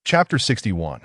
Chapter 61.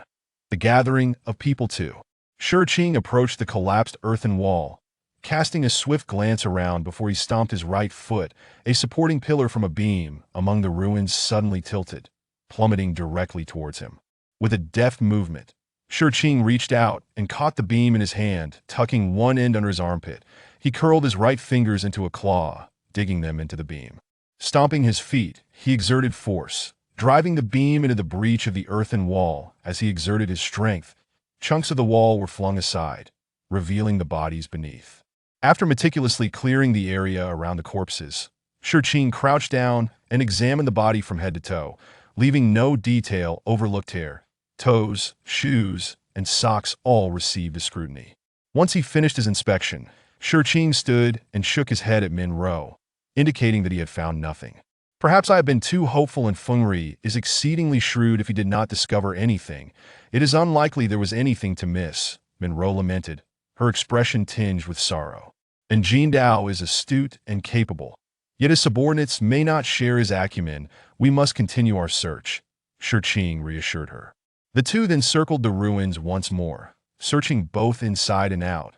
The Gathering of People 2. Shurqing approached the collapsed earthen wall, casting a swift glance around before he stomped his right foot. A supporting pillar from a beam among the ruins suddenly tilted, plummeting directly towards him. With a deft movement, Shurqing reached out and caught the beam in his hand, tucking one end under his armpit. He curled his right fingers into a claw, digging them into the beam. Stomping his feet, he exerted force, driving the beam into the breach of the earthen wall. As he exerted his strength, chunks of the wall were flung aside, revealing the bodies beneath. After meticulously clearing the area around the corpses, Shurqing crouched down and examined the body from head to toe, leaving no detail overlooked. Hair, toes, shoes, and socks all received a scrutiny. Once he finished his inspection, Shurqing stood and shook his head at Min Ro, indicating that he had found nothing. Perhaps I have been too hopeful, and Fengri is exceedingly shrewd if he did not discover anything. It is unlikely there was anything to miss, Min Ro lamented, her expression tinged with sorrow. And Jin Dao is astute and capable. Yet his subordinates may not share his acumen. We must continue our search, Shurqing reassured her. The two then circled the ruins once more, searching both inside and out.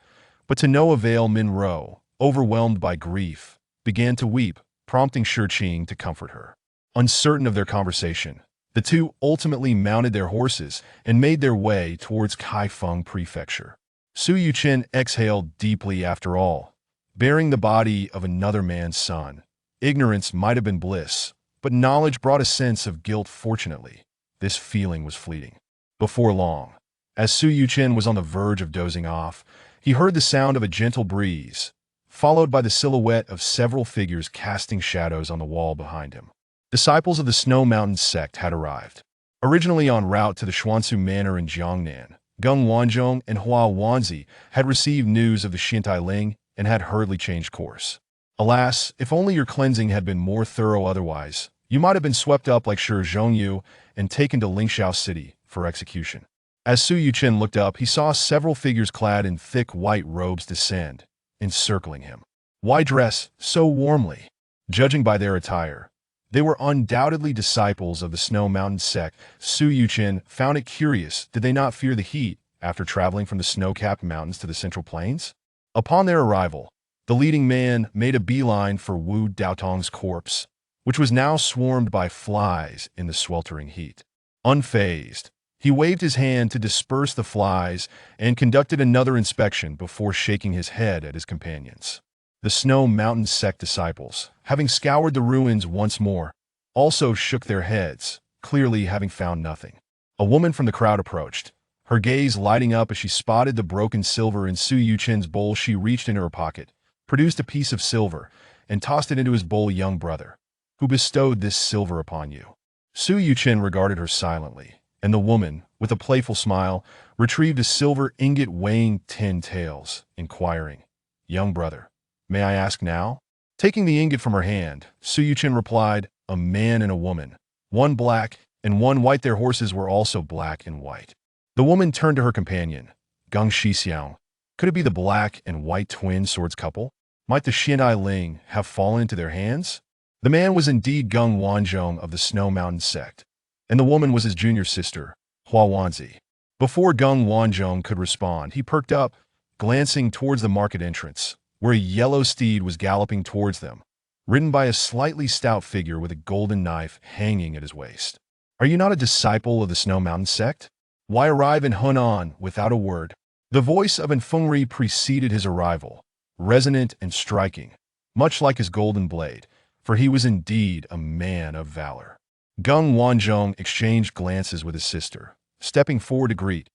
But to no avail. Min Ro, overwhelmed by grief, began to weep, prompting Shurqing to comfort her. Uncertain of their conversation, the two ultimately mounted their horses and made their way towards Kaifeng Prefecture. Su Yuchen exhaled deeply. After all, bearing the body of another man's son, ignorance might have been bliss, but knowledge brought a sense of guilt. Fortunately, this feeling was fleeting. Before long, as Su Yuchen was on the verge of dozing off, he heard the sound of a gentle breeze, followed by the silhouette of several figures casting shadows on the wall behind him. Disciples of the Snow Mountain sect had arrived. Originally en route to the Xuansu Manor in Jiangnan, Geng Wanzhong and Hua Wanzi had received news of the Xiantai Ling and had hurriedly changed course. Alas, if only your cleansing had been more thorough, otherwise, you might have been swept up like Shi Zhongyu and taken to Lingxiao City for execution. As Su Yuchen looked up, he saw several figures clad in thick white robes descend, encircling him. Why dress so warmly? Judging by their attire, they were undoubtedly disciples of the Snow Mountain sect. Su Yuchen found it curious. Did they not fear the heat after traveling from the snow-capped mountains to the Central Plains? Upon their arrival, the leading man made a beeline for Wu Daotong's corpse, which was now swarmed by flies in the sweltering heat. Unfazed, he waved his hand to disperse the flies and conducted another inspection before shaking his head at his companions. The Snow Mountain sect disciples, having scoured the ruins once more, also shook their heads, clearly having found nothing. A woman from the crowd approached, her gaze lighting up as she spotted the broken silver in Su Yuchen's bowl. She reached into her pocket, produced a piece of silver, and tossed it into his bowl. Young brother, who bestowed this silver upon you? Su Yuchen regarded her silently, and the woman, with a playful smile, retrieved a silver ingot weighing 10 taels, inquiring, "Young brother, may I ask now?" Taking the ingot from her hand, Su Yuchen replied, "A man and a woman, one black and one white. Their horses were also black and white." The woman turned to her companion, Geng Shixiang. Could it be the black and white twin swords couple? Might the Xiantai Ling have fallen into their hands? The man was indeed Geng Wanzhong of the Snow Mountain sect, and the woman was his junior sister, Hua Wanzi. Before Geng Wanzhong could respond, he perked up, glancing towards the market entrance, where a yellow steed was galloping towards them, ridden by a slightly stout figure with a golden knife hanging at his waist. "Are you not a disciple of the Snow Mountain sect? Why arrive in Hunan without a word?" The voice of Fengri preceded his arrival, resonant and striking, much like his golden blade, for he was indeed a man of valor. Geng Wanzhong exchanged glances with his sister, stepping forward to greet.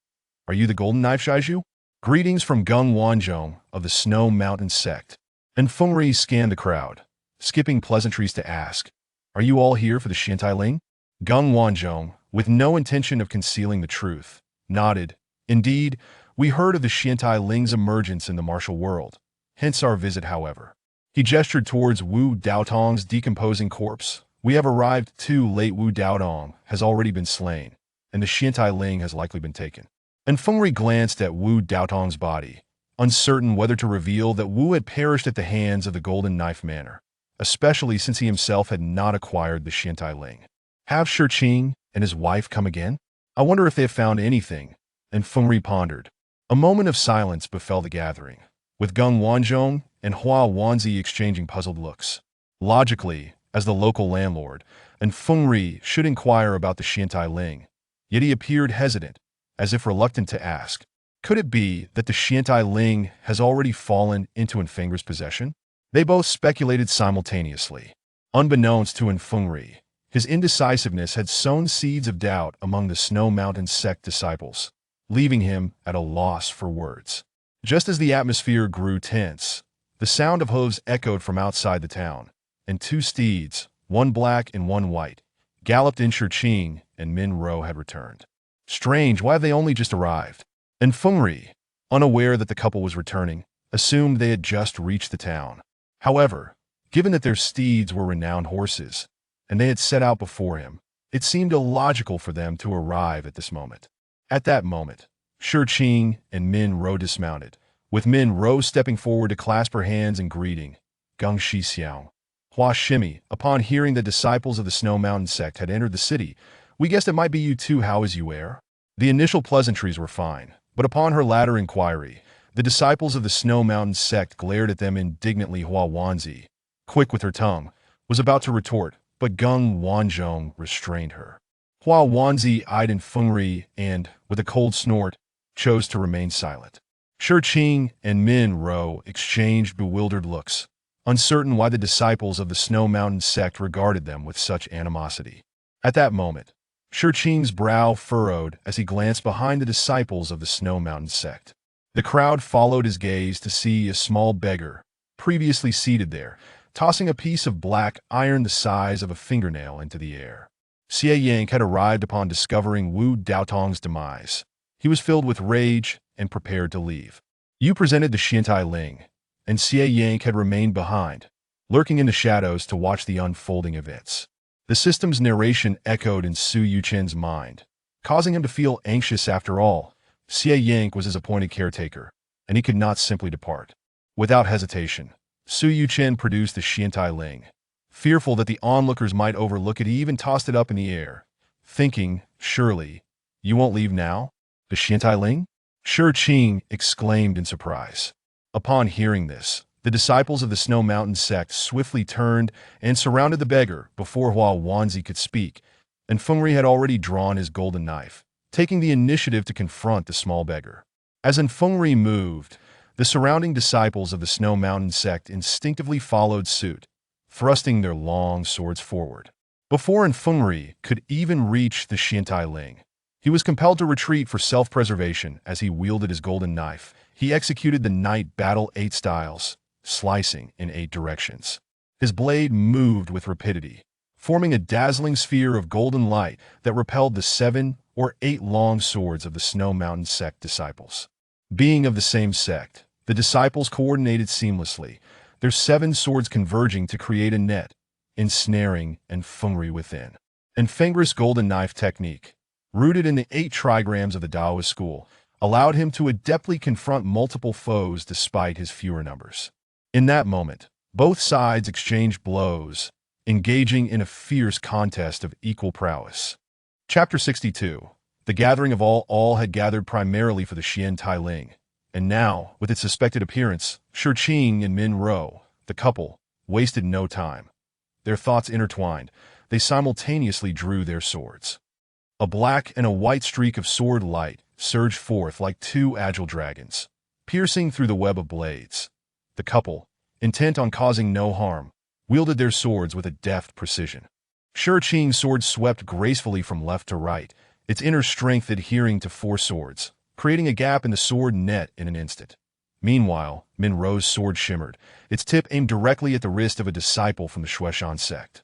"Are you the Golden Knife Shaiju?" Greetings from Geng Wanzhong of the Snow Mountain sect. And Fengri scanned the crowd, skipping pleasantries to ask, "Are you all here for the Xiantai Ling?" Geng Wanzhong, with no intention of concealing the truth, nodded. "Indeed, we heard of the Xiantai Ling's emergence in the martial world, hence our visit. However," he gestured towards Wu Daotong's decomposing corpse, "we have arrived too late. Wu Daotong has already been slain, and the Xiantai Ling has likely been taken." And Fengri glanced at Wu Daotong's body, uncertain whether to reveal that Wu had perished at the hands of the Golden Knife Manor, especially since he himself had not acquired the Xiantai Ling. Have Shurqing and his wife come again? I wonder if they have found anything, and Fengri pondered. A moment of silence befell the gathering, with Geng Wanzhong and Hua Wanzi exchanging puzzled looks. Logically, as the local landlord, and Fengri should inquire about the Xiantai Ling, yet he appeared hesitant, as if reluctant to ask. Could it be that the Xiantai Ling has already fallen into Enfenger's possession? They both speculated simultaneously. Unbeknownst to Enfengri, his indecisiveness had sown seeds of doubt among the Snow Mountain sect disciples, leaving him at a loss for words. Just as the atmosphere grew tense, the sound of hooves echoed from outside the town, and two steeds, one black and one white, galloped in. Shurqing and Min Ro had returned. Strange, why have they only just arrived? And Fengri, unaware that the couple was returning, assumed they had just reached the town. However, given that their steeds were renowned horses, and they had set out before him, it seemed illogical for them to arrive at this moment. At that moment, Shurqing and Min Ro dismounted, with Min Ro stepping forward to clasp her hands in greeting. Geng Shixiao. Hua Shimi, upon hearing the disciples of the Snow Mountain sect had entered the city, we guessed it might be you too. How is you air? The initial pleasantries were fine, but upon her latter inquiry, the disciples of the Snow Mountain sect glared at them indignantly. Hua Wanzi, quick with her tongue, was about to retort, but Geng Wanzhong restrained her. Hua Wanzi eyed Fengri and, with a cold snort, chose to remain silent. Shurqing and Min Ro exchanged bewildered looks, uncertain why the disciples of the Snow Mountain sect regarded them with such animosity. At that moment, Shurqing's brow furrowed as he glanced behind the disciples of the Snow Mountain sect. The crowd followed his gaze to see a small beggar, previously seated there, tossing a piece of black iron the size of a fingernail into the air. Xie Yank had arrived upon discovering Wu Daotong's demise. He was filled with rage and prepared to leave. You presented the Xiantai Ling, and Xie Yank had remained behind, lurking in the shadows to watch the unfolding events. The system's narration echoed in Su Yuchen's mind, causing him to feel anxious. After all, Xie Yank was his appointed caretaker, and he could not simply depart. Without hesitation, Su Yuchen produced the Xiantai Ling. Fearful that the onlookers might overlook it, he even tossed it up in the air, thinking, surely, you won't leave now? The Xiantai Ling? Shurqing exclaimed in surprise. Upon hearing this, the disciples of the Snow Mountain sect swiftly turned and surrounded the beggar before Hua Wanzi could speak, and Fengri had already drawn his golden knife, taking the initiative to confront the small beggar. As Fengri moved, the surrounding disciples of the Snow Mountain sect instinctively followed suit, thrusting their long swords forward. Before Fengri could even reach the Xiantai Ling, he was compelled to retreat for self-preservation. As he wielded his golden knife, he executed the Night Battle 8 styles, slicing in 8 directions. His blade moved with rapidity, forming a dazzling sphere of golden light that repelled the 7 or 8 long swords of the Snow Mountain sect disciples. Being of the same sect, the disciples coordinated seamlessly, their 7 swords converging to create a net, ensnaring Fengri within. Fenger's golden knife technique, rooted in the 8 trigrams of the Taoist school, allowed him to adeptly confront multiple foes despite his fewer numbers. In that moment, both sides exchanged blows, engaging in a fierce contest of equal prowess. Chapter 62. The gathering of all had gathered primarily for the Xiantai Ling, and now, with its suspected appearance, Shurqing and Min Ro, the couple, wasted no time. Their thoughts intertwined, they simultaneously drew their swords. A black and a white streak of sword light surged forth like 2 agile dragons, piercing through the web of blades. The couple, intent on causing no harm, wielded their swords with a deft precision. Shurqing's sword swept gracefully from left to right, its inner strength adhering to 4 swords, creating a gap in the sword net in an instant. Meanwhile, Min Ro's sword shimmered, its tip aimed directly at the wrist of a disciple from the Shueshan sect.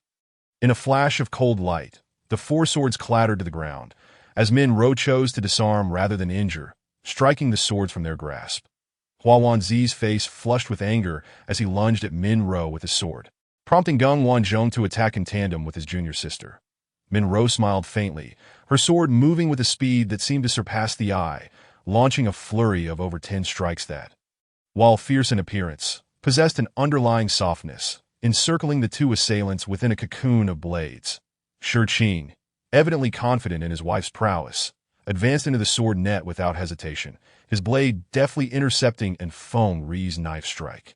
In a flash of cold light, the 4 swords clattered to the ground, as Min Ro chose to disarm rather than injure, striking the swords from their grasp. Hua Wanzi's face flushed with anger as he lunged at Min Ro with his sword, prompting Geng Wanzhong to attack in tandem with his junior sister. Min Ro smiled faintly, her sword moving with a speed that seemed to surpass the eye, launching a flurry of over 10 strikes that, while fierce in appearance, possessed an underlying softness, encircling the 2 assailants within a cocoon of blades. Shurqing, evidently confident in his wife's prowess, advanced into the sword net without hesitation, his blade deftly intercepting Feng Ri's knife strike.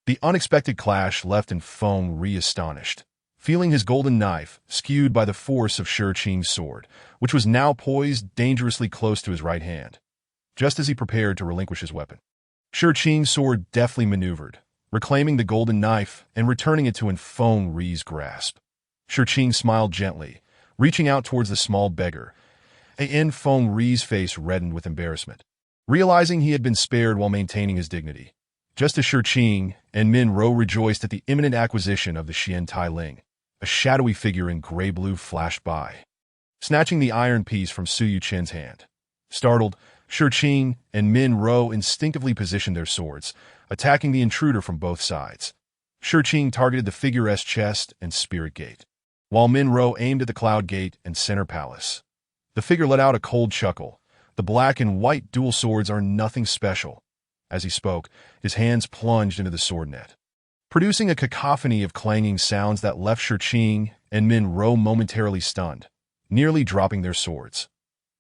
The unexpected clash left Feng Ri astonished, feeling his golden knife skewed by the force of Shi Qing's sword, which was now poised dangerously close to his right hand. Just as he prepared to relinquish his weapon, Shi Qing's sword deftly maneuvered, reclaiming the golden knife and returning it to Feng Ri's grasp. Shi Qing smiled gently, reaching out towards the small beggar. Feng Ri's face reddened with embarrassment, realizing he had been spared while maintaining his dignity. Just as Shi Qing and Min Rou rejoiced at the imminent acquisition of the Xian Tai Ling, a shadowy figure in gray-blue flashed by, snatching the iron piece from Su Yuchen's hand. Startled, Shi Qing and Min Rou instinctively positioned their swords, attacking the intruder from both sides. Shi Qing targeted the figure's chest and spirit gate, while Min Rou aimed at the cloud gate and center palace. The figure let out a cold chuckle. The black and white dual swords are nothing special. As he spoke, his hands plunged into the sword net, producing a cacophony of clanging sounds that left Shi Qing and Min Rou momentarily stunned, nearly dropping their swords.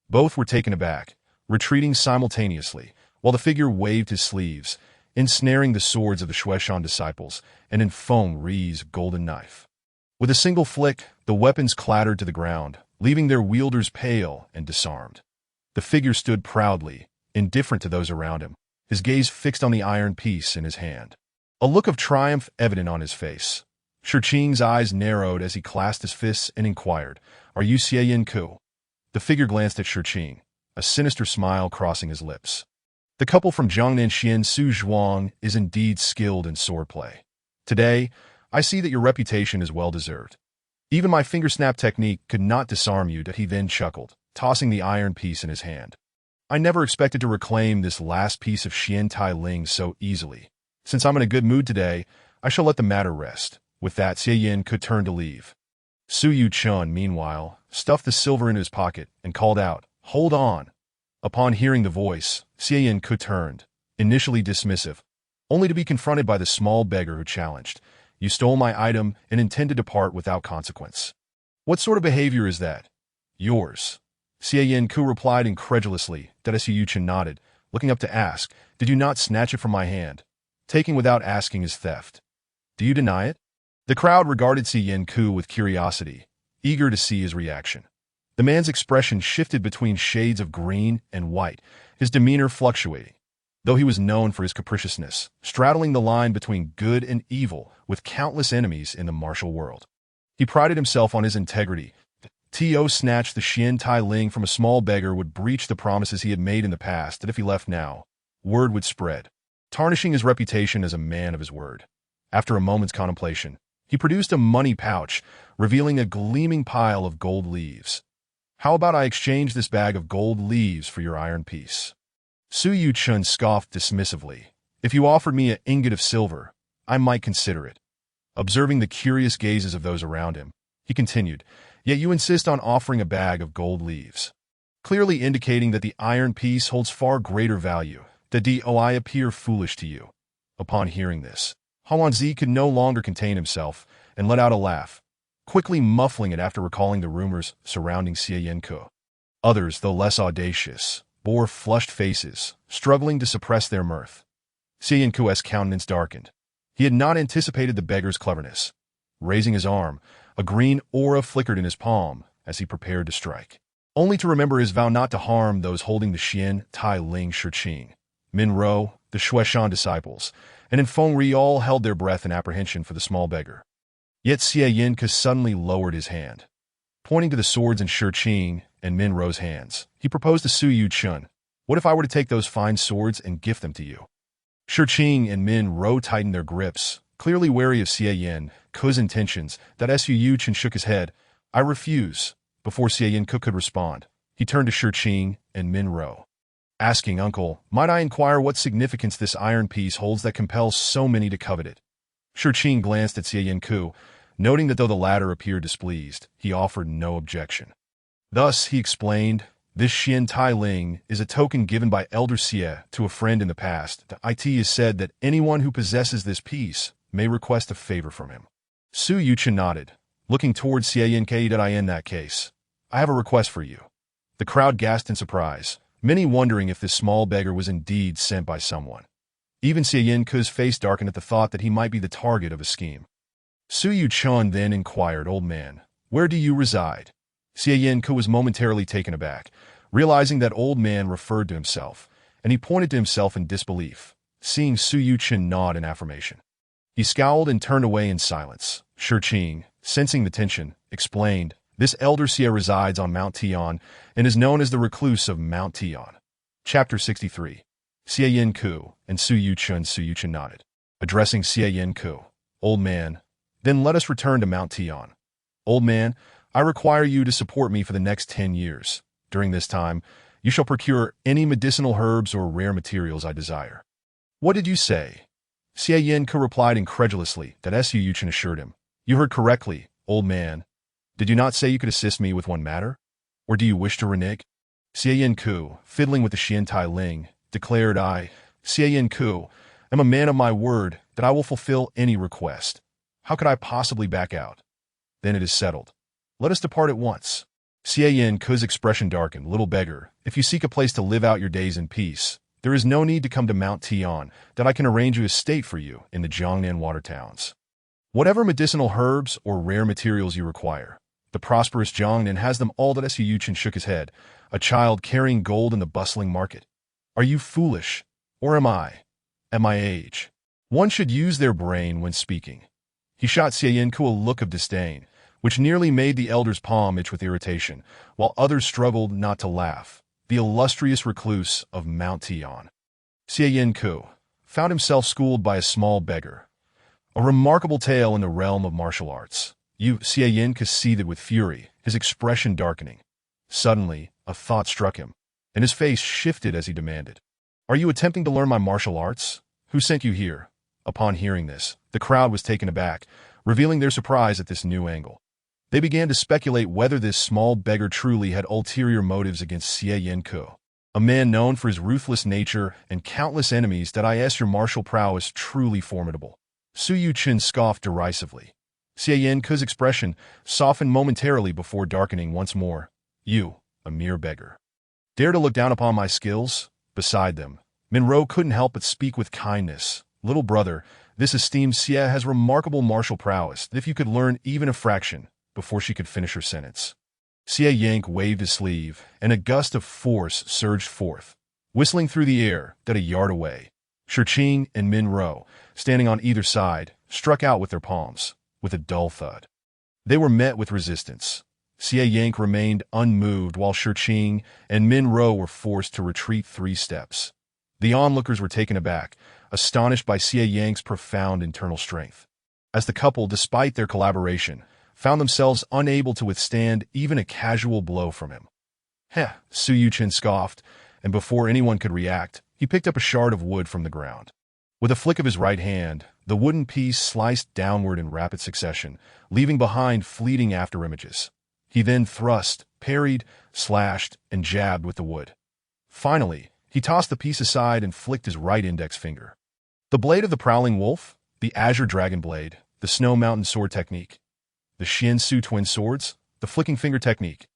Both were taken aback, retreating simultaneously, while the figure waved his sleeves, ensnaring the swords of the Xueshan disciples and Feng Ri's golden knife. With a single flick, the weapons clattered to the ground, leaving their wielders pale and disarmed. The figure stood proudly, indifferent to those around him, his gaze fixed on the iron piece in his hand. A look of triumph evident on his face. Shi Qing's eyes narrowed as he clasped his fists and inquired, "Are you Xie Yin Ku?" The figure glanced at Shi Qing, a sinister smile crossing his lips. The couple from Jiangnan Xian Su Zhuang is indeed skilled in swordplay. Today, I see that your reputation is well-deserved. Even my finger-snap technique could not disarm you. He then chuckled, tossing the iron piece in his hand. I never expected to reclaim this last piece of Xian Tai Ling so easily. Since I'm in a good mood today, I shall let the matter rest. With that, Xie Yin could turn to leave. Su Yuchun, meanwhile, stuffed the silver in his pocket and called out, "Hold on." Upon hearing the voice, Xie Yin could turned, initially dismissive, only to be confronted by the small beggar who challenged, "You stole my item and intend to depart without consequence. What sort of behavior is that?" "Yours." Xie Yin Ku replied incredulously. Su Yuchun nodded, looking up to ask, "Did you not snatch it from my hand? Taking without asking is theft. Do you deny it?" The crowd regarded Xie Yin Ku with curiosity, eager to see his reaction. The man's expression shifted between shades of green and white, his demeanor fluctuating, though he was known for his capriciousness, straddling the line between good and evil with countless enemies in the martial world. He prided himself on his integrity. To snatch the Xian Tai Ling from a small beggar would breach the promises he had made in the past that if he left now, word would spread, tarnishing his reputation as a man of his word. After a moment's contemplation, he produced a money pouch, revealing a gleaming pile of gold leaves. "How about I exchange this bag of gold leaves for your iron piece?" Su Yuchun scoffed dismissively. "If you offered me an ingot of silver, I might consider it." Observing the curious gazes of those around him, he continued, "Yet you insist on offering a bag of gold leaves, clearly indicating that the iron piece holds far greater value. I appear foolish to you." Upon hearing this, Huanzi could no longer contain himself and let out a laugh, quickly muffling it after recalling the rumors surrounding Xie Yin Ku. Others, though less audacious, bore flushed faces, struggling to suppress their mirth. Xie Yin Ku's countenance darkened. He had not anticipated the beggar's cleverness. Raising his arm, a green aura flickered in his palm as he prepared to strike, only to remember his vow not to harm those holding the Xian Tai Ling. Shi Qing, Min Rou, the Xueshan disciples, and Feng Ri all held their breath in apprehension for the small beggar. Yet Xie Yin Ku suddenly lowered his hand. Pointing to the swords in Shi Qing and Min Rou's hands, he proposed to Su Yuchun, "What if I were to take those fine swords and gift them to you?" Shi Qing and Min Rou tightened their grips, clearly wary of Xie Yin Ku's intentions. Su Yuchun shook his head. "I refuse." Before Xie Yin Ku could respond, he turned to Shi Qing and Min Rou, asking, "Uncle, might I inquire what significance this iron piece holds that compels so many to covet it?" Shi Qing glanced at Xie Yin Ku, noting that though the latter appeared displeased, he offered no objection. Thus, he explained, "This Xian Tai Ling is a token given by Elder Xie to a friend in the past. It is said that anyone who possesses this piece may request a favor from him." Su Yuchun nodded, looking towards Xie Yin Ku. "In that case, I have a request for you. The crowd gasped in surprise, many wondering if this small beggar was indeed sent by someone. Even Xie Yanku's face darkened at the thought that he might be the target of a scheme. Su Yuchun then inquired, "Old man, where do you reside?" Xie Yanku was momentarily taken aback, realizing that old man referred to himself, and he pointed to himself in disbelief, seeing Su Yuchun nod in affirmation. He scowled and turned away in silence. Shiqing, sensing the tension, explained, "This elder Xie resides on Mount Tian and is known as the Recluse of Mount Tian." Chapter 63. Xie Yanku and Su Yuchun nodded, addressing Xie Yanku, "Old man, then let us return to Mount Tian. Old man, I require you to support me for the next 10 years. During this time, you shall procure any medicinal herbs or rare materials I desire." "What did you say?" Xie Yanku replied incredulously that Su Yuchun assured him, "You heard correctly, old man. Did you not say you could assist me with one matter? Or do you wish to renege?" Xie Yanku, fiddling with the Xiantai Ling, declared, "I, Xie Yanku, am a man of my word that I will fulfill any request. How could I possibly back out?" "Then it is settled. Let us depart at once." Xie Yanku's expression darkened. "Little beggar, if you seek a place to live out your days in peace, there is no need to come to Mount Tian, that I can arrange you a estate for you in the Jiangnan water towns. Whatever medicinal herbs or rare materials you require, the prosperous Jiangnan has them all." That Su Yuchun shook his head, "A child carrying gold in the bustling market. Are you foolish? Or am I? At my age, one should use their brain when speaking." He shot Xie Yanku a look of disdain, which nearly made the elder's palm itch with irritation, while others struggled not to laugh. The illustrious recluse of Mount Tian. Xie Yanku found himself schooled by a small beggar. A remarkable tale in the realm of martial arts. Xie Yanku seethed with fury, his expression darkening. Suddenly, a thought struck him, and his face shifted as he demanded, "Are you attempting to learn my martial arts? Who sent you here?" Upon hearing this, the crowd was taken aback, revealing their surprise at this new angle. They began to speculate whether this small beggar truly had ulterior motives against Xie Yanku, a man known for his ruthless nature and countless enemies. "That is, your martial prowess truly formidable." Su Yuchun scoffed derisively. Xie Yanku's expression softened momentarily before darkening once more. "You, a mere beggar, dare to look down upon my skills?" Beside them, Minro couldn't help but speak with kindness. "Little brother, this esteemed Xie has remarkable martial prowess. If you could learn even a fraction," before she could finish her sentence. Xie Yank waved his sleeve, and a gust of force surged forth, whistling through the air that a yard away. Shiqing and Minro, standing on either side, struck out with their palms, with a dull thud. They were met with resistance. Xie Yank remained unmoved while Shiqing and Minro were forced to retreat 3 steps. The onlookers were taken aback, astonished by Xie Yank's profound internal strength. As the couple, despite their collaboration, found themselves unable to withstand even a casual blow from him. "Heh," Su Yuchun scoffed, and before anyone could react, he picked up a shard of wood from the ground. With a flick of his right hand, the wooden piece sliced downward in rapid succession, leaving behind fleeting afterimages. He then thrust, parried, slashed, and jabbed with the wood. Finally, he tossed the piece aside and flicked his right index finger. The blade of the Prowling Wolf, the Azure Dragon Blade, the Snow Mountain Sword Technique, the Xiansu Twin Swords, the Flicking Finger Technique.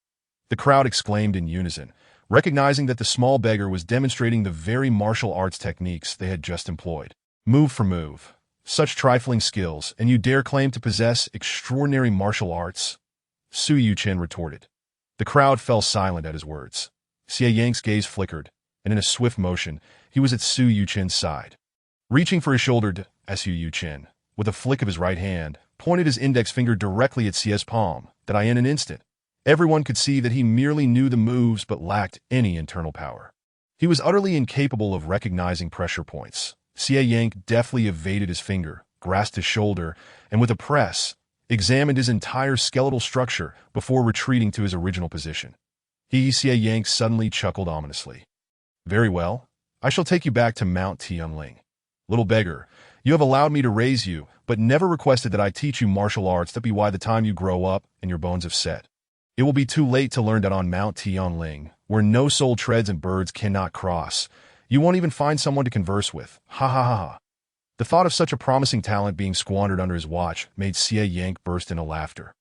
The crowd exclaimed in unison, recognizing that the small beggar was demonstrating the very martial arts techniques they had just employed. Move for move. Such trifling skills, and you dare claim to possess extraordinary martial arts? Su Yuchun retorted. The crowd fell silent at his words. Xie Yank's gaze flickered, and in a swift motion, he was at Su Yuchun's side. Reaching for his shoulder, Su Yuchun, with a flick of his right hand, pointed his index finger directly at Xie's palm, that in an instant, everyone could see that he merely knew the moves but lacked any internal power. He was utterly incapable of recognizing pressure points. Xie Yank deftly evaded his finger, grasped his shoulder, and with a press, examined his entire skeletal structure before retreating to his original position. Xie Yank suddenly chuckled ominously. "Very well, I shall take you back to Mount Tianling. Little beggar, you have allowed me to raise you, but never requested that I teach you martial arts. That be why the time you grow up and your bones have set. It will be too late to learn that on Mount Tianling, where no soul treads and birds cannot cross. You won't even find someone to converse with. Ha ha ha ha." The thought of such a promising talent being squandered under his watch made Xie Yank burst into laughter.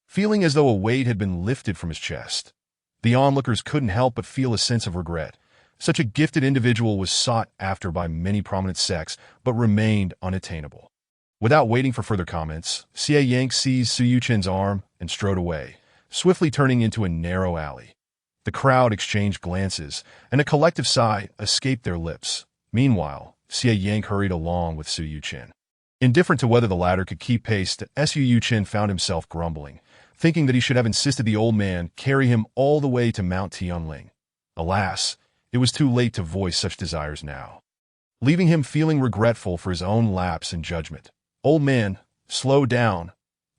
Feeling as though a weight had been lifted from his chest, The onlookers couldn't help but feel a sense of regret. Such a gifted individual was sought after by many prominent sects, but remained unattainable. Without waiting for further comments, Xie Yang seized Su Yuchen's arm and strode away, swiftly turning into a narrow alley. The crowd exchanged glances, and a collective sigh escaped their lips. Meanwhile, Xie Yang hurried along with Su Yuchen. Indifferent to whether the latter could keep pace, Su Yuchen found himself grumbling, thinking that he should have insisted the old man carry him all the way to Mount Tianling. Alas, it was too late to voice such desires now, leaving him feeling regretful for his own lapse in judgment. "Old man, slow down.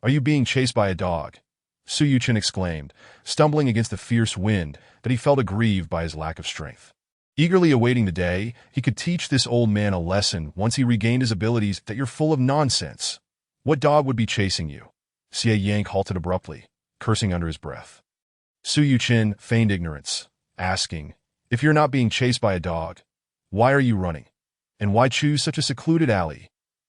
Are you being chased by a dog?" Su Yuchen exclaimed, stumbling against the fierce wind that he felt aggrieved by his lack of strength. Eagerly awaiting the day, he could teach this old man a lesson once he regained his abilities. "That you're full of nonsense. What dog would be chasing you?" Xie Yang halted abruptly, cursing under his breath. Su Yuchen feigned ignorance, asking, "If you're not being chased by a dog, why are you running? And why choose such a secluded alley?"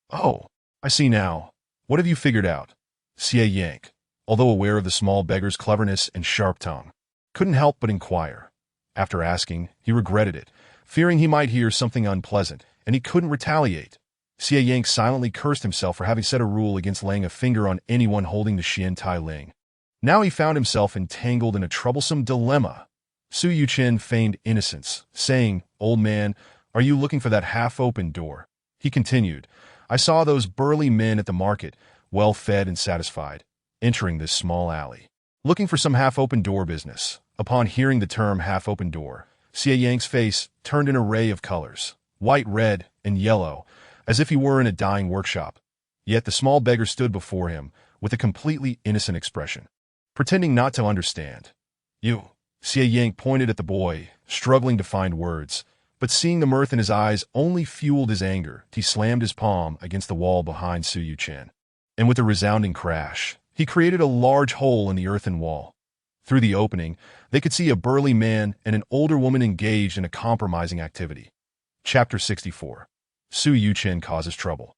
"Oh, I see now. What have you figured out?" Xie Yang, although aware of the small beggar's cleverness and sharp tongue, couldn't help but inquire. After asking, he regretted it, fearing he might hear something unpleasant, and he couldn't retaliate. Xie Yang silently cursed himself for having set a rule against laying a finger on anyone holding the Xian Tai Ling. Now he found himself entangled in a troublesome dilemma. Su Yuchen feigned innocence, saying, "Old man, are you looking for that half-open door?" He continued, "I saw those burly men at the market, well-fed and satisfied, entering this small alley, looking for some half-open door business." Upon hearing the term half-open door, Xie Yang's face turned an array of colors, white, red, and yellow, as if he were in a dyeing workshop. Yet the small beggar stood before him with a completely innocent expression, pretending not to understand. "You." Xie Yang pointed at the boy, struggling to find words, but seeing the mirth in his eyes only fueled his anger. He slammed his palm against the wall behind Su Yuchen, and with a resounding crash, he created a large hole in the earthen wall. Through the opening, they could see a burly man and an older woman engaged in a compromising activity. Chapter 64. Su Yuchen causes trouble.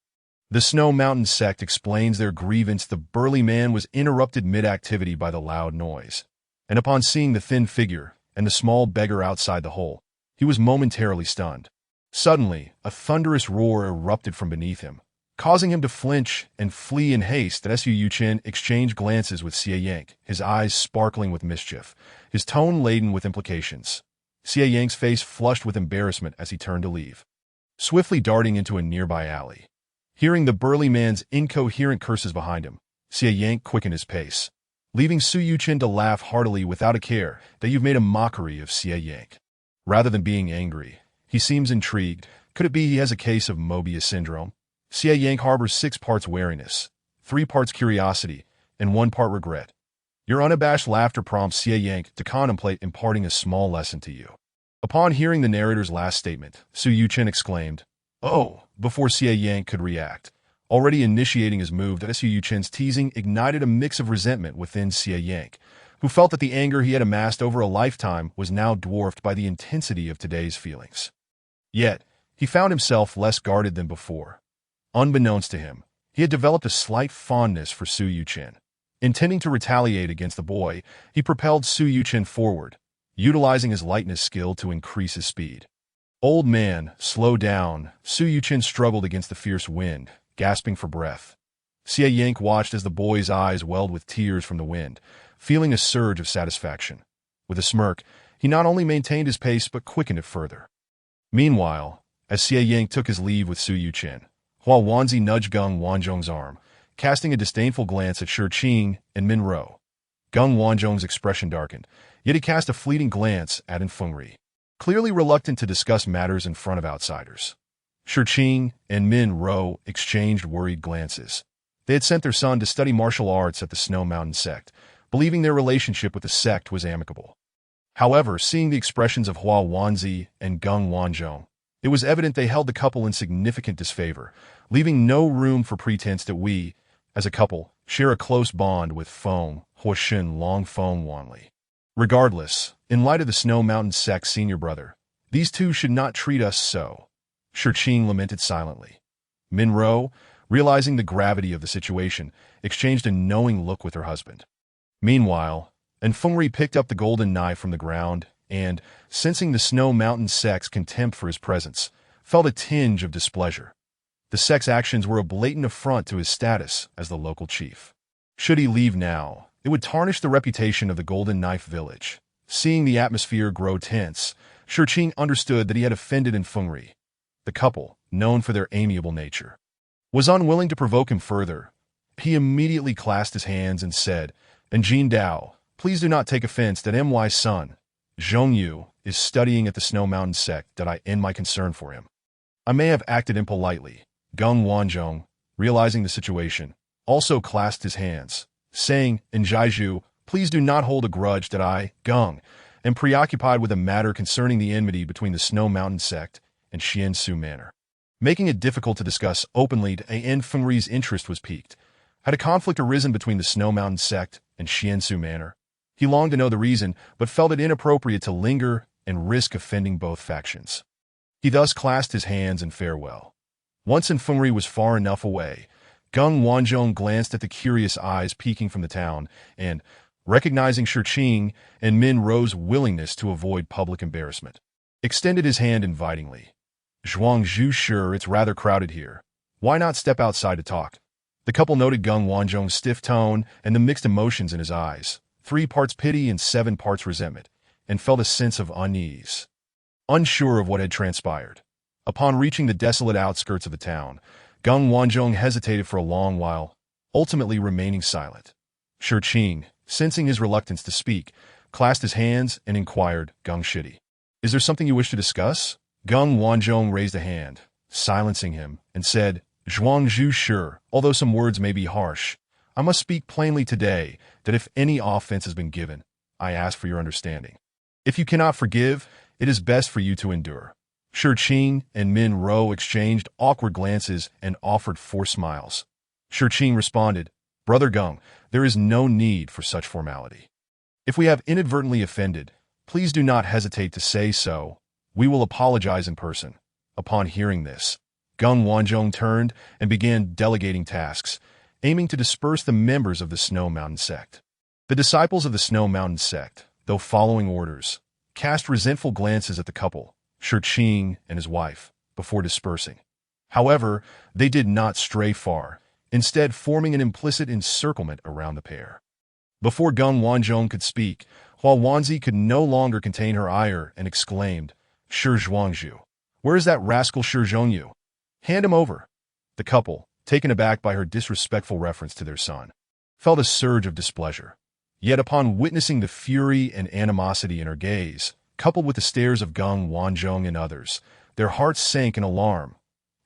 The Snow Mountain sect explains their grievance. The burly man was interrupted mid-activity by the loud noise, and upon seeing the thin figure and the small beggar outside the hole, he was momentarily stunned. Suddenly, a thunderous roar erupted from beneath him, causing him to flinch and flee in haste. That Su Yuchen exchanged glances with Xie Yang, his eyes sparkling with mischief, his tone laden with implications. Xie Yang's face flushed with embarrassment as he turned to leave, swiftly darting into a nearby alley. Hearing the burly man's incoherent curses behind him, Xie Yang quickened his pace, leaving Su Yuchen to laugh heartily without a care that you've made a mockery of Xie Yang. Rather than being angry, he seems intrigued. Could it be he has a case of Mobius syndrome? Xie Yang harbors 6 parts wariness, 3 parts curiosity, and 1 part regret. Your unabashed laughter prompts Xie Yang to contemplate imparting a small lesson to you. Upon hearing the narrator's last statement, Su Yuchen exclaimed, "Oh!" before Xie Yang could react. Already initiating his move, that Su Yuchen's teasing ignited a mix of resentment within Xie Yang, who felt that the anger he had amassed over a lifetime was now dwarfed by the intensity of today's feelings. Yet, he found himself less guarded than before. Unbeknownst to him, he had developed a slight fondness for Su Yuchen. Intending to retaliate against the boy, he propelled Su Yuchen forward, utilizing his lightness skill to increase his speed. "Old man, slow down." Su Yuchen struggled against the fierce wind, gasping for breath. Xie Yang watched as the boy's eyes welled with tears from the wind, feeling a surge of satisfaction. With a smirk, he not only maintained his pace but quickened it further. Meanwhile, as Xie Yang took his leave with Su Yuchen, Hua Wanzi nudged Geng Wanzhong's arm, casting a disdainful glance at Shi Qing and Min Rou. Geng Wanzhong's expression darkened, yet he cast a fleeting glance at Fengri, clearly reluctant to discuss matters in front of outsiders. Shi Qing and Min Rou exchanged worried glances. They had sent their son to study martial arts at the Snow Mountain sect, believing their relationship with the sect was amicable. However, seeing the expressions of Hua Wanzi and Geng Wanzhong, it was evident they held the couple in significant disfavor, leaving no room for pretense that we, as a couple, share a close bond with Feng Huoshun Long Feng Wanli. Regardless, in light of the Snow Mountain sect's senior brother, these two should not treat us so. Shi Qing lamented silently. Min Rou, realizing the gravity of the situation, exchanged a knowing look with her husband. Meanwhile, And Fengri picked up the golden knife from the ground and, sensing the Snow Mountain sect's contempt for his presence, felt a tinge of displeasure. The sect's actions were a blatant affront to his status as the local chief. Should he leave now, it would tarnish the reputation of the Golden Knife Village. Seeing the atmosphere grow tense, Shiqing understood that he had offended Fengri. The couple, known for their amiable nature, was unwilling to provoke him further. He immediately clasped his hands and said, "And Jin Dao, please do not take offense that my son, Zhongyu, is studying at the Snow Mountain sect that I end my concern for him. I may have acted impolitely." Geng Wanzhong, realizing the situation, also clasped his hands, saying, "And Jaiju, please do not hold a grudge that I, Geng, am preoccupied with a matter concerning the enmity between the Snow Mountain sect and Xiansu Manor." Making it difficult to discuss openly to end Fengri's interest was piqued. Had a conflict arisen between the Snow Mountain sect and Xiansu Manor? He longed to know the reason, but felt it inappropriate to linger and risk offending both factions. He thus clasped his hands in farewell. Once Fengri was far enough away, Geng Wanzhong glanced at the curious eyes peeking from the town and, recognizing Shiqing and Min Ro's willingness to avoid public embarrassment, extended his hand invitingly. "Zhuangzhu, sure, it's rather crowded here. Why not step outside to talk?" The couple noted Geng Wanzhong's stiff tone and the mixed emotions in his eyes, 3 parts pity and 7 parts resentment, and felt a sense of unease. Unsure of what had transpired, upon reaching the desolate outskirts of the town, Geng Wanzhong hesitated for a long while, ultimately remaining silent. Shiqing, sensing his reluctance to speak, clasped his hands and inquired, "Geng Shidi, is there something you wish to discuss?" Geng Wanzhong raised a hand, silencing him, and said, "Zhuangzhu, sure, although some words may be harsh, I must speak plainly today that if any offense has been given, I ask for your understanding. If you cannot forgive, it is best for you to endure." Shiqing and Min Ro exchanged awkward glances and offered forced smiles. Shiqing responded, "Brother Geng, there is no need for such formality. If we have inadvertently offended, please do not hesitate to say so. We will apologize in person." Upon hearing this, Geng Wanzhong turned and began delegating tasks, aiming to disperse the members of the Snow Mountain sect. The disciples of the Snow Mountain sect, though following orders, cast resentful glances at the couple, Shiqing and his wife, before dispersing. However, they did not stray far, instead forming an implicit encirclement around the pair. Before Geng Wanzhong could speak, Hua Wanzi could no longer contain her ire and exclaimed, "Shi Zhuangzhu, where is that rascal Shi Zhongyu? Hand him over." The couple, taken aback by her disrespectful reference to their son, felt a surge of displeasure. Yet upon witnessing the fury and animosity in her gaze, coupled with the stares of Geng Wanzhong and others, their hearts sank in alarm.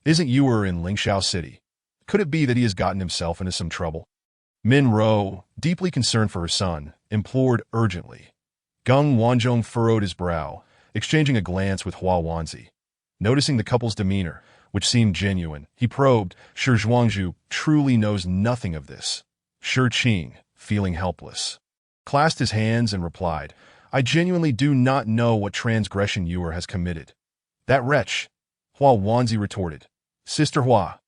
"Isn't Yuer in Lingxiao City? Could it be that he has gotten himself into some trouble?" Min Ro, deeply concerned for her son, implored urgently. Geng Wanzhong furrowed his brow, exchanging a glance with Hua Wanzi. Noticing the couple's demeanor, which seemed genuine, he probed, "Shi Zhuangzhu truly knows nothing of this." Shiqing, feeling helpless, clasped his hands and replied, "I genuinely do not know what transgression Yuer has committed." "That wretch," Hua Wanzi retorted. "Sister Hua,"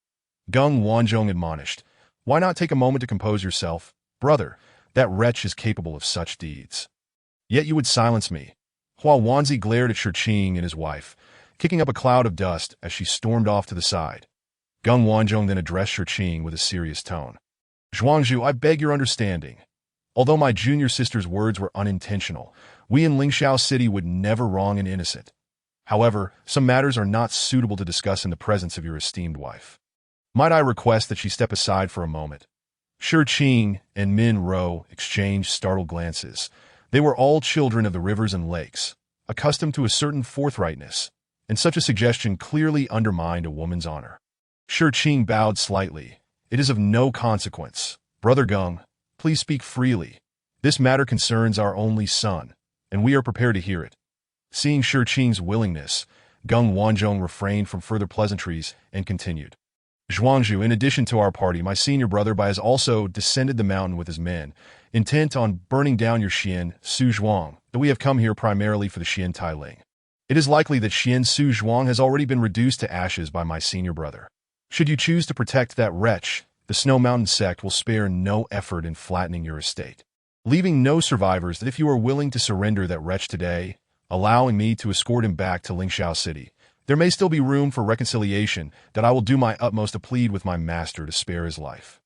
Geng Wanzhong admonished, "why not take a moment to compose yourself? Brother, that wretch is capable of such deeds. Yet you would silence me." Hua Wanzi glared at Shiqing and his wife, kicking up a cloud of dust as she stormed off to the side. Geng Wanzhong then addressed Shiqing with a serious tone. "Zhuangzhu, I beg your understanding. Although my junior sister's words were unintentional, we in Lingxiao City would never wrong an innocent. However, some matters are not suitable to discuss in the presence of your esteemed wife. Might I request that she step aside for a moment?" Shiqing and Min Ro exchanged startled glances. They were all children of the rivers and lakes, accustomed to a certain forthrightness, and such a suggestion clearly undermined a woman's honor. Shiqing bowed slightly. "It is of no consequence. Brother Geng, please speak freely. This matter concerns our only son, and we are prepared to hear it." Seeing Shiqing's willingness, Geng Wanzhong refrained from further pleasantries and continued. "Zhuangzhu, in addition to our party, my senior brother Bai has also descended the mountain with his men, intent on burning down your Xian Su Zhuang, that we have come here primarily for the Xian Tailing. It is likely that Xian Su Zhuang has already been reduced to ashes by my senior brother. Should you choose to protect that wretch, the Snow Mountain sect will spare no effort in flattening your estate." leaving no survivors, that if you are willing to surrender that wretch today, allowing me to escort him back to Lingxiao City, there may still be room for reconciliation, that I will do my utmost to plead with my master to spare his life.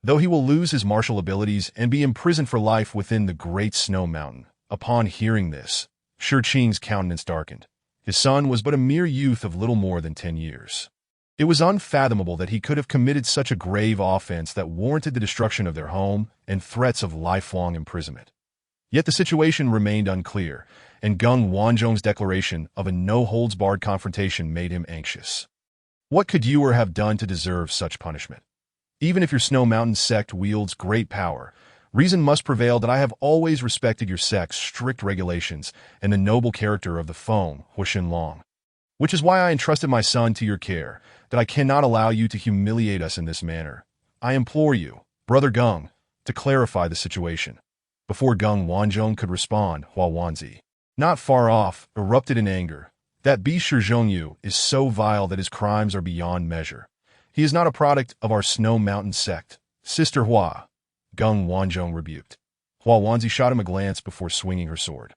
Though he will lose his martial abilities and be imprisoned for life within the Great Snow Mountain. Upon hearing this, Shi Qing's countenance darkened. His son was but a mere youth of little more than 10 years. It was unfathomable that he could have committed such a grave offense that warranted the destruction of their home and threats of lifelong imprisonment. Yet the situation remained unclear, and Geng Wanzhong's declaration of a no-holds-barred confrontation made him anxious. What could you have done to deserve such punishment? Even if your Snow Mountain sect wields great power, reason must prevail that I have always respected your sect's strict regulations and the noble character of the Feng Huixinlong, which is why I entrusted my son to your care, that I cannot allow you to humiliate us in this manner. I implore you, Brother Geng, to clarify the situation. Before Geng Wanzhong could respond, Hua Wanzi, not far off, erupted in anger. That beast Shi Zhongyu is so vile that his crimes are beyond measure. He is not a product of our Snow Mountain sect. Sister Hua, Geng Wanzhong rebuked. Hua Wanzi shot him a glance before swinging her sword,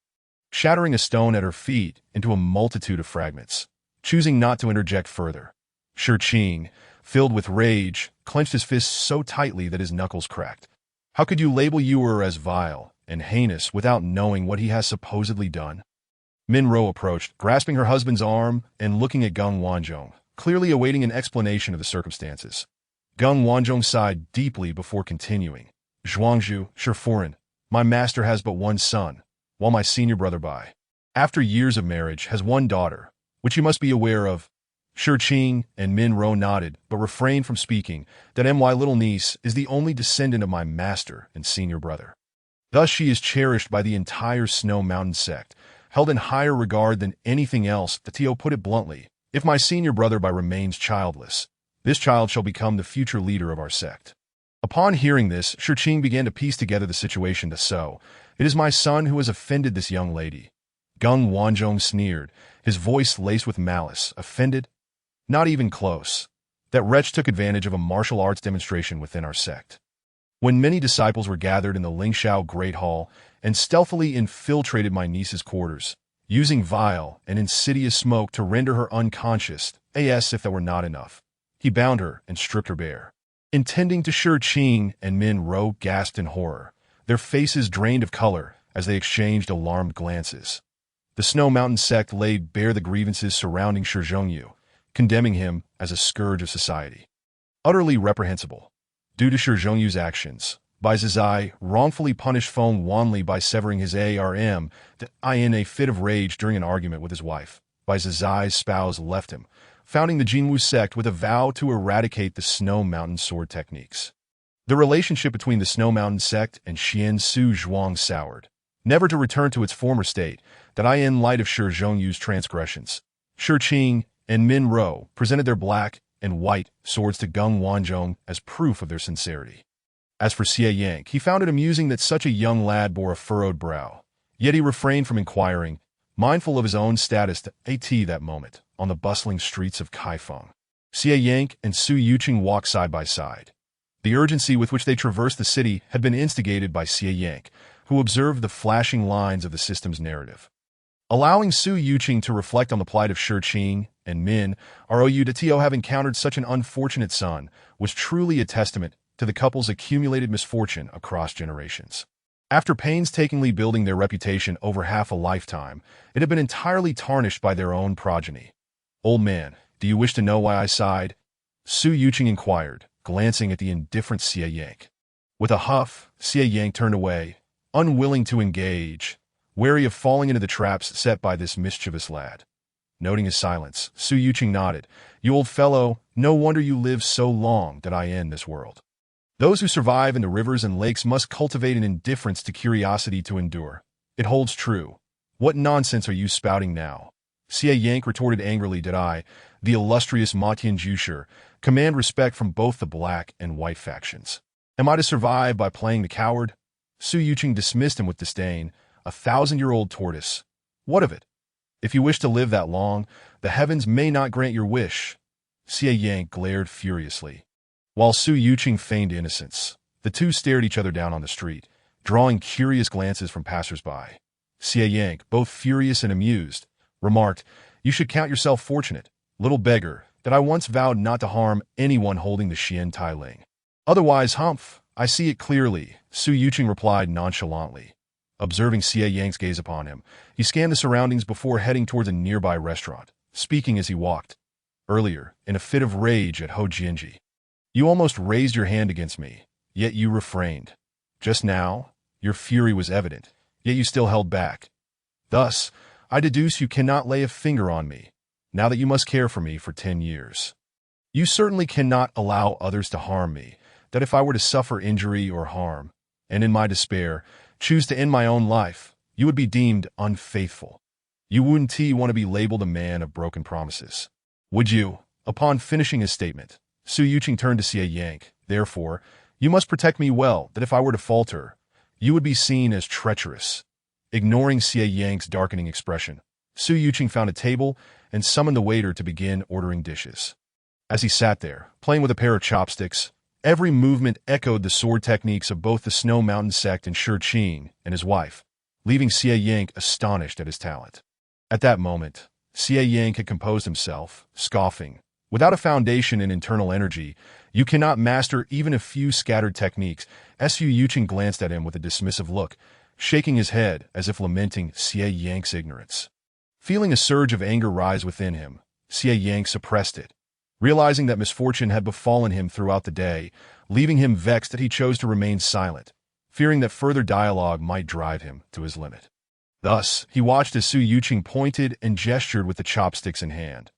shattering a stone at her feet into a multitude of fragments. Choosing not to interject further, Shi Qing, filled with rage, clenched his fists so tightly that his knuckles cracked. How could you label Yuer as vile and heinous without knowing what he has supposedly done? Min Ro approached, grasping her husband's arm and looking at Geng Wanzhong, clearly awaiting an explanation of the circumstances. Geng Wanzhong sighed deeply before continuing. Zhuangzhu, Shifuran, my master has but one son, while my senior brother Bai, after years of marriage, has one daughter, which you must be aware of. Shi Qing and Min Ro nodded, but refrained from speaking, that my little niece is the only descendant of my master and senior brother. Thus she is cherished by the entire Snow Mountain sect, held in higher regard than anything else. The Tio put it bluntly, if my senior brother Bai remains childless, this child shall become the future leader of our sect. Upon hearing this, Shi Qing began to piece together the situation. It is my son who has offended this young lady. Geng Wanzhong sneered, his voice laced with malice. Offended? Not even close. That wretch took advantage of a martial arts demonstration within our sect. When many disciples were gathered in the Lingxiao Great Hall and stealthily infiltrated my niece's quarters, using vile and insidious smoke to render her unconscious, as if that were not enough, he bound her and stripped her bare. Intending to Shi Qing and Min Ro gasped in horror, their faces drained of color as they exchanged alarmed glances. The Snow Mountain sect laid bare the grievances surrounding Shi Zhongyu, condemning him as a scourge of society. Utterly reprehensible. Due to Shi Zhongyu's actions, Bai Zizai wrongfully punished Feng Wanli by severing his arm in a fit of rage during an argument with his wife. Bai Zizai's spouse left him, founding the Jinwu sect with a vow to eradicate the Snow Mountain sword techniques. The relationship between the Snow Mountain sect and Xian Su Zhuang soured, never to return to its former state, that in light of Shi Zhongyu's transgressions. Shi Qing and Min Ro presented their black and white swords to Geng Wanzhong as proof of their sincerity. As for Xie Yang, he found it amusing that such a young lad bore a furrowed brow, yet he refrained from inquiring, mindful of his own status at that moment on the bustling streets of Kaifeng. Xie Yang and Su Yuqing walked side by side. The urgency with which they traversed the city had been instigated by Xie Yang, who observed the flashing lines of the system's narrative. Allowing Su Yuqing to reflect on the plight of Shi Qing and Min Ro to have encountered such an unfortunate son was truly a testament to the couple's accumulated misfortune across generations. After painstakingly building their reputation over half a lifetime, it had been entirely tarnished by their own progeny. Old man, do you wish to know why I sighed? Su Yuqing inquired, glancing at the indifferent Xie Yang. With a huff, Xie Yang turned away, unwilling to engage, wary of falling into the traps set by this mischievous lad. Noting his silence, Su Yuqing nodded. You old fellow, no wonder you live so long that I end this world. Those who survive in the rivers and lakes must cultivate an indifference to curiosity to endure. It holds true. What nonsense are you spouting now? Xie Yang retorted angrily. Did I, the illustrious Ma Tianjushi, command respect from both the black and white factions? Am I to survive by playing the coward? Su Yuqing dismissed him with disdain. 1,000-year-old tortoise. What of it? If you wish to live that long, the heavens may not grant your wish. Xie Yang glared furiously. While Su Yuqing feigned innocence, the two stared each other down on the street, drawing curious glances from passersby. Xie Yang, both furious and amused, remarked, "You should count yourself fortunate, little beggar, that I once vowed not to harm anyone holding the Xian Tai Ling. Otherwise, humph, I see it clearly," Su Yuqing replied nonchalantly. Observing Xie Yang's gaze upon him, he scanned the surroundings before heading towards a nearby restaurant, speaking as he walked. "Earlier, in a fit of rage at Ho Jianji, you almost raised your hand against me, yet you refrained. Just now, your fury was evident, yet you still held back. Thus, I deduce you cannot lay a finger on me, now that you must care for me for 10 years. You certainly cannot allow others to harm me, that if I were to suffer injury or harm, and in my despair, choose to end my own life, you would be deemed unfaithful. You wouldn't want to be labeled a man of broken promises. Would you?" Upon finishing his statement, Su Yuqing turned to Xie Yang. "Therefore, you must protect me well, that if I were to falter, you would be seen as treacherous." Ignoring Xie Yang's darkening expression, Su Yuqing found a table and summoned the waiter to begin ordering dishes. As he sat there, playing with a pair of chopsticks, every movement echoed the sword techniques of both the Snow Mountain sect and Shi Qing and his wife, leaving Xie Yang astonished at his talent. At that moment, Xie Yang had composed himself, scoffing, "Without a foundation in internal energy, you cannot master even a few scattered techniques." Su Yuqing glanced at him with a dismissive look, shaking his head as if lamenting Xie Yang's ignorance. Feeling a surge of anger rise within him, Xie Yang suppressed it, realizing that misfortune had befallen him throughout the day, leaving him vexed that he chose to remain silent, fearing that further dialogue might drive him to his limit. Thus, he watched as Su Yuqing pointed and gestured with the chopsticks in hand.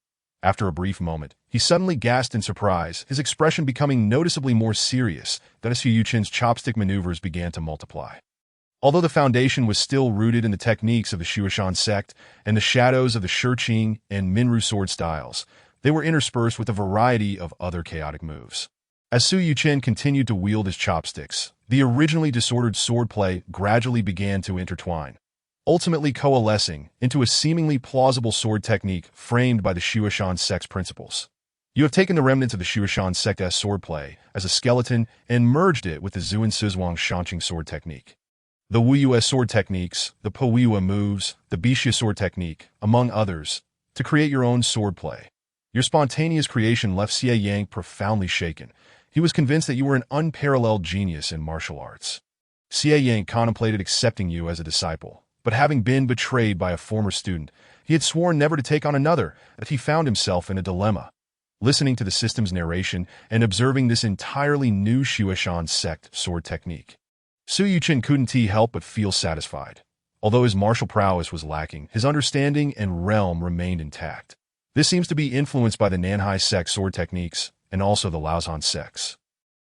After a brief moment, he suddenly gasped in surprise, his expression becoming noticeably more serious as Su Yuqing's chopstick maneuvers began to multiply. Although the foundation was still rooted in the techniques of the Shuoshan sect and the shadows of the Shi Qing and Minru sword styles, they were interspersed with a variety of other chaotic moves. As Su Yuqing continued to wield his chopsticks, the originally disordered swordplay gradually began to intertwine, ultimately coalescing into a seemingly plausible sword technique framed by the Shuoshan sect's principles. You have taken the remnants of the Shuoshan sect's swordplay as a skeleton and merged it with the Zhuan Sizhuang Shanqing sword technique. The Wuyue sword techniques, the Po Wuyue moves, the Bixia sword technique, among others, to create your own swordplay. Your spontaneous creation left Xie Yang profoundly shaken. He was convinced that you were an unparalleled genius in martial arts. Xie Yang contemplated accepting you as a disciple, but having been betrayed by a former student, he had sworn never to take on another, that he found himself in a dilemma. Listening to the system's narration and observing this entirely new Shuoshan sect sword technique, Su Yuqing couldn't help but feel satisfied. Although his martial prowess was lacking, his understanding and realm remained intact. This seems to be influenced by the Nanhai sect sword techniques and also the Laozhan sects.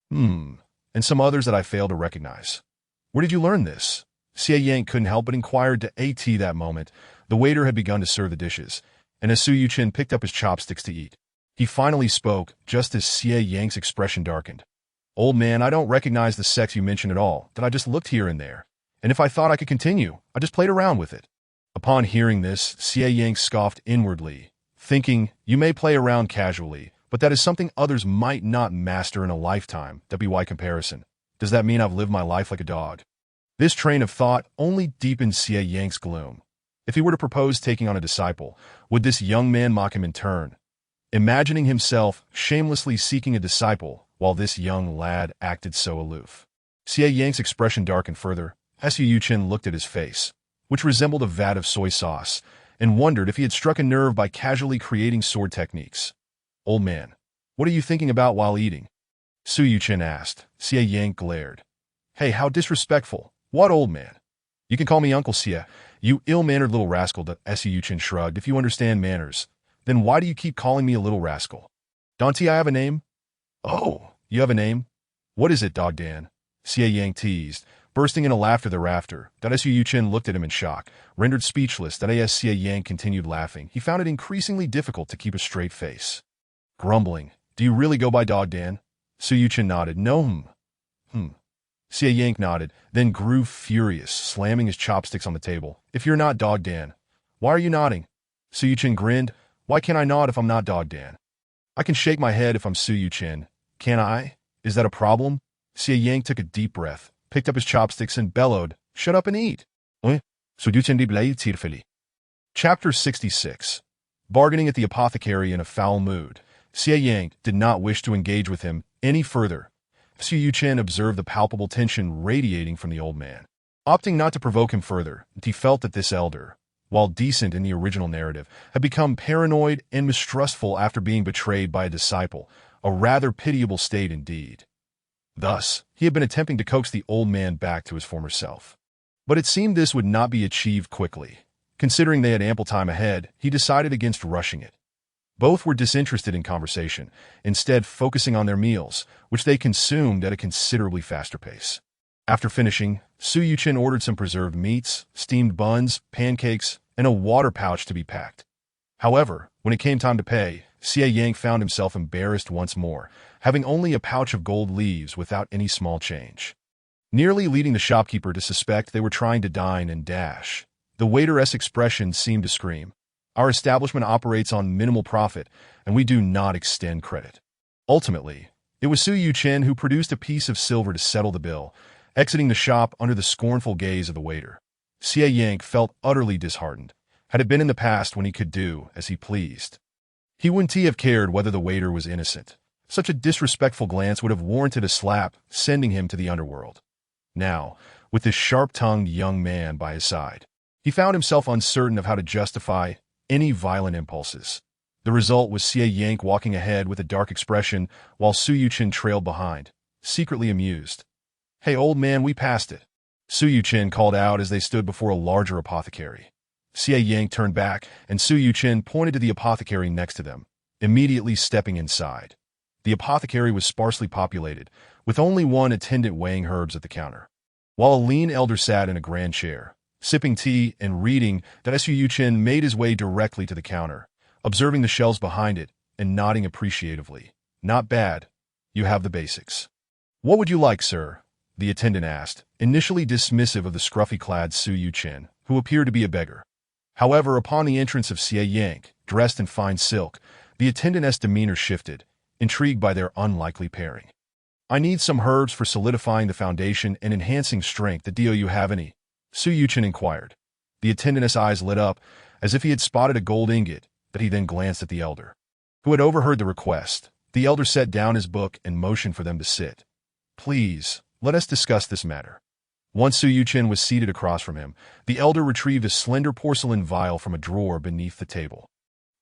And some others that I fail to recognize. Where did you learn this? Xie Yang couldn't help but inquired to AT that moment. The waiter had begun to serve the dishes, and as Su Yuqing picked up his chopsticks to eat, he finally spoke just as Xie Yang's expression darkened. "Old man, I don't recognize the sects you mentioned at all, that I just looked here and there, and if I thought I could continue, I just played around with it." Upon hearing this, Xie Yang scoffed inwardly, thinking, "You may play around casually, but that is something others might not master in a lifetime. That be why comparison. Does that mean I've lived my life like a dog?" This train of thought only deepened Xie Yang's gloom. If he were to propose taking on a disciple, would this young man mock him in turn? Imagining himself shamelessly seeking a disciple while this young lad acted so aloof. Xie Yang's expression darkened further as Su Yuqing looked at his face, which resembled a vat of soy sauce, and wondered if he had struck a nerve by casually creating sword techniques. "Old man, what are you thinking about while eating?" Su Yuqing asked. Xie Yang glared. "Hey, how disrespectful. What old man? You can call me Uncle Xie, you ill-mannered little rascal." Su Yuqing shrugged. "If you understand manners, then why do you keep calling me a little rascal? Don't I have a name?" "Oh, you have a name? What is it, Dog Dan?" Xie Yang teased, bursting into laughter thereafter. Su Yuqing looked at him in shock, rendered speechless. As Xie Yang continued laughing, he found it increasingly difficult to keep a straight face. Grumbling, "Do you really go by Dog Dan?" Su Yuqing nodded. "No, Xie Yang nodded, then grew furious, slamming his chopsticks on the table. "If you're not Dog Dan, why are you nodding?" Su Yuqing grinned. "Why can't I nod if I'm not Dog Dan? I can shake my head if I'm Su Yuqing. Can I? Is that a problem?" Xie Yang took a deep breath, picked up his chopsticks and bellowed, "Shut up and eat!" Chapter 66. Bargaining at the apothecary in a foul mood, Xie Yang did not wish to engage with him any further. Su Yuchen observed the palpable tension radiating from the old man. Opting not to provoke him further, he felt that this elder, while decent in the original narrative, had become paranoid and mistrustful after being betrayed by a disciple, a rather pitiable state indeed. Thus, he had been attempting to coax the old man back to his former self. But it seemed this would not be achieved quickly. Considering they had ample time ahead, he decided against rushing it. Both were disinterested in conversation, instead focusing on their meals, which they consumed at a considerably faster pace. After finishing, Su Yuchen ordered some preserved meats, steamed buns, pancakes, and a water pouch to be packed. However, when it came time to pay, Xie Yang found himself embarrassed once more, having only a pouch of gold leaves without any small change. Nearly leading the shopkeeper to suspect they were trying to dine and dash. The waiter's expression seemed to scream, "Our establishment operates on minimal profit, and we do not extend credit." Ultimately, it was Su Yuchen who produced a piece of silver to settle the bill, exiting the shop under the scornful gaze of the waiter. Xie Yang felt utterly disheartened. Had it been in the past when he could do as he pleased, he wouldn't have cared whether the waiter was innocent. Such a disrespectful glance would have warranted a slap, sending him to the underworld. Now, with this sharp-tongued young man by his side, he found himself uncertain of how to justify any violent impulses. The result was Xie Yang walking ahead with a dark expression while Su Yuchen trailed behind, secretly amused. "Hey, old man, we passed it," Su Yuchen called out as they stood before a larger apothecary. Xie Yang turned back, and Su Yuchen pointed to the apothecary next to them, immediately stepping inside. The apothecary was sparsely populated, with only one attendant weighing herbs at the counter, while a lean elder sat in a grand chair, sipping tea and reading. That Su Yuchen made his way directly to the counter, observing the shelves behind it and nodding appreciatively. "Not bad. You have the basics." "What would you like, sir?" the attendant asked, initially dismissive of the scruffy-clad Su Yuchen, who appeared to be a beggar. However, upon the entrance of Xie Yang, dressed in fine silk, the attendant's demeanor shifted, intrigued by their unlikely pairing. "I need some herbs for solidifying the foundation and enhancing strength. Do you have any?" Su Yuchen inquired. The attendant's eyes lit up, as if he had spotted a gold ingot, but he then glanced at the elder, who had overheard the request. The elder set down his book and motioned for them to sit. "Please, let us discuss this matter." Once Su Yuchen was seated across from him, the elder retrieved a slender porcelain vial from a drawer beneath the table.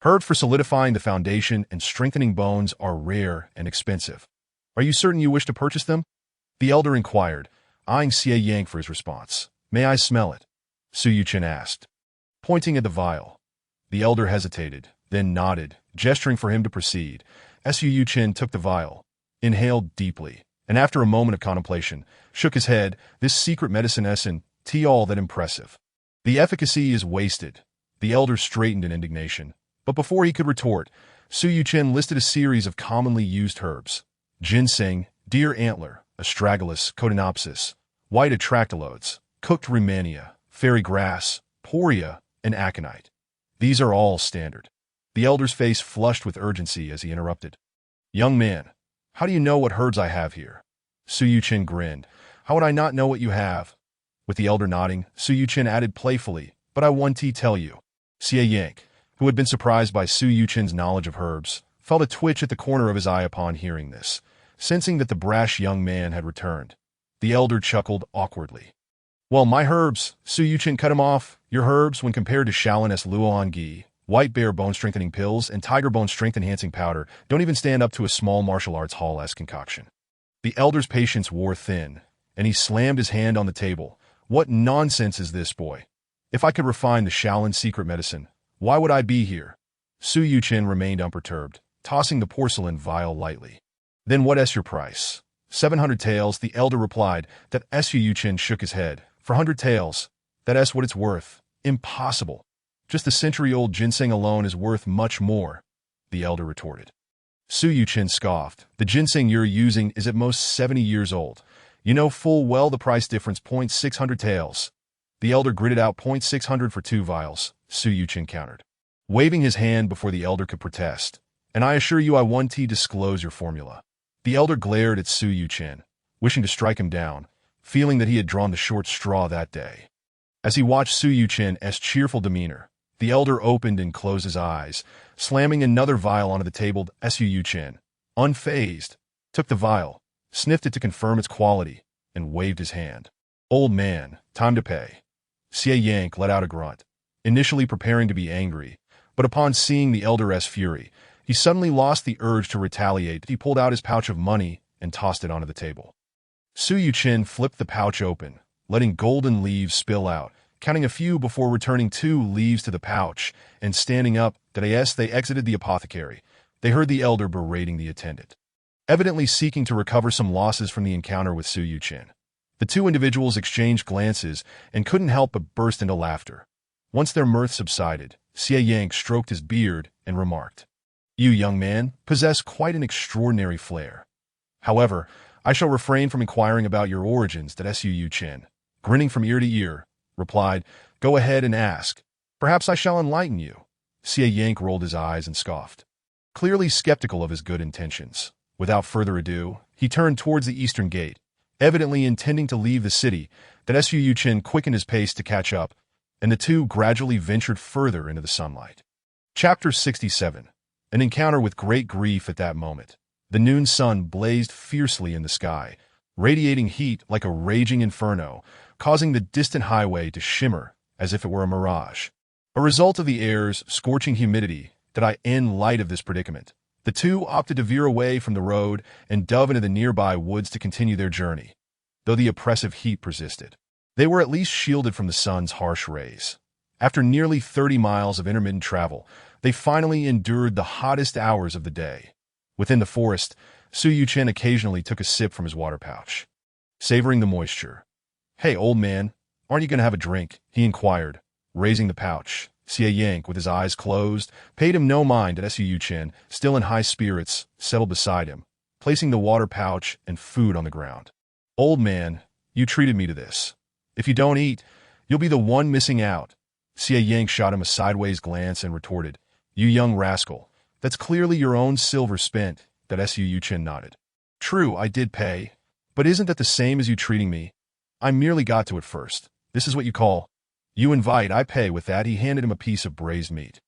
"Herbs for solidifying the foundation and strengthening bones are rare and expensive. Are you certain you wish to purchase them?" the elder inquired, eyeing Xie Yang for his response. "May I smell it?" Su Yuchen asked, pointing at the vial. The elder hesitated, then nodded, gesturing for him to proceed. Su Yuchen took the vial, inhaled deeply, and after a moment of contemplation, shook his head. "This secret medicine isn't all that impressive. The efficacy is wasted." The elder straightened in indignation, but before he could retort, Su Yuchen listed a series of commonly used herbs: ginseng, deer antler, astragalus, cotinopsis, white atractylodes, cooked rehmannia, fairy grass, poria, and aconite. These are all standard. The elder's face flushed with urgency as he interrupted. "Young man, how do you know what herbs I have here?" Su Yuchen grinned. "How would I not know what you have?" With the elder nodding, Su Yuchen added playfully, "But I want to tell you." Xie Yang, who had been surprised by Su Yuchen's knowledge of herbs, felt a twitch at the corner of his eye upon hearing this, sensing that the brash young man had returned. The elder chuckled awkwardly. "Well, my herbs," Su Yuchen cut him off, "your herbs, when compared to Shaolin's Luoan white bear bone-strengthening pills, and tiger bone strength-enhancing powder, don't even stand up to a small martial arts hall-esque concoction." The elder's patience wore thin, and he slammed his hand on the table. "What nonsense is this, boy? If I could refine the Shaolin secret medicine, why would I be here?" Su Yuchen remained unperturbed, tossing the porcelain vial lightly. "Then what's your price?" 700 taels, the elder replied. That Su Yuchen shook his head. "For 100 taels, that's what it's worth." "Impossible. Just the century-old ginseng alone is worth much more," the elder retorted. Su Yuchen scoffed. "The ginseng you're using is at most 70 years old. You know full well the price difference. 600 taels. The elder gritted out. 600 for 2 vials, Su Yuchen countered, waving his hand before the elder could protest. "And I assure you I want to disclose your formula." The elder glared at Su Yuchen, wishing to strike him down, feeling that he had drawn the short straw that day. As he watched Su Yuchen's cheerful demeanor, the elder opened and closed his eyes, slamming another vial onto the table. Su Yuchen, unfazed, took the vial, sniffed it to confirm its quality, and waved his hand. Old man, time to pay. Xie Yang let out a grunt, initially preparing to be angry, but upon seeing the elder's fury, he suddenly lost the urge to retaliate. He pulled out his pouch of money and tossed it onto the table. Su Yuchen flipped the pouch open, letting golden leaves spill out, counting a few before returning 2 leaves to the pouch, and standing up. As they exited the apothecary, they heard the elder berating the attendant, evidently seeking to recover some losses from the encounter with Su Yuchen. The 2 individuals exchanged glances and couldn't help but burst into laughter. Once their mirth subsided, Xie Yang stroked his beard and remarked, "You, young man, possess quite an extraordinary flair. However, I shall refrain from inquiring about your origins." Su Yuchen, grinning from ear to ear, replied, "Go ahead and ask. Perhaps I shall enlighten you." Xie Yang rolled his eyes and scoffed, clearly skeptical of his good intentions. Without further ado, he turned towards the eastern gate, evidently intending to leave the city. Su Yuchen quickened his pace to catch up, and the 2 gradually ventured further into the sunlight. Chapter 67. An encounter with great grief. At that moment, the noon sun blazed fiercely in the sky, radiating heat like a raging inferno, causing the distant highway to shimmer as if it were a mirage. A result of the air's scorching humidity. In light of this predicament, the 2 opted to veer away from the road and dove into the nearby woods to continue their journey. Though the oppressive heat persisted, they were at least shielded from the sun's harsh rays. After nearly 30 miles of intermittent travel, they finally endured the hottest hours of the day. Within the forest, Su Yuchen occasionally took a sip from his water pouch, savoring the moisture. "Hey, old man, aren't you going to have a drink?" he inquired, raising the pouch. Xie Yang, with his eyes closed, paid him no mind. Su Yuchen, still in high spirits, settled beside him, placing the water pouch and food on the ground. "Old man, you treated me to this. If you don't eat, you'll be the one missing out." Xie Yang shot him a sideways glance and retorted, "You young rascal, that's clearly your own silver spent." Su Yuchen nodded. "True, I did pay, but isn't that the same as you treating me? I merely got to it first. This is what you call, you invite, I pay." With that, he handed him a piece of braised meat.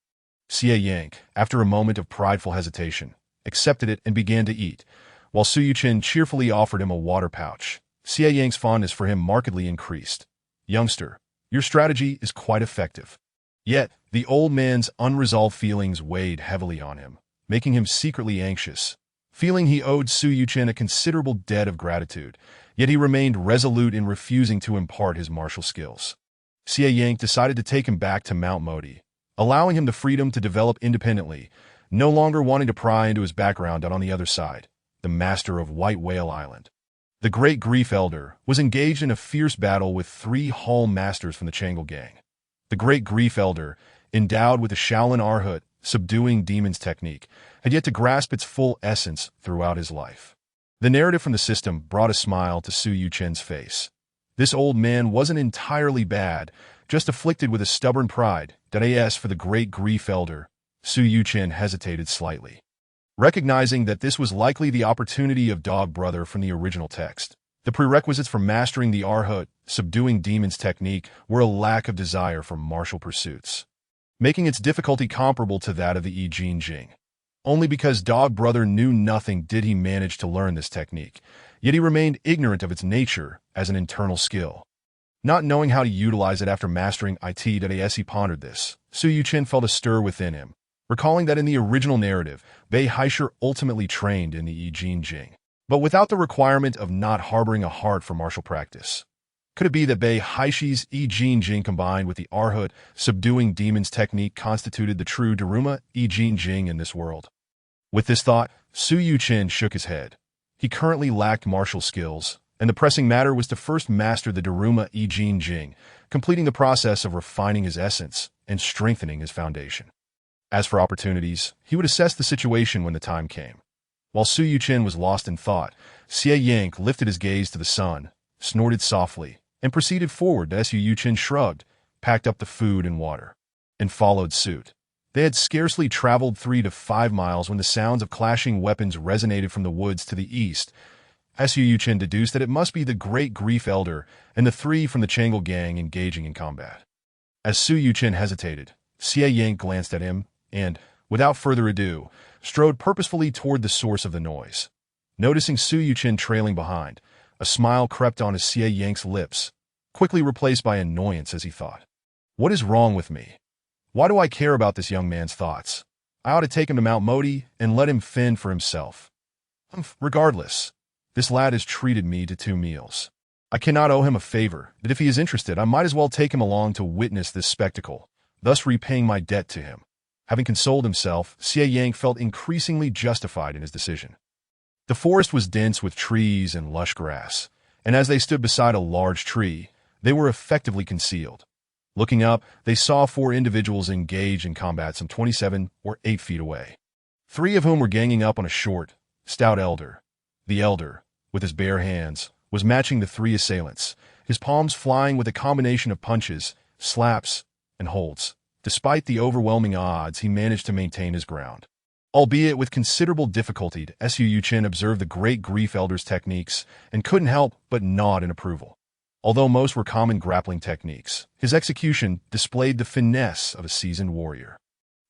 Xie Yang, after a moment of prideful hesitation, accepted it and began to eat, while Su Yuchen cheerfully offered him a water pouch. Xie Yang's fondness for him markedly increased. "Youngster, your strategy is quite effective." Yet, the old man's unresolved feelings weighed heavily on him, making him secretly anxious. Feeling he owed Su Yuchen a considerable debt of gratitude, yet he remained resolute in refusing to impart his martial skills. Xie Yang decided to take him back to Mount Modi, allowing him the freedom to develop independently, no longer wanting to pry into his background. On the other side, the master of White Whale Island, the Great Grief Elder, was engaged in a fierce battle with 3 Hall masters from the Changel gang. The Great Grief Elder, endowed with the Shaolin Arhut, subduing demons technique, had yet to grasp its full essence throughout his life. The narrative from the system brought a smile to Su Yuchen's face. This old man wasn't entirely bad, just afflicted with a stubborn pride. As for the Great Grief Elder, Su Yuchen hesitated slightly, recognizing that this was likely the opportunity of Dog Brother from the original text. The prerequisites for mastering the Arhut, subduing demons technique, were a lack of desire for martial pursuits, making its difficulty comparable to that of the I Ching Jing. Only because Dog Brother knew nothing did he manage to learn this technique, yet he remained ignorant of its nature as an internal skill. Not knowing how to utilize it after mastering it, as he pondered this, Su Yuchen felt a stir within him, recalling that in the original narrative, Bei Haisher ultimately trained in the I Ching Jing, but without the requirement of not harboring a heart for martial practice. Could it be that Bei Haishi's I Ching Jing combined with the Arhut, subduing demons technique constituted the true Daruma I Ching Jing in this world? With this thought, Su Yuchen shook his head. He currently lacked martial skills, and the pressing matter was to first master the Daruma I Ching Jing, completing the process of refining his essence and strengthening his foundation. As for opportunities, he would assess the situation when the time came. While Su Yuchen was lost in thought, Xie Yang lifted his gaze to the sun, snorted softly, and proceeded forward. Su Yuchen shrugged, packed up the food and water, and followed suit. They had scarcely traveled 3 to 5 miles when the sounds of clashing weapons resonated from the woods to the east. Su Yuchen deduced that it must be the Great Grief Elder and the three from the Changle gang engaging in combat. As Su Yuchen hesitated, Xie Yank glanced at him and, without further ado, strode purposefully toward the source of the noise. Noticing Su Yuchen trailing behind, a smile crept onto Xie Yank's lips, quickly replaced by annoyance as he thought. What is wrong with me? Why do I care about this young man's thoughts? I ought to take him to Mount Modi and let him fend for himself. Regardless, this lad has treated me to 2 meals. I cannot owe him a favor, but if he is interested, I might as well take him along to witness this spectacle, thus repaying my debt to him. Having consoled himself, Xie Yank felt increasingly justified in his decision. The forest was dense with trees and lush grass, and as they stood beside a large tree, they were effectively concealed. Looking up, they saw 4 individuals engaged in combat some 27 or 8 feet away. 3 of whom were ganging up on a short, stout elder. The elder, with his bare hands, was matching the 3 assailants, his palms flying with a combination of punches, slaps, and holds. Despite the overwhelming odds, he managed to maintain his ground. Albeit with considerable difficulty, Su Yuchen observed the Great Grief Elder's techniques and couldn't help but nod in approval. Although most were common grappling techniques, his execution displayed the finesse of a seasoned warrior.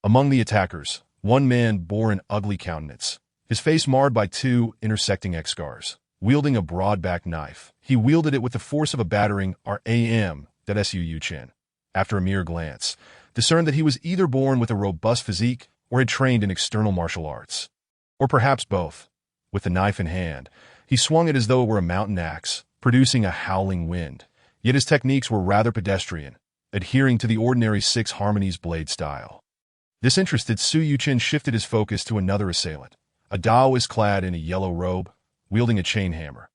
Among the attackers, one man bore an ugly countenance, his face marred by 2 intersecting X scars. Wielding a broad-backed knife, he wielded it with the force of a battering ram that Su Yuchen, after a mere glance, discerned that he was either born with a robust physique or had trained in external martial arts. Or perhaps both. With the knife in hand, he swung it as though it were a mountain axe, producing a howling wind. Yet his techniques were rather pedestrian, adhering to the ordinary 6 harmonies blade style. Disinterested, Su Yuchen shifted his focus to another assailant, a Daoist clad in a yellow robe, wielding a chain hammer.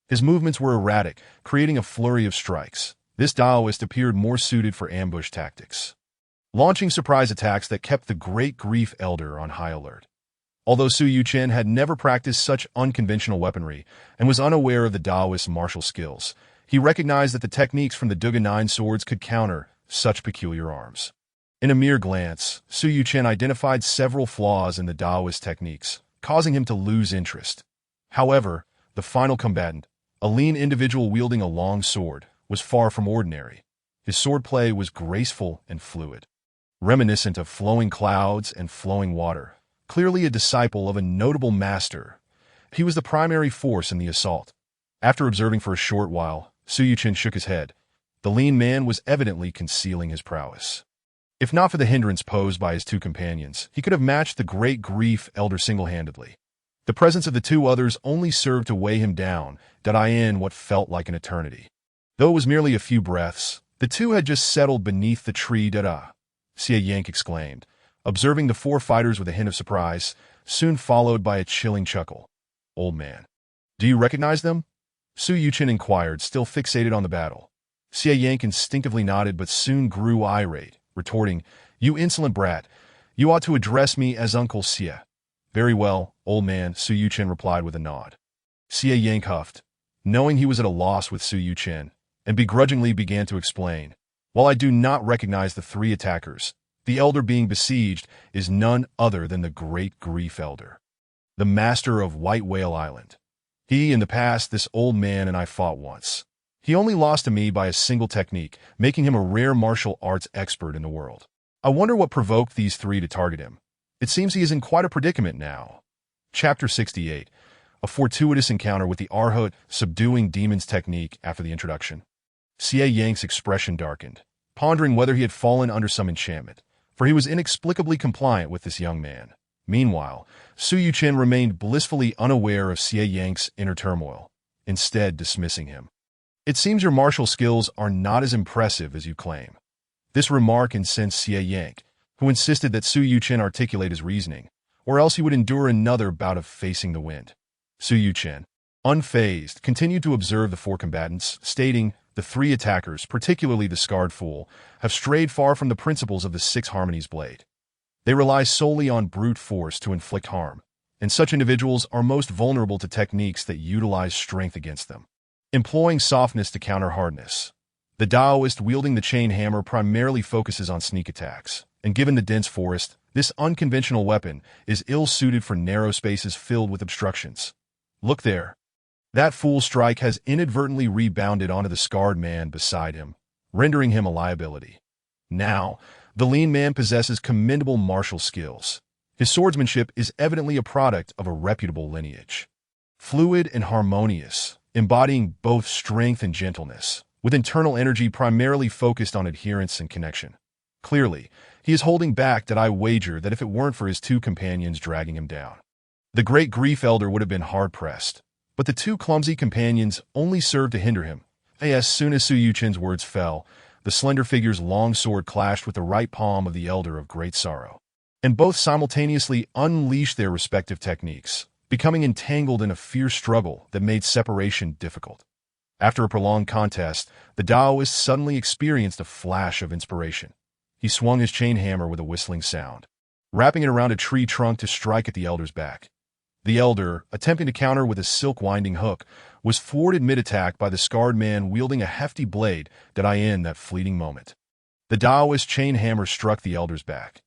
His movements were erratic, creating a flurry of strikes. This Daoist appeared more suited for ambush tactics, launching surprise attacks that kept the Great Grief Elder on high alert. Although Su Yuchen had never practiced such unconventional weaponry and was unaware of the Daoist martial skills, he recognized that the techniques from the Duga 9 swords could counter such peculiar arms. In a mere glance, Su Yuchen identified several flaws in the Daoist techniques, causing him to lose interest. However, the final combatant, a lean individual wielding a long sword, was far from ordinary. His swordplay was graceful and fluid, reminiscent of flowing clouds and flowing water. Clearly a disciple of a notable master, he was the primary force in the assault. After observing for a short while, Su Yuchen shook his head. The lean man was evidently concealing his prowess. If not for the hindrance posed by his 2 companions, he could have matched the Great Grief Elder single-handedly. The presence of the 2 others only served to weigh him down, in what felt like an eternity. Though it was merely a few breaths, the 2 had just settled beneath the tree. Xie Yank exclaimed, observing the 4 fighters with a hint of surprise, soon followed by a chilling chuckle. Old man. Do you recognize them? Su Yuchen inquired, still fixated on the battle. Xie Yank instinctively nodded but soon grew irate, retorting, You insolent brat, you ought to address me as Uncle Xie. Very well, old man, Su Yuchen replied with a nod. Xie Yank huffed, knowing he was at a loss with Su Yuchen, and begrudgingly began to explain. While I do not recognize the 3 attackers, the elder being besieged is none other than the Great Grief Elder, the master of White Whale Island. In the past, this old man and I fought once. He only lost to me by a single technique, making him a rare martial arts expert in the world. I wonder what provoked these 3 to target him. It seems he is in quite a predicament now. Chapter 68. A fortuitous encounter with the Arhut subduing demons technique after the introduction. Xie Yank's expression darkened, pondering whether he had fallen under some enchantment, for he was inexplicably compliant with this young man. Meanwhile, Su Yuchen remained blissfully unaware of Xie Yank's inner turmoil, instead dismissing him. It seems your martial skills are not as impressive as you claim. This remark incensed Xie Yank, who insisted that Su Yuchen articulate his reasoning, or else he would endure another bout of facing the wind. Su Yuchen, unfazed, continued to observe the 4 combatants, stating, The 3 attackers, particularly the scarred fool, have strayed far from the principles of the 6 harmonies blade. They rely solely on brute force to inflict harm, and such individuals are most vulnerable to techniques that utilize strength against them, employing softness to counter hardness. The Daoist wielding the chain hammer primarily focuses on sneak attacks, and given the dense forest, this unconventional weapon is ill-suited for narrow spaces filled with obstructions. Look there. That fool strike has inadvertently rebounded onto the scarred man beside him, rendering him a liability. Now, the lean man possesses commendable martial skills. His swordsmanship is evidently a product of a reputable lineage. Fluid and harmonious, embodying both strength and gentleness, with internal energy primarily focused on adherence and connection. Clearly, he is holding back that I wager that if it weren't for his two companions dragging him down, the great grief elder would have been hard-pressed. But the two clumsy companions only served to hinder him. As soon as Su Yuchen's words fell, the slender figure's long sword clashed with the right palm of the Elder of Great Sorrow, and both simultaneously unleashed their respective techniques, becoming entangled in a fierce struggle that made separation difficult. After a prolonged contest, the Taoist suddenly experienced a flash of inspiration. He swung his chain hammer with a whistling sound, wrapping it around a tree trunk to strike at the Elder's back. The Elder, attempting to counter with a silk-winding hook, was thwarted mid-attack by the scarred man wielding a hefty blade that in that fleeting moment. The Taoist chain hammer struck the Elder's back.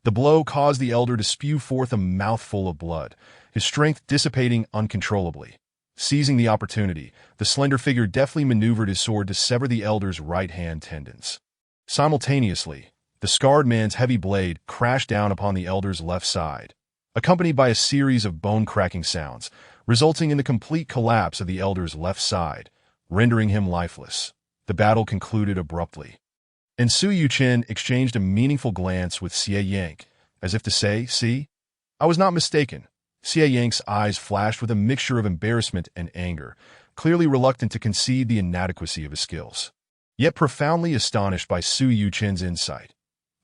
The blow caused the Elder to spew forth a mouthful of blood, his strength dissipating uncontrollably. Seizing the opportunity, the slender figure deftly maneuvered his sword to sever the Elder's right-hand tendons. Simultaneously, the scarred man's heavy blade crashed down upon the Elder's left side, accompanied by a series of bone-cracking sounds, resulting in the complete collapse of the Elder's left side, rendering him lifeless. The battle concluded abruptly, and Su Yuchen exchanged a meaningful glance with Xie Yank, as if to say, "See? I was not mistaken." Xie Yank's eyes flashed with a mixture of embarrassment and anger, clearly reluctant to concede the inadequacy of his skills, yet profoundly astonished by Su Yuchen's insight.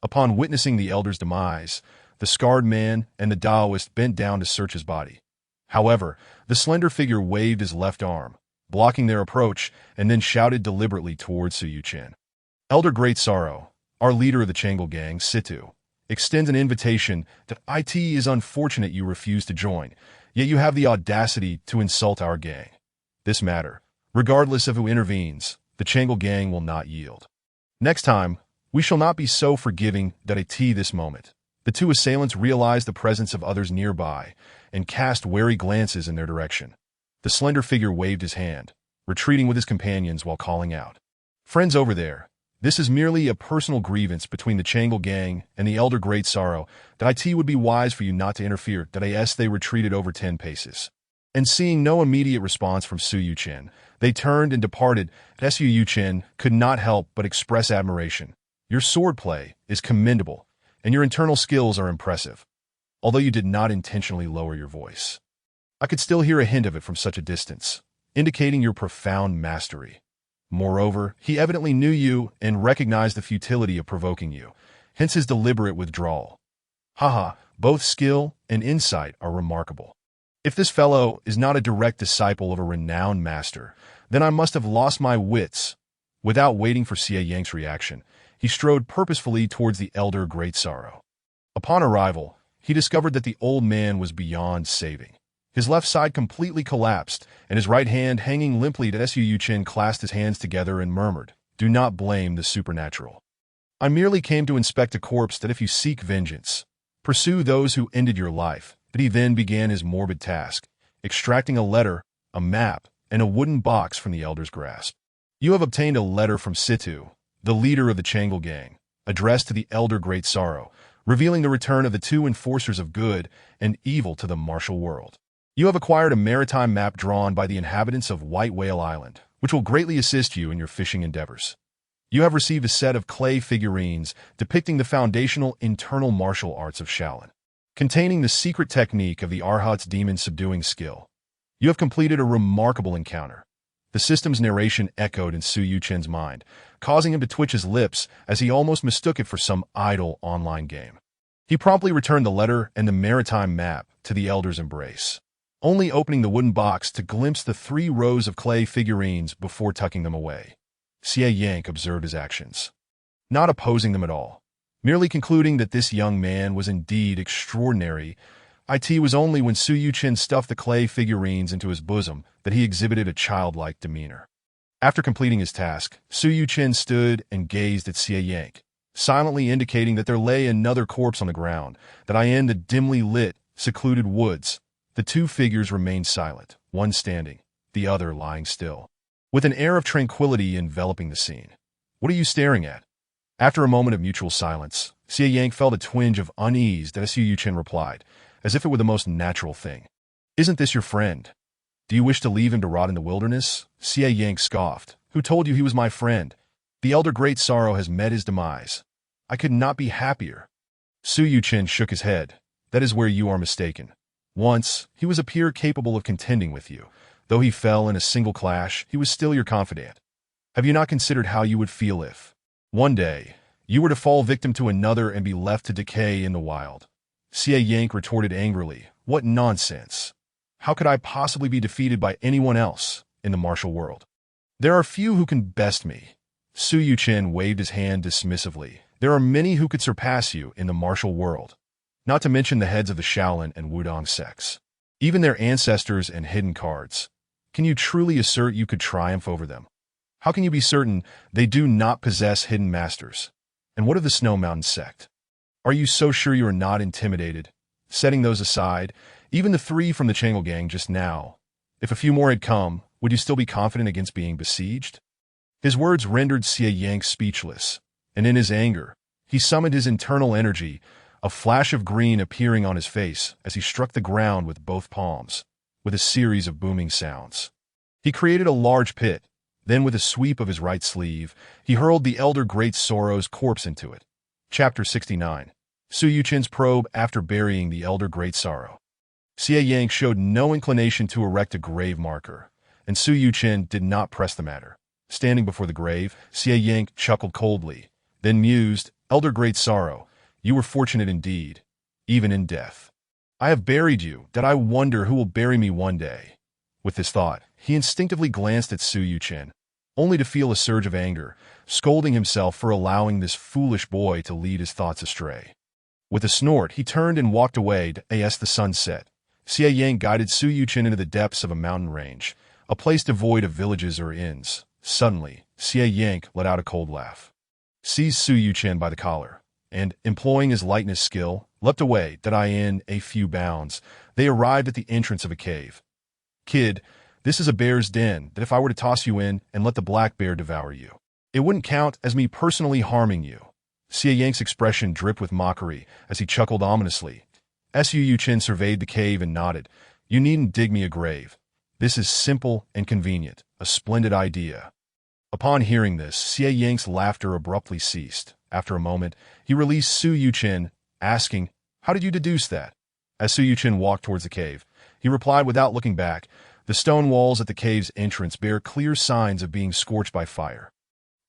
Upon witnessing the Elder's demise, the scarred man and the Taoist bent down to search his body. However, the slender figure waved his left arm, blocking their approach, and then shouted deliberately towards Su Yuchen. "Elder Great Sorrow, our leader of the Changel Gang, Situ, extends an invitation that it is unfortunate you refuse to join, yet you have the audacity to insult our gang. This matter, regardless of who intervenes, the Changel Gang will not yield. Next time, we shall not be so forgiving that this moment." The two assailants realized the presence of others nearby and cast wary glances in their direction. The slender figure waved his hand, retreating with his companions while calling out, "Friends over there, this is merely a personal grievance between the Changel Gang and the Elder Great Sorrow that it would be wise for you not to interfere." They retreated over 10 paces. And seeing no immediate response from Su Yuchen, they turned and departed. Su Yuchen could not help but express admiration. "Your swordplay is commendable, and your internal skills are impressive. Although you did not intentionally lower your voice, I could still hear a hint of it from such a distance, indicating your profound mastery. Moreover, he evidently knew you and recognized the futility of provoking you, hence his deliberate withdrawal. Haha, both skill and insight are remarkable. If this fellow is not a direct disciple of a renowned master, then I must have lost my wits." Without waiting for Xie Yang's reaction, he strode purposefully towards the Elder Great Sorrow. Upon arrival, he discovered that the old man was beyond saving. His left side completely collapsed, and his right hand hanging limply. Su Yuchen clasped his hands together and murmured, "Do not blame the supernatural. I merely came to inspect a corpse. That if you seek vengeance, pursue those who ended your life." He then began his morbid task, extracting a letter, a map, and a wooden box from the Elder's grasp. "You have obtained a letter from Situ, the leader of the Changel Gang, addressed to the Elder Great Sorrow, revealing the return of the two enforcers of good and evil to the martial world. You have acquired a maritime map drawn by the inhabitants of White Whale Island, which will greatly assist you in your fishing endeavors. You have received a set of clay figurines depicting the foundational internal martial arts of Shaolin, containing the secret technique of the Arhat's demon subduing skill. You have completed a remarkable encounter." The system's narration echoed in Su Yuchen's mind, causing him to twitch his lips as he almost mistook it for some idle online game. He promptly returned the letter and the maritime map to the Elder's embrace, only opening the wooden box to glimpse the 3 rows of clay figurines before tucking them away. Xie Yank observed his actions, not opposing them at all, merely concluding that this young man was indeed extraordinary. It was only when Su Yuchen stuffed the clay figurines into his bosom that he exhibited a childlike demeanor. After completing his task, Su Yuchen stood and gazed at Xie Yank, silently indicating that there lay another corpse on the ground, that in the dimly lit, secluded woods. The two figures remained silent, one standing, the other lying still, with an air of tranquility enveloping the scene. "What are you staring at?" After a moment of mutual silence, Xie Yang felt a twinge of unease that Su Yuchen replied, as if it were the most natural thing. "Isn't this your friend? Do you wish to leave him to rot in the wilderness?" Xie Yang scoffed. "Who told you he was my friend? The elder great sorrow has met his demise. I could not be happier." Su Yuchen shook his head. "That is where you are mistaken. Once, he was a peer capable of contending with you. Though he fell in a single clash, he was still your confidant. Have you not considered how you would feel if, one day, you were to fall victim to another and be left to decay in the wild?" Xie Yang retorted angrily. "What nonsense! How could I possibly be defeated by anyone else in the martial world? There are few who can best me." Su Yuchen waved his hand dismissively. "There are many who could surpass you in the martial world, not to mention the heads of the Shaolin and Wudong sects, even their ancestors and hidden cards. Can you truly assert you could triumph over them? How can you be certain they do not possess hidden masters? And what of the Snow Mountain sect? Are you so sure you are not intimidated? Setting those aside, even the 3 from the Chang'e gang just now, if a few more had come, would you still be confident against being besieged?" His words rendered Xie Yang speechless, and in his anger, he summoned his internal energy, a flash of green appearing on his face as he struck the ground with both palms, with a series of booming sounds. He created a large pit. Then, with a sweep of his right sleeve, he hurled the elder great sorrow's corpse into it. Chapter 69. Su Yuchen's probe after burying the elder great sorrow. Xie Yang showed no inclination to erect a grave marker, and Su Yuchen did not press the matter. Standing before the grave, Xie Yang chuckled coldly, then mused, "Elder great sorrow, you were fortunate indeed, even in death. I have buried you, that I wonder who will bury me one day." With this thought, he instinctively glanced at Su Yuchen, only to feel a surge of anger, scolding himself for allowing this foolish boy to lead his thoughts astray. With a snort, he turned and walked away as the sun set. Xie Yang guided Su Yuchen into the depths of a mountain range, a place devoid of villages or inns. Suddenly, Xie Yang let out a cold laugh, seized Su Yuchen by the collar, and, employing his lightness skill, leapt away. In a few bounds, they arrived at the entrance of a cave. "Kid, this is a bear's den that if I were to toss you in and let the black bear devour you, it wouldn't count as me personally harming you." Xie Yang's expression dripped with mockery as he chuckled ominously. Su Yuchen surveyed the cave and nodded. "You needn't dig me a grave. This is simple and convenient, a splendid idea." Upon hearing this, Xie Yang's laughter abruptly ceased. After a moment, he released Su Yuchen, asking, "How did you deduce that?" As Su Yuchen walked towards the cave, he replied without looking back, "The stone walls at the cave's entrance bear clear signs of being scorched by fire.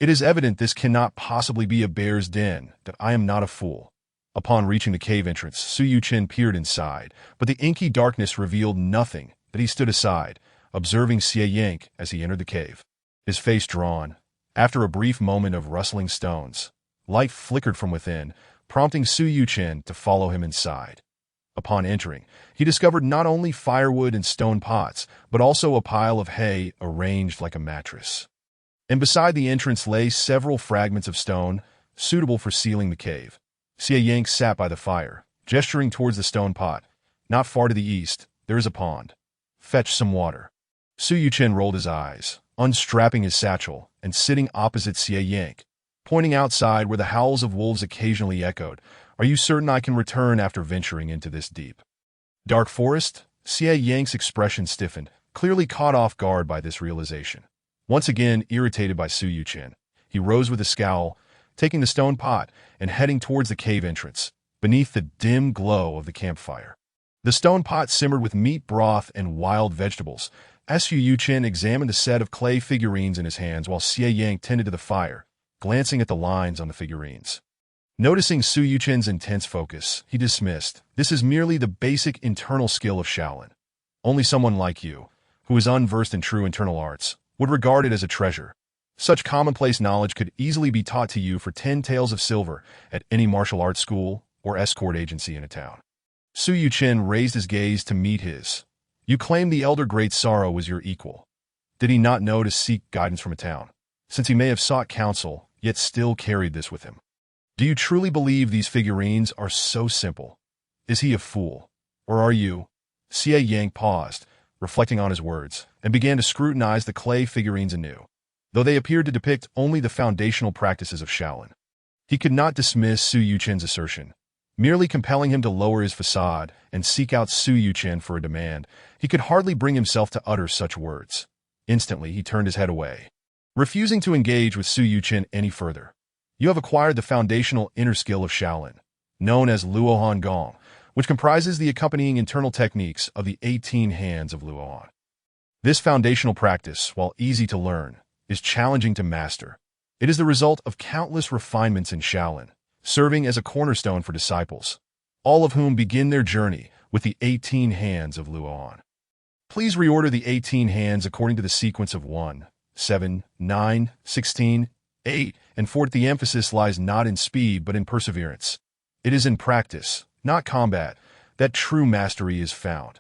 It is evident this cannot possibly be a bear's den, that I am not a fool." Upon reaching the cave entrance, Su Yuchen peered inside, but the inky darkness revealed nothing, that he stood aside, observing Xie Yang as he entered the cave, his face drawn. After a brief moment of rustling stones, light flickered from within, prompting Su Yuchen to follow him inside. Upon entering, he discovered not only firewood and stone pots, but also a pile of hay arranged like a mattress. And beside the entrance lay several fragments of stone, suitable for sealing the cave. Xie Yang sat by the fire, gesturing towards the stone pot. "Not far to the east, there is a pond. Fetch some water." Su Yuchen rolled his eyes, unstrapping his satchel, and sitting opposite Xie Yang, pointing outside where the howls of wolves occasionally echoed. "Are you certain I can return after venturing into this deep, dark forest?" Xie Yang's expression stiffened, clearly caught off guard by this realization. Once again irritated by Su Yuchen, he rose with a scowl, taking the stone pot and heading towards the cave entrance, beneath the dim glow of the campfire. The stone pot simmered with meat broth and wild vegetables. Su Yuchen examined the set of clay figurines in his hands while Xie Yang tended to the fire, glancing at the lines on the figurines. Noticing Su Yuchen's intense focus, he dismissed, "This is merely the basic internal skill of Shaolin. Only someone like you, who is unversed in true internal arts, would regard it as a treasure. Such commonplace knowledge could easily be taught to you for 10 taels of silver at any martial arts school or escort agency in a town." Su Yuchen raised his gaze to meet his. "You claim the elder great sorrow was your equal. Did he not know to seek guidance from a town, since he may have sought counsel, yet still carried this with him? Do you truly believe these figurines are so simple? Is he a fool? Or are you?" Xie Yang paused, reflecting on his words, and began to scrutinize the clay figurines anew, though they appeared to depict only the foundational practices of Shaolin. He could not dismiss Su Yuchen's assertion, merely compelling him to lower his facade and seek out Su Yuchen for a demand. He could hardly bring himself to utter such words. Instantly, he turned his head away, refusing to engage with Su Yuchen any further. You have acquired the foundational inner skill of Shaolin, known as Luohan Gong, which comprises the accompanying internal techniques of the 18 hands of Luohan. This foundational practice, while easy to learn, is challenging to master. It is the result of countless refinements in Shaolin, serving as a cornerstone for disciples, all of whom begin their journey with the 18 hands of Luohan. Please reorder the 18 hands according to the sequence of 1, 7, 9, 16, 8, and 4. The emphasis lies not in speed but in perseverance. It is in practice, not combat, that true mastery is found.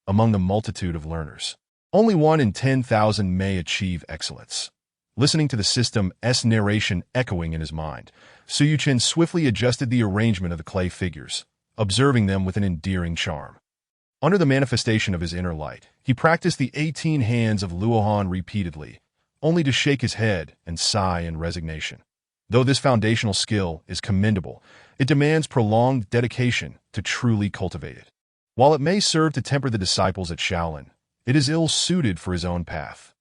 Among the multitude of learners, only 1 in 10,000 may achieve excellence. Listening to the system's narration echoing in his mind, Su Yuchen swiftly adjusted the arrangement of the clay figures, observing them with an endearing charm. Under the manifestation of his inner light, he practiced the 18 hands of Luohan repeatedly, only to shake his head and sigh in resignation. Though this foundational skill is commendable, it demands prolonged dedication to truly cultivate it. While it may serve to temper the disciples at Shaolin, it is ill-suited for his own path.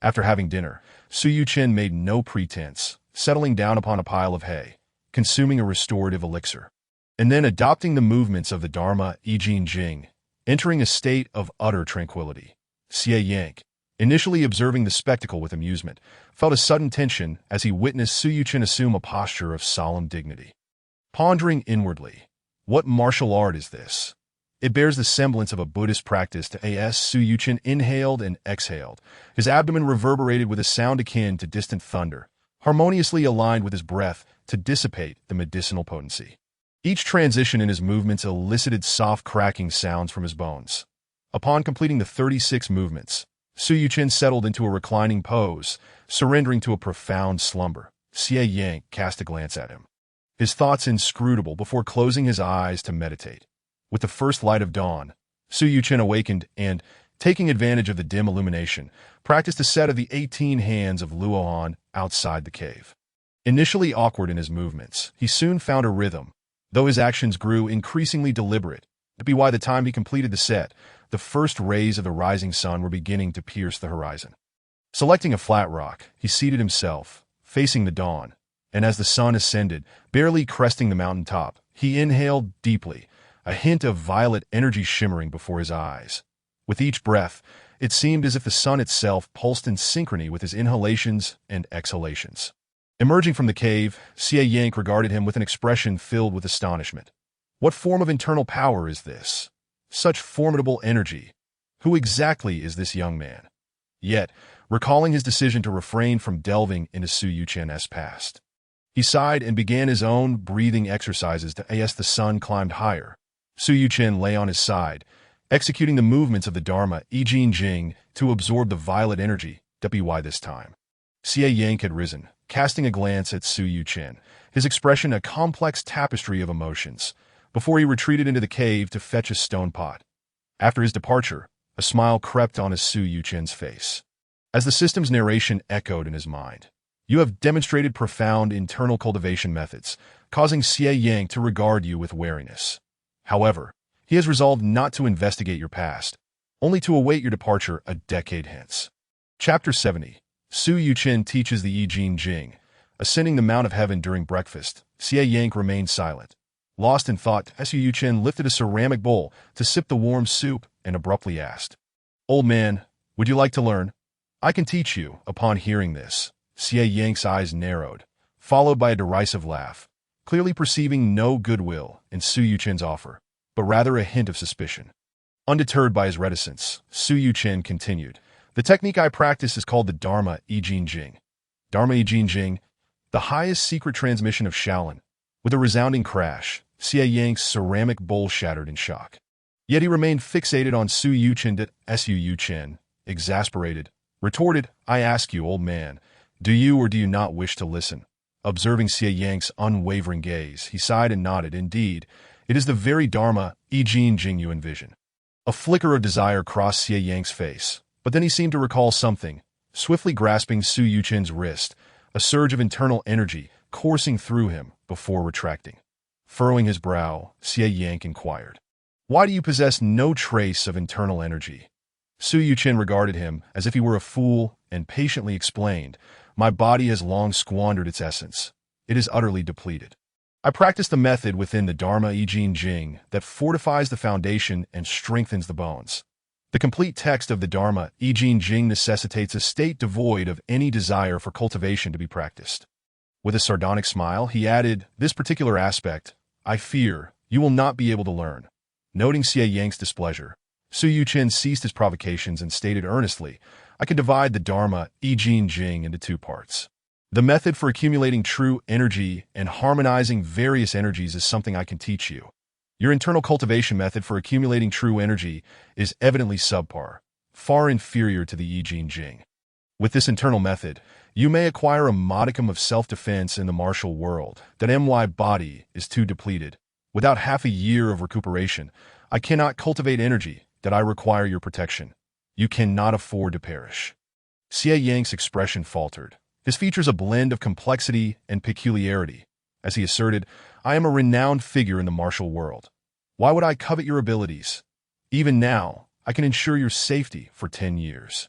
After having dinner, Su Yuchen made no pretense, settling down upon a pile of hay, consuming a restorative elixir, and then adopting the movements of the Dharma I Ching Jing, entering a state of utter tranquility. Xie Yang, initially observing the spectacle with amusement, felt a sudden tension as he witnessed Su Yuchen assume a posture of solemn dignity. Pondering inwardly, what martial art is this? It bears the semblance of a Buddhist practice to as Su Yuchen inhaled and exhaled. His abdomen reverberated with a sound akin to distant thunder, harmoniously aligned with his breath to dissipate the medicinal potency. Each transition in his movements elicited soft cracking sounds from his bones. Upon completing the 36 movements, Su Yuchen settled into a reclining pose, surrendering to a profound slumber. Xie Yang cast a glance at him, his thoughts inscrutable, before closing his eyes to meditate. With the first light of dawn, Su Yuchen awakened and, taking advantage of the dim illumination, practiced a set of the 18 hands of Luohan outside the cave. Initially awkward in his movements, he soon found a rhythm, though his actions grew increasingly deliberate. By the time he completed the set, the first rays of the rising sun were beginning to pierce the horizon. Selecting a flat rock, he seated himself, facing the dawn, and as the sun ascended, barely cresting the mountain top, he inhaled deeply, a hint of violet energy shimmering before his eyes. With each breath, it seemed as if the sun itself pulsed in synchrony with his inhalations and exhalations. Emerging from the cave, Xie Yang regarded him with an expression filled with astonishment. What form of internal power is this? Such formidable energy. Who exactly is this young man? Yet, recalling his decision to refrain from delving into Su Yuchen's past, he sighed and began his own breathing exercises as the sun climbed higher. Su Yuchen lay on his side, executing the movements of the Dharma I Ching Jing to absorb the violet energy. This time, Xie Yang had risen, casting a glance at Su Yuchen, his expression a complex tapestry of emotions, before he retreated into the cave to fetch a stone pot. After his departure, a smile crept on Su Yuchen's face. As the system's narration echoed in his mind, you have demonstrated profound internal cultivation methods, causing Xie Yang to regard you with wariness. However, he has resolved not to investigate your past, only to await your departure a decade hence. Chapter 70. Su Yuchen teaches the I Ching Jing. Ascending the Mount of Heaven during breakfast, Xie Yang remained silent, lost in thought as Su Yuchen lifted a ceramic bowl to sip the warm soup and abruptly asked, "Old man, would you like to learn? I can teach you." Upon hearing this, Xie Yang's eyes narrowed, followed by a derisive laugh, clearly perceiving no goodwill in Su Yuchen's offer, but rather a hint of suspicion. Undeterred by his reticence, Su Yuchen continued, "The technique I practice is called the Dharma I Ching Jing. Dharma I Ching Jing, the highest secret transmission of Shaolin." With a resounding crash, Xie Yang's ceramic bowl shattered in shock. Yet he remained fixated on Su Yuchen. Su Yuchen, exasperated, retorted, "I ask you, old man, do you or do you not wish to listen?" Observing Xie Yang's unwavering gaze, he sighed and nodded. "Indeed, it is the very Dharma I Ching Jing you envision." A flicker of desire crossed Xie Yang's face, but then he seemed to recall something, swiftly grasping Su Yuchen's wrist, a surge of internal energy coursing through him before retracting. Furrowing his brow, Xie Yang inquired, "Why do you possess no trace of internal energy?" Su Yuchen regarded him as if he were a fool and patiently explained, "My body has long squandered its essence. It is utterly depleted. I practice the method within the Dharma I Ching Jing that fortifies the foundation and strengthens the bones. The complete text of the Dharma I Ching Jing necessitates a state devoid of any desire for cultivation to be practiced." With a sardonic smile, he added, "This particular aspect, I fear, you will not be able to learn." Noting Xie Yang's displeasure, Su Yuchen ceased his provocations and stated earnestly, "I can divide the Dharma I Ching Jing into two parts. The method for accumulating true energy and harmonizing various energies is something I can teach you. Your internal cultivation method for accumulating true energy is evidently subpar, far inferior to the I Ching Jing. With this internal method, you may acquire a modicum of self-defense in the martial world. That my body is too depleted. Without half a year of recuperation, I cannot cultivate energy that I require your protection. You cannot afford to perish." Xie Yang's expression faltered, his features a blend of complexity and peculiarity, as he asserted, "I am a renowned figure in the martial world. Why would I covet your abilities? Even now, I can ensure your safety for 10 years.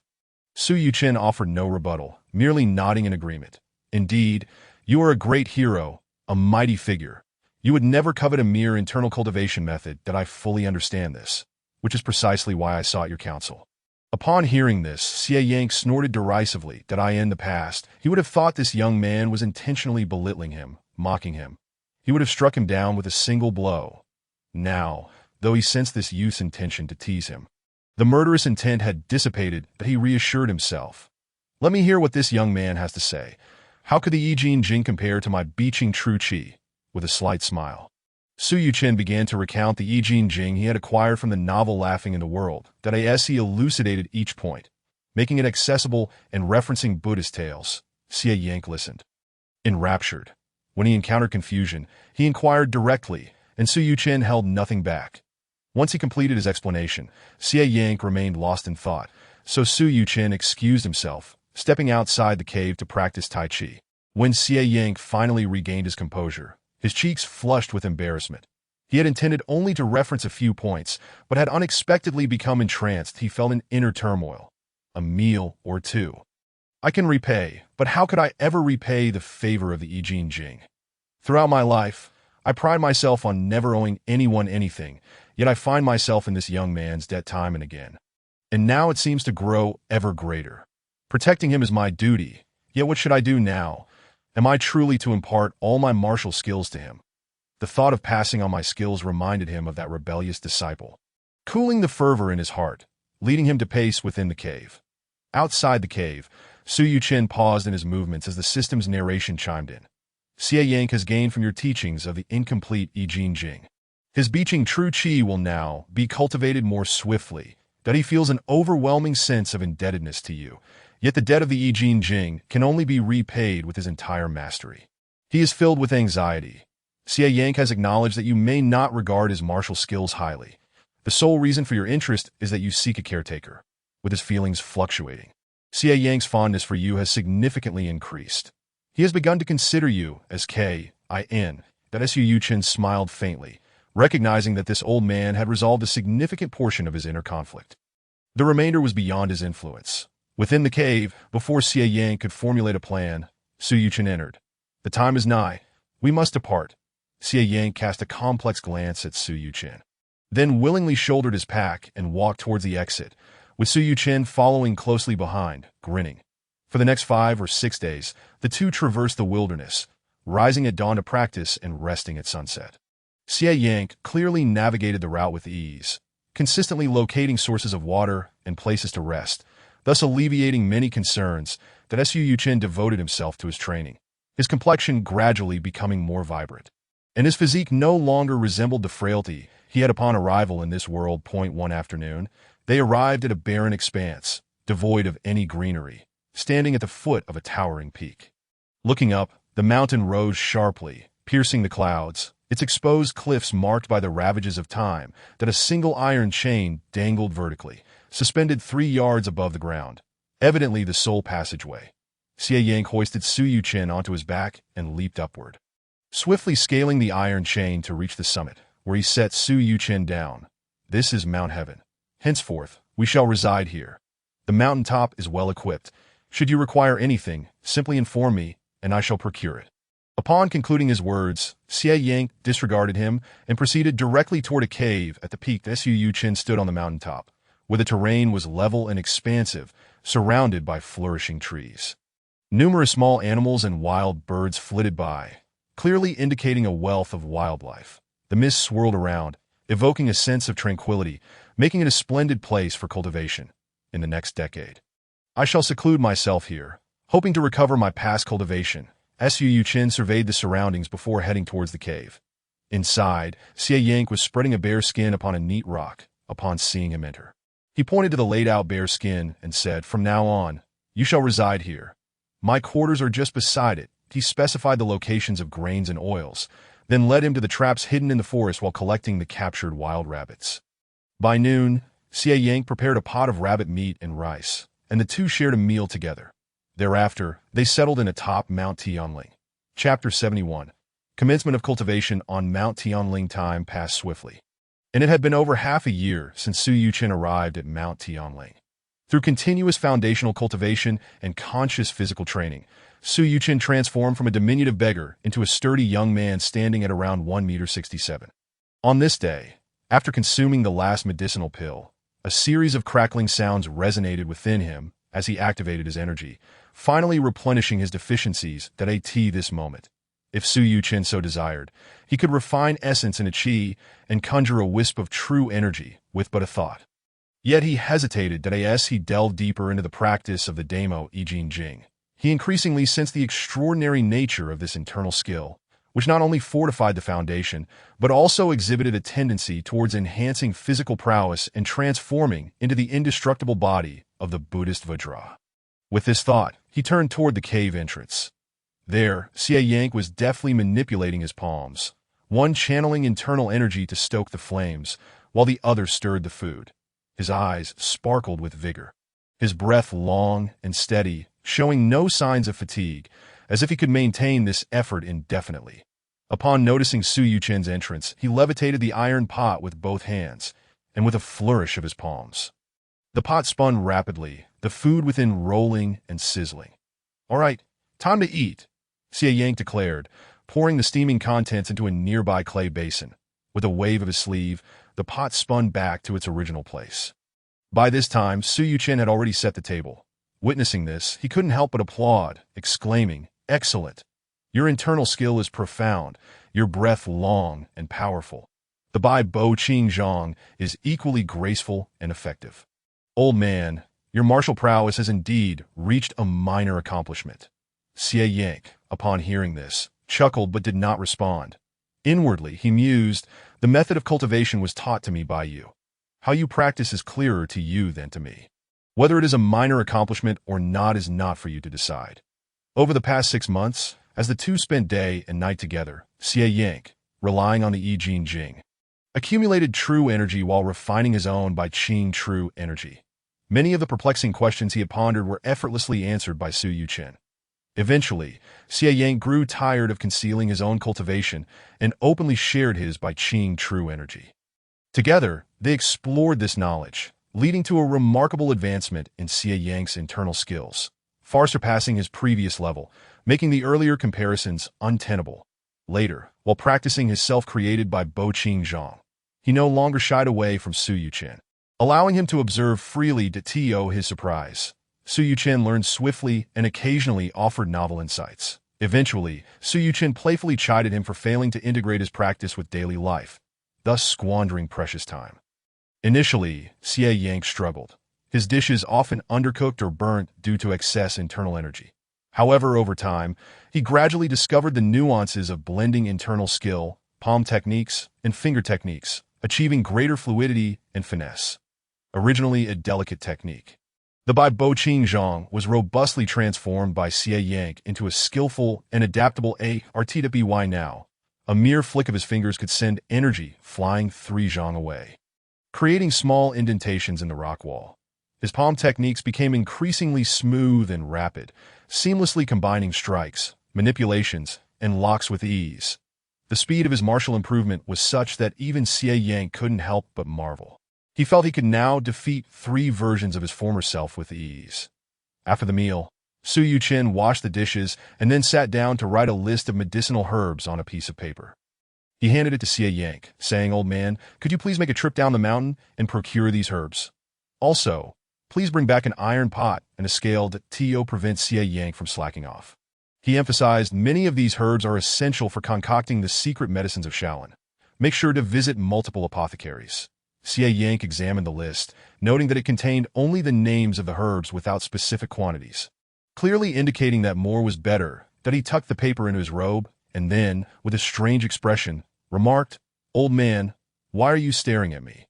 Su Yuchen offered no rebuttal, merely nodding in agreement. "Indeed, you are a great hero, a mighty figure. You would never covet a mere internal cultivation method that I fully understand this, which is precisely why I sought your counsel." Upon hearing this, Xie Yang snorted derisively that in the past, he would have thought this young man was intentionally belittling him, mocking him. He would have struck him down with a single blow. Now, though he sensed this youth's intention to tease him, the murderous intent had dissipated, that he reassured himself. "Let me hear what this young man has to say. How could the I Ching Jing compare to my Biqing True Qi?" With a slight smile, Su Yuchen began to recount the I Ching Jing he had acquired from the novel Laughing in the World, that as he elucidated each point, making it accessible and referencing Buddhist tales. Xie Yang listened, enraptured. When he encountered confusion, he inquired directly, and Su Yuchen held nothing back. Once he completed his explanation, Xie Yang remained lost in thought, so Su Yuchen excused himself, stepping outside the cave to practice Tai Chi. When Xie Yang finally regained his composure, his cheeks flushed with embarrassment. He had intended only to reference a few points, but had unexpectedly become entranced. He felt an inner turmoil. A meal or two. "I can repay, but how could I ever repay the favor of the I Ching Jing? Throughout my life, I pride myself on never owing anyone anything, yet I find myself in this young man's debt time and again. And now it seems to grow ever greater. Protecting him is my duty, yet what should I do now? Am I truly to impart all my martial skills to him?" The thought of passing on my skills reminded him of that rebellious disciple, cooling the fervor in his heart, leading him to pace within the cave. Outside the cave, Su Yuchen paused in his movements as the system's narration chimed in. "Xie Yang has gained from your teachings of the incomplete I Ching Jing. His Biqing True Qi will now be cultivated more swiftly, that he feels an overwhelming sense of indebtedness to you. Yet the debt of the I Ching Jing can only be repaid with his entire mastery. He is filled with anxiety. Xie Yang has acknowledged that you may not regard his martial skills highly. The sole reason for your interest is that you seek a caretaker." With his feelings fluctuating, Xie Yang's fondness for you has significantly increased. He has begun to consider you as K.I.N. That Su Yuchen smiled faintly, recognizing that this old man had resolved a significant portion of his inner conflict. The remainder was beyond his influence. Within the cave, before Xie Yang could formulate a plan, Su Yuchen entered. "The time is nigh. We must depart." Xie Yang cast a complex glance at Su Yuchen, then willingly shouldered his pack and walked towards the exit, with Su Yuchen following closely behind, grinning. For the next 5 or 6 days, the two traversed the wilderness, rising at dawn to practice and resting at sunset. Xie Yang clearly navigated the route with ease, consistently locating sources of water and places to rest, thus alleviating many concerns. That Su Yuchen devoted himself to his training, his complexion gradually becoming more vibrant, and his physique no longer resembled the frailty he had upon arrival in this world. One afternoon, they arrived at a barren expanse, devoid of any greenery, standing at the foot of a towering peak. Looking up, the mountain rose sharply, piercing the clouds, its exposed cliffs marked by the ravages of time, that a single iron chain dangled vertically, suspended 3 yards above the ground, evidently the sole passageway. Xie Yang hoisted Su Yuchen onto his back and leaped upward, swiftly scaling the iron chain to reach the summit, where he set Su Yuchen down. This is Mount Heaven. Henceforth, we shall reside here. The mountain top is well equipped. Should you require anything, simply inform me, and I shall procure it. Upon concluding his words, Xie Yang disregarded him and proceeded directly toward a cave at the peak that Su Yuchen stood on the mountaintop, where the terrain was level and expansive, surrounded by flourishing trees. Numerous small animals and wild birds flitted by, clearly indicating a wealth of wildlife. The mist swirled around, evoking a sense of tranquility, making it a splendid place for cultivation in the next decade. I shall seclude myself here, hoping to recover my past cultivation. Su Yuchen surveyed the surroundings before heading towards the cave. Inside, Xie Yang was spreading a bear skin upon a neat rock, upon seeing him enter. He pointed to the laid-out bear skin and said, "From now on, you shall reside here. My quarters are just beside it." He specified the locations of grains and oils, then led him to the traps hidden in the forest while collecting the captured wild rabbits. By noon, Xie Yang prepared a pot of rabbit meat and rice, and the two shared a meal together. Thereafter, they settled in atop Mount Tianling. Chapter 71. Commencement of cultivation on Mount Tianling. Time passed swiftly, and it had been over half a year since Su Yuchen arrived at Mount Tianling. Through continuous foundational cultivation and conscious physical training, Su Yuchen transformed from a diminutive beggar into a sturdy young man standing at around 1.67 meters. On this day, after consuming the last medicinal pill, a series of crackling sounds resonated within him as he activated his energy, finally replenishing his deficiencies that at this moment. If Su Yuchen so desired, he could refine essence in a qi and conjure a wisp of true energy with but a thought. Yet he hesitated that as he delved deeper into the practice of the Damo I Ching Jing. He increasingly sensed the extraordinary nature of this internal skill, which not only fortified the foundation, but also exhibited a tendency towards enhancing physical prowess and transforming into the indestructible body of the Buddhist Vajra. With this thought, he turned toward the cave entrance. There, Xie Yang was deftly manipulating his palms, one channeling internal energy to stoke the flames, while the other stirred the food. His eyes sparkled with vigor, his breath long and steady, showing no signs of fatigue, as if he could maintain this effort indefinitely. Upon noticing Su Yuchen's entrance, he levitated the iron pot with both hands, and with a flourish of his palms. The pot spun rapidly, the food within rolling and sizzling. "All right, time to eat," Xie Yang declared, pouring the steaming contents into a nearby clay basin. With a wave of his sleeve, the pot spun back to its original place. By this time, Su Yuchen had already set the table. Witnessing this, he couldn't help but applaud, exclaiming, "Excellent! Your internal skill is profound, your breath long and powerful. The Bai Bo Qing Zhang is equally graceful and effective. Old man, your martial prowess has indeed reached a minor accomplishment." Xie Yang, upon hearing this, chuckled but did not respond. Inwardly, he mused, "The method of cultivation was taught to me by you. How you practice is clearer to you than to me. Whether it is a minor accomplishment or not is not for you to decide." Over the past 6 months, as the two spent day and night together, Xie Yang, relying on the I Ching Jing, accumulated true energy while refining his own by Qing true energy. Many of the perplexing questions he had pondered were effortlessly answered by Su Yuchen. Eventually, Xie Yang grew tired of concealing his own cultivation and openly shared his by Qing true energy. Together, they explored this knowledge, leading to a remarkable advancement in Xie Yang's internal skills, far surpassing his previous level, making the earlier comparisons untenable. Later, while practicing his self-created by Bo Qing Zhang, he no longer shied away from Su Yuchen, allowing him to observe freely to his surprise. Su Yuchen learned swiftly and occasionally offered novel insights. Eventually, Su Yuchen playfully chided him for failing to integrate his practice with daily life, thus squandering precious time. Initially, Xie Yang struggled, his dishes often undercooked or burnt due to excess internal energy. However, over time, he gradually discovered the nuances of blending internal skill, palm techniques, and finger techniques, achieving greater fluidity and finesse. Originally a delicate technique, the Bai Bo Qing Zhang was robustly transformed by Xie Yang into a skillful and adaptable art. By now, A mere flick of his fingers could send energy flying 3 zhang away, creating small indentations in the rock wall. His palm techniques became increasingly smooth and rapid, seamlessly combining strikes, manipulations, and locks with ease. The speed of his martial improvement was such that even Xie Yang couldn't help but marvel. He felt he could now defeat 3 versions of his former self with ease. After the meal, Su Yuchen washed the dishes and then sat down to write a list of medicinal herbs on a piece of paper. He handed it to Xie Yang, saying, "Old man, could you please make a trip down the mountain and procure these herbs? Also, please bring back an iron pot and a scale to prevent Xie Yang from slacking off." He emphasized many of these herbs are essential for concocting the secret medicines of Shaolin. Make sure to visit multiple apothecaries. Xie Yang examined the list, noting that it contained only the names of the herbs without specific quantities, clearly indicating that more was better. That he tucked the paper into his robe, and then, with a strange expression, remarked, "Old man, why are you staring at me?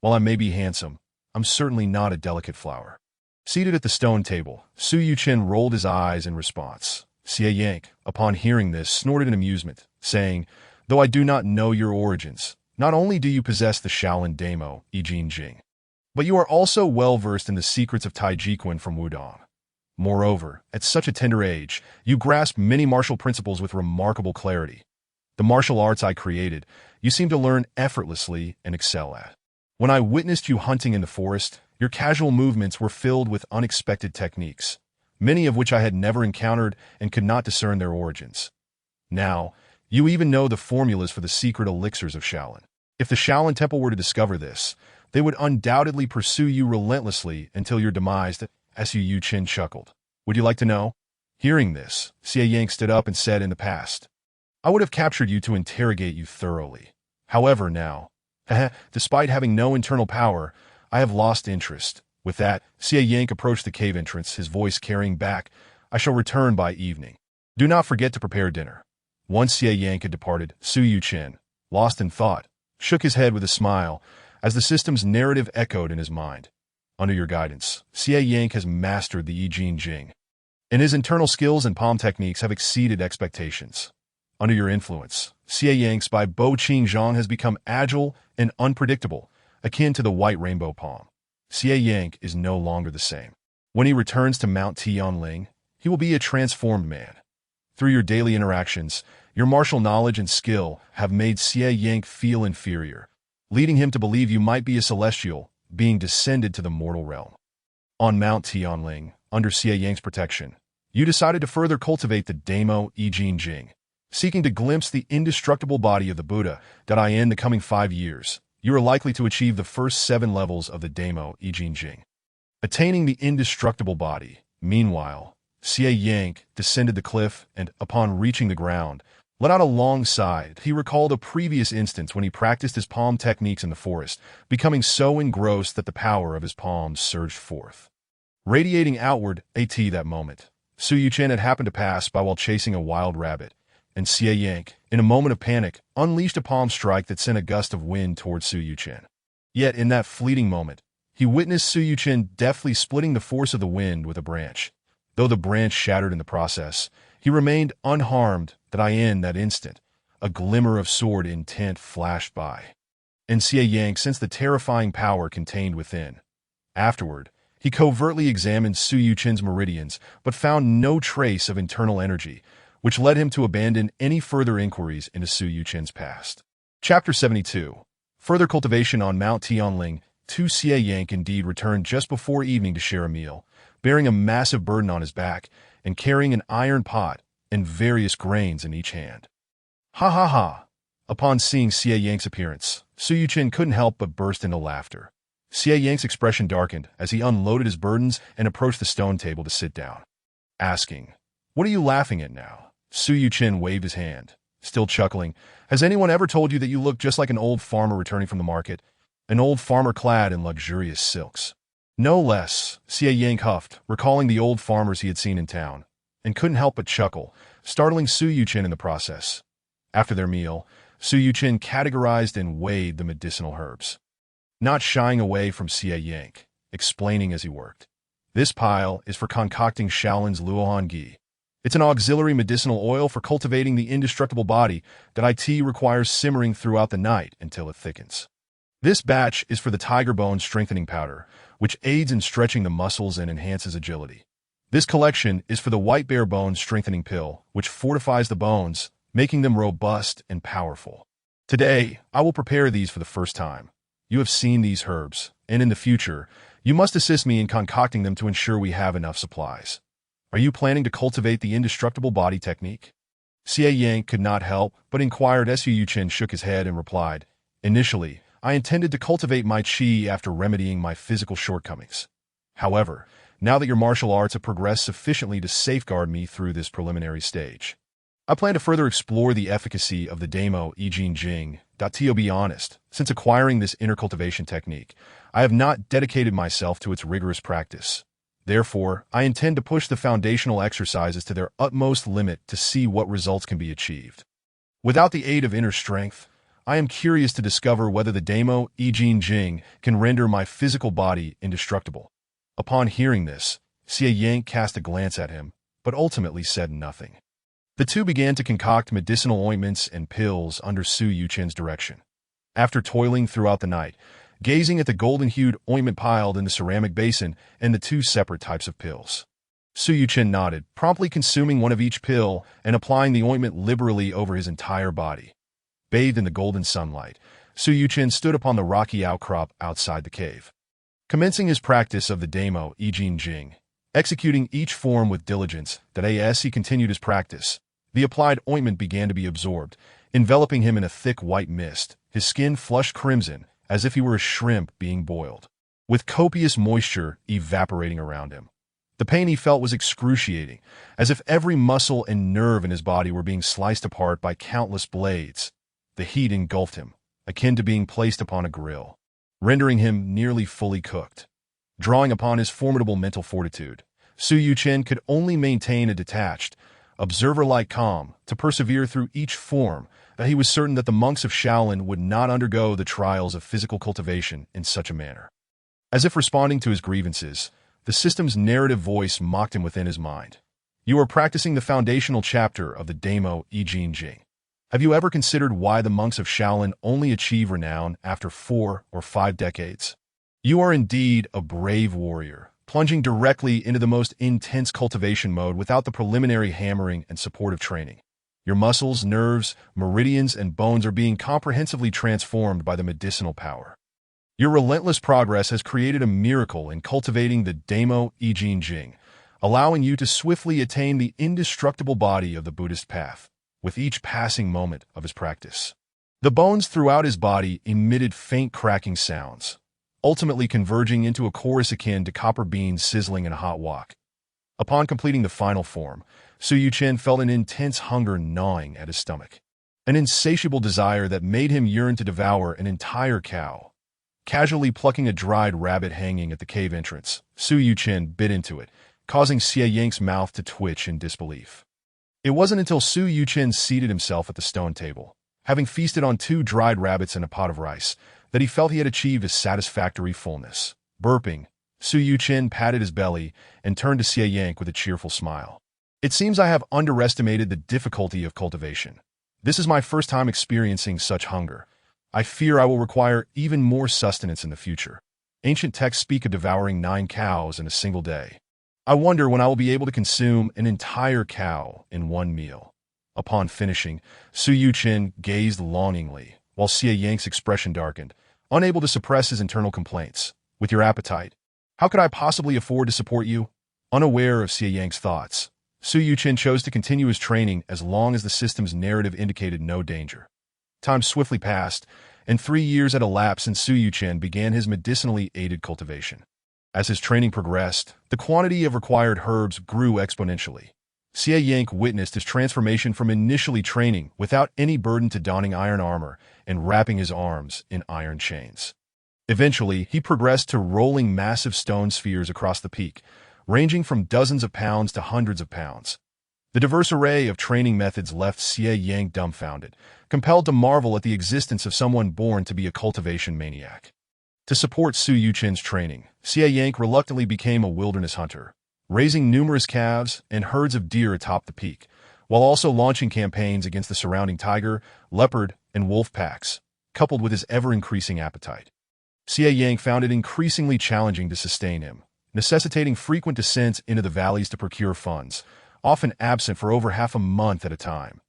While I may be handsome, I'm certainly not a delicate flower." Seated at the stone table, Su Yuchen rolled his eyes in response. Xie Yang, upon hearing this, snorted in amusement, saying, "Though I do not know your origins, not only do you possess the Shaolin Daimo, Yijin Jing, but you are also well-versed in the secrets of Taiji Quan from Wudong. Moreover, at such a tender age, you grasp many martial principles with remarkable clarity. The martial arts I created, you seem to learn effortlessly and excel at. When I witnessed you hunting in the forest, your casual movements were filled with unexpected techniques, many of which I had never encountered and could not discern their origins. Now, you even know the formulas for the secret elixirs of Shaolin. If the Shaolin Temple were to discover this, they would undoubtedly pursue you relentlessly until your demise." Su Yuchen chuckled. "Would you like to know?" Hearing this, Xie Yang stood up and said, "In the past, I would have captured you to interrogate you thoroughly. However, now, despite having no internal power, I have lost interest." With that, Xie Yang approached the cave entrance, his voice carrying back, "I shall return by evening. Do not forget to prepare dinner." Once Xie Yang had departed, Su Yuchen, lost in thought, shook his head with a smile as the system's narrative echoed in his mind. "Under your guidance, Xie Yang has mastered the Yijin Jing, and his internal skills and palm techniques have exceeded expectations. Under your influence, Xie Yang spy Bo Qingzhang has become agile and unpredictable, akin to the white rainbow palm. Xie Yang is no longer the same. When he returns to Mount Tianling, he will be a transformed man. Through your daily interactions, your martial knowledge and skill have made Xie Yang feel inferior, leading him to believe you might be a celestial being descended to the mortal realm. On Mount Tianling, under Xie Yang's protection, you decided to further cultivate the Daimo Yijin Jing, seeking to glimpse the indestructible body of the Buddha. In the coming 5 years, you are likely to achieve the first 7 levels of the Daimo Yijin Jing. Attaining the indestructible body, meanwhile, Xie Yang descended the cliff and, upon reaching the ground, let out a long sigh. He recalled a previous instance when he practiced his palm techniques in the forest, becoming so engrossed that the power of his palms surged forth, radiating outward. That moment, Su Yuchen had happened to pass by while chasing a wild rabbit, and Xie Yang, in a moment of panic, unleashed a palm strike that sent a gust of wind towards Su Yuchen. Yet in that fleeting moment, he witnessed Su Yuchen deftly splitting the force of the wind with a branch. Though the branch shattered in the process, he remained unharmed. In that instant, a glimmer of sword intent flashed by, and Xie Yang sensed the terrifying power contained within. Afterward, he covertly examined Su Yuchen's meridians, but found no trace of internal energy, which led him to abandon any further inquiries into Su Yuchen's past. Chapter 72. Further cultivation on Mount Tianling. Xie Yang indeed returned just before evening to share a meal, bearing a massive burden on his back and carrying an iron pot and various grains in each hand. Ha ha ha! Upon seeing Xie Yang's appearance, Su Yuchen couldn't help but burst into laughter. Xie Yang's expression darkened as he unloaded his burdens and approached the stone table to sit down, asking, "What are you laughing at now?" Su Yuchen waved his hand, still chuckling. "Has anyone ever told you that you look just like an old farmer returning from the market? An old farmer clad in luxurious silks." "No less," Xie Yang huffed, recalling the old farmers he had seen in town, and couldn't help but chuckle, startling Su Yuchen in the process. After their meal, Su Yuchen categorized and weighed the medicinal herbs, not shying away from Xie Yang, explaining as he worked, "This pile is for concocting Shaolin's Luohan Gi. It's an auxiliary medicinal oil for cultivating the indestructible body that it requires simmering throughout the night until it thickens. This batch is for the tiger bone strengthening powder, which aids in stretching the muscles and enhances agility. This collection is for the white bear bone strengthening pill, which fortifies the bones, making them robust and powerful. Today, I will prepare these for the first time. You have seen these herbs, and in the future, you must assist me in concocting them to ensure we have enough supplies. Are you planning to cultivate the indestructible body technique? Xie Yang could not help, but inquired as Su Yuchen shook his head and replied, Initially, I intended to cultivate my qi after remedying my physical shortcomings. However, now that your martial arts have progressed sufficiently to safeguard me through this preliminary stage, I plan to further explore the efficacy of the Damo I Ching Jing. To be honest, since acquiring this inner cultivation technique, I have not dedicated myself to its rigorous practice. Therefore, I intend to push the foundational exercises to their utmost limit to see what results can be achieved. Without the aid of inner strength, I am curious to discover whether the Damo I Ching Jing can render my physical body indestructible. Upon hearing this, Xie Yang cast a glance at him, but ultimately said nothing. The two began to concoct medicinal ointments and pills under Su Yuchen's direction. After toiling throughout the night, gazing at the golden-hued ointment piled in the ceramic basin and the two separate types of pills, Su Yuchen nodded, promptly consuming one of each pill and applying the ointment liberally over his entire body. Bathed in the golden sunlight, Su Yuchen stood upon the rocky outcrop outside the cave. Commencing his practice of the Damo I Ching Jing, executing each form with diligence, as he continued his practice, the applied ointment began to be absorbed, enveloping him in a thick white mist, his skin flushed crimson, as if he were a shrimp being boiled, with copious moisture evaporating around him. The pain he felt was excruciating, as if every muscle and nerve in his body were being sliced apart by countless blades. The heat engulfed him, akin to being placed upon a grill, rendering him nearly fully cooked. Drawing upon his formidable mental fortitude, Su Yuchen could only maintain a detached, observer-like calm to persevere through each form, that he was certain that the monks of Shaolin would not undergo the trials of physical cultivation in such a manner. As if responding to his grievances, the system's narrative voice mocked him within his mind. You are practicing the foundational chapter of the Damo I Ching Jing. Have you ever considered why the monks of Shaolin only achieve renown after 4 or 5 decades? You are indeed a brave warrior, plunging directly into the most intense cultivation mode without the preliminary hammering and supportive training. Your muscles, nerves, meridians, and bones are being comprehensively transformed by the medicinal power. Your relentless progress has created a miracle in cultivating the Damo I Ching Jing, allowing you to swiftly attain the indestructible body of the Buddhist path, with each passing moment of his practice. The bones throughout his body emitted faint cracking sounds, ultimately converging into a chorus akin to copper beans sizzling in a hot wok. Upon completing the final form, Su Yuchen felt an intense hunger gnawing at his stomach, an insatiable desire that made him yearn to devour an entire cow. Casually plucking a dried rabbit hanging at the cave entrance, Su Yuchen bit into it, causing Xie Yang's mouth to twitch in disbelief. It wasn't until Su Yuchen seated himself at the stone table, having feasted on 2 dried rabbits and a pot of rice, that he felt he had achieved a satisfactory fullness. Burping, Su Yuchen patted his belly and turned to Xie Yang with a cheerful smile. It seems I have underestimated the difficulty of cultivation. This is my first time experiencing such hunger. I fear I will require even more sustenance in the future. Ancient texts speak of devouring 9 cows in a single day. I wonder when I will be able to consume an entire cow in one meal. Upon finishing, Su Yuchen gazed longingly, while Xie Yang's expression darkened, unable to suppress his internal complaints. With your appetite, how could I possibly afford to support you? Unaware of Xie Yang's thoughts, Su Yuchen chose to continue his training as long as the system's narrative indicated no danger. Time swiftly passed, and 3 years had elapsed since Su Yuchen began his medicinally aided cultivation. As his training progressed, the quantity of required herbs grew exponentially. Xie Yang witnessed his transformation from initially training without any burden to donning iron armor and wrapping his arms in iron chains. Eventually, he progressed to rolling massive stone spheres across the peak, ranging from dozens of pounds to hundreds of pounds. The diverse array of training methods left Xie Yang dumbfounded, compelled to marvel at the existence of someone born to be a cultivation maniac. To support Su Yuchen's training, Xie Yang reluctantly became a wilderness hunter, raising numerous calves and herds of deer atop the peak, while also launching campaigns against the surrounding tiger, leopard, and wolf packs, coupled with his ever-increasing appetite. Xie Yang found it increasingly challenging to sustain him, necessitating frequent descents into the valleys to procure funds, often absent for over half a month at a time.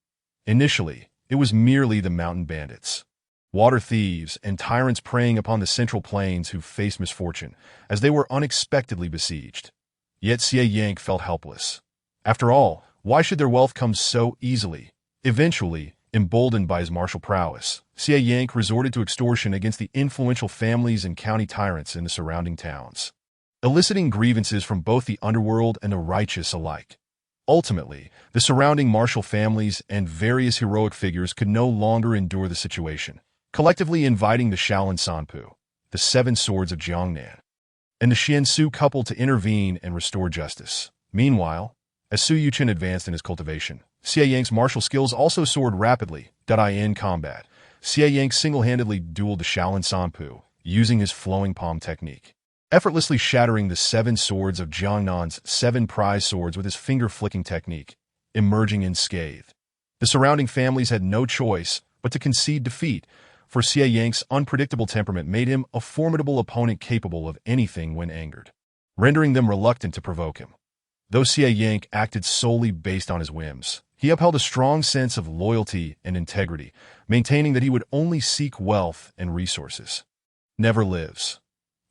Initially, it was merely the mountain bandits, water thieves, and tyrants preying upon the central plains who faced misfortune, as they were unexpectedly besieged. Yet Xie Yang felt helpless. After all, why should their wealth come so easily? Eventually, emboldened by his martial prowess, Xie Yang resorted to extortion against the influential families and county tyrants in the surrounding towns, eliciting grievances from both the underworld and the righteous alike. Ultimately, the surrounding martial families and various heroic figures could no longer endure the situation, collectively inviting the Shaolin Sanpu, the Seven Swords of Jiangnan, and the Xiansu couple to intervene and restore justice. Meanwhile, as Su Yuchen advanced in his cultivation, Xie Yang's martial skills also soared rapidly. In combat, Xie Yang single-handedly dueled the Shaolin Sanpu, using his flowing palm technique, effortlessly shattering the Seven Swords of Jiangnan's 7 prize swords with his finger-flicking technique, emerging unscathed. The surrounding families had no choice but to concede defeat, for Xie Yang's unpredictable temperament made him a formidable opponent capable of anything when angered, rendering them reluctant to provoke him. Though Xie Yang acted solely based on his whims, he upheld a strong sense of loyalty and integrity, maintaining that he would only seek wealth and resources, never lives.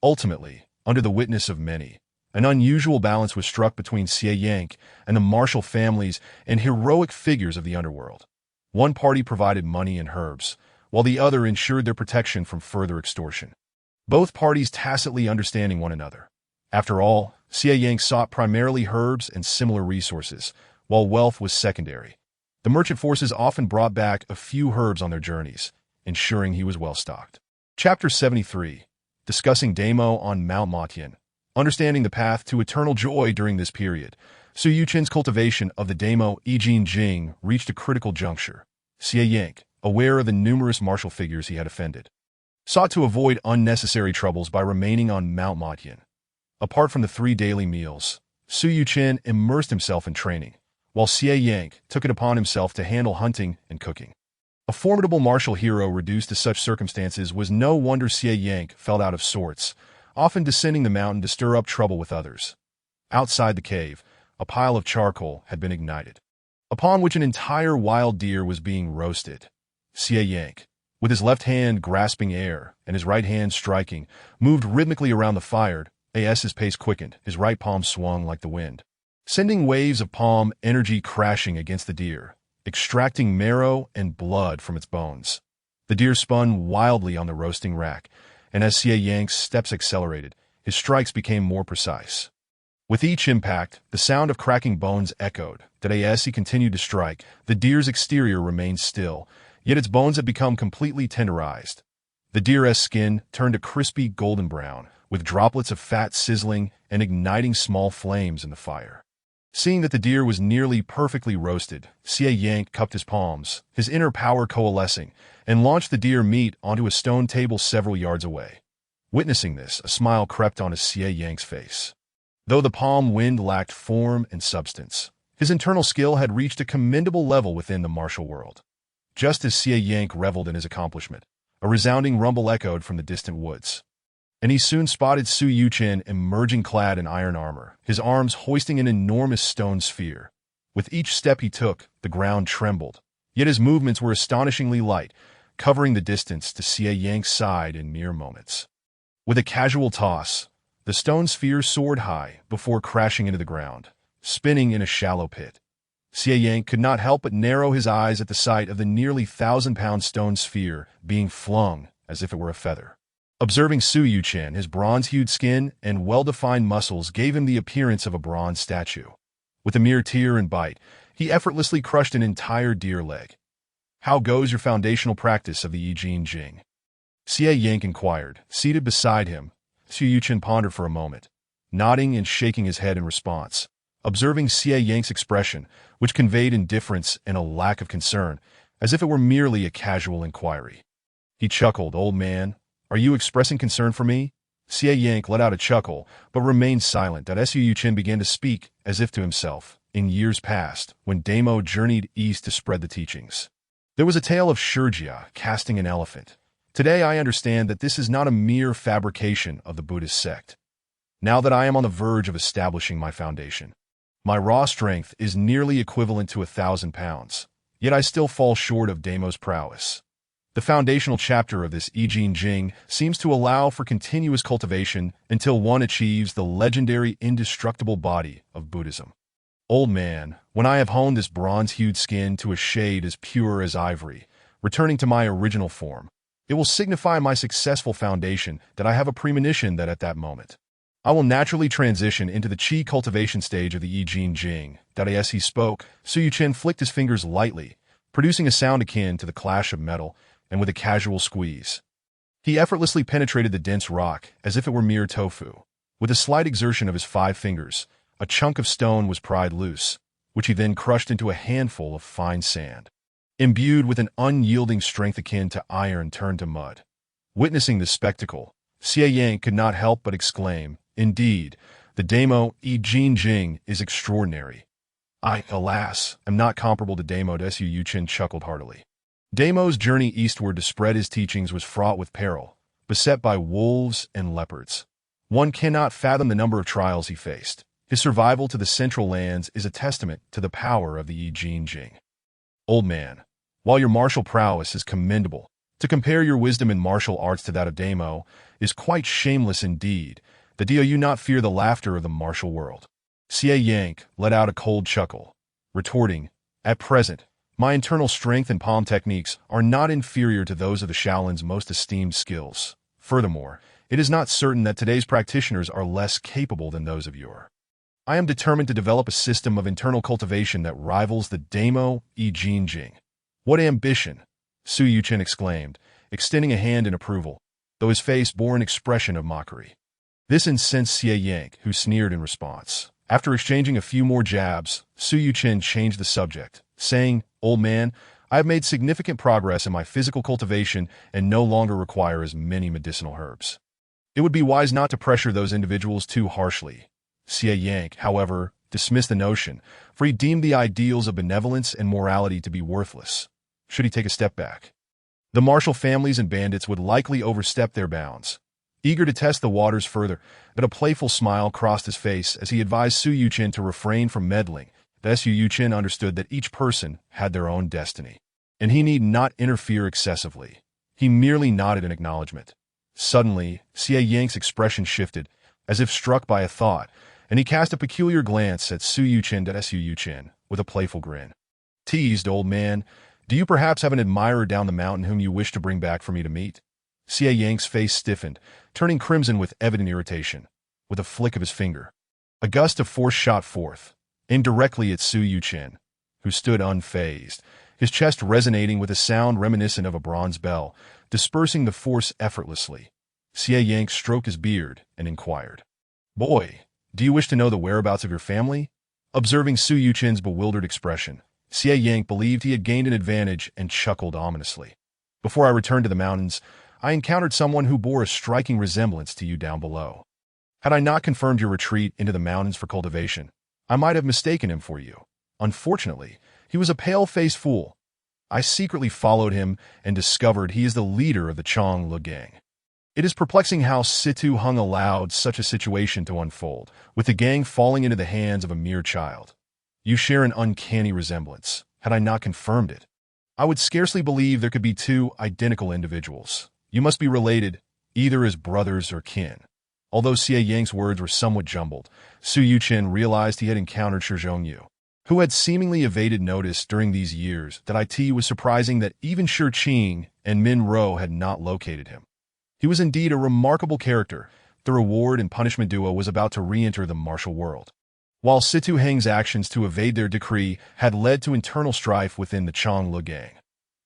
Ultimately, under the witness of many, an unusual balance was struck between Xie Yang and the martial families and heroic figures of the underworld. One party provided money and herbs, while the other ensured their protection from further extortion, both parties tacitly understanding one another. After all, Xie Yang sought primarily herbs and similar resources, while wealth was secondary. The merchant forces often brought back a few herbs on their journeys, ensuring he was well-stocked. Chapter 73. Discussing Damo on Mount Matian. Understanding the path to eternal joy during this period, Su Yuchen's cultivation of the Damo Yijin Jing reached a critical juncture. Xie Yang, aware of the numerous martial figures he had offended, sought to avoid unnecessary troubles by remaining on Mount Matian. Apart from the 3 daily meals, Su Yuchen immersed himself in training, while Xie Yang took it upon himself to handle hunting and cooking. A formidable martial hero reduced to such circumstances was no wonder Xie Yang felt out of sorts, often descending the mountain to stir up trouble with others. Outside the cave, a pile of charcoal had been ignited, upon which an entire wild deer was being roasted. Xie Yang, with his left hand grasping air and his right hand striking, moved rhythmically around the fire. As his pace quickened, his right palm swung like the wind, sending waves of palm energy crashing against the deer, extracting marrow and blood from its bones. The deer spun wildly on the roasting rack, and as Xie Yang's steps accelerated, his strikes became more precise. With each impact, the sound of cracking bones echoed. As he continued to strike, the deer's exterior remained still, yet its bones had become completely tenderized. The deer's skin turned a crispy golden brown, with droplets of fat sizzling and igniting small flames in the fire. Seeing that the deer was nearly perfectly roasted, Xie Yang cupped his palms, his inner power coalescing, and launched the deer meat onto a stone table several yards away. Witnessing this, a smile crept onto Xie Yang's face. Though the palm wind lacked form and substance, his internal skill had reached a commendable level within the martial world. Just as Xie Yang reveled in his accomplishment, a resounding rumble echoed from the distant woods, and he soon spotted Su Yuchen emerging clad in iron armor, his arms hoisting an enormous stone sphere. With each step he took, the ground trembled, yet his movements were astonishingly light, covering the distance to Xie Yang's side in mere moments. With a casual toss, the stone sphere soared high before crashing into the ground, spinning in a shallow pit. Xie Yang could not help but narrow his eyes at the sight of the nearly 1,000-pound stone sphere being flung as if it were a feather. Observing Su Yuchen, his bronze-hued skin and well-defined muscles gave him the appearance of a bronze statue. With a mere tear and bite, he effortlessly crushed an entire deer leg. "How goes your foundational practice of the Yijin Jing?" Xie Yang inquired, seated beside him. Su Yuchen pondered for a moment, nodding and shaking his head in response. Observing Xie Yang's expression, which conveyed indifference and a lack of concern, as if it were merely a casual inquiry, he chuckled. "Old man, are you expressing concern for me?" Xie Yank let out a chuckle, but remained silent. Su Yuchen began to speak, as if to himself, in years past, when Damo journeyed east to spread the teachings. There was a tale of Shurjia casting an elephant. Today I understand that this is not a mere fabrication of the Buddhist sect. Now that I am on the verge of establishing my foundation, my raw strength is nearly equivalent to 1,000 pounds, yet I still fall short of Damo's prowess. The foundational chapter of this I Ching Jing seems to allow for continuous cultivation until one achieves the legendary indestructible body of Buddhism. Old man, when I have honed this bronze-hued skin to a shade as pure as ivory, returning to my original form, it will signify my successful foundation that I have a premonition that at that moment, I will naturally transition into the qi cultivation stage of the I Ching Jing. As he spoke, Su Yuchen flicked his fingers lightly, producing a sound akin to the clash of metal, and with a casual squeeze, he effortlessly penetrated the dense rock as if it were mere tofu. With a slight exertion of his 5 fingers, a chunk of stone was pried loose, which he then crushed into a handful of fine sand. Imbued with an unyielding strength akin to iron turned to mud. Witnessing this spectacle, Xie Yank could not help but exclaim, "Indeed, the Damo I Ching Jing is extraordinary. I, alas, am not comparable to Damo." Su Yuchen chuckled heartily. Damo's journey eastward to spread his teachings was fraught with peril, beset by wolves and leopards. One cannot fathom the number of trials he faced. His survival to the Central Lands is a testament to the power of the I Ching Jing. Old man, while your martial prowess is commendable, to compare your wisdom in martial arts to that of Damo is quite shameless indeed. Do you not fear the laughter of the martial world? Xie Yank let out a cold chuckle, retorting, "At present, my internal strength and palm techniques are not inferior to those of the Shaolin's most esteemed skills. Furthermore, it is not certain that today's practitioners are less capable than those of yore. I am determined to develop a system of internal cultivation that rivals the Damo I Ching Jing." "What ambition!" Su Yuchen exclaimed, extending a hand in approval, though his face bore an expression of mockery. This incensed Xie Yank, who sneered in response. After exchanging a few more jabs, Su Yuchen changed the subject, saying, "Old man, I have made significant progress in my physical cultivation and no longer require as many medicinal herbs. It would be wise not to pressure those individuals too harshly." Xie Yank, however, dismissed the notion, for he deemed the ideals of benevolence and morality to be worthless. Should he take a step back, the martial families and bandits would likely overstep their bounds. Eager to test the waters further, but a playful smile crossed his face as he advised Su Yuchen to refrain from meddling. Su Yuchen understood that each person had their own destiny, and he need not interfere excessively. He merely nodded in acknowledgement. Suddenly, Xie Yank's expression shifted, as if struck by a thought, and he cast a peculiar glance at Su Yuchen. Su Yuchen, with a playful grin, teased, "Old man, do you perhaps have an admirer down the mountain whom you wish to bring back for me to meet?" Xie Yank's face stiffened, turning crimson with evident irritation. With a flick of his finger, a gust of force shot forth, aimed directly at Su Yuchen, who stood unfazed, his chest resonating with a sound reminiscent of a bronze bell, dispersing the force effortlessly. Xie Yank stroked his beard and inquired, "Boy, do you wish to know the whereabouts of your family?" Observing Su Yuchen's bewildered expression, Xie Yank believed he had gained an advantage and chuckled ominously. "Before I returned to the mountains, I encountered someone who bore a striking resemblance to you down below. Had I not confirmed your retreat into the mountains for cultivation, I might have mistaken him for you. Unfortunately, he was a pale-faced fool. I secretly followed him and discovered he is the leader of the Changlu gang. It is perplexing how Situ Hung allowed such a situation to unfold, with the gang falling into the hands of a mere child. You share an uncanny resemblance. Had I not confirmed it, I would scarcely believe there could be 2 identical individuals. You must be related, either as brothers or kin." Although Xie Yang's words were somewhat jumbled, Su Yuchen realized he had encountered Shi Zhongyu, who had seemingly evaded notice during these years. It was surprising that even Shi Qing and Min Ro had not located him. He was indeed a remarkable character. The reward and punishment duo was about to re-enter the martial world. While Situ Heng's actions to evade their decree had led to internal strife within the Changlu gang,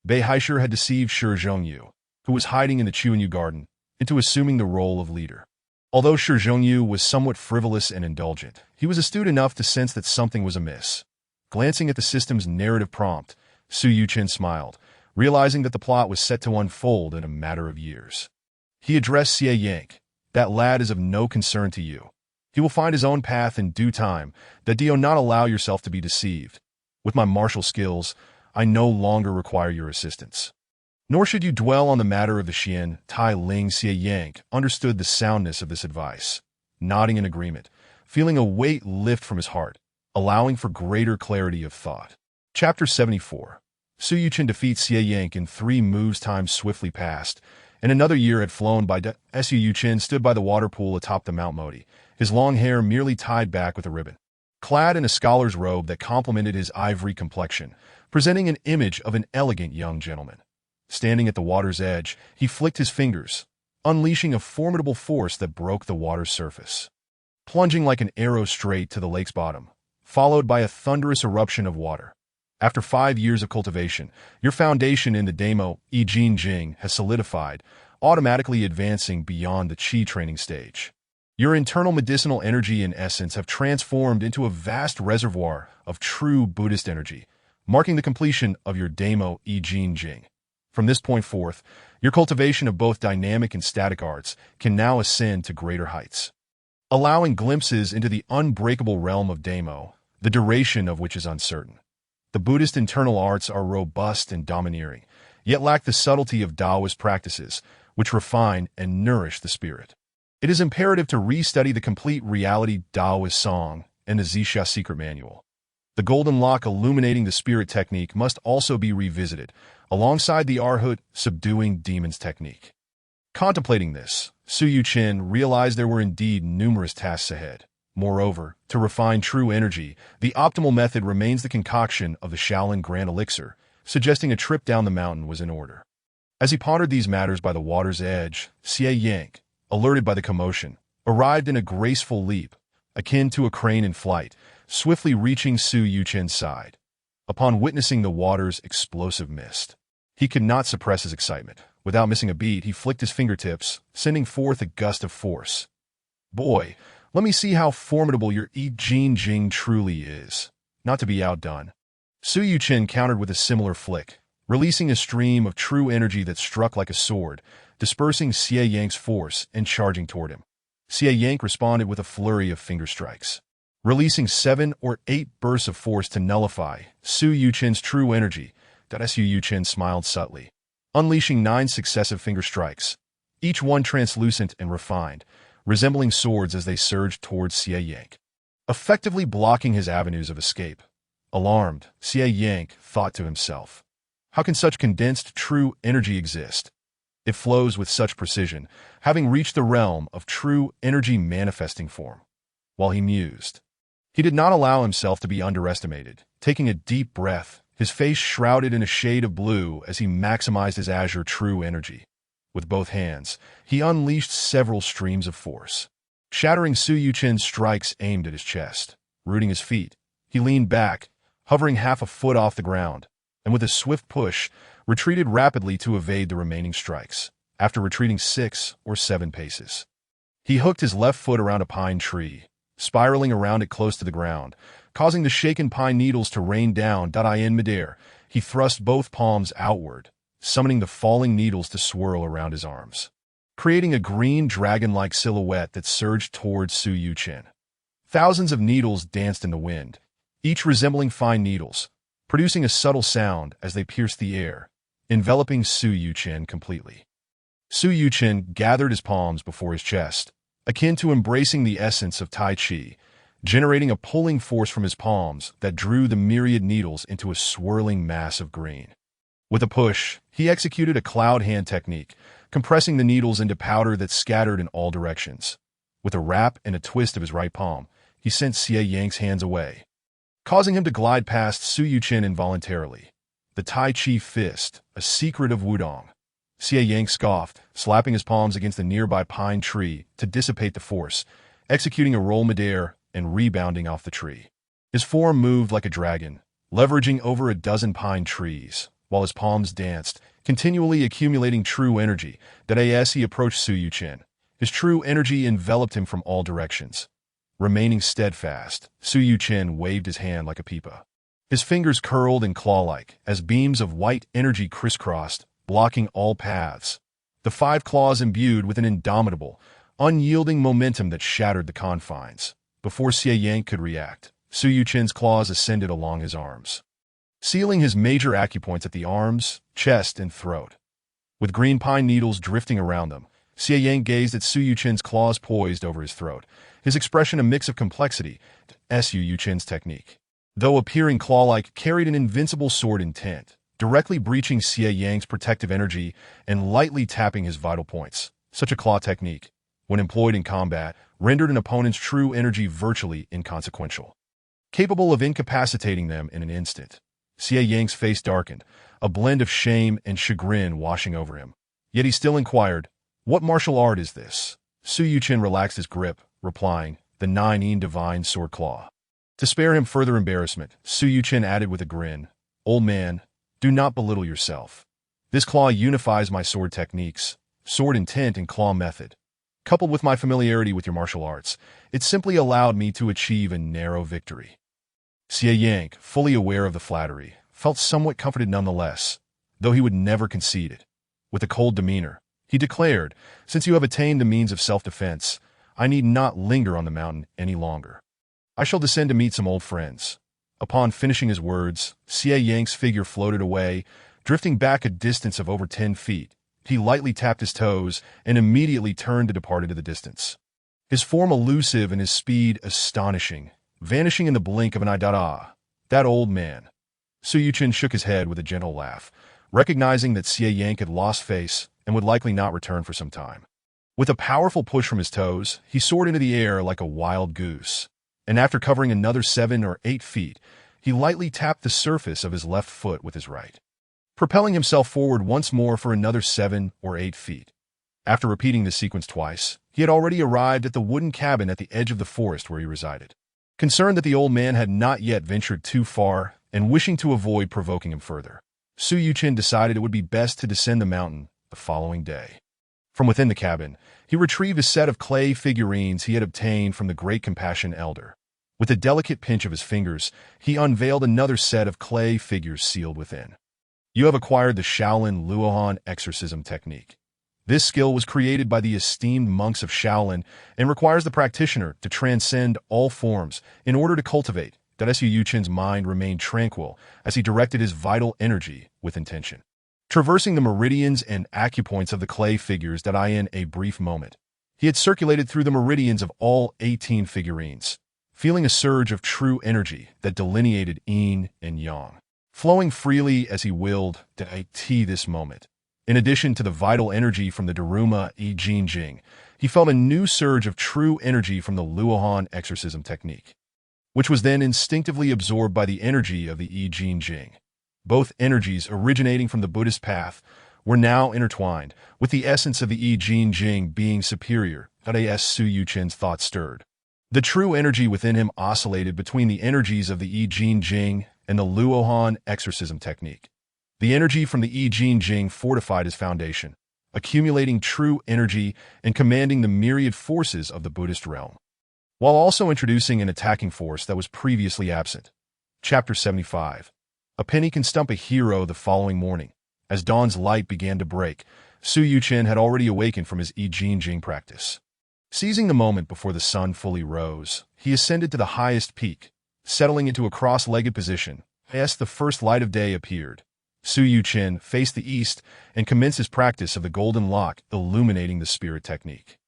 Bei Haisher had deceived Shi Zhongyu, who was hiding in the Chuanyu garden, into assuming the role of leader. Although Shi Zhongyu was somewhat frivolous and indulgent, he was astute enough to sense that something was amiss. Glancing at the system's narrative prompt, Su Yuchen smiled, realizing that the plot was set to unfold in a matter of years. He addressed Xie Yank, That lad is of no concern to you. He will find his own path in due time. That do not allow yourself to be deceived. With my martial skills, I no longer require your assistance. Nor should you dwell on the matter of the Xian. Tai Ling Xie Yang understood the soundness of this advice, nodding in agreement, feeling a weight lift from his heart, allowing for greater clarity of thought. Chapter 74. Su Yuchen defeats Xie Yang in 3 moves. Time swiftly passed, and another year had flown by. Su Yuchen stood by the water pool atop the Mount Modi, his long hair merely tied back with a ribbon. Clad in a scholar's robe that complemented his ivory complexion, presenting an image of an elegant young gentleman. Standing at the water's edge, he flicked his fingers, unleashing a formidable force that broke the water's surface. Plunging like an arrow straight to the lake's bottom, followed by a thunderous eruption of water. After 5 years of cultivation, your foundation in the Damo I Jin Jing has solidified, automatically advancing beyond the Qi training stage. Your internal medicinal energy and essence have transformed into a vast reservoir of true Buddhist energy, marking the completion of your Damo I Jin Jing. From this point forth, your cultivation of both dynamic and static arts can now ascend to greater heights, allowing glimpses into the unbreakable realm of Damo, the duration of which is uncertain. The Buddhist internal arts are robust and domineering, yet lack the subtlety of Taoist practices, which refine and nourish the spirit. It is imperative to restudy the complete reality Taoist song and the Zixia secret manual. The golden lock illuminating the spirit technique must also be revisited, alongside the Arhut subduing demons technique. Contemplating this, Su Yuchen realized there were indeed numerous tasks ahead. Moreover, to refine true energy, the optimal method remains the concoction of the Shaolin Grand Elixir, suggesting a trip down the mountain was in order. As he pondered these matters by the water's edge, Xie Yang, alerted by the commotion, arrived in a graceful leap, akin to a crane in flight, swiftly reaching Su Yuchen's side. Upon witnessing the water's explosive mist, he could not suppress his excitement. Without missing a beat, he flicked his fingertips, sending forth a gust of force. Boy, let me see how formidable your I Jin Jing truly is. Not to be outdone, Su Yuchen countered with a similar flick, releasing a stream of true energy that struck like a sword, dispersing Xie Yang's force and charging toward him. Xie Yang responded with a flurry of finger strikes, releasing 7 or 8 bursts of force to nullify Su Yuchen's true energy. Su Yuchen smiled subtly, unleashing 9 successive finger strikes, each one translucent and refined, resembling swords as they surged towards Xie Yang, effectively blocking his avenues of escape. Alarmed, Xie Yang thought to himself, how can such condensed true energy exist? It flows with such precision, having reached the realm of true energy manifesting form. While he mused, he did not allow himself to be underestimated. Taking a deep breath, his face shrouded in a shade of blue as he maximized his azure true energy. With both hands, he unleashed several streams of force, shattering Su Yuchen's strikes aimed at his chest. Rooting his feet, he leaned back, hovering half a foot off the ground, and with a swift push, retreated rapidly to evade the remaining strikes. After retreating 6 or 7 paces, he hooked his left foot around a pine tree, spiraling around it close to the ground, causing the shaken pine needles to rain down. In midair, he thrust both palms outward, summoning the falling needles to swirl around his arms, creating a green dragon-like silhouette that surged towards Su Yuchen. Thousands of needles danced in the wind, each resembling fine needles, producing a subtle sound as they pierced the air, enveloping Su Yuchen completely. Su Yuchen gathered his palms before his chest, akin to embracing the essence of Tai Chi, generating a pulling force from his palms that drew the myriad needles into a swirling mass of green. With a push, he executed a cloud hand technique, compressing the needles into powder that scattered in all directions. With a rap and a twist of his right palm, he sent Xie Yang's hands away, causing him to glide past Su Yuchen involuntarily. The Tai Chi fist, a secret of Wudong. Xie Yang scoffed, slapping his palms against the nearby pine tree to dissipate the force, executing a roll midair and rebounding off the tree. His form moved like a dragon, leveraging over a dozen pine trees, while his palms danced, continually accumulating true energy. As he approached Su Yuchen, his true energy enveloped him from all directions. Remaining steadfast, Su Yuchen waved his hand like a pipa. His fingers curled and claw-like as beams of white energy crisscrossed, blocking all paths. The 5 claws imbued with an indomitable, unyielding momentum that shattered the confines. Before Xie Yang could react, Su Yuchen's claws ascended along his arms, sealing his major acupoints at the arms, chest, and throat. With green pine needles drifting around them, Xie Yang gazed at Su Yuchen's claws poised over his throat, his expression a mix of complexity to Su Yuchen's technique. Though appearing claw-like, carried an invincible sword intent, directly breaching Xie Yang's protective energy and lightly tapping his vital points. Such a claw technique, when employed in combat, rendered an opponent's true energy virtually inconsequential, capable of incapacitating them in an instant. Xie Yang's face darkened, a blend of shame and chagrin washing over him. Yet he still inquired, "What martial art is this?" Su Yuchen relaxed his grip, replying, "The Nine Divine Sword Claw." To spare him further embarrassment, Su Yuchen added with a grin, "Old man, do not belittle yourself. This claw unifies my sword techniques, sword intent and claw method. Coupled with my familiarity with your martial arts, it simply allowed me to achieve a narrow victory." Xie Yang, fully aware of the flattery, felt somewhat comforted nonetheless, though he would never concede it. With a cold demeanor, he declared, "Since you have attained the means of self-defense, I need not linger on the mountain any longer. I shall descend to meet some old friends." Upon finishing his words, Xie Yang's figure floated away, drifting back a distance of over 10 feet. He lightly tapped his toes and immediately turned to depart into the distance. His form elusive and his speed astonishing, vanishing in the blink of an eye. That old man. Su Yuchen shook his head with a gentle laugh, recognizing that Xie Yang had lost face and would likely not return for some time. With a powerful push from his toes, he soared into the air like a wild goose, and after covering another 7 or 8 feet, he lightly tapped the surface of his left foot with his right, propelling himself forward once more for another 7 or 8 feet. After repeating this sequence twice, he had already arrived at the wooden cabin at the edge of the forest where he resided. Concerned that the old man had not yet ventured too far, and wishing to avoid provoking him further, Su Yuchen decided it would be best to descend the mountain the following day. From within the cabin, he retrieved a set of clay figurines he had obtained from the Great Compassion Elder. With a delicate pinch of his fingers, he unveiled another set of clay figures sealed within. "You have acquired the Shaolin Luohan exorcism technique. This skill was created by the esteemed monks of Shaolin and requires the practitioner to transcend all forms in order to cultivate." Su Yuchen's mind remained tranquil as he directed his vital energy with intention, traversing the meridians and acupoints of the clay figures in a brief moment. He had circulated through the meridians of all 18 figurines, feeling a surge of true energy that delineated yin and yang, flowing freely as he willed this moment. In addition to the vital energy from the Daruma I Jin Jing, he felt a new surge of true energy from the Luohan exorcism technique, which was then instinctively absorbed by the energy of the I Jin Jing. Both energies originating from the Buddhist path were now intertwined, with the essence of the I Jin Jing being superior. As Su Yuchen's thoughts stirred, the true energy within him oscillated between the energies of the I Jin Jing and the Luohan exorcism technique. The energy from the I Jin Jing fortified his foundation, accumulating true energy and commanding the myriad forces of the Buddhist realm, while also introducing an attacking force that was previously absent. Chapter 75. A penny can stump a hero. The following morning, as dawn's light began to break, Su Yuchen had already awakened from his I Jin Jing practice. Seizing the moment before the sun fully rose, he ascended to the highest peak, settling into a cross-legged position. As the first light of day appeared, Su Yuchen faced the east and commenced his practice of the golden lock, illuminating the spirit technique.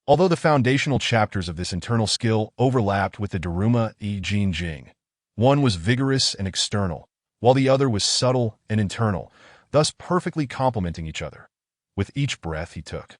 Although the foundational chapters of this internal skill overlapped with the Daruma I Jin Jing, one was vigorous and external, while the other was subtle and internal, thus perfectly complementing each other. With each breath he took,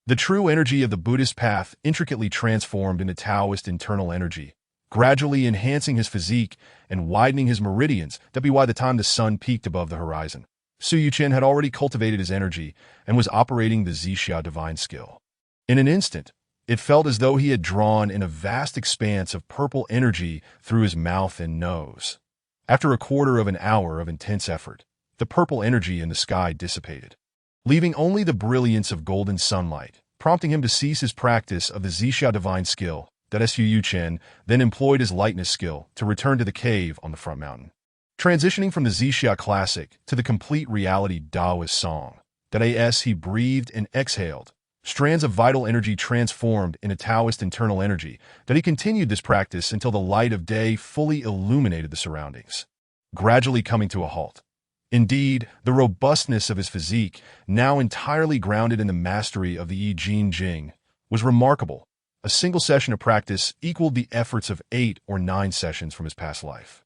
the true energy of the Buddhist path intricately transformed into Taoist internal energy, gradually enhancing his physique and widening his meridians by the time the sun peaked above the horizon. Su Yuchen had already cultivated his energy and was operating the Zixia divine skill. In an instant, it felt as though he had drawn in a vast expanse of purple energy through his mouth and nose. After a quarter of an hour of intense effort, the purple energy in the sky dissipated, leaving only the brilliance of golden sunlight, prompting him to cease his practice of the Zixia divine skill. Su Yuchen then employed his lightness skill to return to the cave on the front mountain, transitioning from the Zixia classic to the complete reality Taoist song. As he breathed and exhaled, Strands of vital energy transformed into Taoist internal energy that he continued this practice until the light of day fully illuminated the surroundings, gradually coming to a halt. Indeed, the robustness of his physique, now entirely grounded in the mastery of the I Ching Jing, was remarkable. A single session of practice equaled the efforts of 8 or 9 sessions from his past life.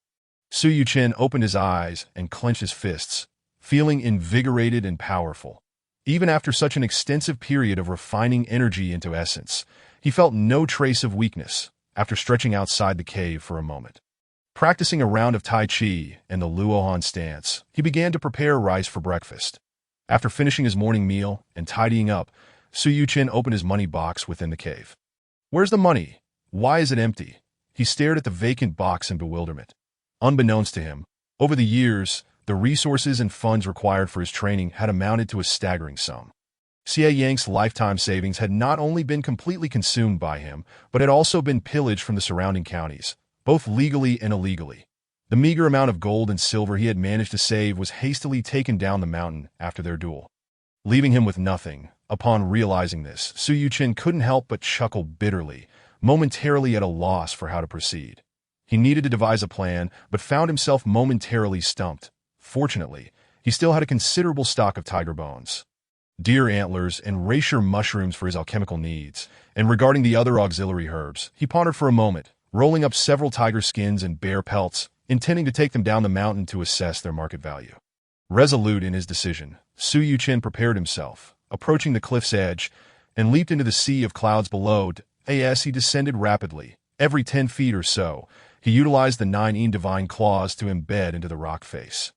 Su Yuchen opened his eyes and clenched his fists, feeling invigorated and powerful. Even after such an extensive period of refining energy into essence, he felt no trace of weakness after stretching outside the cave for a moment. Practicing a round of Tai Chi and the Luohan stance, he began to prepare rice for breakfast. After finishing his morning meal and tidying up, Su Yuchen opened his money box within the cave. "Where's the money? Why is it empty?" He stared at the vacant box in bewilderment. Unbeknownst to him, over the years, the resources and funds required for his training had amounted to a staggering sum. Xie Yang's lifetime savings had not only been completely consumed by him, but had also been pillaged from the surrounding counties, both legally and illegally. The meager amount of gold and silver he had managed to save was hastily taken down the mountain after their duel, leaving him with nothing. Upon realizing this, Su Yuchen couldn't help but chuckle bitterly, momentarily at a loss for how to proceed. He needed to devise a plan, but found himself momentarily stumped. Fortunately, he still had a considerable stock of tiger bones, deer antlers, and reishi mushrooms for his alchemical needs, and regarding the other auxiliary herbs, he pondered for a moment, rolling up several tiger skins and bear pelts, intending to take them down the mountain to assess their market value. Resolute in his decision, Su Yuchen prepared himself, approaching the cliff's edge, and leaped into the sea of clouds below. As he descended rapidly, every 10 feet or so, he utilized the 9 divine claws to embed into the rock face,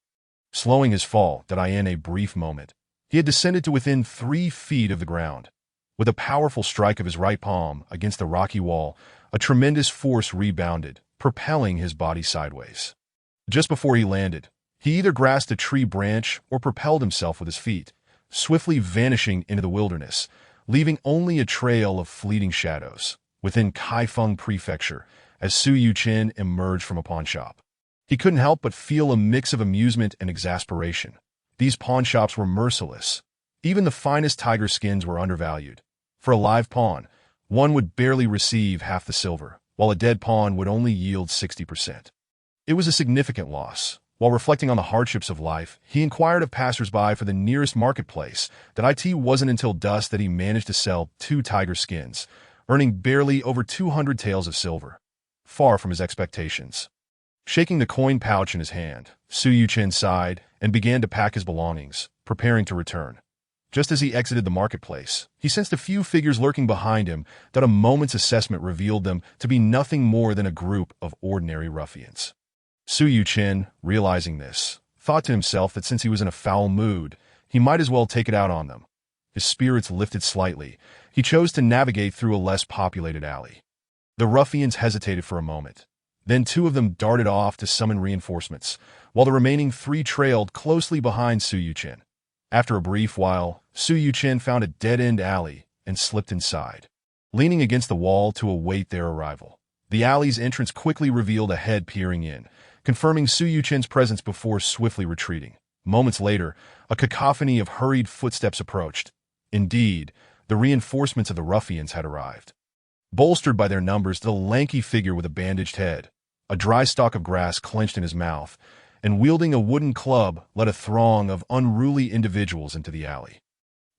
slowing his fall in a brief moment. He had descended to within 3 feet of the ground. With a powerful strike of his right palm against the rocky wall, a tremendous force rebounded, propelling his body sideways. Just before he landed, he either grasped a tree branch or propelled himself with his feet, swiftly vanishing into the wilderness, leaving only a trail of fleeting shadows within Kaifeng Prefecture as Su Yuchen emerged from a pawnshop. He couldn't help but feel a mix of amusement and exasperation. These pawnshops were merciless. Even the finest tiger skins were undervalued. For a live pawn, one would barely receive half the silver, while a dead pawn would only yield 60%. It was a significant loss. While reflecting on the hardships of life, he inquired of passersby for the nearest marketplace. It wasn't until dusk that he managed to sell 2 tiger skins, earning barely over 200 taels of silver, far from his expectations. Shaking the coin pouch in his hand, Su Yuchen sighed and began to pack his belongings, preparing to return. Just as he exited the marketplace, he sensed a few figures lurking behind him that a moment's assessment revealed them to be nothing more than a group of ordinary ruffians. Su Yuchen, realizing this, thought to himself that since he was in a foul mood, he might as well take it out on them. His spirits lifted slightly. He chose to navigate through a less populated alley. The ruffians hesitated for a moment. Then 2 of them darted off to summon reinforcements, while the remaining 3 trailed closely behind Su Yuchen. After a brief while, Su Yuchen found a dead-end alley and slipped inside, leaning against the wall to await their arrival. The alley's entrance quickly revealed a head peering in, confirming Su Yuchen's presence before swiftly retreating. Moments later, a cacophony of hurried footsteps approached. Indeed, the reinforcements of the ruffians had arrived. Bolstered by their numbers, the lanky figure with a bandaged head, a dry stalk of grass clenched in his mouth, and wielding a wooden club led a throng of unruly individuals into the alley.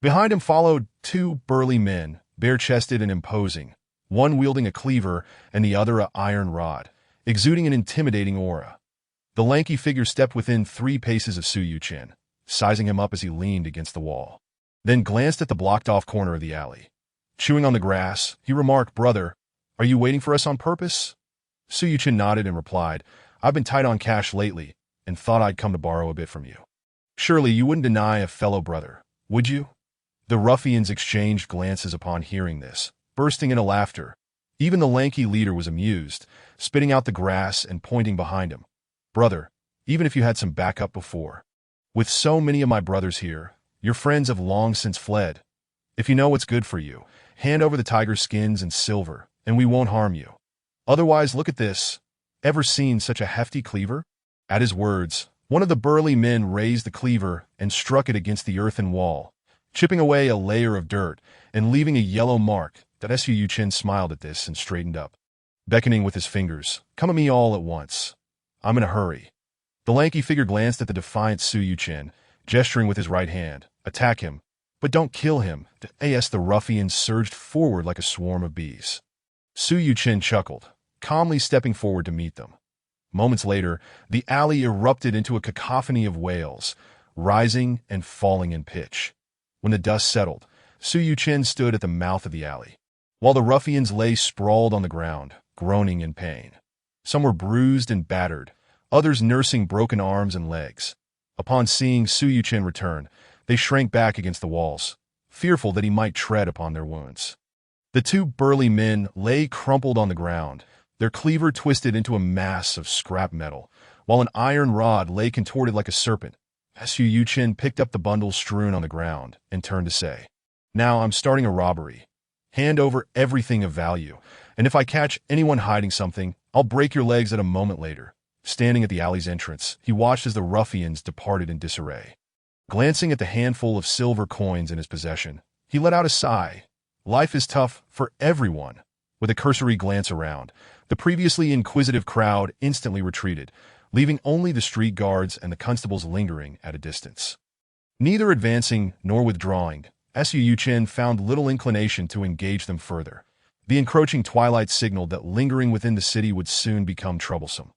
Behind him followed 2 burly men, bare-chested and imposing, one wielding a cleaver and the other an iron rod, exuding an intimidating aura. The lanky figure stepped within 3 paces of Su Yuchen, sizing him up as he leaned against the wall, then glanced at the blocked-off corner of the alley. Chewing on the grass, he remarked, "Brother, are you waiting for us on purpose?" Su Yuchen nodded and replied, "I've been tight on cash lately, and thought I'd come to borrow a bit from you." "Surely you wouldn't deny a fellow brother, would you?" The ruffians exchanged glances upon hearing this, bursting into laughter. Even the lanky leader was amused, spitting out the grass and pointing behind him. "Brother, even if you had some backup before. With so many of my brothers here, your friends have long since fled. If you know what's good for you, hand over the tiger skins and silver, and we won't harm you. Otherwise, look at this. Ever seen such a hefty cleaver?" At his words, one of the burly men raised the cleaver and struck it against the earthen wall, chipping away a layer of dirt and leaving a yellow mark that Su Yuchen smiled at this and straightened up, beckoning with his fingers. "Come at me all at once. I'm in a hurry." The lanky figure glanced at the defiant Su Yuchen, gesturing with his right hand. "Attack him, but don't kill him." The ruffians surged forward like a swarm of bees. Su Yuchen chuckled, calmly stepping forward to meet them. Moments later, the alley erupted into a cacophony of wails, rising and falling in pitch. When the dust settled, Su Yuchen stood at the mouth of the alley, while the ruffians lay sprawled on the ground, groaning in pain. Some were bruised and battered, others nursing broken arms and legs. Upon seeing Su Yuchen return, they shrank back against the walls, fearful that he might tread upon their wounds. The two burly men lay crumpled on the ground, their cleaver twisted into a mass of scrap metal, while an iron rod lay contorted like a serpent. Su Yuchen picked up the bundles strewn on the ground and turned to say, "Now I'm starting a robbery. Hand over everything of value, and if I catch anyone hiding something, I'll break your legs at a moment later." Standing at the alley's entrance, he watched as the ruffians departed in disarray. Glancing at the handful of silver coins in his possession, he let out a sigh. Life is tough for everyone. With a cursory glance around, the previously inquisitive crowd instantly retreated, leaving only the street guards and the constables lingering at a distance. Neither advancing nor withdrawing, Su Yuchen found little inclination to engage them further. The encroaching twilight signaled that lingering within the city would soon become troublesome.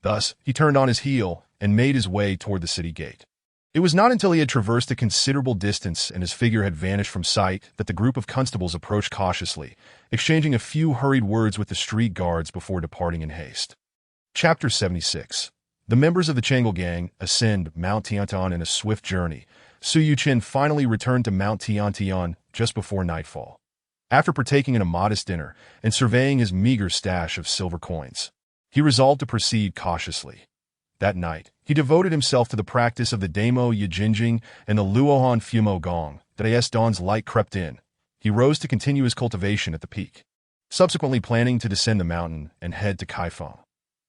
Thus, he turned on his heel and made his way toward the city gate. It was not until he had traversed a considerable distance and his figure had vanished from sight that the group of constables approached cautiously, exchanging a few hurried words with the street guards before departing in haste. Chapter 76. The members of the Changel Gang ascend Mount Tiantian in a swift journey. Su Yuchen finally returned to Mount Tiantian just before nightfall. After partaking in a modest dinner and surveying his meager stash of silver coins, he resolved to proceed cautiously. That night, he devoted himself to the practice of the Damo Yijinjing and the Luohan Fumo Gong. As dawn's light crept in, he rose to continue his cultivation at the peak, subsequently planning to descend the mountain and head to Kaifeng.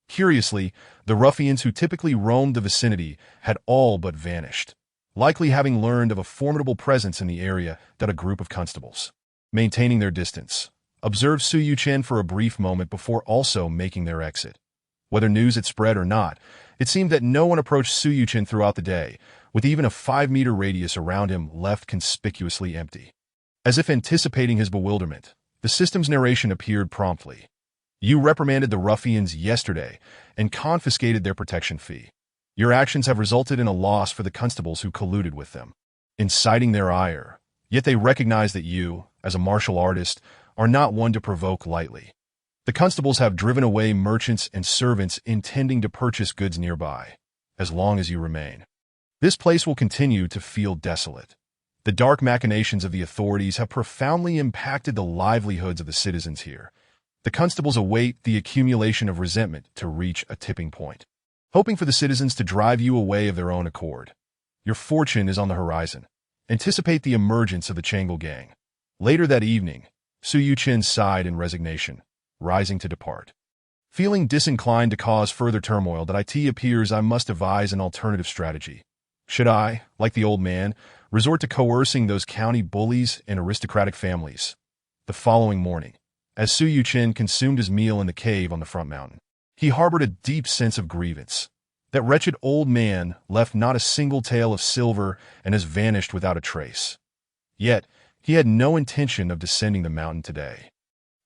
Curiously, the ruffians who typically roamed the vicinity had all but vanished, likely having learned of a formidable presence in the area that a group of constables, maintaining their distance, observed Su Yuchen for a brief moment before also making their exit. Whether news had spread or not, it seemed that no one approached Su Yuchen throughout the day, with even a 5-meter radius around him left conspicuously empty. As if anticipating his bewilderment, the system's narration appeared promptly. "You reprimanded the ruffians yesterday and confiscated their protection fee. Your actions have resulted in a loss for the constables who colluded with them, inciting their ire. Yet they recognize that you, as a martial artist, are not one to provoke lightly. The constables have driven away merchants and servants intending to purchase goods nearby. As long as you remain, this place will continue to feel desolate. The dark machinations of the authorities have profoundly impacted the livelihoods of the citizens here. The constables await the accumulation of resentment to reach a tipping point, hoping for the citizens to drive you away of their own accord. Your fortune is on the horizon. Anticipate the emergence of the Changel Gang." Later that evening, Su Yuchen sighed in resignation, rising to depart. Feeling disinclined to cause further turmoil, it appears I must devise an alternative strategy. Should I, like the old man, resort to coercing those county bullies and aristocratic families? The following morning, as Su Yuchen consumed his meal in the cave on the front mountain, he harbored a deep sense of grievance. That wretched old man left not a single tael of silver and has vanished without a trace. Yet, he had no intention of descending the mountain today.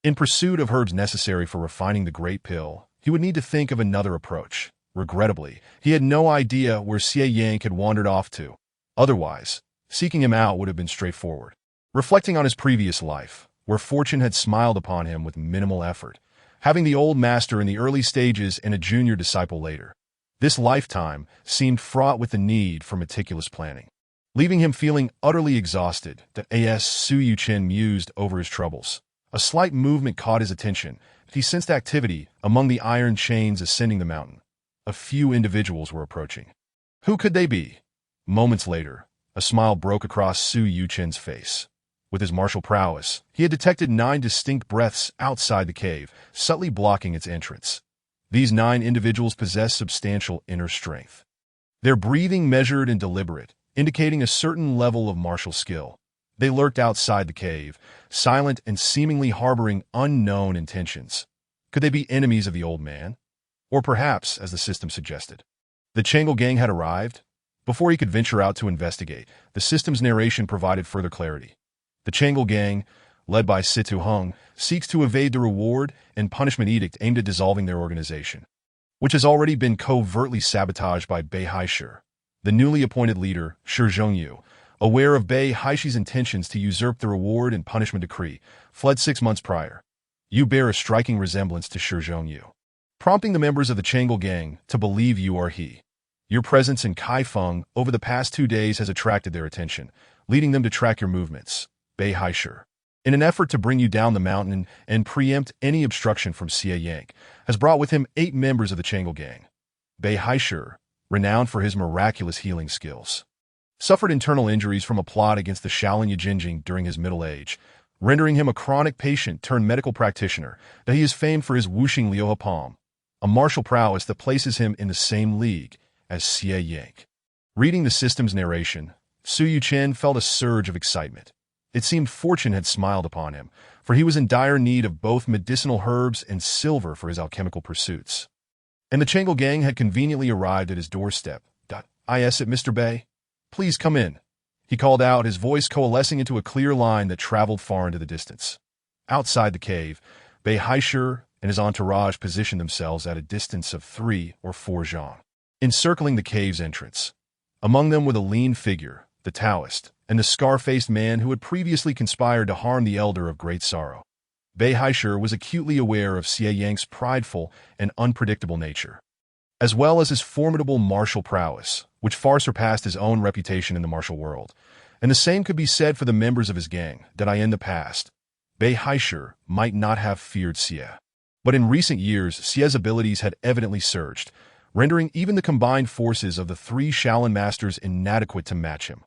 In pursuit of herbs necessary for refining the Great Pill, he would need to think of another approach. Regrettably, he had no idea where Xie Yang had wandered off to. Otherwise, seeking him out would have been straightforward. Reflecting on his previous life, where fortune had smiled upon him with minimal effort, having the old master in the early stages and a junior disciple later, this lifetime seemed fraught with the need for meticulous planning. Leaving him feeling utterly exhausted, Su Yuchen mused over his troubles. A slight movement caught his attention. He sensed activity among the iron chains ascending the mountain. A few individuals were approaching. Who could they be? Moments later, a smile broke across Su Yuchen's face. With his martial prowess, he had detected 9 distinct breaths outside the cave, subtly blocking its entrance. These 9 individuals possessed substantial inner strength. Their breathing measured and deliberate, indicating a certain level of martial skill. They lurked outside the cave, silent and seemingly harboring unknown intentions. Could they be enemies of the old man? Or perhaps, as the system suggested, the Changel gang had arrived? Before he could venture out to investigate, the system's narration provided further clarity. The Changel gang, led by Situ Hung, seeks to evade the reward and punishment edict aimed at dissolving their organization, which has already been covertly sabotaged by Bei Haishur. The newly appointed leader, Shi Zhongyu, aware of Bei Haishi's intentions to usurp the reward and punishment decree, fled 6 months prior. You bear a striking resemblance to Shi Zhongyu, prompting the members of the Changel gang to believe you are he. Your presence in Kaifeng over the past 2 days has attracted their attention, leading them to track your movements, Bei Haishur. In an effort to bring you down the mountain and preempt any obstruction from Xie Yang, has brought with him 8 members of the Changel gang. Bei Haishur, renowned for his miraculous healing skills, suffered internal injuries from a plot against the Shaolin Yijinjing during his middle age, rendering him a chronic patient turned medical practitioner. That he is famed for his Wuxing Liuhe Palm, a martial prowess that places him in the same league as Xie Yang. Reading the system's narration, Su Yuchen felt a surge of excitement. It seemed fortune had smiled upon him, for he was in dire need of both medicinal herbs and silver for his alchemical pursuits. And the Changel gang had conveniently arrived at his doorstep. Is it Mr. Bei? Please come in, he called out, his voice coalescing into a clear line that traveled far into the distance. Outside the cave, Bei Haishur and his entourage positioned themselves at a distance of 3 or 4 zhang, encircling the cave's entrance. Among them were the lean figure, the Taoist, and the scar-faced man who had previously conspired to harm the Elder of Great Sorrow. Bei Haishur was acutely aware of Xie Yang's prideful and unpredictable nature, as well as his formidable martial prowess, which far surpassed his own reputation in the martial world. And the same could be said for the members of his gang, that in the past, Bei Haishur might not have feared Xie. But in recent years, Xie's abilities had evidently surged, rendering even the combined forces of the 3 Shaolin masters inadequate to match him.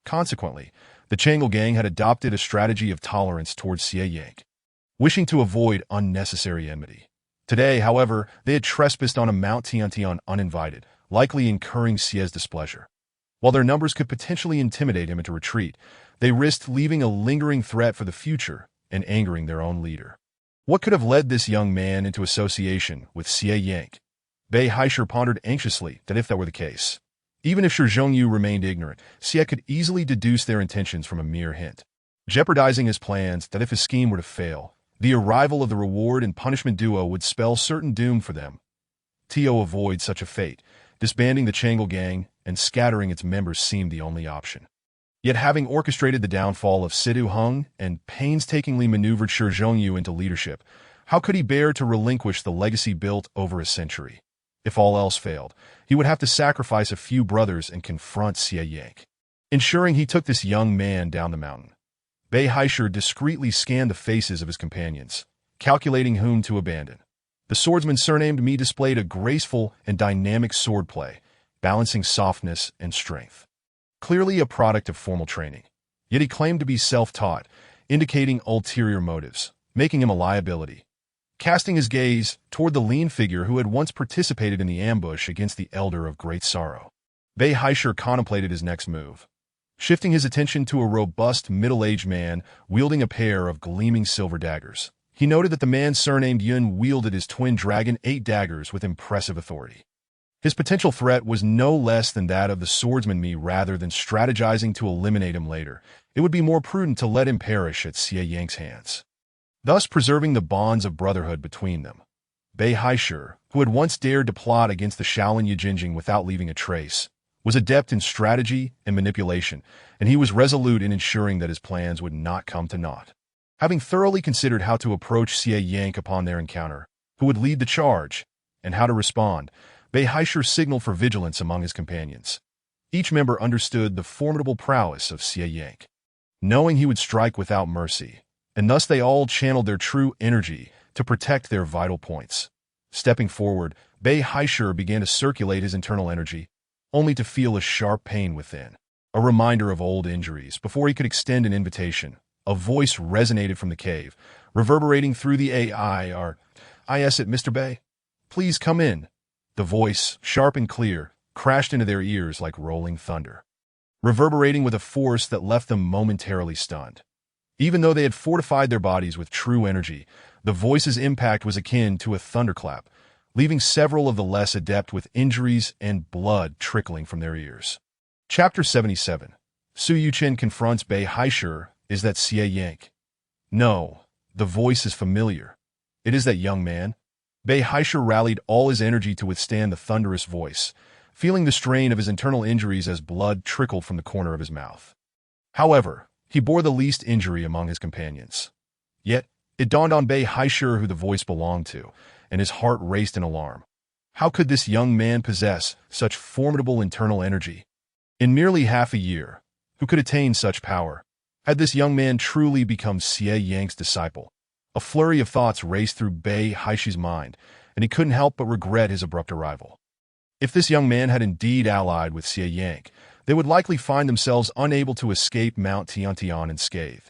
Consequently, the Changel gang had adopted a strategy of tolerance towards Xie Yang, wishing to avoid unnecessary enmity. Today, however, they had trespassed on a Mount Tiantian uninvited, likely incurring Xie's displeasure. While their numbers could potentially intimidate him into retreat, they risked leaving a lingering threat for the future and angering their own leader. What could have led this young man into association with Xie Yang? Bei Haishur pondered anxiously that if that were the case, even if Shi Zhongyu remained ignorant, Xie could easily deduce their intentions from a mere hint, jeopardizing his plans that if his scheme were to fail, the arrival of the reward and punishment duo would spell certain doom for them. To avoid such a fate, disbanding the Changel gang and scattering its members seemed the only option. Yet having orchestrated the downfall of Situ Hung and painstakingly maneuvered Shi Zhongyu into leadership, how could he bear to relinquish the legacy built over a century? If all else failed, he would have to sacrifice a few brothers and confront Xie Yang. Ensuring he took this young man down the mountain, Bei Haishur discreetly scanned the faces of his companions, calculating whom to abandon. The swordsman surnamed Mi displayed a graceful and dynamic swordplay, balancing softness and strength. Clearly a product of formal training, yet he claimed to be self-taught, indicating ulterior motives, making him a liability. Casting his gaze toward the lean figure who had once participated in the ambush against the Elder of Great Sorrow, Bei Haishur contemplated his next move. Shifting his attention to a robust, middle-aged man wielding a pair of gleaming silver daggers, he noted that the man surnamed Yun wielded his twin dragon 8 daggers with impressive authority. His potential threat was no less than that of the swordsman Mi. Rather than strategizing to eliminate him later, it would be more prudent to let him perish at Xie Yang's hands, thus preserving the bonds of brotherhood between them. Bei Haishur, who had once dared to plot against the Shaolin Yijinjing without leaving a trace, was adept in strategy and manipulation, and he was resolute in ensuring that his plans would not come to naught. Having thoroughly considered how to approach Xie Yang upon their encounter, who would lead the charge, and how to respond, Bei Haishur signaled for vigilance among his companions. Each member understood the formidable prowess of Xie Yang, knowing he would strike without mercy, and thus they all channeled their true energy to protect their vital points. Stepping forward, Bei Haishur began to circulate his internal energy, only to feel a sharp pain within, a reminder of old injuries. Before he could extend an invitation, a voice resonated from the cave, reverberating through the air. Is it Mr. Bei? Please come in. The voice, sharp and clear, crashed into their ears like rolling thunder. reverberating with a force that left them momentarily stunned. Even though they had fortified their bodies with true energy, the voice's impact was akin to a thunderclap, leaving several of the less adept with injuries and blood trickling from their ears. Chapter 77. Su Yuchen confronts Bei Haishur. Is that Xie Yank? No, the voice is familiar. It is that young man. Bei Haishur rallied all his energy to withstand the thunderous voice, feeling the strain of his internal injuries as blood trickled from the corner of his mouth. However, he bore the least injury among his companions. Yet, it dawned on Bei Haishur who the voice belonged to, and his heart raced in alarm. How could this young man possess such formidable internal energy? In merely half a year, who could attain such power? Had this young man truly become Xie Yang's disciple? A flurry of thoughts raced through Bei Haishur's mind, and he couldn't help but regret his abrupt arrival. If this young man had indeed allied with Xie Yang, they would likely find themselves unable to escape Mount Tiantian unscathed.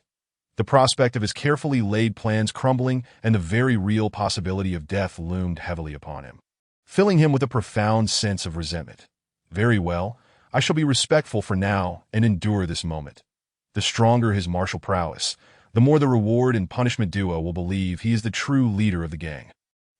The prospect of his carefully laid plans crumbling and the very real possibility of death loomed heavily upon him, filling him with a profound sense of resentment. Very well, I shall be respectful for now and endure this moment. The stronger his martial prowess, the more the reward and punishment duo will believe he is the true leader of the gang,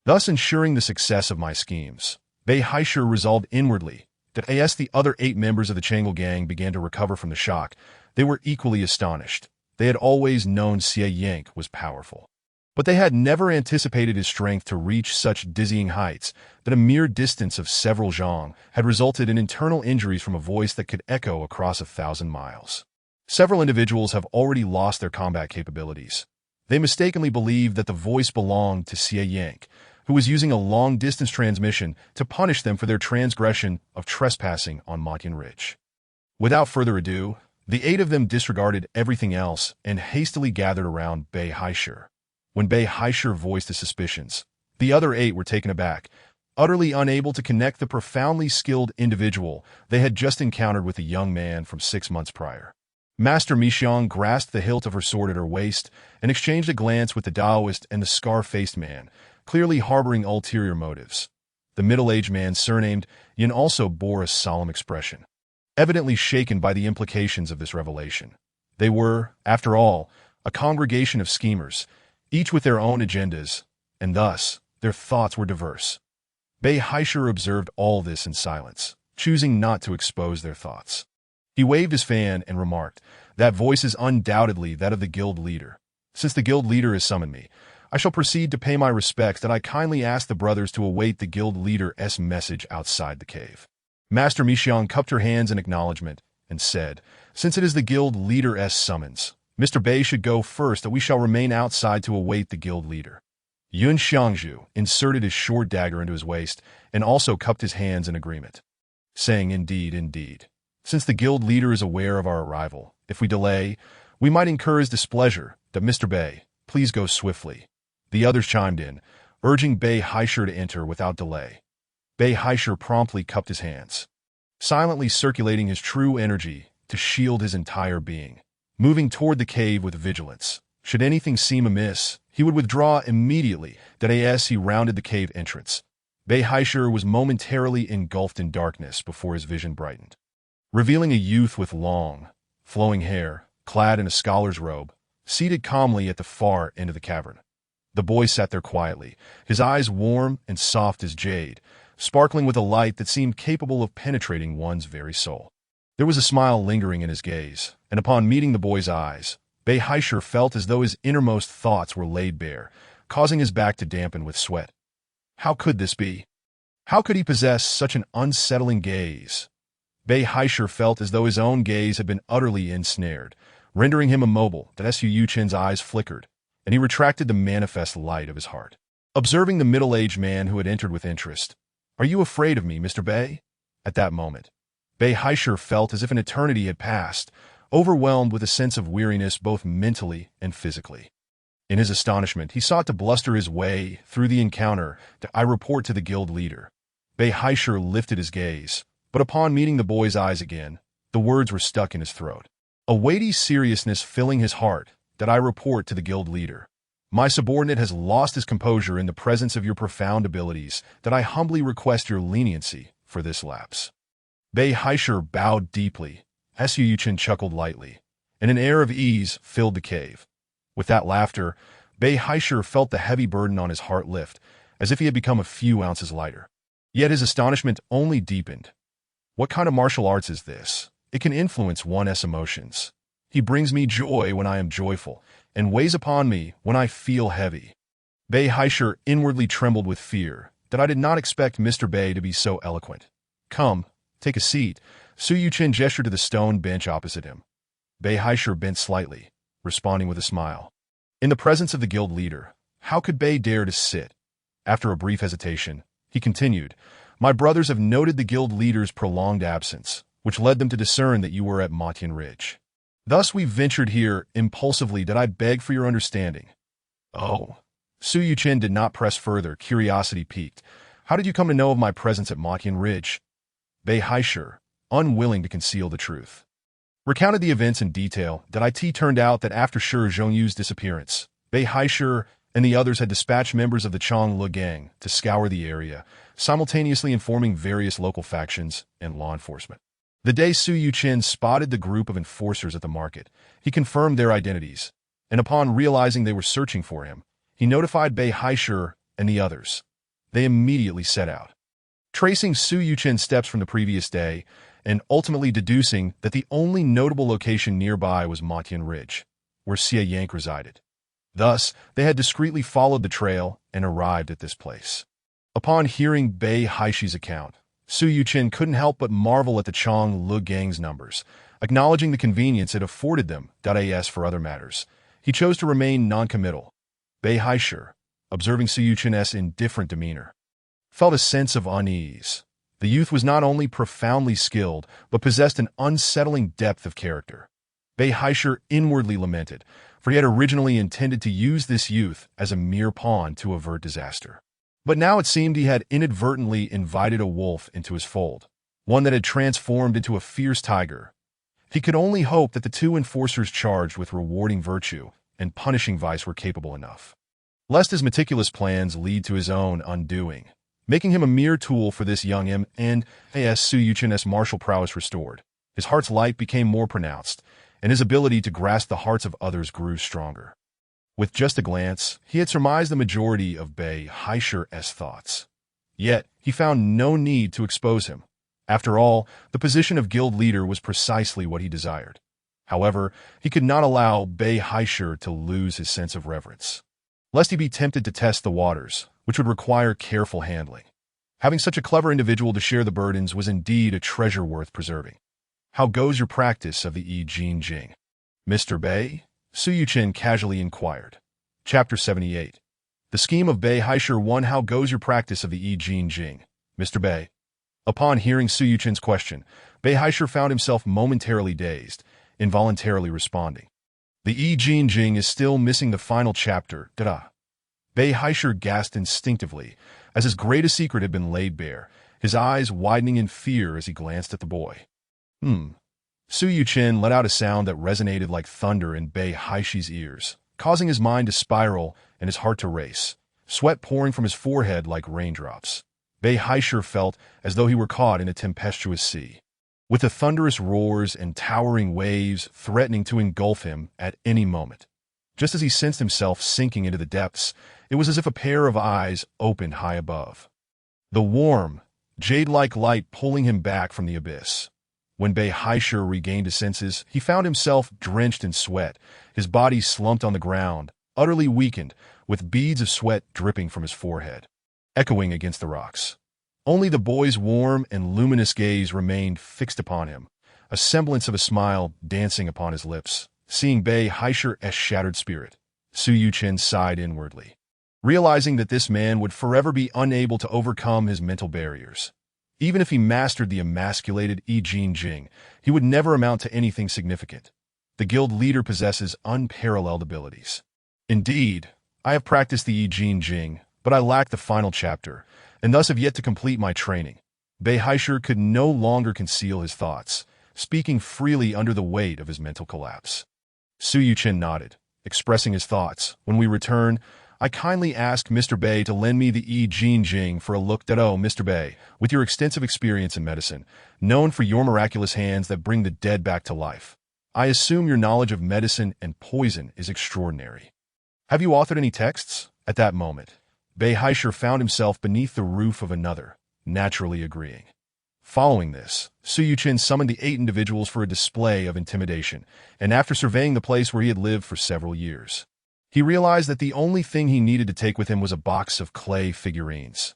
thus ensuring the success of my schemes. Bei Haishur resolved inwardly that as the other 8 members of the Chang'e gang began to recover from the shock, they were equally astonished. They had always known Xie Yang was powerful, but they had never anticipated his strength to reach such dizzying heights that a mere distance of several zhang had resulted in internal injuries from a voice that could echo across 1,000 miles. Several individuals have already lost their combat capabilities. They mistakenly believed that the voice belonged to Xie Yang, who was using a long-distance transmission to punish them for their transgression of trespassing on Motian Ridge. Without further ado, the 8 of them disregarded everything else and hastily gathered around Bei Haishur. When Bei Haishur voiced his suspicions, the other 8 were taken aback, utterly unable to connect the profoundly skilled individual they had just encountered with the young man from 6 months prior. Master Mixiang grasped the hilt of her sword at her waist and exchanged a glance with the Taoist and the scar-faced man, clearly harboring ulterior motives. The middle-aged man surnamed Yin also bore a solemn expression, evidently shaken by the implications of this revelation. They were, after all, a congregation of schemers, each with their own agendas, and thus their thoughts were diverse. Bei Haishur observed all this in silence, choosing not to expose their thoughts. He waved his fan and remarked, "That voice is undoubtedly that of the guild leader. Since the guild leader has summoned me, I shall proceed to pay my respects that I kindly ask the brothers to await the guild leader's message outside the cave." Master Mixiang cupped her hands in acknowledgement and said, "Since it is the guild leader's summons, Mr. Bei should go first, that we shall remain outside to await the guild leader." Yun Xiangzhu inserted his short dagger into his waist and also cupped his hands in agreement, saying, "Indeed, indeed. Since the guild leader is aware of our arrival, if we delay, we might incur his displeasure. That Mr. Bei, please go swiftly." The others chimed in, urging Bei Haishur to enter without delay. Bei Haishur promptly cupped his hands, silently circulating his true energy to shield his entire being, moving toward the cave with vigilance. Should anything seem amiss, he would withdraw immediately. That as he rounded the cave entrance, Bei Haishur was momentarily engulfed in darkness before his vision brightened, revealing a youth with long, flowing hair, clad in a scholar's robe, seated calmly at the far end of the cavern. The boy sat there quietly, his eyes warm and soft as jade, sparkling with a light that seemed capable of penetrating one's very soul. There was a smile lingering in his gaze, and upon meeting the boy's eyes, Bei Haishur felt as though his innermost thoughts were laid bare, causing his back to dampen with sweat. How could this be? How could he possess such an unsettling gaze? Bei Haishur felt as though his own gaze had been utterly ensnared, rendering him immobile. That Su Yuchen's eyes flickered, and he retracted the manifest light of his heart. Observing the middle-aged man who had entered with interest, "Are you afraid of me, Mr. Bei?" At that moment, Bei Haishur felt as if an eternity had passed, overwhelmed with a sense of weariness both mentally and physically. In his astonishment, he sought to bluster his way through the encounter. "I report to the guild leader." Bei Haishur lifted his gaze, but upon meeting the boy's eyes again, the words were stuck in his throat, a weighty seriousness filling his heart. "That I report to the guild leader. My subordinate has lost his composure in the presence of your profound abilities. That I humbly request your leniency for this lapse." Bei Haishur bowed deeply, Su Yuchen chuckled lightly, and an air of ease filled the cave. With that laughter, Bei Haishur felt the heavy burden on his heart lift, as if he had become a few ounces lighter. Yet his astonishment only deepened. What kind of martial arts is this? It can influence one's emotions. He brings me joy when I am joyful, and weighs upon me when I feel heavy. Bei Haishur inwardly trembled with fear that I did not expect Mr. Bei to be so eloquent. Come, take a seat. Su Yuchen gestured to the stone bench opposite him. Bei Haishur bent slightly, responding with a smile. In the presence of the guild leader, how could Bei dare to sit? After a brief hesitation, he continued, My brothers have noted the guild leader's prolonged absence, which led them to discern that you were at Matian Ridge. Thus we ventured here impulsively that I beg for your understanding. Oh. Su Yuchen did not press further, curiosity piqued. How did you come to know of my presence at Matian Ridge? Bei Haishur, unwilling to conceal the truth, recounted the events in detail. It turned out that after Shi Zhongyu's disappearance, Bei Haishur and the others had dispatched members of the Changlu gang to scour the area, simultaneously informing various local factions and law enforcement. The day Su Yuchen spotted the group of enforcers at the market, he confirmed their identities, and upon realizing they were searching for him, he notified Bei Haishur and the others. They immediately set out, tracing Su Yuchen's steps from the previous day, and ultimately deducing that the only notable location nearby was Matian Ridge, where Xie Yank resided. Thus, they had discreetly followed the trail and arrived at this place. Upon hearing Bei Haishur's account, Su Yuchen couldn't help but marvel at the Changlu gang's numbers, acknowledging the convenience it afforded them. As for other matters, he chose to remain non-committal. Bei Haishur, observing Su Yuchen's indifferent demeanor, felt a sense of unease. The youth was not only profoundly skilled, but possessed an unsettling depth of character. Bei Haishur inwardly lamented, for he had originally intended to use this youth as a mere pawn to avert disaster. But now it seemed he had inadvertently invited a wolf into his fold, one that had transformed into a fierce tiger. He could only hope that the two enforcers charged with rewarding virtue and punishing vice were capable enough, lest his meticulous plans lead to his own undoing, making him a mere tool for this young him. And as Su Yuchen's martial prowess restored, his heart's light became more pronounced, and his ability to grasp the hearts of others grew stronger. With just a glance, he had surmised the majority of Bei Haishur's thoughts. Yet, he found no need to expose him. After all, the position of guild leader was precisely what he desired. However, he could not allow Bei Haishur to lose his sense of reverence, lest he be tempted to test the waters, which would require careful handling. Having such a clever individual to share the burdens was indeed a treasure worth preserving. How goes your practice of the I Ching Jing, Mr. Bei? Su Yuchen casually inquired. Chapter 78. The scheme of Bei Haishur 1. How goes your practice of the I Ching Jing, Mr. Bei? Upon hearing Su Yuchen's question, Bei Haishur found himself momentarily dazed, involuntarily responding. The I Ching Jing is still missing the final chapter. Bei Haishur gasped instinctively, as his greatest secret had been laid bare, his eyes widening in fear as he glanced at the boy. Su Yuchen let out a sound that resonated like thunder in Bei Haishur's ears, causing his mind to spiral and his heart to race, sweat pouring from his forehead like raindrops. Bei Haishur felt as though he were caught in a tempestuous sea, with the thunderous roars and towering waves threatening to engulf him at any moment. Just as he sensed himself sinking into the depths, it was as if a pair of eyes opened high above, the warm, jade-like light pulling him back from the abyss. When Bei Haishur regained his senses, he found himself drenched in sweat, his body slumped on the ground, utterly weakened, with beads of sweat dripping from his forehead, echoing against the rocks. Only the boy's warm and luminous gaze remained fixed upon him, a semblance of a smile dancing upon his lips. Seeing Bei Haishur's shattered spirit, Su Yuchen sighed inwardly, realizing that this man would forever be unable to overcome his mental barriers. Even if he mastered the emasculated I Ching Jing, he would never amount to anything significant. The guild leader possesses unparalleled abilities. Indeed, I have practiced the I Ching Jing, but I lack the final chapter, and thus have yet to complete my training. Bei Haishur could no longer conceal his thoughts, speaking freely under the weight of his mental collapse. Su Yuchen nodded, expressing his thoughts. When we return, I kindly ask Mr. Bei to lend me the E Jin Jing for a look. Oh, Mr. Bei, with your extensive experience in medicine, known for your miraculous hands that bring the dead back to life, I assume your knowledge of medicine and poison is extraordinary. Have you authored any texts? At that moment, Bei Haisher found himself beneath the roof of another, naturally agreeing. Following this, Su Yuchen summoned the 8 individuals for a display of intimidation, and after surveying the place where he had lived for several years, he realized that the only thing he needed to take with him was a box of clay figurines.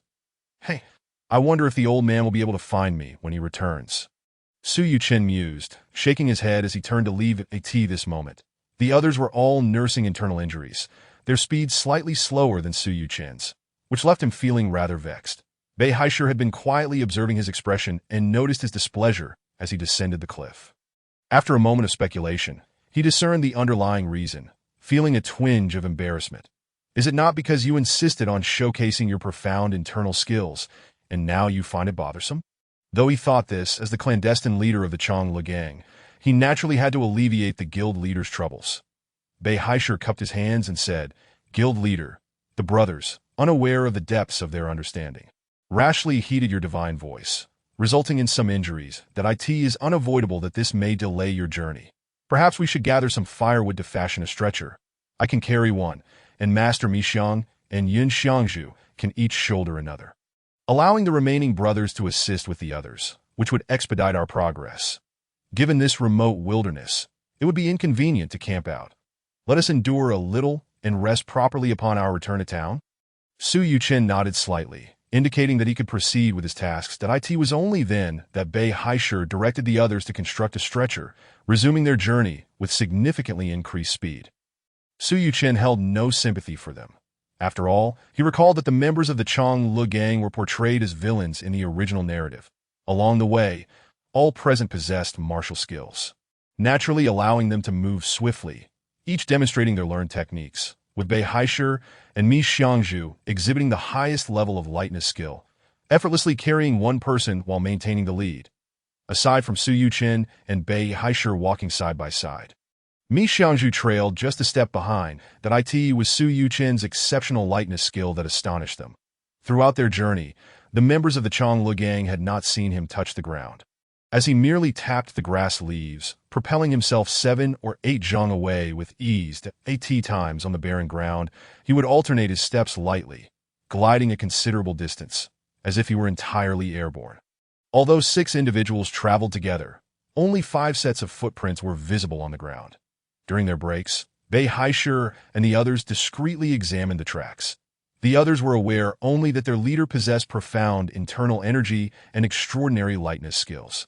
Hey, I wonder if the old man will be able to find me when he returns. Su Yuchen mused, shaking his head as he turned to leave at this moment. The others were all nursing internal injuries, their speed slightly slower than Su Yuchen's, which left him feeling rather vexed. Bei Haisher had been quietly observing his expression and noticed his displeasure as he descended the cliff. After a moment of speculation, he discerned the underlying reason, feeling a twinge of embarrassment. Is it not because you insisted on showcasing your profound internal skills, and now you find it bothersome? Though he thought this, as the clandestine leader of the Changle gang, he naturally had to alleviate the guild leader's troubles. Bei Haisher cupped his hands and said, "Guild leader," the brothers, unaware of the depths of their understanding, rashly heeded your divine voice, resulting in some injuries, that it is unavoidable that this may delay your journey. Perhaps we should gather some firewood to fashion a stretcher. I can carry one, and Master Mi Xiang and Yun Xiangzhu can each shoulder another, allowing the remaining brothers to assist with the others, which would expedite our progress. Given this remote wilderness, it would be inconvenient to camp out. Let us endure a little and rest properly upon our return to town. Su Yuchen nodded slightly, indicating that he could proceed with his tasks. It was only then that Bei Haisher directed the others to construct a stretcher, resuming their journey with significantly increased speed. Su Yuchen held no sympathy for them. After all, he recalled that the members of the Changle gang were portrayed as villains in the original narrative. Along the way, all present possessed martial skills, naturally allowing them to move swiftly, each demonstrating their learned techniques, with Bei Haisher and Mi Xiangzhu exhibiting the highest level of lightness skill, effortlessly carrying one person while maintaining the lead. Aside from Su Yuchen and Bei Haisher walking side by side, Mi Xiangzhu trailed just a step behind. It was Su Yuchen's exceptional lightness skill that astonished them. Throughout their journey, the members of the Changle gang had not seen him touch the ground, as he merely tapped the grass leaves, propelling himself 7 or 8 zhang away with ease. 80 times on the barren ground, he would alternate his steps lightly, gliding a considerable distance, as if he were entirely airborne. Although 6 individuals traveled together, only 5 sets of footprints were visible on the ground. During their breaks, Bei Haisher and the others discreetly examined the tracks. The others were aware only that their leader possessed profound internal energy and extraordinary lightness skills.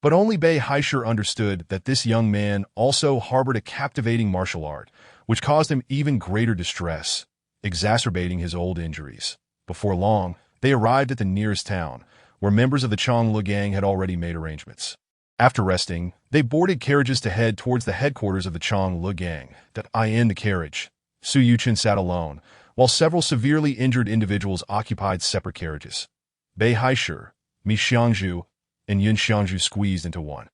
But only Bei Haisher understood that this young man also harbored a captivating martial art, which caused him even greater distress, exacerbating his old injuries. Before long, they arrived at the nearest town, where members of the Changle gang had already made arrangements. After resting, they boarded carriages to head towards the headquarters of the Changle gang. In the carriage, Su Yuchen sat alone, while several severely injured individuals occupied separate carriages. Bei Haisher, Mi Xiangzhu, and Yun Xiangzhu squeezed into one.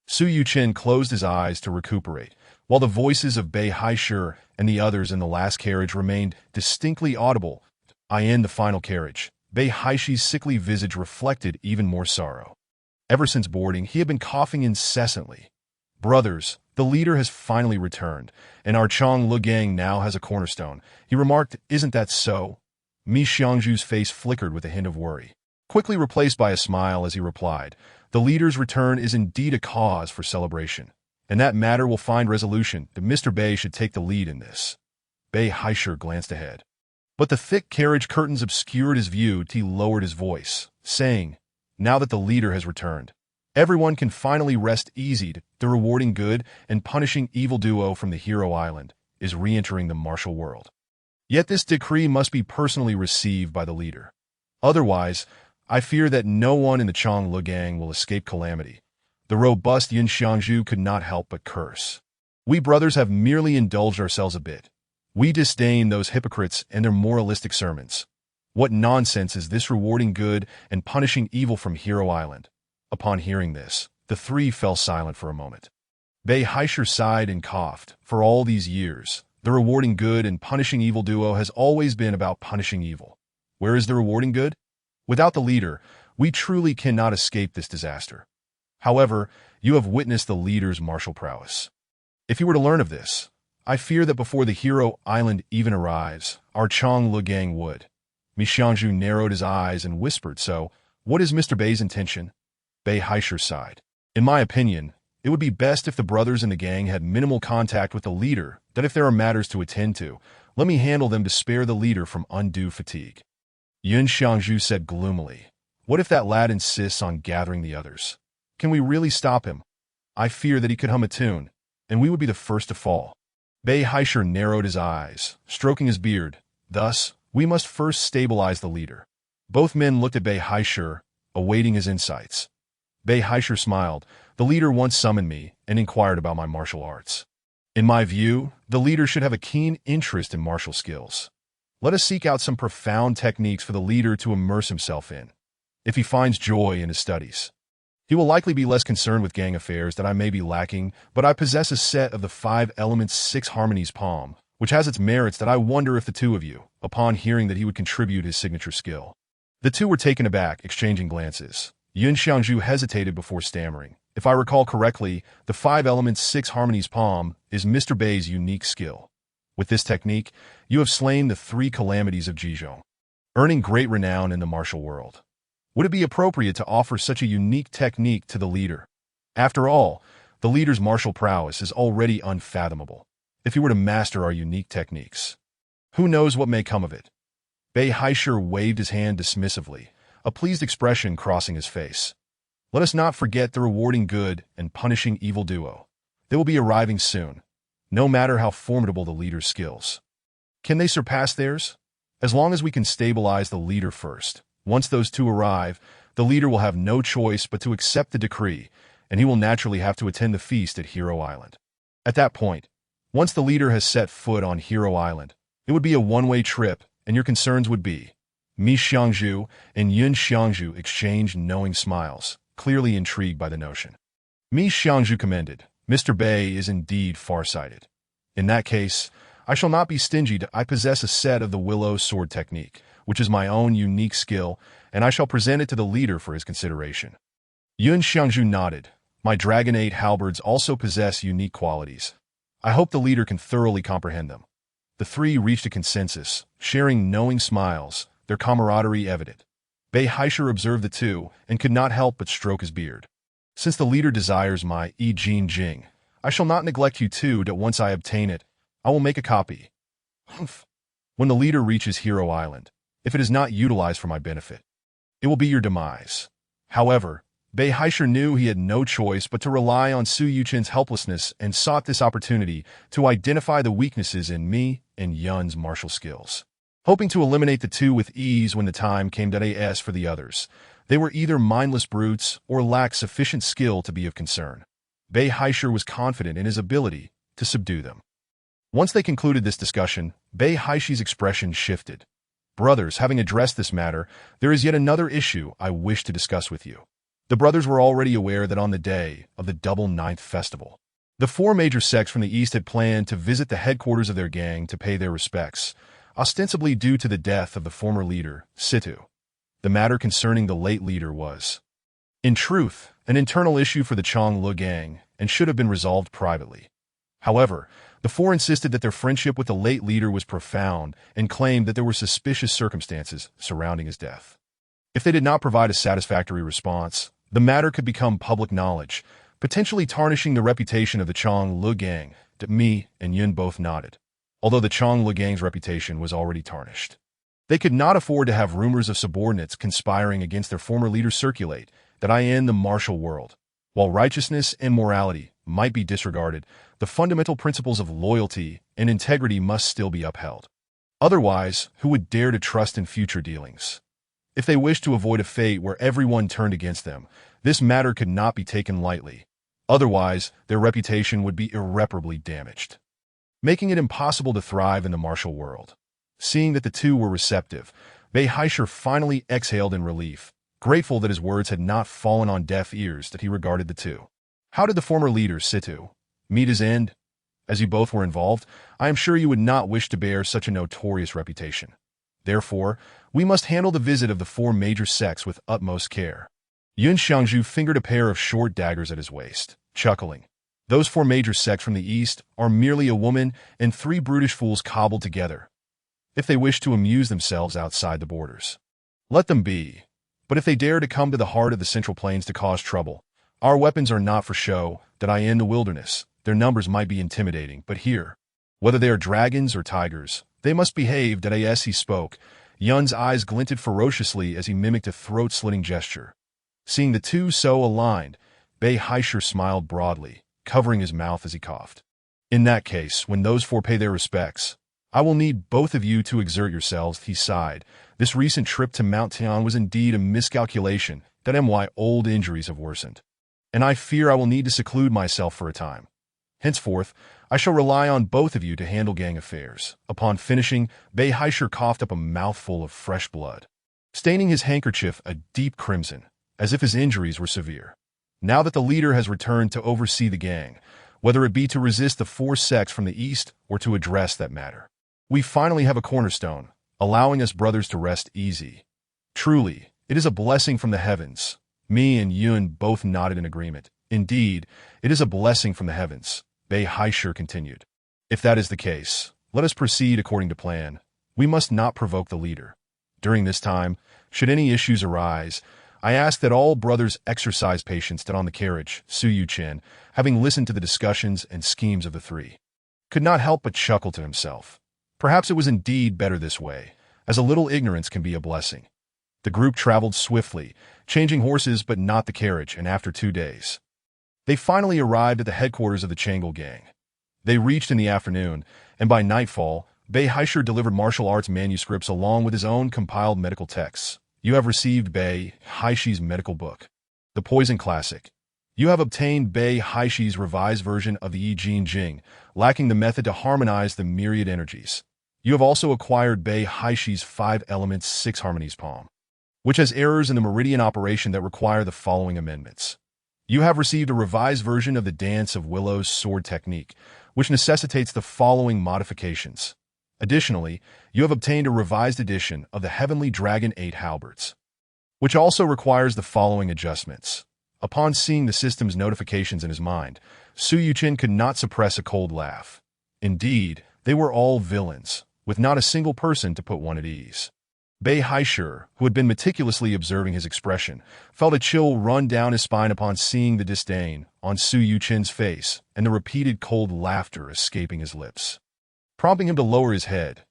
Su Yuchen closed his eyes to recuperate, while the voices of Bei Haisher and the others in the last carriage remained distinctly audible. In the final carriage, Bei Haishi's sickly visage reflected even more sorrow. Ever since boarding, he had been coughing incessantly. "Brothers, the leader has finally returned, and our Changle gang now has a cornerstone," he remarked. "Isn't that so?" Mi Xiangzhu's face flickered with a hint of worry, quickly replaced by a smile as he replied, "The leader's return is indeed a cause for celebration, and that matter will find resolution. That Mr. Bei should take the lead in this." Bei Haisher glanced ahead, but the thick carriage curtains obscured his view. He lowered his voice, saying, "Now that the leader has returned, everyone can finally rest easy. The rewarding good and punishing evil duo from the Hero Island is re-entering the martial world. Yet this decree must be personally received by the leader. Otherwise, I fear that no one in the Changle gang will escape calamity." The robust Yun Xiangzhu could not help but curse. "We brothers have merely indulged ourselves a bit. We disdain those hypocrites and their moralistic sermons. What nonsense is this rewarding good and punishing evil from Hero Island?" Upon hearing this, the 3 fell silent for a moment. Bei Haisher sighed and coughed. For all these years, The rewarding good and punishing evil duo has always been about punishing evil. Where is the rewarding good? Without the leader, we truly cannot escape this disaster. However, you have witnessed the leader's martial prowess. If you were to learn of this, I fear that before the Hero Island even arrives, our Chang Le gang would. Mi Xiangju narrowed his eyes and whispered, "So, what is Mr. Bei's intention?" Bei Haisher sighed. "In my opinion, it would be best if the brothers in the gang had minimal contact with the leader, that if there are matters to attend to, let me handle them to spare the leader from undue fatigue." Yun Xiangju said gloomily, "What if that lad insists on gathering the others? Can we really stop him? I fear that he could hum a tune, and we would be the first to fall." Bei Haisher narrowed his eyes, stroking his beard. "Thus, we must first stabilize the leader." Both men looked at Bei Haisher, awaiting his insights. Bei Haisher smiled. "The leader once summoned me and inquired about my martial arts. In my view, the leader should have a keen interest in martial skills. Let us seek out some profound techniques for the leader to immerse himself in. If he finds joy in his studies, he will likely be less concerned with gang affairs that I may be lacking, but I possess a set of the 5 Elements 6 Harmonies palm, which has its merits that I wonder if the two of you, upon hearing that he would contribute his signature skill." The two were taken aback, exchanging glances. Yun Xiangju hesitated before stammering. "If I recall correctly, the 5 Elements 6 Harmonies palm is Mr. Bei's unique skill. With this technique, you have slain the 3 calamities of Jizhong, earning great renown in the martial world. Would it be appropriate to offer such a unique technique to the leader? After all, the leader's martial prowess is already unfathomable. If he were to master our unique techniques, who knows what may come of it?" Bei Haisher waved his hand dismissively, a pleased expression crossing his face. "Let us not forget the rewarding good and punishing evil duo. They will be arriving soon, no matter how formidable the leader's skills. Can they surpass theirs? As long as we can stabilize the leader first. Once those two arrive, the leader will have no choice but to accept the decree, and he will naturally have to attend the feast at Hero Island. At that point, once the leader has set foot on Hero Island, it would be a one-way trip, and your concerns would be." Mi Xiangju and Yun Xiangju exchanged knowing smiles, clearly intrigued by the notion. Mi Xiangju commended, "Mr. Bei is indeed far-sighted. In that case, I shall not be stingy. I possess a set of the Willow Sword technique, which is my own unique skill, and I shall present it to the leader for his consideration." Yun Xiangju nodded. "My Dragonate halberds also possess unique qualities. I hope the leader can thoroughly comprehend them." The three reached a consensus, sharing knowing smiles, their camaraderie evident. Bei Haisher observed the two and could not help but stroke his beard. "Since the leader desires my Jin Jing, I shall not neglect you two. That once I obtain it, I will make a copy. Humph. When the leader reaches Hero Island, if it is not utilized for my benefit, it will be your demise." However, Bei Haisher knew he had no choice but to rely on Su Yuchen's helplessness and sought this opportunity to identify the weaknesses in Mi and Yun's martial skills. Hoping to eliminate the two with ease when the time came. As for the others, they were either mindless brutes or lacked sufficient skill to be of concern. Bei Haisher was confident in his ability to subdue them. Once they concluded this discussion, Bei Haishi's expression shifted. "Brothers, having addressed this matter, there is yet another issue I wish to discuss with you." The brothers were already aware that on the day of the Double Ninth Festival, the 4 major sects from the east had planned to visit the headquarters of their gang to pay their respects, ostensibly due to the death of the former leader, Situ. The matter concerning the late leader was, in truth, an internal issue for the Chang Le gang and should have been resolved privately. However, the 4 insisted that their friendship with the late leader was profound and claimed that there were suspicious circumstances surrounding his death. If they did not provide a satisfactory response, the matter could become public knowledge, potentially tarnishing the reputation of the Chang Le gang. Mi and Yun both nodded. Although the Chang Le gang's reputation was already tarnished, they could not afford to have rumors of subordinates conspiring against their former leader circulate. That in the martial world, while righteousness and morality might be disregarded, the fundamental principles of loyalty and integrity must still be upheld. Otherwise, who would dare to trust in future dealings? If they wished to avoid a fate where everyone turned against them, this matter could not be taken lightly. Otherwise, their reputation would be irreparably damaged, making it impossible to thrive in the martial world. Seeing that the two were receptive, Bei Haisher finally exhaled in relief, grateful that his words had not fallen on deaf ears. That he regarded the two. How did the former leader, Situ, meet his end? As you both were involved, I am sure you would not wish to bear such a notorious reputation. Therefore, we must handle the visit of the four major sects with utmost care. Yun Xiangzhu fingered a pair of short daggers at his waist, chuckling. Those four major sects from the east are merely a woman and three brutish fools cobbled together. If they wish to amuse themselves outside the borders, let them be. But if they dare to come to the heart of the Central Plains to cause trouble, our weapons are not for show, that I in the wilderness. Their numbers might be intimidating, but here, whether they are dragons or tigers, they must behave. As he spoke, Yun's eyes glinted ferociously as he mimicked a throat-slitting gesture. Seeing the two so aligned, Bei Haishur smiled broadly, covering his mouth as he coughed. In that case, when those four pay their respects, I will need both of you to exert yourselves, he sighed. This recent trip to Mount Tian was indeed a miscalculation, that am why old injuries have worsened. And I fear I will need to seclude myself for a time. Henceforth, I shall rely on both of you to handle gang affairs. Upon finishing, Bei Haishur coughed up a mouthful of fresh blood, staining his handkerchief a deep crimson, as if his injuries were severe. Now that the leader has returned to oversee the gang, whether it be to resist the four sects from the east or to address that matter, we finally have a cornerstone, allowing us brothers to rest easy. Truly, it is a blessing from the heavens. Me and Yun both nodded in agreement. Indeed, it is a blessing from the heavens, Bei Haishur continued. If that is the case, let us proceed according to plan. We must not provoke the leader. During this time, should any issues arise, I ask that all brothers exercise patience. That on the carriage, Su Yuchen, having listened to the discussions and schemes of the three, could not help but chuckle to himself. Perhaps it was indeed better this way, as a little ignorance can be a blessing. The group traveled swiftly, changing horses but not the carriage, and after 2 days, they finally arrived at the headquarters of the Changel gang. They reached in the afternoon, and by nightfall, Bei Haishur delivered martial arts manuscripts along with his own compiled medical texts. You have received Bei Haishur's medical book, The Poison Classic. You have obtained Bei Haishur's revised version of the Yi Jin Jing, lacking the method to harmonize the myriad energies. You have also acquired Bei Haishur's 5 Elements 6 Harmonies Palm, which has errors in the meridian operation that require the following amendments. You have received a revised version of the Dance of Willow's sword technique, which necessitates the following modifications. Additionally, you have obtained a revised edition of the Heavenly Dragon 8 halberds, which also requires the following adjustments. Upon seeing the system's notifications in his mind, Su Yuchen could not suppress a cold laugh. Indeed, they were all villains, with not a single person to put one at ease. Bei Haishur, who had been meticulously observing his expression, felt a chill run down his spine upon seeing the disdain on Su Yuchen's face and the repeated cold laughter escaping his lips, prompting him to lower his head.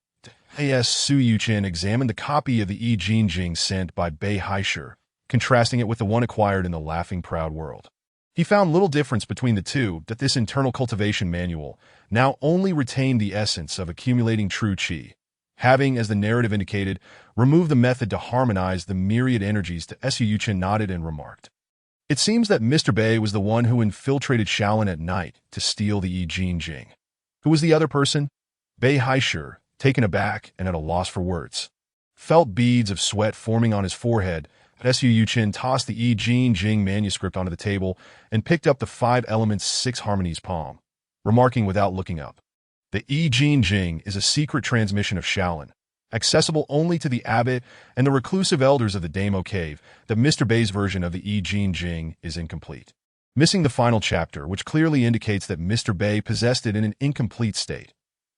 As Su Yuchen examined the copy of the Yi Jin Jing sent by Bei Haishur, contrasting it with the one acquired in the Laughing Proud World, he found little difference between the two. That this internal cultivation manual now only retained the essence of accumulating true qi, having, as the narrative indicated, removed the method to harmonize the myriad energies. To Su Yuchen nodded and remarked, "It seems that Mr. Bei was the one who infiltrated Shaolin at night to steal the Yi Jin Jing. Who was the other person?" Bei Haishur, taken aback and at a loss for words, felt beads of sweat forming on his forehead. Su Yuchen tossed the Yi Jin Jing manuscript onto the table and picked up the 5 Elements 6 Harmonies palm, remarking without looking up, "The Yi Jin Jing is a secret transmission of Shaolin, accessible only to the abbot and the reclusive elders of the Damo Cave. That Mr. Bei's version of the Yi Jin Jing is incomplete, missing the final chapter, which clearly indicates that Mr. Bei possessed it in an incomplete state.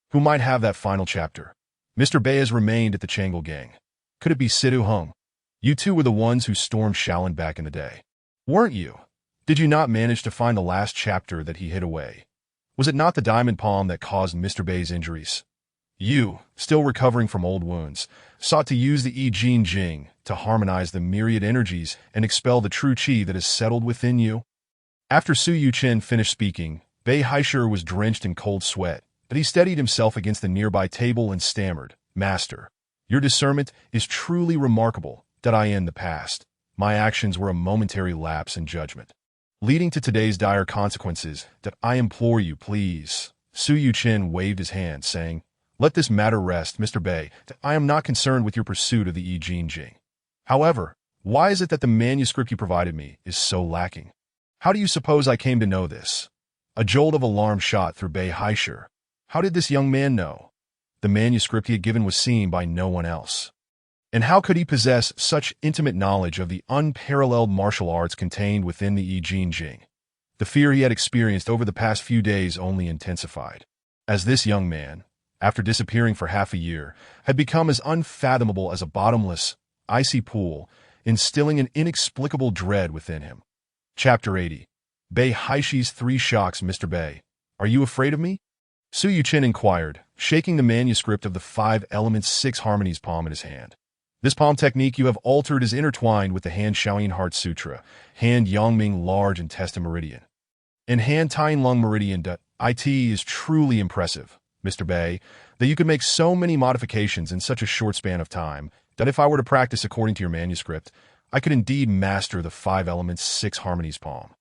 Who might have that final chapter? Mr. Bei has remained at the Changel gang. Could it be Sidu Hung? You two were the ones who stormed Shaolin back in the day, weren't you? Did you not manage to find the last chapter that he hid away? Was it not the diamond palm that caused Mr. Bei's injuries? You, still recovering from old wounds, sought to use the Yi Jin Jing to harmonize the myriad energies and expel the true qi that is settled within you." After Su Yuchen finished speaking, Bei Haishur was drenched in cold sweat, but he steadied himself against the nearby table and stammered, "Master, your discernment is truly remarkable. That I in the past, my actions were a momentary lapse in judgment, leading to today's dire consequences. That I implore you, please." Su Yuchen waved his hand, saying, "Let this matter rest, Mr. Bei. That I am not concerned with your pursuit of the Yi Jin Jing. However, why is it that the manuscript you provided me is so lacking? How do you suppose I came to know this?" A jolt of alarm shot through Bei Haishur. How did this young man know? The manuscript he had given was seen by no one else. And how could he possess such intimate knowledge of the unparalleled martial arts contained within the I Ching Jing? The fear he had experienced over the past few days only intensified. As this young man, after disappearing for half a year, had become as unfathomable as a bottomless, icy pool, instilling an inexplicable dread within him. Chapter 80. Bei Haishi's 3 Shocks. Mr. Bei, are you afraid of me? Su Yuchen inquired, shaking the manuscript of the 5 Elements 6 Harmonies palm in his hand. This palm technique you have altered is intertwined with the Hand Shaoyin Heart Sutra, Hand Yongming Large Intestine Meridian, and Hand Tying Lung Meridian. It is truly impressive, Mr. Bei, that you could make so many modifications in such a short span of time, that if I were to practice according to your manuscript, I could indeed master the 5 Elements 6 Harmonies palm.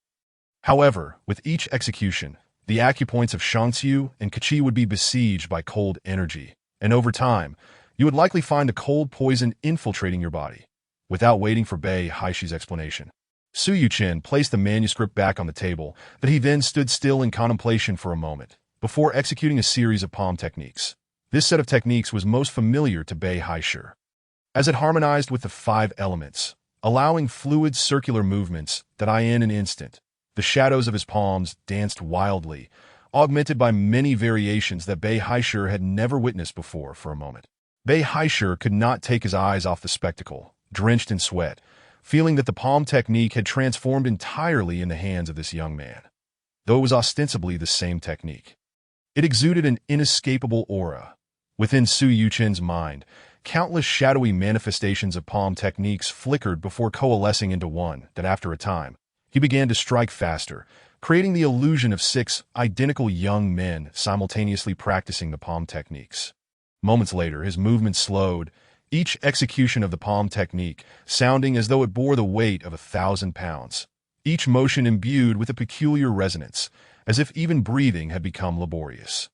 However, with each execution, the acupoints of Shangqiu and Qi would be besieged by cold energy, and over time, you would likely find a cold poison infiltrating your body. Without waiting for Bei Haishi's explanation, Su Yuchen placed the manuscript back on the table, but he then stood still in contemplation for a moment, before executing a series of palm techniques. This set of techniques was most familiar to Bei Haishur, as it harmonized with the 5 elements, allowing fluid circular movements that in an instant, the shadows of his palms danced wildly, augmented by many variations that Bei Haishur had never witnessed before for a moment. Bei Haishur could not take his eyes off the spectacle, drenched in sweat, feeling that the palm technique had transformed entirely in the hands of this young man. Though it was ostensibly the same technique, it exuded an inescapable aura. Within Su Yuchen's mind, countless shadowy manifestations of palm techniques flickered before coalescing into one that after a time, he began to strike faster, creating the illusion of 6 identical young men simultaneously practicing the palm techniques. Moments later, his movements slowed, each execution of the palm technique sounding as though it bore the weight of 1,000 pounds, each motion imbued with a peculiar resonance, as if even breathing had become laborious.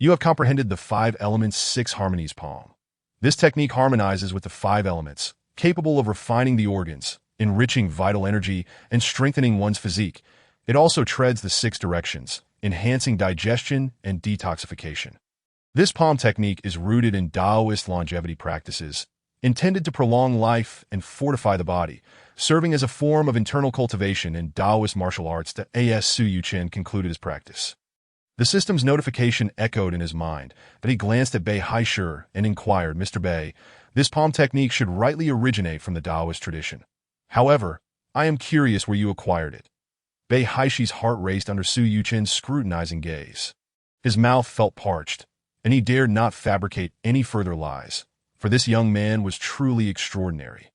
You have comprehended the 5 Elements 6 Harmonies palm. This technique harmonizes with the 5 elements, capable of refining the organs, enriching vital energy, and strengthening one's physique. It also treads the 6 directions, enhancing digestion and detoxification. This palm technique is rooted in Taoist longevity practices, intended to prolong life and fortify the body, serving as a form of internal cultivation in Taoist martial arts. As Su Yuchen concluded his practice, the system's notification echoed in his mind that he glanced at Bei Haishur and inquired, Mr. Bei, this palm technique should rightly originate from the Taoist tradition. However, I am curious where you acquired it. Bei Haishi's heart raced under Su Yuchen's scrutinizing gaze. His mouth felt parched, and he dared not fabricate any further lies, for this young man was truly extraordinary.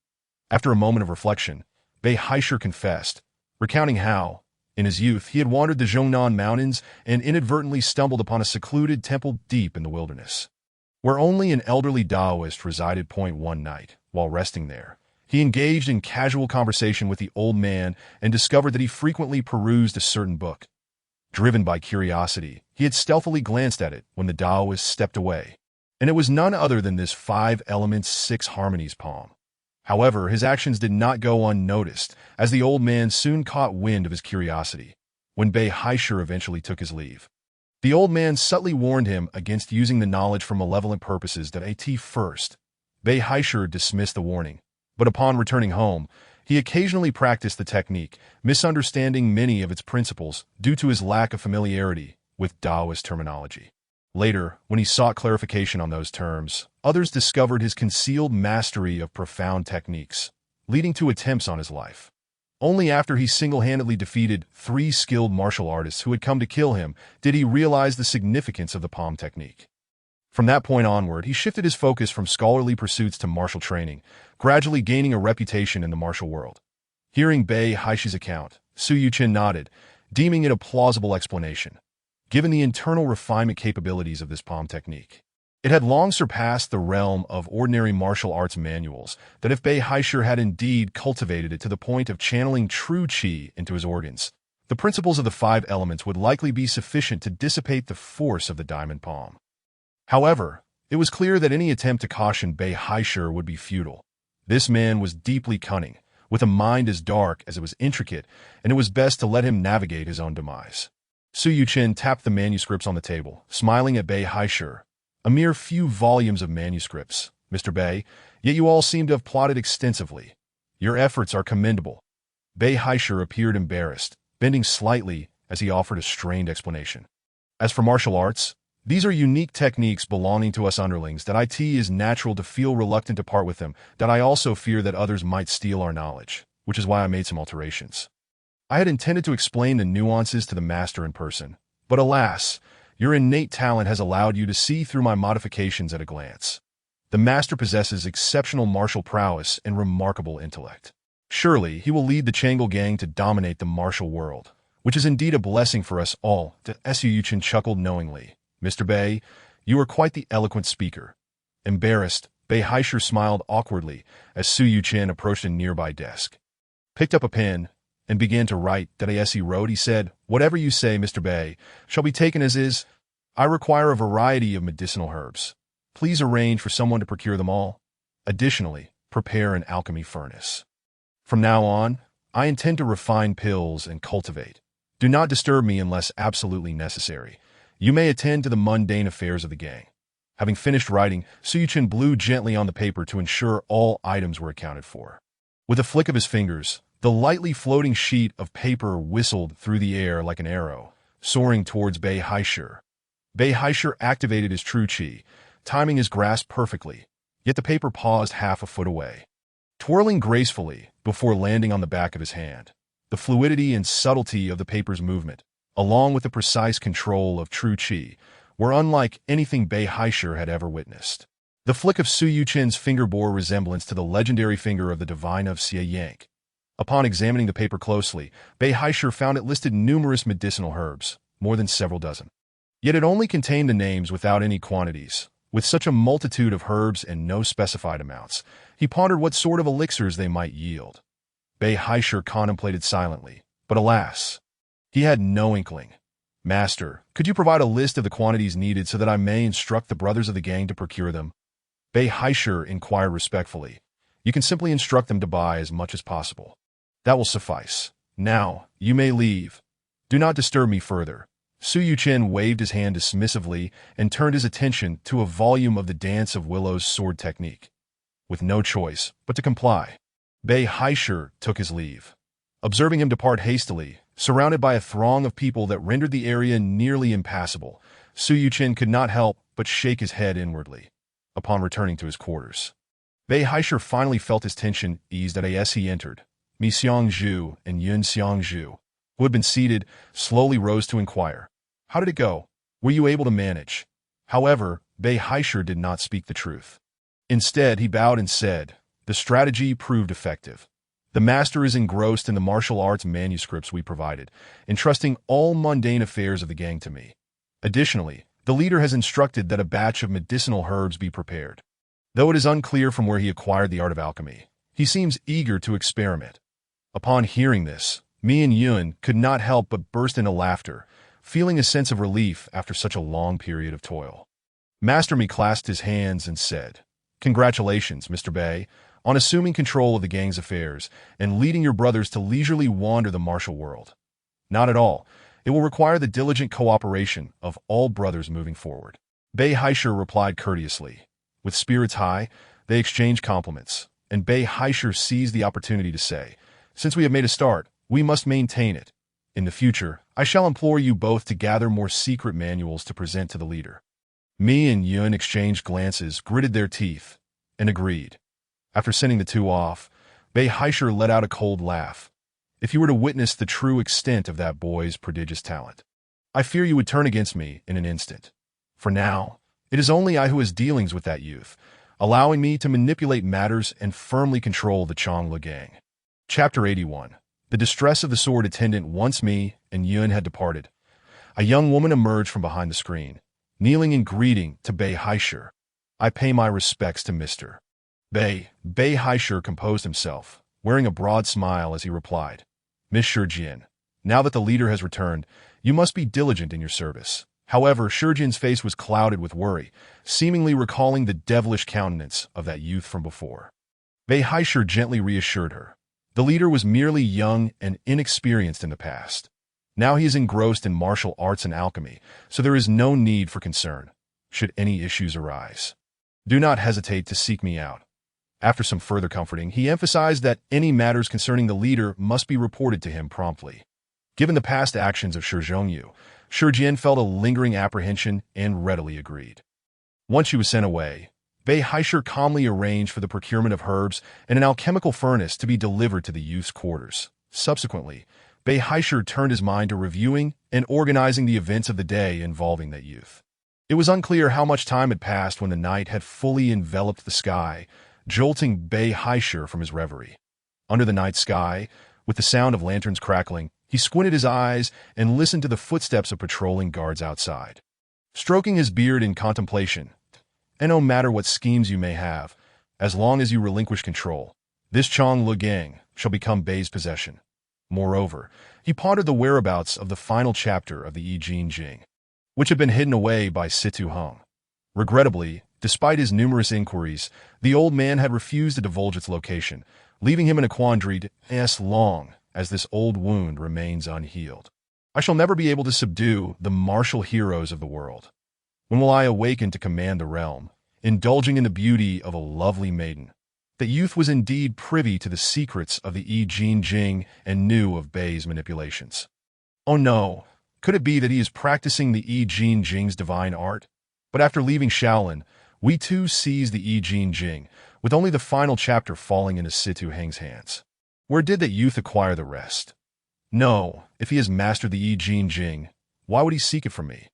After a moment of reflection, Bei Haishur confessed, recounting how, in his youth, he had wandered the Zhongnan Mountains and inadvertently stumbled upon a secluded temple deep in the wilderness, where only an elderly Taoist resided. One night, while resting there, he engaged in casual conversation with the old man and discovered that he frequently perused a certain book. Driven by curiosity, he had stealthily glanced at it when the Taoist stepped away, and it was none other than this 5 Elements 6 Harmonies palm. However, his actions did not go unnoticed, as the old man soon caught wind of his curiosity. When Bei Haishur eventually took his leave, the old man subtly warned him against using the knowledge for malevolent purposes. At first, Bei Haishur dismissed the warning, but upon returning home, he occasionally practiced the technique, misunderstanding many of its principles due to his lack of familiarity with Taoist terminology. Later, when he sought clarification on those terms, others discovered his concealed mastery of profound techniques, leading to attempts on his life. Only after he single-handedly defeated 3 skilled martial artists who had come to kill him did he realize the significance of the palm technique. From that point onward, he shifted his focus from scholarly pursuits to martial training, gradually gaining a reputation in the martial world. Hearing Bei Haishi's account, Su Yuchen nodded, deeming it a plausible explanation, given the internal refinement capabilities of this palm technique. It had long surpassed the realm of ordinary martial arts manuals, that if Bei Haishur had indeed cultivated it to the point of channeling true qi into his organs, the principles of the 5 elements would likely be sufficient to dissipate the force of the diamond palm. However, it was clear that any attempt to caution Bei Haishur would be futile. This man was deeply cunning, with a mind as dark as it was intricate, and it was best to let him navigate his own demise. Su Yuchen tapped the manuscripts on the table, smiling at Bei Haishur. A mere few volumes of manuscripts, Mr. Bei, yet you all seem to have plotted extensively. Your efforts are commendable. Bei Haishur appeared embarrassed, bending slightly as he offered a strained explanation. As for martial arts, these are unique techniques belonging to us underlings that it is natural to feel reluctant to part with them, that I also fear that others might steal our knowledge, which is why I made some alterations. I had intended to explain the nuances to the master in person, but alas, your innate talent has allowed you to see through my modifications at a glance. The master possesses exceptional martial prowess and remarkable intellect. Surely, he will lead the Changle gang to dominate the martial world, which is indeed a blessing for us all. Su Yuchen chuckled knowingly. Mr. Bei, you are quite the eloquent speaker. Embarrassed, Bei Haishur smiled awkwardly as Su Yuchen approached a nearby desk. Picked up a pen and began to write. As he wrote, he said, "Whatever you say, Mr. Bei, shall be taken as is. I require a variety of medicinal herbs. Please arrange for someone to procure them all. Additionally, prepare an alchemy furnace. From now on, I intend to refine pills and cultivate. Do not disturb me unless absolutely necessary. You may attend to the mundane affairs of the gang." Having finished writing, Su Yuchen blew gently on the paper to ensure all items were accounted for. With a flick of his fingers, the lightly floating sheet of paper whistled through the air like an arrow, soaring towards Bei Haishur. Bei Haishur activated his true chi, timing his grasp perfectly, yet the paper paused half a foot away. Twirling gracefully before landing on the back of his hand, the fluidity and subtlety of the paper's movement, along with the precise control of true chi, were unlike anything Bei Haishur had ever witnessed. The flick of Su Yuchen's finger bore resemblance to the legendary finger of the divine of Xie Yank. Upon examining the paper closely, Bei Haishur found it listed numerous medicinal herbs, more than several dozen. Yet it only contained the names without any quantities. With such a multitude of herbs and no specified amounts, he pondered what sort of elixirs they might yield. Bei Haishur contemplated silently, but alas, he had no inkling. "Master, could you provide a list of the quantities needed so that I may instruct the brothers of the gang to procure them?" Bei Haishur inquired respectfully. "You can simply instruct them to buy as much as possible. That will suffice. Now, you may leave. Do not disturb me further." Su Yuchen waved his hand dismissively and turned his attention to a volume of the Dance of Willow's sword technique. With no choice but to comply, Bei Haishur took his leave. Observing him depart hastily, surrounded by a throng of people that rendered the area nearly impassable, Su Yuchen could not help but shake his head inwardly. Upon returning to his quarters, Bei Haishur finally felt his tension eased as he entered. Mi Xiangzhu and Yun Xiangzhu, who had been seated, slowly rose to inquire, "How did it go? Were you able to manage?" However, Bei Haishur did not speak the truth. Instead, he bowed and said, "The strategy proved effective. The master is engrossed in the martial arts manuscripts we provided, entrusting all mundane affairs of the gang to me. Additionally, the leader has instructed that a batch of medicinal herbs be prepared. Though it is unclear from where he acquired the art of alchemy, he seems eager to experiment." Upon hearing this, Mi and Yun could not help but burst into laughter, feeling a sense of relief after such a long period of toil. Master Mi clasped his hands and said, "Congratulations, Mr. Bei, on assuming control of the gang's affairs and leading your brothers to leisurely wander the martial world. Not at all. It will require the diligent cooperation of all brothers moving forward." Bei Haishur replied courteously. With spirits high, they exchanged compliments, and Bei Haishur seized the opportunity to say, "Since we have made a start, we must maintain it. In the future, I shall implore you both to gather more secret manuals to present to the leader." Mi and Yun exchanged glances, gritted their teeth, and agreed. After sending the two off, Bei Haishur let out a cold laugh. "If you were to witness the true extent of that boy's prodigious talent, I fear you would turn against me in an instant. For now, it is only I who has dealings with that youth, allowing me to manipulate matters and firmly control the Changle gang." Chapter 81. The distress of the sword attendant. Once Mi and Yun had departed, a young woman emerged from behind the screen, kneeling in greeting to Bei Haishur. "I pay my respects to Mr. Bei." Bei Haishur composed himself, wearing a broad smile as he replied, "Miss Shurjin, now that the leader has returned, you must be diligent in your service." However, Shurjin's face was clouded with worry, seemingly recalling the devilish countenance of that youth from before. Bei Haishur gently reassured her. The leader was merely young and inexperienced in the past. Now he is engrossed in martial arts and alchemy, so there is no need for concern, should any issues arise. Do not hesitate to seek me out. After some further comforting, he emphasized that any matters concerning the leader must be reported to him promptly. Given the past actions of Shi Zhongyu, Shi Jian felt a lingering apprehension and readily agreed. Once she was sent away, Bei Haishir calmly arranged for the procurement of herbs and an alchemical furnace to be delivered to the youth's quarters. Subsequently, Bei Haishir turned his mind to reviewing and organizing the events of the day involving that youth. It was unclear how much time had passed when the night had fully enveloped the sky, jolting Bei Haishir from his reverie. Under the night sky, with the sound of lanterns crackling, he squinted his eyes and listened to the footsteps of patrolling guards outside. Stroking his beard in contemplation, and no matter what schemes you may have, as long as you relinquish control, this Chong Lugang shall become Bei's possession. Moreover, he pondered the whereabouts of the final chapter of the Yi Jin Jing, which had been hidden away by Situ Hung. Regrettably, despite his numerous inquiries, the old man had refused to divulge its location, leaving him in a quandary as long as this old wound remains unhealed. I shall never be able to subdue the martial heroes of the world. When will I awaken to command the realm, indulging in the beauty of a lovely maiden? The youth was indeed privy to the secrets of the Yi Jin Jing and knew of Bei's manipulations. Oh no, could it be that he is practicing the Yi Jin Jing's divine art? But after leaving Shaolin, we too seized the Yi Jin Jing, with only the final chapter falling into Situ Heng's hands. Where did that youth acquire the rest? No, if he has mastered the Yi Jin Jing, why would he seek it from me?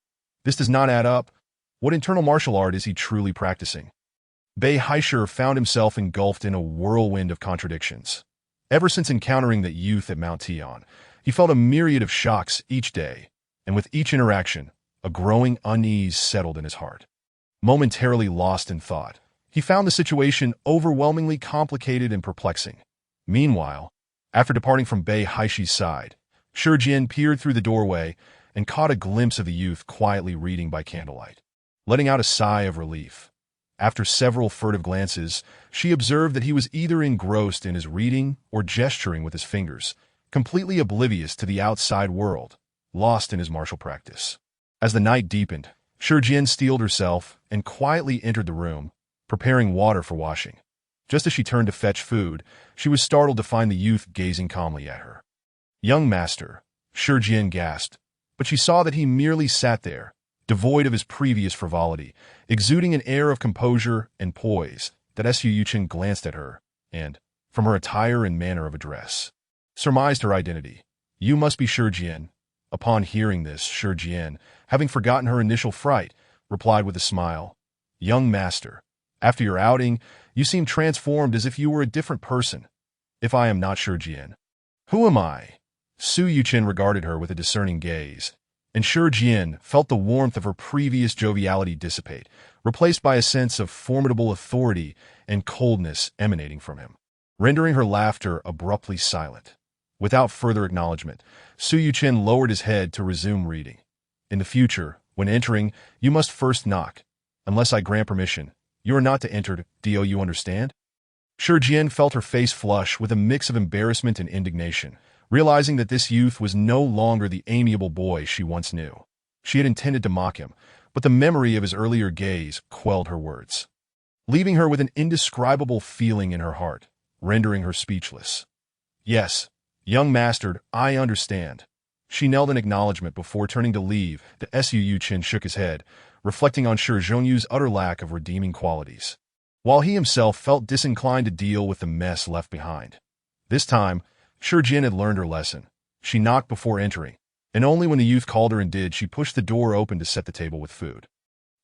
This does not add up. What internal martial art is he truly practicing? Bei Haishir found himself engulfed in a whirlwind of contradictions. Ever since encountering that youth at Mount Tian, he felt a myriad of shocks each day, and with each interaction, a growing unease settled in his heart. Momentarily lost in thought, he found the situation overwhelmingly complicated and perplexing. Meanwhile, after departing from Bei Haishir's side, Shi Jian peered through the doorway and caught a glimpse of the youth quietly reading by candlelight. Letting out a sigh of relief, after several furtive glances, she observed that he was either engrossed in his reading or gesturing with his fingers, completely oblivious to the outside world, lost in his martial practice. As the night deepened, Shi Jian steeled herself and quietly entered the room, preparing water for washing. Just as she turned to fetch food, she was startled to find the youth gazing calmly at her. "Young master," Shi Jian gasped, but she saw that he merely sat there, devoid of his previous frivolity, exuding an air of composure and poise. That Su Yuchen glanced at her, and, from her attire and manner of address, surmised her identity. "You must be Shi Jian." Upon hearing this, Shi Jian, having forgotten her initial fright, replied with a smile, "Young master, after your outing, you seem transformed as if you were a different person. If I am not Shi Jian, who am I?" Su Yuchen regarded her with a discerning gaze, and Shi Jian felt the warmth of her previous joviality dissipate, replaced by a sense of formidable authority and coldness emanating from him, rendering her laughter abruptly silent. Without further acknowledgement, Su Yuchen lowered his head to resume reading. "In the future, when entering, you must first knock. Unless I grant permission, you are not to enter. Do you understand?" Shi Jian felt her face flush with a mix of embarrassment and indignation, realizing that this youth was no longer the amiable boy she once knew. She had intended to mock him, but the memory of his earlier gaze quelled her words, leaving her with an indescribable feeling in her heart, rendering her speechless. "Yes, young master, I understand." She knelt in acknowledgement before turning to leave. The Su Yuchen shook his head, reflecting on Shi Zhongyu's utter lack of redeeming qualities, while he himself felt disinclined to deal with the mess left behind. This time, Shi Jian had learned her lesson. She knocked before entering, and only when the youth called her and did she push the door open to set the table with food.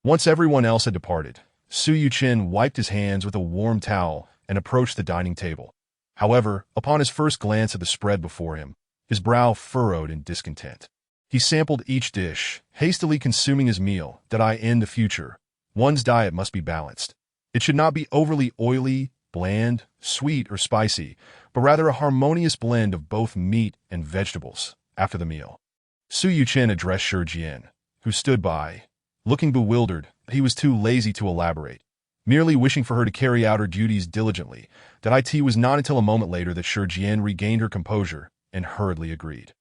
Once everyone else had departed, Su Yuchen wiped his hands with a warm towel and approached the dining table. However, upon his first glance at the spread before him, his brow furrowed in discontent. He sampled each dish, hastily consuming his meal. In the future, one's diet must be balanced. It should not be overly oily, bland, sweet, or spicy, but rather a harmonious blend of both meat and vegetables. After the meal, Su Yuchen addressed Shi Jian, who stood by, looking bewildered. He was too lazy to elaborate, merely wishing for her to carry out her duties diligently. It was not until a moment later that Shi Jian regained her composure and hurriedly agreed.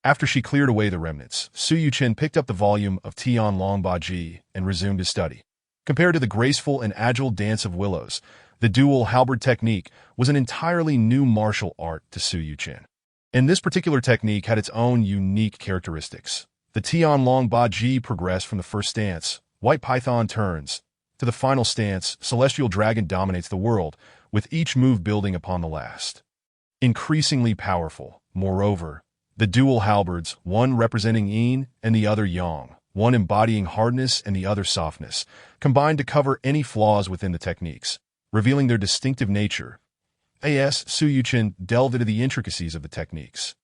After she cleared away the remnants, Su Yuchen picked up the volume of Tian Long Ba Ji and resumed his study. Compared to the graceful and agile dance of willows, the dual halberd technique was an entirely new martial art to Su Yuchen. And this particular technique had its own unique characteristics. The Tian Long Ba Ji progressed from the first stance, White Python turns, to the final stance, Celestial Dragon dominates the world, with each move building upon the last. Increasingly powerful, moreover, the dual halberds, one representing yin and the other yang, one embodying hardness and the other softness, combined to cover any flaws within the techniques, revealing their distinctive nature. As Su Yuchen delved into the intricacies of the techniques,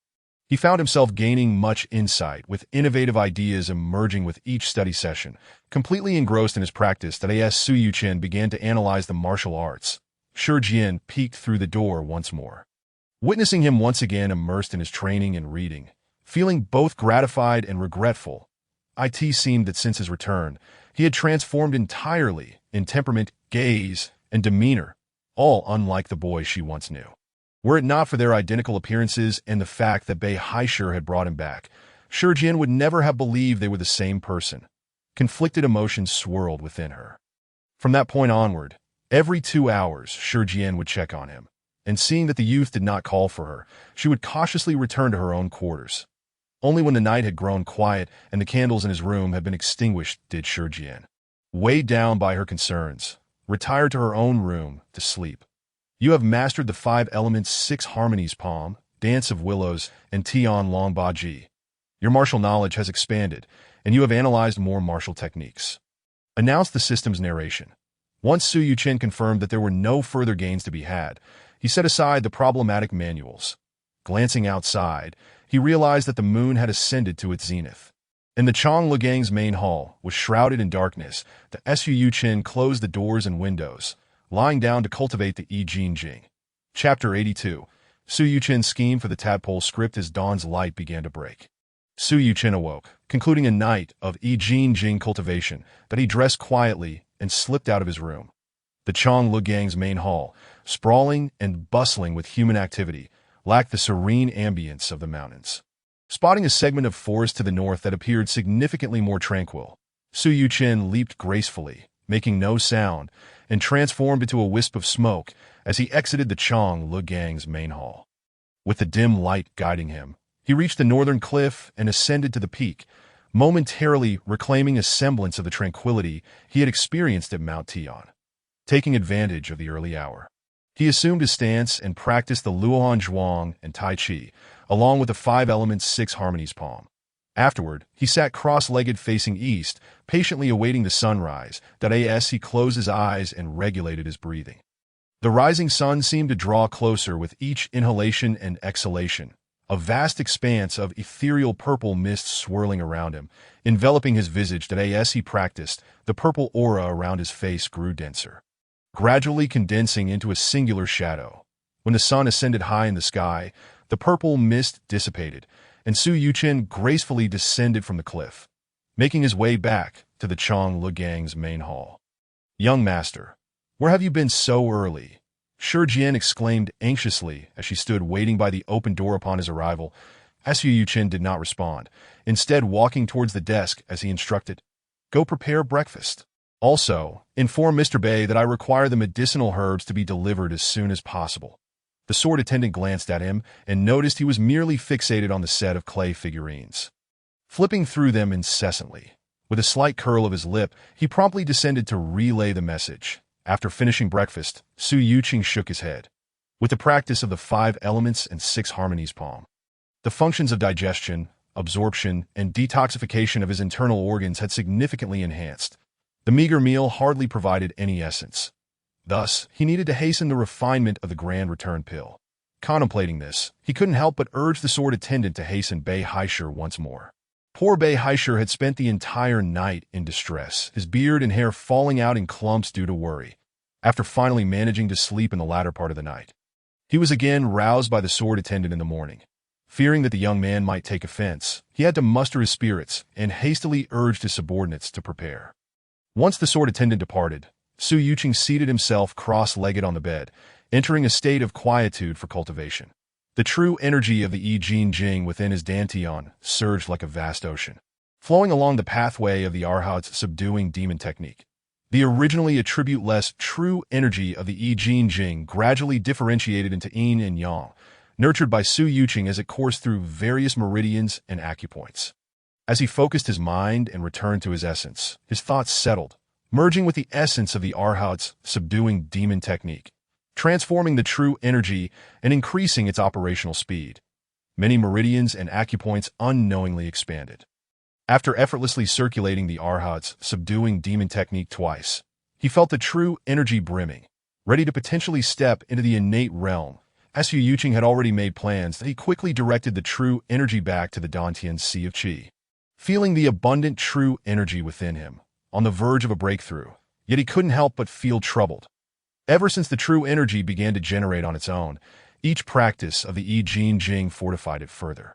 he found himself gaining much insight, with innovative ideas emerging with each study session. Completely engrossed in his practice, that as Su Yuchen began to analyze the martial arts, Shi Jian peeked through the door once more. Witnessing him once again immersed in his training and reading, feeling both gratified and regretful, it seemed that since his return, he had transformed entirely in temperament, gaze, and demeanor, all unlike the boy she once knew. Were it not for their identical appearances and the fact that Bei Haishir had brought him back, Shi Jian would never have believed they were the same person. Conflicted emotions swirled within her. From that point onward, every 2 hours, Shi Jian would check on him, and seeing that the youth did not call for her, she would cautiously return to her own quarters. Only when the night had grown quiet and the candles in his room had been extinguished did Shi Jian, weighed down by her concerns, retire to her own room to sleep. You have mastered the 5 elements, 6 harmonies palm, dance of willows, and Tian Long Ba Ji. Your martial knowledge has expanded, and you have analyzed more martial techniques. Announced the system's narration. Once Su Yuchen confirmed that there were no further gains to be had, he set aside the problematic manuals. Glancing outside, he realized that the moon had ascended to its zenith. In the Chang Legang's main hall was shrouded in darkness. The Su Yuchen closed the doors and windows, lying down to cultivate the I Jing Jing. Chapter 82. Su Yuchen's scheme for the tadpole script as dawn's light began to break. Su Yuchen awoke, concluding a night of I Jing Jing cultivation, that he dressed quietly and slipped out of his room. The Chang Legang's main hall, sprawling and bustling with human activity, lacked the serene ambience of the mountains. Spotting a segment of forest to the north that appeared significantly more tranquil, Su Yuchen leaped gracefully, making no sound, and transformed into a wisp of smoke as he exited the Chang Legang's main hall. With the dim light guiding him, he reached the northern cliff and ascended to the peak, momentarily reclaiming a semblance of the tranquility he had experienced at Mount Tian. Taking advantage of the early hour, he assumed his stance and practiced the Luohan Zhuang and Tai Chi, along with the 5 elements 6 harmonies palm. Afterward, he sat cross-legged facing east, patiently awaiting the sunrise, that as he closed his eyes and regulated his breathing. The rising sun seemed to draw closer with each inhalation and exhalation, a vast expanse of ethereal purple mist swirling around him, enveloping his visage. That as he practiced, the purple aura around his face grew denser, gradually condensing into a singular shadow. When the sun ascended high in the sky, the purple mist dissipated, and Su Yuchen gracefully descended from the cliff, making his way back to the Chang Legang's main hall. "Young master, where have you been so early?" Shi Jian exclaimed anxiously as she stood waiting by the open door upon his arrival. Su Yuchen did not respond, instead walking towards the desk as he instructed. "Go prepare breakfast. Also, inform Mr. Bei that I require the medicinal herbs to be delivered as soon as possible." The sword attendant glanced at him and noticed he was merely fixated on the set of clay figurines, flipping through them incessantly. With a slight curl of his lip, he promptly descended to relay the message. After finishing breakfast, Su Yuchen shook his head. With the practice of the 5 elements and 6 harmonies palm, the functions of digestion, absorption, and detoxification of his internal organs had significantly enhanced. The meager meal hardly provided any essence. Thus, he needed to hasten the refinement of the Grand Return pill. Contemplating this, he couldn't help but urge the sword attendant to hasten Bei Haishir once more. Poor Bei Haishir had spent the entire night in distress, his beard and hair falling out in clumps due to worry. After finally managing to sleep in the latter part of the night, he was again roused by the sword attendant in the morning. Fearing that the young man might take offense, he had to muster his spirits and hastily urged his subordinates to prepare. Once the sword attendant departed, Su Yuchen seated himself cross-legged on the bed, entering a state of quietude for cultivation. The true energy of the I Ching Jing within his dantian surged like a vast ocean, flowing along the pathway of the Arhat's subduing demon technique. The originally attribute-less true energy of the I Ching Jing gradually differentiated into yin and yang, nurtured by Su Yuqing as it coursed through various meridians and acupoints. As he focused his mind and returned to his essence, his thoughts settled, merging with the essence of the Arhat's subduing demon technique, transforming the true energy and increasing its operational speed. Many meridians and acupoints unknowingly expanded. After effortlessly circulating the Arhat's subduing demon technique twice, he felt the true energy brimming, ready to potentially step into the innate realm. As Su Yuqing had already made plans, he quickly directed the true energy back to the Dantian Sea of Qi. Feeling the abundant true energy within him, on the verge of a breakthrough, yet he couldn't help but feel troubled. Ever since the true energy began to generate on its own, each practice of the I Ching Jing fortified it further.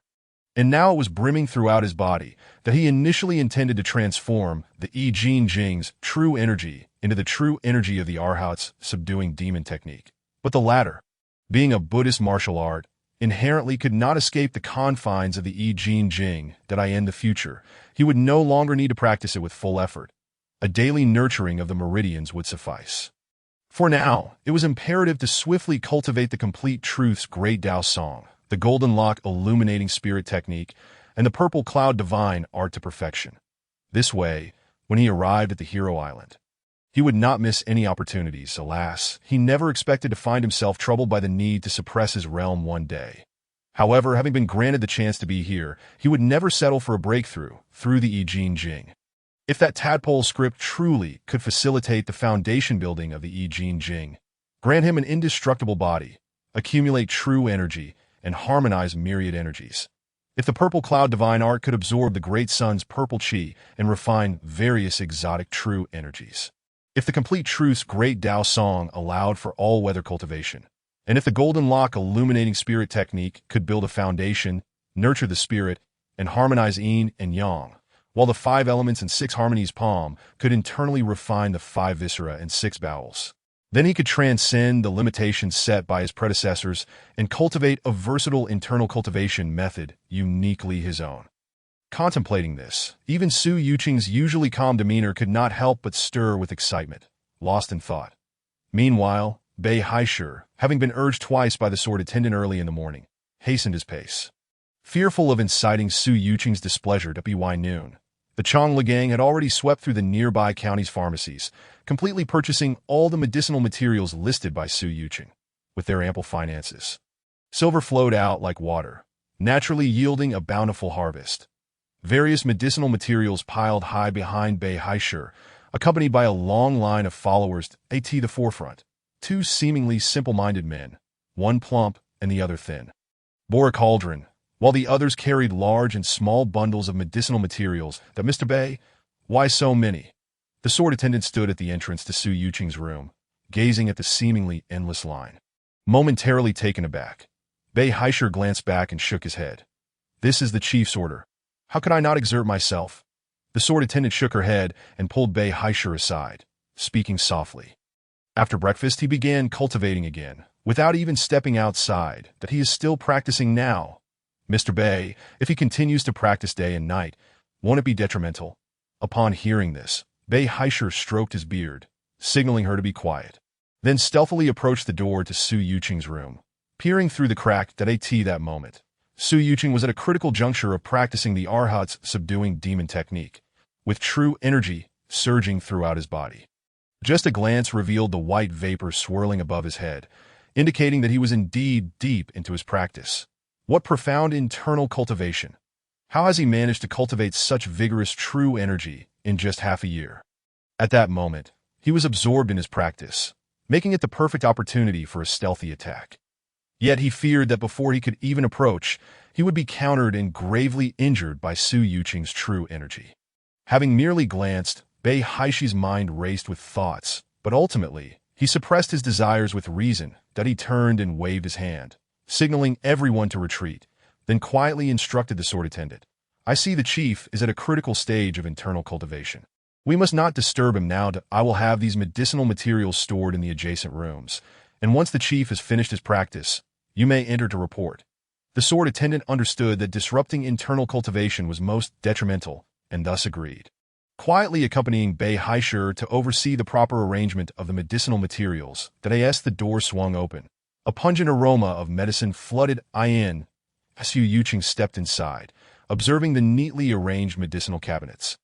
And now it was brimming throughout his body that he initially intended to transform the I Ching Jing's true energy into the true energy of the Arhat's subduing demon technique. But the latter, being a Buddhist martial art, inherently could not escape the confines of the I Ching Jing that in the future he would no longer need to practice it with full effort. A daily nurturing of the meridians would suffice. For now, it was imperative to swiftly cultivate the complete truth's great Tao song, the golden lock illuminating spirit technique, and the purple cloud divine art to perfection. This way, when he arrived at the Hero Island, he would not miss any opportunities. Alas, he never expected to find himself troubled by the need to suppress his realm one day. However, having been granted the chance to be here, he would never settle for a breakthrough through the I Ching Jing. If that tadpole script truly could facilitate the foundation building of the I Ching Jing, grant him an indestructible body, accumulate true energy, and harmonize myriad energies. If the purple cloud divine art could absorb the great sun's purple chi and refine various exotic true energies. If the complete truth's great Tao song allowed for all-weather cultivation, and if the golden lock illuminating spirit technique could build a foundation, nurture the spirit, and harmonize yin and yang, while the 5 elements and 6 harmonies palm could internally refine the 5 viscera and 6 bowels, then he could transcend the limitations set by his predecessors and cultivate a versatile internal cultivation method uniquely his own. Contemplating this, even Su Yuqing's usually calm demeanor could not help but stir with excitement, lost in thought. Meanwhile, Bei Haisher, having been urged twice by the sword attendant early in the morning, hastened his pace. Fearful of inciting Su Yuqing's displeasure to by noon, the Changla gang had already swept through the nearby county's pharmacies, completely purchasing all the medicinal materials listed by Su Yuqing. With their ample finances, silver flowed out like water, naturally yielding a bountiful harvest. Various medicinal materials piled high behind Bei Haisher, accompanied by a long line of followers at the forefront. 2 seemingly simple-minded men, one plump and the other thin, bore a cauldron, while the others carried large and small bundles of medicinal materials. That Mr. Bei, why so many? The sword attendant stood at the entrance to Su Yuqing's room, gazing at the seemingly endless line. Momentarily taken aback, Bei Haisher glanced back and shook his head. This is the chief's order. How could I not exert myself? The sword attendant shook her head and pulled Bei Haisher aside, speaking softly. After breakfast, he began cultivating again, without even stepping outside, that he is still practicing now. Mr. Bei, if he continues to practice day and night, won't it be detrimental? Upon hearing this, Bei Haisher stroked his beard, signaling her to be quiet, then stealthily approached the door to Su Yuqing's room, peering through the crack that moment. Su Yuqing was at a critical juncture of practicing the Arhat's subduing demon technique, with true energy surging throughout his body. Just a glance revealed the white vapor swirling above his head, indicating that he was indeed deep into his practice. What profound internal cultivation! How has he managed to cultivate such vigorous true energy in just half a year? At that moment, he was absorbed in his practice, making it the perfect opportunity for a stealthy attack. Yet he feared that before he could even approach, he would be countered and gravely injured by Su Yuqing's true energy. Having merely glanced, Bei Haisher's mind raced with thoughts, but ultimately, he suppressed his desires with reason that he turned and waved his hand, signaling everyone to retreat, then quietly instructed the sword attendant. I see the chief is at a critical stage of internal cultivation. We must not disturb him now. I will have these medicinal materials stored in the adjacent rooms, and once the chief has finished his practice, you may enter to report. The sword attendant understood that disrupting internal cultivation was most detrimental, and thus agreed. Quietly accompanying Bei Haishur to oversee the proper arrangement of the medicinal materials, the door swung open. A pungent aroma of medicine flooded in. Su Yuqing stepped inside, observing the neatly arranged medicinal cabinets.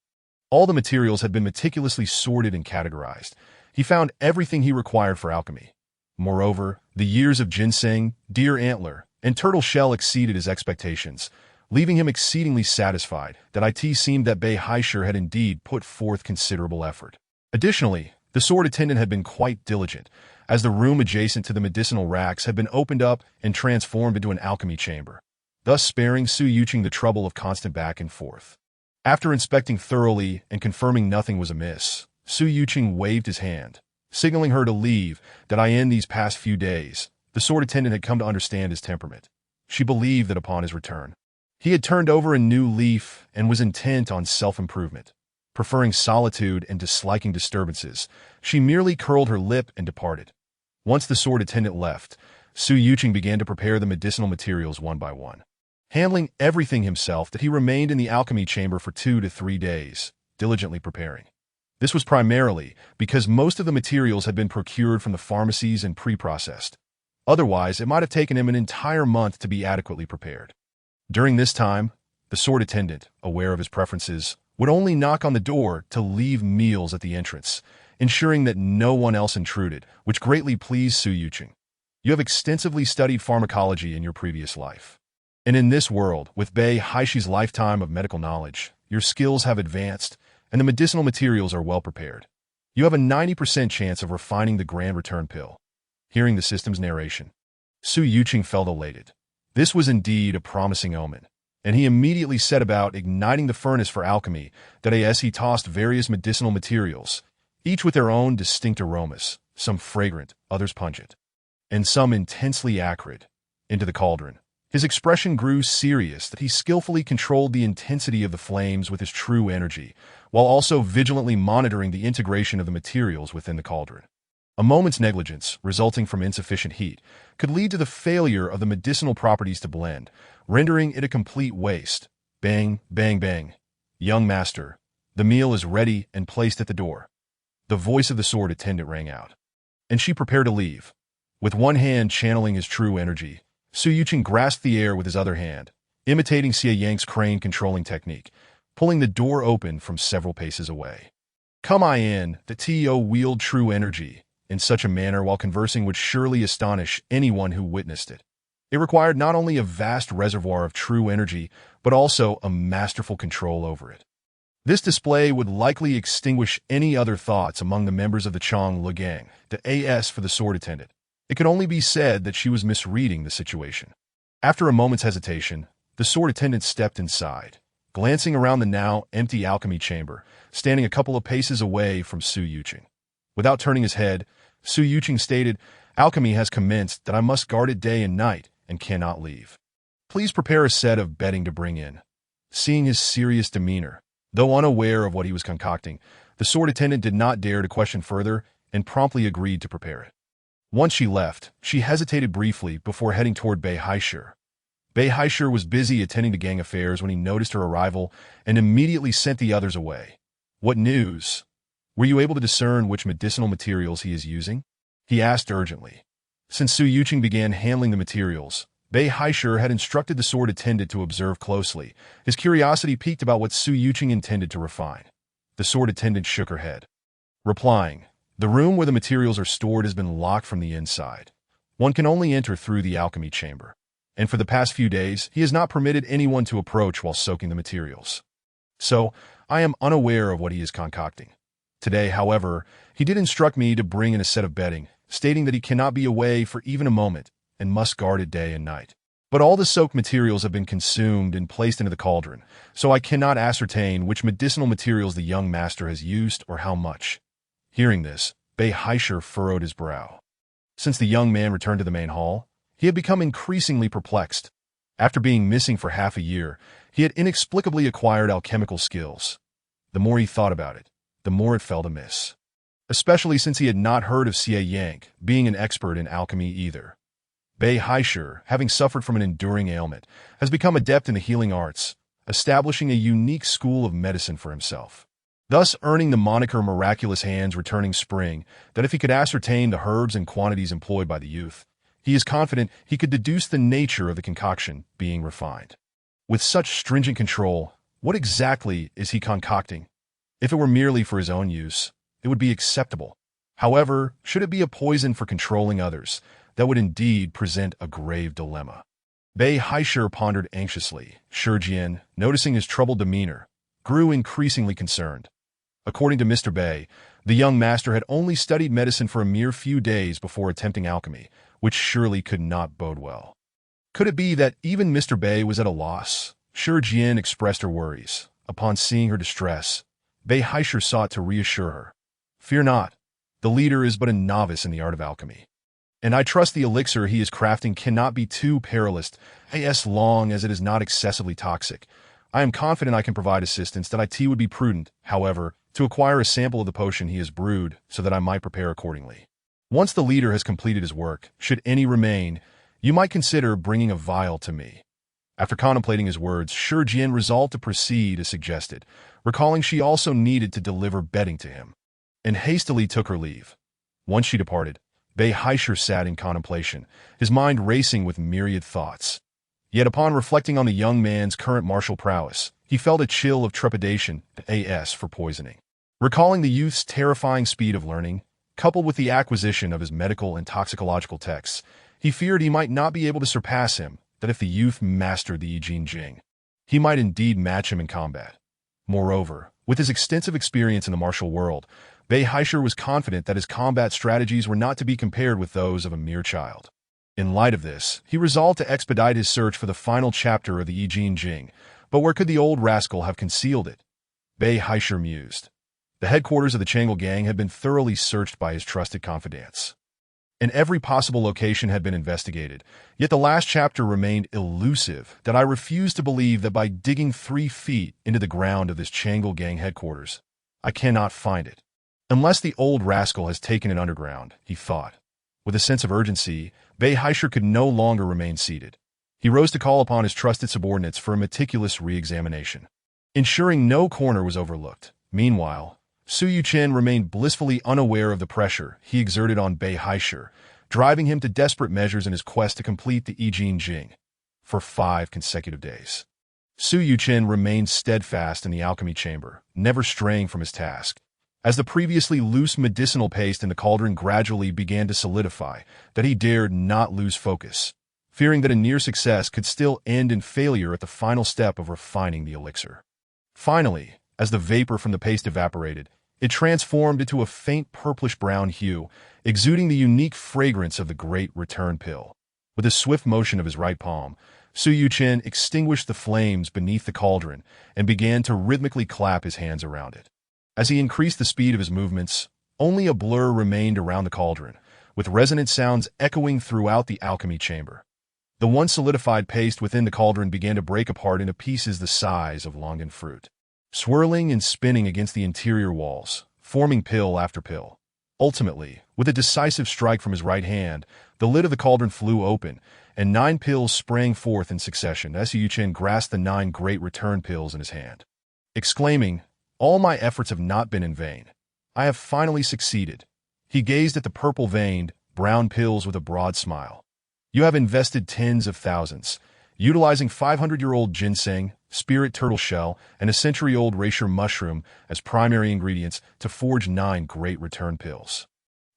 All the materials had been meticulously sorted and categorized. He found everything he required for alchemy. Moreover, the years of ginseng, deer antler, and turtle shell exceeded his expectations, leaving him exceedingly satisfied that it seemed that Bei Haishur had indeed put forth considerable effort. Additionally, the sword attendant had been quite diligent, as the room adjacent to the medicinal racks had been opened up and transformed into an alchemy chamber, thus sparing Su Yuqing the trouble of constant back and forth. After inspecting thoroughly and confirming nothing was amiss, Su Yuqing waved his hand, signaling her to leave. In these past few days, the sword attendant had come to understand his temperament. She believed that upon his return, he had turned over a new leaf and was intent on self-improvement. Preferring solitude and disliking disturbances, she merely curled her lip and departed. Once the sword attendant left, Su Yuqing began to prepare the medicinal materials one by one. Handling everything himself, he remained in the alchemy chamber for 2 to 3 days, diligently preparing. This was primarily because most of the materials had been procured from the pharmacies and pre-processed. Otherwise, it might have taken him an entire month to be adequately prepared. During this time, the sword attendant, aware of his preferences, would only knock on the door to leave meals at the entrance, ensuring that no one else intruded, which greatly pleased Su Yuqing. You have extensively studied pharmacology in your previous life. And in this world, with Bei Haishur's lifetime of medical knowledge, your skills have advanced, and the medicinal materials are well prepared. You have a 90% chance of refining the Grand Return pill. Hearing the system's narration, Su Yuqing felt elated. This was indeed a promising omen, and he immediately set about igniting the furnace for alchemy. As he tossed various medicinal materials, each with their own distinct aromas, some fragrant, others pungent, and some intensely acrid, into the cauldron. His expression grew serious that he skillfully controlled the intensity of the flames with his true energy, while also vigilantly monitoring the integration of the materials within the cauldron. A moment's negligence, resulting from insufficient heat, could lead to the failure of the medicinal properties to blend, rendering it a complete waste. Bang, bang, bang. Young master, the meal is ready and placed at the door. The voice of the sword attendant rang out, and she prepared to leave. With one hand channeling his true energy, Su Yuqing grasped the air with his other hand, imitating Xie Yang's crane controlling technique, pulling the door open from several paces away. Come in, the TO wield true energy in such a manner while conversing would surely astonish anyone who witnessed it. It required not only a vast reservoir of true energy, but also a masterful control over it. This display would likely extinguish any other thoughts among the members of the Chong Le Gang, the AS for the sword attendant. It could only be said that she was misreading the situation. After a moment's hesitation, the sword attendant stepped inside, glancing around the now empty alchemy chamber, standing a couple of paces away from Su Yuqing. Without turning his head, Su Yuqing stated, "Alchemy has commenced that I must guard it day and night and cannot leave. Please prepare a set of bedding to bring in." Seeing his serious demeanor, though unaware of what he was concocting, the sword attendant did not dare to question further and promptly agreed to prepare it. Once she left, she hesitated briefly before heading toward Bei Haishur. Bei Haishur was busy attending to gang affairs when he noticed her arrival and immediately sent the others away. "What news? Were you able to discern which medicinal materials he is using?" he asked urgently. Since Su Yuqing began handling the materials, Bei Haishur had instructed the sword attendant to observe closely. His curiosity piqued about what Su Yuqing intended to refine. The sword attendant shook her head, replying, "The room where the materials are stored has been locked from the inside. One can only enter through the alchemy chamber, and for the past few days, he has not permitted anyone to approach while soaking the materials. So, I am unaware of what he is concocting. Today, however, he did instruct me to bring in a set of bedding, stating that he cannot be away for even a moment and must guard it day and night. But all the soaked materials have been consumed and placed into the cauldron, so I cannot ascertain which medicinal materials the young master has used or how much." Hearing this, Bei Haishur furrowed his brow. Since the young man returned to the main hall, he had become increasingly perplexed. After being missing for half a year, he had inexplicably acquired alchemical skills. The more he thought about it, the more it felt amiss. Especially since he had not heard of Xie Yang being an expert in alchemy either. Bei Haishur, having suffered from an enduring ailment, has become adept in the healing arts, establishing a unique school of medicine for himself, thus earning the moniker Miraculous Hands Returning Spring. That if he could ascertain the herbs and quantities employed by the youth, he is confident he could deduce the nature of the concoction being refined. With such stringent control, what exactly is he concocting? If it were merely for his own use, it would be acceptable. However, should it be a poison for controlling others, that would indeed present a grave dilemma. Bei Haishur pondered anxiously. Shi Jian, noticing his troubled demeanor, grew increasingly concerned. According to Mr. Bei, the young master had only studied medicine for a mere few days before attempting alchemy, which surely could not bode well. Could it be that even Mr. Bei was at a loss? Shi Jian expressed her worries. Upon seeing her distress, Bei Haishur sought to reassure her. Fear not. The leader is but a novice in the art of alchemy, and I trust the elixir he is crafting cannot be too perilous, as long as it is not excessively toxic. I am confident I can provide assistance. That it would be prudent, however, to acquire a sample of the potion he has brewed so that I might prepare accordingly. Once the leader has completed his work, should any remain, you might consider bringing a vial to me. After contemplating his words, Shi Jian resolved to proceed as suggested, recalling she also needed to deliver bedding to him, and hastily took her leave. Once she departed, Bei Haishur sat in contemplation, his mind racing with myriad thoughts. Yet upon reflecting on the young man's current martial prowess, he felt a chill of trepidation for poisoning. Recalling the youth's terrifying speed of learning, coupled with the acquisition of his medical and toxicological texts, he feared he might not be able to surpass him, that if the youth mastered the I Ching Jing, he might indeed match him in combat. Moreover, with his extensive experience in the martial world, Bei Haishur was confident that his combat strategies were not to be compared with those of a mere child. In light of this, he resolved to expedite his search for the final chapter of the I Ching Jing, but where could the old rascal have concealed it? Bei Haishur mused. The headquarters of the Changel gang had been thoroughly searched by his trusted confidants, and every possible location had been investigated, yet the last chapter remained elusive. That I refused to believe that by digging 3 feet into the ground of this Changel gang headquarters, I cannot find it. Unless the old rascal has taken it underground, he thought. With a sense of urgency, Bei Haishur could no longer remain seated. He rose to call upon his trusted subordinates for a meticulous re-examination, ensuring no corner was overlooked. Meanwhile, Su Yuchen remained blissfully unaware of the pressure he exerted on Bei Haishur, driving him to desperate measures in his quest to complete the I Ching Jing. For 5 consecutive days, Su Yuchen remained steadfast in the alchemy chamber, never straying from his task. As the previously loose medicinal paste in the cauldron gradually began to solidify, that he dared not lose focus, fearing that a near success could still end in failure at the final step of refining the elixir. Finally, as the vapor from the paste evaporated, it transformed into a faint purplish-brown hue, exuding the unique fragrance of the great return pill. With a swift motion of his right palm, Su Yuchen extinguished the flames beneath the cauldron and began to rhythmically clap his hands around it. As he increased the speed of his movements, only a blur remained around the cauldron, with resonant sounds echoing throughout the alchemy chamber. The once solidified paste within the cauldron began to break apart into pieces the size of longan fruit, swirling and spinning against the interior walls, forming pill after pill. Ultimately, with a decisive strike from his right hand, the lid of the cauldron flew open, and 9 pills sprang forth in succession as Su Yuchen grasped the 9 great return pills in his hand. Exclaiming, "All my efforts have not been in vain. I have finally succeeded." He gazed at the purple-veined, brown pills with a broad smile. "You have invested tens of thousands, utilizing 500-year-old ginseng, spirit turtle shell, and a century-old reishi mushroom as primary ingredients to forge 9 great return pills.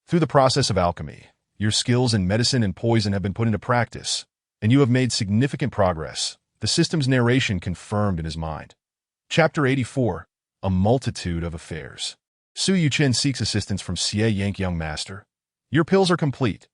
Through the process of alchemy, your skills in medicine and poison have been put into practice, and you have made significant progress," the system's narration confirmed in his mind. Chapter 84. A Multitude of Affairs. Su Yuchen seeks assistance from Xie Yank Young Master. Your pills are complete.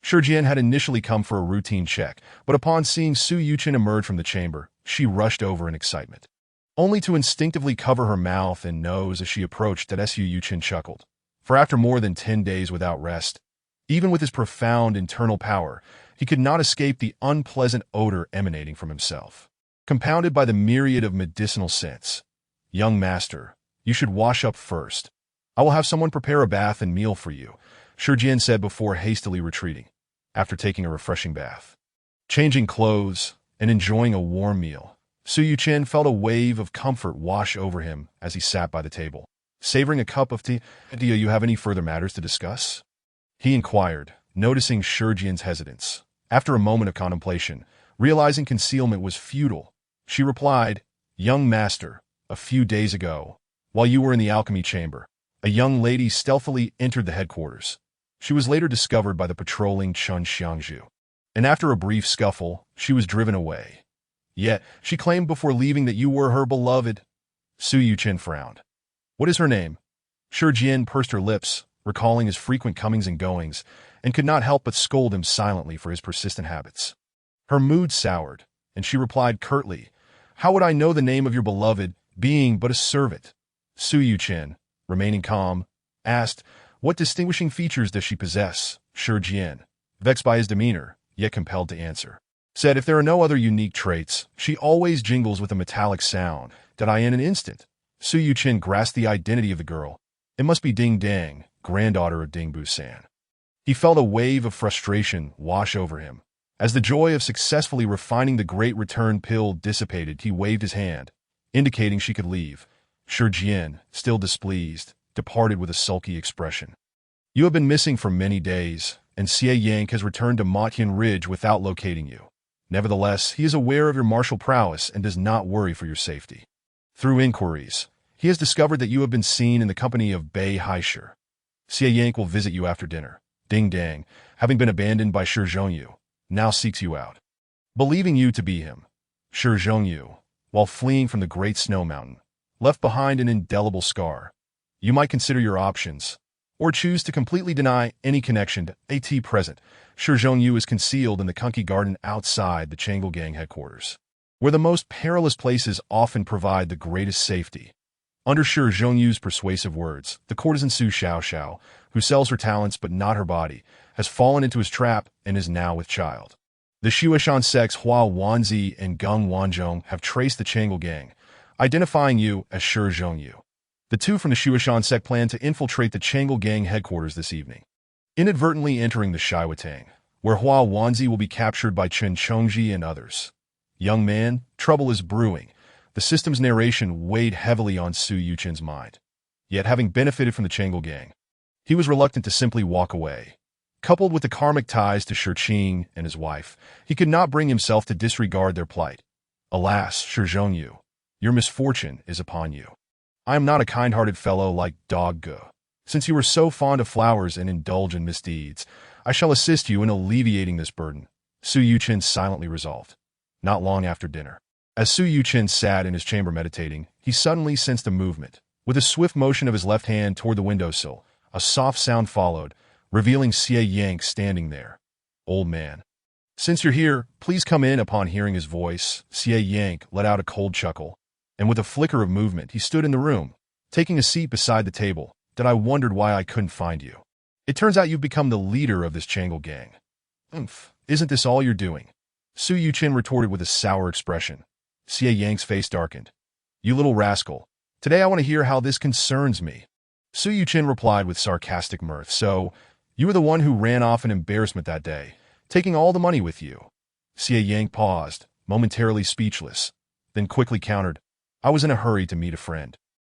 Shi Jian had initially come for a routine check, but upon seeing Su Yuchen emerge from the chamber, she rushed over in excitement, only to instinctively cover her mouth and nose as she approached. That Su Yuchen chuckled. For after more than 10 days without rest, even with his profound internal power, he could not escape the unpleasant odor emanating from himself, compounded by the myriad of medicinal scents. "Young master, you should wash up first. I will have someone prepare a bath and meal for you," Shi Jian said before hastily retreating. after taking a refreshing bath. Changing clothes and enjoying a warm meal, Su Yuchen felt a wave of comfort wash over him as he sat by the table. Savoring a cup of tea, "Do you have any further matters to discuss?" he inquired, noticing Shurjian's hesitance. After a moment of contemplation, realizing concealment was futile, she replied, "Young master, a few days ago, while you were in the alchemy chamber, a young lady stealthily entered the headquarters. She was later discovered by the patrolling Chun Xiangzhu, and after a brief scuffle, she was driven away. Yet, she claimed before leaving that you were her beloved." Su Yuchen frowned. "What is her name?" Shurjian pursed her lips, recalling his frequent comings and goings, and could not help but scold him silently for his persistent habits. Her mood soured, and she replied curtly, "How would I know the name of your beloved, being but a servant?" Su Yuchen, remaining calm, asked, "What distinguishing features does she possess?" Shurjian, vexed by his demeanor, yet compelled to answer, said, "If there are no other unique traits, she always jingles with a metallic sound that I in an instant." Su Yuchen grasped the identity of the girl. It must be Ding Dang, granddaughter of Ding Busan. He felt a wave of frustration wash over him. As the joy of successfully refining the great return pill dissipated, he waved his hand, indicating she could leave. Shurjian, still displeased, departed with a sulky expression. "You have been missing for many days, and Xie Yank has returned to Motyan Ridge without locating you. Nevertheless, he is aware of your martial prowess and does not worry for your safety. Through inquiries, he has discovered that you have been seen in the company of Bei Haishur. Xie Yank will visit you after dinner. Ding Dang, having been abandoned by Shi Zhongyu, now seeks you out. Believing you to be him, Shi Zhongyu, while fleeing from the Great Snow Mountain, left behind an indelible scar. You might consider your options, or choose to completely deny any connection to at present. Shi Zhongyu is concealed in the Kunki Garden outside the Changel Gang headquarters, where the most perilous places often provide the greatest safety. Under Shi Zhongyu's persuasive words, the courtesan Su Xiaoxiao, who sells her talents but not her body, has fallen into his trap and is now with child. The Shuishan sects Hua Wanzi and Geng Wanzhong have traced the Changel Gang, identifying you as Shi Zhongyu. The two from the Shuishan sect plan to infiltrate the Changel Gang headquarters this evening, inadvertently entering the Shiwatang, where Hua Wanzi will be captured by Chen Chongji and others. Young man, trouble is brewing. The system's narration weighed heavily on Su Yuchen's mind. Yet, having benefited from the Changel Gang, he was reluctant to simply walk away. Coupled with the karmic ties to Shi Qing and his wife, he could not bring himself to disregard their plight. Alas, Shi Zhongyu, your misfortune is upon you. I am not a kind-hearted fellow like Dog Ge. Since you are so fond of flowers and indulge in misdeeds, I shall assist you in alleviating this burden. Su Yuchen silently resolved. Not long after dinner, as Su Yuchen sat in his chamber meditating, he suddenly sensed a movement. With a swift motion of his left hand toward the windowsill, a soft sound followed, revealing Xie Yank standing there. "Old man, since you're here, please come in." Upon hearing his voice, Xie Yank let out a cold chuckle, and with a flicker of movement, he stood in the room, taking a seat beside the table. "That I wondered why I couldn't find you. It turns out you've become the leader of this Changel Gang." "Isn't this all you're doing?" Su Yuchen retorted with a sour expression. Xie Yang's face darkened. "You little rascal. Today I want to hear how this concerns me." Su Yuchen replied with sarcastic mirth. "So, you were the one who ran off in embarrassment that day, taking all the money with you." Xie Yang paused, momentarily speechless, then quickly countered, "I was in a hurry to meet a friend.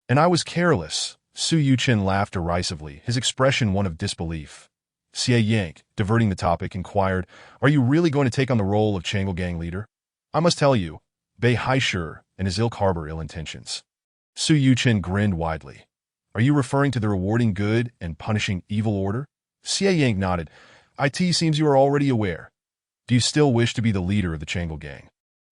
And I was careless." Su Yuchen laughed derisively, his expression one of disbelief. Xie Yang, diverting the topic, inquired, "Are you really going to take on the role of Changel Gang leader?" "I must tell you, Bei Haishur and his ilk harbor ill intentions." Su Yuchen grinned widely. "Are you referring to the rewarding good and punishing evil order?" Xie Yang nodded. "It seems you are already aware. Do you still wish to be the leader of the Changel Gang,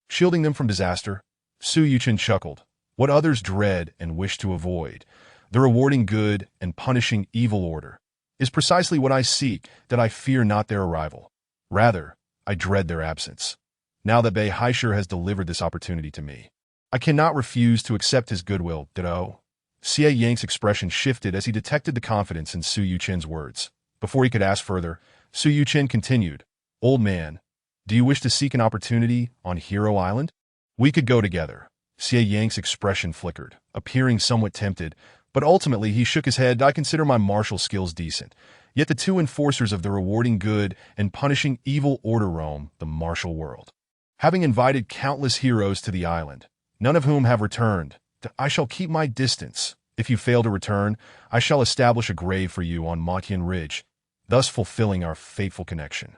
shielding them from disaster?" Su Yuchen chuckled. "What others dread and wish to avoid, the rewarding good and punishing evil order, is precisely what I seek, that I fear not their arrival. Rather, I dread their absence. Now that Bei Haishur has delivered this opportunity to me, I cannot refuse to accept his goodwill." Ditto. Xie Yang's expression shifted as he detected the confidence in Su Yuchen's words. Before he could ask further, Su Yuchen continued, "Old man, do you wish to seek an opportunity on Hero Island? We could go together." Xie Yang's expression flickered, appearing somewhat tempted, But ultimately, he shook his head. I consider my martial skills decent. Yet the two enforcers of the rewarding good and punishing evil order roam the martial world. Having invited countless heroes to the island, none of whom have returned, I shall keep my distance. If you fail to return, I shall establish a grave for you on Motian Ridge, thus fulfilling our fateful connection.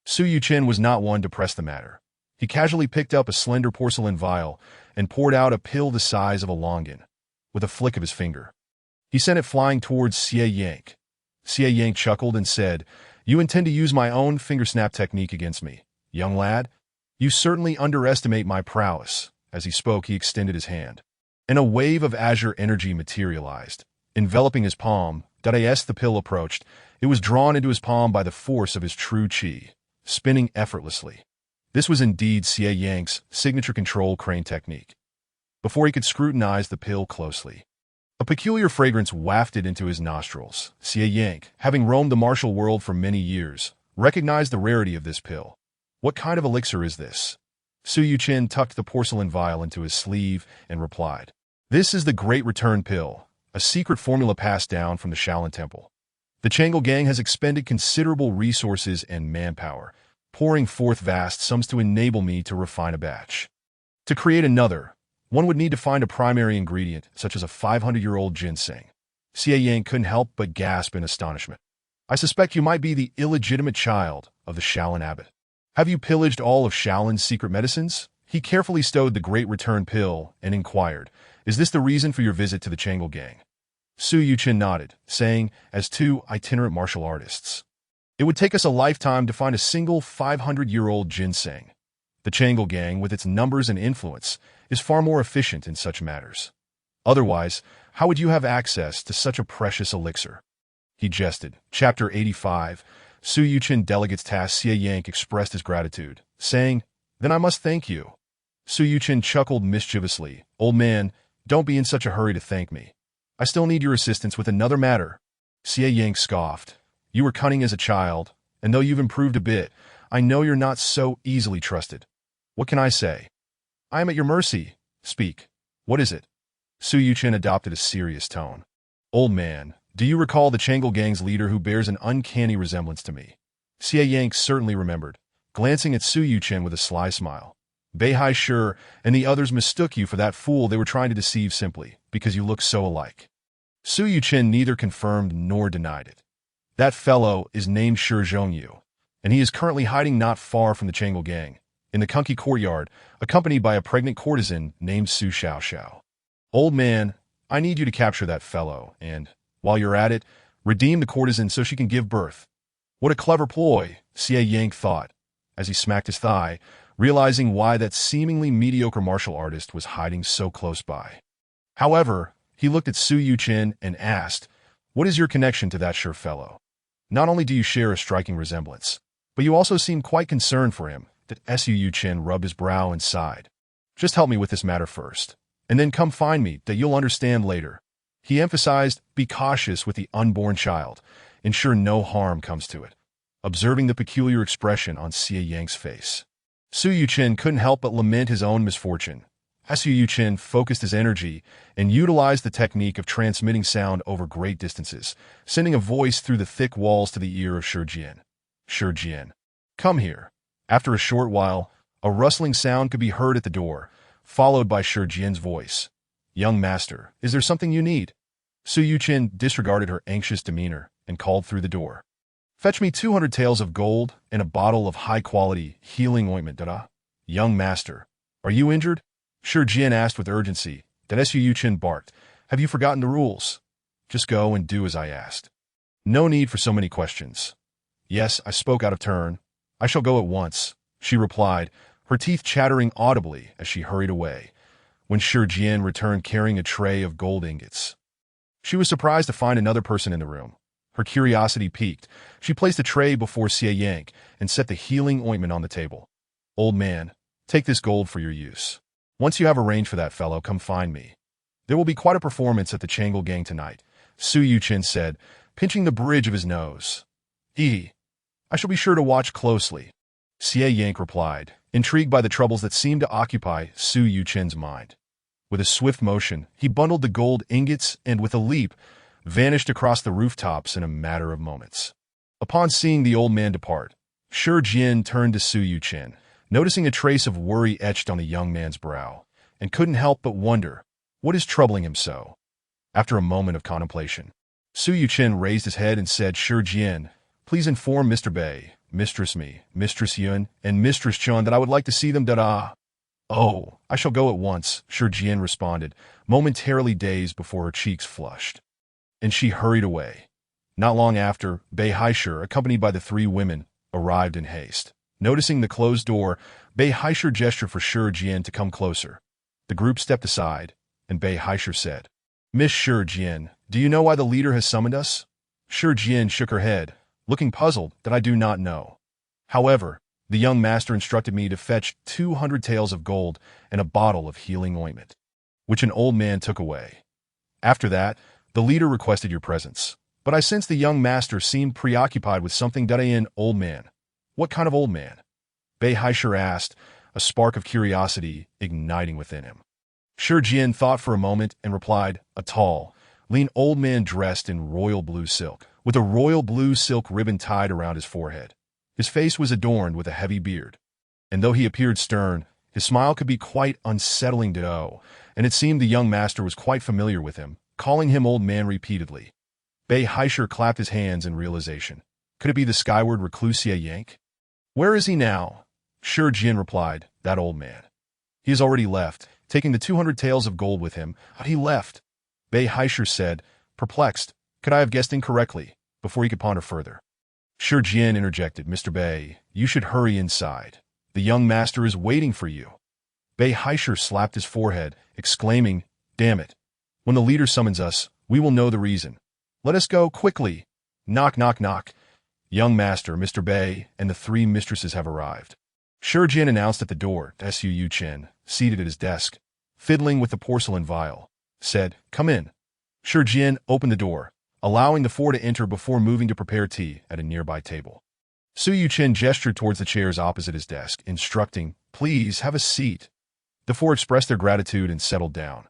Su Yuchen was not one to press the matter. He casually picked up a slender porcelain vial and poured out a pill the size of a longan, with a flick of his finger. He sent it flying towards Xie Yank. Xie Yank chuckled and said, "You intend to use my own finger-snap technique against me, young lad? You certainly underestimate my prowess." As he spoke, he extended his hand, and a wave of azure energy materialized, enveloping his palm. As the pill approached, it was drawn into his palm by the force of his true qi, spinning effortlessly. This was indeed Xie Yank's signature control crane technique. Before he could scrutinize the pill closely, a peculiar fragrance wafted into his nostrils. Xie Yank, having roamed the martial world for many years, recognized the rarity of this pill. "What kind of elixir is this?" Su Yuchen tucked the porcelain vial into his sleeve and replied, "This is the Great Return Pill, a secret formula passed down from the Shaolin Temple. The Changle Gang has expended considerable resources and manpower, pouring forth vast sums to enable me to refine a batch. To create another, one would need to find a primary ingredient, such as a 500-year-old ginseng." Xie Yank couldn't help but gasp in astonishment. "I suspect you might be the illegitimate child of the Shaolin abbot. Have you pillaged all of Shaolin's secret medicines?" He carefully stowed the Great Return Pill and inquired, "Is this the reason for your visit to the Changle Gang?" Su Yuchen nodded, saying, "As two itinerant martial artists, it would take us a lifetime to find a single 500-year-old ginseng. The Changle Gang, with its numbers and influence, is far more efficient in such matters. Otherwise, how would you have access to such a precious elixir?" He jested. Chapter 85. Su Yuchen delegates tasked. Xie Yank expressed his gratitude, saying, "Then I must thank you." Su Yuchen chuckled mischievously. "Old man, don't be in such a hurry to thank me. I still need your assistance with another matter." Xie Yank scoffed. "You were cunning as a child, and though you've improved a bit, I know you're not so easily trusted. What can I say? I am at your mercy. Speak. What is it?" Su Yuchen adopted a serious tone. "Old man, do you recall the Changle Gang's leader who bears an uncanny resemblance to me?" Xie Yank certainly remembered, glancing at Su Yuchen with a sly smile. "Beihai Shi and the others mistook you for that fool they were trying to deceive simply because you look so alike." Su Yuchen neither confirmed nor denied it. "That fellow is named Shi Zhongyu, and he is currently hiding not far from the Changle Gang, in the Kunki courtyard, accompanied by a pregnant courtesan named Su Xiaoxiao. Old man, I need you to capture that fellow, and, while you're at it, redeem the courtesan so she can give birth." What a clever ploy, Xie Yank thought, as he smacked his thigh, realizing why that seemingly mediocre martial artist was hiding so close by. However, he looked at Su Yuchen and asked, "What is your connection to that sure fellow? Not only do you share a striking resemblance, but you also seem quite concerned for him." That Su Yuchen rubbed his brow and sighed. "Just help me with this matter first, and then come find me, that you'll understand later." He emphasized, "Be cautious with the unborn child. Ensure no harm comes to it," observing the peculiar expression on Xie Yank's face. Su Yuchen couldn't help but lament his own misfortune. Su Yuchen focused his energy and utilized the technique of transmitting sound over great distances, sending a voice through the thick walls to the ear of Shi Jian. "Shi Jian, come here." After a short while, a rustling sound could be heard at the door, followed by Shi Jian's voice. "Young master, is there something you need?" Su Yuchen disregarded her anxious demeanor and called through the door. "Fetch me 200 taels of gold and a bottle of high-quality healing ointment, Dada." "Young master, are you injured?" Shi Jian asked with urgency. Su Yuchen barked. "Have you forgotten the rules? Just go and do as I asked. No need for so many questions." "Yes, I spoke out of turn. I shall go at once," she replied, her teeth chattering audibly as she hurried away, when Shi Jian returned carrying a tray of gold ingots. She was surprised to find another person in the room. Her curiosity piqued. She placed the tray before Xie Yank and set the healing ointment on the table. "Old man, take this gold for your use. Once you have arranged for that fellow, come find me. There will be quite a performance at the Changle Gang tonight," Su Yuchen said, pinching the bridge of his nose. "I shall be sure to watch closely," Xie Yank replied, intrigued by the troubles that seemed to occupy Su Yuchen's mind. With a swift motion, he bundled the gold ingots and, with a leap, vanished across the rooftops in a matter of moments. Upon seeing the old man depart, Shi Jian turned to Su Yuchen, noticing a trace of worry etched on the young man's brow, and couldn't help but wonder, what is troubling him so? After a moment of contemplation, Su Yuchen raised his head and said, Shi Jian, please inform Mr. Bei, Mistress Mi, Mistress Yun, and Mistress Chun that I would like to see them. Oh, I shall go at once, Shi Jian responded, momentarily dazed before her cheeks flushed. And she hurried away. Not long after, Bei Haishur, accompanied by the three women, arrived in haste. Noticing the closed door, Bei Haishur gestured for Shi Jian to come closer. The group stepped aside, and Bei Haishur said, Miss Shi Jian, do you know why the leader has summoned us? Shi Jian shook her head, looking puzzled that I do not know. However, the young master instructed me to fetch 200 taels of gold and a bottle of healing ointment, which an old man took away. After that, the leader requested your presence, but I sensed the young master seemed preoccupied with something. An old man. What kind of old man? Bei Haishur asked, a spark of curiosity igniting within him. Shi Jian thought for a moment and replied, a tall, lean old man dressed in royal blue silk, with a royal blue silk ribbon tied around his forehead. His face was adorned with a heavy beard, and though he appeared stern, his smile could be quite unsettling and it seemed the young master was quite familiar with him, calling him old man repeatedly. Bei Haishur clapped his hands in realization. Could it be the skyward recluse Xie Yank? Where is he now? Shi Jian replied, that old man. He has already left, taking the 200 taels of gold with him. He left. Bei Haishur said, perplexed, could I have guessed incorrectly, before he could ponder further. Shi Jian interjected, Mr. Bei, you should hurry inside. The young master is waiting for you. Bei Haishur slapped his forehead, exclaiming, damn it. When the leader summons us, we will know the reason. Let us go, quickly. Knock, knock, knock. Young master, Mr. Bei, and the three mistresses have arrived. Shi Jian announced at the door. Su Yuchen, seated at his desk, fiddling with the porcelain vial, said, come in. Shi Jian opened the door, allowing the four to enter before moving to prepare tea at a nearby table. Su Yuchen gestured towards the chairs opposite his desk, instructing, please have a seat. The four expressed their gratitude and settled down.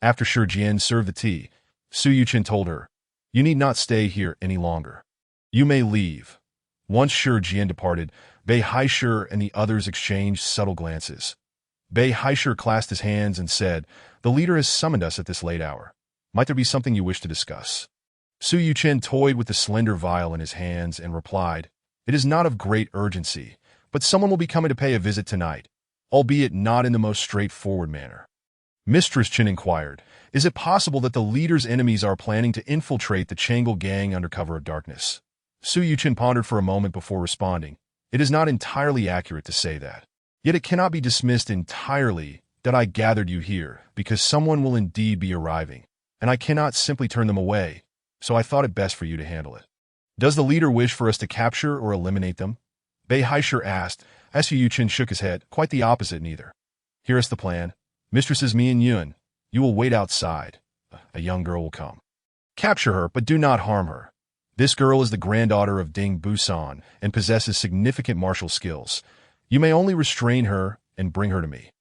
After Shi Jian served the tea, Su Yuchen told her, you need not stay here any longer. You may leave. Once Shi Jian departed, Bei Haishur and the others exchanged subtle glances. Bei Haishur clasped his hands and said, the leader has summoned us at this late hour. Might there be something you wish to discuss? Su Yuchen toyed with the slender vial in his hands and replied, it is not of great urgency, but someone will be coming to pay a visit tonight, albeit not in the most straightforward manner. Mistress Chen inquired, is it possible that the leader's enemies are planning to infiltrate the Changel gang under cover of darkness? Su Yuchen pondered for a moment before responding, it is not entirely accurate to say that. Yet it cannot be dismissed entirely that I gathered you here, because someone will indeed be arriving, and I cannot simply turn them away, so I thought it best for you to handle it. Does the leader wish for us to capture or eliminate them? Bei Haishur asked. Su Yuchen shook his head, quite the opposite neither. Here is the plan. Mistresses Mi and Yun, you will wait outside. A young girl will come. Capture her, but do not harm her. This girl is the granddaughter of Ding Busan and possesses significant martial skills. You may only restrain her and bring her to me.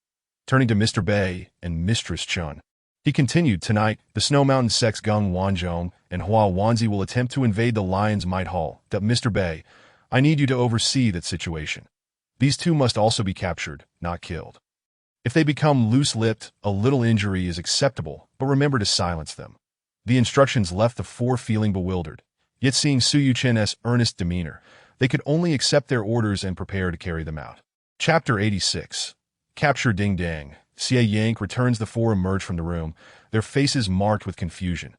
Turning to Mr. Bei and Mistress Chun, he continued, tonight, the Snow Mountain sects Gung Wanzhong and Hua Wanzi will attempt to invade the Lion's Might Hall. Mr. Bei, I need you to oversee that situation. These two must also be captured, not killed. If they become loose-lipped, a little injury is acceptable, but remember to silence them. The instructions left the four feeling bewildered, yet seeing Su Yuchen's earnest demeanor, they could only accept their orders and prepare to carry them out. Chapter 86. Capture Ding Dang. Xie Yank returns. The four emerge from the room, their faces marked with confusion.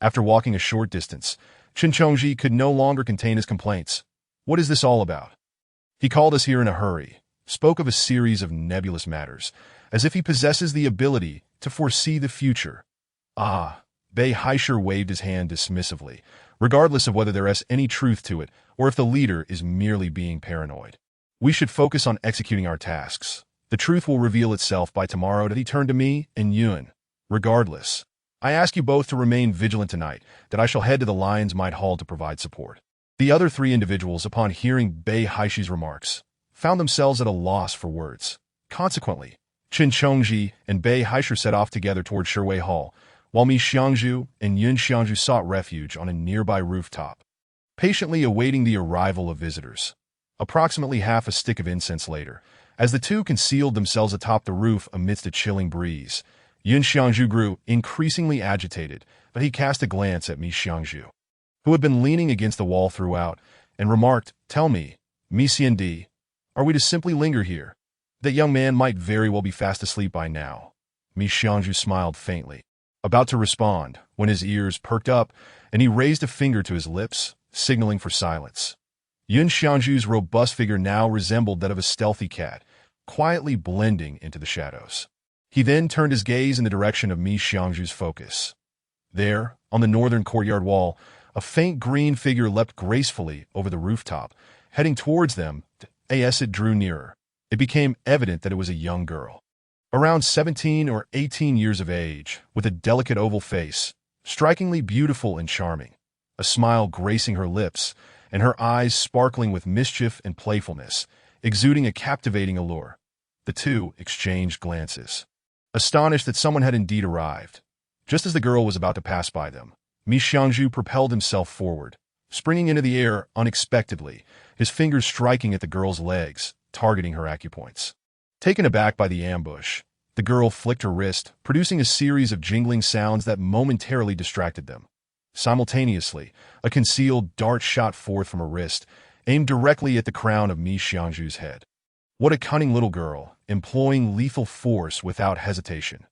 After walking a short distance, Chen Chongji could no longer contain his complaints. What is this all about? He called us here in a hurry, spoke of a series of nebulous matters, as if he possesses the ability to foresee the future. Bei Haishur waved his hand dismissively, regardless of whether there is any truth to it or if the leader is merely being paranoid. We should focus on executing our tasks. The truth will reveal itself by tomorrow. He turned to me and Yun. Regardless, I ask you both to remain vigilant tonight, that I shall head to the Lion's Might Hall to provide support. The other three individuals, upon hearing Bei Haishur's remarks, found themselves at a loss for words. Consequently, Qin Chongji and Bei Haisher set off together toward Shiwei Hall, while Mi Xiangzhu and Yun Xiangzhu sought refuge on a nearby rooftop, patiently awaiting the arrival of visitors. Approximately half a stick of incense later, as the two concealed themselves atop the roof amidst a chilling breeze, Yun Xiangzhu grew increasingly agitated, but he cast a glance at Mi Xiangzhu, who had been leaning against the wall throughout, and remarked, "Tell me, Mi Xiandi, are we to simply linger here? That young man might very well be fast asleep by now." Mi Xiangzhu smiled faintly, about to respond, when his ears perked up, and he raised a finger to his lips, signaling for silence. Yun Xiangzhu's robust figure now resembled that of a stealthy cat, quietly blending into the shadows. He then turned his gaze in the direction of Mi Xiangzhu's focus. There, on the northern courtyard wall, a faint green figure leapt gracefully over the rooftop, heading towards them. As it drew nearer, it became evident that it was a young girl, around 17 or 18 years of age, with a delicate oval face, strikingly beautiful and charming, a smile gracing her lips, and her eyes sparkling with mischief and playfulness, exuding a captivating allure. The two exchanged glances, astonished that someone had indeed arrived. Just as the girl was about to pass by them, Mi Xiangzhu propelled himself forward, springing into the air unexpectedly, his fingers striking at the girl's legs, targeting her acupoints. Taken aback by the ambush, the girl flicked her wrist, producing a series of jingling sounds that momentarily distracted them. Simultaneously, a concealed dart shot forth from her wrist, aimed directly at the crown of Mi Xiangzhu's head. What a cunning little girl, employing lethal force without hesitation.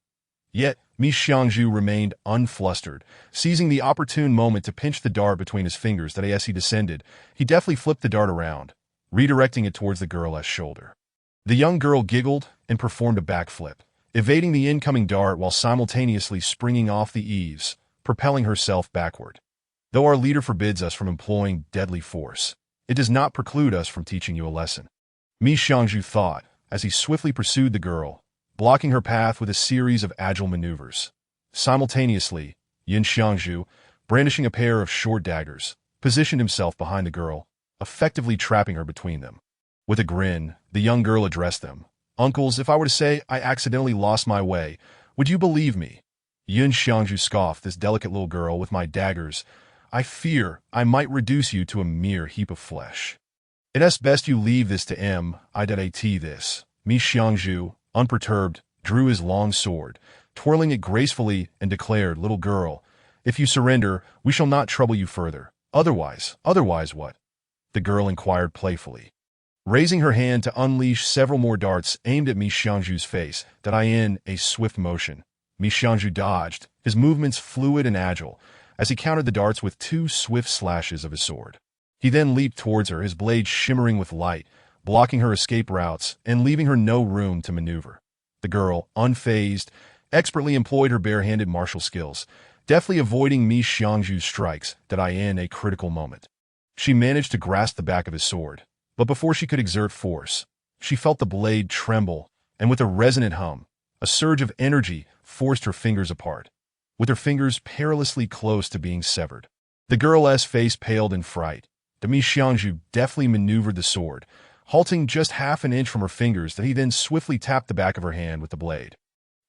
Yet, Mi Xiangzhu remained unflustered, seizing the opportune moment to pinch the dart between his fingers that as he descended, he deftly flipped the dart around, redirecting it towards the girl's shoulder. The young girl giggled and performed a backflip, evading the incoming dart while simultaneously springing off the eaves, propelling herself backward. Though our leader forbids us from employing deadly force, it does not preclude us from teaching you a lesson. Mi Xiangzhu thought, as he swiftly pursued the girl, blocking her path with a series of agile maneuvers. Simultaneously, Yun Xiangzhu, brandishing a pair of short daggers, positioned himself behind the girl, effectively trapping her between them. With a grin, the young girl addressed them. "Uncles, if I were to say I accidentally lost my way, would you believe me?" Yun Xiangzhu scoffed, "This delicate little girl with my daggers. I fear I might reduce you to a mere heap of flesh. It's best you leave this to M.I.T. this." Mi Xiangzhu, unperturbed, drew his long sword, twirling it gracefully, and declared, "Little girl, if you surrender, we shall not trouble you further. Otherwise what?" The girl inquired playfully, raising her hand to unleash several more darts aimed at Mi Xiangzhu's face, that in a swift motion. Mi Xiangzhu dodged, his movements fluid and agile, as he countered the darts with two swift slashes of his sword. He then leaped towards her, his blade shimmering with light, blocking her escape routes and leaving her no room to maneuver. The girl, unfazed, expertly employed her bare-handed martial skills, deftly avoiding Mi Xiangzhu's strikes that in a critical moment. She managed to grasp the back of his sword, but before she could exert force, she felt the blade tremble, and with a resonant hum, a surge of energy forced her fingers apart, with her fingers perilously close to being severed. The girl's face paled in fright. Mi Xiangzhu deftly maneuvered the sword, halting just half an inch from her fingers, that he then swiftly tapped the back of her hand with the blade,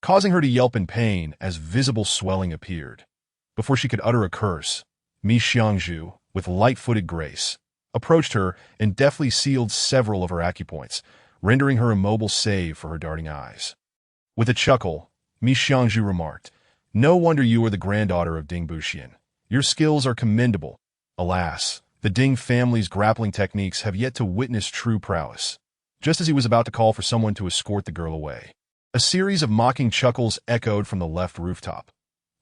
causing her to yelp in pain as visible swelling appeared. Before she could utter a curse, Mi Xiangzhu, with light-footed grace, approached her and deftly sealed several of her acupoints, rendering her immobile save for her darting eyes. With a chuckle, Mi Xiangzhu remarked, "No wonder you are the granddaughter of Ding Buxian. Your skills are commendable. Alas, the Ding family's grappling techniques have yet to witness true prowess." Just as he was about to call for someone to escort the girl away, a series of mocking chuckles echoed from the left rooftop.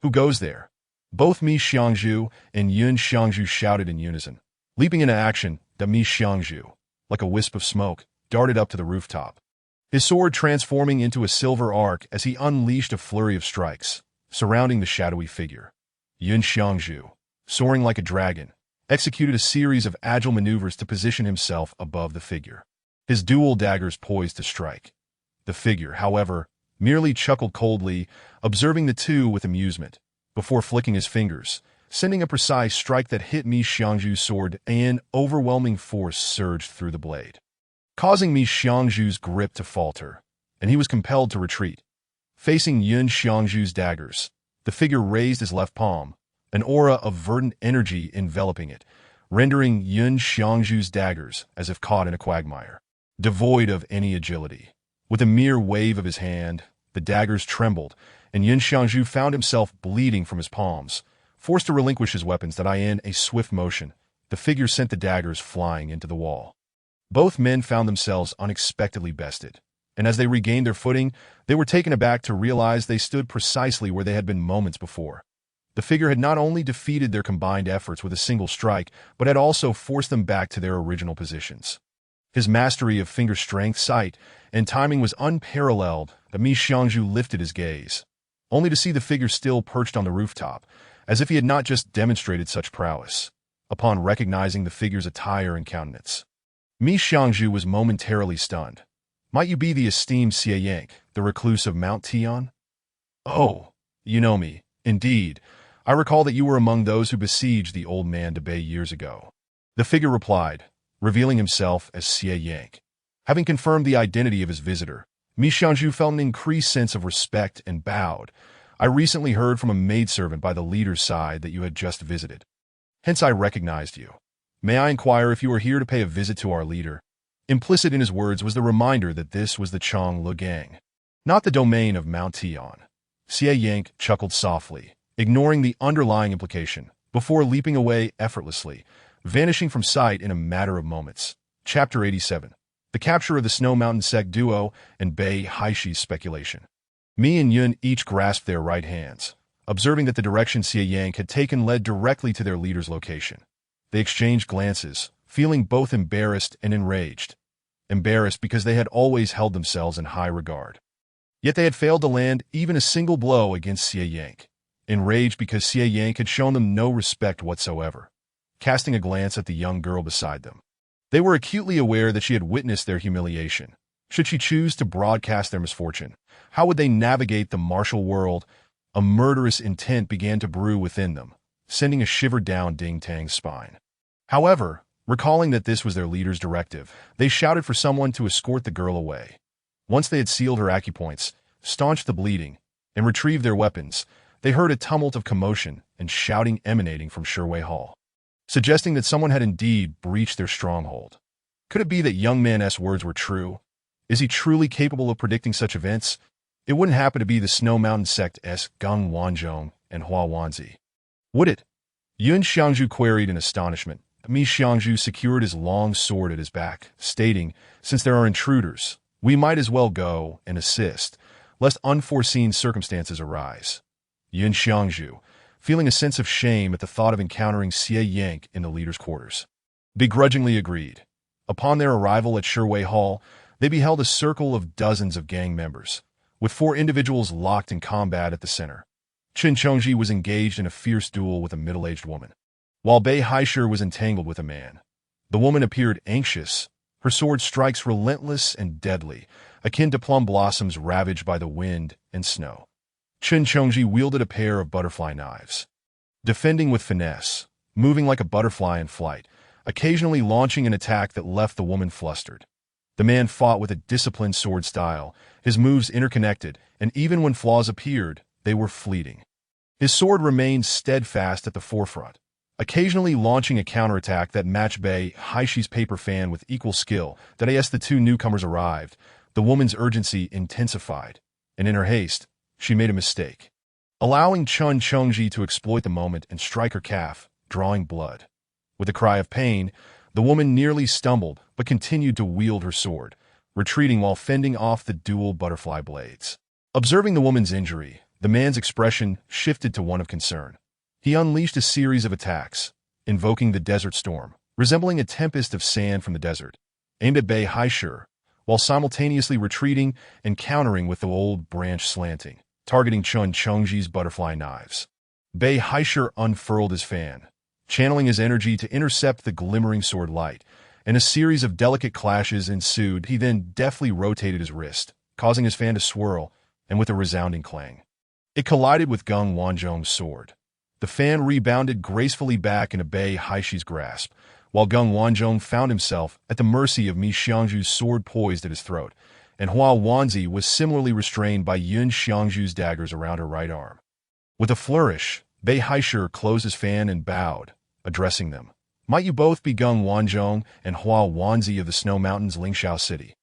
"Who goes there?" Both Mi Xiangzhu and Yun Xiangzhu shouted in unison. Leaping into action, Mi Xiangzhu, like a wisp of smoke, darted up to the rooftop, his sword transforming into a silver arc as he unleashed a flurry of strikes, surrounding the shadowy figure. Yun Xiangzhu, soaring like a dragon, executed a series of agile maneuvers to position himself above the figure, his dual daggers poised to strike. The figure, however, merely chuckled coldly, observing the two with amusement, before flicking his fingers, sending a precise strike that hit Mi Xiangzhu's sword, and overwhelming force surged through the blade, causing Mi Xiangzhu's grip to falter, and he was compelled to retreat. Facing Yun Xiangju's daggers, the figure raised his left palm, an aura of verdant energy enveloping it, rendering Yun Xiangju's daggers as if caught in a quagmire, devoid of any agility. With a mere wave of his hand, the daggers trembled, and Yun Xiangju found himself bleeding from his palms. Forced to relinquish his weapons that in a swift motion, the figure sent the daggers flying into the wall. Both men found themselves unexpectedly bested, and as they regained their footing, they were taken aback to realize they stood precisely where they had been moments before. The figure had not only defeated their combined efforts with a single strike, but had also forced them back to their original positions. His mastery of finger strength, sight, and timing was unparalleled. Mi Xiangju lifted his gaze, only to see the figure still perched on the rooftop, as if he had not just demonstrated such prowess. Upon recognizing the figure's attire and countenance, Mi Xiangju was momentarily stunned. Might you be the esteemed Xie Yank, the recluse of Mount Tian? Oh, you know me. Indeed, I recall that you were among those who besieged the old man De Bei years ago. The figure replied, revealing himself as Xie Yank. Having confirmed the identity of his visitor, Mi Xiangju felt an increased sense of respect and bowed. I recently heard from a maidservant by the leader's side that you had just visited. Hence I recognized you. May I inquire if you are here to pay a visit to our leader? Implicit in his words was the reminder that this was the Chong Lugang, not the domain of Mount Tian. Xie Yank chuckled softly, ignoring the underlying implication, before leaping away effortlessly, vanishing from sight in a matter of moments. Chapter 87. The capture of the Snow Mountain Sect duo and Bei Haishi's speculation. Mi and Yun each grasped their right hands, observing that the direction Xie Yank had taken led directly to their leader's location. They exchanged glances, feeling both embarrassed and enraged. Embarrassed because they had always held themselves in high regard. Yet they had failed to land even a single blow against Xie Yank. Enraged because Xie Yank had shown them no respect whatsoever. Casting a glance at the young girl beside them, they were acutely aware that she had witnessed their humiliation. Should she choose to broadcast their misfortune, how would they navigate the martial world? A murderous intent began to brew within them, sending a shiver down Ding Tang's spine. However, recalling that this was their leader's directive, they shouted for someone to escort the girl away. Once they had sealed her acupoints, staunched the bleeding, and retrieved their weapons, they heard a tumult of commotion and shouting emanating from Sherway Hall, suggesting that someone had indeed breached their stronghold. Could it be that young man S. words were true? Is he truly capable of predicting such events? It wouldn't happen to be the Snow Mountain Sect S. Gung Wanzhong and Hua Wanzi, would it? Yun Xiangju queried in astonishment. Mi Xiangju secured his long sword at his back, stating, since there are intruders, we might as well go and assist, lest unforeseen circumstances arise. Yun Xiangju, feeling a sense of shame at the thought of encountering Xie Yank in the leader's quarters, begrudgingly agreed. Upon their arrival at Sherway Hall, they beheld a circle of dozens of gang members, with 4 individuals locked in combat at the center. Qin Chongji was engaged in a fierce duel with a middle-aged woman, while Bei Haisher was entangled with a man. The woman appeared anxious, her sword strikes relentless and deadly, akin to plum blossoms ravaged by the wind and snow. Qin Chongji wielded a pair of butterfly knives, defending with finesse, moving like a butterfly in flight, occasionally launching an attack that left the woman flustered. The man fought with a disciplined sword style, his moves interconnected, and even when flaws appeared, they were fleeting. His sword remained steadfast at the forefront, occasionally launching a counterattack that matched Bei Haishi's paper fan with equal skill. That as the 2 newcomers arrived, the woman's urgency intensified, and in her haste, she made a mistake, allowing Chun Chongji to exploit the moment and strike her calf, drawing blood. With a cry of pain, the woman nearly stumbled but continued to wield her sword, retreating while fending off the dual butterfly blades. Observing the woman's injury, the man's expression shifted to one of concern. He unleashed a series of attacks, invoking the desert storm, resembling a tempest of sand from the desert, aimed at Bei Haisher, while simultaneously retreating and countering with the old branch slanting, targeting Chun Chongji's butterfly knives. Bei Haisher unfurled his fan, channeling his energy to intercept the glimmering sword light, and a series of delicate clashes ensued. He then deftly rotated his wrist, causing his fan to swirl, and with a resounding clang, it collided with Gung Wanzhong's sword. The fan rebounded gracefully back into Bei Haishi's grasp, while Gung Wanzhong found himself at the mercy of Mi Xiangju's sword poised at his throat, and Hua Wanzi was similarly restrained by Yun Xiangju's daggers around her right arm. With a flourish, Bei Haisher closed his fan and bowed, addressing them. Might you both be Gung Wanzhong and Hua Wanzi of the Snow Mountains Lingxiao City?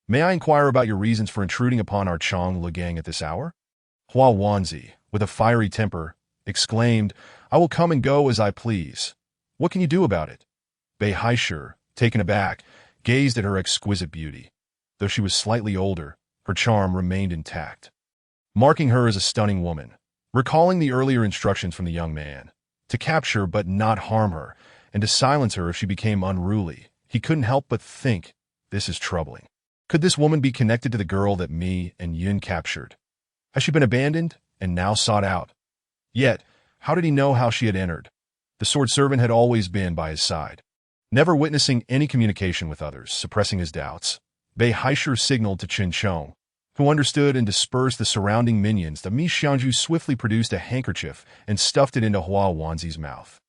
May I inquire about your reasons for intruding upon our Chong Le gang at this hour? Hua Wanzi, with a fiery temper, exclaimed, I will come and go as I please. What can you do about it? Bei Haisher, taken aback, gazed at her exquisite beauty. Though she was slightly older, her charm remained intact, marking her as a stunning woman. Recalling the earlier instructions from the young man, to capture but not harm her, and to silence her if she became unruly, he couldn't help but think, this is troubling. Could this woman be connected to the girl that Mi and Yun captured? Has she been abandoned and now sought out? Yet, how did he know how she had entered? The sword servant had always been by his side. Never witnessing any communication with others, suppressing his doubts, Bei Haisher signaled to Chen Chong, who understood and dispersed the surrounding minions. The Mi Xiangju swiftly produced a handkerchief and stuffed it into Hua Wanzi's mouth,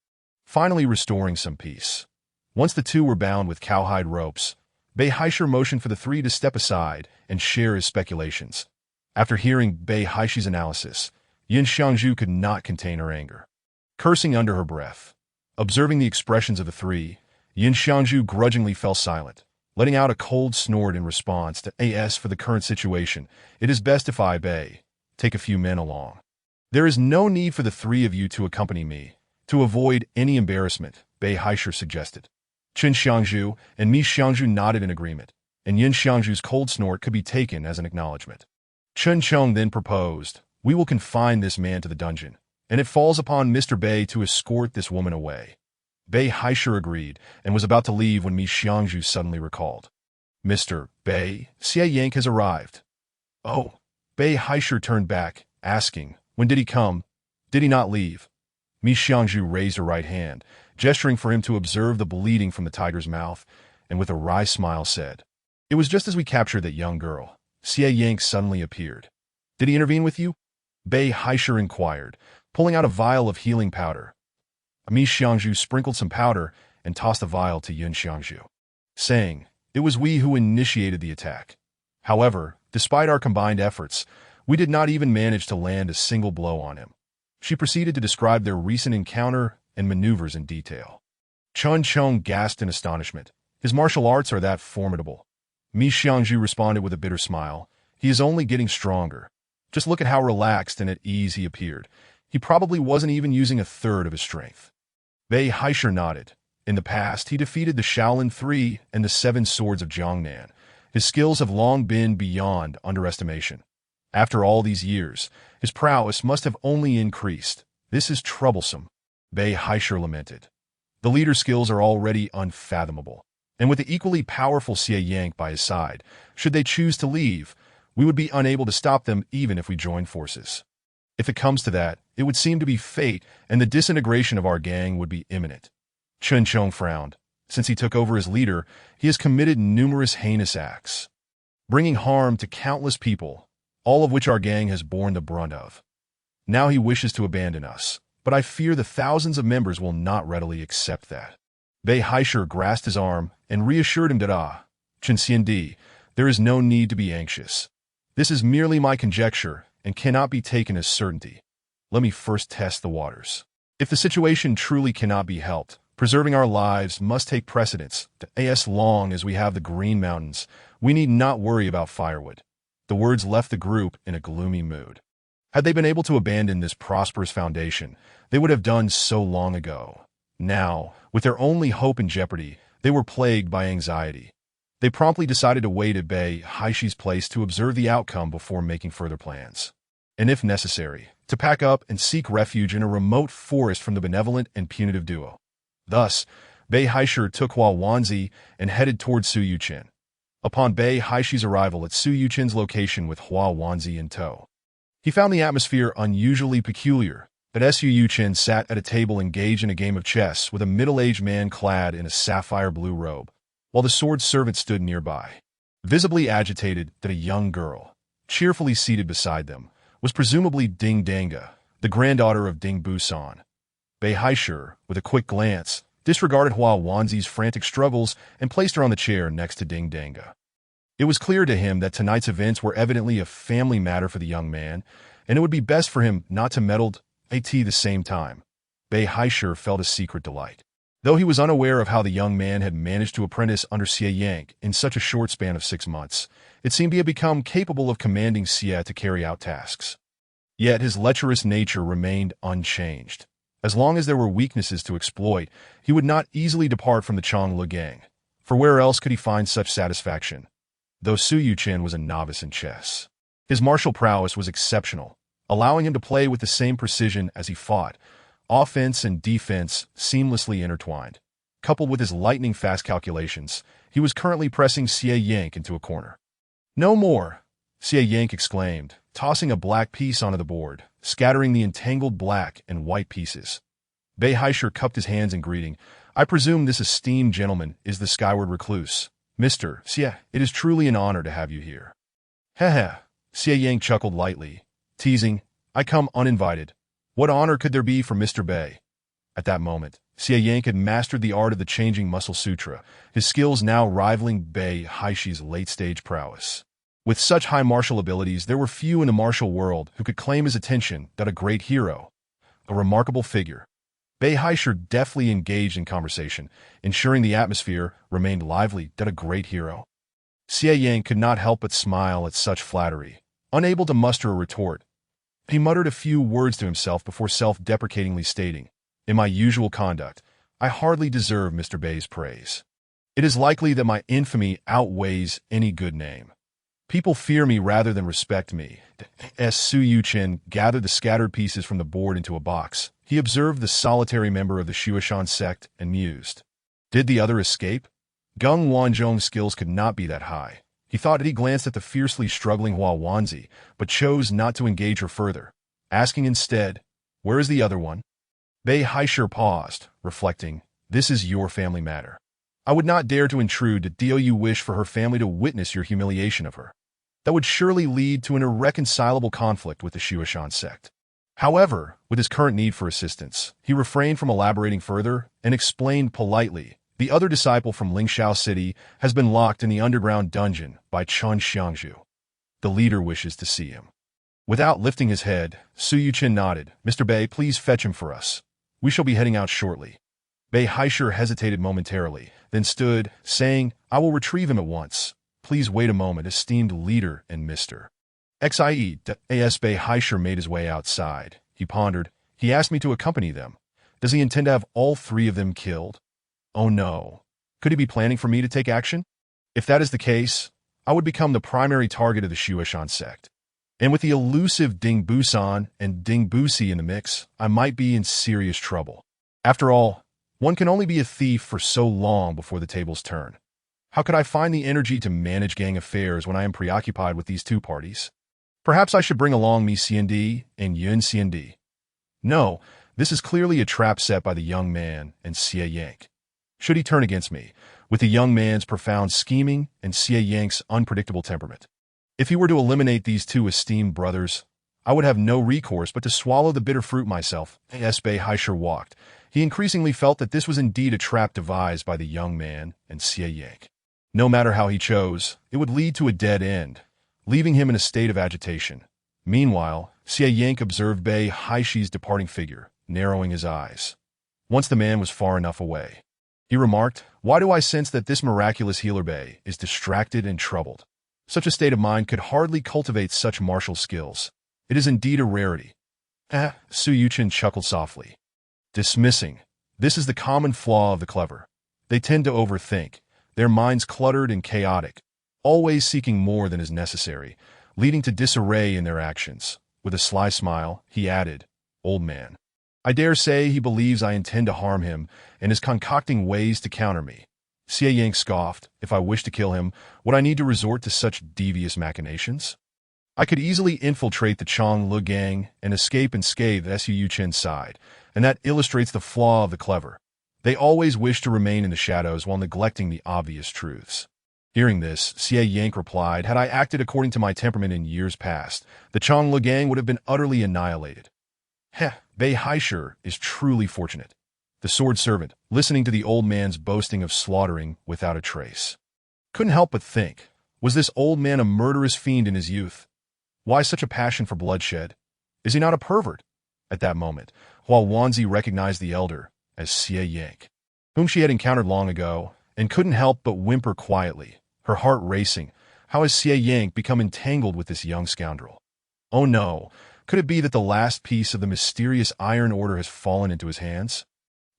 finally restoring some peace. Once the two were bound with cowhide ropes, Bei Haisher motioned for the three to step aside and share his speculations. After hearing Bei Haisher's analysis, Yun Xiangju could not contain her anger. Cursing under her breath, observing the expressions of the three, Yun Xiangju grudgingly fell silent, letting out a cold snort in response to, As for the current situation, it is best if I, Bei, take a few men along. There is no need for the three of you to accompany me. To avoid any embarrassment, Bei Haisher suggested. Chen Xiangju and Mi Xiangju nodded in agreement, and Yun Xiangju's cold snort could be taken as an acknowledgement. Chen Chong then proposed, we will confine this man to the dungeon, and it falls upon Mr. Bei to escort this woman away. Bei Haisher agreed and was about to leave when Mi Xiangju suddenly recalled. Mr. Bei, Xie Yank has arrived. Oh. Bei Haisher turned back, asking, when did he come? Did he not leave? Mi Xiangju raised her right hand, gesturing for him to observe the bleeding from the tiger's mouth, and with a wry smile said, it was just as we captured that young girl. Xie Yank suddenly appeared. Did he intervene with you? Bei Haisher inquired, pulling out a vial of healing powder. Mi Xiangju sprinkled some powder and tossed the vial to Yun Xiangju, saying, it was we who initiated the attack. However, despite our combined efforts, we did not even manage to land a single blow on him. She proceeded to describe their recent encounter and maneuvers in detail. Chen Chong gasped in astonishment. His martial arts are that formidable. Mi Xiangju responded with a bitter smile. He is only getting stronger. Just look at how relaxed and at ease he appeared. He probably wasn't even using a third of his strength. Bei Haisher nodded. In the past, he defeated the Shaolin Three and the Seven Swords of Jiangnan. His skills have long been beyond underestimation. After all these years, his prowess must have only increased. This is troublesome, Bei Haisher lamented. The leader's skills are already unfathomable, and with the equally powerful Xie Yank by his side, should they choose to leave, we would be unable to stop them even if we joined forces. If it comes to that, it would seem to be fate, and the disintegration of our gang would be imminent. Chen Chong frowned. Since he took over as leader, he has committed numerous heinous acts, bringing harm to countless people, all of which our gang has borne the brunt of. Now he wishes to abandon us, but I fear the thousands of members will not readily accept that. Bei Haisher grasped his arm and reassured him that, Chen Xiandi, there is no need to be anxious. This is merely my conjecture and cannot be taken as certainty. Let me first test the waters. If the situation truly cannot be helped, preserving our lives must take precedence. As long as we have the Green Mountains, we need not worry about firewood. The words left the group in a gloomy mood. Had they been able to abandon this prosperous foundation, they would have done so long ago. Now, with their only hope in jeopardy, they were plagued by anxiety. They promptly decided to wait at Bei Haisher's place to observe the outcome before making further plans, and if necessary, to pack up and seek refuge in a remote forest from the benevolent and punitive duo. Thus, Bei Haisher took Hua Wanzi and headed toward Su Yuchen. Upon Bei Haisher's arrival at Su Yuchen's location with Hua Wanzi in tow, he found the atmosphere unusually peculiar. But Su Yuchen sat at a table engaged in a game of chess with a middle-aged man clad in a sapphire blue robe, while the sword servant stood nearby. Visibly agitated, that a young girl, cheerfully seated beside them, was presumably Ding Danga, the granddaughter of Ding Busan. Bei Haisher, with a quick glance, disregarded Hua Wanzi's frantic struggles and placed her on the chair next to Ding Danga. It was clear to him that tonight's events were evidently a family matter for the young man, and it would be best for him not to meddle at the same time. Bei Haishur felt a secret delight. Though he was unaware of how the young man had managed to apprentice under Xie Yank in such a short span of 6 months, it seemed he had become capable of commanding Xie to carry out tasks. Yet his lecherous nature remained unchanged. As long as there were weaknesses to exploit, he would not easily depart from the Changle gang. For where else could he find such satisfaction? Though Su Yuchen was a novice in chess, his martial prowess was exceptional, allowing him to play with the same precision as he fought, offense and defense seamlessly intertwined. Coupled with his lightning-fast calculations, he was currently pressing Xie Yank into a corner. "No more!" Xie Yank exclaimed, tossing a black piece onto the board, scattering the entangled black and white pieces. Bei Haishur cupped his hands in greeting. "I presume this esteemed gentleman is the Skyward Recluse. Mr. Xie, it is truly an honor to have you here." "Heh." Xie Yank chuckled lightly, teasing, "I come uninvited. What honor could there be for Mr. Bei?" At that moment, Xie Yank had mastered the art of the changing muscle sutra, his skills now rivaling Bei Haishur's late-stage prowess. With such high martial abilities, there were few in the martial world who could claim his attention but a great hero, a remarkable figure. Bei Haishur deftly engaged in conversation, ensuring the atmosphere remained lively. "A great hero." Xie Yank could not help but smile at such flattery. Unable to muster a retort, he muttered a few words to himself before self-deprecatingly stating, "In my usual conduct, I hardly deserve Mr. Bei's praise. It is likely that my infamy outweighs any good name. People fear me rather than respect me." As Su Yuchen gathered the scattered pieces from the board into a box, he observed the solitary member of the Shuoshan sect and mused. Did the other escape? Gung Wanzhong's skills could not be that high. He thought that he glanced at the fiercely struggling Hua Wanzi, but chose not to engage her further, asking instead, "Where is the other one?" Bei Haishur paused, reflecting, "This is your family matter. I would not dare to intrude. Do you wish for her family to witness your humiliation of her? That would surely lead to an irreconcilable conflict with the Shuoshan sect." However, with his current need for assistance, he refrained from elaborating further and explained politely, "The other disciple from Lingxiao City has been locked in the underground dungeon by Chun Xiangzhu. The leader wishes to see him." Without lifting his head, Su Yuchen nodded. "Mr. Bei, please fetch him for us. We shall be heading out shortly." Bei Haishur hesitated momentarily, then stood, saying, "I will retrieve him at once. Please wait a moment, esteemed leader and Mr. Xie." As Bei Haishur made his way outside, he pondered, "He asked me to accompany them. Does he intend to have all 3 of them killed? Oh no. Could he be planning for me to take action? If that is the case, I would become the primary target of the Shuoshan sect. And with the elusive Ding Busan and Ding Busi in the mix, I might be in serious trouble. After all, one can only be a thief for so long before the tables turn. How could I find the energy to manage gang affairs when I am preoccupied with these 2 parties? Perhaps I should bring along Mi Xiandi and Yun Xiandi. No, this is clearly a trap set by the young man and Xie Yank. Should he turn against me, with the young man's profound scheming and Xie Yank's unpredictable temperament? If he were to eliminate these 2 esteemed brothers, I would have no recourse but to swallow the bitter fruit myself." As Bei Haishur walked, he increasingly felt that this was indeed a trap devised by the young man and Xie Yank. No matter how he chose, it would lead to a dead end, leaving him in a state of agitation. Meanwhile, Xie Yank observed Bei Haishur's departing figure, narrowing his eyes. Once the man was far enough away, he remarked, "Why do I sense that this miraculous healer Bei is distracted and troubled? Such a state of mind could hardly cultivate such martial skills. It is indeed a rarity." Su Yuchen chuckled softly. "Dismissing. This is the common flaw of the clever. They tend to overthink, their minds cluttered and chaotic, always seeking more than is necessary, leading to disarray in their actions." With a sly smile, he added, "Old man, I dare say he believes I intend to harm him and is concocting ways to counter me." Xie Yank scoffed, "If I wish to kill him, would I need to resort to such devious machinations? I could easily infiltrate the Changle gang and escape unscathed at Su Yuchen's side, and that illustrates the flaw of the clever. They always wish to remain in the shadows while neglecting the obvious truths." Hearing this, Xie Yank replied, "Had I acted according to my temperament in years past, the Changle gang would have been utterly annihilated." Bei Haishur is truly fortunate. The sword servant, listening to the old man's boasting of slaughtering without a trace, couldn't help but think, Was this old man a murderous fiend in his youth? Why such a passion for bloodshed? Is he not a pervert? At that moment, Hua Wanzi recognized the elder as Xie Yank, whom she had encountered long ago, and couldn't help but whimper quietly, her heart racing. How has Xie Yank become entangled with this young scoundrel? Oh no, could it be that the last piece of the mysterious Iron Order has fallen into his hands?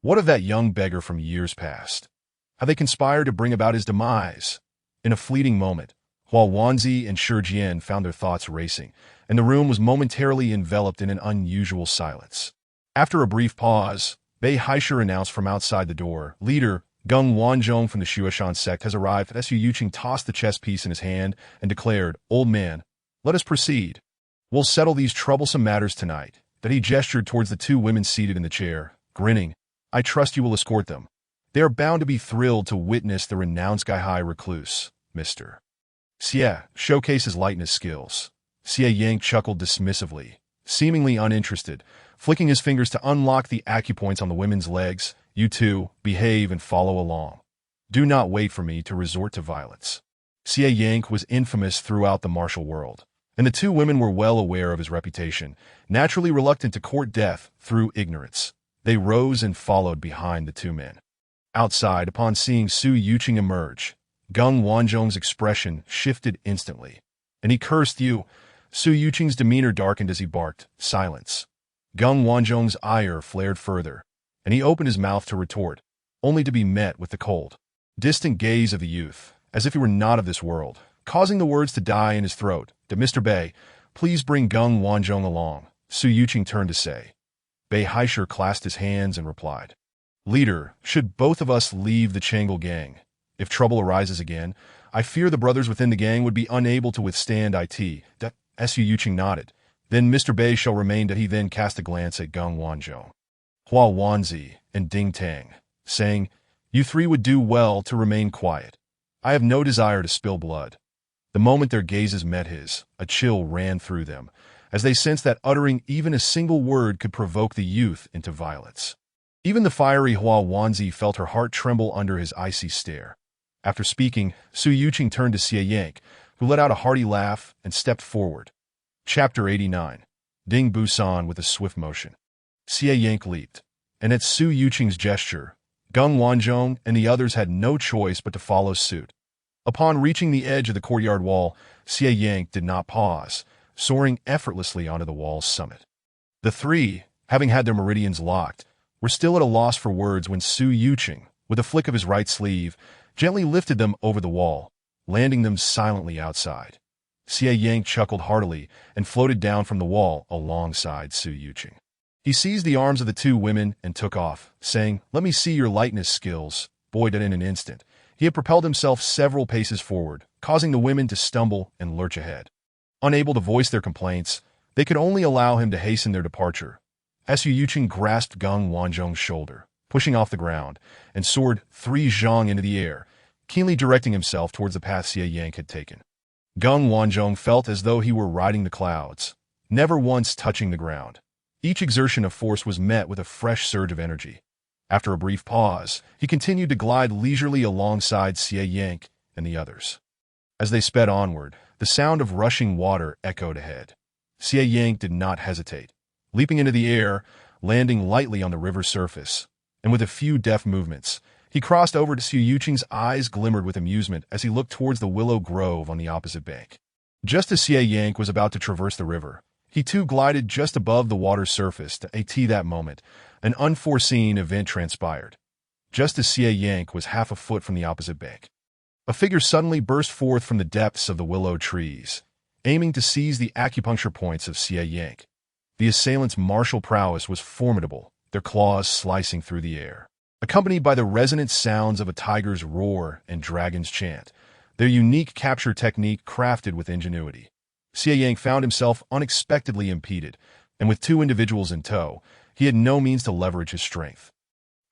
What of that young beggar from years past? How they conspired to bring about his demise? In a fleeting moment, Hua Wanzi and Shi Jian found their thoughts racing, and the room was momentarily enveloped in an unusual silence. After a brief pause, Bei Haisher announced from outside the door, "Leader, Gung Wanzhong from the Shuoshan sect has arrived." Su Yuqing tossed the chess piece in his hand and declared, "Old man, let us proceed. We'll settle these troublesome matters tonight." Then he gestured towards the two women seated in the chair, grinning. "I trust you will escort them. They are bound to be thrilled to witness the renowned sky-high recluse, Mr. Xie, showcase his lightness skills." Xie Yank chuckled dismissively, seemingly uninterested, flicking his fingers to unlock the acupoints on the women's legs. "You two, behave and follow along. Do not wait for me to resort to violence." Xie Yank was infamous throughout the martial world, and the two women were well aware of his reputation, naturally reluctant to court death through ignorance. They rose and followed behind the two men. Outside, upon seeing Su Yuqing emerge, Gung Wanzhong's expression shifted instantly, and he cursed you. Su Yuqing's demeanor darkened as he barked, "Silence." Gung Wanzhong's ire flared further, and he opened his mouth to retort, only to be met with the cold, distant gaze of the youth, as if he were not of this world, causing the words to die in his throat. "Mr. Bei, please bring Gung Wanzhong along," Su Yuqing turned to say. Bei Haisher clasped his hands and replied, "Leader, should both of us leave the Changel gang? If trouble arises again, I fear the brothers within the gang would be unable to withstand it." Su Yuqing nodded. "Then Mr. Bei shall remain." He then cast a glance at Gung Wanzhong, Hua Wanzi, and Ding Tang, saying, "You three would do well to remain quiet. I have no desire to spill blood." The moment their gazes met his, a chill ran through them, as they sensed that uttering even a single word could provoke the youth into violence. Even the fiery Hua Wanzi felt her heart tremble under his icy stare. After speaking, Su Yuqing turned to Xie Yank, who let out a hearty laugh and stepped forward. Chapter 89. Ding Busan with a swift motion. Xie Yank leaped, and at Su Yuqing's gesture, Gung Wanzhong and the others had no choice but to follow suit. Upon reaching the edge of the courtyard wall, Xie Yank did not pause, soaring effortlessly onto the wall's summit. The three, having had their meridians locked, were still at a loss for words when Su Yuqing, with a flick of his right sleeve, gently lifted them over the wall, landing them silently outside. Xie Yank chuckled heartily and floated down from the wall alongside Su Yuqing. He seized the arms of the two women and took off, saying, "Let me see your lightness skills." Boy, that in an instant, he had propelled himself several paces forward, causing the women to stumble and lurch ahead. Unable to voice their complaints, they could only allow him to hasten their departure. Su Yuqing grasped Gung Wanzhong's shoulder, pushing off the ground, and soared 3 zhang into the air, keenly directing himself towards the path Xie Yank had taken. Gung Wanzhong felt as though he were riding the clouds, never once touching the ground. Each exertion of force was met with a fresh surge of energy. After a brief pause, he continued to glide leisurely alongside Xie Yank and the others. As they sped onward, the sound of rushing water echoed ahead. Xie Yank did not hesitate, leaping into the air, landing lightly on the river's surface, and with a few deft movements, he crossed over to Su Yuqing's eyes glimmered with amusement as he looked towards the willow grove on the opposite bank. Just as Xie Yank was about to traverse the river, he too glided just above the water's surface. At that moment, an unforeseen event transpired. Just as Xie Yank was half a foot from the opposite bank, a figure suddenly burst forth from the depths of the willow trees, aiming to seize the acupuncture points of Xie Yank. The assailants' martial prowess was formidable, their claws slicing through the air. Accompanied by the resonant sounds of a tiger's roar and dragon's chant, their unique capture technique crafted with ingenuity. Xie Yank found himself unexpectedly impeded, and with two individuals in tow, he had no means to leverage his strength,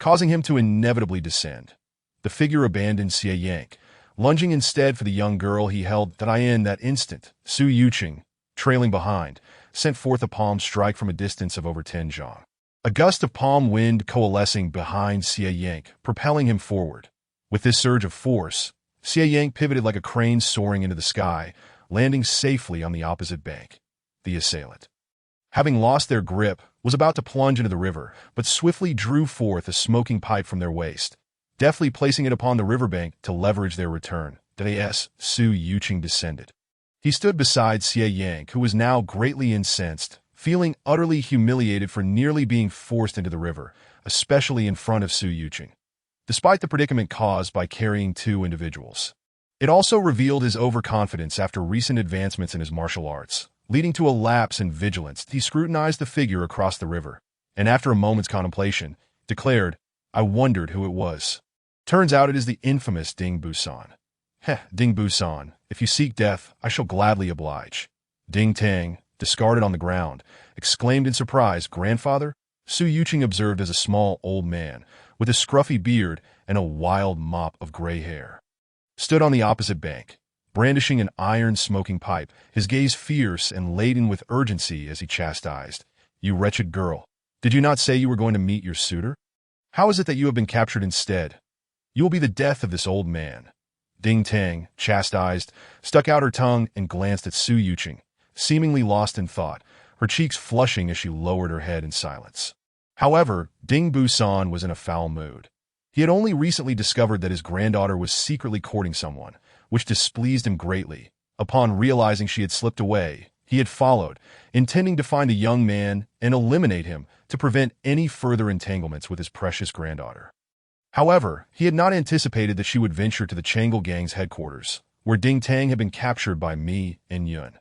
causing him to inevitably descend. The figure abandoned Xie Yank, lunging instead for the young girl he held. In that instant, Su Yuqing, trailing behind, sent forth a palm strike from a distance of over 10 zhang. A gust of palm wind coalescing behind Xie Yank, propelling him forward. With this surge of force, Xie Yang pivoted like a crane soaring into the sky, landing safely on the opposite bank. The assailant, having lost their grip, was about to plunge into the river, but swiftly drew forth a smoking pipe from their waist, deftly placing it upon the riverbank to leverage their return. As Su Yuqing descended, he stood beside Xie Yang, who was now greatly incensed, feeling utterly humiliated for nearly being forced into the river, especially in front of Su Yuqing. Despite the predicament caused by carrying two individuals, it also revealed his overconfidence after recent advancements in his martial arts, leading to a lapse in vigilance. He scrutinized the figure across the river, and after a moment's contemplation, declared, "I wondered who it was. Turns out it is the infamous Ding Busan." "Heh, Ding Busan, if you seek death, I shall gladly oblige." Ding Tang, discarded on the ground, exclaimed in surprise, "Grandfather?" Su Yuqing observed as a small old man, with a scruffy beard and a wild mop of gray hair, stood on the opposite bank, brandishing an iron smoking pipe, his gaze fierce and laden with urgency as he chastised, "You wretched girl, did you not say you were going to meet your suitor? How is it that you have been captured instead? You will be the death of this old man." Ding Tang, chastised, stuck out her tongue and glanced at Su Yuqing, seemingly lost in thought, her cheeks flushing as she lowered her head in silence. However, Ding Busan was in a foul mood. He had only recently discovered that his granddaughter was secretly courting someone, which displeased him greatly. Upon realizing she had slipped away, he had followed, intending to find the young man and eliminate him to prevent any further entanglements with his precious granddaughter. However, he had not anticipated that she would venture to the Changle Gang's headquarters, where Ding Tang had been captured by Mi and Yun.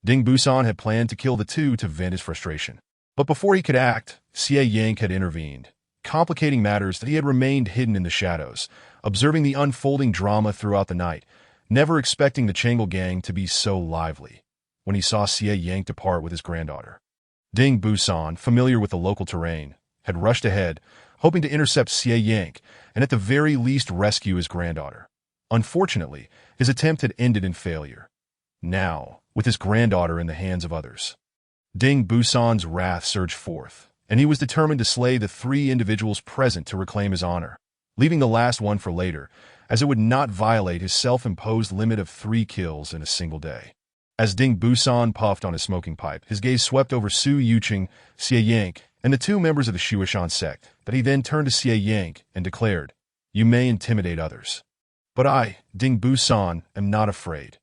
Ding Busan had planned to kill the two to vent his frustration. But before he could act, Xie Yang had intervened, complicating matters that he had remained hidden in the shadows, observing the unfolding drama throughout the night, never expecting the Changle Gang to be so lively. When he saw Xie Yang depart with his granddaughter, Ding Busan, familiar with the local terrain, had rushed ahead, hoping to intercept Xie Yang and at the very least rescue his granddaughter. Unfortunately, his attempt had ended in failure. Now, with his granddaughter in the hands of others, Ding Busan's wrath surged forth, and he was determined to slay the three individuals present to reclaim his honor, leaving the last one for later, as it would not violate his self-imposed limit of 3 kills in a single day. As Ding Busan puffed on his smoking pipe, his gaze swept over Su Yuqing, Xie Yang, and the two members of the Shuishan sect, that he then turned to Xie Yang and declared, "You may intimidate others, but I, Ding Busan, am not afraid.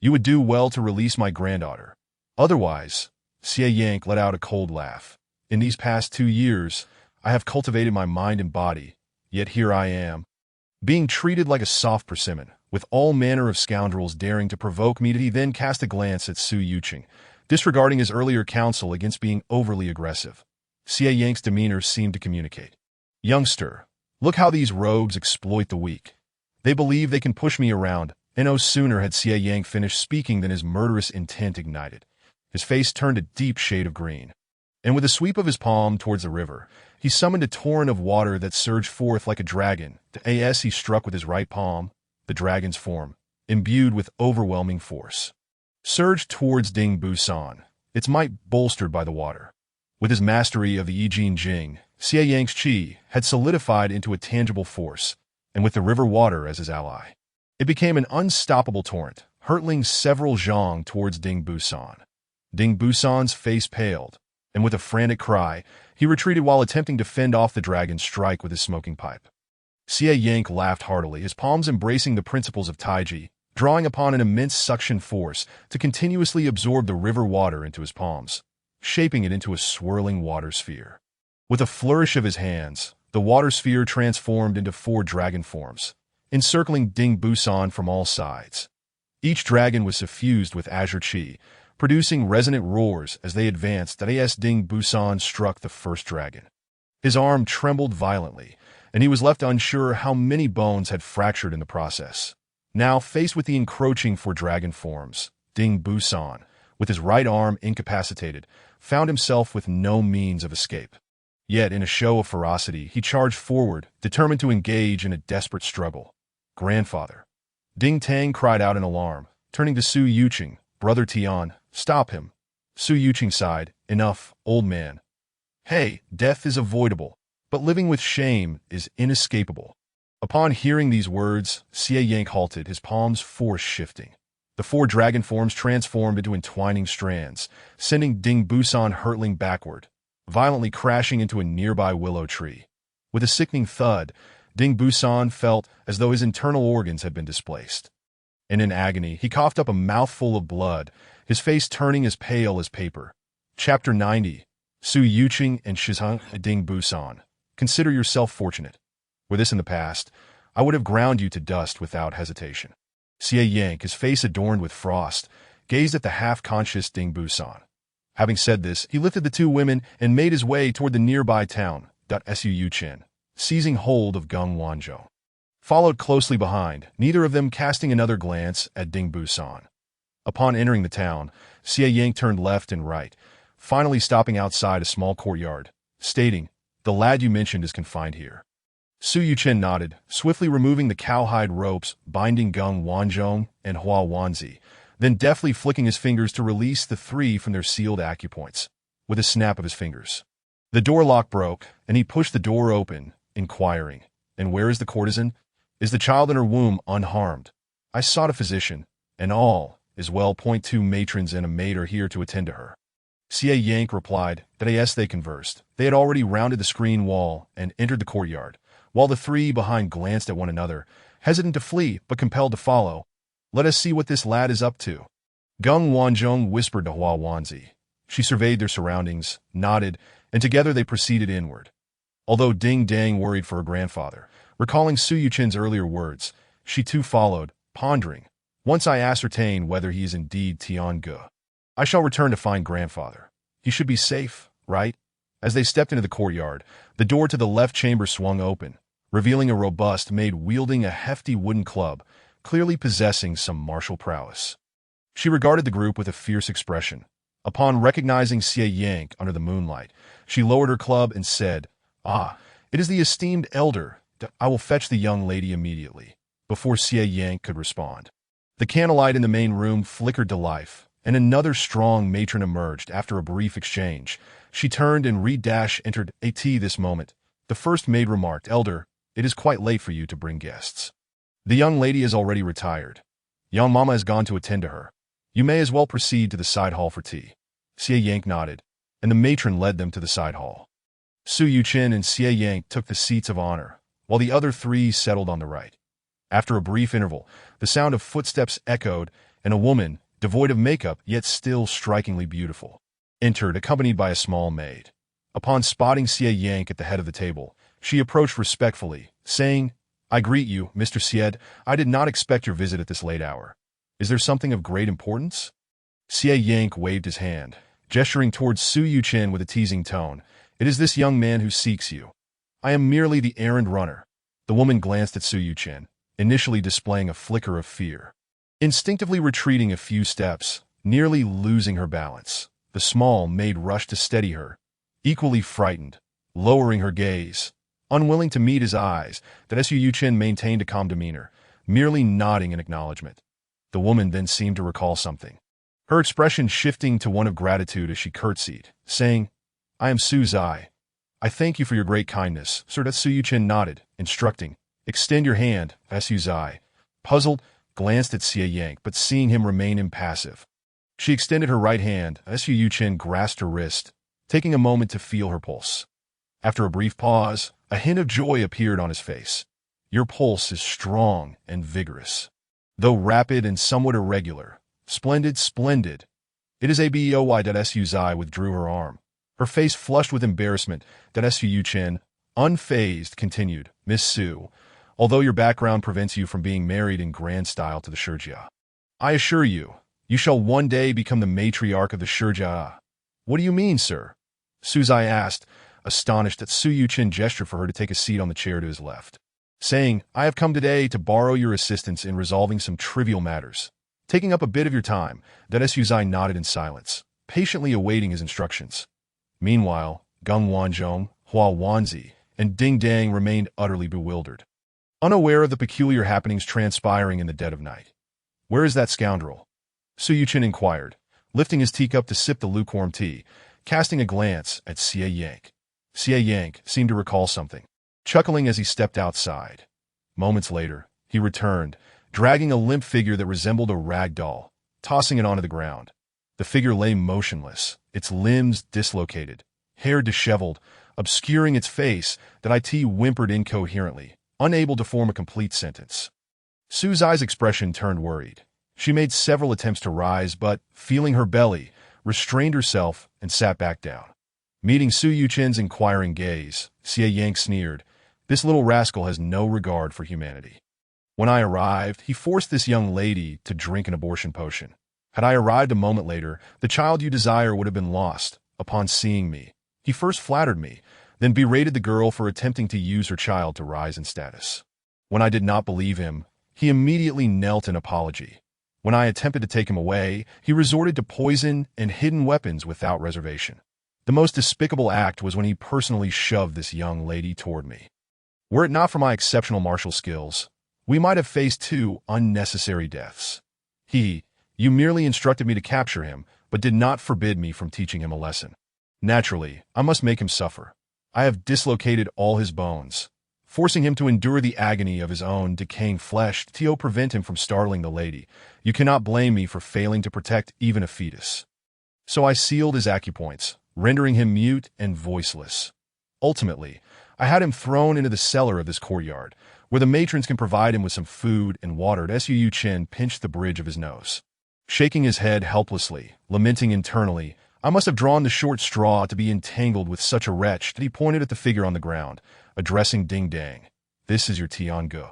You would do well to release my granddaughter. Otherwise," Xie Yang let out a cold laugh, "in these past 2 years, I have cultivated my mind and body, yet here I am, being treated like a soft persimmon, with all manner of scoundrels daring to provoke me." He then cast a glance at Su Yuqing, disregarding his earlier counsel against being overly aggressive. Xie Yang's demeanor seemed to communicate, "Youngster, look how these rogues exploit the weak. They believe they can push me around." And no sooner had Xie Yang finished speaking than his murderous intent ignited. His face turned a deep shade of green, and with a sweep of his palm towards the river, he summoned a torrent of water that surged forth like a dragon. As he struck with his right palm, the dragon's form, imbued with overwhelming force, surged towards Ding Busan, its might bolstered by the water. With his mastery of the Yi Jin Jing, Xie Yang's qi had solidified into a tangible force, and with the river water as his ally, it became an unstoppable torrent, hurtling several zhang towards Ding Busan. Ding Busan's face paled, and with a frantic cry, he retreated while attempting to fend off the dragon's strike with his smoking pipe. Xie Yang laughed heartily, his palms embracing the principles of Taiji, drawing upon an immense suction force to continuously absorb the river water into his palms, shaping it into a swirling water sphere. With a flourish of his hands, the water sphere transformed into 4 dragon forms, encircling Ding Busan from all sides. Each dragon was suffused with azure qi, producing resonant roars as they advanced. As Ding Busan struck the first dragon, his arm trembled violently, and he was left unsure how many bones had fractured in the process. Now, faced with the encroaching 4 dragon forms, Ding Busan, with his right arm incapacitated, found himself with no means of escape. Yet, in a show of ferocity, he charged forward, determined to engage in a desperate struggle. "Grandfather!" Ding Tang cried out in alarm, turning to Su Yuqing, "Brother Tian, stop him." Su Yuqing sighed, "Enough, old man. Hey, death is avoidable, but living with shame is inescapable. Upon hearing these words, Xie Yank halted, his palms force shifting. The four dragon forms transformed into entwining strands, sending Ding Busan hurtling backward, violently crashing into a nearby willow tree. With a sickening thud, Ding Busan felt as though his internal organs had been displaced. And in agony, he coughed up a mouthful of blood, his face turning as pale as paper. Chapter 90. Su Yuqing and Shizheng Ding Busan. Consider yourself fortunate. Were this in the past, I would have ground you to dust without hesitation. Xie Yank, his face adorned with frost, gazed at the half-conscious Ding Busan. Having said this, he lifted the two women and made his way toward the nearby town, Su Yuqin, seizing hold of Gung Wanzhong. Followed closely behind, neither of them casting another glance at Ding Busan. Upon entering the town, Xie Yank turned left and right, finally stopping outside a small courtyard, stating, "The lad you mentioned is confined here." Su Yuqin nodded, swiftly removing the cowhide ropes binding Gung Wanzhong and Hua Wanzi, then deftly flicking his fingers to release the three from their sealed acupoints, with a snap of his fingers. The door lock broke, and he pushed the door open, inquiring, "And where is the courtesan? Is the child in her womb unharmed? I sought a physician, and all is well. Two matrons and a maid are here to attend to her." Xie Yank replied that yes, they conversed. They had already rounded the screen wall and entered the courtyard, while the three behind glanced at one another, hesitant to flee but compelled to follow. "Let us see what this lad is up to." Gung Wanzhong whispered to Hua Wanzi. She surveyed their surroundings, nodded, and together they proceeded inward. Although Ding Dang worried for her grandfather, recalling Su Yuqin's earlier words, she too followed, pondering. "Once I ascertain whether he is indeed Tian Ge, I shall return to find grandfather. He should be safe, right?" As they stepped into the courtyard, the door to the left chamber swung open, revealing a robust maid wielding a hefty wooden club, clearly possessing some martial prowess. She regarded the group with a fierce expression. Upon recognizing Xie Yank under the moonlight, she lowered her club and said, "Ah, it is the esteemed elder. I will fetch the young lady immediately." Before Xie Yank could respond, the candlelight in the main room flickered to life, and another strong matron emerged after a brief exchange. She turned and entered this moment. The first maid remarked, "Elder, it is quite late for you to bring guests. The young lady is already retired. Young mama has gone to attend to her. You may as well proceed to the side hall for tea." Xie Yank nodded, and the matron led them to the side hall. Su Yuqin and Xie Yank took the seats of honor, while the other three settled on the right. After a brief interval, the sound of footsteps echoed, and a woman, devoid of makeup yet still strikingly beautiful, entered accompanied by a small maid. Upon spotting Xie Yank at the head of the table, she approached respectfully, saying, "I greet you, Mr. Xie. I did not expect your visit at this late hour. Is there something of great importance?" Xie Yank waved his hand, gesturing towards Su Yuqin with a teasing tone. "It is this young man who seeks you. I am merely the errand runner." The woman glanced at Su Yuqin, initially displaying a flicker of fear. Instinctively retreating a few steps, nearly losing her balance, the small maid rushed to steady her, equally frightened, lowering her gaze. Unwilling to meet his eyes, that Su Yuqin maintained a calm demeanor, merely nodding in acknowledgement. The woman then seemed to recall something, her expression shifting to one of gratitude as she curtsied, saying, "I am Su Zai. I thank you for your great kindness." Sir Su Yuqin nodded, instructing, "Extend your hand." Su Zai, puzzled, glanced at Xie Yank, but seeing him remain impassive, she extended her right hand. Su Yuqin grasped her wrist, taking a moment to feel her pulse. After a brief pause, a hint of joy appeared on his face. "Your pulse is strong and vigorous, though rapid and somewhat irregular. Splendid, splendid." "It is a boy." Su Zai withdrew her arm, her face flushed with embarrassment. Su Yuqin, unfazed, continued, "Miss Su, although your background prevents you from being married in grand style to the Shurjia, I assure you, you shall one day become the matriarch of the Shurjia." "What do you mean, sir?" Su Zai asked, astonished that Su Yuqin gestured for her to take a seat on the chair to his left, saying, "I have come today to borrow your assistance in resolving some trivial matters, taking up a bit of your time." Su Zai nodded in silence, patiently awaiting his instructions. Meanwhile, Gung Wanzhong, Hua Wanzi, and Ding Dang remained utterly bewildered, unaware of the peculiar happenings transpiring in the dead of night. "Where is that scoundrel?" Su Yuqin inquired, lifting his teacup to sip the lukewarm tea, casting a glance at Xie Yank. Xie Yank seemed to recall something, chuckling as he stepped outside. Moments later, he returned, dragging a limp figure that resembled a rag doll, tossing it onto the ground. The figure lay motionless, its limbs dislocated, hair disheveled, obscuring its face. That it whimpered incoherently, unable to form a complete sentence. Su Zai's expression turned worried. She made several attempts to rise, but, feeling her belly, restrained herself and sat back down. Meeting Su Yuchen's inquiring gaze, Xie Yang sneered, "This little rascal has no regard for humanity. When I arrived, he forced this young lady to drink an abortion potion. Had I arrived a moment later, the child you desire would have been lost. Upon seeing me, he first flattered me, then berated the girl for attempting to use her child to rise in status. When I did not believe him, he immediately knelt in apology. When I attempted to take him away, he resorted to poison and hidden weapons without reservation. The most despicable act was when he personally shoved this young lady toward me. Were it not for my exceptional martial skills, we might have faced 2 unnecessary deaths. You merely instructed me to capture him, but did not forbid me from teaching him a lesson. Naturally, I must make him suffer. I have dislocated all his bones, forcing him to endure the agony of his own decaying flesh to prevent him from startling the lady. You cannot blame me for failing to protect even a fetus. So I sealed his acupoints, rendering him mute and voiceless. Ultimately, I had him thrown into the cellar of this courtyard, where the matrons can provide him with some food and water. Su Yuchen pinched the bridge of his nose. Shaking his head helplessly, lamenting internally, I must have drawn the short straw to be entangled with such a wretch. That he pointed at the figure on the ground, addressing Ding Dang. "This is your Tiange.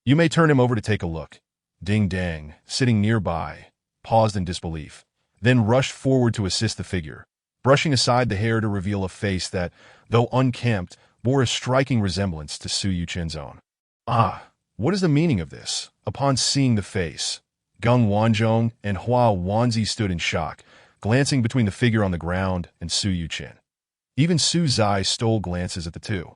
You may turn him over to take a look." Ding Dang, sitting nearby, paused in disbelief, then rushed forward to assist the figure, brushing aside the hair to reveal a face that, though unkempt, bore a striking resemblance to Su Yuchen's own. Ah, what is the meaning of this? Upon seeing the face, Geng Wanzhong and Hua Wanzi stood in shock, glancing between the figure on the ground and Su Yuchen. Even Su Zai stole glances at the two,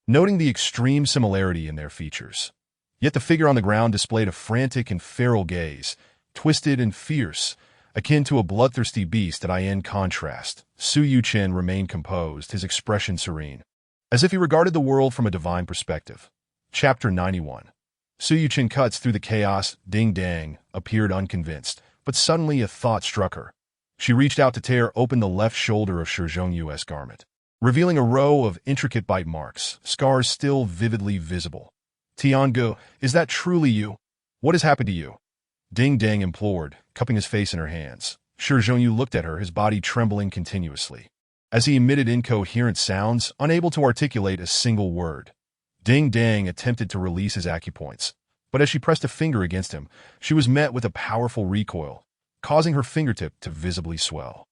noting the extreme similarity in their features. Yet the figure on the ground displayed a frantic and feral gaze, twisted and fierce, akin to a bloodthirsty beast. In contrast, Su Yuchen remained composed, his expression serene, as if he regarded the world from a divine perspective. Chapter 91. Su Yuchen cuts through the chaos. Ding Dang appeared unconvinced, but suddenly a thought struck her. She reached out to tear open the left shoulder of Shi Zhongyu's garment, revealing a row of intricate bite marks, scars still vividly visible. "Tiange, is that truly you? What has happened to you?" Ding Dang implored, cupping his face in her hands. Shi Zhongyu looked at her, his body trembling continuously, as he emitted incoherent sounds, unable to articulate a single word. Ding Dang attempted to release his acupoints, but as she pressed a finger against him, she was met with a powerful recoil, causing her fingertip to visibly swell.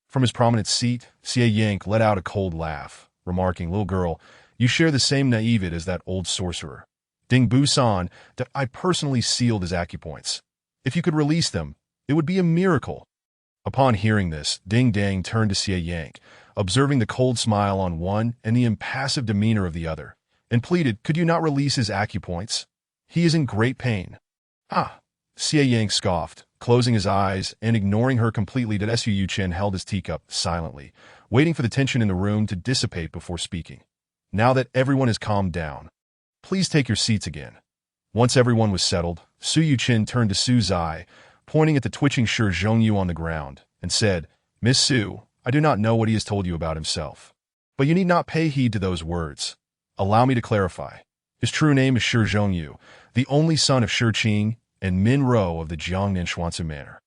From his prominent seat, Xie Yang let out a cold laugh, remarking, "Little girl, you share the same naivete as that old sorcerer. Ding Busan, that I personally sealed his acupoints. If you could release them, it would be a miracle." Upon hearing this, Ding Dang turned to Xie Yang, observing the cold smile on one and the impassive demeanor of the other, and pleaded, "Could you not release his acupoints? He is in great pain." "Ah," Xie Yang scoffed, closing his eyes and ignoring her completely. Su Yuchen held his teacup silently, waiting for the tension in the room to dissipate before speaking. "Now that everyone has calmed down, please take your seats again." Once everyone was settled, Su Yuchen turned to Su Zai, pointing at the twitching Shi Zhongyu on the ground, and said, "Miss Su, I do not know what he has told you about himself, but you need not pay heed to those words. Allow me to clarify. His true name is Shi Zhongyu, the only son of Shi Qing and Min Ro of the Jiangnan Xuanzu Manor.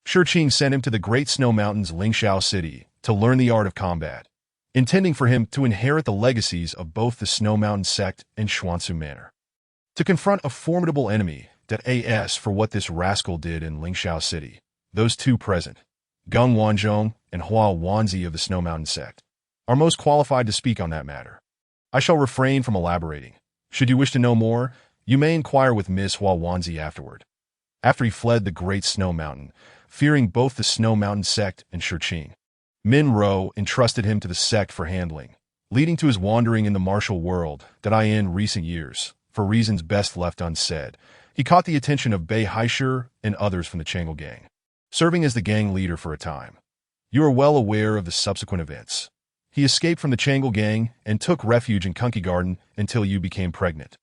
Shi Qing sent him to the Great Snow Mountains Lingxiao City to learn the art of combat, intending for him to inherit the legacies of both the Snow Mountain sect and Xuanzu Manor. To confront a formidable enemy, as for what this rascal did in Lingxiao City, those two present, Geng Wanzhong and Hua Wanzi of the Snow Mountain sect, are most qualified to speak on that matter. I shall refrain from elaborating. Should you wish to know more, you may inquire with Miss Hua Wanzi afterward." After he fled the Great Snow Mountain, fearing both the Snow Mountain sect and Shi Qing, Min Ro entrusted him to the sect for handling, leading to his wandering in the martial world. In recent years, for reasons best left unsaid, he caught the attention of Bei Haishir and others from the Changel gang, serving as the gang leader for a time. You are well aware of the subsequent events. He escaped from the Changel gang and took refuge in Kunki Garden until you became pregnant.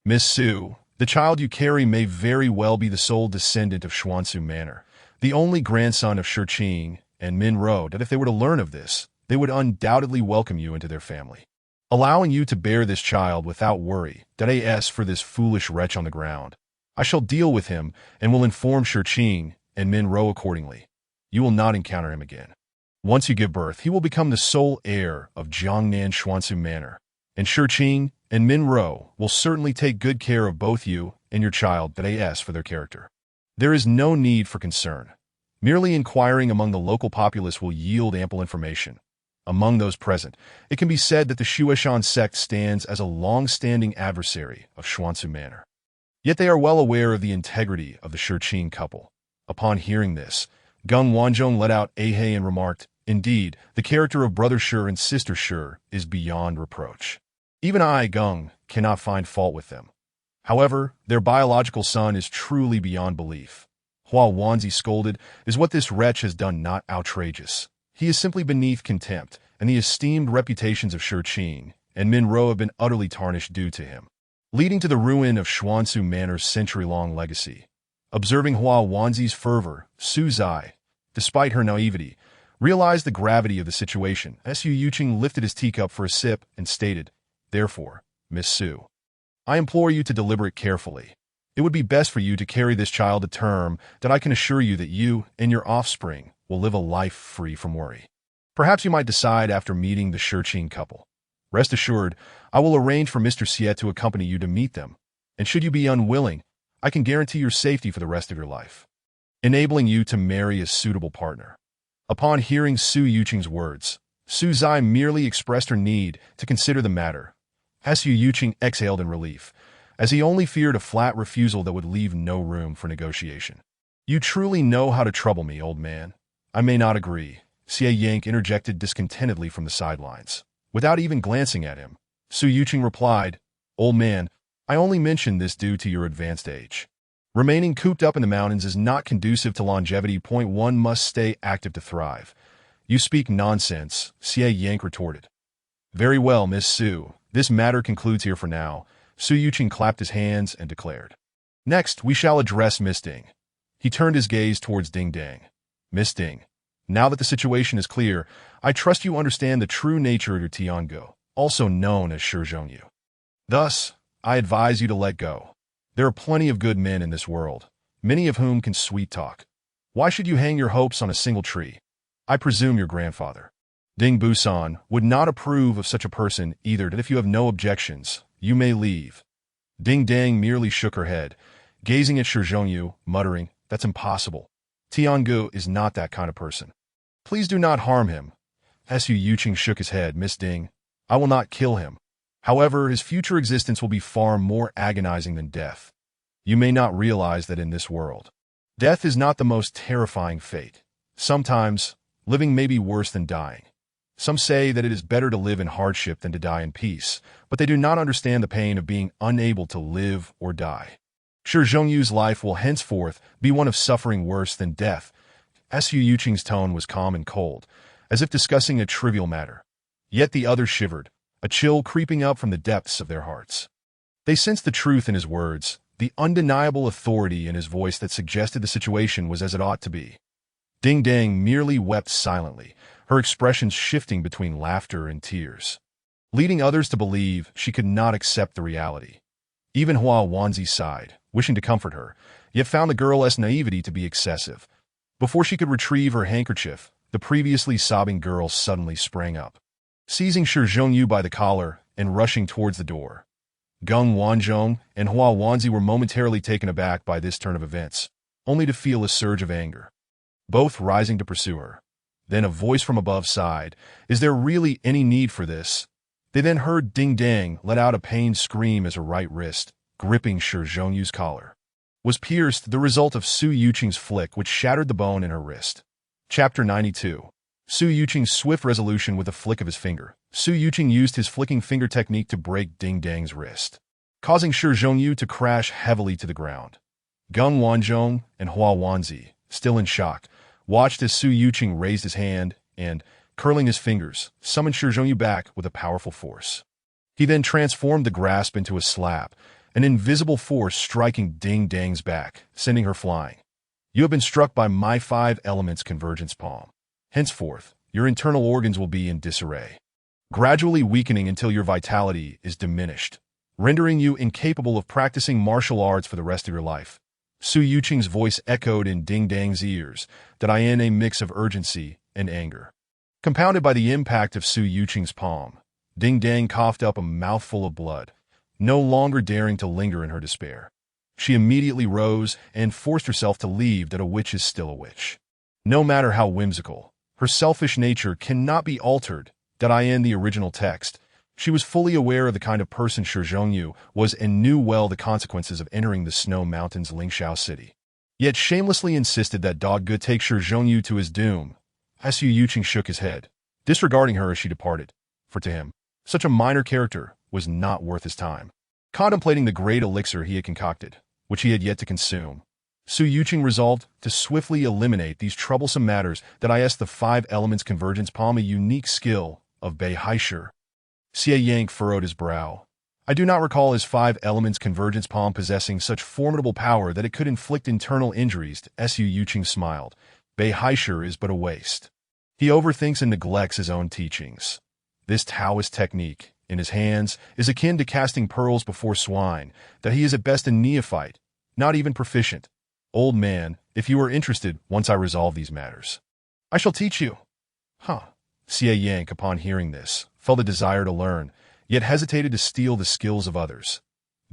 Miss Su, the child you carry may very well be the sole descendant of Xuansu Manor, the only grandson of Shi Qing and Min Ro, that if they were to learn of this, they would undoubtedly welcome you into their family. Allowing you to bear this child without worry, as for this foolish wretch on the ground. I shall deal with him and will inform Shi Qing and Min Ro accordingly. You will not encounter him again. Once you give birth, he will become the sole heir of Jiangnan Xuansu Manor, and Shi Qing and Min Ro will certainly take good care of both you and your child as for their character. There is no need for concern. Merely inquiring among the local populace will yield ample information. Among those present, it can be said that the Shueshan sect stands as a long-standing adversary of Xuansu Manor. Yet they are well aware of the integrity of the Shi Qing couple. Upon hearing this, Geng Wanzhong let out a hey and remarked, "Indeed, the character of brother Shi and sister Shi is beyond reproach. Even I, Geng, cannot find fault with them. However, their biological son is truly beyond belief. Hua Wanzi scolded, is what this wretch has done not outrageous? He is simply beneath contempt, and the esteemed reputations of Shi Qing and Min Ro have been utterly tarnished due to him, leading to the ruin of Xuansu Manor's century-long legacy." Observing Hua Wanzi's fervor, Su Zai, despite her naivety, realized the gravity of the situation. Su Yuqing lifted his teacup for a sip and stated, "Therefore, Miss Su, I implore you to deliberate carefully. It would be best for you to carry this child to term, that I can assure you that you and your offspring will live a life free from worry. Perhaps you might decide after meeting the Shi Qing couple. Rest assured, I will arrange for Mr. Xie to accompany you to meet them, and should you be unwilling, I can guarantee your safety for the rest of your life, enabling you to marry a suitable partner." Upon hearing Su Yuqing's words, Su Zai merely expressed her need to consider the matter. Su Yuqing exhaled in relief, as he only feared a flat refusal that would leave no room for negotiation. "You truly know how to trouble me, old man." "I may not agree," Xie Yank interjected discontentedly from the sidelines. Without even glancing at him, Su Yuqing replied, "Old man, I only mention this due to your advanced age. Remaining cooped up in the mountains is not conducive to longevity. One must stay active to thrive." "You speak nonsense," Xie Yank retorted. "Very well, Miss Su, this matter concludes here for now." Su Yuqing clapped his hands and declared, "Next, we shall address Miss Ding." He turned his gaze towards Ding Dang. "Miss Ding, now that the situation is clear, I trust you understand the true nature of your Tiango, also known as Shi Zhongyu. Thus, I advise you to let go. There are plenty of good men in this world, many of whom can sweet talk. Why should you hang your hopes on a single tree? I presume your grandfather, Ding Busan, would not approve of such a person either. That if you have no objections, you may leave." Ding Dang merely shook her head, gazing at Shi Zhongyu, muttering, "That's impossible. Tiangu is not that kind of person. Please do not harm him." Su Yuqing shook his head. "Miss Ding, I will not kill him. However, his future existence will be far more agonizing than death. You may not realize that in this world, death is not the most terrifying fate. Sometimes, living may be worse than dying. Some say that it is better to live in hardship than to die in peace, but they do not understand the pain of being unable to live or die. Shi Zhongyu's life will henceforth be one of suffering worse than death." Su Yuqing's tone was calm and cold, as if discussing a trivial matter. Yet the others shivered, a chill creeping up from the depths of their hearts. They sensed the truth in his words, the undeniable authority in his voice that suggested the situation was as it ought to be. Ding Dang merely wept silently, her expressions shifting between laughter and tears, leading others to believe she could not accept the reality. Even Hua Wanzi sighed, wishing to comfort her, yet found the girl's naivety to be excessive. Before she could retrieve her handkerchief, the previously sobbing girl suddenly sprang up, seizing Shi Zhongyu by the collar and rushing towards the door. Geng Wanzhong and Hua Wanzi were momentarily taken aback by this turn of events, only to feel a surge of anger, both rising to pursue her. Then a voice from above sighed, "Is there really any need for this?" They then heard Ding Dang let out a pained scream as her right wrist, gripping Shi Zhongyu's collar, was pierced, the result of Su Yuqing's flick which shattered the bone in her wrist. Chapter 92. Su Yuqing's swift resolution with a flick of his finger. Su Yuqing used his flicking finger technique to break Ding Dang's wrist, causing Shi Zhongyu to crash heavily to the ground. Geng Wanzhong and Hua Wanzi, still in shock, watched as Su Yuqing raised his hand and, curling his fingers, summoned Shi Zhongyu back with a powerful force. He then transformed the grasp into a slap, an invisible force striking Ding Dang's back, sending her flying. You have been struck by my 5 elements convergence palm. Henceforth, your internal organs will be in disarray, gradually weakening until your vitality is diminished, rendering you incapable of practicing martial arts for the rest of your life. Su Yuqing's voice echoed in Ding Dang's ears, that I in a mix of urgency and anger. Compounded by the impact of Su Yuqing's palm, Ding Dang coughed up a mouthful of blood, no longer daring to linger in her despair. She immediately rose and forced herself to leave that a witch is still a witch. No matter how whimsical, her selfish nature cannot be altered, that I in the original text. She was fully aware of the kind of person Shi Zhongyu was and knew well the consequences of entering the Snow Mountains Lingxiao city. Yet shamelessly insisted that Dog Ge take Shi Zhongyu to his doom. Su Yuqing shook his head, disregarding her as she departed, for to him, such a minor character was not worth his time. Contemplating the great elixir he had concocted, which he had yet to consume, Su Yuqing resolved to swiftly eliminate these troublesome matters that the 5 elements convergence palm, a unique skill of Bei Haishir. Xie Yang furrowed his brow. I do not recall his 5 elements convergence palm possessing such formidable power that it could inflict internal injuries. Su Yuqing smiled. Bei Haishir is but a waste. He overthinks and neglects his own teachings. This Taoist technique, in his hands, is akin to casting pearls before swine, that he is at best a neophyte, not even proficient. Old man, if you are interested, once I resolve these matters, I shall teach you. Xie Yang, upon hearing this, felt a desire to learn, yet hesitated to steal the skills of others.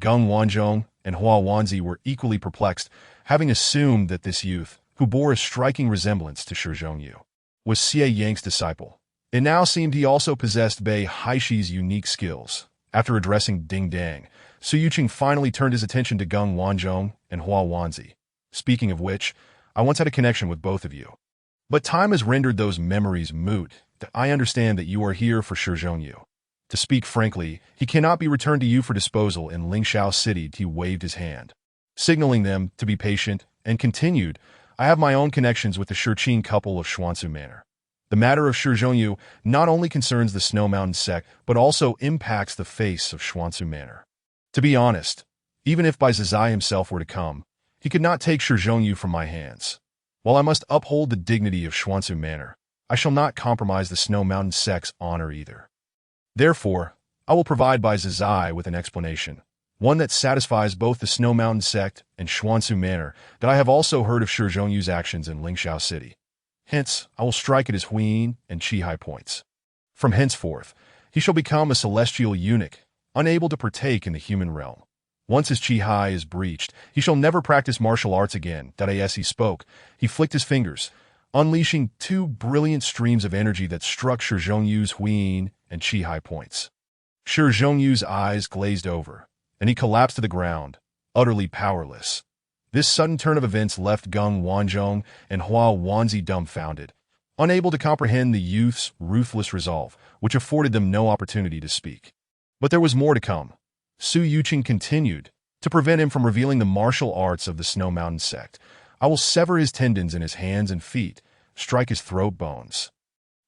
Geng Wanzhong and Hua Wanzi were equally perplexed, having assumed that this youth, who bore a striking resemblance to Shi Zhongyu, was Xie Yang's disciple. It now seemed he also possessed Bei Haishir's unique skills. After addressing Ding Dang, Su Yuqing finally turned his attention to Geng Wanzhong and Hua Wanzi. Speaking of which, I once had a connection with both of you. But time has rendered those memories moot. I understand that you are here for Shi Zhongyu. To speak frankly, he cannot be returned to you for disposal in Lingxiao City. He waved his hand, signaling them to be patient, and continued, I have my own connections with the Shiqing couple of Xuansu Manor. The matter of Shi Zhongyu not only concerns the Snow Mountain sect, but also impacts the face of Xuansu Manor. To be honest, even if Bai Zizai himself were to come, he could not take Shi Zhongyu from my hands. While I must uphold the dignity of Xuansu Manor, I shall not compromise the Snow Mountain sect's honor either. Therefore, I will provide Bai Zizai with an explanation, one that satisfies both the Snow Mountain sect and Xuansu Manor, that I have also heard of Shi Zhongyu's actions in Lingxiao City. Hence, I will strike at his Huin and Qihai points. From henceforth, he shall become a celestial eunuch, unable to partake in the human realm. Once his Qihai is breached, he shall never practice martial arts again. As he spoke, he flicked his fingers, unleashing 2 brilliant streams of energy that struck Shi Zhongyu's Huin and Qihai points. Shi Zhongyu's eyes glazed over, and he collapsed to the ground, utterly powerless. This sudden turn of events left Geng Wanzhong and Hua Wanzi dumbfounded, unable to comprehend the youth's ruthless resolve, which afforded them no opportunity to speak. But there was more to come. Su Yuqing continued, to prevent him from revealing the martial arts of the Snow Mountain sect. I will sever his tendons in his hands and feet, strike his throat bones,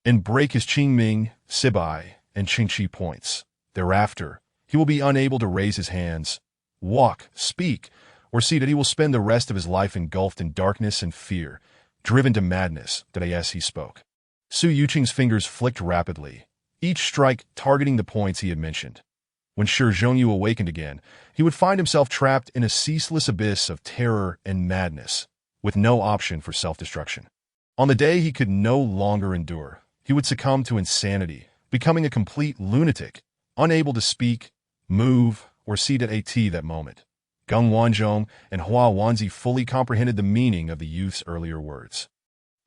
and break his Qingming, Sibai, and Qingqi points. Thereafter, he will be unable to raise his hands, walk, speak, or see that he will spend the rest of his life engulfed in darkness and fear, driven to madness. As he spoke, Su Yuqing's fingers flicked rapidly, each strike targeting the points he had mentioned. When Shi Zhongyu awakened again, he would find himself trapped in a ceaseless abyss of terror and madness, with no option for self-destruction. On the day he could no longer endure, he would succumb to insanity, becoming a complete lunatic, unable to speak, move, or see that moment. Geng Wanzhong and Hua Wanzi fully comprehended the meaning of the youth's earlier words.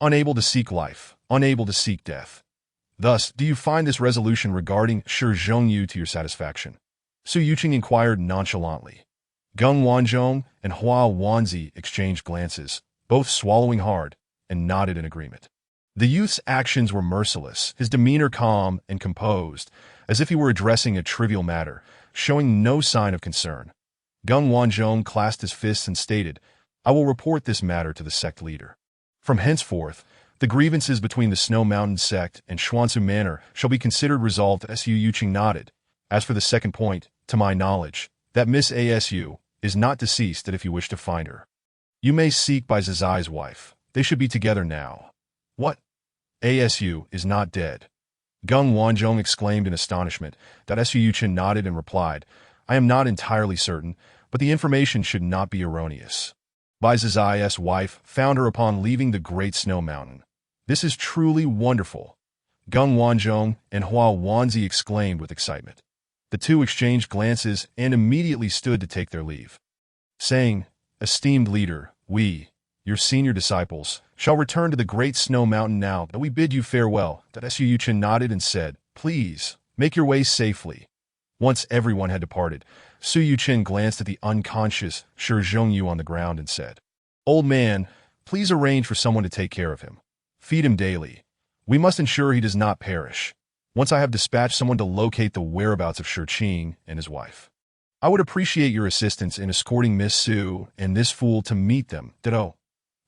Unable to seek life, unable to seek death. Thus, do you find this resolution regarding Shi Zhongyu to your satisfaction? Su Yuqing inquired nonchalantly. Geng Wanzhong and Hua Wanzi exchanged glances, both swallowing hard, and nodded in agreement. The youth's actions were merciless, his demeanor calm and composed, as if he were addressing a trivial matter, showing no sign of concern. Geng Wanzhong clasped his fists and stated, I will report this matter to the sect leader. From henceforth, the grievances between the Snow Mountain sect and Xuansu Manor shall be considered resolved. Su Yuqing nodded. As for the second point, to my knowledge, that Miss Asu is not deceased, that if you wish to find her, you may seek by Zazai's wife. They should be together now. What? Asu is not dead. Gung Wanzhong exclaimed in astonishment. That Su Yuchen nodded and replied, I am not entirely certain, but the information should not be erroneous. Bai Zizai's wife found her upon leaving the Great Snow Mountain. This is truly wonderful. Gung Wanzhong and Hua Wanzi exclaimed with excitement. The two exchanged glances and immediately stood to take their leave, saying, Esteemed leader, we, your senior disciples, shall return to the Great Snow Mountain now that we bid you farewell. That Su Yuchen nodded and said, Please, make your way safely. Once everyone had departed, Su Yuchen glanced at the unconscious Shi Zhongyu on the ground and said, Old man, please arrange for someone to take care of him. Feed him daily. We must ensure he does not perish. Once I have dispatched someone to locate the whereabouts of Shi Qing and his wife, I would appreciate your assistance in escorting Miss Su and this fool to meet them. Ditto.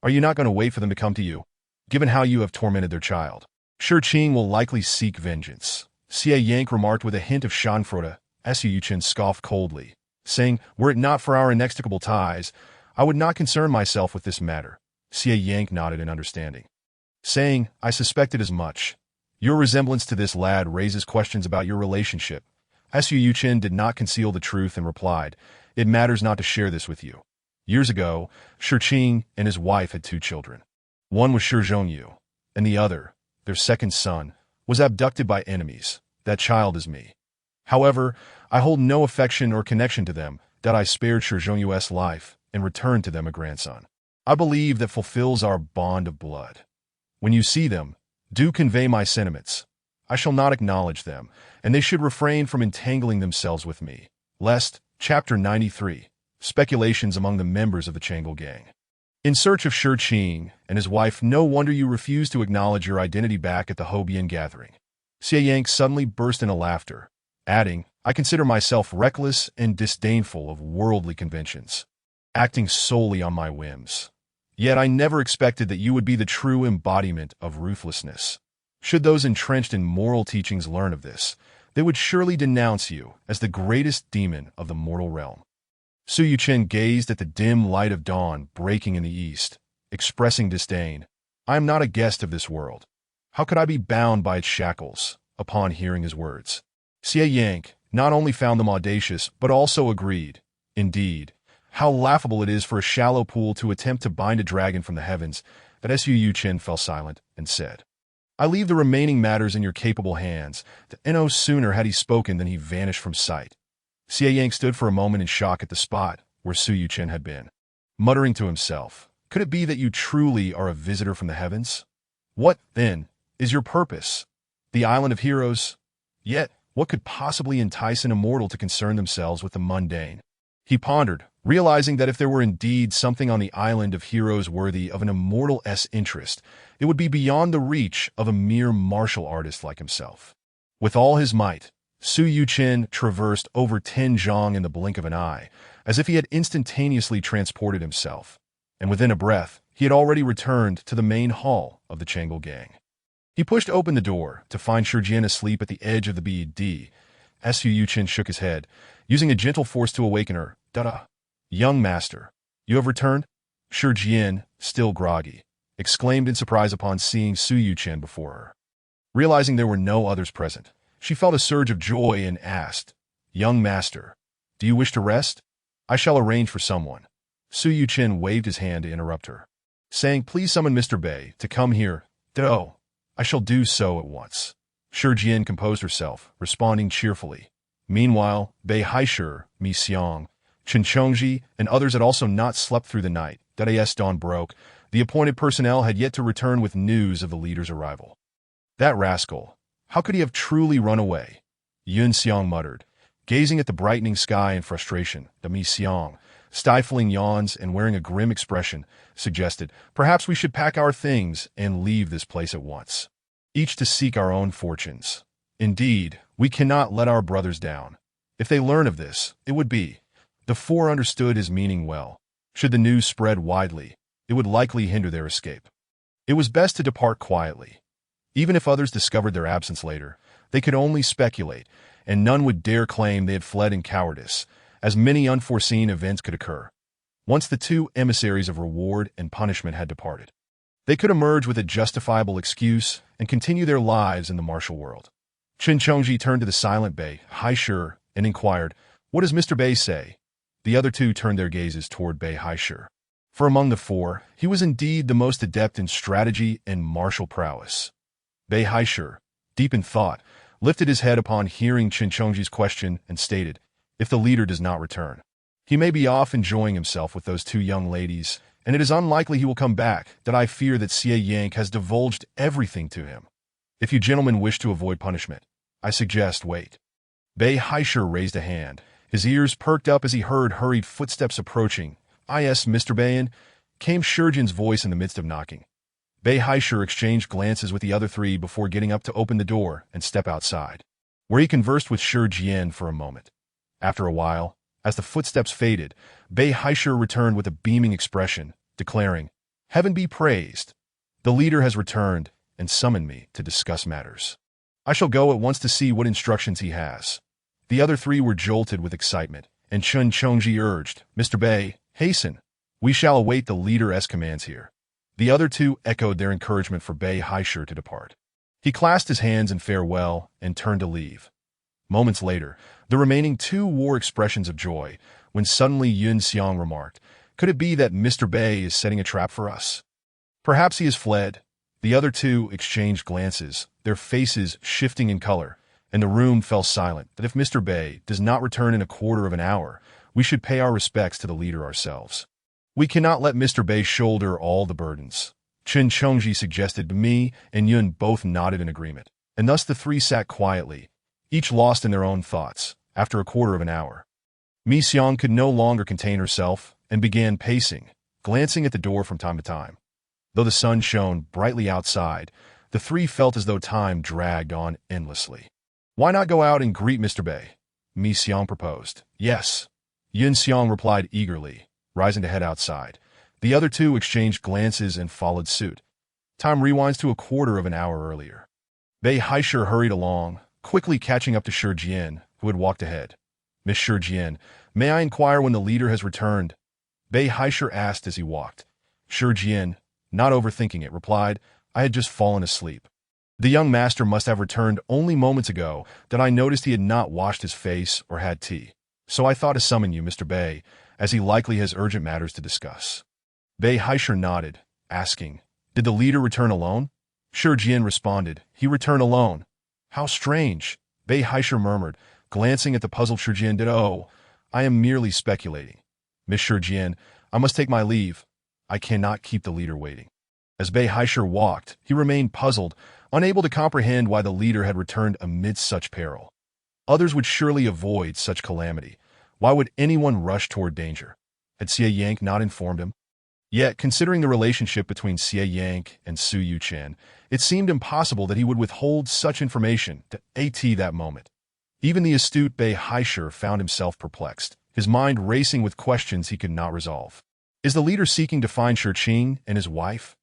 Are you not going to wait for them to come to you, given how you have tormented their child? Shi Qing will likely seek vengeance. Xie Yank remarked with a hint of schadenfreude. Su Yuchen scoffed coldly, saying, Were it not for our inextricable ties, I would not concern myself with this matter. Xie Yank nodded in understanding, saying, I suspected as much. Your resemblance to this lad raises questions about your relationship. Su Yuchen did not conceal the truth and replied, It matters not to share this with you. Years ago, Shi Qing and his wife had 2 children. One was Shi Zhongyu, and the other, their second son, was abducted by enemies. That child is me. However, I hold no affection or connection to them, that I spared Shi Zhongyu's life and returned to them a grandson. I believe that fulfills our bond of blood. When you see them, do convey my sentiments. I shall not acknowledge them, and they should refrain from entangling themselves with me. Lest, Chapter 93, Speculations among the members of the Changel Gang. In search of Shi Qing and his wife, no wonder you refuse to acknowledge your identity back at the Hobian gathering. Xie Yank suddenly burst into laughter, adding, I consider myself reckless and disdainful of worldly conventions, acting solely on my whims. Yet I never expected that you would be the true embodiment of ruthlessness. Should those entrenched in moral teachings learn of this, they would surely denounce you as the greatest demon of the mortal realm. Su Yuchen gazed at the dim light of dawn breaking in the east, expressing disdain. I am not a guest of this world. How could I be bound by its shackles? Upon hearing his words, Xie Yank not only found them audacious, but also agreed. Indeed, how laughable it is for a shallow pool to attempt to bind a dragon from the heavens. That Su Yuchen fell silent and said, I leave the remaining matters in your capable hands. No sooner had he spoken than he vanished from sight. Xie Yank stood for a moment in shock at the spot where Su Yuchen had been, muttering to himself, Could it be that you truly are a visitor from the heavens? What, then, is your purpose? The Island of Heroes? Yet, what could possibly entice an immortal to concern themselves with the mundane? He pondered, realizing that if there were indeed something on the Island of Heroes worthy of an immortal's interest, it would be beyond the reach of a mere martial artist like himself. With all his might, Su Yuchen traversed over 10 zhang in the blink of an eye, as if he had instantaneously transported himself, and within a breath, he had already returned to the main hall of the Changel Gang. He pushed open the door to find Shi Jian asleep at the edge of the bed. Su Yuchen shook his head, using a gentle force to awaken her. Da-da. Young master, you have returned? Shi Jian, still groggy, exclaimed in surprise upon seeing Su Yuchen before her. Realizing there were no others present, she felt a surge of joy and asked, Young master, do you wish to rest? I shall arrange for someone. Su Yuchen waved his hand to interrupt her, saying, Please summon Mr. Bei to come here. Do. I shall do so at once. Shi Jian composed herself, responding cheerfully. Meanwhile, Bei Haishur, Mi Xiang, Chen Chongji, and others had also not slept through the night. As dawn broke, the appointed personnel had yet to return with news of the leader's arrival. That rascal! How could he have truly run away? Yun Xiang muttered, gazing at the brightening sky in frustration. Mi Xiang, stifling yawns and wearing a grim expression, suggested, Perhaps we should pack our things and leave this place at once, each to seek our own fortunes. Indeed, we cannot let our brothers down. If they learn of this, it would be. The four understood his meaning well. Should the news spread widely, it would likely hinder their escape. It was best to depart quietly. Even if others discovered their absence later, they could only speculate, and none would dare claim they had fled in cowardice, as many unforeseen events could occur. Once the two emissaries of reward and punishment had departed, they could emerge with a justifiable excuse and continue their lives in the martial world. Chen Chongji turned to the silent Bei Haisher and inquired, "What does Mr. Bei say?" The other two turned their gazes toward Bei Haisher. For among the four, he was indeed the most adept in strategy and martial prowess. Bei Haisher, deep in thought, lifted his head upon hearing Chen Chongji's question and stated, "If the leader does not return, he may be off enjoying himself with those two young ladies, and it is unlikely he will come back, that I fear that Xie Yank has divulged everything to him. If you gentlemen wish to avoid punishment, I suggest wait." Bei Haisher raised a hand. His ears perked up as he heard hurried footsteps approaching. "Yes, Mr. Bayan," came Shurjin's voice in the midst of knocking. Bei Haisher exchanged glances with the other three before getting up to open the door and step outside, where he conversed with Shurjin for a moment. After a while, as the footsteps faded, Bei Haisher returned with a beaming expression, declaring, "Heaven be praised! The leader has returned and summoned me to discuss matters. I shall go at once to see what instructions he has." The other three were jolted with excitement, and Chen Chongji urged, "Mr. Bei, hasten. We shall await the leader's commands here." The other two echoed their encouragement for Bei Haisher to depart. He clasped his hands in farewell and turned to leave. Moments later, the remaining two wore expressions of joy, when suddenly Yun Xiang remarked, "Could it be that Mr. Bei is setting a trap for us? Perhaps he has fled." The other two exchanged glances, their faces shifting in color, and the room fell silent. "That if Mr. Bei does not return in a quarter of an hour, we should pay our respects to the leader ourselves. We cannot let Mr. Bei shoulder all the burdens," Chen Chongji suggested. Me and Yun both nodded in agreement, and thus the three sat quietly, each lost in their own thoughts. After a quarter of an hour, Mi Xiang could no longer contain herself and began pacing, glancing at the door from time to time. Though the sun shone brightly outside, the three felt as though time dragged on endlessly. "Why not go out and greet Mr. Bei?" Mi Xiang proposed. "Yes," Yun Xiang replied eagerly, rising to head outside. The other two exchanged glances and followed suit. Time rewinds to a quarter of an hour earlier. Bei Haisher hurried along, quickly catching up to Shurjin, who had walked ahead. "Miss Shurjin, may I inquire when the leader has returned?" Bei Haisher asked as he walked. Shurjin, not overthinking it, replied, "I had just fallen asleep. The young master must have returned only moments ago, that I noticed he had not washed his face or had tea. So I thought to summon you, Mr. Bei, as he likely has urgent matters to discuss." Bei Haisher nodded, asking, "Did the leader return alone?" Shurjin responded, "He returned alone." "How strange," Bei Haisher murmured, glancing at the puzzled Shurjin. "Oh, I am merely speculating. Miss Shurjin, I must take my leave. I cannot keep the leader waiting." As Bei Haisher walked, he remained puzzled, unable to comprehend why the leader had returned amidst such peril. Others would surely avoid such calamity. Why would anyone rush toward danger? Had Xie Yank not informed him? Yet, considering the relationship between Xie Yank and Su Yuchen, it seemed impossible that he would withhold such information to that moment. Even the astute Bei Haisher found himself perplexed, his mind racing with questions he could not resolve. "Is the leader seeking to find Shurqing and his wife?"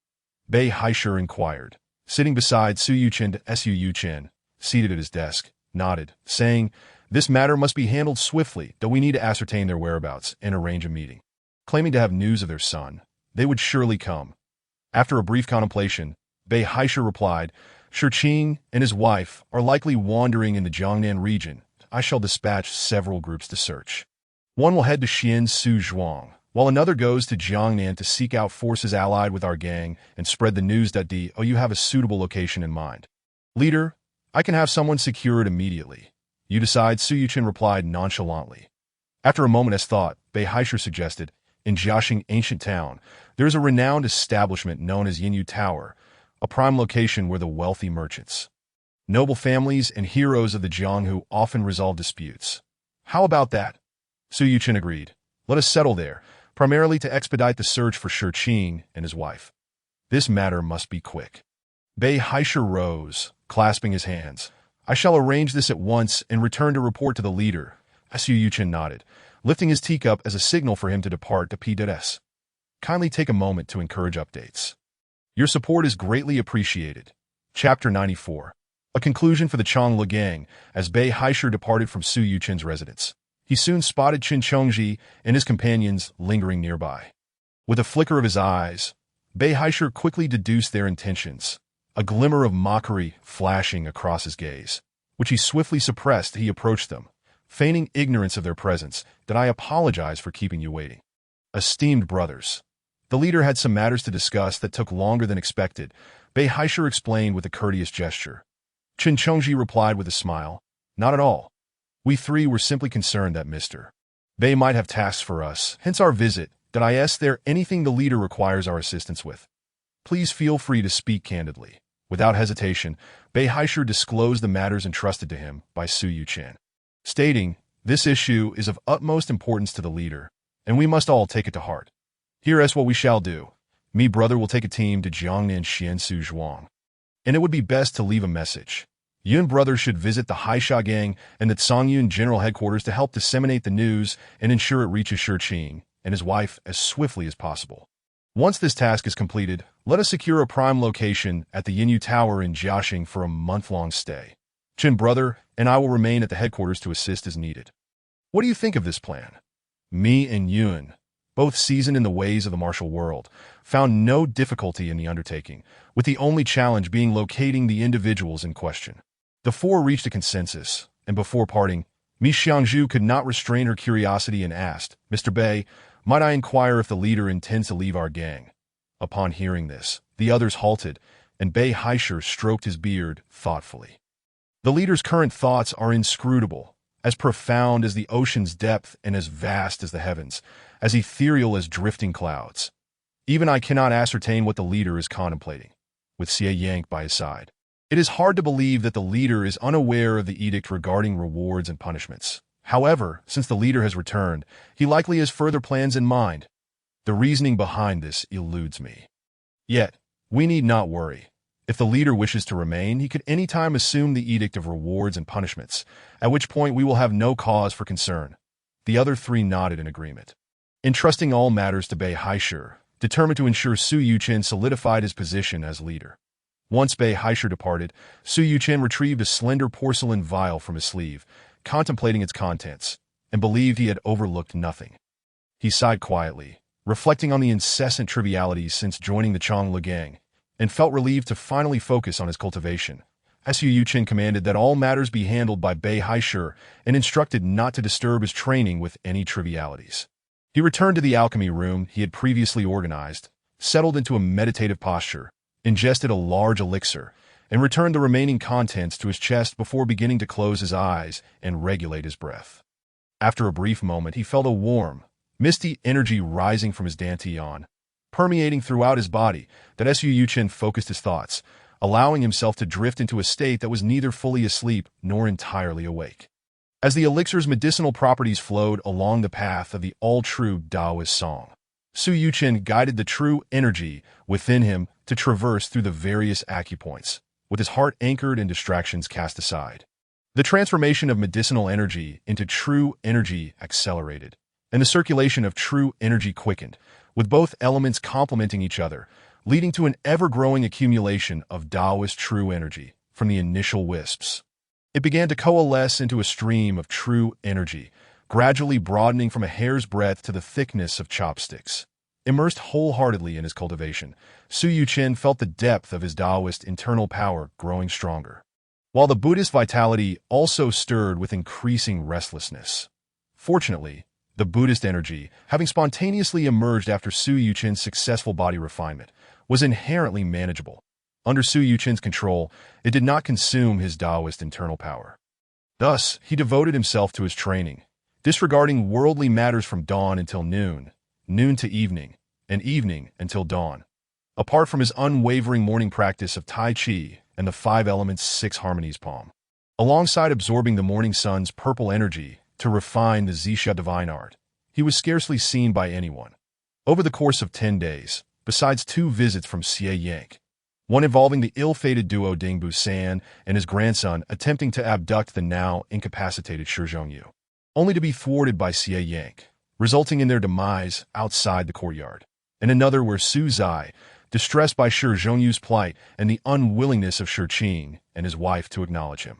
Bei Haisher inquired, sitting beside Su Yuchen. Su Yuchen, seated at his desk, nodded, saying, "This matter must be handled swiftly, though we need to ascertain their whereabouts and arrange a meeting." Claiming to have news of their son, they would surely come. After a brief contemplation, Bei Haisher replied, "Shurqing and his wife are likely wandering in the Jiangnan region. I shall dispatch several groups to search. One will head to Xian Su Zhuang, while another goes to Jiangnan to seek out forces allied with our gang and spread the news that you have a suitable location in mind." "Leader, I can have someone secured immediately. You decide," Su Yuchen replied nonchalantly. After a moment's thought, Bei Haisher suggested, "In Jiaxing ancient town, there is a renowned establishment known as Yinyu Tower, a prime location where the wealthy merchants, noble families, and heroes of the Jianghu often resolve disputes." "How about that?" Su Yuchen agreed. "Let us settle there, primarily to expedite the search for Shurqing and his wife. This matter must be quick." Bei Haisher rose, clasping his hands. "I shall arrange this at once and return to report to the leader." Su Yuchen nodded, lifting his teacup as a signal for him to depart to P.S. Kindly take a moment to encourage updates. Your support is greatly appreciated. Chapter 94. A conclusion for the Changla gang. As Bei Haisher departed from Su Yuchen's residence, He soon spotted Qin Chongji and his companions lingering nearby. With a flicker of his eyes, Bei Haisher quickly deduced their intentions, a glimmer of mockery flashing across his gaze, which he swiftly suppressed. He approached them, feigning ignorance of their presence. "That I apologize for keeping you waiting. Esteemed brothers." The leader had some matters to discuss that took longer than expected. Bei Haisher explained with a courteous gesture. Qin Chongji replied with a smile, "Not at all. We three were simply concerned that Mr. Bei might have tasks for us, hence our visit. Did I ask there anything the leader requires our assistance with? Please feel free to speak candidly." Without hesitation, Bei Haisher disclosed the matters entrusted to him by Su Yuchen, stating, "This issue is of utmost importance to the leader, and we must all take it to heart. Here is what we shall do. Me brother will take a team to Jiangnan Xiansu Zhuang, and it would be best to leave a message. Yun brother should visit the Haisha Gang and the Songyun General Headquarters to help disseminate the news and ensure it reaches Shiqing and his wife as swiftly as possible. Once this task is completed, let us secure a prime location at the Yinyu Tower in Jiaxing for a month-long stay. Qin brother and I will remain at the headquarters to assist as needed. What do you think of this plan?" Me and Yun, both seasoned in the ways of the martial world, found no difficulty in the undertaking, with the only challenge being locating the individuals in question. The four reached a consensus, and before parting, Mi Xiangzhu could not restrain her curiosity and asked, "Mr. Bei, might I inquire if the leader intends to leave our gang?" Upon hearing this, the others halted, and Bei Haisher stroked his beard thoughtfully. The leader's current thoughts are inscrutable, as profound as the ocean's depth and as vast as the heavens, as ethereal as drifting clouds. Even I cannot ascertain what the leader is contemplating, with Xie Yang by his side. It is hard to believe that the leader is unaware of the edict regarding rewards and punishments. However, since the leader has returned, he likely has further plans in mind. The reasoning behind this eludes me. Yet, we need not worry. If the leader wishes to remain, he could any time assume the edict of rewards and punishments, at which point we will have no cause for concern. The other three nodded in agreement. Entrusting all matters to Bei Haisher, determined to ensure Su Yuchen solidified his position as leader. Once Bei Haisher departed, Su Yuchen retrieved a slender porcelain vial from his sleeve, contemplating its contents, and believed he had overlooked nothing. He sighed quietly, reflecting on the incessant trivialities since joining the Changlu gang, and felt relieved to finally focus on his cultivation. Su Yuchen commanded that all matters be handled by Bei Haisher and instructed not to disturb his training with any trivialities. He returned to the alchemy room he had previously organized, settled into a meditative posture, ingested a large elixir, and returned the remaining contents to his chest before beginning to close his eyes and regulate his breath. After a brief moment, he felt a warm, misty energy rising from his dantian, permeating throughout his body. That Su Yuchen focused his thoughts, allowing himself to drift into a state that was neither fully asleep nor entirely awake. As the elixir's medicinal properties flowed along the path of the all-true Taoist song, Su Yuchen guided the true energy within him to traverse through the various acupoints, with his heart anchored and distractions cast aside. The transformation of medicinal energy into true energy accelerated, and the circulation of true energy quickened, with both elements complementing each other, leading to an ever-growing accumulation of Taoist true energy from the initial wisps. It began to coalesce into a stream of true energy, gradually broadening from a hair's breadth to the thickness of chopsticks. Immersed wholeheartedly in his cultivation, Su Yuchen felt the depth of his Taoist internal power growing stronger, while the Buddhist vitality also stirred with increasing restlessness. Fortunately, the Buddhist energy, having spontaneously emerged after Su Yuchen's successful body refinement, was inherently manageable. Under Su Yuchen's control, it did not consume his Taoist internal power. Thus, he devoted himself to his training, disregarding worldly matters from dawn until noon, noon to evening, and evening until dawn. Apart from his unwavering morning practice of Tai Chi and the 5 elements 6 harmonies palm, alongside absorbing the morning sun's purple energy to refine the Zixia divine art, he was scarcely seen by anyone. Over the course of 10 days, besides 2 visits from Xie Yang, one involving the ill-fated duo Ding Busan and his grandson attempting to abduct the now incapacitated Shi Zhongyu, only to be thwarted by Xie Yang, resulting in their demise outside the courtyard, and another where Su Zai, distressed by Shi Zhongyu's plight and the unwillingness of Shiqing and his wife to acknowledge him,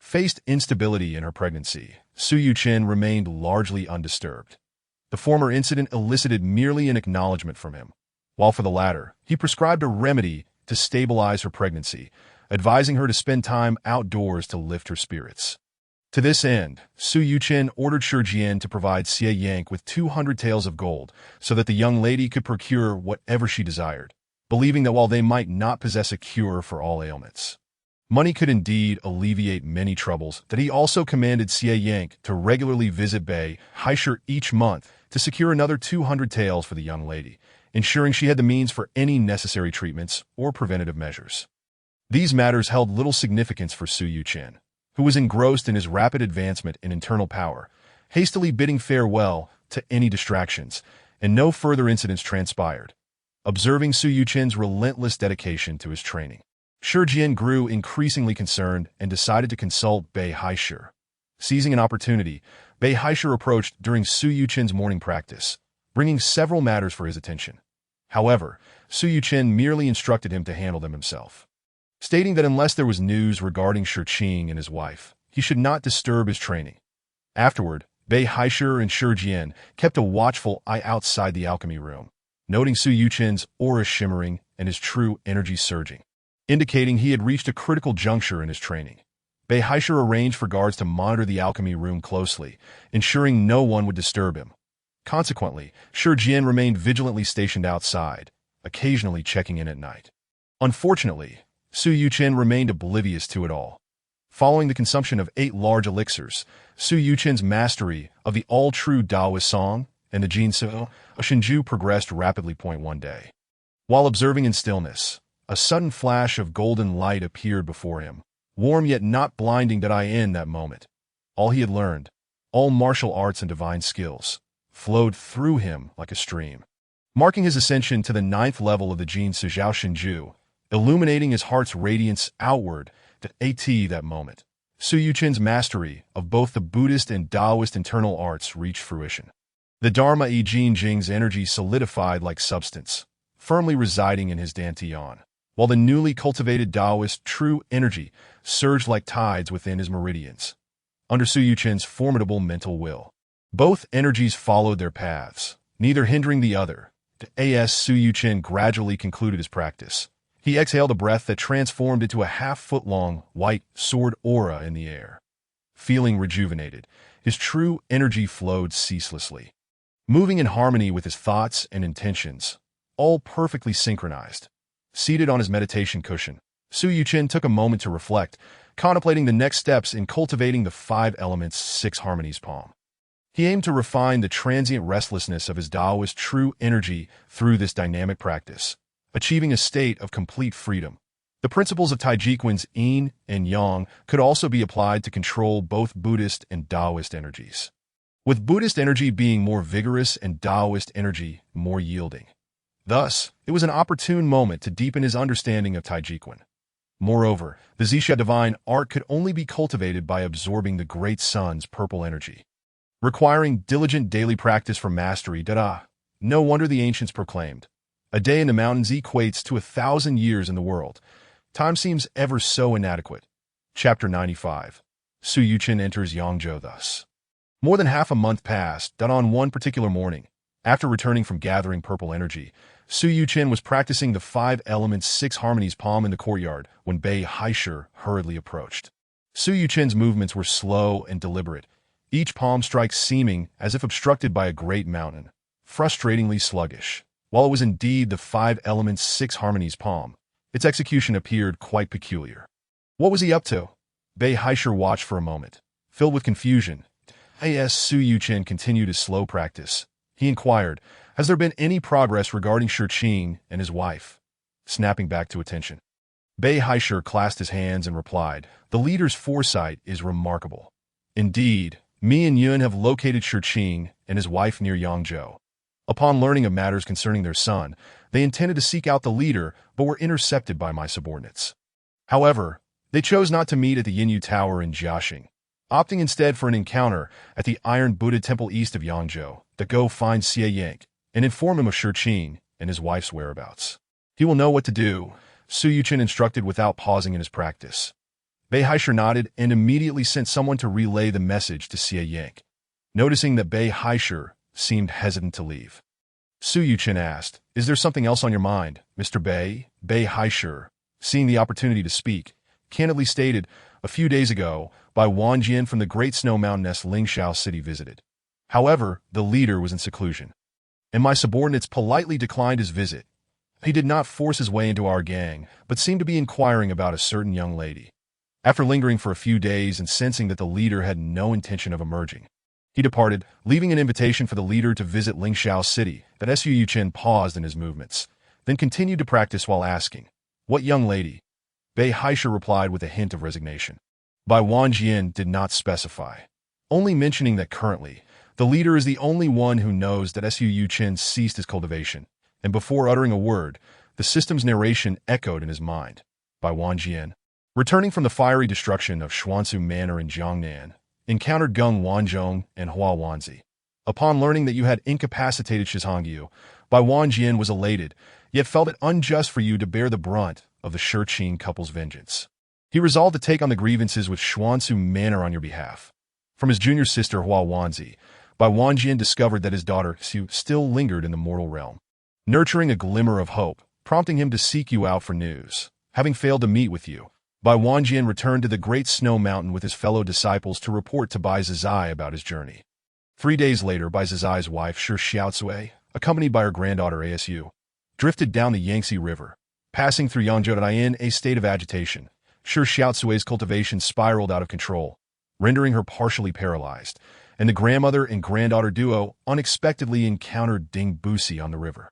faced instability in her pregnancy, Su Yuchen remained largely undisturbed. The former incident elicited merely an acknowledgement from him, while for the latter, he prescribed a remedy to stabilize her pregnancy, advising her to spend time outdoors to lift her spirits. To this end, Su Yuchen ordered Shi Jian to provide Xie Yank with 200 taels of gold so that the young lady could procure whatever she desired, believing that while they might not possess a cure for all ailments, money could indeed alleviate many troubles, that he also commanded Xie Yank to regularly visit Bei Haisher each month to secure another 200 taels for the young lady, ensuring she had the means for any necessary treatments or preventative measures. These matters held little significance for Su Yuchen, who was engrossed in his rapid advancement in internal power, hastily bidding farewell to any distractions, and no further incidents transpired. Observing Su Yuchen's relentless dedication to his training, Shi Jian grew increasingly concerned and decided to consult Bei Haisher. Seizing an opportunity, Bei Haisher approached during Su Yuchen's morning practice, bringing several matters for his attention. However, Su Yuchen merely instructed him to handle them himself, stating that unless there was news regarding Shi Qing and his wife, he should not disturb his training. Afterward, Bei Haisher and Shi Jian kept a watchful eye outside the alchemy room, noting Su Yuchen's aura shimmering and his true energy surging, indicating he had reached a critical juncture in his training. Bei Haisher arranged for guards to monitor the alchemy room closely, ensuring no one would disturb him. Consequently, Shi Jian remained vigilantly stationed outside, occasionally checking in at night. Unfortunately, Su Yuchen remained oblivious to it all. Following the consumption of 8 large elixirs, Su Yuchen's mastery of the all-true Taoist song and the Jinsu Shinju progressed rapidly. One day, while observing in stillness, a sudden flash of golden light appeared before him, warm yet not blinding. In that moment, all he had learned, all martial arts and divine skills, flowed through him like a stream, marking his ascension to the 9th level of the Jinsu Zhao Shinju, illuminating his heart's radiance outward. That moment, Su Yuchen's mastery of both the Buddhist and Taoist internal arts reached fruition. The Dharma I Jing Jing's energy solidified like substance, firmly residing in his dantian, while the newly cultivated Taoist true energy surged like tides within his meridians. Under Su Yuchen's formidable mental will, both energies followed their paths, neither hindering the other. As Su Yuchen gradually concluded his practice, he exhaled a breath that transformed into a half-foot-long, white sword aura in the air. Feeling rejuvenated, his true energy flowed ceaselessly, moving in harmony with his thoughts and intentions, all perfectly synchronized. Seated on his meditation cushion, Su Yuchen took a moment to reflect, contemplating the next steps in cultivating the 5 elements 6 harmonies palm. He aimed to refine the transient restlessness of his Taoist true energy through this dynamic practice, achieving a state of complete freedom. The principles of Taijiquan's yin and yang could also be applied to control both Buddhist and Taoist energies, with Buddhist energy being more vigorous and Taoist energy more yielding. Thus, it was an opportune moment to deepen his understanding of Taijiquan. Moreover, the Zixia divine art could only be cultivated by absorbing the great sun's purple energy, requiring diligent daily practice for mastery. No wonder the ancients proclaimed, "A day in the mountains equates to 1,000 years in the world. Time seems ever so inadequate." Chapter 95. Su Yuchen enters Yangzhou thus. More than half a month passed. On one particular morning, after returning from gathering purple energy, Su Yuchen was practicing the 5 elements 6 harmonies palm in the courtyard when Bei Haisher hurriedly approached. Su Yuchen's movements were slow and deliberate, each palm strike seeming as if obstructed by a great mountain, frustratingly sluggish. While it was indeed the 5 elements 6 harmonies palm, its execution appeared quite peculiar. What was he up to? Bei Haisher watched for a moment, filled with confusion. As Su Yuchen continued his slow practice, he inquired, "Has there been any progress regarding Shi Qing and his wife?" Snapping back to attention, Bei Haisher clasped his hands and replied, "The leader's foresight is remarkable. Indeed, Mi and Yun have located Shi Qing and his wife near Yangzhou. Upon learning of matters concerning their son, they intended to seek out the leader but were intercepted by my subordinates. However, they chose not to meet at the Yinyu Tower in Jiaxing, opting instead for an encounter at the Iron Buddha Temple east of Yangzhou to go find Xie Yank and inform him of Shi Qing and his wife's whereabouts. He will know what to do," Su Yuchen instructed without pausing in his practice. Bei Haishur nodded and immediately sent someone to relay the message to Xie Yank. Noticing that Bei Haishur seemed hesitant to leave, Su Yuchen asked, "Is there something else on your mind, Mr. Bei?" Bei Haishur, seeing the opportunity to speak, candidly stated, "A few days ago, Bai Wanjian from the Great Snow Mountainess Lingxiao City visited. However, the leader was in seclusion, and my subordinates politely declined his visit. He did not force his way into our gang, but seemed to be inquiring about a certain young lady. After lingering for a few days and sensing that the leader had no intention of emerging, he departed, leaving an invitation for the leader to visit Lingxiao City." That Su Yuchen paused in his movements, then continued to practice while asking, "What young lady?" Bei Haishur replied with a hint of resignation. Bai Wanjian did not specify, only mentioning that currently, the leader is the only one who knows that Su Yuchen ceased his cultivation, and before uttering a word, the system's narration echoed in his mind. Bai Wanjian, returning from the fiery destruction of Xuansu Manor in Jiangnan, encountered Geng Wanzhong and Hua Wanzi. Upon learning that you had incapacitated Shizhongyu, Bai Wanjian was elated, yet felt it unjust for you to bear the brunt of the Shiqing couple's vengeance. He resolved to take on the grievances with Xuansu Manor on your behalf. From his junior sister Hua Wanzi, Bai Wanjian discovered that his daughter Xu still lingered in the mortal realm, nurturing a glimmer of hope, prompting him to seek you out for news. Having failed to meet with you, Bai Wanjian returned to the Great Snow Mountain with his fellow disciples to report to Bai Zizai about his journey. 3 days later, Bai Zizai's wife, Shi Xiaocui, accompanied by her granddaughter Asu, drifted down the Yangtze River, passing through Yangzhou in a state of agitation. Shi Xiaocui's cultivation spiraled out of control, rendering her partially paralyzed, and the grandmother and granddaughter duo unexpectedly encountered Ding Busi on the river.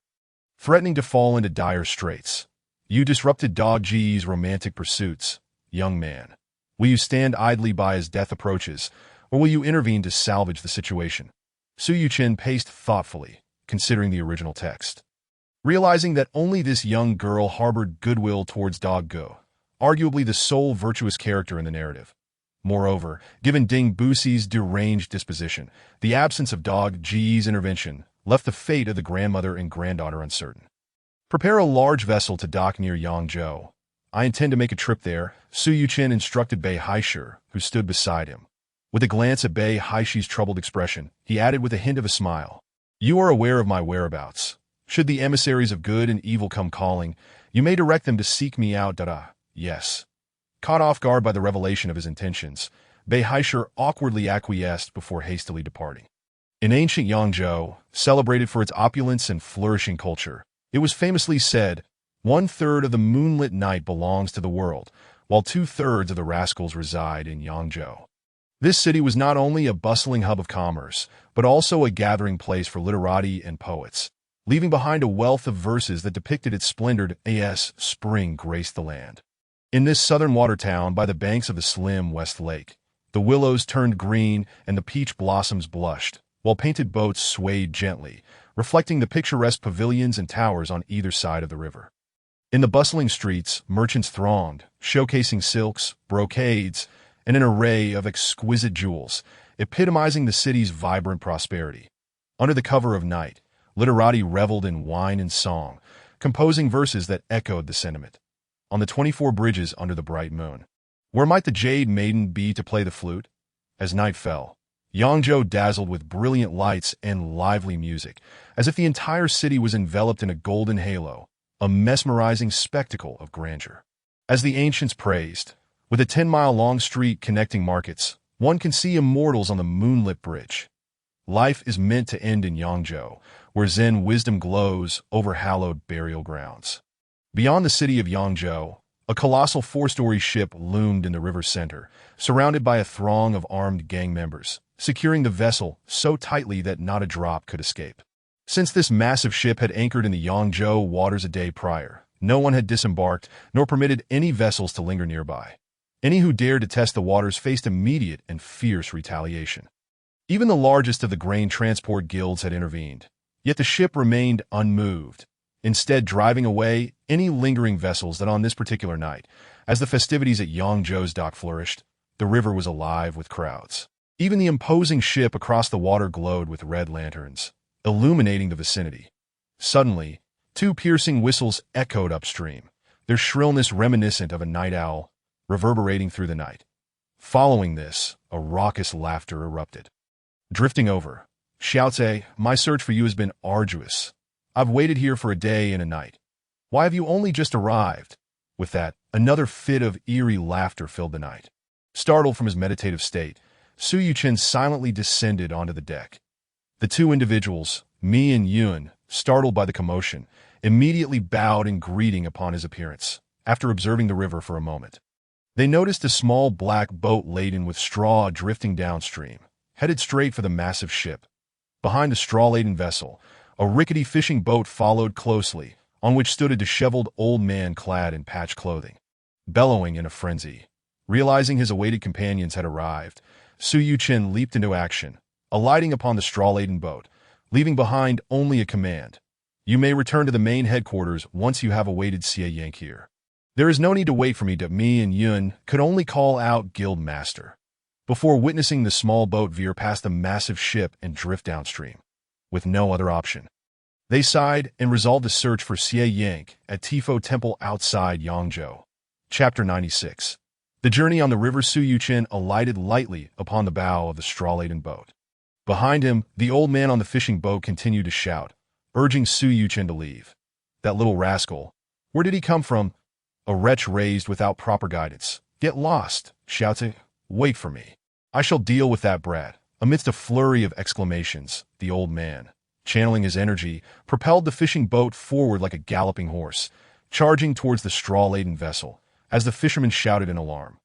Threatening to fall into dire straits, "You disrupted Dog Ji's romantic pursuits, young man. Will you stand idly by as death approaches, or will you intervene to salvage the situation?" Su Yuchen paced thoughtfully, considering the original text. Realizing that only this young girl harbored goodwill towards Dog Go, arguably the sole virtuous character in the narrative. Moreover, given Ding Busi's deranged disposition, the absence of Dog Ji's intervention left the fate of the grandmother and granddaughter uncertain. "Prepare a large vessel to dock near Yangzhou. I intend to make a trip there," Su Yuchen instructed Bei Haishur, who stood beside him. With a glance at Bei Haishur's troubled expression, he added with a hint of a smile, "You are aware of my whereabouts. Should the emissaries of good and evil come calling, you may direct them to seek me out." Yes. Caught off guard by the revelation of his intentions, Bei Haishur awkwardly acquiesced before hastily departing. In ancient Yangzhou, celebrated for its opulence and flourishing culture, it was famously said, "1/3 of the moonlit night belongs to the world, while 2/3 of the rascals reside in Yangzhou." This city was not only a bustling hub of commerce, but also a gathering place for literati and poets, leaving behind a wealth of verses that depicted its splendor as spring graced the land. In this southern water town by the banks of the slim West Lake, the willows turned green and the peach blossoms blushed, while painted boats swayed gently, reflecting the picturesque pavilions and towers on either side of the river. In the bustling streets, merchants thronged, showcasing silks, brocades, and an array of exquisite jewels, epitomizing the city's vibrant prosperity. Under the cover of night, literati reveled in wine and song, composing verses that echoed the sentiment. On the 24 bridges under the bright moon, where might the Jade Maiden be to play the flute? As night fell, Yangzhou dazzled with brilliant lights and lively music, as if the entire city was enveloped in a golden halo, a mesmerizing spectacle of grandeur. As the ancients praised, with a 10-mile-long street connecting markets, one can see immortals on the moonlit bridge. Life is meant to end in Yangzhou, where Zen wisdom glows over hallowed burial grounds. Beyond the city of Yangzhou, a colossal 4-story ship loomed in the river's center, surrounded by a throng of armed gang members, securing the vessel so tightly that not a drop could escape. Since this massive ship had anchored in the Yangzhou waters a day prior, no one had disembarked nor permitted any vessels to linger nearby. Any who dared to test the waters faced immediate and fierce retaliation. Even the largest of the grain transport guilds had intervened, yet the ship remained unmoved, instead driving away any lingering vessels that on this particular night, as the festivities at Yangzhou's dock flourished, the river was alive with crowds. Even the imposing ship across the water glowed with red lanterns, illuminating the vicinity. Suddenly, 2 piercing whistles echoed upstream, their shrillness reminiscent of a night owl, reverberating through the night. Following this, a raucous laughter erupted. Drifting over, shouts my search for you has been arduous. I've waited here for a day and a night. Why have you only just arrived? With that, another fit of eerie laughter filled the night. Startled from his meditative state, Su Yuchen silently descended onto the deck. The two individuals, Mi and Yun, startled by the commotion, immediately bowed in greeting upon his appearance, after observing the river for a moment. They noticed a small black boat laden with straw drifting downstream, headed straight for the massive ship. Behind the straw-laden vessel, a rickety fishing boat followed closely, on which stood a disheveled old man clad in patched clothing. Bellowing in a frenzy, realizing his awaited companions had arrived, Su Yuchen leaped into action, alighting upon the straw-laden boat, leaving behind only a command. You may return to the main headquarters once you have awaited Xie Yank here. There is no need to wait for me. Mi and Yun could only call out Guild Master, before witnessing the small boat veer past the massive ship and drift downstream. With no other option, they sighed and resolved to search for Xie Yank at Tifo Temple outside Yangzhou. Chapter 96. The journey on the river. Su Yuchen alighted lightly upon the bow of the straw-laden boat. Behind him, the old man on the fishing boat continued to shout, urging Su Yuchen to leave. That little rascal. Where did he come from? A wretch raised without proper guidance. Get lost, shouts it. Wait for me. I shall deal with that brat. Amidst a flurry of exclamations, the old man, channeling his energy, propelled the fishing boat forward like a galloping horse, charging towards the straw-laden vessel, as the fishermen shouted in alarm.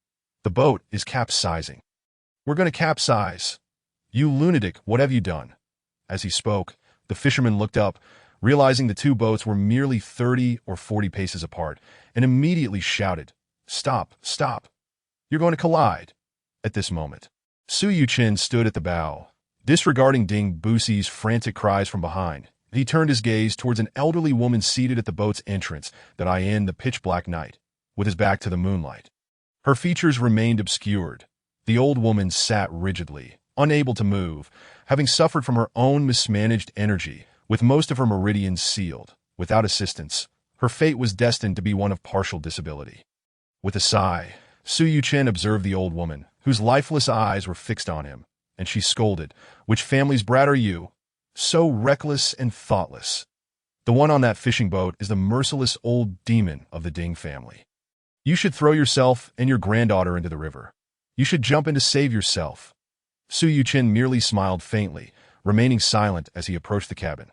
The boat is capsizing. We're going to capsize. You lunatic, what have you done? As he spoke, the fisherman looked up, realizing the two boats were merely 30 or 40 paces apart, and immediately shouted, Stop, stop. You're going to collide. At this moment, Su Yuchen stood at the bow, disregarding Ding Buxi's frantic cries from behind. He turned his gaze towards an elderly woman seated at the boat's entrance that in the pitch-black night, with his back to the moonlight. Her features remained obscured. The old woman sat rigidly, unable to move, having suffered from her own mismanaged energy, with most of her meridians sealed. Without assistance, her fate was destined to be one of partial disability. With a sigh, Su Yuchen observed the old woman, whose lifeless eyes were fixed on him, and she scolded, Which family's brat are you? So reckless and thoughtless. The one on that fishing boat is the merciless old demon of the Ding family. You should throw yourself and your granddaughter into the river. You should jump in to save yourself. Su Yuchen merely smiled faintly, remaining silent as he approached the cabin.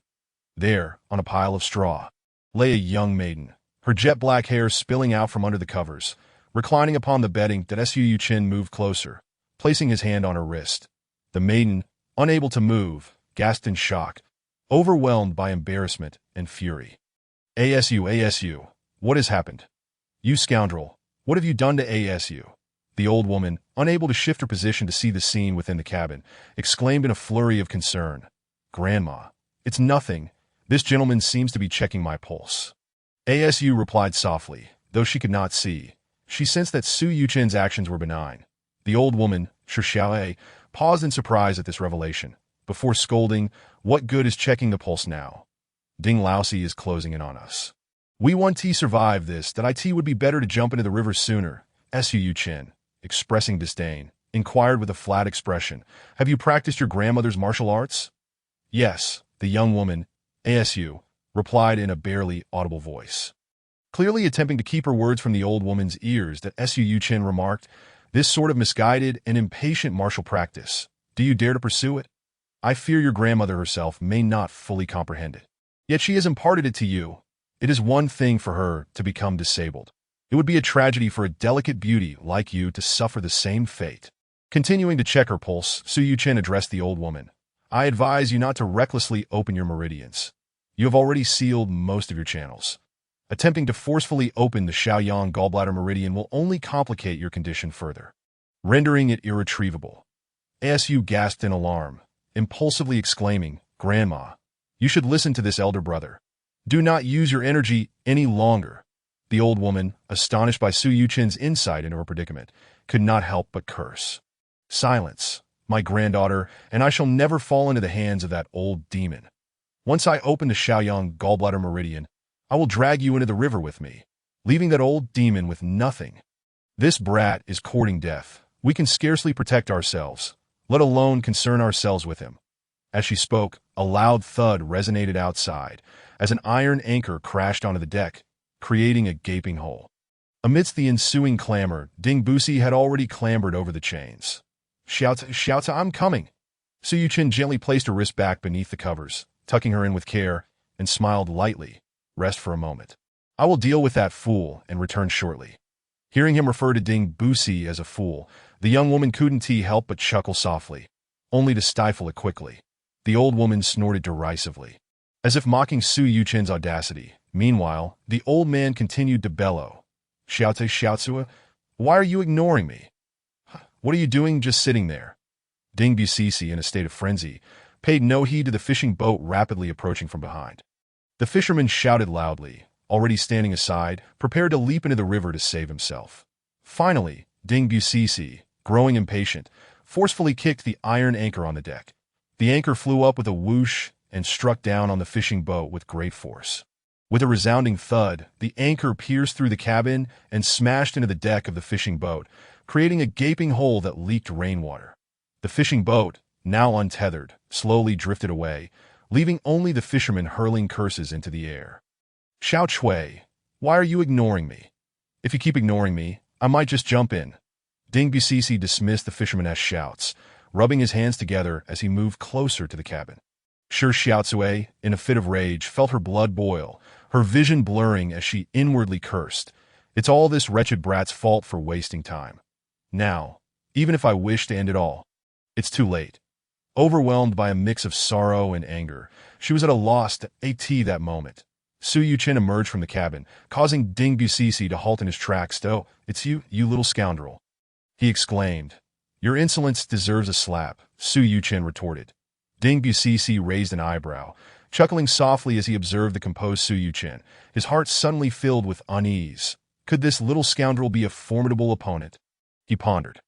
There, on a pile of straw, lay a young maiden, her jet-black hair spilling out from under the covers. Reclining upon the bedding, Su Yuchen moved closer, placing his hand on her wrist. The maiden, unable to move, gasped in shock, overwhelmed by embarrassment and fury. ASU, what has happened? You scoundrel, what have you done to ASU? The old woman, unable to shift her position to see the scene within the cabin, exclaimed in a flurry of concern. Grandma, it's nothing. This gentleman seems to be checking my pulse. ASU replied softly, though she could not see. She sensed that Su Yuchen's actions were benign. The old woman, Shi Xiaoe, paused in surprise at this revelation, before scolding, What good is checking the pulse now? Ding Laosi is closing in on us. We want to survive this, that it would be better to jump into the river sooner. Su Yuchen, expressing disdain, inquired with a flat expression, Have you practiced your grandmother's martial arts? Yes, the young woman, ASU, replied in a barely audible voice. Clearly attempting to keep her words from the old woman's ears, Su Yuchen remarked, This sort of misguided and impatient martial practice, do you dare to pursue it? I fear your grandmother herself may not fully comprehend it. Yet she has imparted it to you. It is one thing for her to become disabled. It would be a tragedy for a delicate beauty like you to suffer the same fate. Continuing to check her pulse, Su Yuchen addressed the old woman. I advise you not to recklessly open your meridians. You have already sealed most of your channels. Attempting to forcefully open the Shaoyang gallbladder meridian will only complicate your condition further, rendering it irretrievable. ASU gasped in alarm, impulsively exclaiming, Grandma, you should listen to this elder brother. Do not use your energy any longer. The old woman, astonished by Su Yuchen's insight into her predicament, could not help but curse. Silence, my granddaughter, and I shall never fall into the hands of that old demon. Once I open the Shaoyang gallbladder meridian, I will drag you into the river with me, leaving that old demon with nothing. This brat is courting death. We can scarcely protect ourselves, let alone concern ourselves with him. As she spoke, a loud thud resonated outside, as an iron anchor crashed onto the deck, creating a gaping hole. Amidst the ensuing clamor, Ding Busi had already clambered over the chains. Shouts, I'm coming! Su Yuchen gently placed her wrist back beneath the covers, tucking her in with care, and smiled lightly. Rest for a moment. I will deal with that fool and return shortly. Hearing him refer to Ding Busi as a fool, the young woman couldn't help but chuckle softly, only to stifle it quickly. The old woman snorted derisively, as if mocking Su Yuchen's audacity. Meanwhile, the old man continued to bellow. Xiaotsua, why are you ignoring me? What are you doing just sitting there? Ding Busi, in a state of frenzy, paid no heed to the fishing boat rapidly approaching from behind. The fisherman shouted loudly, already standing aside, prepared to leap into the river to save himself. Finally, Ding Busi, growing impatient, forcefully kicked the iron anchor on the deck. The anchor flew up with a whoosh and struck down on the fishing boat with great force. With a resounding thud, the anchor pierced through the cabin and smashed into the deck of the fishing boat, creating a gaping hole that leaked rainwater. The fishing boat, now untethered, slowly drifted away, leaving only the fisherman hurling curses into the air. Xiao Chui, why are you ignoring me? If you keep ignoring me, I might just jump in. Ding Busi dismissed the fisherman as shouts, rubbing his hands together as he moved closer to the cabin. Xiao, in a fit of rage, felt her blood boil, her vision blurring as she inwardly cursed. It's all this wretched brat's fault for wasting time. Now, even if I wish to end it all, it's too late. Overwhelmed by a mix of sorrow and anger, she was at a loss to that moment. Su Yuchen emerged from the cabin, causing Ding Busi to halt in his tracks. Oh, it's you little scoundrel, he exclaimed. Your insolence deserves a slap, Su Yuchen retorted. Ding Busi raised an eyebrow, chuckling softly as he observed the composed Su Yuchen. His heart suddenly filled with unease. Could this little scoundrel be a formidable opponent? He pondered.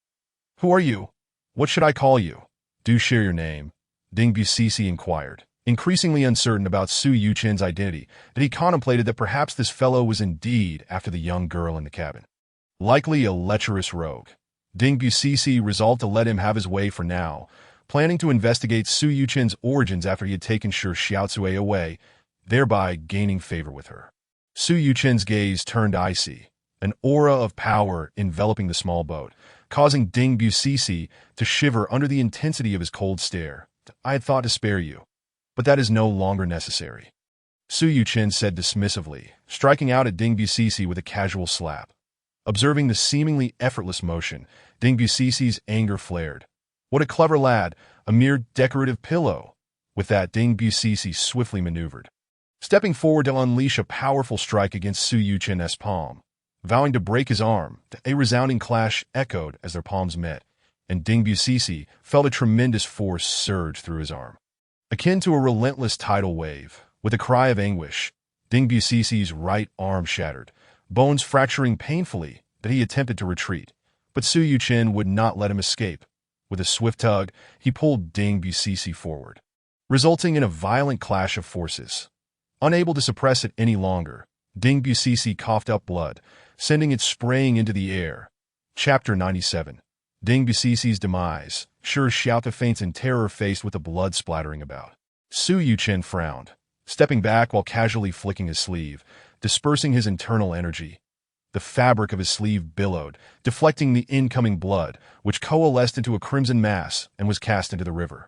Who are you? What should I call you? Do share your name, Ding Busi inquired, increasingly uncertain about Su Yuchen's identity, that he contemplated that perhaps this fellow was indeed after the young girl in the cabin. Likely a lecherous rogue. Ding Busi resolved to let him have his way for now, planning to investigate Su Yuchen's origins after he had taken Xiaotsue away, thereby gaining favor with her. Su Yuchen's gaze turned icy, an aura of power enveloping the small boat, causing Ding Busi to shiver under the intensity of his cold stare. I had thought to spare you, but that is no longer necessary, Su Yuchen said dismissively, striking out at Ding Busi with a casual slap. Observing the seemingly effortless motion, Ding Busi's anger flared. What a clever lad, a mere decorative pillow. With that, Ding Busi swiftly maneuvered, stepping forward to unleash a powerful strike against Su Yuchen's palm. Vowing to break his arm, a resounding clash echoed as their palms met, and Ding Busi felt a tremendous force surge through his arm. Akin to a relentless tidal wave, with a cry of anguish, Ding Busi's right arm shattered, bones fracturing painfully that he attempted to retreat, but Su Yuchen would not let him escape. With a swift tug, he pulled Ding Busi forward, resulting in a violent clash of forces. Unable to suppress it any longer, Ding Busi coughed up blood, sending it spraying into the air. Chapter 97. Ding Busi's demise. Xiaote faints in terror faced with the blood splattering about. Su Yuchen frowned, stepping back while casually flicking his sleeve, dispersing his internal energy. The fabric of his sleeve billowed, deflecting the incoming blood, which coalesced into a crimson mass and was cast into the river,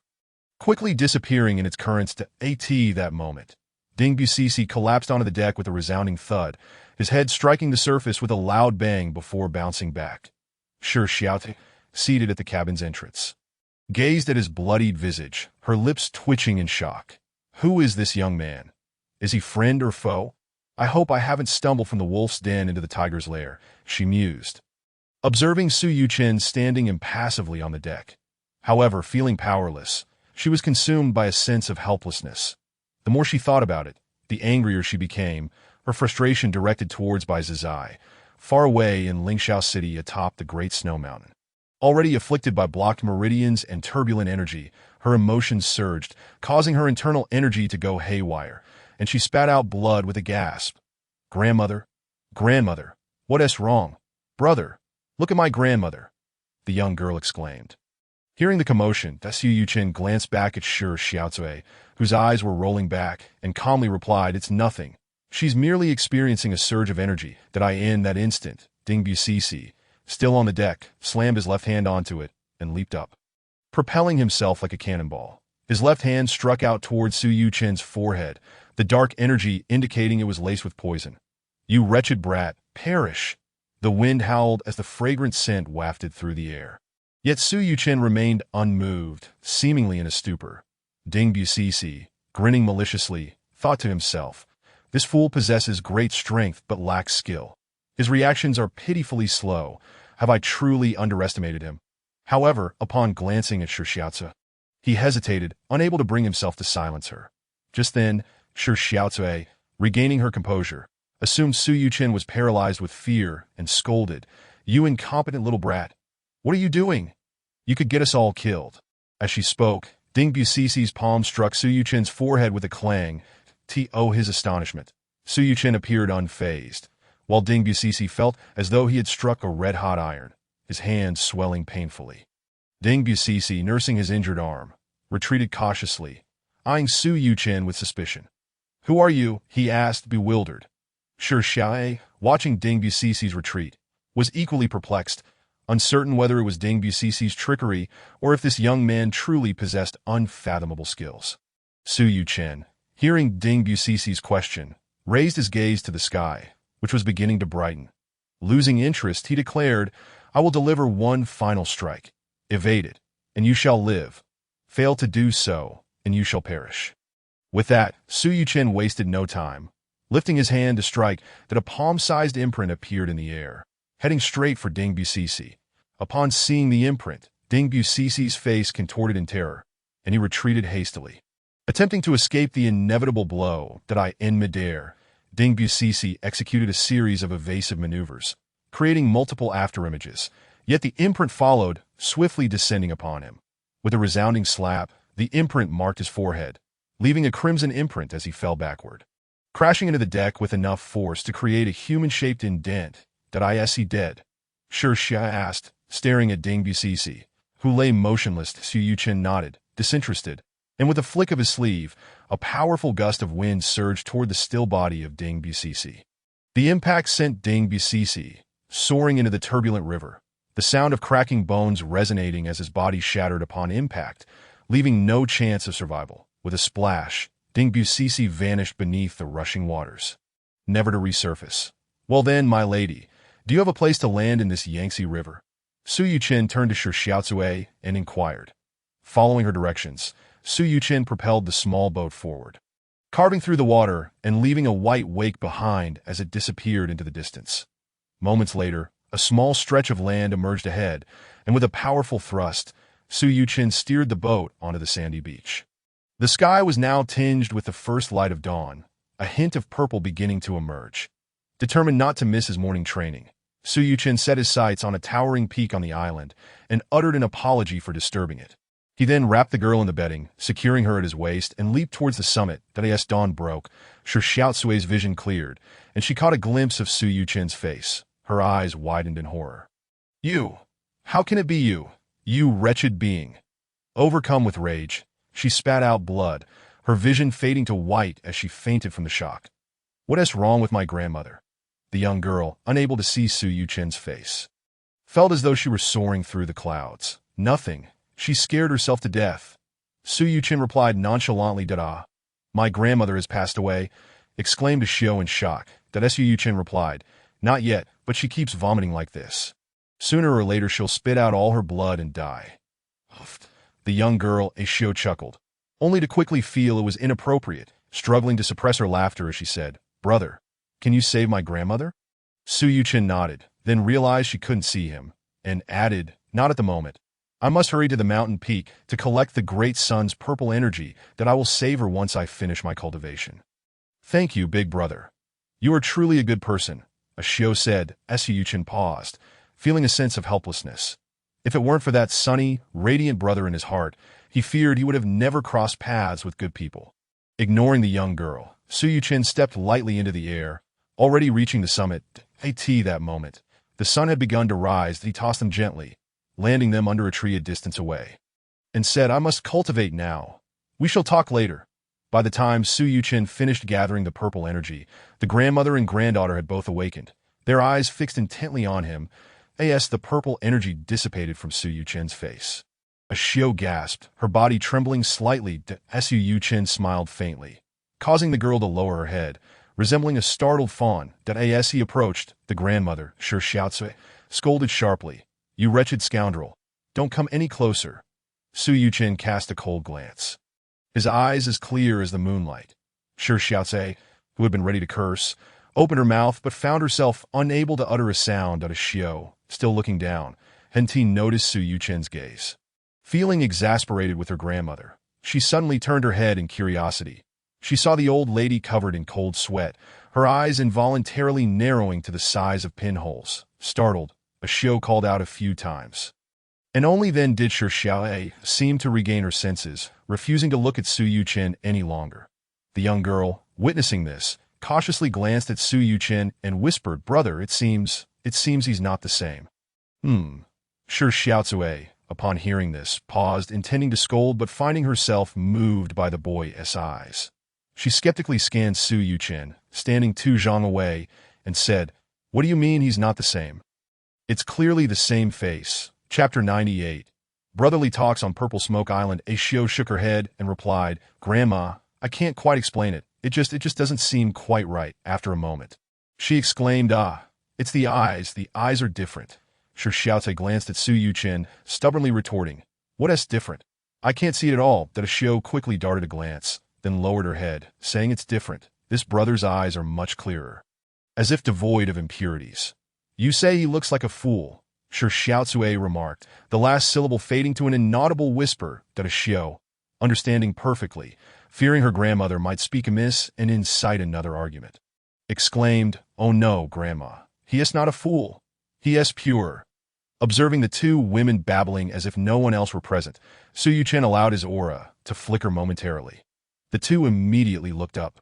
quickly disappearing in its currents to that moment. Ding Busi collapsed onto the deck with a resounding thud, his head striking the surface with a loud bang before bouncing back. Xiaote, seated at the cabin's entrance, gazed at his bloodied visage, her lips twitching in shock. Who is this young man? Is he friend or foe? I hope I haven't stumbled from the wolf's den into the tiger's lair, she mused, observing Su Yuchen standing impassively on the deck. However, feeling powerless, she was consumed by a sense of helplessness. The more she thought about it, the angrier she became, her frustration directed towards Bai Zizai, far away in Lingxiao City atop the Great Snow Mountain. Already afflicted by blocked meridians and turbulent energy, her emotions surged, causing her internal energy to go haywire, and she spat out blood with a gasp. Grandmother, what is wrong? Brother, Look at my grandmother, the young girl exclaimed. Hearing the commotion, Su Yuchen glanced back at Shi Xiaocui, whose eyes were rolling back, and calmly replied, "It's nothing. She's merely experiencing a surge of energy that in that instant, Ding Bucisi, still on the deck, slammed his left hand onto it and leaped up, propelling himself like a cannonball. His left hand struck out towards Su Yuchen's forehead, the dark energy indicating it was laced with poison. "You wretched brat, perish!" The wind howled as the fragrant scent wafted through the air. Yet Su Yuchen remained unmoved, seemingly in a stupor. Ding Bucisi, grinning maliciously, thought to himself, "This fool possesses great strength but lacks skill. His reactions are pitifully slow. Have I truly underestimated him?" However, upon glancing at Shi Xiaocui, he hesitated, unable to bring himself to silence her. Just then, Shi Xiaocui, regaining her composure, assumed Su Yuchen was paralyzed with fear and scolded, "You incompetent little brat. What are you doing? You could get us all killed." As she spoke, Ding Bucisi's palm struck Su Yuchen's forehead with a clang. To his astonishment, Su Yuchen appeared unfazed, while Ding Bucisi felt as though he had struck a red-hot iron, his hands swelling painfully. Ding Bucisi, nursing his injured arm, retreated cautiously, eyeing Su Yuchen with suspicion. "Who are you?" he asked, bewildered. Shi Xiaocui, watching Ding Bucisi's retreat, was equally perplexed, uncertain whether it was Ding Bucisi's trickery or if this young man truly possessed unfathomable skills. Su Yuchen, hearing Ding Bucisi's question, raised his gaze to the sky, which was beginning to brighten. Losing interest, he declared, "I will deliver one final strike. Evade it, and you shall live. Fail to do so, and you shall perish." With that, Su Yuchen wasted no time. Lifting his hand to strike, that a palm-sized imprint appeared in the air, heading straight for Ding Bucisi. Upon seeing the imprint, Ding Bucisi's face contorted in terror, and he retreated hastily. Attempting to escape the inevitable blow that in midair, Ding Bucisi executed a series of evasive maneuvers, creating multiple afterimages, yet the imprint followed, swiftly descending upon him. With a resounding slap, the imprint marked his forehead, leaving a crimson imprint as he fell backward, crashing into the deck with enough force to create a human-shaped indent. "Did I see dead?" Shi Xiaocui asked, staring at Ding Bucisi, who lay motionless. Su Yuchen nodded, disinterested, and with a flick of his sleeve, a powerful gust of wind surged toward the still body of Ding Bucisi. The impact sent Ding Bucisi soaring into the turbulent river, the sound of cracking bones resonating as his body shattered upon impact, leaving no chance of survival. With a splash, Ding Bucisi vanished beneath the rushing waters, never to resurface. "Well then, my lady, do you have a place to land in this Yangtze River?" Su Yuchen turned to Shi Xiaocui and inquired. Following her directions, Su Yuchen propelled the small boat forward, carving through the water and leaving a white wake behind as it disappeared into the distance. Moments later, a small stretch of land emerged ahead, and with a powerful thrust, Su Yuchen steered the boat onto the sandy beach. The sky was now tinged with the first light of dawn, a hint of purple beginning to emerge. Determined not to miss his morning training, Su Yuchen set his sights on a towering peak on the island and uttered an apology for disturbing it. He then wrapped the girl in the bedding, securing her at his waist, and leaped towards the summit. As dawn broke, Shi Xiaocui's vision cleared, and she caught a glimpse of Su Yuchen's face. Her eyes widened in horror. "You! How can it be you, you wretched being?" Overcome with rage, she spat out blood, her vision fading to white as she fainted from the shock. "What is wrong with my grandmother?" The young girl, unable to see Su Yuchen's face, felt as though she were soaring through the clouds. "Nothing. She scared herself to death." Su Yuchen replied nonchalantly, "Da-da. My grandmother has passed away," exclaimed Shio in shock. Su Yuchen replied, "Not yet, but she keeps vomiting like this. Sooner or later she'll spit out all her blood and die." The young girl, Shio, chuckled, only to quickly feel it was inappropriate, struggling to suppress her laughter as she said, "Brother, can you save my grandmother?" Su Yuchen nodded, then realized she couldn't see him, and added, "Not at the moment. I must hurry to the mountain peak to collect the great sun's purple energy that I will save her once I finish my cultivation." "Thank you, big brother. You are truly a good person," Shio said as Su Yuchen paused, feeling a sense of helplessness. If it weren't for that sunny, radiant brother in his heart, he feared he would have never crossed paths with good people. Ignoring the young girl, Su Yuchen stepped lightly into the air, already reaching the summit. That moment, The sun had begun to rise that he tossed them gently, landing them under a tree a distance away, and said, "I must cultivate now. We shall talk later." By the time Su Yuchen finished gathering the purple energy, the grandmother and granddaughter had both awakened, their eyes fixed intently on him. As the purple energy dissipated from Su Yuchen's face, a Xiao gasped, her body trembling slightly. Su Yuchen smiled faintly, causing the girl to lower her head, resembling a startled fawn. As he approached, the grandmother, Shi Xiaocui, scolded sharply, "You wretched scoundrel! Don't come any closer." Su Yuchen cast a cold glance, his eyes as clear as the moonlight. Shi Xiaocui, who had been ready to curse, opened her mouth but found herself unable to utter a sound. Xiao, still looking down, Henti noticed Su Yuchen's gaze. Feeling exasperated with her grandmother, she suddenly turned her head in curiosity. She saw the old lady covered in cold sweat, her eyes involuntarily narrowing to the size of pinholes. Startled, Xiao called out a few times. And only then did Shi Xiaocui seem to regain her senses, refusing to look at Su Yuchen any longer. The young girl, witnessing this, cautiously glanced at Su Yuchen and whispered, "Brother, it seems he's not the same." Shi Xiaocui, upon hearing this, paused, intending to scold, but finding herself moved by the boy's eyes. She skeptically scanned Su Yuchen, standing 2 zhang away, and said, "What do you mean he's not the same? It's clearly the same face." Chapter 98. Brotherly Talks on Purple Smoke Island. Xiao shook her head and replied, "Grandma, I can't quite explain it. It just doesn't seem quite right." After a moment, she exclaimed, "It's the eyes. The eyes are different." Shi Xiaocui glanced at Su Yuchen, stubbornly retorting, "What's different? I can't see it at all." Xiao quickly darted a glance, then lowered her head, saying, "It's different. This brother's eyes are much clearer, as if devoid of impurities." "You say he looks like a fool," Shi Xiaocui remarked, the last syllable fading to an inaudible whisper. Xiao, understanding perfectly, fearing her grandmother might speak amiss and incite another argument, exclaimed, "Oh no, Grandma. He is not a fool. He is pure." Observing the 2 women babbling as if no one else were present, Su Yuchen allowed his aura to flicker momentarily. The 2 immediately looked up,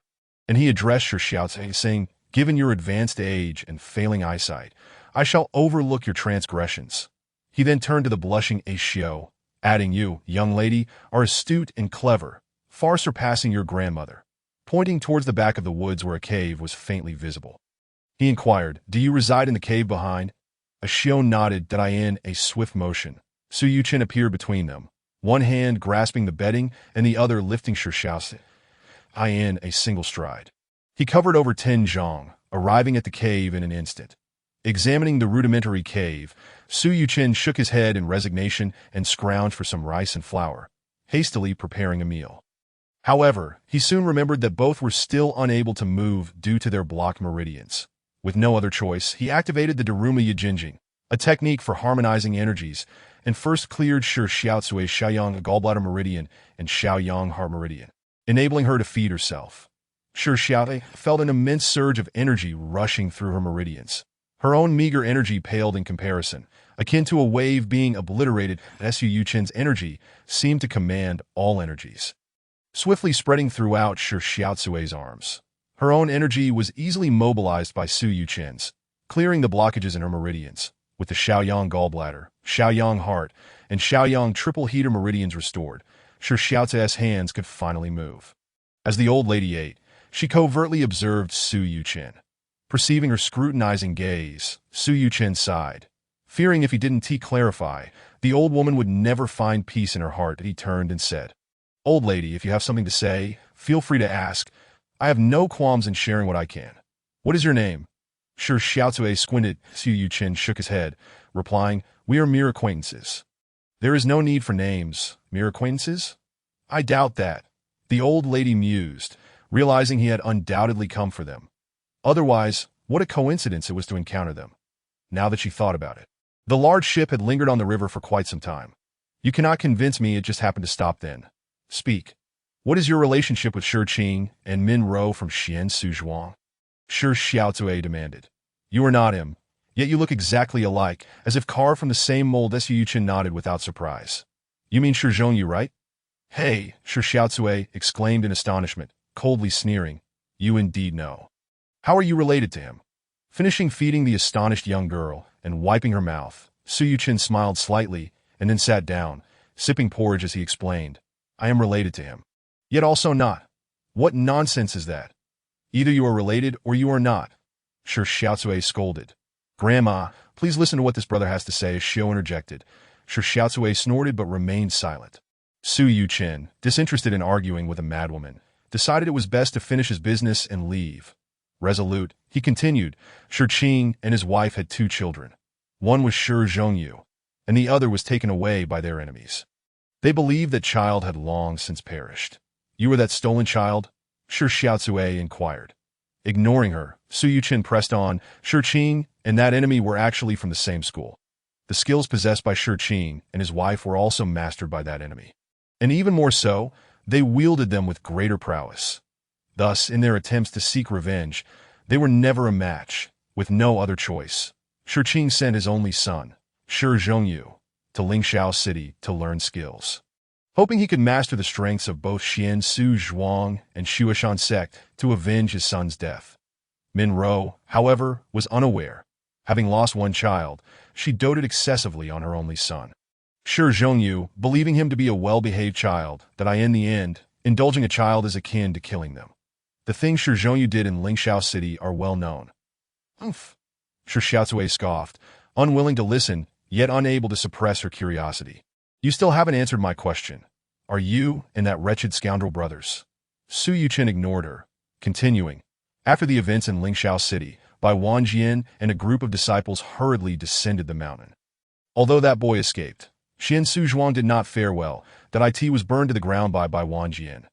and he addressed Shi Xiaocui, saying, "Given your advanced age and failing eyesight, I shall overlook your transgressions." He then turned to the blushing Xiao, adding, "You, young lady, are astute and clever, far surpassing your grandmother," pointing towards the back of the woods where a cave was faintly visible. He inquired, "Do you reside in the cave behind?" Xiao nodded. In a swift motion, Su Yuchen appeared between them, one hand grasping the bedding and the other lifting Shi Xiaocui in a single stride. He covered over 10 zhang, arriving at the cave in an instant. Examining the rudimentary cave, Su Yuchen shook his head in resignation and scrounged for some rice and flour, hastily preparing a meal. However, he soon remembered that both were still unable to move due to their blocked meridians. With no other choice, he activated the Daruma Yijinjing, a technique for harmonizing energies, and first cleared Shi Xiaocui's Xiaoyang gallbladder meridian and Xiaoyang heart meridian, enabling her to feed herself. Shi Xiaocui felt an immense surge of energy rushing through her meridians. Her own meager energy paled in comparison, akin to a wave being obliterated. Su Yuchen's energy seemed to command all energies, swiftly spreading throughout Shi Xiaocui's arms. Her own energy was easily mobilized by Su Yuchen's, clearing the blockages in her meridians. With the Xiaoyang gallbladder, Xiaoyang heart, and Xiaoyang triple heater meridians restored, Shi Xiaocui's hands could finally move. As the old lady ate, she covertly observed Su Yuchen. Perceiving her scrutinizing gaze, Su Yuchen sighed. Fearing if he didn't clarify, the old woman would never find peace in her heart, he turned and said, "Old lady, if you have something to say, feel free to ask. I have no qualms in sharing what I can. What is your name?" Shi Xiaocui squinted. Su Yuchen shook his head, replying, "We are mere acquaintances." "There is no need for names. Mere acquaintances? I doubt that." The old lady mused, realizing he had undoubtedly come for them. Otherwise, what a coincidence it was to encounter them. Now that she thought about it, the large ship had lingered on the river for quite some time. "You cannot convince me it just happened to stop then. Speak. What is your relationship with Shi Qing and Min Ro from Xian Suzhuang?" Shi Xiaocui demanded. "You are not him, yet you look exactly alike, as if carved from the same mold." Su Yuchen nodded without surprise. "You mean Shi Zhongyu, right?" "Hey," Shi Xiaocui exclaimed in astonishment, coldly sneering. "You indeed know. How are you related to him?" Finishing feeding the astonished young girl, and wiping her mouth, Su Yuqin smiled slightly and then sat down, sipping porridge as he explained, I am related to him. Yet also not. What nonsense is that? Either you are related or you are not. Shi Xiaocui scolded. Grandma, please listen to what this brother has to say, Xiao interjected. Shi Xiaocui snorted but remained silent. Su Yuqin, disinterested in arguing with a madwoman, decided it was best to finish his business and leave. Resolute, he continued, Shi Qing and his wife had 2 children. One was Shi Zhongyu, and the other was taken away by their enemies. They believed that child had long since perished. You were that stolen child? Shi Xiaocui inquired. Ignoring her, Su Yuqin pressed on, Shi Qing and that enemy were actually from the same school. The skills possessed by Shi Qing and his wife were also mastered by that enemy. And even more so, they wielded them with greater prowess. Thus, in their attempts to seek revenge, they were never a match. With no other choice, Shi Qing sent his only son, Shi Zhongyu, to Lingxiao City to learn skills. Hoping he could master the strengths of both Xian Su Zhuang and Shuashan sect to avenge his son's death. Min Ro, however, was unaware. Having lost one child, she doted excessively on her only son. Shi Zhongyu, believing him to be a well-behaved child, that in the end, indulging a child is akin to killing them. The things Shi Zhongyu did in Lingxiao City are well known. Humph! Shi Xiaocui scoffed, unwilling to listen, yet unable to suppress her curiosity. You still haven't answered my question. Are you and that wretched scoundrel brothers? Su Yuqin ignored her, continuing. After the events in Lingxiao City, Bai Wanjian and a group of disciples hurriedly descended the mountain. Although that boy escaped, Xian Su Zhuang did not fare well, that it was burned to the ground by Bai Wanjian.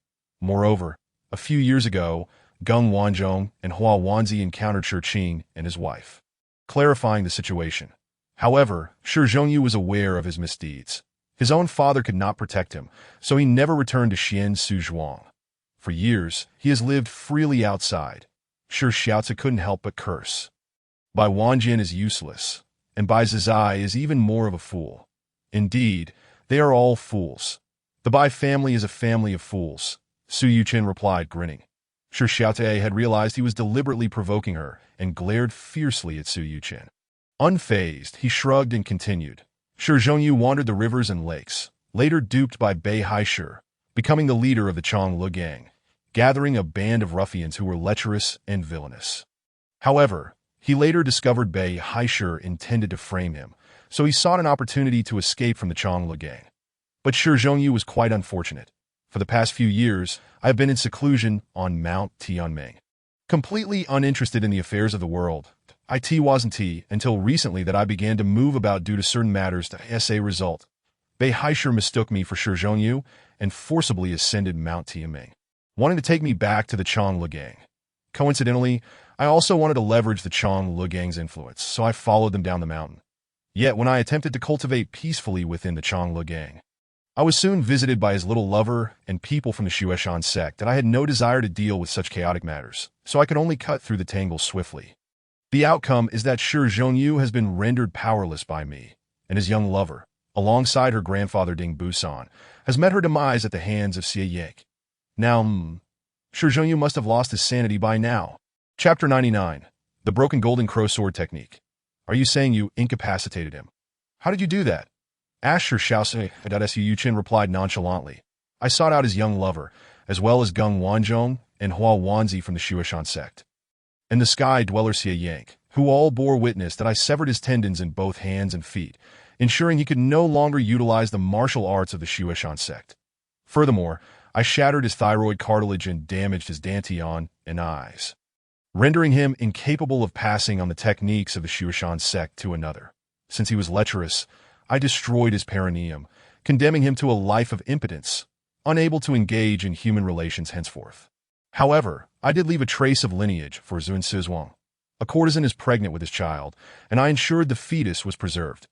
Moreover, a few years ago, Geng Wanzhong and Hua Wanzi encountered Shi Qing and his wife, clarifying the situation. However, Shi Zhongyu was aware of his misdeeds. His own father could not protect him, so he never returned to Xian Su Zhuang. For years, he has lived freely outside. Shi Xiaocui couldn't help but curse. Bai Wanjian is useless, and Bai Zizai is even more of a fool. Indeed, they are all fools. The Bai family is a family of fools, Su Yuqin replied, grinning. Shi Xiaocui had realized he was deliberately provoking her and glared fiercely at Su Yuqin. Unfazed, he shrugged and continued. Shi Zhongyu wandered the rivers and lakes, later duped by Bei Haishur, becoming the leader of the Chonglu gang, gathering a band of ruffians who were lecherous and villainous. However, he later discovered Bei Haishur intended to frame him, so he sought an opportunity to escape from the Chonglu gang. But Shi Zhongyu was quite unfortunate. For the past few years, I have been in seclusion on Mount Tianming. Completely uninterested in the affairs of the world, it wasn't until recently that I began to move about due to certain matters to as a result. Bei Haishur mistook me for Shi Zhongyu and forcibly ascended Mount Tianming, wanting to take me back to the Chonglu gang. Coincidentally, I also wanted to leverage the Chonglu gang's influence, so I followed them down the mountain. Yet when I attempted to cultivate peacefully within the Chonglu gang, I was soon visited by his little lover and people from the Shuashan sect that I had no desire to deal with such chaotic matters, so I could only cut through the tangle swiftly. The outcome is that Shi Zhongyu has been rendered powerless by me, and his young lover, alongside her grandfather Ding Busan, has met her demise at the hands of Xie Yank. Now, Shi Zhongyu must have lost his sanity by now. Chapter 99. The Broken Golden Crow Sword Technique. Are you saying you incapacitated him? How did you do that? Asked Shi Xiaocui. Su Yuqin replied nonchalantly. I sought out his young lover, as well as Geng Wanzhong and Hua Wanzi from the Shuashan sect, and the sky dweller Xie Yank, who all bore witness that I severed his tendons in both hands and feet, ensuring he could no longer utilize the martial arts of the Shuashan sect. Furthermore, I shattered his thyroid cartilage and damaged his dantian and eyes, rendering him incapable of passing on the techniques of the Shuashan sect to another. Since he was lecherous, I destroyed his perineum, condemning him to a life of impotence, unable to engage in human relations henceforth. However, I did leave a trace of lineage for Zun Sizhuang. A courtesan is pregnant with his child, and I ensured the fetus was preserved.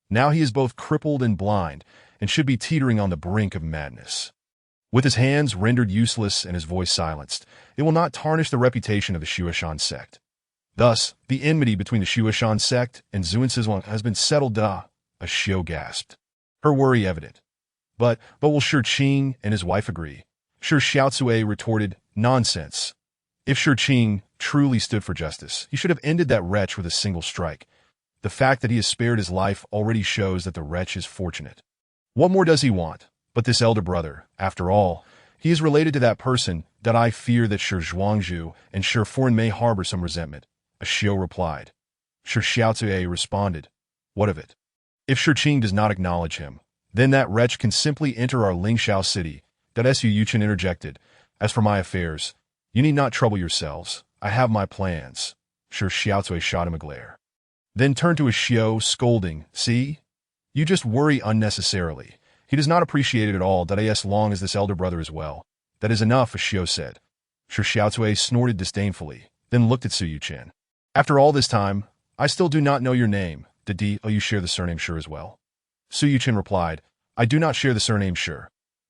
Now he is both crippled and blind, and should be teetering on the brink of madness. With his hands rendered useless and his voice silenced, it will not tarnish the reputation of the Shuashan sect. Thus, the enmity between the Shuashan sect and Zun Sizhuang has been settled. Xiao gasped, her worry evident. But will Shi Qing and his wife agree? Shi Xiaocui retorted, nonsense. If Shi Qing truly stood for justice, he should have ended that wretch with a single strike. The fact that he has spared his life already shows that the wretch is fortunate. What more does he want? But this elder brother, after all, he is related to that person that I fear that Shi Zhuangzhu and Shi Foreign may harbor some resentment. A Xiao replied. Shi Xiaocui responded. What of it? If Shi Qing does not acknowledge him, then that wretch can simply enter our Lingxiao city. That Su Yuchen interjected. As for my affairs, you need not trouble yourselves. I have my plans. Shi Xiaocui shot him a glare. Then turned to his Xiao, scolding. See? You just worry unnecessarily. He does not appreciate it at all that as long as this elder brother is well. That is enough, a Xiao said. Shi Xiaocui snorted disdainfully, then looked at Su Yuchen. After all this time, I still do not know your name. Did you share the surname Shi as well? Su Yuchen replied, I do not share the surname Shi.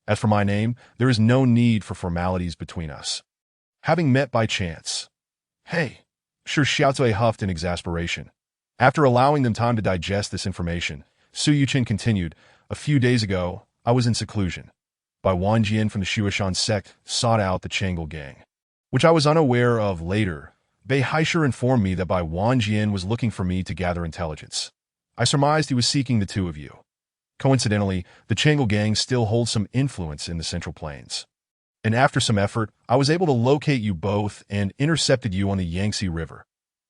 As for my name, there is no need for formalities between us. Having met by chance. Hey! Shi Xiaocui huffed in exasperation. After allowing them time to digest this information, Su Yuchen continued, a few days ago, I was in seclusion. By Wang Jian from the Shuoshan sect sought out the Changel gang, which I was unaware of later. Bei Haisher informed me that Bai Wanjian was looking for me to gather intelligence. I surmised he was seeking the two of you. Coincidentally, the Changel gang still holds some influence in the Central Plains. And after some effort, I was able to locate you both and intercepted you on the Yangtze River.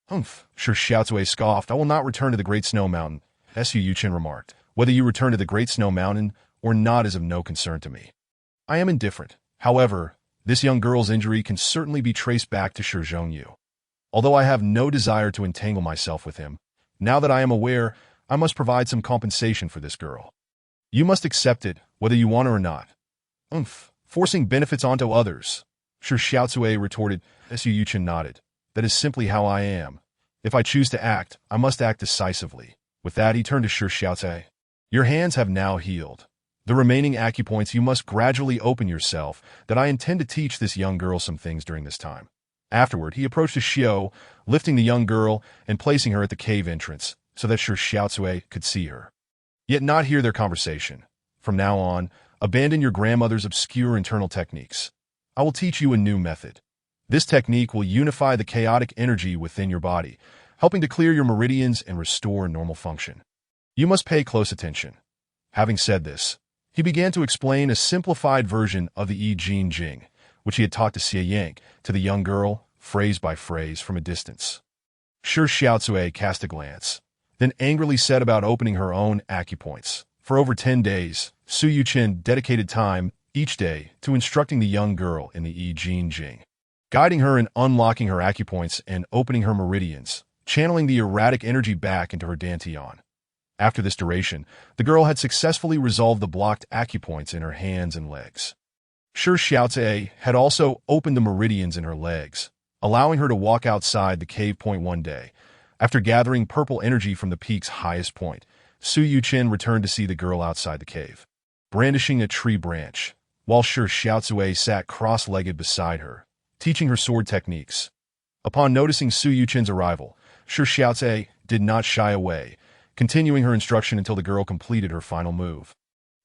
Humph, Shi Xiaocui scoffed. I will not return to the Great Snow Mountain, Su Yuchen remarked. Whether you return to the Great Snow Mountain or not is of no concern to me. I am indifferent. However, this young girl's injury can certainly be traced back to Shi Zhongyu. Although I have no desire to entangle myself with him, now that I am aware, I must provide some compensation for this girl. You must accept it, whether you want it or not. Forcing benefits onto others. Shi Xiaocui retorted. Su Yuchen nodded. That is simply how I am. If I choose to act, I must act decisively. With that, he turned to Shi Xiaocui. Your hands have now healed. The remaining acupoints you must gradually open yourself, that I intend to teach this young girl some things during this time. Afterward, he approached a Xiao, lifting the young girl and placing her at the cave entrance, so that Shi Xiaocui could see her. Yet not hear their conversation. From now on, abandon your grandmother's obscure internal techniques. I will teach you a new method. This technique will unify the chaotic energy within your body, helping to clear your meridians and restore normal function. You must pay close attention. Having said this, he began to explain a simplified version of the I Ching Jing, which he had taught to Xie Yang, to the young girl, phrase by phrase from a distance. Shi Xiaocui cast a glance, then angrily set about opening her own acupoints. For over 10 days, Su Yuchen dedicated time each day to instructing the young girl in the I Ching Jing, guiding her in unlocking her acupoints and opening her meridians, channeling the erratic energy back into her dantian. After this duration, the girl had successfully resolved the blocked acupoints in her hands and legs. Shi Xiaocui had also opened the meridians in her legs, allowing her to walk outside the cave point one day. After gathering purple energy from the peak's highest point, Su Yuchen returned to see the girl outside the cave, brandishing a tree branch, while Shi Xiaocui sat cross-legged beside her, teaching her sword techniques. Upon noticing Su Yuchen's arrival, Shi Xiaocui did not shy away, continuing her instruction until the girl completed her final move.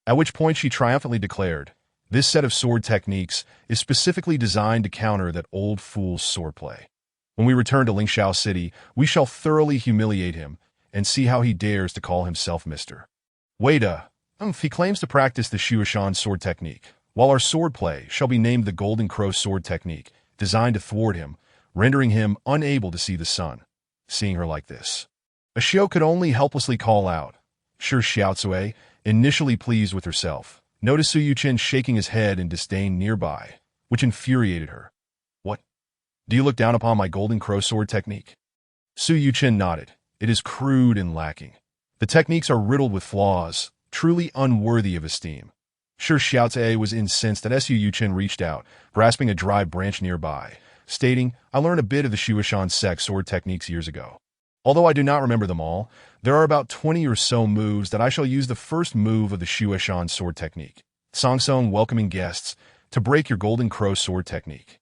At which point she triumphantly declared, this set of sword techniques is specifically designed to counter that old fool's swordplay. When we return to Lingxiao City, we shall thoroughly humiliate him and see how he dares to call himself Mr. Wada. He claims to practice the Shuoshan sword technique, while our swordplay shall be named the Golden Crow sword technique, designed to thwart him, rendering him unable to see the sun. Seeing her like this, a Xiao could only helplessly call out. Shi Xiaocui, initially pleased with herself, noticed Su Yuchen shaking his head in disdain nearby, which infuriated her. What? Do you look down upon my Golden Crow sword technique? Su Yuchen nodded. It is crude and lacking. The techniques are riddled with flaws, truly unworthy of esteem. Shi Xiaocui was incensed that Su Yuchen reached out, grasping a dry branch nearby, stating, I learned a bit of the Shuoshan sect sword techniques years ago. Although I do not remember them all, there are about 20 or so moves that I shall use the first move of the Shuoshan sword technique, Sangsong welcoming guests, to break your Golden Crow sword technique.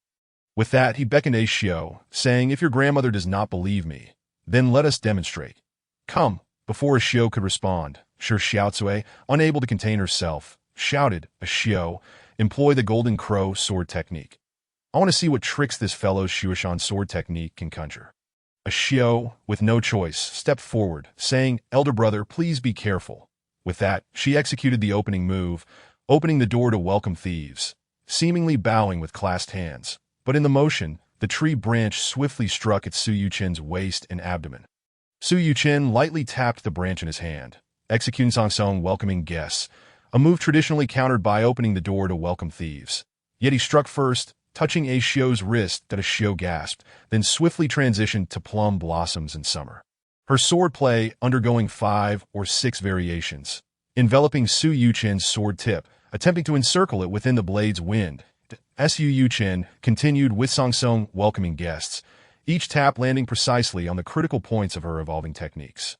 With that, he beckoned a Xiao, saying, if your grandmother does not believe me, then let us demonstrate. Come. Before a Xiao could respond, Shi Xiaocui, unable to contain herself, shouted, a Xiao, employ the Golden Crow sword technique. I want to see what tricks this fellow's Shuoshan sword technique can conjure. A Xiao, with no choice, stepped forward, saying, "Elder brother, please be careful." With that, she executed the opening move, opening the door to welcome thieves, seemingly bowing with clasped hands. But in the motion, the tree branch swiftly struck at Su Yuchen's waist and abdomen. Su Yuchen lightly tapped the branch in his hand, executing Song Song welcoming guests, a move traditionally countered by opening the door to welcome thieves. Yet he struck first, touching a Xiao's wrist that a Xiao gasped, then swiftly transitioned to plum blossoms in summer. Her swordplay undergoing 5 or 6 variations, enveloping Su Yuchen's sword tip, attempting to encircle it within the blade's wind. Su Yuchen continued with Song Song welcoming guests, each tap landing precisely on the critical points of her evolving techniques.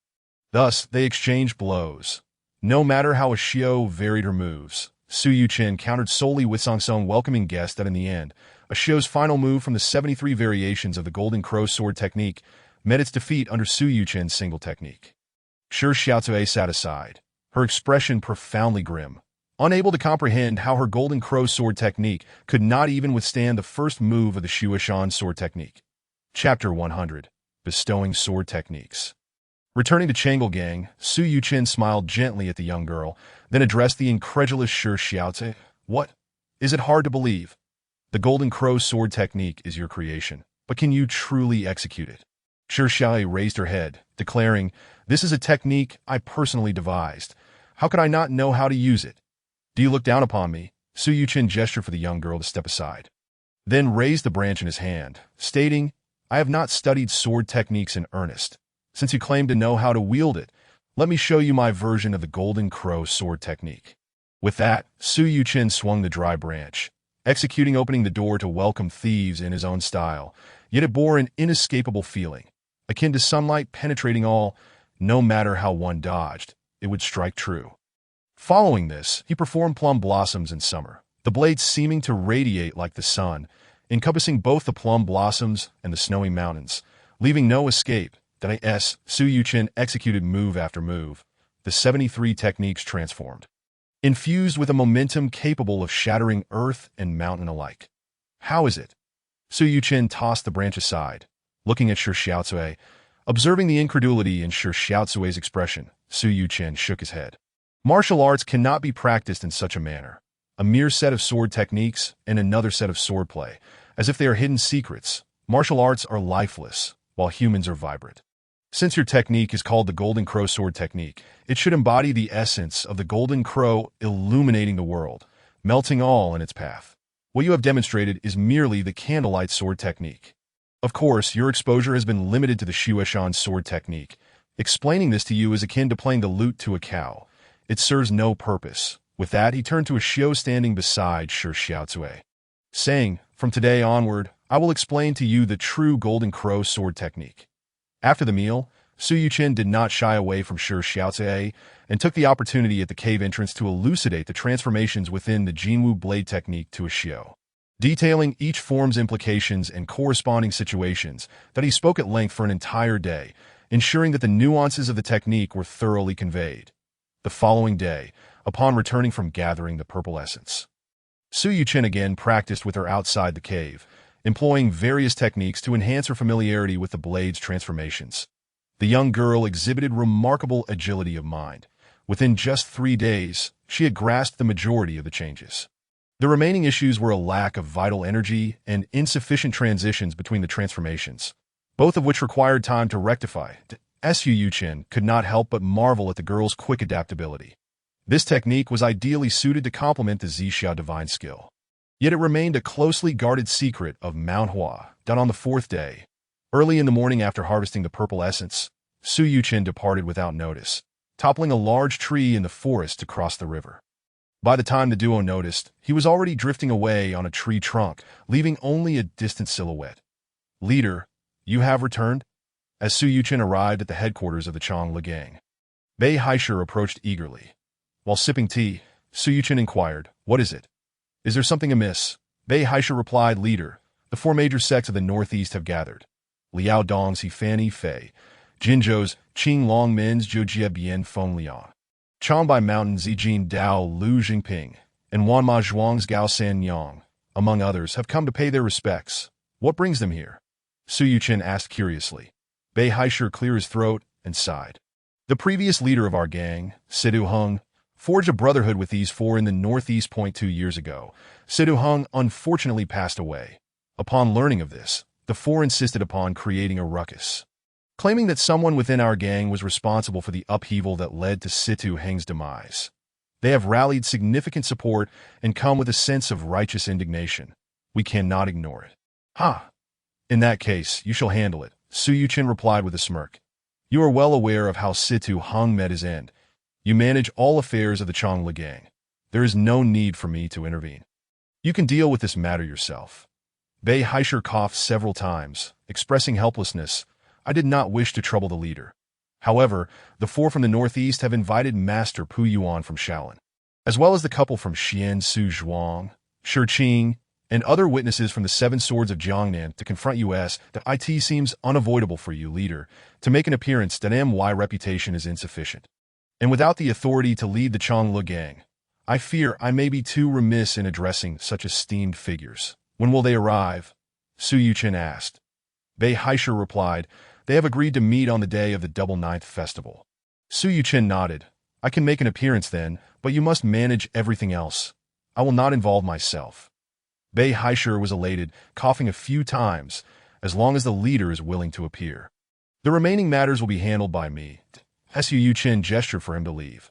Thus, they exchanged blows. No matter how a Xiao varied her moves, Su Yuchen countered solely with Song Song welcoming guests that in the end, a Xiao's final move from the 73 variations of the Golden Crow sword technique met its defeat under Su Yuchen's single technique. Shi Xiaocui sat aside, her expression profoundly grim, unable to comprehend how her Golden Crow sword technique could not even withstand the first move of the Shuishan sword technique. Chapter 100. Bestowing Sword Techniques. Returning to Chang'e, Su Yuchen smiled gently at the young girl, then addressed the incredulous Shi Xiaocui. "What? Is it hard to believe? The Golden Crow sword technique is your creation, but can you truly execute it?" Shi Xiaocui raised her head, declaring, "This is a technique I personally devised. How could I not know how to use it?" "Do you look down upon me?" Su Yuchen gestured for the young girl to step aside, then raised the branch in his hand, stating, "I have not studied sword techniques in earnest. Since you claim to know how to wield it, let me show you my version of the Golden Crow sword technique." With that, Su Yuchen swung the dry branch, executing opening the door to welcome thieves in his own style, yet it bore an inescapable feeling, akin to sunlight penetrating all, no matter how one dodged, it would strike true. Following this, he performed plum blossoms in summer, the blades seeming to radiate like the sun, encompassing both the plum blossoms and the snowy mountains, leaving no escape. Su Yuchen executed move after move, the 73 techniques transformed, infused with a momentum capable of shattering earth and mountain alike. "How is it?" Su Yuchen tossed the branch aside, looking at Shi Xiaocui. Observing the incredulity in Shi Xiaocui's expression, Su Yuchen shook his head. "Martial arts cannot be practiced in such a manner. A mere set of sword techniques and another set of swordplay, as if they are hidden secrets. Martial arts are lifeless, while humans are vibrant. Since your technique is called the Golden Crow sword technique, it should embody the essence of the Golden Crow illuminating the world, melting all in its path. What you have demonstrated is merely the candlelight sword technique. Of course, your exposure has been limited to the Shuishan sword technique. Explaining this to you is akin to playing the lute to a cow. It serves no purpose." With that, he turned to a Xiao standing beside Shi Xiaocui, saying, "From today onward, I will explain to you the true Golden Crow sword technique." After the meal, Su Yuchen did not shy away from Shi Xiaocui and took the opportunity at the cave entrance to elucidate the transformations within the Jinwu blade technique to a Xiao, detailing each form's implications and corresponding situations that he spoke at length for an entire day, ensuring that the nuances of the technique were thoroughly conveyed. The following day, upon returning from gathering the purple essence, Su Yuchen again practiced with her outside the cave, employing various techniques to enhance her familiarity with the blade's transformations. The young girl exhibited remarkable agility of mind. Within just 3 days, she had grasped the majority of the changes. The remaining issues were a lack of vital energy and insufficient transitions between the transformations, both of which required time to rectify. Su Yuchen could not help but marvel at the girl's quick adaptability. This technique was ideally suited to complement the Zixia divine skill. Yet it remained a closely guarded secret of Mount Hua, done on the 4th day. Early in the morning after harvesting the purple essence, Su Yuchen departed without notice, toppling a large tree in the forest to cross the river. By the time the duo noticed, he was already drifting away on a tree trunk, leaving only a distant silhouette. "Leader, you have returned?" As Su Yuchen arrived at the headquarters of the Chang'e gang, Bei Haisher approached eagerly. While sipping tea, Su Yuchen inquired, "What is it? Is there something amiss?" Bei Haisher replied, "Leader, the 4 major sects of the northeast have gathered. Liao Dong's Fanny Fei, Jinzhou's Qing Long Min's Zhoujie Bian Feng Liang, Changbai Mountain's Zijin Dao Lu Jingping, and Wanma Zhuang's Gao San Yang, among others, have come to pay their respects. What brings them here?" Su Yuchen asked curiously. Bei Haishur cleared his throat and sighed. The previous leader of our gang, Sidu Hung, forged a brotherhood with these four in the Northeast Point 2 years ago. Sidu Hung unfortunately passed away. Upon learning of this, the four insisted upon creating a ruckus, claiming that someone within our gang was responsible for the upheaval that led to Situ Heng's demise. They have rallied significant support and come with a sense of righteous indignation. We cannot ignore it. Ha! In that case, you shall handle it, Su Yuchen replied with a smirk. You are well aware of how Situ Hung met his end. You manage all affairs of the Changla gang. There is no need for me to intervene. You can deal with this matter yourself. Bei Haishur coughed several times, expressing helplessness. I did not wish to trouble the leader. However, the four from the northeast have invited Master Pu Yuan from Shaolin, as well as the couple from Xian Su Zhuang, Shi Qing, and other witnesses from the Seven Swords of Jiangnan to confront us. That it seems unavoidable for you, leader, to make an appearance. That my reputation is insufficient, and without the authority to lead the Changla gang, I fear I may be too remiss in addressing such esteemed figures. When will they arrive? Su Yuchen asked. Bei Haishur replied, they have agreed to meet on the day of the Double Ninth Festival. Su Yuchen nodded. I can make an appearance then, but you must manage everything else. I will not involve myself. Bei Haishur was elated, coughing a few times, as long as the leader is willing to appear. The remaining matters will be handled by me. Su Yuchen gestured for him to leave.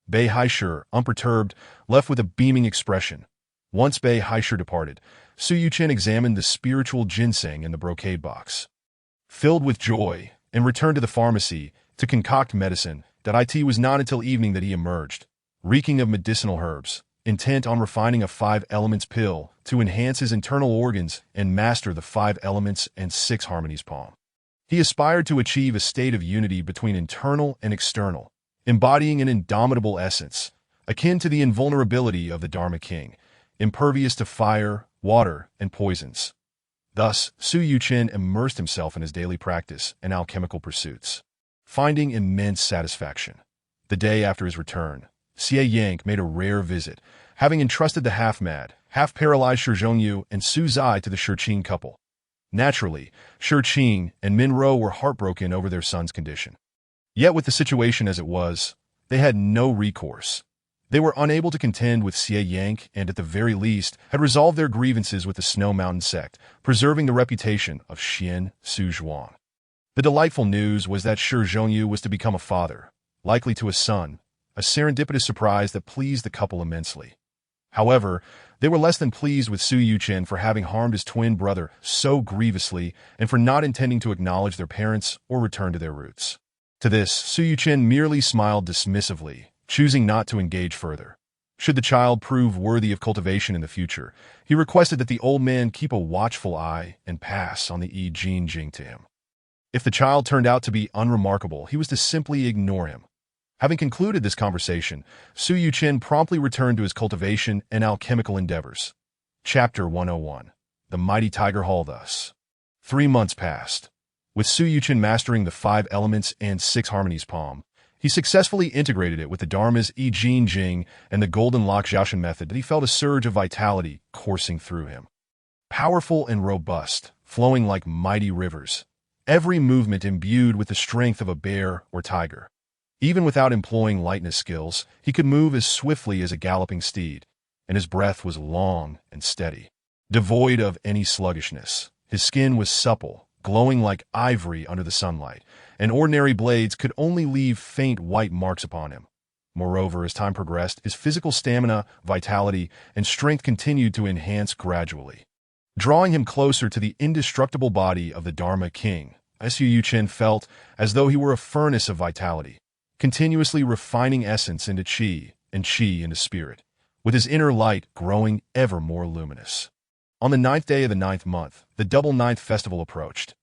Bei Haishur, unperturbed, left with a beaming expression. Once Bei Haishur departed, Su Yuchen examined the spiritual ginseng in the brocade box. Filled with joy, and returned to the pharmacy to concoct medicine. That it was not until evening that he emerged, reeking of medicinal herbs, intent on refining a 5 elements pill to enhance his internal organs and master the 5 elements and 6 harmonies palm. He aspired to achieve a state of unity between internal and external, embodying an indomitable essence, akin to the invulnerability of the Dharma King, impervious to fire, water, and poisons. Thus, Su Yuchen immersed himself in his daily practice and alchemical pursuits, finding immense satisfaction. The day after his return, Xie Yang made a rare visit, having entrusted the half-mad, half-paralyzed Shi Zhongyu and Su Zai to the Shi Qing couple. Naturally, Shi Qing and Min Ro were heartbroken over their son's condition. Yet with the situation as it was, they had no recourse. They were unable to contend with Xie Yang and, at the very least, had resolved their grievances with the Snow Mountain sect, preserving the reputation of Xian Su Zhuang. The delightful news was that Shi Zhongyu was to become a father, likely to a son, a serendipitous surprise that pleased the couple immensely. However, they were less than pleased with Su Yuchen for having harmed his twin brother so grievously and for not intending to acknowledge their parents or return to their roots. To this, Su Yuchen merely smiled dismissively, choosing not to engage further. Should the child prove worthy of cultivation in the future, he requested that the old man keep a watchful eye and pass on the Yi Jin Jing to him. If the child turned out to be unremarkable, he was to simply ignore him. Having concluded this conversation, Su Yuchen promptly returned to his cultivation and alchemical endeavors. Chapter 101. The Mighty Tiger Hall. Thus, 3 months passed. With Su Yuchen mastering the 5 elements and 6 harmonies palm, he successfully integrated it with the Dharma's Yi Jin Jing and the Golden Lock Jiaoshan method that he felt a surge of vitality coursing through him. Powerful and robust, flowing like mighty rivers, every movement imbued with the strength of a bear or tiger. Even without employing lightness skills, he could move as swiftly as a galloping steed, and his breath was long and steady. Devoid of any sluggishness, his skin was supple, glowing like ivory under the sunlight, and ordinary blades could only leave faint white marks upon him. Moreover, as time progressed, his physical stamina, vitality, and strength continued to enhance gradually, drawing him closer to the indestructible body of the Dharma King. Su Yuchen felt as though he were a furnace of vitality, continuously refining essence into qi and qi into spirit, with his inner light growing ever more luminous. On the 9th day of the 9th month, the Double Ninth Festival approached.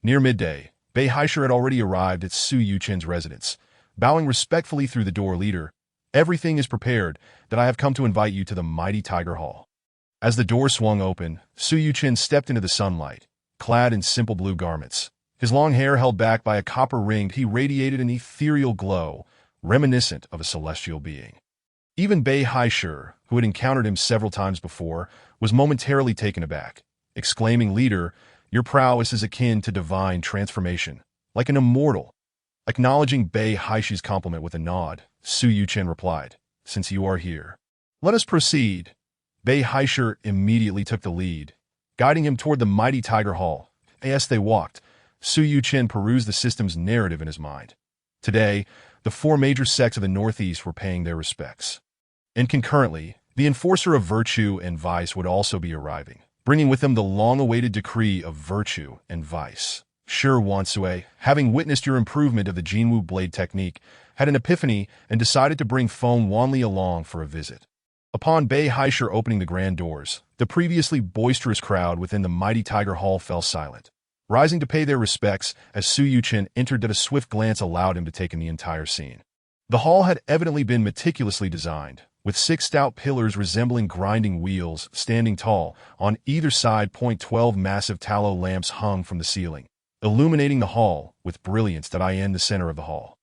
Near midday, Bei Haishur had already arrived at Su Yuchen's residence. Bowing respectfully through the door, leader, everything is prepared, that I have come to invite you to the Mighty Tiger Hall. As the door swung open, Su Yuchen stepped into the sunlight, clad in simple blue garments. His long hair held back by a copper ring, he radiated an ethereal glow, reminiscent of a celestial being. Even Bei Haishur, who had encountered him several times before, was momentarily taken aback, exclaiming, "Leader, your prowess is akin to divine transformation. like an immortal. Acknowledging Bei Haishi's compliment with a nod, Su Yuchen replied, "Since you are here, let us proceed." Bei Haishi immediately took the lead, guiding him toward the mighty Tiger Hall. As they walked, Su Yuchen perused the system's narrative in his mind. Today, the four major sects of the Northeast were paying their respects. And concurrently, the enforcer of virtue and vice would also be arriving, bringing with them the long-awaited decree of virtue and vice. Shi Wansui, having witnessed your improvement of the Jinwu blade technique, had an epiphany and decided to bring Feng Wanli along for a visit. Upon Bei Haishi opening the grand doors, the previously boisterous crowd within the mighty Tiger Hall fell silent, rising to pay their respects as Su Yuchen entered that a swift glance allowed him to take in the entire scene. The hall had evidently been meticulously designed, with 6 stout pillars resembling grinding wheels standing tall. On either side, 12 massive tallow lamps hung from the ceiling, illuminating the hall with brilliance that in the center of the hall.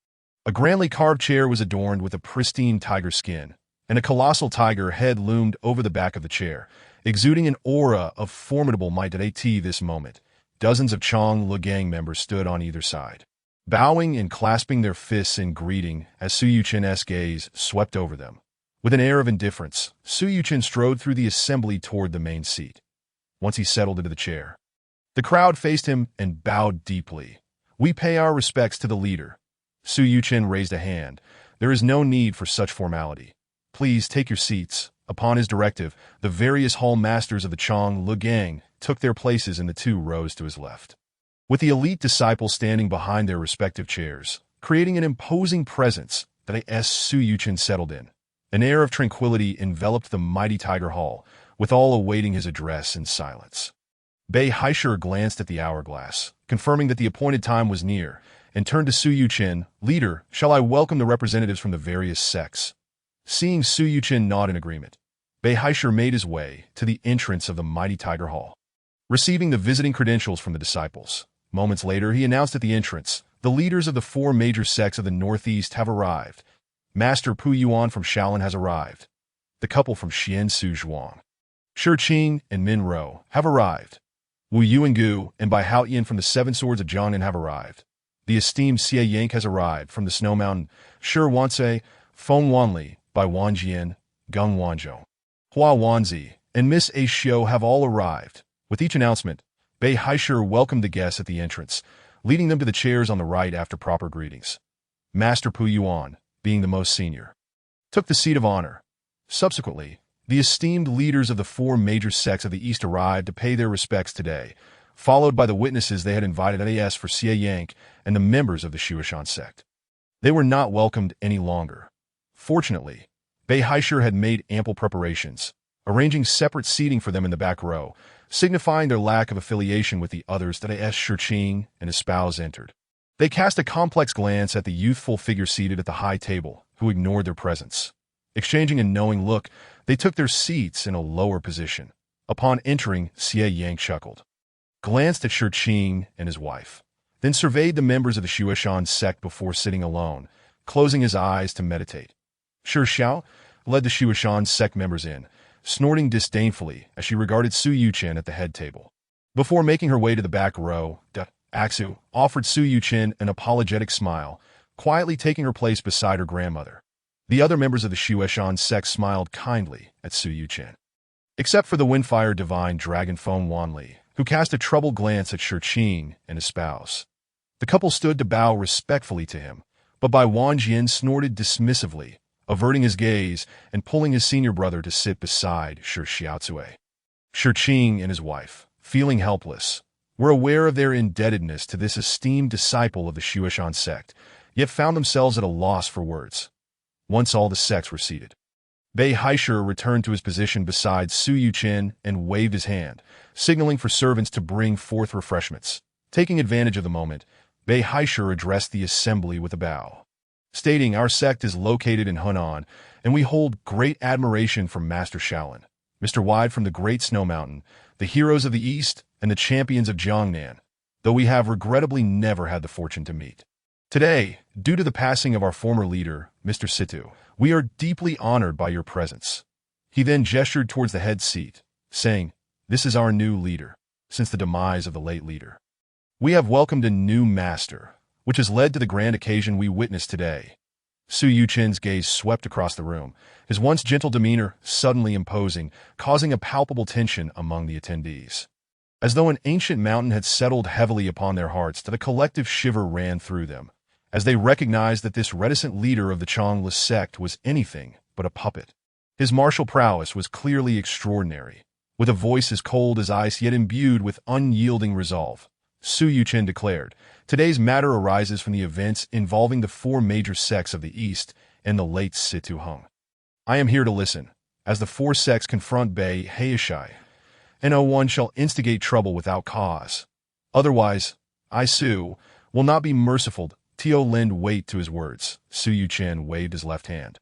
A grandly carved chair was adorned with a pristine tiger skin, and a colossal tiger head loomed over the back of the chair, exuding an aura of formidable might. At this moment, dozens of Chong Le Gang members stood on either side, bowing and clasping their fists in greeting as Su Yuchen's gaze swept over them. With an air of indifference, Su Yuchen strode through the assembly toward the main seat. Once he settled into the chair, the crowd faced him and bowed deeply. "We pay our respects to the leader." Su Yuchen raised a hand. "There is no need for such formality. Please take your seats." Upon his directive, the various hall masters of the Chong Le Gang took their places in the 2 rows to his left, with the elite disciples standing behind their respective chairs, creating an imposing presence that as Su Yuchen settled in. An air of tranquility enveloped the mighty Tiger Hall, with all awaiting his address in silence. Bei Haishi glanced at the hourglass, confirming that the appointed time was near, and turned to Su Yuchen. "Leader, shall I welcome the representatives from the various sects?" Seeing Su Yuchen nod in agreement, Bei Haishi made his way to the entrance of the mighty Tiger Hall, receiving the visiting credentials from the disciples. Moments later, he announced at the entrance, "The leaders of the 4 major sects of the Northeast have arrived. Master Pu Yuan from Shaolin has arrived. The couple from Xian Su Zhuang, Shi Qing and Min Rou, have arrived. Wu Yuangu and Bai Haoyan from the 7 Swords of Jiangnan have arrived. The esteemed Xie Yank has arrived from the Snow Mountain. Shi Wansui, Feng Wanli, Bai Wanjian, Geng Wanzhou, Hua Wanzi, and Miss A Xiu have all arrived." With each announcement, Bei Haishi welcomed the guests at the entrance, leading them to the chairs on the right after proper greetings. Master Pu Yuan, being the most senior, took the seat of honor. Subsequently, the esteemed leaders of the 4 major sects of the East arrived to pay their respects today, followed by the witnesses they had invited as for Xie Yank and the members of the Shuishan sect. They were not welcomed any longer. Fortunately, Bei Haishi had made ample preparations, arranging separate seating for them in the back row, signifying their lack of affiliation with the others that Shi Qing and his spouse entered. They cast a complex glance at the youthful figure seated at the high table, who ignored their presence. Exchanging a knowing look, they took their seats in a lower position. Upon entering, Xie Yang chuckled, glanced at Shi Qing and his wife, then surveyed the members of the Shuishan sect before sitting alone, closing his eyes to meditate. Shi Xiao led the Shuishan sect members in, snorting disdainfully as she regarded Su Yuchen at the head table. Before making her way to the back row, Axu offered Su Yuchen an apologetic smile, quietly taking her place beside her grandmother. The other members of the Shuishan sect smiled kindly at Su Yuchen, except for the Windfire Divine Dragon Feng Wanli, who cast a troubled glance at Shi Qing and his spouse. The couple stood to bow respectfully to him, but Bai Wanjian snorted dismissively, averting his gaze and pulling his senior brother to sit beside Shi Xiaocui. Shi Qing and his wife, feeling helpless, were aware of their indebtedness to this esteemed disciple of the Shuishan sect, yet found themselves at a loss for words. Once all the sects were seated, Bei Haishi returned to his position beside Su Yuchen and waved his hand, signaling for servants to bring forth refreshments. Taking advantage of the moment, Bei Haishi addressed the assembly with a bow, stating, "Our sect is located in Hunan, and we hold great admiration for Master Shaolin, Mr. Wide from the Great Snow Mountain, the heroes of the East, and the champions of Jiangnan, though we have regrettably never had the fortune to meet. Today, due to the passing of our former leader, Mr. Situ, we are deeply honored by your presence." He then gestured towards the head seat, saying, "This is our new leader, since the demise of the late leader. We have welcomed a new master, which has led to the grand occasion we witness today. Su Yuchen's gaze swept across the room, his once gentle demeanor suddenly imposing, causing a palpable tension among the attendees. As though an ancient mountain had settled heavily upon their hearts, that a collective shiver ran through them, as they recognized that this reticent leader of the Changless sect was anything but a puppet. His martial prowess was clearly extraordinary. With a voice as cold as ice yet imbued with unyielding resolve, Su Yuchen declared, "Today's matter arises from the events involving the four major sects of the East and the late Situ Hung. I am here to listen, as the four sects confront Bei Haishai, and no one shall instigate trouble without cause. Otherwise, I, Su, will not be merciful." Tio lend weight to his words. Su Yuchen waved his left hand,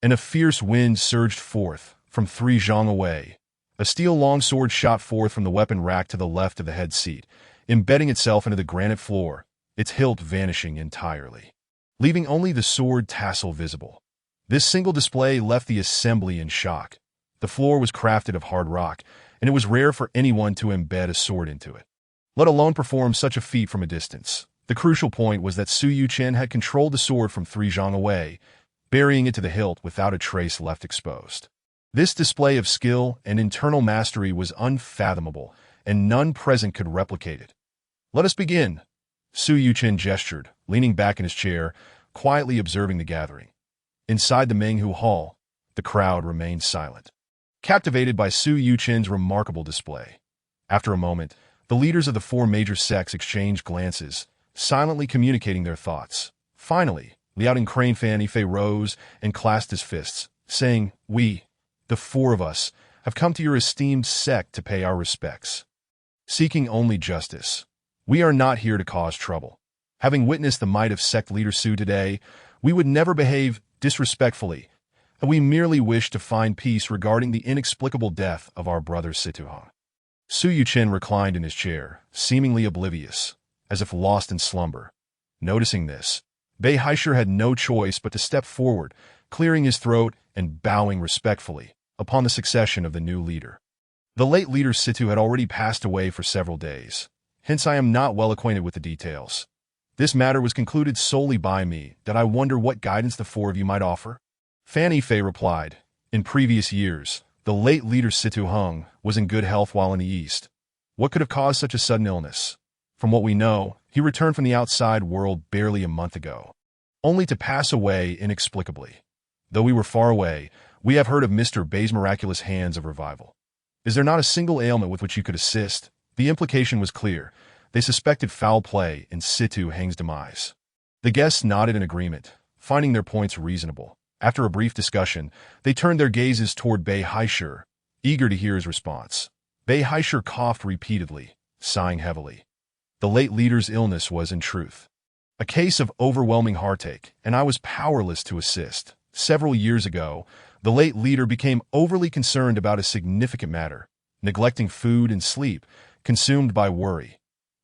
and a fierce wind surged forth from 3 zhang away. A steel longsword shot forth from the weapon rack to the left of the head seat, embedding itself into the granite floor, its hilt vanishing entirely, leaving only the sword tassel visible. This single display left the assembly in shock. The floor was crafted of hard rock, and it was rare for anyone to embed a sword into it, let alone perform such a feat from a distance. The crucial point was that Su Yuchen had controlled the sword from 3 zhang away, burying it to the hilt without a trace left exposed. This display of skill and internal mastery was unfathomable, and none present could replicate it. "Let us begin," Su Yuchen gestured, leaning back in his chair, quietly observing the gathering. Inside the Menghu Hall, the crowd remained silent, captivated by Su Yuchen's remarkable display. After a moment, the leaders of the four major sects exchanged glances, silently communicating their thoughts. Finally, Liaodong Crane Fan Ife rose and clasped his fists, saying, "We, the four of us, have come to your esteemed sect to pay our respects, seeking only justice. We are not here to cause trouble. Having witnessed the might of sect leader Su today, we would never behave disrespectfully, and we merely wish to find peace regarding the inexplicable death of our brother Situ Hung." Su Yuchen reclined in his chair, seemingly oblivious, as if lost in slumber. Noticing this, Bei Haishur had no choice but to step forward, clearing his throat and bowing respectfully upon the succession of the new leader. The late leader Situ had already passed away for several days, hence I am not well acquainted with the details. This matter was concluded solely by me, that I wonder what guidance the four of you might offer. Fan Ife replied, "In previous years, the late leader Situ Hung was in good health while in the East. What could have caused such a sudden illness? From what we know, he returned from the outside world barely a month ago, only to pass away inexplicably. Though we were far away, we have heard of Mr. Bei's miraculous hands of revival. Is there not a single ailment with which you could assist?" The implication was clear. They suspected foul play in Situ Hang's demise. The guests nodded in agreement, finding their points reasonable. After a brief discussion, they turned their gazes toward Bei Haishur, eager to hear his response. Bei Haishur coughed repeatedly, sighing heavily. The late leader's illness was, in truth, a case of overwhelming heartache, and I was powerless to assist. Several years ago, the late leader became overly concerned about a significant matter, neglecting food and sleep, consumed by worry.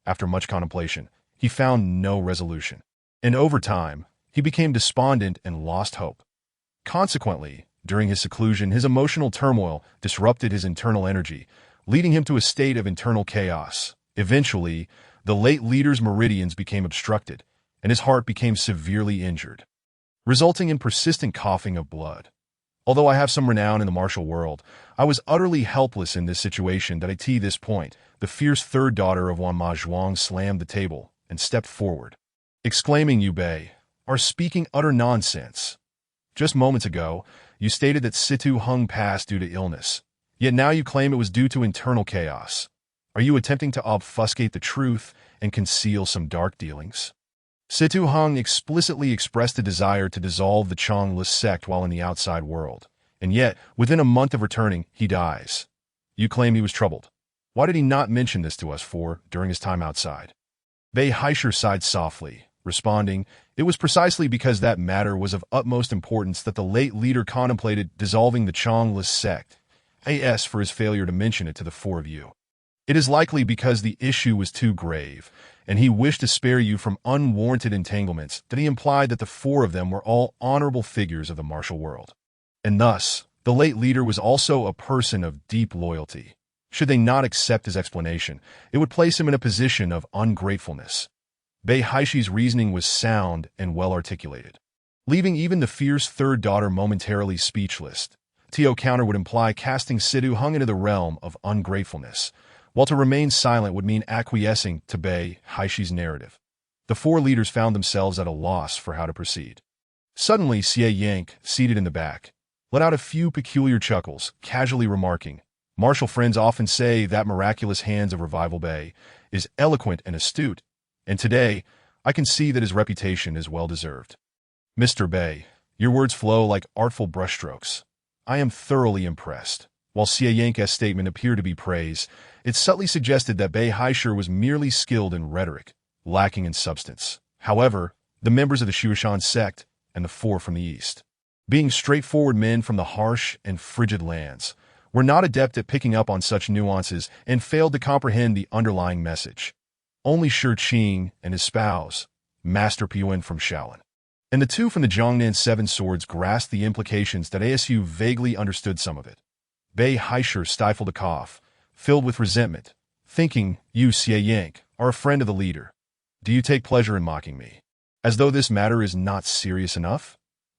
After much contemplation, he found no resolution, and over time, he became despondent and lost hope. Consequently, during his seclusion, his emotional turmoil disrupted his internal energy, leading him to a state of internal chaos. Eventually, the late leader's meridians became obstructed, and his heart became severely injured, resulting in persistent coughing of blood. Although I have some renown in the martial world, I was utterly helpless in this situation. That at this point, the fierce third daughter of Wan Ma Zhuang slammed the table and stepped forward, exclaiming, "You Bei are speaking utter nonsense. Just moments ago, you stated that Situ Hung passed due to illness, yet now you claim it was due to internal chaos. Are you attempting to obfuscate the truth and conceal some dark dealings?" Situ Hung explicitly expressed a desire to dissolve the Changless sect while in the outside world, and yet, within a month of returning, he dies. You claim he was troubled. Why did he not mention this to us during his time outside? Bei Haishur sighed softly, responding, "It was precisely because that matter was of utmost importance that the late leader contemplated dissolving the Changless sect, as for his failure to mention it to the four of you. It is likely because the issue was too grave, and he wished to spare you from unwarranted entanglements, that he implied that the four of them were all honorable figures of the martial world. And thus, the late leader was also a person of deep loyalty. Should they not accept his explanation, it would place him in a position of ungratefulness. Bei Haishi's reasoning was sound and well-articulated, leaving even the fierce third daughter momentarily speechless. Teo counter would imply casting Sidu Hung into the realm of ungratefulness, while to remain silent would mean acquiescing to Bei Haishi's narrative. The four leaders found themselves at a loss for how to proceed. Suddenly, Xie Yank, seated in the back, let out a few peculiar chuckles, casually remarking, "Martial friends often say that miraculous hands of Revival Bei is eloquent and astute, and today I can see that his reputation is well-deserved. Mr. Bei, your words flow like artful brushstrokes. I am thoroughly impressed." While Xie Yank's statement appeared to be praise, it subtly suggested that Bei Haisher was merely skilled in rhetoric, lacking in substance. However, the members of the Shuishan sect and the four from the east, being straightforward men from the harsh and frigid lands, were not adept at picking up on such nuances and failed to comprehend the underlying message. Only Shi Qing and his spouse, Master Puan from Shaolin, and the two from the Jiangnan Seven Swords grasped the implications that ASU vaguely understood some of it. Bei Haisher stifled a cough, filled with resentment, thinking, "You, Xie Yank, are a friend of the leader. Do you take pleasure in mocking me? As though this matter is not serious enough?"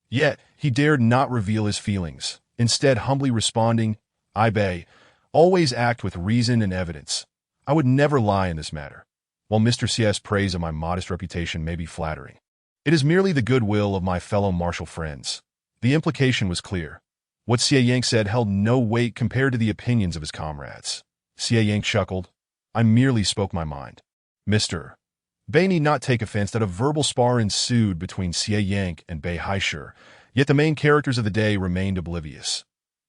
Yet, he dared not reveal his feelings, instead humbly responding, "I, Bei, always act with reason and evidence. I would never lie in this matter. While Mr. Xie's praise of my modest reputation may be flattering, it is merely the goodwill of my fellow martial friends." The implication was clear. What Xie Yank said held no weight compared to the opinions of his comrades. Xie Yank chuckled, "I merely spoke my mind. Mr. Bei need not take offense that a verbal spar ensued between Xie Yank and Bei Haisher, yet the main characters of the day remained oblivious.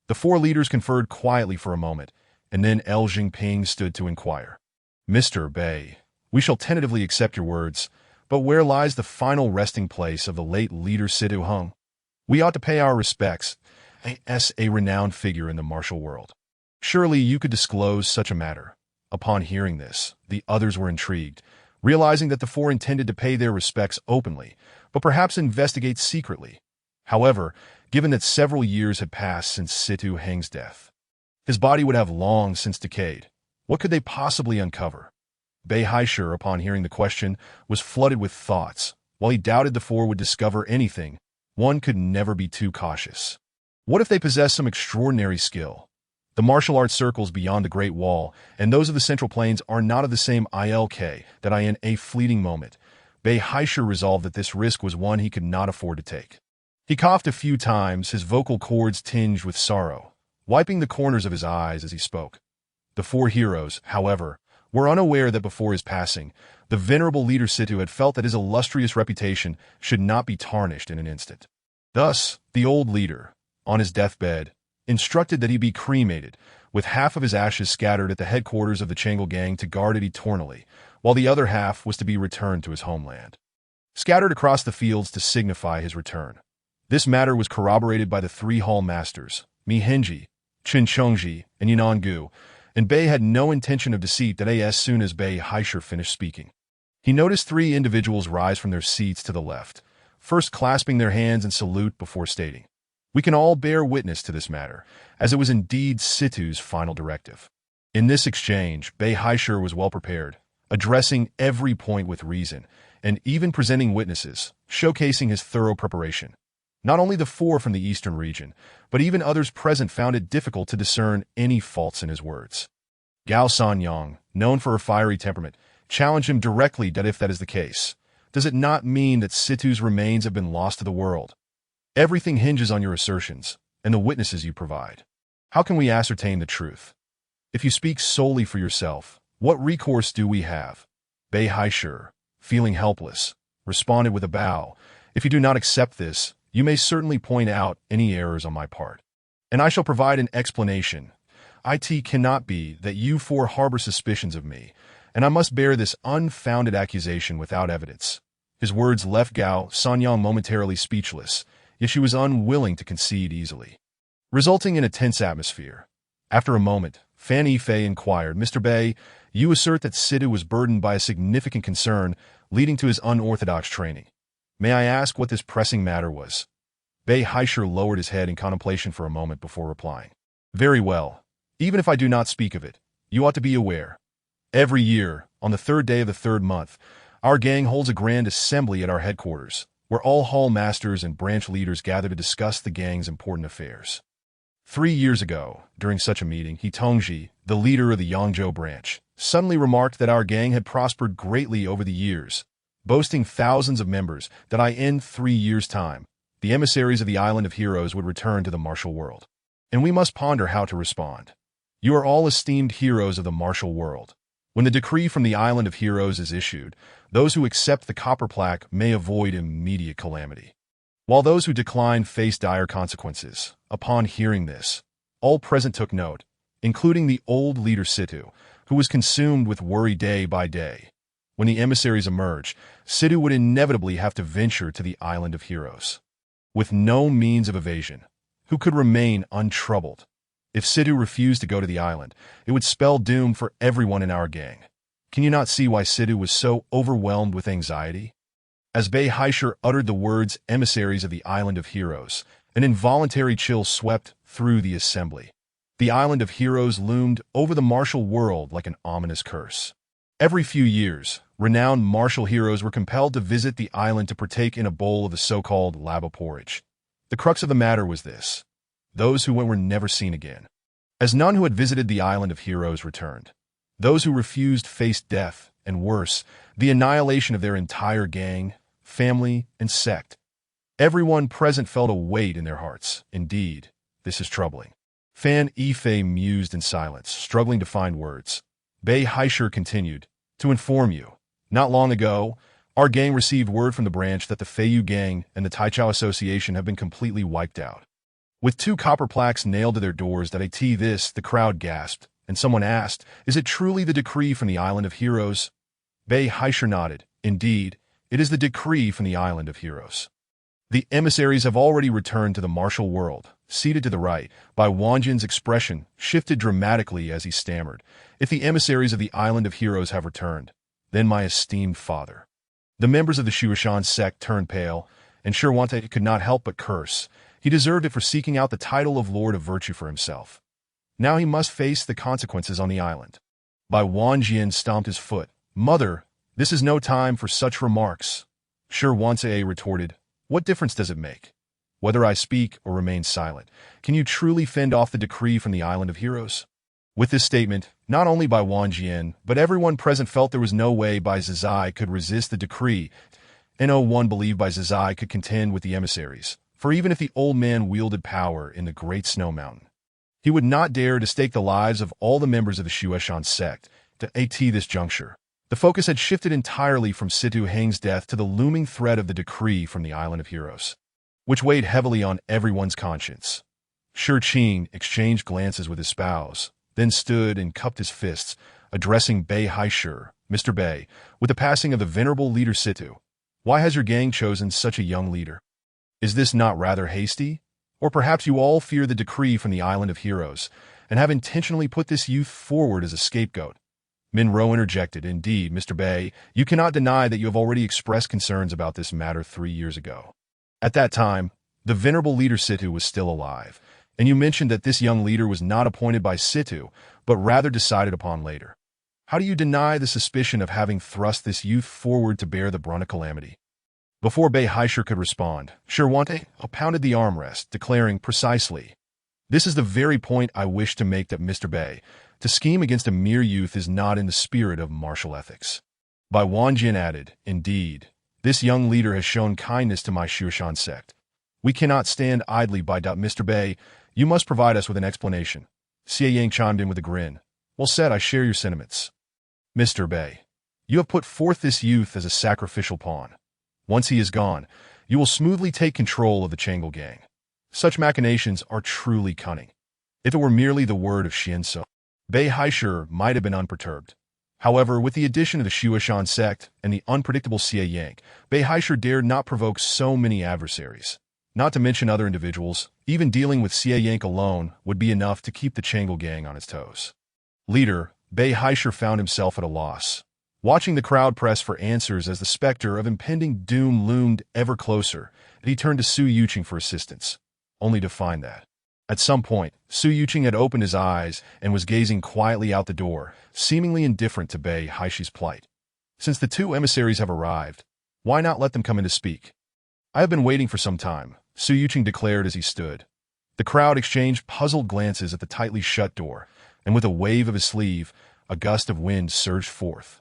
The four leaders conferred quietly for a moment, and then El Jingping stood to inquire. "Mr. Bei, we shall tentatively accept your words, but where lies the final resting place of the late leader Sidu Hung? We ought to pay our respects as a renowned figure in the martial world. Surely you could disclose such a matter." Upon hearing this, the others were intrigued, realizing that the four intended to pay their respects openly, but perhaps investigate secretly. However, given that several years had passed since Sidu Hang's death, his body would have long since decayed. What could they possibly uncover? Bei Haisher, upon hearing the question, was flooded with thoughts. While he doubted the four would discover anything, one could never be too cautious. What if they possessed some extraordinary skill? The martial arts circles beyond the Great Wall and those of the Central Plains are not of the same ilk that in a fleeting moment. Bei Haisher resolved that this risk was one he could not afford to take. He coughed a few times, his vocal cords tinged with sorrow, wiping the corners of his eyes as he spoke. The four heroes, however, were unaware that before his passing, the venerable leader Situ had felt that his illustrious reputation should not be tarnished in an instant. Thus, the old leader, on his deathbed, instructed that he be cremated, with half of his ashes scattered at the headquarters of the Changel gang to guard it eternally, while the other half was to be returned to his homeland, scattered across the fields to signify his return. This matter was corroborated by the three hall masters, Mi Henji, Qin Chongji, and Yinan Gu, and Bei had no intention of deceit that as soon as Bei Haisher finished speaking. He noticed three individuals rise from their seats to the left, first clasping their hands in salute before stating, "We can all bear witness to this matter, as it was indeed Situ's final directive." In this exchange, Bei Haisher was well prepared, addressing every point with reason, and even presenting witnesses, showcasing his thorough preparation. Not only the four from the eastern region, but even others present found it difficult to discern any faults in his words. Gao Sanyang, known for her fiery temperament, challenged him directly that if that is the case, does it not mean that Situ's remains have been lost to the world? Everything hinges on your assertions and the witnesses you provide. How can we ascertain the truth? If you speak solely for yourself, what recourse do we have? Bei Haisher, feeling helpless, responded with a bow, "If you do not accept this, you may certainly point out any errors on my part, and I shall provide an explanation. It cannot be that you four harbor suspicions of me, and I must bear this unfounded accusation without evidence." His words left Gao Sanyang momentarily speechless, yet she was unwilling to concede easily, resulting in a tense atmosphere. After a moment, Fan Yifei inquired, "Mr. Bei, you assert that Sidu was burdened by a significant concern leading to his unorthodox training. May I ask what this pressing matter was?" Bei Haisher lowered his head in contemplation for a moment before replying, "Very well. Even if I do not speak of it, you ought to be aware. Every year, on the third day of the third month, Our gang holds a grand assembly at our headquarters, where all hall masters and branch leaders gather to discuss the gang's important affairs. 3 years ago, during such a meeting, He Tongji, the leader of the Yangzhou branch, suddenly remarked that our gang had prospered greatly over the years, boasting thousands of members, that in 3 years' time, the emissaries of the Island of Heroes would return to the martial world. And we must ponder how to respond. You are all esteemed heroes of the martial world. When the decree from the Island of Heroes is issued, those who accept the copper plaque may avoid immediate calamity, while those who decline face dire consequences. Upon hearing this, all present took note, including the old leader Situ, who was consumed with worry day by day. When the emissaries emerged, Situ would inevitably have to venture to the Island of Heroes. With no means of evasion, who could remain untroubled? If Situ refused to go to the island, it would spell doom for everyone in our gang. Can you not see why Situ was so overwhelmed with anxiety? As Bei Haisher uttered the words emissaries of the Island of Heroes, an involuntary chill swept through the assembly. The Island of Heroes loomed over the martial world like an ominous curse. Every few years, renowned martial heroes were compelled to visit the island to partake in a bowl of the so-called lava porridge. The crux of the matter was this: those who went were never seen again. As none who had visited the Island of Heroes returned, those who refused faced death, and worse, the annihilation of their entire gang, family, and sect. Everyone present felt a weight in their hearts. Indeed, this is troubling. Fan Yifei mused in silence, struggling to find words. Bei Haisher continued, to inform you, not long ago, our gang received word from the branch that the Feiyu Gang and the Taichao Association have been completely wiped out. With 2 copper plaques nailed to their doors that this, the crowd gasped, and someone asked, is it truly the decree from the Island of Heroes? Bei Haisher nodded. Indeed, it is the decree from the Island of Heroes. The emissaries have already returned to the martial world. Seated to the right, Bai Wanjin's expression shifted dramatically as he stammered. If the emissaries of the Island of Heroes have returned, then my esteemed father. The members of the Shuoshan sect turned pale, and Shirwante could not help but curse. He deserved it for seeking out the title of Lord of Virtue for himself. Now he must face the consequences on the island. Bai Wanjin stomped his foot. Mother, this is no time for such remarks. Shirwante retorted, what difference does it make? Whether I speak or remain silent, can you truly fend off the decree from the Island of Heroes? With this statement, not only Bai Wanjin, but everyone present felt there was no way Bai Zizai could resist the decree, and no one believed Bai Zizai could contend with the emissaries, for even if the old man wielded power in the Great Snow Mountain, he would not dare to stake the lives of all the members of the Shuoshan sect to this juncture. The focus had shifted entirely from Situ Hang's death to the looming threat of the decree from the Island of Heroes, which weighed heavily on everyone's conscience. Shi Qing exchanged glances with his spouse, then stood and cupped his fists, addressing Bei Haisher. Mr. Bei, with the passing of the venerable leader Situ, why has your gang chosen such a young leader? Is this not rather hasty? Or perhaps you all fear the decree from the Island of Heroes, and have intentionally put this youth forward as a scapegoat? Minro interjected, indeed, Mr. Bei, you cannot deny that you have already expressed concerns about this matter 3 years ago. At that time, the venerable leader Situ was still alive, and you mentioned that this young leader was not appointed by Situ, but rather decided upon later. How do you deny the suspicion of having thrust this youth forward to bear the brunt of calamity? Before Bei Haisher could respond, Shirwante pounded the armrest, declaring precisely, this is the very point I wish to make, that Mr. Bei, to scheme against a mere youth is not in the spirit of martial ethics. Bai Wanjin added, indeed, this young leader has shown kindness to my Shuoshan sect. We cannot stand idly by. Mr. Bei, you must provide us with an explanation. Xie Yang chimed in with a grin. Well said, I share your sentiments. Mr. Bei, you have put forth this youth as a sacrificial pawn. Once he is gone, you will smoothly take control of the Changel gang. Such machinations are truly cunning. If it were merely the word of Xianso, Bei Haisher might have been unperturbed. However, with the addition of the Shuoshan sect and the unpredictable Xie Yang, Bei Haisher dared not provoke so many adversaries. Not to mention other individuals, even dealing with Xie Yang alone would be enough to keep the Changel gang on its toes. Leader, Bei Haisher found himself at a loss, watching the crowd press for answers as the specter of impending doom loomed ever closer. He turned to Su Yuqing for assistance, only to find that, at some point, Su Yuqing had opened his eyes and was gazing quietly out the door, seemingly indifferent to Bei Haisher's plight. Since the two emissaries have arrived, why not let them come in to speak? I have been waiting for some time, Su Yuqing declared as he stood. The crowd exchanged puzzled glances at the tightly shut door, and with a wave of his sleeve, a gust of wind surged forth.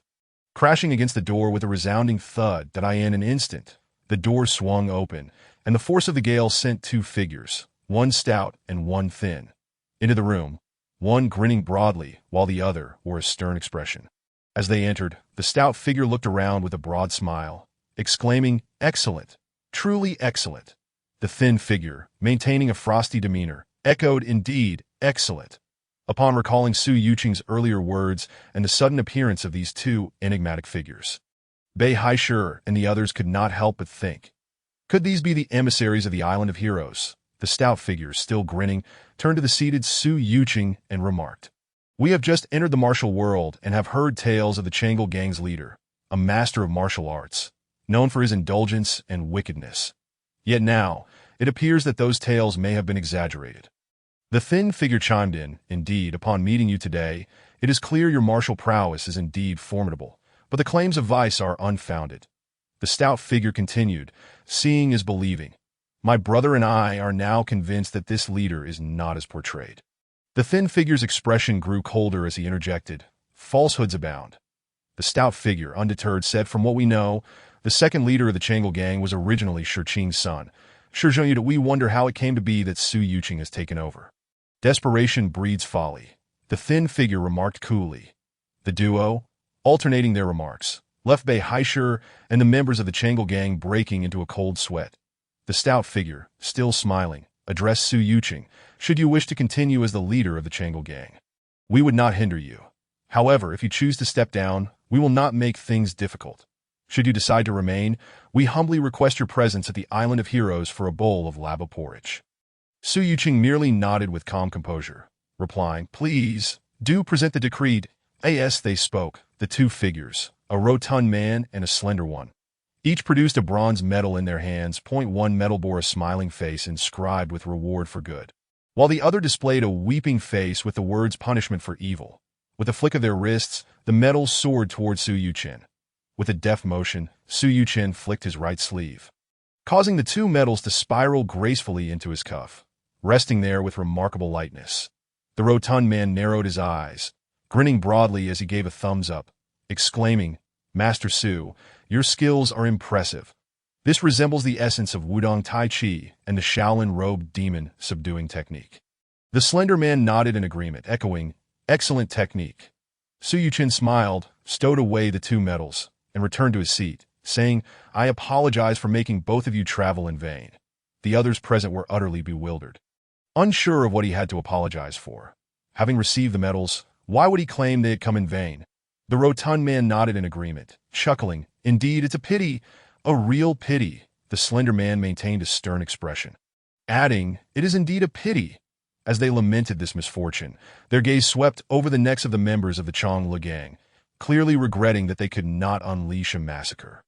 Crashing against the door with a resounding thud that in an instant, the door swung open, and the force of the gale sent two figures, one stout and one thin, into the room, one grinning broadly while the other wore a stern expression. As they entered, the stout figure looked around with a broad smile, exclaiming, "Excellent! Truly excellent!" The thin figure, maintaining a frosty demeanor, echoed, "Indeed, excellent!" Upon recalling Su Yuqing's earlier words and the sudden appearance of these two enigmatic figures, Bei Haishur and the others could not help but think, could these be the emissaries of the Island of Heroes? The stout figure, still grinning, turned to the seated Su Yuqing and remarked, "We have just entered the martial world and have heard tales of the Chang'e gang's leader, a master of martial arts, known for his indulgence and wickedness. Yet now, it appears that those tales may have been exaggerated." The thin figure chimed in, "Indeed, upon meeting you today, it is clear your martial prowess is indeed formidable, but the claims of vice are unfounded." The stout figure continued, "Seeing is believing. My brother and I are now convinced that this leader is not as portrayed." The thin figure's expression grew colder as he interjected, "Falsehoods abound." The stout figure, undeterred, said, "From what we know, the second leader of the Chang'e gang was originally Shi Qing's son. We wonder how it came to be that Su Yuqing has taken over." "Desperation breeds folly," the thin figure remarked coolly. The duo, alternating their remarks, left Bei Haishur and the members of the Chang'e gang breaking into a cold sweat. The stout figure, still smiling, addressed Su Yuqing, "Should you wish to continue as the leader of the Chang'e gang, we would not hinder you. However, if you choose to step down, we will not make things difficult. Should you decide to remain, we humbly request your presence at the Island of Heroes for a bowl of lava porridge." Su Yuqing merely nodded with calm composure, replying, "Please, do present the decree." As they spoke, the two figures, a rotund man and a slender one, each produced a bronze medal in their hands. One medal bore a smiling face inscribed with "Reward for Good," while the other displayed a weeping face with the words "Punishment for Evil." With a flick of their wrists, the medals soared toward Su Yuqing. With a deft motion, Su Yuqing flicked his right sleeve, causing the two medals to spiral gracefully into his cuff, resting there with remarkable lightness. The rotund man narrowed his eyes, grinning broadly as he gave a thumbs up, exclaiming, "Master Su, your skills are impressive. This resembles the essence of Wudong Tai Chi and the Shaolin robed demon subduing technique." The slender man nodded in agreement, echoing, "Excellent technique." Su Yuqing smiled, stowed away the two medals, and returned to his seat, saying, "I apologize for making both of you travel in vain." The others present were utterly bewildered, unsure of what he had to apologize for. Having received the medals, why would he claim they had come in vain? The rotund man nodded in agreement, chuckling, "Indeed, it's a pity, a real pity." The slender man maintained a stern expression, adding, "It is indeed a pity." As they lamented this misfortune, their gaze swept over the necks of the members of the Chang'e gang, clearly regretting that they could not unleash a massacre.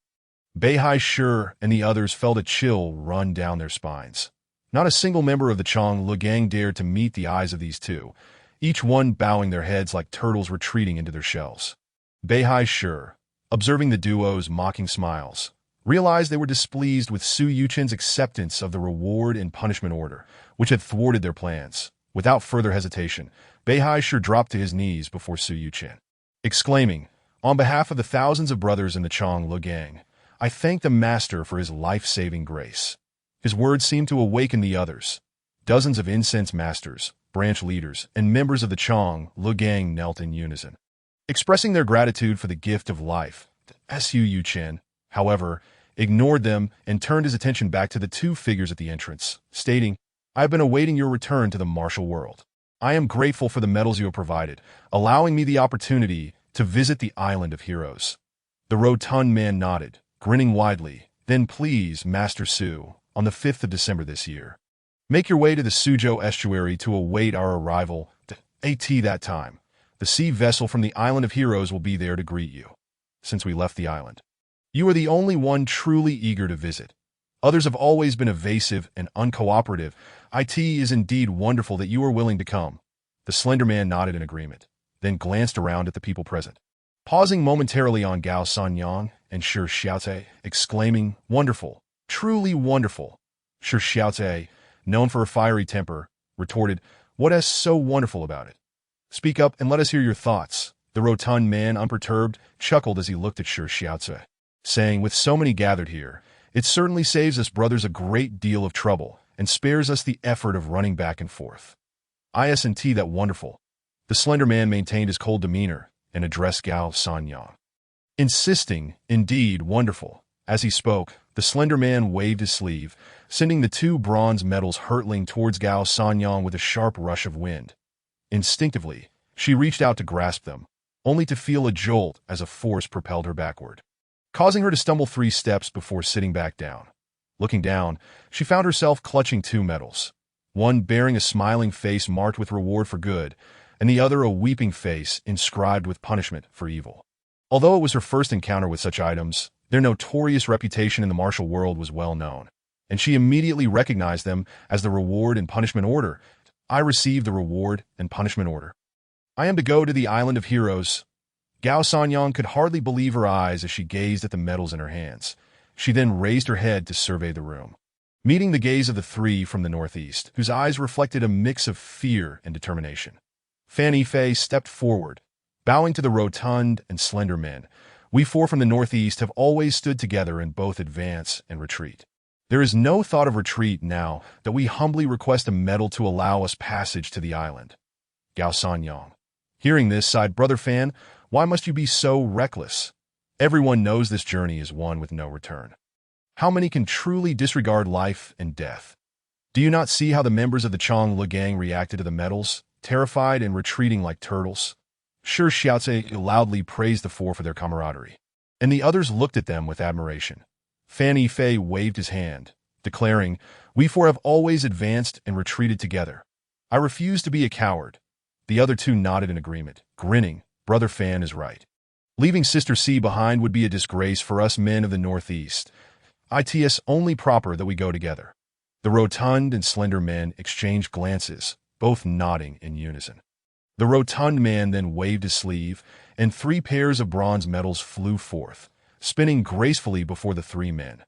Bei Haishur and the others felt a chill run down their spines. Not a single member of the Chang'e gang dared to meet the eyes of these two, each one bowing their heads like turtles retreating into their shells. Bei Haishur, observing the duo's mocking smiles, realized they were displeased with Su Yuqing's acceptance of the reward and punishment order, which had thwarted their plans. Without further hesitation, Bei Haishur dropped to his knees before Su Yuqing, exclaiming, "On behalf of the thousands of brothers in the Chang'e gang, I thank the master for his life-saving grace." His words seemed to awaken the others. Dozens of incense masters, branch leaders, and members of the Chang'e gang knelt in unison, expressing their gratitude for the gift of life. Su Yuqing, however, ignored them and turned his attention back to the two figures at the entrance, stating, "I have been awaiting your return to the martial world. I am grateful for the medals you have provided, allowing me the opportunity to visit the Island of Heroes." The rotund man nodded, grinning widely. "Then please, Master Su, on the 5th of December this year, make your way to the Suzhou estuary to await our arrival. At that time, the sea vessel from the Island of Heroes will be there to greet you. Since we left the island, you are the only one truly eager to visit. Others have always been evasive and uncooperative. It is indeed wonderful that you are willing to come." The slender man nodded in agreement, then glanced around at the people present. pausing momentarily on Gao Sanyang and Shi Xiaotai, exclaiming, "Wonderful, truly wonderful." Shi Xiaotai, known for a fiery temper, retorted, "What is so wonderful about it? Speak up and let us hear your thoughts." The rotund man, unperturbed, chuckled as he looked at Shi Xiaotai, saying, "With so many gathered here, it certainly saves us brothers a great deal of trouble and spares us the effort of running back and forth. Isn't that wonderful?" The slender man maintained his cold demeanor and addressed Gao Sanyang, insisting, "Indeed, wonderful." As he spoke, the slender man waved his sleeve, sending the two bronze medals hurtling towards Gao Sanyang with a sharp rush of wind. Instinctively, she reached out to grasp them, only to feel a jolt as a force propelled her backward, causing her to stumble 3 steps before sitting back down. Looking down, she found herself clutching 2 medals, one bearing a smiling face marked with reward for good, and the other a weeping face inscribed with punishment for evil. Although it was her first encounter with such items, their notorious reputation in the martial world was well known, and she immediately recognized them as the reward and punishment order. "I received the reward and punishment order. I am to go to the Island of Heroes." Gao Sanyang could hardly believe her eyes as she gazed at the medals in her hands. She then raised her head to survey the room, meeting the gaze of the 3 from the northeast, whose eyes reflected a mix of fear and determination. Fan Yifei stepped forward, bowing to the rotund and slender men. "We 4 from the northeast have always stood together in both advance and retreat. There is no thought of retreat now that we humbly request a medal to allow us passage to the island." Gao Sanyang, hearing this, sighed, "Brother Fan, why must you be so reckless? Everyone knows this journey is one with no return. How many can truly disregard life and death? Do you not see how the members of the Changlu gang reacted to the medals, terrified and retreating like turtles?" Shi Xiaotai loudly praised the 4 for their camaraderie, and the others looked at them with admiration. Fan Yifei waved his hand, declaring, "We 4 have always advanced and retreated together. I refuse to be a coward." The other 2 nodded in agreement, grinning. "Brother Fan is right. Leaving Sister C behind would be a disgrace for us men of the Northeast. It's only proper that we go together." The rotund and slender men exchanged glances, both nodding in unison. The rotund man then waved his sleeve, and 3 pairs of bronze medals flew forth, spinning gracefully before the 3 men.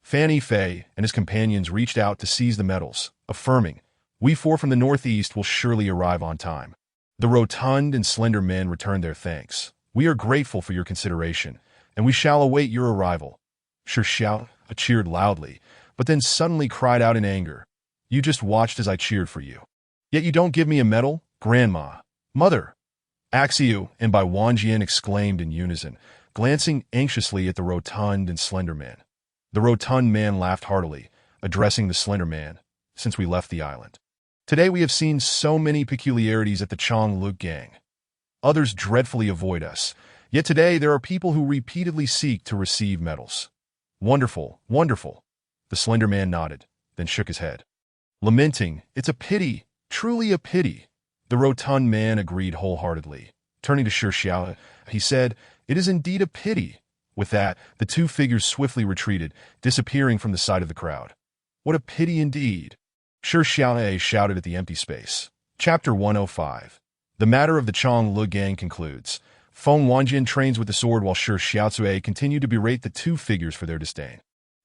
Fan Yifei and his companions reached out to seize the medals, affirming, "We 4 from the northeast will surely arrive on time." The rotund and slender men returned their thanks. "We are grateful for your consideration, and we shall await your arrival." Shi Xiao cheered loudly, but then suddenly cried out in anger, "You just watched as I cheered for you. Yet you don't give me a medal? Grandma! Mother!" Axiu and Bai Wanjian exclaimed in unison, glancing anxiously at the rotund and slender man. The rotund man laughed heartily, addressing the slender man, "Since we left the island, today we have seen so many peculiarities at the Changlu gang. Others dreadfully avoid us, yet today there are people who repeatedly seek to receive medals. Wonderful, wonderful." The slender man nodded, then shook his head, lamenting, "It's a pity, truly a pity." The rotund man agreed wholeheartedly. Turning to Shi Xiao, he said, "It is indeed a pity." With that, the 2 figures swiftly retreated, disappearing from the sight of the crowd. "What a pity indeed!" Shi Xiao shouted at the empty space. Chapter 105. The matter of the Changlu gang concludes. Feng Wanjian trains with the sword while Shi Xiaotsui continued to berate the 2 figures for their disdain.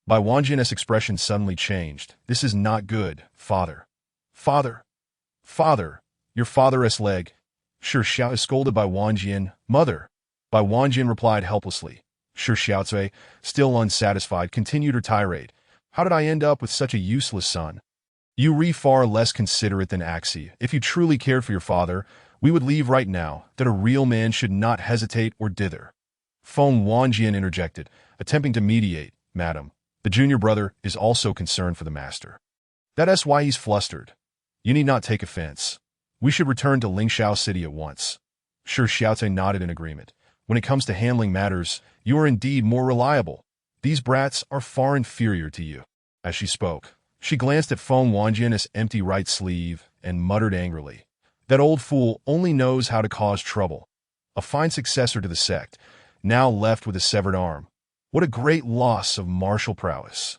Bai Wanjian's expression suddenly changed. "This is not good, father. Father! Father! Your father's leg!" Shi Xiao is scolded by Wanjian. "Mother!" Bai Wanjian replied helplessly. Shi Xiaotsui, still unsatisfied, continued her tirade. "How did I end up with such a useless son? You re far less considerate than Axi. If you truly cared for your father, we would leave right now, that a real man should not hesitate or dither." Feng Wanjian interjected, attempting to mediate. "Madam, the junior brother is also concerned for the master. That's why he's flustered. You need not take offense. We should return to Lingshao City at once." Shi Xiaotai nodded in agreement. "When it comes to handling matters, you are indeed more reliable. These brats are far inferior to you." As she spoke, she glanced at Feng Wanjian's empty right sleeve and muttered angrily, "That old fool only knows how to cause trouble. A fine successor to the sect, now left with a severed arm. What a great loss of martial prowess.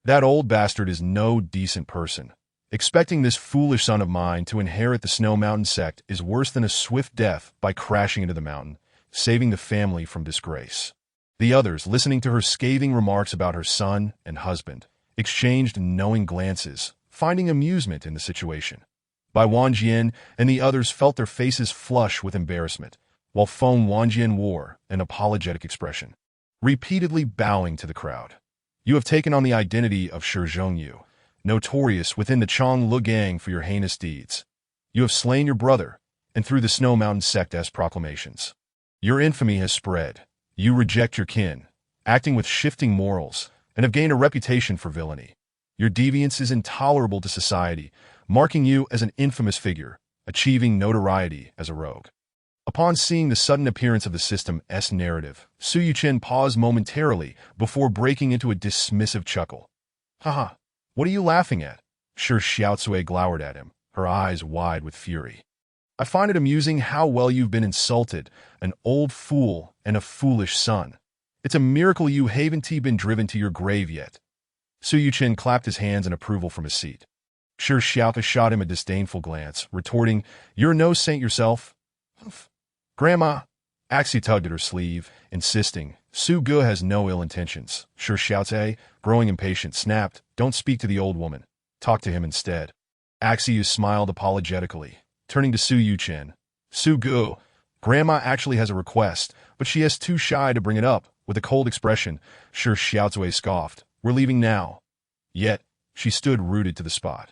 That old bastard is no decent person. Expecting this foolish son of mine to inherit the Snow Mountain sect is worse than a swift death by crashing into the mountain. saving the family from disgrace. The others, listening to her scathing remarks about her son and husband, exchanged knowing glances, finding amusement in the situation. Bai Wanjian and the others felt their faces flush with embarrassment, while Feng Wanjian wore an apologetic expression, repeatedly bowing to the crowd. You have taken on the identity of Shi Zhongyu, notorious within the Changlu gang for your heinous deeds. You have slain your brother, and through the Snow Mountain sect's proclamations, your infamy has spread. You reject your kin, acting with shifting morals, and have gained a reputation for villainy. Your deviance is intolerable to society, marking you as an infamous figure, achieving notoriety as a rogue. Upon seeing the sudden appearance of the system's narrative, Su Yuchen paused momentarily before breaking into a dismissive chuckle. Haha, what are you laughing at? Shi Xiaocui glowered at him, her eyes wide with fury. I find it amusing how well you've been insulted, an old fool and a foolish son. It's a miracle you haven't been driven to your grave yet. Su Yuchen clapped his hands in approval from his seat. Shi Xiaocui shot him a disdainful glance, retorting, You're no saint yourself. Humph. Grandma. Axie tugged at her sleeve, insisting, Su Ge has no ill intentions. Shi Xiaocui, growing impatient, snapped, Don't speak to the old woman. Talk to him instead. Axie smiled apologetically, turning to Su Yuchen. Su Ge, Grandma actually has a request, but she is too shy to bring it up. With a cold expression, Shi Xiaocui scoffed, We're leaving now. Yet, she stood rooted to the spot.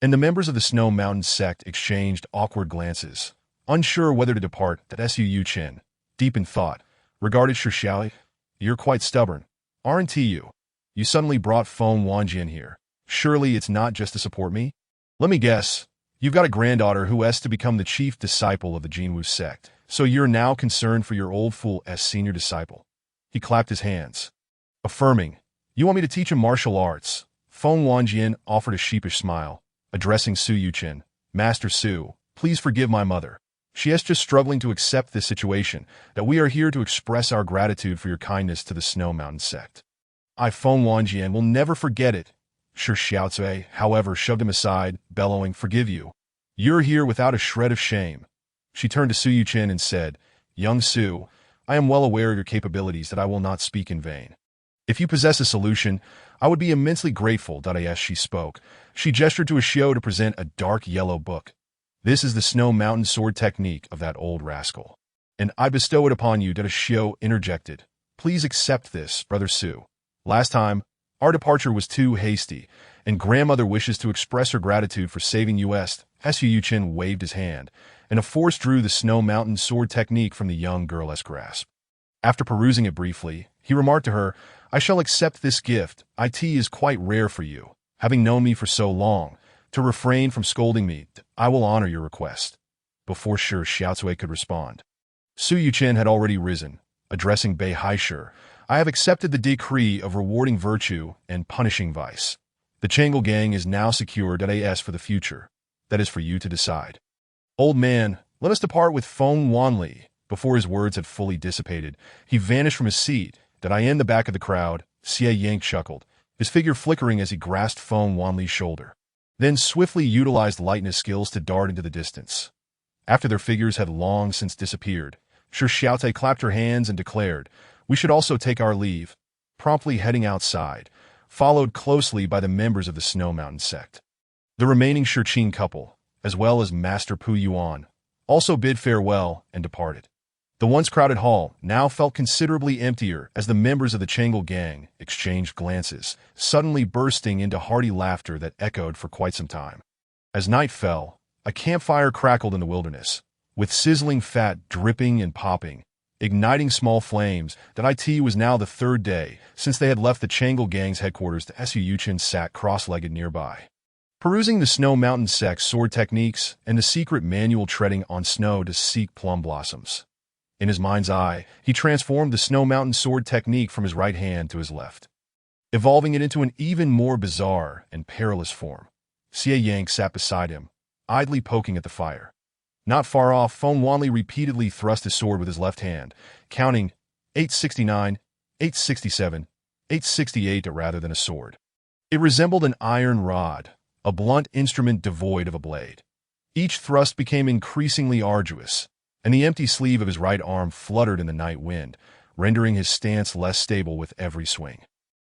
And the members of the Snow Mountain sect exchanged awkward glances, unsure whether to depart. That Su Yuchen, deep in thought, regarded Shi Xiaocui. You're quite stubborn, aren't you? You suddenly brought Feng Wanjian here. Surely it's not just to support me? Let me guess. You've got a granddaughter who has to become the chief disciple of the Jinwu sect, so you're now concerned for your old fool's senior disciple. He clapped his hands, affirming, You want me to teach him martial arts? Feng Wanjian offered a sheepish smile, addressing Su Yuchen. Master Su, please forgive my mother. She is just struggling to accept this situation, that we are here to express our gratitude for your kindness to the Snow Mountain sect. Feng Wanjian will never forget it. Shi Xiaocui, however, shoved him aside, bellowing, Forgive you. You're here without a shred of shame. She turned to Su Yuchen and said, Young Su, I am well aware of your capabilities that I will not speak in vain. If you possess a solution, I would be immensely grateful. As she spoke, she gestured to a Shio to present a dark yellow book. This is the Snow Mountain sword technique of that old rascal. And I bestow it upon you. A Shio interjected. Please accept this, Brother Su. Last time, our departure was too hasty, and grandmother wishes to express her gratitude for saving us. Su Yuchen waved his hand, and a force drew the Snow Mountain sword technique from the young girl's grasp. After perusing it briefly, he remarked to her, I shall accept this gift. It is quite rare for you, having known me for so long, to refrain from scolding me. I will honor your request. Before Shi Xiaocui could respond, Su Yuchen had already risen, addressing Bei Haishur. I have accepted the decree of rewarding virtue and punishing vice. The Changel gang is now secured at AS for the future. That is for you to decide. Old man, let us depart with Feng Wanli. Before his words had fully dissipated, he vanished from his seat. In the back of the crowd, Xie Yang chuckled, his figure flickering as he grasped Feng Wanli's shoulder, then swiftly utilized lightness skills to dart into the distance. After their figures had long since disappeared, Shi Xiaocui clapped her hands and declared, We should also take our leave, promptly heading outside, followed closely by the members of the Snow Mountain sect. The remaining Shiqing couple, as well as Master Pu Yuan, also bid farewell and departed. The once crowded hall now felt considerably emptier as the members of the Changel gang exchanged glances, suddenly bursting into hearty laughter that echoed for quite some time. As night fell, a campfire crackled in the wilderness, with sizzling fat dripping and popping, igniting small flames. It was now the third day since they had left the Changel gang's headquarters. Su Yuchen sat cross-legged nearby, perusing the Snow Mountain sect's sword techniques and the secret manual treading on snow to seek plum blossoms. In his mind's eye, he transformed the Snow Mountain sword technique from his right hand to his left, evolving it into an even more bizarre and perilous form. Xie Yang sat beside him, idly poking at the fire. Not far off, Feng Wanli repeatedly thrust his sword with his left hand, counting 869, 867, 868 rather than a sword. It resembled an iron rod, a blunt instrument devoid of a blade. Each thrust became increasingly arduous, and the empty sleeve of his right arm fluttered in the night wind, rendering his stance less stable with every swing.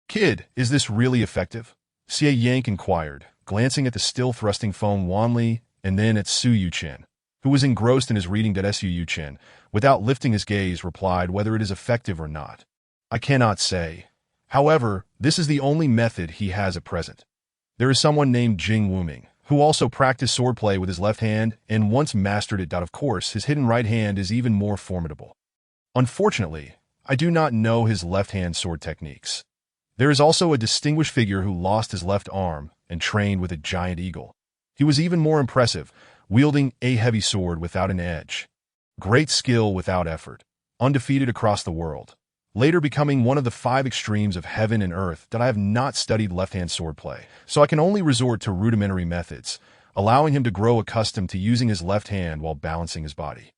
"Kid, is this really effective?" Xie Yank inquired, glancing at the still-thrusting Feng Wanli and then at Su Yuchen, who was engrossed in his reading. Su Yuchen, without lifting his gaze, replied whether it is effective or not. "I cannot say. However, this is the only method he has at present. There is someone named Jing Wuming, who also practiced swordplay with his left hand and once mastered it. Of course, his hidden right hand is even more formidable. Unfortunately, I do not know his left-hand sword techniques. There is also a distinguished figure who lost his left arm and trained with a giant eagle. He was even more impressive, wielding a heavy sword without an edge. Great skill without effort, undefeated across the world, later becoming one of the 5 extremes of heaven and earth. That I have not studied left-hand swordplay, so I can only resort to rudimentary methods, allowing him to grow accustomed to using his left hand while balancing his body.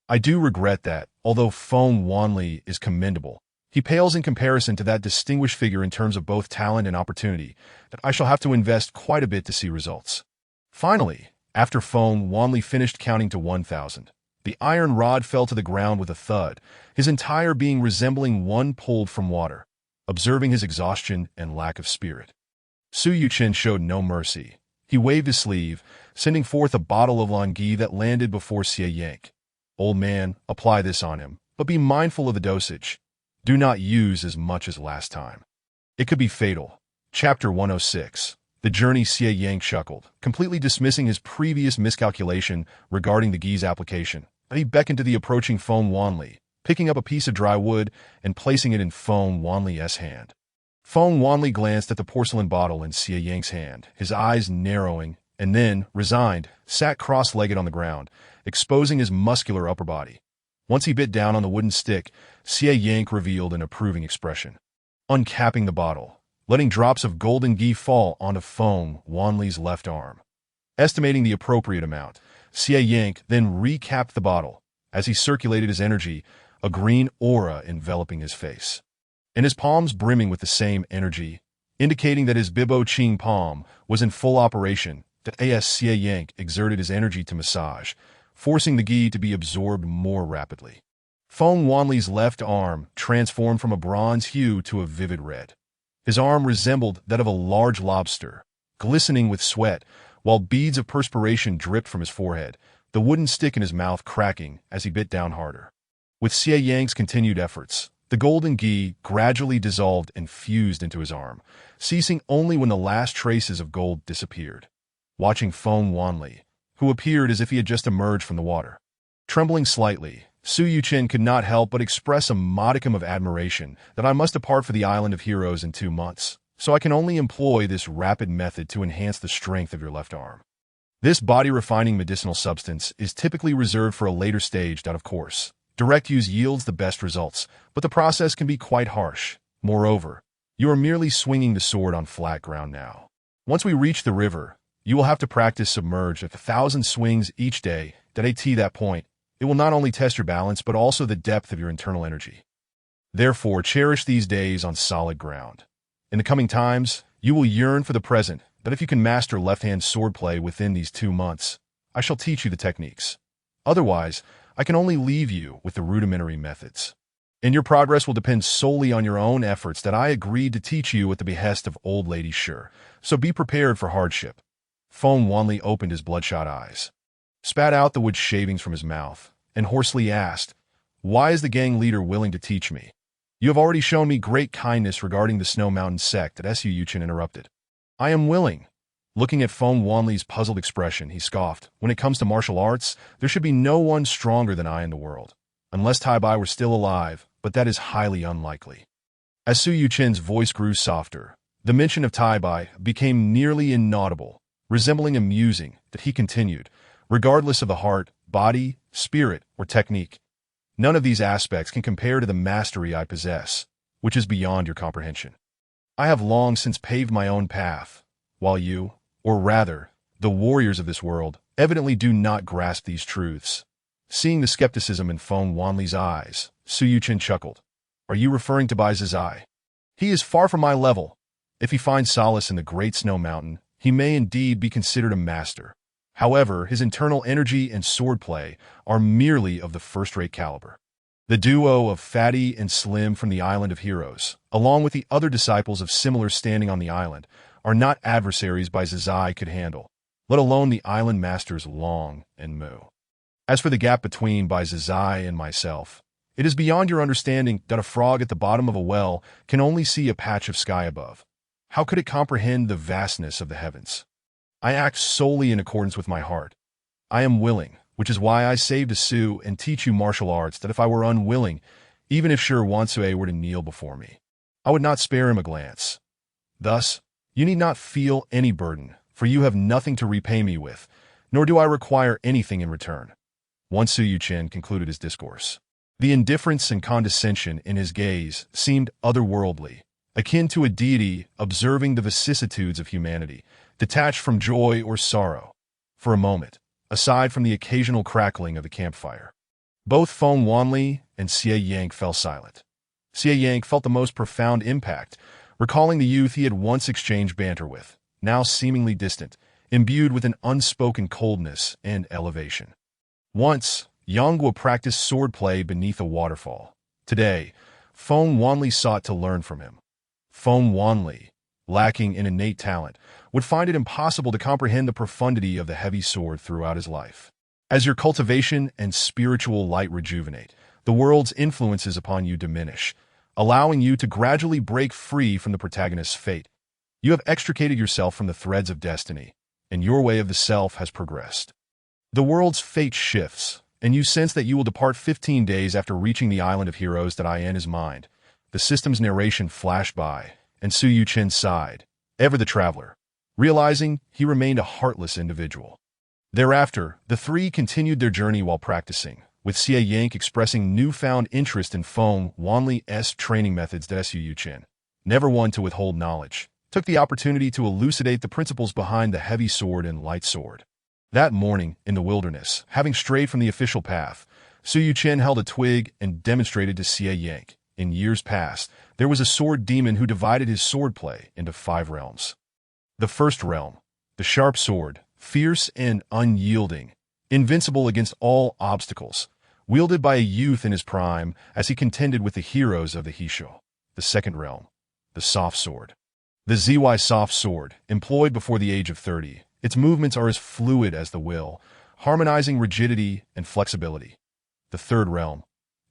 I do regret that, although Feng Wanli is commendable, he pales in comparison to that distinguished figure in terms of both talent and opportunity, that I shall have to invest quite a bit to see results." Finally, after Feng Wanli finished counting to 1,000, the iron rod fell to the ground with a thud, his entire being resembling one pulled from water, observing his exhaustion and lack of spirit. Su Yuchen showed no mercy. He waved his sleeve, sending forth a bottle of Langui that landed before Xie Yank. "Old man, apply this on him, but be mindful of the dosage. Do not use as much as last time. It could be fatal." Chapter 106. The Journey. Xie Yank chuckled, completely dismissing his previous miscalculation regarding the Gi's application. He beckoned to the approaching Feng Wanli, picking up a piece of dry wood and placing it in Feng Wanli's hand. Feng Wanli glanced at the porcelain bottle in Xie Yank's hand, his eyes narrowing, and then, resigned, sat cross-legged on the ground, exposing his muscular upper body. Once he bit down on the wooden stick, Xie Yank revealed an approving expression. Uncapping the bottle, letting drops of golden ghee fall onto Feng Wanli's left arm. Estimating the appropriate amount, Xie Yank then recapped the bottle. As he circulated his energy, a green aura enveloping his face, and his palms brimming with the same energy, indicating that his Bibo Qing palm was in full operation. Xie Yank exerted his energy to massage, forcing the ghee to be absorbed more rapidly. Feng Wanli's left arm transformed from a bronze hue to a vivid red. His arm resembled that of a large lobster, glistening with sweat, while beads of perspiration dripped from his forehead, the wooden stick in his mouth cracking as he bit down harder. With Xie Yank's continued efforts, the golden ghee gradually dissolved and fused into his arm, ceasing only when the last traces of gold disappeared. Watching Feng Wanli, who appeared as if he had just emerged from the water, trembling slightly, Su Yuchen could not help but express a modicum of admiration. "That I must depart for the Island of Heroes in 2 months, so I can only employ this rapid method to enhance the strength of your left arm. This body-refining medicinal substance is typically reserved for a later stage. Of course, direct use yields the best results, but the process can be quite harsh. Moreover, you are merely swinging the sword on flat ground now. Once we reach the river, you will have to practice submerged at 1,000 swings each day. At that point, it will not only test your balance but also the depth of your internal energy. Therefore, cherish these days on solid ground. In the coming times, you will yearn for the present, but if you can master left-hand swordplay within these 2 months, I shall teach you the techniques. Otherwise, I can only leave you with the rudimentary methods. And your progress will depend solely on your own efforts that I agreed to teach you at the behest of Old Lady Shi, so be prepared for hardship." Feng Wanli opened his bloodshot eyes, spat out the wood shavings from his mouth, and hoarsely asked, "Why is the gang leader willing to teach me?" "You have already shown me great kindness regarding the Snow Mountain sect," Su Yuchen interrupted. "I am willing." Looking at Feng Wanli's puzzled expression, he scoffed. "When it comes to martial arts, there should be no one stronger than I in the world. Unless Tai Bai were still alive, but that is highly unlikely." As Su Yuchen's voice grew softer, the mention of Tai Bai became nearly inaudible, resembling a musing. That he continued, "Regardless of the heart, body, spirit, or technique, none of these aspects can compare to the mastery I possess, which is beyond your comprehension. I have long since paved my own path, while you, or rather, the warriors of this world, evidently do not grasp these truths." Seeing the skepticism in Feng Wanli's eyes, Su Yuchen chuckled. "Are you referring to Bai Zizai? He is far from my level. If he finds solace in the Great Snow Mountain, he may indeed be considered a master. However, his internal energy and swordplay are merely of the first-rate caliber. The duo of Fatty and Slim from the Island of Heroes, along with the other disciples of similar standing on the island, are not adversaries Bai Zizai could handle, let alone the island masters Long and Mu. As for the gap between Bai Zizai and myself, it is beyond your understanding that a frog at the bottom of a well can only see a patch of sky above. How could it comprehend the vastness of the heavens? I act solely in accordance with my heart. I am willing, which is why I saved a Su and teach you martial arts, that if I were unwilling, even if Shi Wansui were to kneel before me, I would not spare him a glance. Thus, you need not feel any burden, for you have nothing to repay me with, nor do I require anything in return. Once Su Yuchen concluded his discourse. The indifference and condescension in his gaze seemed otherworldly, akin to a deity observing the vicissitudes of humanity, detached from joy or sorrow. For a moment, aside from the occasional crackling of the campfire, both Feng Wanli and Xie Yang fell silent. Xie Yang felt the most profound impact, recalling the youth he had once exchanged banter with, now seemingly distant, imbued with an unspoken coldness and elevation. Once, Yangguo practiced swordplay beneath a waterfall. Today, Feng Wanli sought to learn from him. Feng Wanli, lacking in innate talent, would find it impossible to comprehend the profundity of the heavy sword throughout his life. As your cultivation and spiritual light rejuvenate, the world's influences upon you diminish, allowing you to gradually break free from the protagonist's fate. You have extricated yourself from the threads of destiny, and your way of the self has progressed. The world's fate shifts, and you sense that you will depart 15 days after reaching the Island of Heroes that I his mind. The system's narration flashed by, and Su Yuchen sighed, ever the traveler, realizing he remained a heartless individual. Thereafter, the three continued their journey while practicing, with Xie Yang expressing newfound interest in Feng Wanli's training methods that Su Yuchen, never one to withhold knowledge, took the opportunity to elucidate the principles behind the heavy sword and light sword. That morning, in the wilderness, having strayed from the official path, Su Yuchen held a twig and demonstrated to Xie Yang. In years past, there was a sword demon who divided his swordplay into 5 realms. The first realm, the sharp sword, fierce and unyielding, invincible against all obstacles, wielded by a youth in his prime as he contended with the heroes of the Hisho. The second realm, the soft sword. The ZY soft sword, employed before the age of 30, its movements are as fluid as the will, harmonizing rigidity and flexibility. The third realm,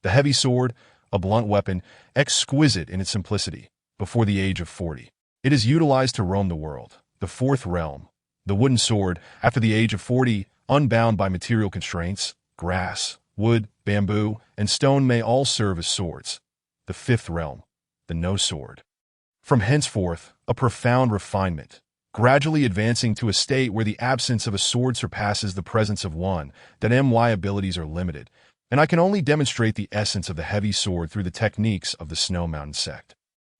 the heavy sword, a blunt weapon, exquisite in its simplicity, before the age of 40. It is utilized to roam the world. The fourth realm, the wooden sword, after the age of 40, unbound by material constraints, grass, wood, bamboo, and stone may all serve as swords. The fifth realm, the no sword. From henceforth, a profound refinement, gradually advancing to a state where the absence of a sword surpasses the presence of one, that my abilities are limited, and I can only demonstrate the essence of the heavy sword through the techniques of the Snow Mountain sect.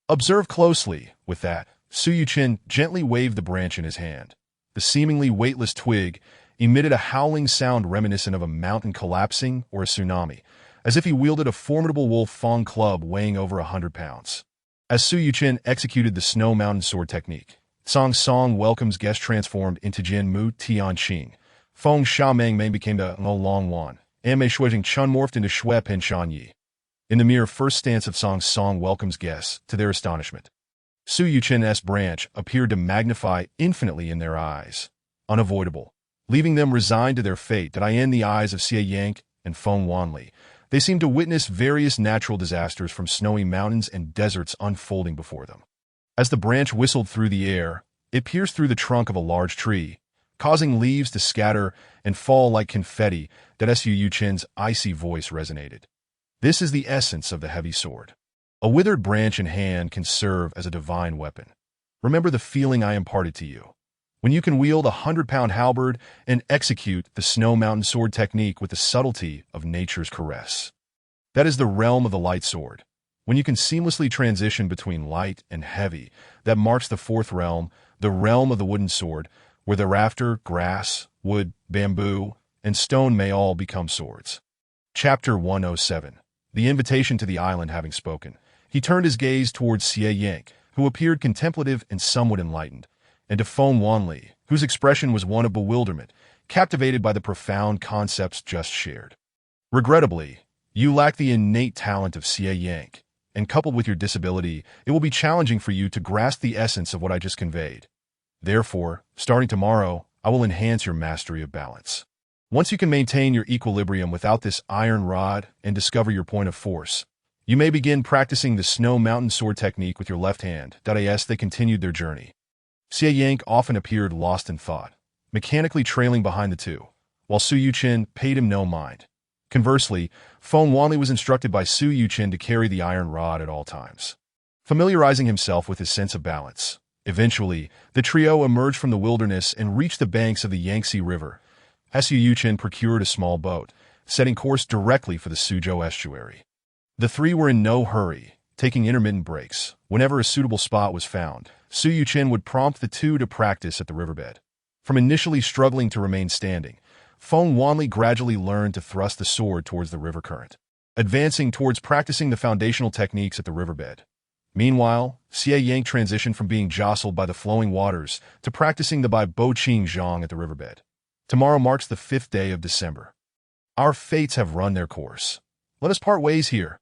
Observe closely. With that, Su Yuchen gently waved the branch in his hand. The seemingly weightless twig emitted a howling sound reminiscent of a mountain collapsing or a tsunami, as if he wielded a formidable wolf fang club weighing over 100 pounds. As Su Yuchen executed the Snow Mountain sword technique, Song Song welcomes guest transformed into Jin Mu Tian Qing. Feng Sha Meng Meng became the No Long Wan. Mei Shuijing Chun morphed into Shui Pen Shan Yi. In the mere first stance of Song Song welcomes guests, to their astonishment, Su Yuchen's branch appeared to magnify infinitely in their eyes, unavoidable, leaving them resigned to their fate that in the eyes of Xie Yang and Feng Wanli. They seemed to witness various natural disasters from snowy mountains and deserts unfolding before them. As the branch whistled through the air, it pierced through the trunk of a large tree, causing leaves to scatter and fall like confetti that Su Yuchen's icy voice resonated. This is the essence of the heavy sword. A withered branch in hand can serve as a divine weapon. Remember the feeling I imparted to you. When you can wield a 100-pound halberd and execute the Snow Mountain sword technique with the subtlety of nature's caress. That is the realm of the light sword. When you can seamlessly transition between light and heavy, that marks the fourth realm, the realm of the wooden sword, where thereafter grass, wood, bamboo, and stone may all become swords. Chapter 107. The invitation to the island having spoken, he turned his gaze towards Xie Yang, who appeared contemplative and somewhat enlightened, and to Feng Wanli, whose expression was one of bewilderment, captivated by the profound concepts just shared. Regrettably, you lack the innate talent of Xie Yang, and coupled with your disability, it will be challenging for you to grasp the essence of what I just conveyed. Therefore, starting tomorrow, I will enhance your mastery of balance. Once you can maintain your equilibrium without this iron rod and discover your point of force, you may begin practicing the Snow Mountain Sword technique with your left hand. As they continued their journey, Xie Yang often appeared lost in thought, mechanically trailing behind the two, while Su Yuqin paid him no mind. Conversely, Feng Wanli was instructed by Su Yuqin to carry the iron rod at all times, familiarizing himself with his sense of balance. Eventually, the trio emerged from the wilderness and reached the banks of the Yangtze River. Su Yuqin procured a small boat, setting course directly for the Suzhou estuary. The three were in no hurry, taking intermittent breaks. Whenever a suitable spot was found, Su Yuqin would prompt the two to practice at the riverbed. From initially struggling to remain standing, Feng Wanli gradually learned to thrust the sword towards the river current, advancing towards practicing the foundational techniques at the riverbed. Meanwhile, Xie Yang transitioned from being jostled by the flowing waters to practicing the Bai Bo Qing Zhang at the riverbed. Tomorrow marks the 5th day of December. Our fates have run their course. Let us part ways here.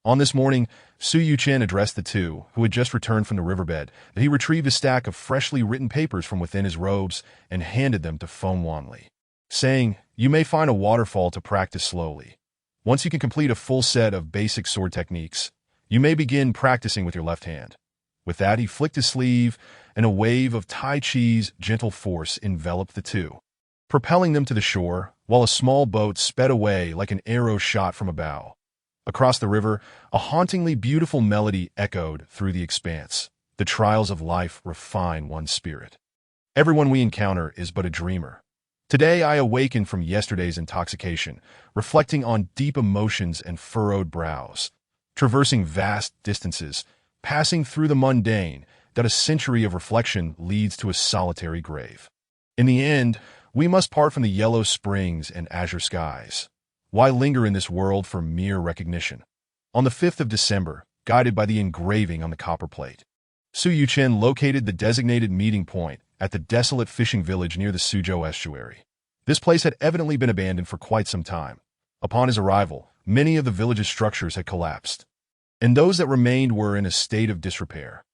On this morning, Su Yuqin addressed the two, who had just returned from the riverbed, that he retrieved a stack of freshly written papers from within his robes and handed them to Feng Wanli, saying, "You may find a waterfall to practice slowly. Once you can complete a full set of basic sword techniques, you may begin practicing with your left hand." With that, he flicked his sleeve, and a wave of Tai Chi's gentle force enveloped the two, propelling them to the shore, while a small boat sped away like an arrow shot from a bow. Across the river, a hauntingly beautiful melody echoed through the expanse. The trials of life refine one's spirit. Everyone we encounter is but a dreamer. Today I awakened from yesterday's intoxication, reflecting on deep emotions and furrowed brows, traversing vast distances, passing through the mundane, that a century of reflection leads to a solitary grave. In the end, we must part from the yellow springs and azure skies. Why linger in this world for mere recognition? On the 5th of December, guided by the engraving on the copper plate, Su Yuqin located the designated meeting point at the desolate fishing village near the Suzhou estuary. This place had evidently been abandoned for quite some time. Upon his arrival, many of the village's structures had collapsed, and those that remained were in a state of disrepair.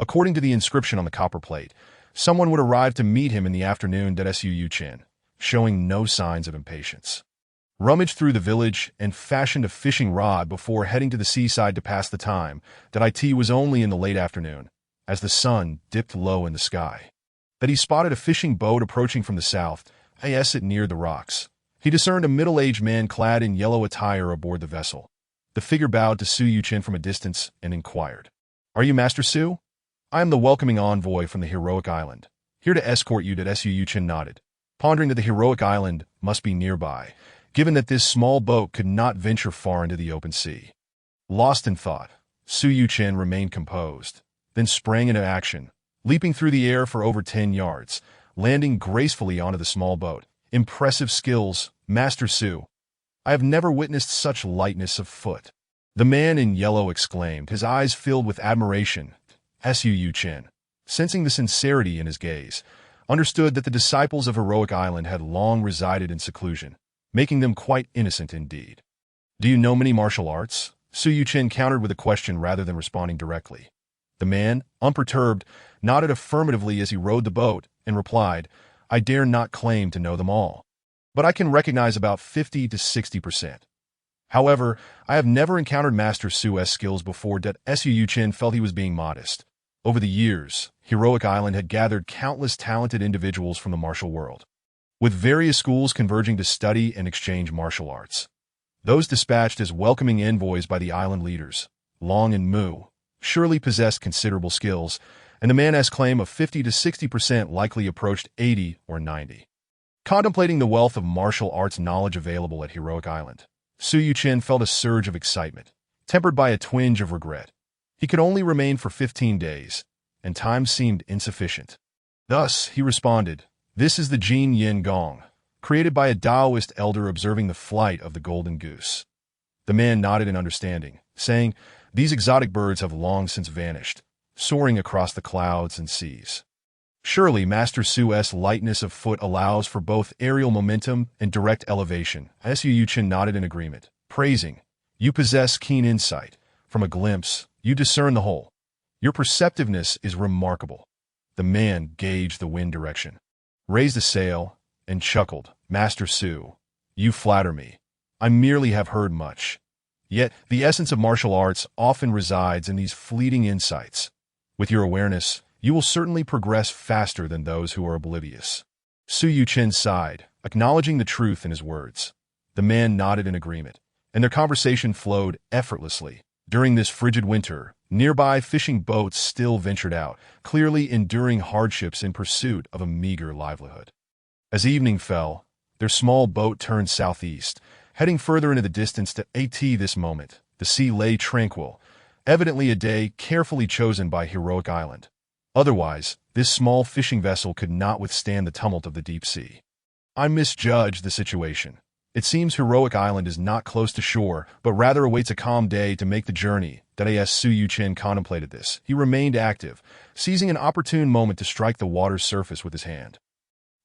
According to the inscription on the copper plate, someone would arrive to meet him in the afternoon. Su Yuqin, showing no signs of impatience, rummaged through the village and fashioned a fishing rod before heading to the seaside to pass the time. It was only in the late afternoon, as the sun dipped low in the sky, that he spotted a fishing boat approaching from the south. As it neared the rocks, he discerned a middle-aged man clad in yellow attire aboard the vessel. The figure bowed to Su Yuqin from a distance and inquired, "Are you Master Su? I am the welcoming envoy from the heroic island, here to escort you." Su Yuqin nodded, pondering that the heroic island must be nearby, given that this small boat could not venture far into the open sea. Lost in thought, Su Yuqin remained composed, then sprang into action, leaping through the air for over 10 yards, landing gracefully onto the small boat. "Impressive skills, Master Su. I have never witnessed such lightness of foot." The man in yellow exclaimed, his eyes filled with admiration. Su Yuqin, sensing the sincerity in his gaze, understood that the disciples of Heroic Island had long resided in seclusion, making them quite innocent indeed. "Do you know many martial arts?" Su Yuqin countered with a question rather than responding directly. The man, unperturbed, nodded affirmatively as he rowed the boat and replied, "I dare not claim to know them all, but I can recognize about 50 to 60%. However, I have never encountered Master Su's skills before." Su Yuqin felt he was being modest. Over the years, Heroic Island had gathered countless talented individuals from the martial world, with various schools converging to study and exchange martial arts. Those dispatched as welcoming envoys by the island leaders, Long and Mu, surely possessed considerable skills, and the man's claim of 50 to 60% likely approached 80 or 90. Contemplating the wealth of martial arts knowledge available at Heroic Island, Su Yuqin felt a surge of excitement, tempered by a twinge of regret. He could only remain for 15 days, and time seemed insufficient. Thus, he responded, "This is the Jin Yin Gong, created by a Taoist elder observing the flight of the golden goose." The man nodded in understanding, saying, "These exotic birds have long since vanished, soaring across the clouds and seas." Surely Master Su's lightness of foot allows for both aerial momentum and direct elevation. Su Yuchen nodded in agreement, praising, "You possess keen insight. From a glimpse, you discern the whole. Your perceptiveness is remarkable." The man gauged the wind direction, raised a sail, and chuckled. "Master Su, you flatter me. I merely have heard much. Yet the essence of martial arts often resides in these fleeting insights. With your awareness, you will certainly progress faster than those who are oblivious." Su Yuchen sighed, acknowledging the truth in his words. The man nodded in agreement, and their conversation flowed effortlessly. During this frigid winter, nearby fishing boats still ventured out, clearly enduring hardships in pursuit of a meager livelihood. As evening fell, their small boat turned southeast, heading further into the distance to this moment. The sea lay tranquil, evidently a day carefully chosen by Heroic Island. Otherwise, this small fishing vessel could not withstand the tumult of the deep sea. "I misjudged the situation. It seems Heroic Island is not close to shore, but rather awaits a calm day to make the journey." Su Yuchen contemplated this. He remained active, seizing an opportune moment to strike the water's surface with his hand.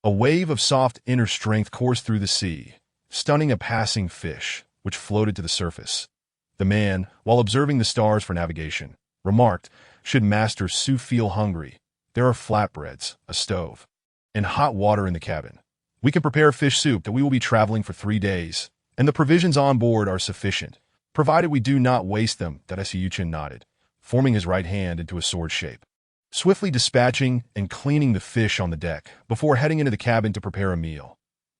A wave of soft inner strength coursed through the sea, stunning a passing fish, which floated to the surface. The man, while observing the stars for navigation, remarked, "Should Master Su feel hungry, there are flatbreads, a stove, and hot water in the cabin. We can prepare fish soup that we will be traveling for 3 days, and the provisions on board are sufficient, provided we do not waste them." Su Yuchen nodded, forming his right hand into a sword shape, swiftly dispatching and cleaning the fish on the deck before heading into the cabin to prepare a meal.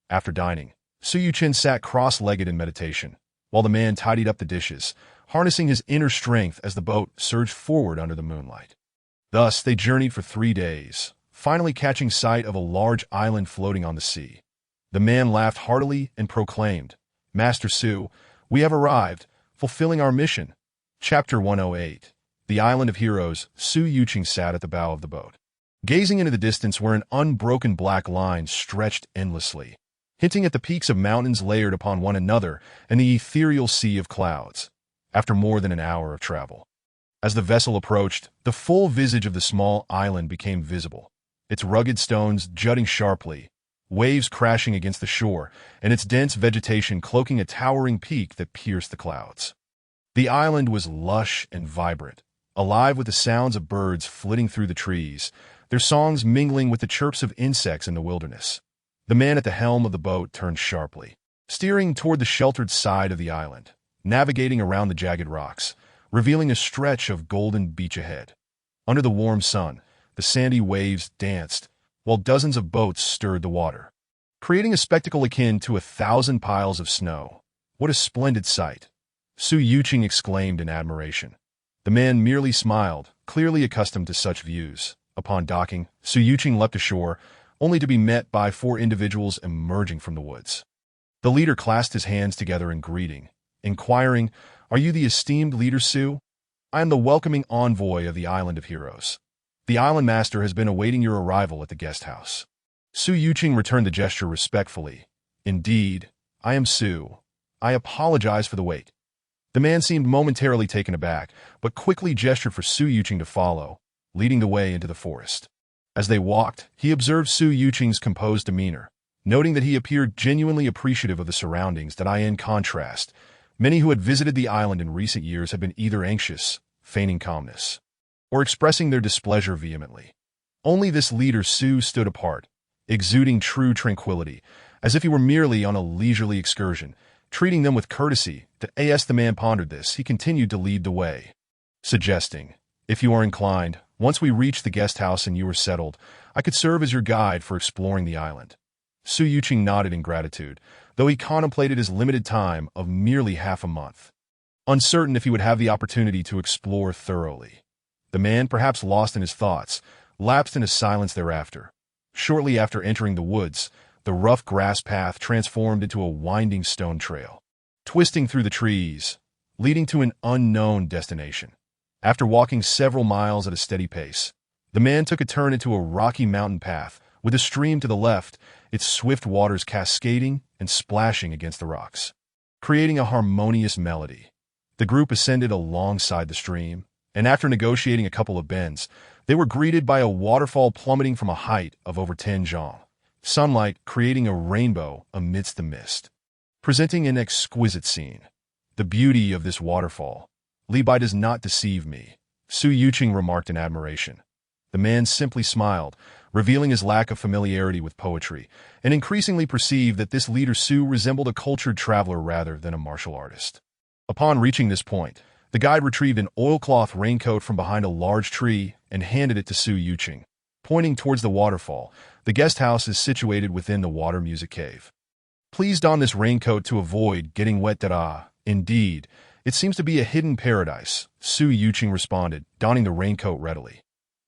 After dining, Su Yuchen sat cross-legged in meditation, while the man tidied up the dishes, harnessing his inner strength as the boat surged forward under the moonlight. Thus they journeyed for 3 days, finally catching sight of a large island floating on the sea. The man laughed heartily and proclaimed, "Master Su, we have arrived, fulfilling our mission." Chapter 108. The Island of Heroes. Su Yuchen sat at the bow of the boat, gazing into the distance where an unbroken black line stretched endlessly, hinting at the peaks of mountains layered upon one another and the ethereal sea of clouds. After more than an hour of travel, as the vessel approached, the full visage of the small island became visible, its rugged stones jutting sharply, waves crashing against the shore, and its dense vegetation cloaking a towering peak that pierced the clouds. The island was lush and vibrant, alive with the sounds of birds flitting through the trees, their songs mingling with the chirps of insects in the wilderness. The man at the helm of the boat turned sharply, steering toward the sheltered side of the island, navigating around the jagged rocks, revealing a stretch of golden beach ahead. Under the warm sun, the sandy waves danced, while dozens of boats stirred the water, creating a spectacle akin to 1,000 piles of snow. "What a splendid sight!" Su Yuchen exclaimed in admiration. The man merely smiled, clearly accustomed to such views. Upon docking, Su Yuchen leapt ashore, only to be met by 4 individuals emerging from the woods. The leader clasped his hands together in greeting, inquiring, "Are you the esteemed leader Su? I am the welcoming envoy of the Island of Heroes. The island master has been awaiting your arrival at the guest house." Su Yuchen returned the gesture respectfully. "Indeed, I am Su. I apologize for the wait." The man seemed momentarily taken aback, but quickly gestured for Su Yuchen to follow, leading the way into the forest. As they walked, he observed Su Yuchen's composed demeanor, noting that he appeared genuinely appreciative of the surroundings. In contrast, many who had visited the island in recent years had been either anxious, feigning calmness, or expressing their displeasure vehemently. Only this leader Su stood apart, exuding true tranquility, as if he were merely on a leisurely excursion, treating them with courtesy. The man pondered this. He continued to lead the way, suggesting, "If you are inclined, once we reach the guest house and you are settled, I could serve as your guide for exploring the island." Su Yuchen nodded in gratitude, though he contemplated his limited time of merely half a month, uncertain if he would have the opportunity to explore thoroughly. The man, perhaps lost in his thoughts, lapsed into silence thereafter. Shortly after entering the woods, the rough grass path transformed into a winding stone trail, twisting through the trees, leading to an unknown destination. After walking several miles at a steady pace, the man took a turn into a rocky mountain path, with a stream to the left, its swift waters cascading and splashing against the rocks, creating a harmonious melody. The group ascended alongside the stream, and after negotiating a couple of bends, They were greeted by a waterfall plummeting from a height of over 10 zhang, sunlight creating a rainbow amidst the mist, presenting an exquisite scene. The beauty of this waterfall. Li Bai does not deceive me, Su Yuqing remarked in admiration. The man simply smiled, revealing his lack of familiarity with poetry, and increasingly perceived that this leader Su resembled a cultured traveler rather than a martial artist. Upon reaching this point, the guide retrieved an oilcloth raincoat from behind a large tree and handed it to Su Yuqing. Pointing towards the waterfall, the guest house is situated within the water music cave. Please don this raincoat to avoid getting wet. Indeed, it seems to be a hidden paradise, Su Yuqing responded, donning the raincoat readily.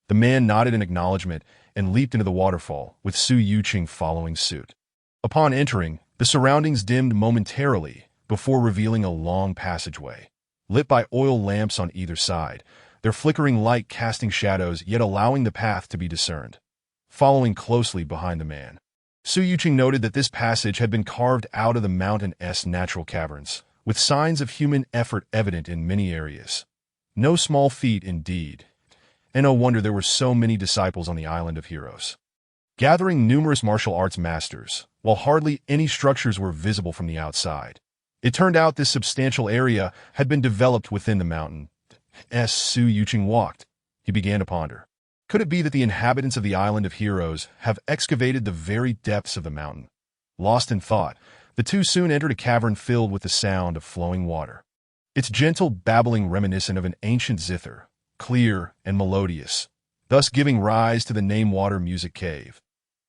The man nodded in acknowledgement and leaped into the waterfall, with Su Yuqing following suit. Upon entering, the surroundings dimmed momentarily before revealing a long passageway, lit by oil lamps on either side, their flickering light casting shadows yet allowing the path to be discerned. Following closely behind the man, Su Yuqing noted that this passage had been carved out of the mountain's natural caverns, with signs of human effort evident in many areas. No small feat indeed, and no wonder there were so many disciples on the Island of Heroes, gathering numerous martial arts masters, while hardly any structures were visible from the outside. It turned out this substantial area had been developed within the mountain. As Su Yuqing walked, he began to ponder. Could it be that the inhabitants of the Island of Heroes have excavated the very depths of the mountain? Lost in thought, the two soon entered a cavern filled with the sound of flowing water. Its gentle babbling reminiscent of an ancient zither, clear and melodious, thus giving rise to the name Water Music Cave.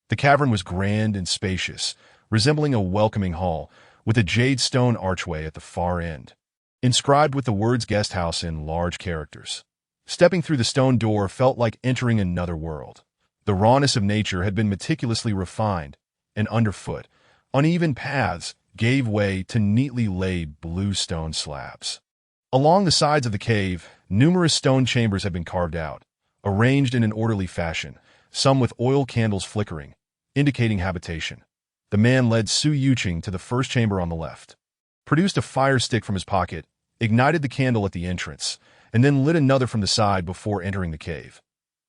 The cavern was grand and spacious, resembling a welcoming hall, with a jade stone archway at the far end, inscribed with the words guest house in large characters. Stepping through the stone door felt like entering another world. The rawness of nature had been meticulously refined, and underfoot, uneven paths gave way to neatly laid blue stone slabs. Along the sides of the cave, numerous stone chambers had been carved out, arranged in an orderly fashion, some with oil candles flickering, indicating habitation. The man led Su Yuqing to the first chamber on the left, produced a fire stick from his pocket, ignited the candle at the entrance, and then lit another from the side before entering the cave.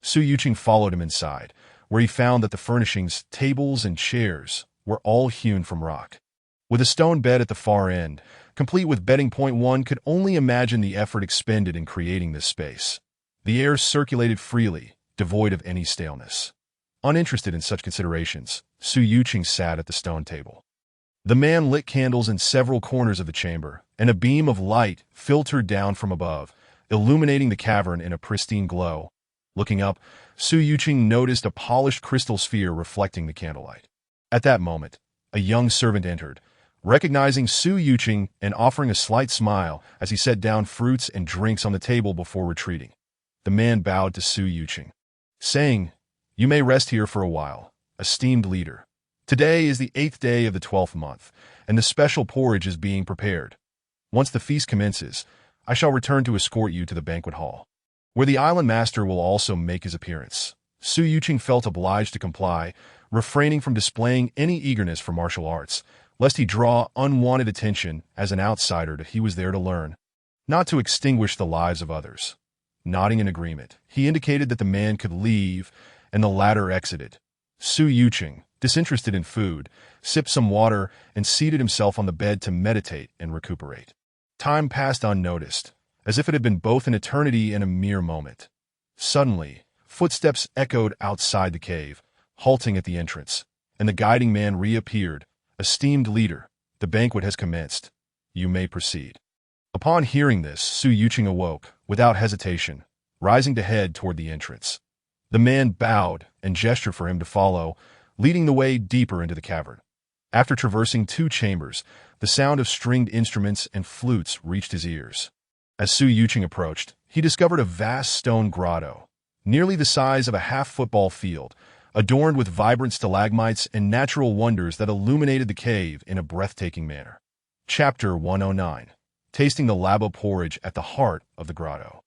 Su Yuqing followed him inside, where he found that the furnishings, tables, and chairs were all hewn from rock. With a stone bed at the far end, complete with bedding, one could only imagine the effort expended in creating this space. The air circulated freely, devoid of any staleness. Uninterested in such considerations, Su Yuqing sat at the stone table. The man lit candles in several corners of the chamber, and a beam of light filtered down from above, illuminating the cavern in a pristine glow. Looking up, Su Yuqing noticed a polished crystal sphere reflecting the candlelight. At that moment, a young servant entered, recognizing Su Yuqing and offering a slight smile as he set down fruits and drinks on the table before retreating. The man bowed to Su Yuqing, saying, "You may rest here for a while, esteemed leader. Today is the 8th day of the 12th month, and the special porridge is being prepared. Once the feast commences, I shall return to escort you to the banquet hall, where the island master will also make his appearance." Su Yuqing felt obliged to comply, refraining from displaying any eagerness for martial arts, lest he draw unwanted attention as an outsider that he was there to learn, not to extinguish the lives of others. Nodding in agreement, he indicated that the man could leave, and the latter exited. Su Yuqing, disinterested in food, sipped some water and seated himself on the bed to meditate and recuperate. Time passed unnoticed, as if it had been both an eternity and a mere moment. Suddenly, footsteps echoed outside the cave, halting at the entrance, and the guiding man reappeared. "Esteemed leader, the banquet has commenced. You may proceed." Upon hearing this, Su Yuqing awoke, without hesitation, rising to head toward the entrance. The man bowed and gestured for him to follow, leading the way deeper into the cavern. After traversing 2 chambers, the sound of stringed instruments and flutes reached his ears. As Su Yuqing approached, he discovered a vast stone grotto, nearly the size of a half-football field, adorned with vibrant stalagmites and natural wonders that illuminated the cave in a breathtaking manner. Chapter 109. Tasting the labo porridge at the heart of the grotto.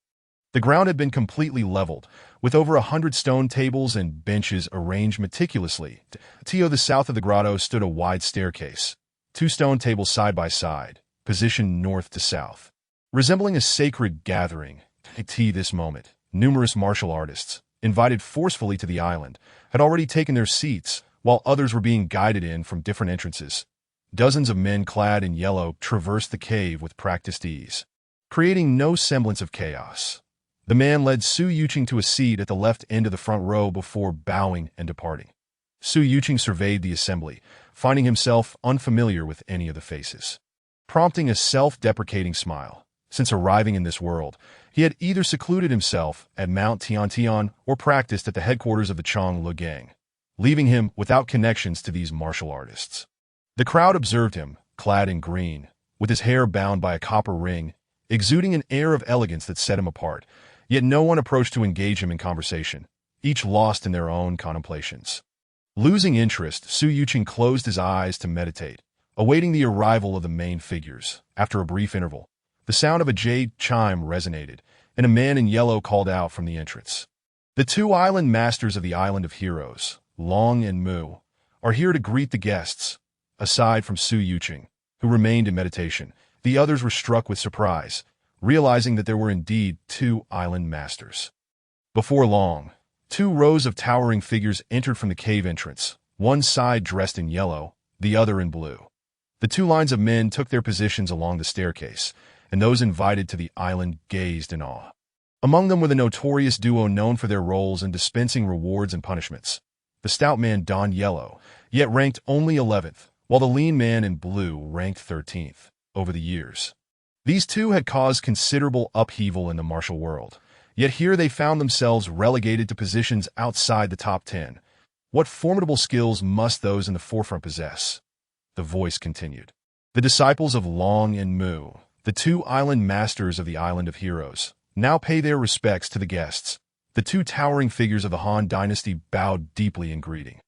The ground had been completely leveled, with over 100 stone tables and benches arranged meticulously. To the south of the grotto stood a wide staircase, 2 stone tables side by side, positioned north to south. Resembling a sacred gathering, at this moment, numerous martial artists, invited forcefully to the island, had already taken their seats, while others were being guided in from different entrances. Dozens of men clad in yellow traversed the cave with practiced ease, creating no semblance of chaos. The man led Su Yuqing to a seat at the left end of the front row before bowing and departing. Su Yuqing surveyed the assembly, finding himself unfamiliar with any of the faces, prompting a self-deprecating smile. Since arriving in this world, he had either secluded himself at Mount Tiantian or practiced at the headquarters of the Chong Gang, leaving him without connections to these martial artists. The crowd observed him, clad in green, with his hair bound by a copper ring, exuding an air of elegance that set him apart, yet no one approached to engage him in conversation, each lost in their own contemplations. Losing interest, Su Yuqing closed his eyes to meditate, awaiting the arrival of the main figures. After a brief interval, the sound of a jade chime resonated, and a man in yellow called out from the entrance. The two island masters of the Island of Heroes, Long and Mu, are here to greet the guests. Aside from Su Yuqing, who remained in meditation, the others were struck with surprise, realizing that there were indeed two island masters. Before long, two rows of towering figures entered from the cave entrance, one side dressed in yellow, the other in blue. The two lines of men took their positions along the staircase, and those invited to the island gazed in awe. Among them were the notorious duo known for their roles in dispensing rewards and punishments. The stout man donned yellow, yet ranked only 11th, while the lean man in blue ranked 13th. Over the years, these two had caused considerable upheaval in the martial world, yet here they found themselves relegated to positions outside the top 10. What formidable skills must those in the forefront possess? The voice continued. The disciples of Long and Mu, the two island masters of the Island of Heroes, now pay their respects to the guests. The two towering figures of the Han dynasty bowed deeply in greeting,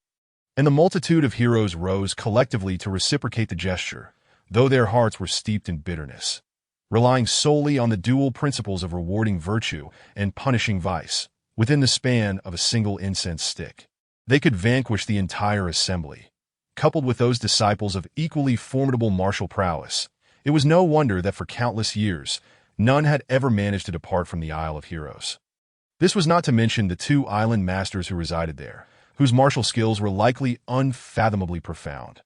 and the multitude of heroes rose collectively to reciprocate the gesture, though their hearts were steeped in bitterness. Relying solely on the dual principles of rewarding virtue and punishing vice, within the span of a single incense stick, they could vanquish the entire assembly. Coupled with those disciples of equally formidable martial prowess, it was no wonder that for countless years, none had ever managed to depart from the Isle of Heroes. This was not to mention the two island masters who resided there, whose martial skills were likely unfathomably profound.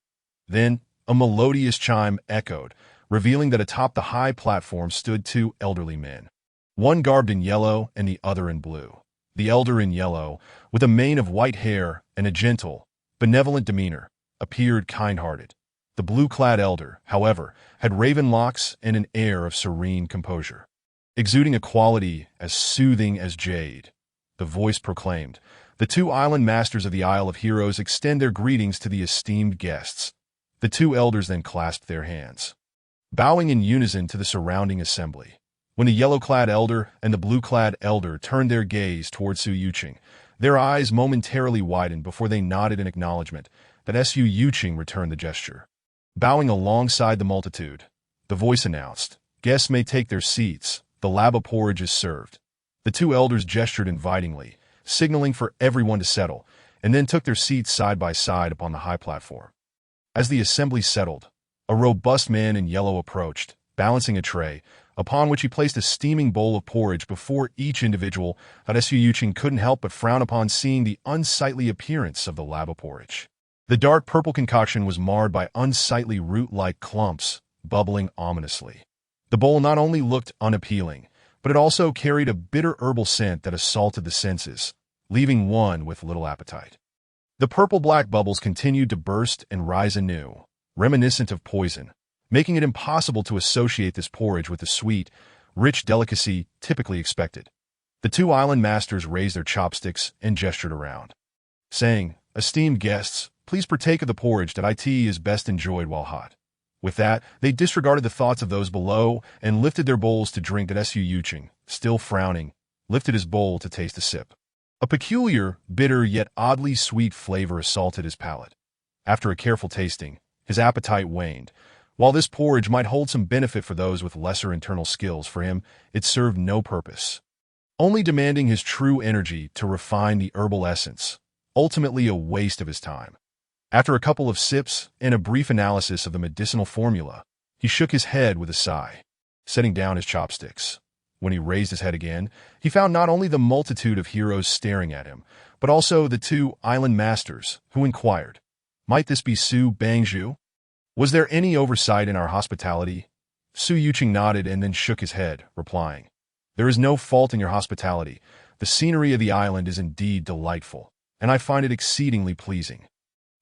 Then, a melodious chime echoed, revealing that atop the high platform stood two elderly men, one garbed in yellow and the other in blue. The elder in yellow, with a mane of white hair and a gentle, benevolent demeanor, appeared kind-hearted. The blue-clad elder, however, had raven locks and an air of serene composure, exuding a quality as soothing as jade. The voice proclaimed, "The two island masters of the Isle of Heroes extend their greetings to the esteemed guests." The two elders then clasped their hands, bowing in unison to the surrounding assembly. When the yellow-clad elder and the blue-clad elder turned their gaze towards Su Yuqing, their eyes momentarily widened before they nodded in acknowledgement that Su Yuqing returned the gesture. Bowing alongside the multitude, the voice announced, "Guests may take their seats. The lava porridge is served." The two elders gestured invitingly, signaling for everyone to settle, and then took their seats side by side upon the high platform. As the assembly settled, a robust man in yellow approached, balancing a tray, upon which he placed a steaming bowl of porridge before each individual. Su Yuqing couldn't help but frown upon seeing the unsightly appearance of the lava porridge. The dark purple concoction was marred by unsightly root-like clumps, bubbling ominously. The bowl not only looked unappealing, but it also carried a bitter herbal scent that assaulted the senses, leaving one with little appetite. The purple-black bubbles continued to burst and rise anew, reminiscent of poison, making it impossible to associate this porridge with the sweet, rich delicacy typically expected. The two island masters raised their chopsticks and gestured around, saying, "Esteemed guests, please partake of the porridge that it is best enjoyed while hot." With that, they disregarded the thoughts of those below and lifted their bowls to drink. That Su Yuqing, still frowning, lifted his bowl to taste a sip. A peculiar, bitter yet oddly sweet flavor assaulted his palate. After a careful tasting, his appetite waned. While this porridge might hold some benefit for those with lesser internal skills, for him, it served no purpose, only demanding his true energy to refine the herbal essence, ultimately a waste of his time. After a couple of sips and a brief analysis of the medicinal formula, he shook his head with a sigh, setting down his chopsticks. When he raised his head again, he found not only the multitude of heroes staring at him, but also the two island masters, who inquired, "Might this be Su Bangju? Was there any oversight in our hospitality?" Su Yuqing nodded and then shook his head, replying, "There is no fault in your hospitality. The scenery of the island is indeed delightful, and I find it exceedingly pleasing.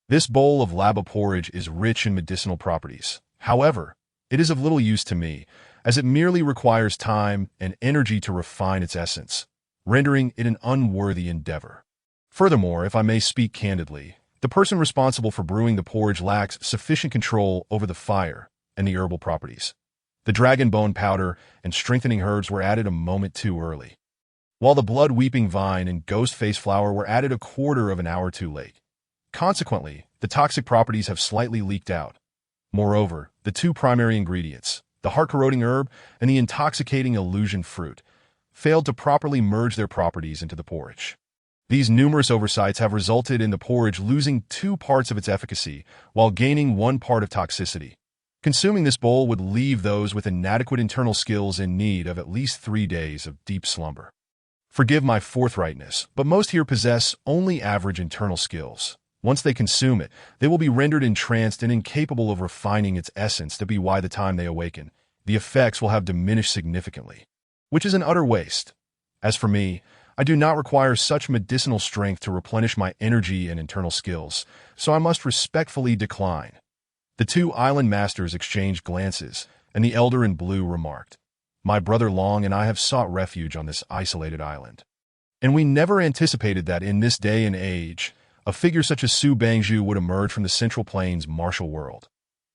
This bowl of laba porridge is rich in medicinal properties. However, it is of little use to me, as it merely requires time and energy to refine its essence, rendering it an unworthy endeavor. Furthermore, if I may speak candidly, the person responsible for brewing the porridge lacks sufficient control over the fire and the herbal properties. The dragon bone powder and strengthening herbs were added a moment too early, while the blood-weeping vine and ghost-face flower were added a quarter of an hour too late. Consequently, the toxic properties have slightly leaked out. Moreover, the two primary ingredients, the heart-corroding herb and the intoxicating illusion fruit, failed to properly merge their properties into the porridge. These numerous oversights have resulted in the porridge losing 2 parts of its efficacy while gaining 1 part of toxicity. Consuming this bowl would leave those with inadequate internal skills in need of at least 3 days of deep slumber. Forgive my forthrightness, but most here possess only average internal skills. Once they consume it, they will be rendered entranced and incapable of refining its essence to be by the time they awaken. The effects will have diminished significantly, which is an utter waste. As for me, I do not require such medicinal strength to replenish my energy and internal skills, so I must respectfully decline. The two island masters exchanged glances, and the elder in blue remarked, "My brother Long and I have sought refuge on this isolated island, and we never anticipated that in this day and age, a figure such as Su Bangju would emerge from the Central Plains martial world.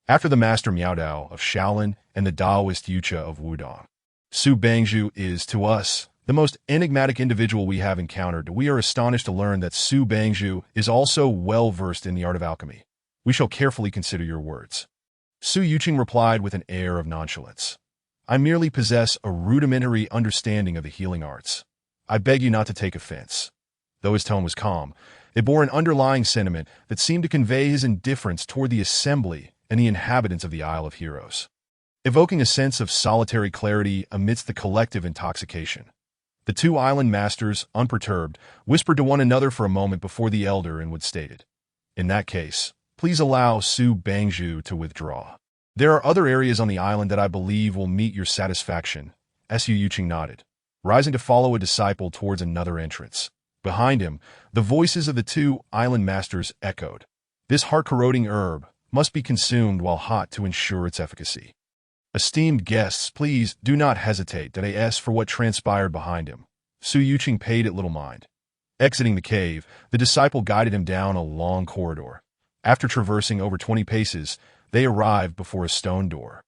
After the Master Miao Dao of Shaolin and the Taoist Yucha of Wudong, Su Bangju is, to us, the most enigmatic individual we have encountered. We are astonished to learn that Su Bangju is also well-versed in the art of alchemy. We shall carefully consider your words." Su Yuqing replied with an air of nonchalance, "I merely possess a rudimentary understanding of the healing arts. I beg you not to take offense." Though his tone was calm, it bore an underlying sentiment that seemed to convey his indifference toward the assembly and the inhabitants of the Isle of Heroes, evoking a sense of solitary clarity amidst the collective intoxication. The two island masters, unperturbed, whispered to one another for a moment before the elder and would stated, "In that case, please allow Su Bangju to withdraw. There are other areas on the island that I believe will meet your satisfaction." Su Yuqing nodded, rising to follow a disciple towards another entrance. Behind him, the voices of the two island masters echoed. "This heart-corroding herb must be consumed while hot to ensure its efficacy. Esteemed guests, please do not hesitate to ask for what transpired behind him." Su Yuqing paid it little mind. Exiting the cave, the disciple guided him down a long corridor. After traversing over 20 paces, they arrived before a stone door,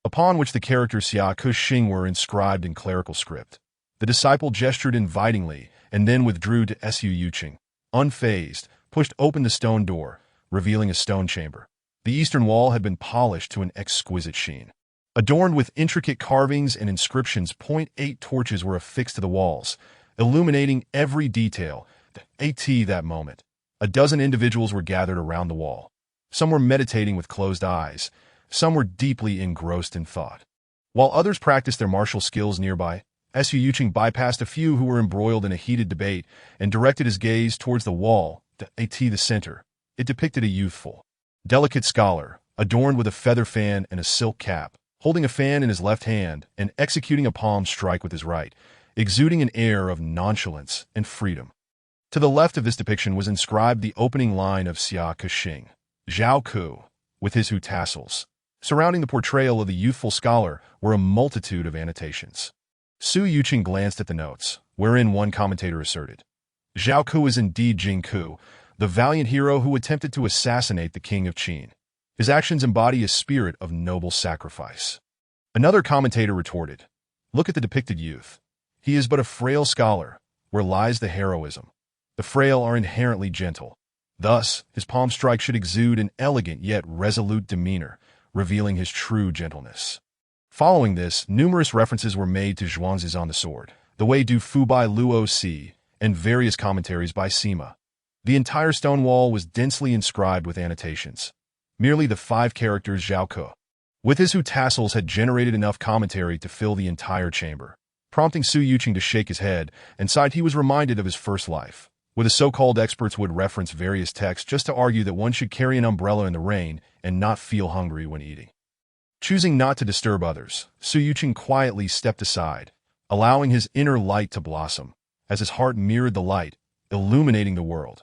upon which the characters Xia Kuxing were inscribed in clerical script. The disciple gestured invitingly and then withdrew to Su Yuqing. Unfazed, pushed open the stone door, revealing a stone chamber. The eastern wall had been polished to an exquisite sheen. Adorned with intricate carvings and inscriptions, 8 torches were affixed to the walls, illuminating every detail. At that moment, a dozen individuals were gathered around the wall. Some were meditating with closed eyes, some were deeply engrossed in thought, while others practiced their martial skills nearby. Su Yuqing bypassed a few who were embroiled in a heated debate and directed his gaze towards the wall, the center. It depicted a youthful, delicate scholar, adorned with a feather fan and a silk cap, holding a fan in his left hand and executing a palm strike with his right, exuding an air of nonchalance and freedom. To the left of this depiction was inscribed the opening line of Xia Kuxing, "Zhao Ku," with his Hu tassels. Surrounding the portrayal of the youthful scholar were a multitude of annotations. Su Yuqing glanced at the notes, wherein one commentator asserted, "Zhao Ku is indeed Jing Ku, the valiant hero who attempted to assassinate the king of Qin. His actions embody a spirit of noble sacrifice." Another commentator retorted, "Look at the depicted youth. He is but a frail scholar. Where lies the heroism? The frail are inherently gentle. Thus, his palm strike should exude an elegant yet resolute demeanor, revealing his true gentleness." Following this, numerous references were made to Zhuangzi's on the sword, the Wei Du Fu by Luo Si, and various commentaries by Sima. The entire stone wall was densely inscribed with annotations. Merely the 5 characters Zhao Ku, with his Hu tassels, had generated enough commentary to fill the entire chamber. prompting Su Yuqing to shake his head, and sighed. He was reminded of his first life, where the so-called experts would reference various texts just to argue that one should carry an umbrella in the rain and not feel hungry when eating. Choosing not to disturb others, Su Yuqing quietly stepped aside, allowing his inner light to blossom, as his heart mirrored the light, illuminating the world.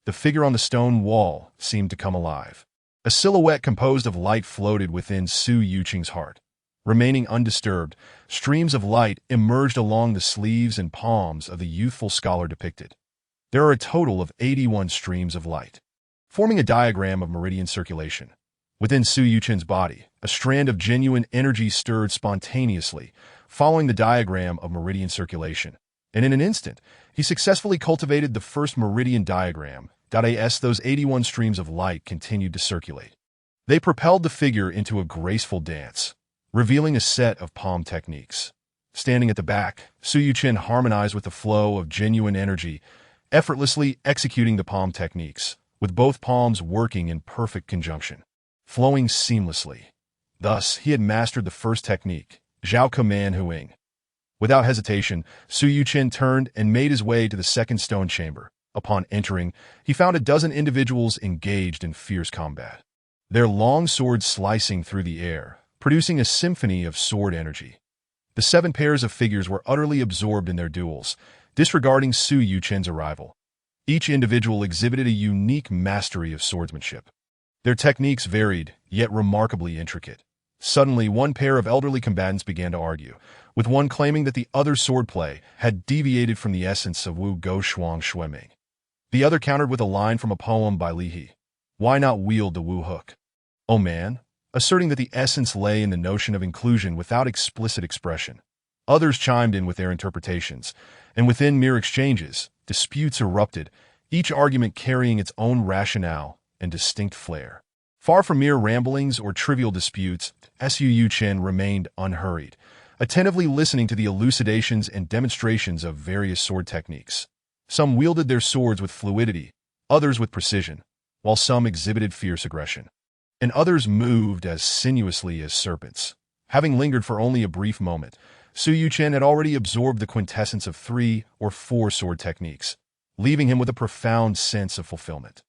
The figure on the stone wall seemed to come alive. A silhouette composed of light floated within Su Yuqing's heart. Remaining undisturbed, streams of light emerged along the sleeves and palms of the youthful scholar depicted. There are a total of 81 streams of light, forming a diagram of meridian circulation. Within Su Yuqing's body, a strand of genuine energy stirred spontaneously, following the diagram of meridian circulation. And in an instant, he successfully cultivated the first meridian diagram. As those 81 streams of light continued to circulate, they propelled the figure into a graceful dance, revealing a set of palm techniques. Standing at the back, Su Yuqing harmonized with the flow of genuine energy, effortlessly executing the palm techniques, with both palms working in perfect conjunction, flowing seamlessly. Thus, he had mastered the first technique, Zhao Keman Huing. Without hesitation, Su Yuqing turned and made his way to the second stone chamber. Upon entering, he found a dozen individuals engaged in fierce combat, their long swords slicing through the air, producing a symphony of sword energy. The 7 pairs of figures were utterly absorbed in their duels, disregarding Su Yuqing's arrival. Each individual exhibited a unique mastery of swordsmanship. Their techniques varied, yet remarkably intricate. Suddenly, one pair of elderly combatants began to argue, with one claiming that the other's swordplay had deviated from the essence of Wu Go Shuang Xueming. The other countered with a line from a poem by Li He. Why not wield the Wu hook, oh man? Asserting that the essence lay in the notion of inclusion without explicit expression. Others chimed in with their interpretations, and within mere exchanges, disputes erupted, each argument carrying its own rationale and distinct flair. Far from mere ramblings or trivial disputes, Su Yuqing remained unhurried, attentively listening to the elucidations and demonstrations of various sword techniques. Some wielded their swords with fluidity, others with precision, while some exhibited fierce aggression, and others moved as sinuously as serpents. Having lingered for only a brief moment, Su Yuqing had already absorbed the quintessence of 3 or 4 sword techniques, leaving him with a profound sense of fulfillment.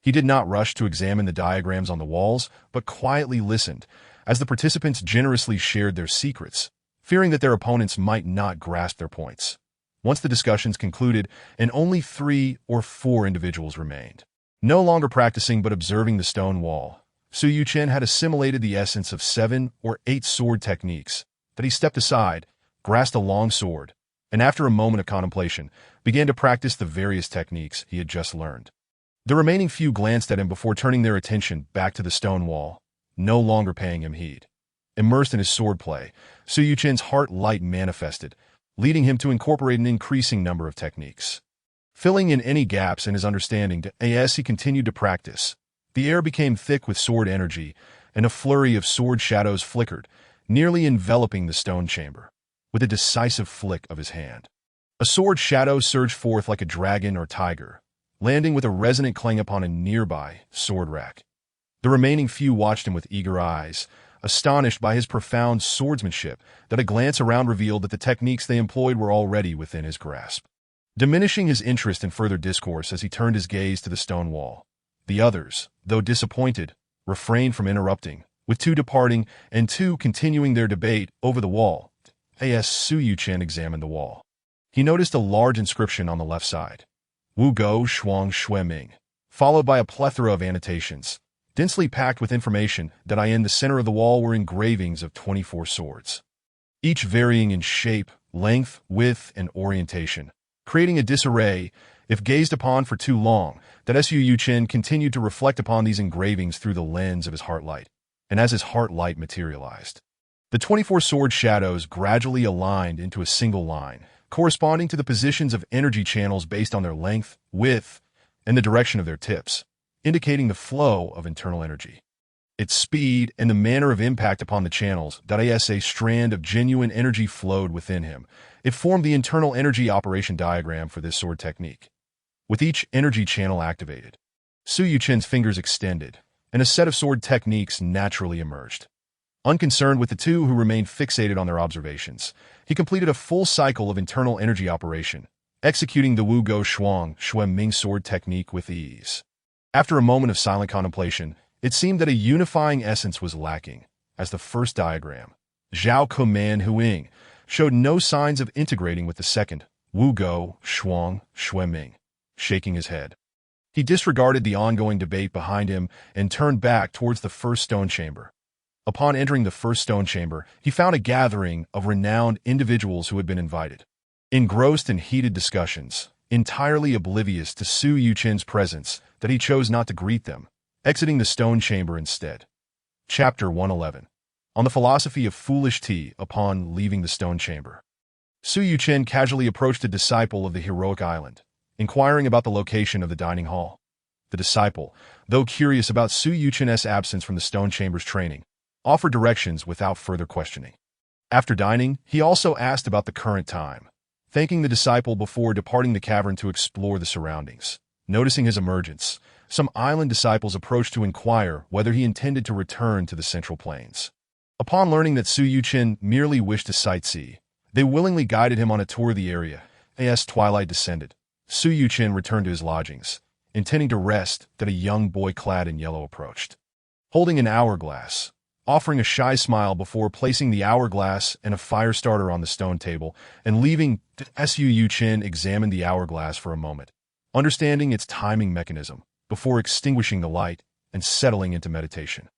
He did not rush to examine the diagrams on the walls, but quietly listened, as the participants generously shared their secrets, fearing that their opponents might not grasp their points. Once the discussions concluded, and only 3 or 4 individuals remained, no longer practicing but observing the stone wall, Su Yuqing had assimilated the essence of 7 or 8 sword techniques, that he stepped aside, grasped a long sword, and after a moment of contemplation, began to practice the various techniques he had just learned. The remaining few glanced at him before turning their attention back to the stone wall, no longer paying him heed. Immersed in his swordplay, Su Yuqing's heart light manifested, leading him to incorporate an increasing number of techniques. Filling in any gaps in his understanding as he continued to practice, the air became thick with sword energy, and a flurry of sword shadows flickered, nearly enveloping the stone chamber. With a decisive flick of his hand, a sword shadow surged forth like a dragon or tiger, landing with a resonant clang upon a nearby sword rack. The remaining few watched him with eager eyes, astonished by his profound swordsmanship that a glance around revealed that the techniques they employed were already within his grasp. Diminishing his interest in further discourse as he turned his gaze to the stone wall, the others, though disappointed, refrained from interrupting, with 2 departing and 2 continuing their debate over the wall. As Su Yuqing examined the wall, he noticed a large inscription on the left side, Wu Go Shuang Xueming, followed by a plethora of annotations, densely packed with information that in the center of the wall were engravings of 24 swords, each varying in shape, length, width, and orientation, creating a disarray, if gazed upon for too long, that Su Yuqing continued to reflect upon these engravings through the lens of his heart light, and as his heart light materialized, the 24 sword shadows gradually aligned into a single line, corresponding to the positions of energy channels based on their length, width, and the direction of their tips, indicating the flow of internal energy, its speed, and the manner of impact upon the channels. As a strand of genuine energy flowed within him, it formed the internal energy operation diagram for this sword technique. With each energy channel activated, Su Yuqing's fingers extended, and a set of sword techniques naturally emerged. Unconcerned with the two who remained fixated on their observations, he completed a full cycle of internal energy operation, executing the Wu Go Shuang Xue Ming sword technique with ease. After a moment of silent contemplation, it seemed that a unifying essence was lacking, as the first diagram, Zhao Kuman Huing, showed no signs of integrating with the second, Wu Go Shuang Xue Ming, shaking his head. He disregarded the ongoing debate behind him and turned back towards the first stone chamber. Upon entering the first stone chamber, he found a gathering of renowned individuals who had been invited. Engrossed in heated discussions, entirely oblivious to Su Yuchen's presence, that he chose not to greet them, exiting the stone chamber instead. Chapter 111. On the philosophy of foolish tea upon leaving the stone chamber. Su Yuchen casually approached a disciple of the heroic island, inquiring about the location of the dining hall. The disciple, though curious about Su Yuchen's absence from the stone chamber's training, offered directions without further questioning. After dining, he also asked about the current time, thanking the disciple before departing the cavern to explore the surroundings. Noticing his emergence, some island disciples approached to inquire whether he intended to return to the Central Plains. Upon learning that Su Yuchen merely wished to sightsee, they willingly guided him on a tour of the area. As twilight descended, Su Yuchen returned to his lodgings, intending to rest that a young boy clad in yellow approached. Holding an hourglass, offering a shy smile before placing the hourglass and a fire starter on the stone table, and leaving, Su Yuchen examined the hourglass for a moment, understanding its timing mechanism, before extinguishing the light and settling into meditation.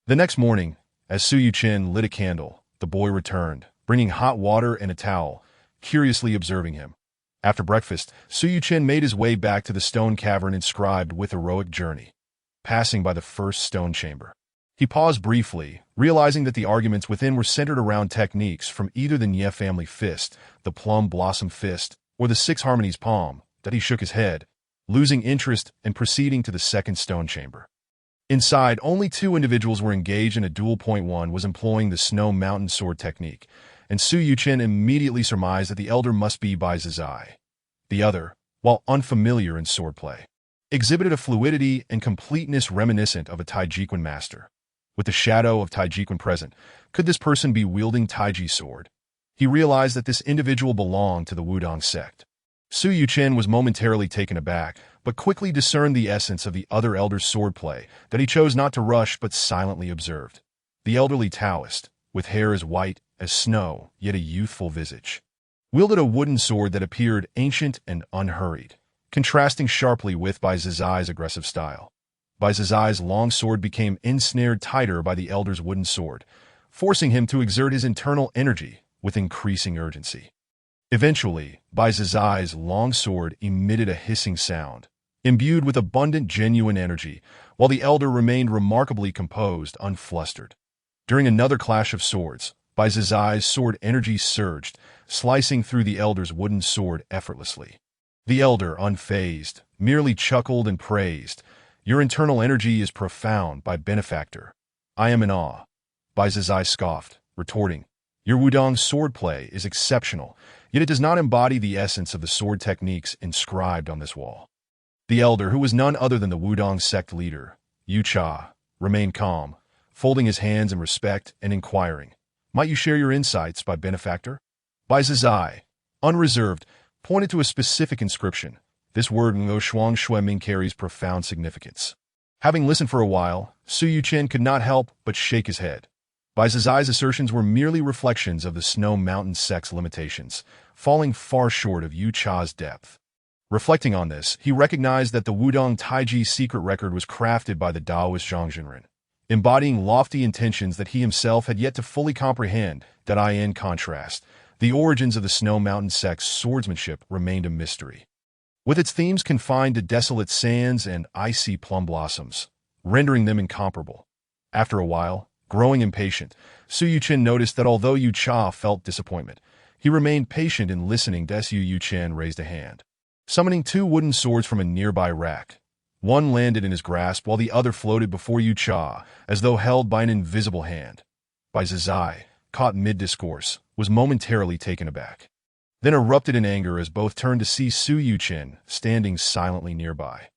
The next morning, as Su Yuchen lit a candle, the boy returned, bringing hot water and a towel, curiously observing him. After breakfast, Su Yuchen made his way back to the stone cavern inscribed with heroic journey, passing by the first stone chamber. He paused briefly, realizing that the arguments within were centered around techniques from either the Nye family fist, the plum blossom fist, or the Six Harmonies palm, that he shook his head, losing interest and proceeding to the second stone chamber. Inside, only two individuals were engaged in a duel. One was employing the Snow Mountain sword technique, and Su Yuchen immediately surmised that the elder must be Bai Zizai. The other, while unfamiliar in swordplay, exhibited a fluidity and completeness reminiscent of a Taijiquan master. With the shadow of Taijiquan present, could this person be wielding Taiji sword? He realized that this individual belonged to the Wudong sect. Su Yuchen was momentarily taken aback, but quickly discerned the essence of the other elder's swordplay that he chose not to rush but silently observed. The elderly Taoist, with hair as white as snow, yet a youthful visage, wielded a wooden sword that appeared ancient and unhurried, contrasting sharply with Bai Zizai's aggressive style. Bai Zizai's long sword became ensnared tighter by the elder's wooden sword, forcing him to exert his internal energy with increasing urgency. Eventually, Bai Zizai's long sword emitted a hissing sound, imbued with abundant genuine energy, while the elder remained remarkably composed, unflustered. During another clash of swords, Bai Zizai's sword energy surged, slicing through the elder's wooden sword effortlessly. The elder, unfazed, merely chuckled and praised, "Your internal energy is profound, Bai Benefactor. I am in awe." Bai Zizai scoffed, retorting, "Your Wudong swordplay is exceptional, yet it does not embody the essence of the sword techniques inscribed on this wall." The elder, who was none other than the Wudong sect leader, Yu Cha, remained calm, folding his hands in respect and inquiring, "Might you share your insights, Bai Benefactor?" Bai Zizai, unreserved, pointed to a specific inscription. This word Ngo Shuang Xue Ming carries profound significance. Having listened for a while, Su Yuchen could not help but shake his head. Bai Zizai's assertions were merely reflections of the Snow Mountain sect's limitations, falling far short of Yu Cha's depth. Reflecting on this, he recognized that the Wudong Taiji secret record was crafted by the Taoist Zhang Jinren, embodying lofty intentions that he himself had yet to fully comprehend. That in contrast, the origins of the Snow Mountain sect's swordsmanship remained a mystery, with its themes confined to desolate sands and icy plum blossoms, rendering them incomparable. After a while, growing impatient, Su Yuchen noticed that although Yu Cha felt disappointment, he remained patient in listening. Su Yuchen raised a hand, summoning two wooden swords from a nearby rack. One landed in his grasp while the other floated before Yu Cha, as though held by an invisible hand. Bai Zizai, caught mid-discourse, was momentarily taken aback, then erupted in anger as both turned to see Su Yuchen standing silently nearby.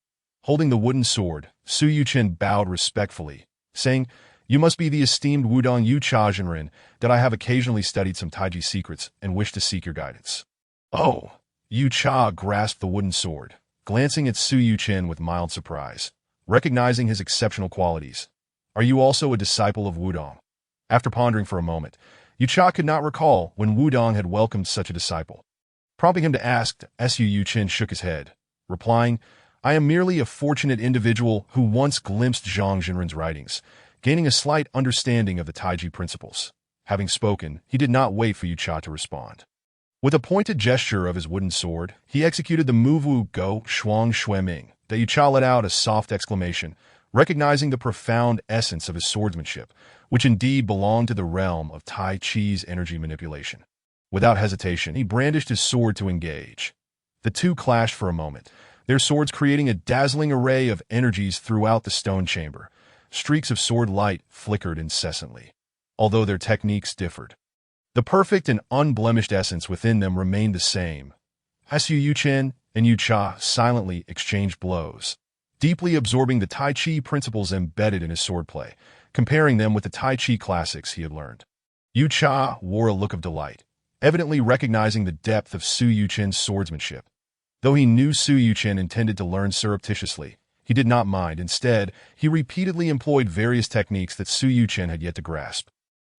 Holding the wooden sword, Su Yuchen bowed respectfully, saying, You must be the esteemed Wudong Yu Cha Jinren, that I have occasionally studied some Taiji secrets and wish to seek your guidance. Oh, Yu Cha grasped the wooden sword, glancing at Su Yuchen with mild surprise, recognizing his exceptional qualities. Are you also a disciple of Wudong? After pondering for a moment, Yu Cha could not recall when Wudong had welcomed such a disciple. Prompting him to ask, Su Yuchen shook his head, replying, I am merely a fortunate individual who once glimpsed Zhang Jinren's writings, gaining a slight understanding of the Taiji principles. Having spoken, he did not wait for Yu Cha to respond. With a pointed gesture of his wooden sword, he executed the move Wu Go Shuang Shui Ming. That Yu Cha let out a soft exclamation, recognizing the profound essence of his swordsmanship, which indeed belonged to the realm of Tai Chi's energy manipulation. Without hesitation, he brandished his sword to engage. The two clashed for a moment, their swords creating a dazzling array of energies throughout the stone chamber. Streaks of sword light flickered incessantly, although their techniques differed. The perfect and unblemished essence within them remained the same. Su Yuchen and Yu Cha silently exchanged blows, deeply absorbing the Tai Chi principles embedded in his swordplay, comparing them with the Tai Chi classics he had learned. Yu Cha wore a look of delight, evidently recognizing the depth of Su Yuchen's swordsmanship. Though he knew Su Yuchen intended to learn surreptitiously, he did not mind. Instead, he repeatedly employed various techniques that Su Yuchen had yet to grasp,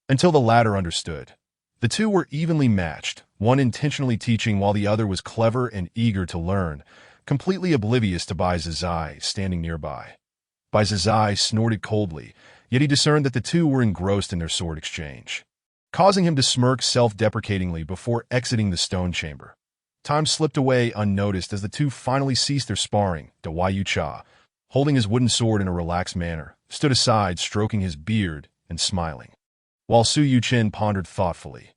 until the latter understood. The two were evenly matched, one intentionally teaching while the other was clever and eager to learn, completely oblivious to Bai Zizai standing nearby. Bai Zizai snorted coldly, yet he discerned that the two were engrossed in their sword exchange, causing him to smirk self-deprecatingly before exiting the stone chamber. Time slipped away unnoticed as the two finally ceased their sparring. Dawai Yu Cha, holding his wooden sword in a relaxed manner, stood aside, stroking his beard and smiling, while Su Yuchen pondered thoughtfully.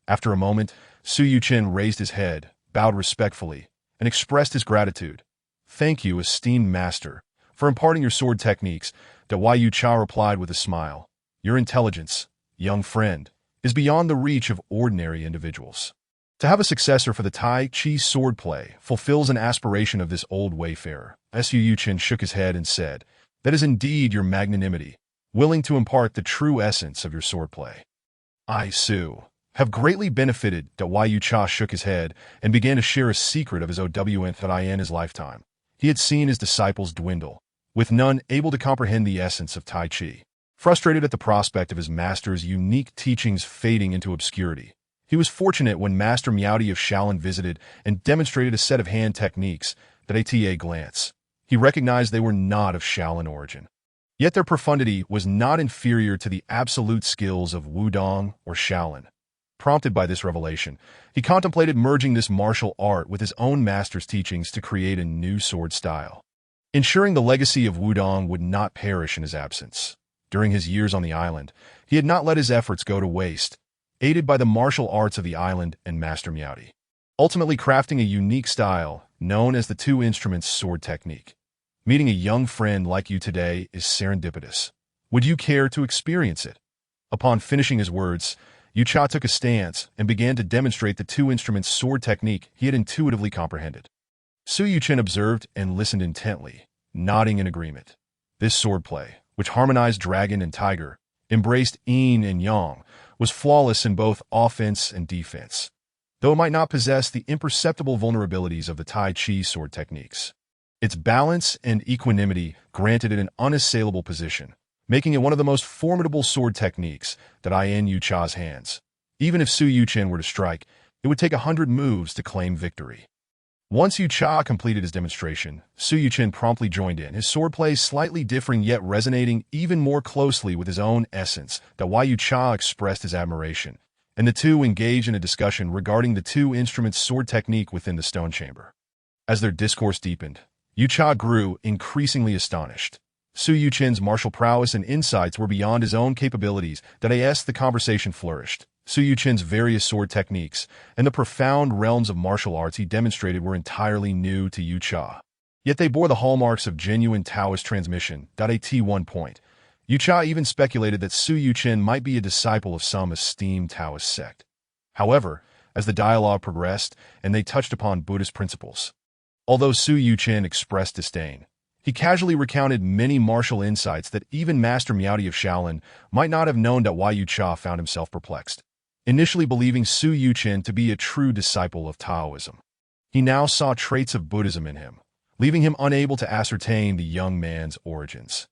After a moment, Su Yuchen raised his head, bowed respectfully, and expressed his gratitude. Thank you, esteemed master, for imparting your sword techniques. Dawai Yu Cha replied with a smile. Your intelligence, young friend, is beyond the reach of ordinary individuals. To have a successor for the Tai Chi swordplay fulfills an aspiration of this old wayfarer. Su Yuchen shook his head and said, That is indeed your magnanimity, willing to impart the true essence of your swordplay. I, Su, have greatly benefited. Dawai Yu Cha shook his head and began to share a secret of his OWN in his lifetime. He had seen his disciples dwindle, with none able to comprehend the essence of Tai Chi. Frustrated at the prospect of his master's unique teachings fading into obscurity, he was fortunate when Master Miaoti of Shaolin visited and demonstrated a set of hand techniques that at a glance, he recognized they were not of Shaolin origin. Yet their profundity was not inferior to the absolute skills of Wudong or Shaolin. Prompted by this revelation, he contemplated merging this martial art with his own master's teachings to create a new sword style, ensuring the legacy of Wudong would not perish in his absence. During his years on the island, he had not let his efforts go to waste, aided by the martial arts of the island and Master Miaoti, ultimately crafting a unique style known as the two instruments sword technique. Meeting a young friend like you today is serendipitous. Would you care to experience it? Upon finishing his words, Yu Cha took a stance and began to demonstrate the two instruments sword technique he had intuitively comprehended. Su Yuchen observed and listened intently, nodding in agreement. This swordplay, which harmonized dragon and tiger, embraced yin and yang, was flawless in both offense and defense, though it might not possess the imperceptible vulnerabilities of the Tai Chi sword techniques. Its balance and equanimity granted it an unassailable position, making it one of the most formidable sword techniques that are in Yu Cha's hands. Even if Su Yuchen were to strike, it would take 100 moves to claim victory. Once Yu Cha completed his demonstration, Su Yuchen promptly joined in, his swordplay slightly differing yet resonating even more closely with his own essence. Dawai Yu Cha expressed his admiration, and the two engaged in a discussion regarding the two instruments' sword technique within the stone chamber. As their discourse deepened, Yu Cha grew increasingly astonished. Su Yuchen's martial prowess and insights were beyond his own capabilities. As the conversation flourished, Su Yuchen's various sword techniques and the profound realms of martial arts he demonstrated were entirely new to Yu Cha. Yet they bore the hallmarks of genuine Taoist transmission. At one point, Yu Cha even speculated that Su Yuchen might be a disciple of some esteemed Taoist sect. However, as the dialogue progressed and they touched upon Buddhist principles, although Su Yuchen expressed disdain, He casually recounted many martial insights that even Master Miaoti of Shaolin might not have known. Wai Yucha found himself perplexed, initially believing Su Yuchen to be a true disciple of Taoism. He now saw traits of Buddhism in him, leaving him unable to ascertain the young man's origins.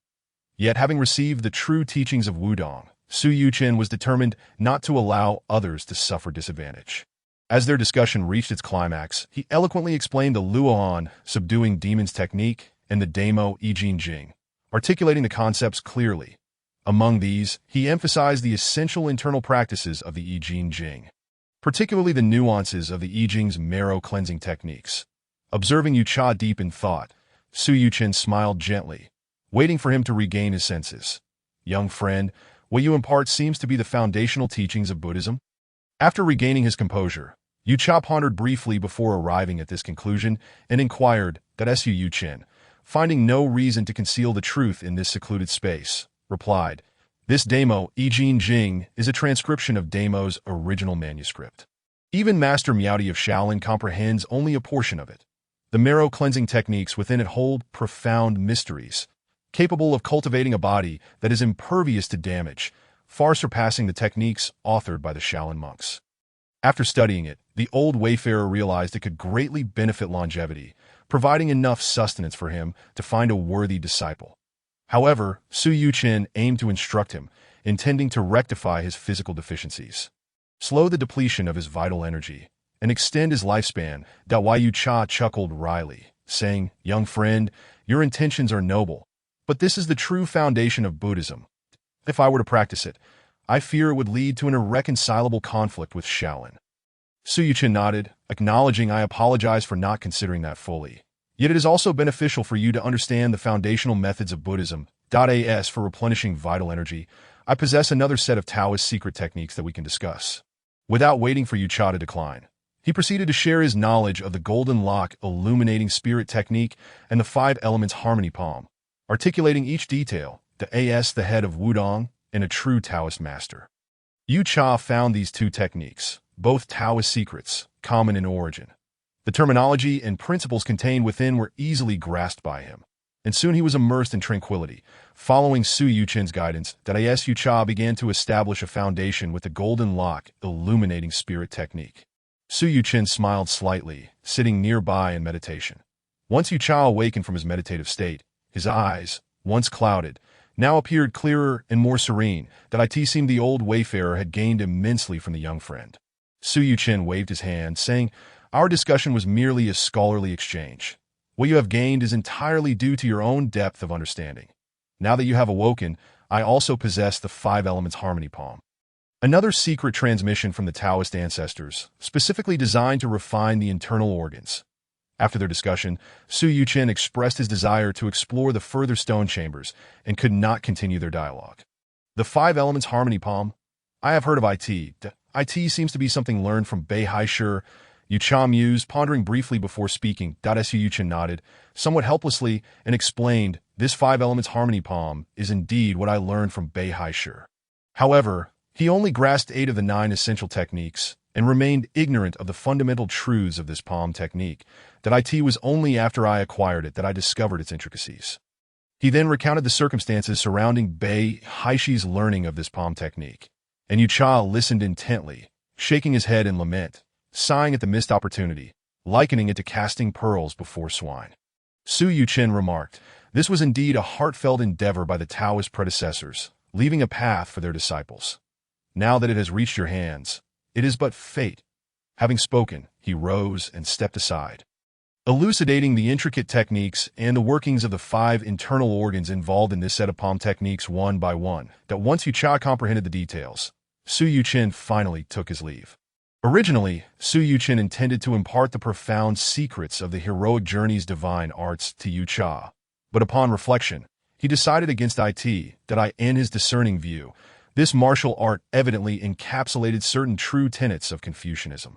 Yet, having received the true teachings of Wudong, Su Yuchen was determined not to allow others to suffer disadvantage. As their discussion reached its climax, he eloquently explained the Luohan subduing demons technique and the Damo I Ching Jing, articulating the concepts clearly. Among these, he emphasized the essential internal practices of the I Ching Jing, particularly the nuances of the I Ching's marrow cleansing techniques. Observing Yucha deep in thought, Su Yuchen smiled gently, waiting for him to regain his senses. "Young friend, what you impart seems to be the foundational teachings of Buddhism?" After regaining his composure, Yucha pondered briefly before arriving at this conclusion and inquired that Su Yuchen, finding no reason to conceal the truth in this secluded space, replied, "This Damo I Ching Jing is a transcription of Damo's original manuscript. Even Master Miaoti of Shaolin comprehends only a portion of it. The marrow cleansing techniques within it hold profound mysteries, capable of cultivating a body that is impervious to damage, far surpassing the techniques authored by the Shaolin monks." After studying it, the old wayfarer realized it could greatly benefit longevity, providing enough sustenance for him to find a worthy disciple. However, Su Yuchen aimed to instruct him, intending to rectify his physical deficiencies, slow the depletion of his vital energy, and extend his lifespan. Wai Yucha chuckled wryly, saying, "Young friend, your intentions are noble, but this is the true foundation of Buddhism. If I were to practice it, I fear it would lead to an irreconcilable conflict with Shaolin." Su Yuchen nodded, acknowledging, "I apologize for not considering that fully. Yet it is also beneficial for you to understand the foundational methods of Buddhism. As for replenishing vital energy, I possess another set of Taoist secret techniques that we can discuss." Without waiting for Yucha to decline, he proceeded to share his knowledge of the Golden Lock illuminating spirit technique and the 5 elements harmony palm, articulating each detail, the head of Wudong and a true Taoist master. Yucha found these 2 techniques, both Taoist secrets, common in origin. The terminology and principles contained within were easily grasped by him, and soon he was immersed in tranquility. Following Su Yuchen's guidance, Yucha began to establish a foundation with the Golden Lock illuminating spirit technique. Su Yuchen smiled slightly, sitting nearby in meditation. Once Yucha awakened from his meditative state, his eyes, once clouded, now appeared clearer and more serene. Seemed the old wayfarer had gained immensely from the young friend. Su Yuchen waved his hand, saying, "Our discussion was merely a scholarly exchange. What you have gained is entirely due to your own depth of understanding. Now that you have awoken, I also possess the 5 elements harmony palm, another secret transmission from the Taoist ancestors, specifically designed to refine the internal organs." After their discussion, Su Yuchen expressed his desire to explore the further stone chambers and could not continue their dialogue. "The 5 elements harmony palm? I have heard of IT. IT seems to be something learned from Bei Haishur." Yucha mused, pondering briefly before speaking. Su Yuchen nodded, somewhat helplessly, and explained, "This 5 elements harmony palm is indeed what I learned from Bei Haishur. However, he only grasped 8 of the 9 essential techniques and remained ignorant of the fundamental truths of this palm technique. IT was only after I acquired it that I discovered its intricacies." He then recounted the circumstances surrounding Bei Haishi's learning of this palm technique, and Yucha listened intently, shaking his head in lament, sighing at the missed opportunity, likening it to casting pearls before swine. Su Yuchen remarked, "This was indeed a heartfelt endeavor by the Taoist predecessors, leaving a path for their disciples. Now that it has reached your hands, it is but fate." Having spoken, he rose and stepped aside, elucidating the intricate techniques and the workings of the 5 internal organs involved in this set of palm techniques one by one. Once Yucha comprehended the details, Su Yuchen finally took his leave. Originally, Su Yuchen intended to impart the profound secrets of the heroic journey's divine arts to Yucha, but upon reflection, he decided against it. In his discerning view, this martial art evidently encapsulated certain true tenets of Confucianism.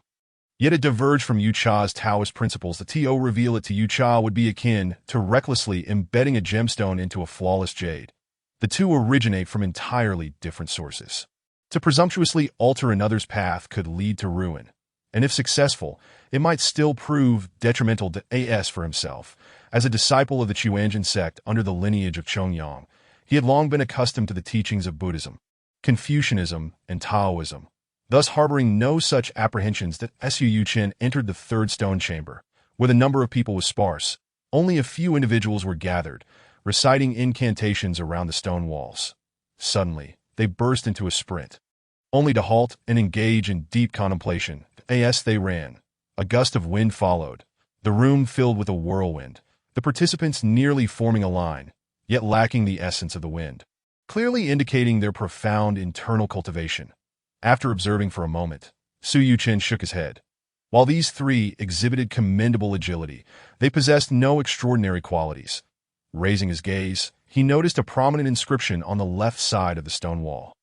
Yet it diverged from Yucha's Taoist principles. To reveal it to Yucha would be akin to recklessly embedding a gemstone into a flawless jade. The 2 originate from entirely different sources. To presumptuously alter another's path could lead to ruin, and if successful, it might still prove detrimental to AS for himself. As a disciple of the Chuanjin sect under the lineage of Chongyang, he had long been accustomed to the teachings of Buddhism, Confucianism, and Taoism, thus harboring no such apprehensions that Su Yuchen entered the third stone chamber, where the number of people was sparse. Only a few individuals were gathered, reciting incantations around the stone walls. Suddenly, they burst into a sprint, only to halt and engage in deep contemplation. As they ran, a gust of wind followed, the room filled with a whirlwind, the participants nearly forming a line, yet lacking the essence of the wind, clearly indicating their profound internal cultivation. After observing for a moment, Su Yuchen shook his head. While these three exhibited commendable agility, they possessed no extraordinary qualities. Raising his gaze, he noticed a prominent inscription on the left side of the stone wall,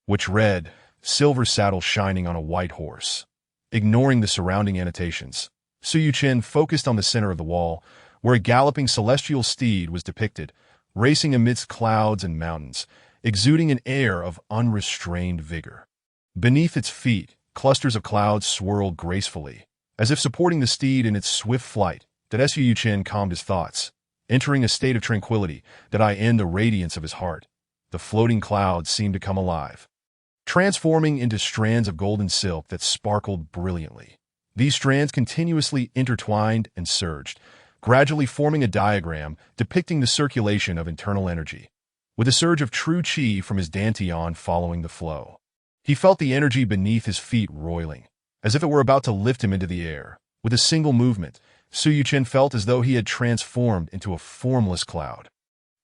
which read, "Silver saddle shining on a white horse." Ignoring the surrounding annotations, Su Yuchen focused on the center of the wall, where a galloping celestial steed was depicted, racing amidst clouds and mountains, exuding an air of unrestrained vigor. Beneath its feet, clusters of clouds swirled gracefully, as if supporting the steed in its swift flight. Su Yuchen calmed his thoughts, entering a state of tranquility in the radiance of his heart. The floating clouds seemed to come alive, transforming into strands of golden silk that sparkled brilliantly. These strands continuously intertwined and surged, gradually forming a diagram depicting the circulation of internal energy, with a surge of true qi from his dantian following the flow. He felt the energy beneath his feet roiling, as if it were about to lift him into the air. With a single movement, Su Yuchen felt as though he had transformed into a formless cloud.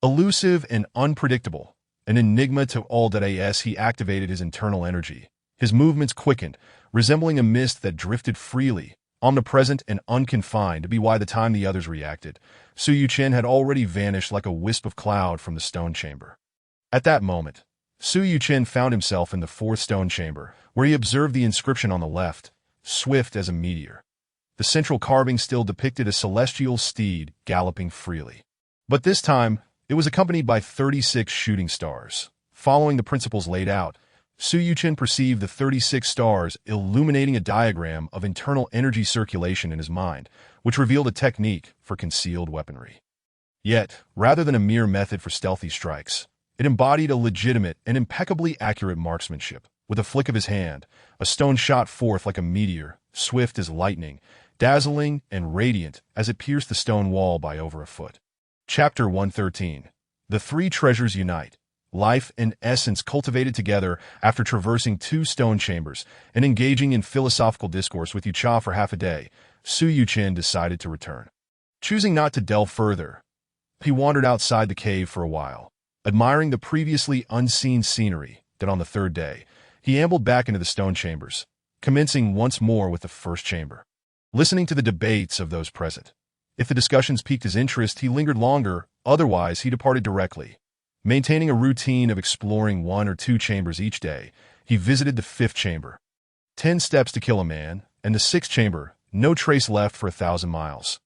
Elusive and unpredictable, an enigma to all that as he activated his internal energy. His movements quickened, resembling a mist that drifted freely, omnipresent and unconfined. To be why the time the others reacted, Su Yuchen had already vanished like a wisp of cloud from the stone chamber. At that moment, Su Yuchen found himself in the fourth stone chamber, where he observed the inscription on the left, swift as a meteor. The central carving still depicted a celestial steed galloping freely. But this time, it was accompanied by 36 shooting stars. Following the principles laid out, Su Yuchen perceived the 36 stars illuminating a diagram of internal energy circulation in his mind, which revealed a technique for concealed weaponry. Yet, rather than a mere method for stealthy strikes, it embodied a legitimate and impeccably accurate marksmanship. With a flick of his hand, a stone shot forth like a meteor, swift as lightning, dazzling and radiant as it pierced the stone wall by over a foot. Chapter 113. The Three Treasures Unite. Life and essence cultivated together. After traversing 2 stone chambers and engaging in philosophical discourse with Yucha for half a day, Su Yuchen decided to return. Choosing not to delve further, he wandered outside the cave for a while, admiring the previously unseen scenery. Then on the third day, he ambled back into the stone chambers, commencing once more with the first chamber. Listening to the debates of those present, if the discussions piqued his interest, he lingered longer, otherwise he departed directly. Maintaining a routine of exploring 1 or 2 chambers each day, he visited the 5th chamber, 10 steps to kill a man, and the 6th chamber, no trace left for 1,000 miles.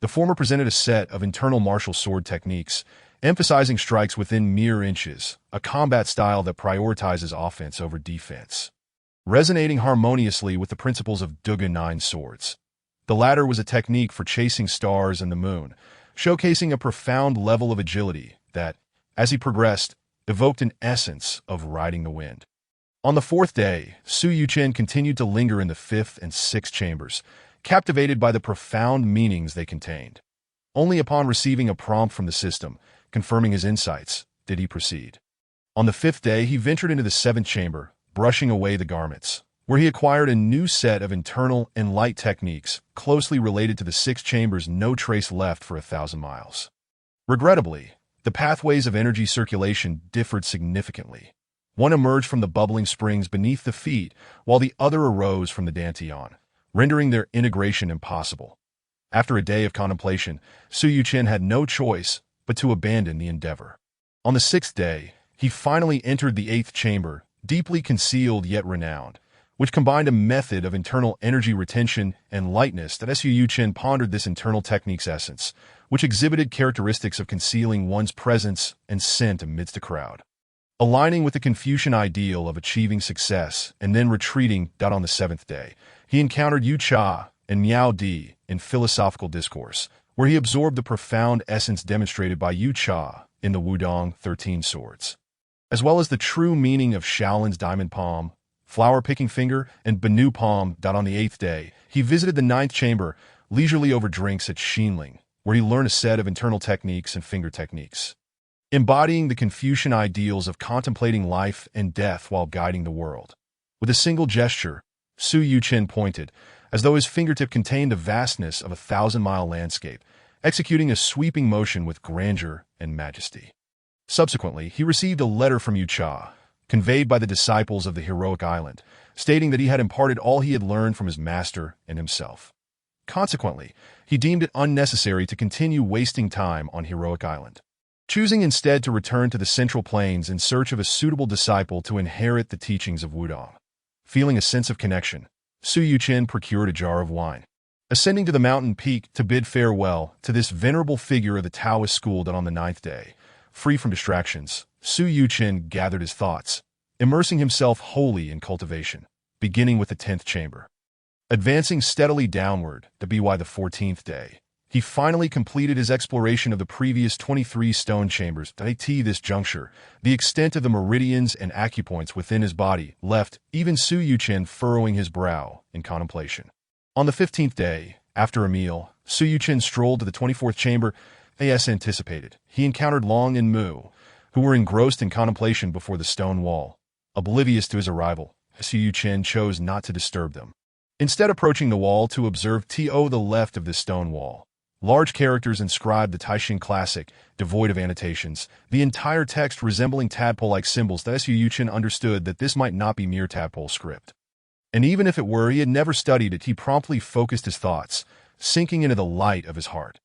The former presented a set of internal martial sword techniques, emphasizing strikes within mere inches, a combat style that prioritizes offense over defense, resonating harmoniously with the principles of Duga 9 swords. The latter was a technique for chasing stars and the moon, showcasing a profound level of agility that, as he progressed, evoked an essence of riding the wind. On the 4th day, Su Yuchen continued to linger in the 5th and 6th chambers, captivated by the profound meanings they contained. Only upon receiving a prompt from the system, confirming his insights, did he proceed. On the 5th day, he ventured into the 7th chamber, brushing away the garments, where he acquired a new set of internal and light techniques closely related to the 6th chamber's no trace left for 1,000 miles. Regrettably, the pathways of energy circulation differed significantly. One emerged from the bubbling springs beneath the feet, while the other arose from the dantian, rendering their integration impossible. After a day of contemplation, Su Yuchen had no choice but to abandon the endeavor. On the 6th day, he finally entered the 8th chamber, deeply concealed yet renowned, which combined a method of internal energy retention and lightness that Su Yuchen pondered this internal technique's essence, which exhibited characteristics of concealing one's presence and scent amidst a crowd. Aligning with the Confucian ideal of achieving success and then retreating. On the 7th day, he encountered Yu Cha, and Miao Di in Philosophical Discourse, where he absorbed the profound essence demonstrated by Yu Cha in the Wudong 13 Swords, as well as the true meaning of Shaolin's diamond palm, flower-picking finger, and Benu palm. On the 8th day, he visited the 9th chamber, leisurely over drinks at Xinling, where he learned a set of internal techniques and finger techniques, embodying the Confucian ideals of contemplating life and death while guiding the world. With a single gesture, Su Yuchen pointed, as though his fingertip contained the vastness of a 1,000-mile landscape, executing a sweeping motion with grandeur and majesty. Subsequently, he received a letter from Yu Cha, conveyed by the disciples of the heroic island, stating that he had imparted all he had learned from his master and himself. Consequently, he deemed it unnecessary to continue wasting time on Heroic Island, choosing instead to return to the Central Plains in search of a suitable disciple to inherit the teachings of Wudong. Feeling a sense of connection, Su Yuchen procured a jar of wine. Ascending to the mountain peak to bid farewell to this venerable figure of the Taoist school, that on the 9th day, free from distractions, Su Yuchen gathered his thoughts, immersing himself wholly in cultivation, beginning with the 10th chamber. Advancing steadily downward to the 14th day, he finally completed his exploration of the previous 23 stone chambers. At this juncture, the extent of the meridians and acupoints within his body left even Su Yuchen furrowing his brow in contemplation. On the 15th day, after a meal, Su Yuchen strolled to the 24th chamber. As anticipated, he encountered Long and Mu, who were engrossed in contemplation before the stone wall. Oblivious to his arrival, Su Yuchen chose not to disturb them, instead approaching the wall to observe to the left of the stone wall. Large characters inscribed the Taixing Classic, devoid of annotations, the entire text resembling tadpole-like symbols. Su Yuchen understood that this might not be mere tadpole script. And even if it were, he had never studied it. He promptly focused his thoughts, sinking into the light of his heart.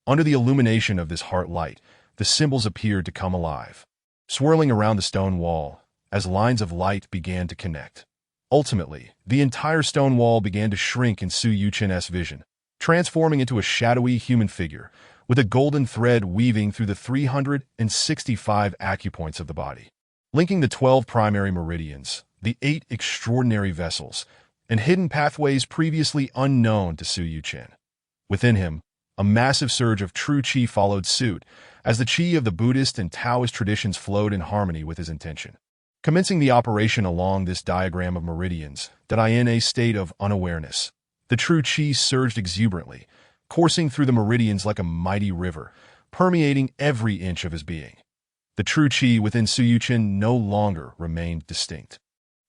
Under the illumination of this heart light, the symbols appeared to come alive, swirling around the stone wall as lines of light began to connect. Ultimately, the entire stone wall began to shrink in Su Yuchen's vision, transforming into a shadowy human figure with a golden thread weaving through the 365 acupoints of the body, linking the 12 primary meridians, the 8 extraordinary vessels, and hidden pathways previously unknown to Su Yuchen. Within him, a massive surge of true qi followed suit, as the qi of the Buddhist and Taoist traditions flowed in harmony with his intention. Commencing the operation along this diagram of meridians, in a state of unawareness, the true qi surged exuberantly, coursing through the meridians like a mighty river, permeating every inch of his being. The true qi within Su Yuchen no longer remained distinct.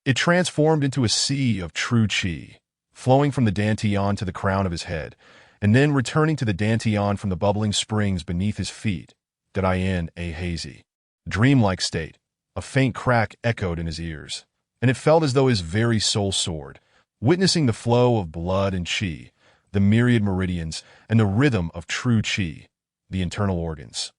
It transformed into a sea of true qi, flowing from the dantian to the crown of his head, and then returning to the dantian from the bubbling springs beneath his feet. In a hazy, dreamlike state, a faint crack echoed in his ears, and it felt as though his very soul soared, witnessing the flow of blood and qi, the myriad meridians, and the rhythm of true qi, the internal organs.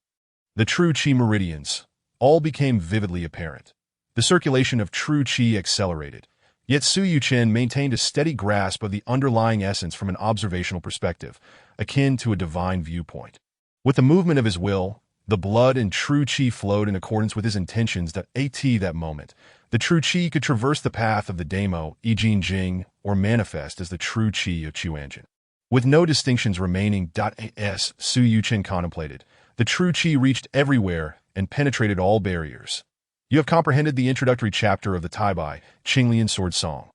The true qi meridians all became vividly apparent. The circulation of true qi accelerated, yet Su Yuchen maintained a steady grasp of the underlying essence from an observational perspective, akin to a divine viewpoint. With the movement of his will, the blood and true qi flowed in accordance with his intentions. At that moment, the true qi could traverse the path of the Damo, Yijin Jing, or manifest as the true qi of Quanjin. With no distinctions remaining. As Su Yuchen contemplated, the true qi reached everywhere and penetrated all barriers. You have comprehended the introductory chapter of the Taibai, Qinglian Sword Song.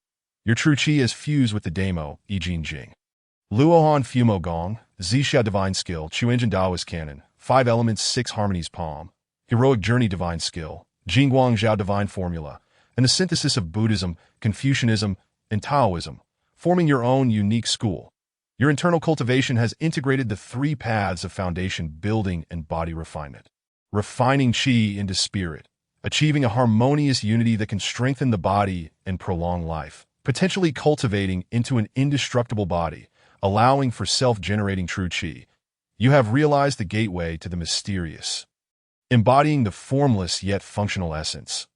Your true qi is fused with the Damo, Yijin Jing. Luohan Fumo Gong, Zixia Divine Skill, Quanjin Daoist Canon, 5 Elements 6 Harmonies Palm, Heroic Journey Divine Skill, Jingguang Zhao Divine Formula, and the synthesis of Buddhism, Confucianism, and Taoism, forming your own unique school. Your internal cultivation has integrated the 3 paths of foundation building and body refinement, refining qi into spirit, achieving a harmonious unity that can strengthen the body and prolong life, potentially cultivating into an indestructible body, allowing for self-generating true qi. You have realized the gateway to the mysterious, embodying the formless yet functional essence.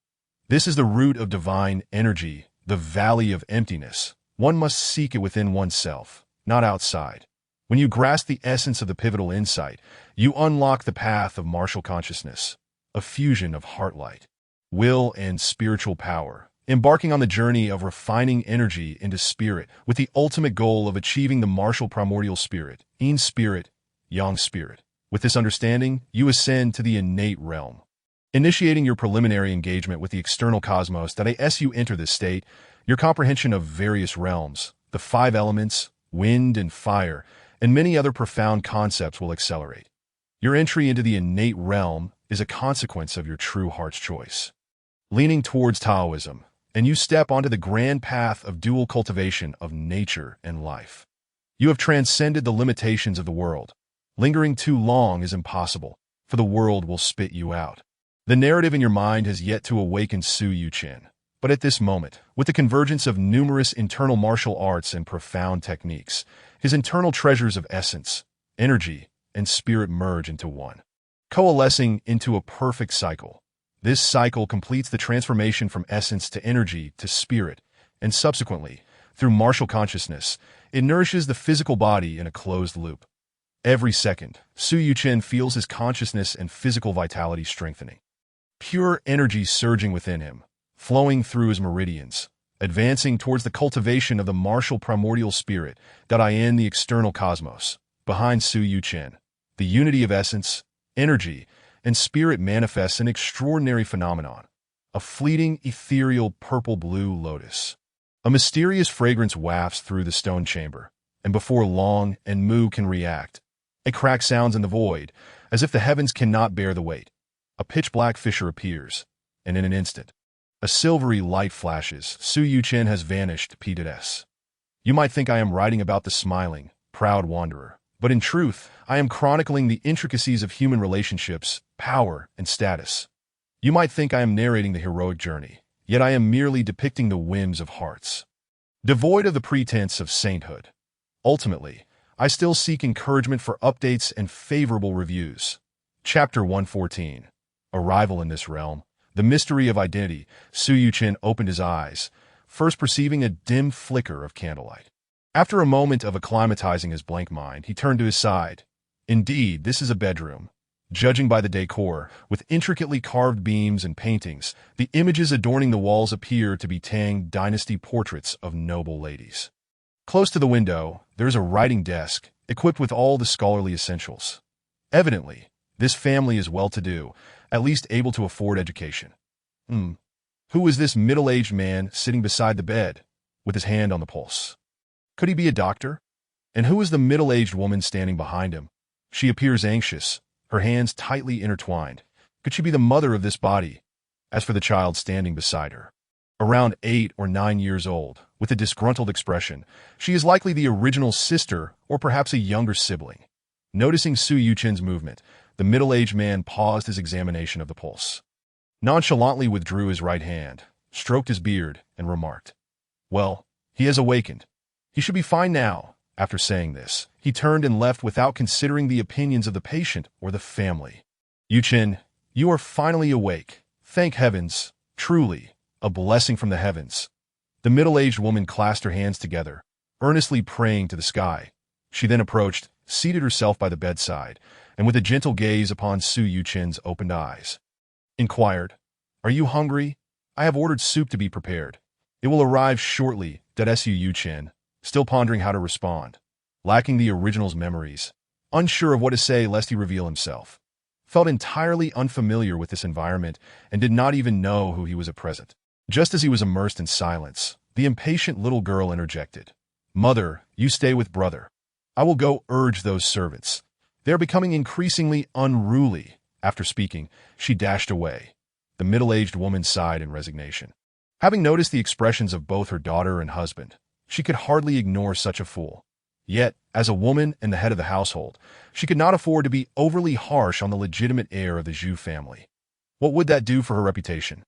This is the root of divine energy, the valley of emptiness. One must seek it within oneself, not outside. When you grasp the essence of the pivotal insight, you unlock the path of martial consciousness, a fusion of heart light, will, and spiritual power, embarking on the journey of refining energy into spirit with the ultimate goal of achieving the martial primordial spirit, Yin spirit, Yang spirit. With this understanding, you ascend to the innate realm. Initiating your preliminary engagement with the external cosmos that as you enter this state, your comprehension of various realms, the five elements, wind and fire, and many other profound concepts will accelerate. Your entry into the innate realm is a consequence of your true heart's choice. Leaning towards Taoism, and you step onto the grand path of dual cultivation of nature and life. You have transcended the limitations of the world. Lingering too long is impossible, for the world will spit you out. The narrative in your mind has yet to awaken Su Yuchen, but at this moment, with the convergence of numerous internal martial arts and profound techniques, his internal treasures of essence, energy, and spirit merge into one, coalescing into a perfect cycle. This cycle completes the transformation from essence to energy to spirit, and subsequently, through martial consciousness, it nourishes the physical body in a closed loop. Every second, Su Yuchen feels his consciousness and physical vitality strengthening. Pure energy surging within him, flowing through his meridians, advancing towards the cultivation of the martial primordial spirit that in the external cosmos. Behind Su Yuchen, the unity of essence, energy, and spirit manifests an extraordinary phenomenon, a fleeting, ethereal purple-blue lotus. A mysterious fragrance wafts through the stone chamber, and before long and Mu can react, a crack sounds in the void, as if the heavens cannot bear the weight. A pitch-black fissure appears, and in an instant, a silvery light flashes. Su Yuchen has vanished, P.S. You might think I am writing about the smiling, proud wanderer, but in truth, I am chronicling the intricacies of human relationships, power, and status. You might think I am narrating the heroic journey, yet I am merely depicting the whims of hearts. Devoid of the pretense of sainthood. Ultimately, I still seek encouragement for updates and favorable reviews. Chapter 114. Arrival in this realm. The mystery of identity. Su Yuchen opened his eyes, first perceiving a dim flicker of candlelight. After a moment of acclimatizing his blank mind, he turned to his side. Indeed, this is a bedroom. Judging by the decor, with intricately carved beams and paintings, the images adorning the walls appear to be Tang Dynasty portraits of noble ladies. Close to the window, there is a writing desk, equipped with all the scholarly essentials. Evidently, this family is well-to-do, at least able to afford education. Who is this middle-aged man sitting beside the bed, with his hand on the pulse? Could he be a doctor? And who is the middle-aged woman standing behind him? She appears anxious, her hands tightly intertwined. Could she be the mother of this body? As for the child standing beside her, around 8 or 9 years old, with a disgruntled expression, she is likely the original sister or perhaps a younger sibling. Noticing Su Yuchen's movement, the middle-aged man paused his examination of the pulse. Nonchalantly withdrew his right hand, stroked his beard, and remarked, "Well, he has awakened. He should be fine now." After saying this, he turned and left without considering the opinions of the patient or the family. "Yuchen, you are finally awake. Thank heavens. Truly, a blessing from the heavens." The middle-aged woman clasped her hands together, earnestly praying to the sky. She then approached, seated herself by the bedside, and with a gentle gaze upon Su Yuchen's opened eyes, inquired, "Are you hungry? I have ordered soup to be prepared. It will arrive shortly." Su Yuchen, still pondering how to respond, lacking the original's memories, unsure of what to say lest he reveal himself, felt entirely unfamiliar with this environment and did not even know who he was at present. Just as he was immersed in silence, the impatient little girl interjected, "Mother, you stay with brother. I will go urge those servants. They are becoming increasingly unruly." After speaking, she dashed away. The middle-aged woman sighed in resignation. Having noticed the expressions of both her daughter and husband, she could hardly ignore such a fool. Yet, as a woman and the head of the household, she could not afford to be overly harsh on the legitimate heir of the Zhu family. What would that do for her reputation?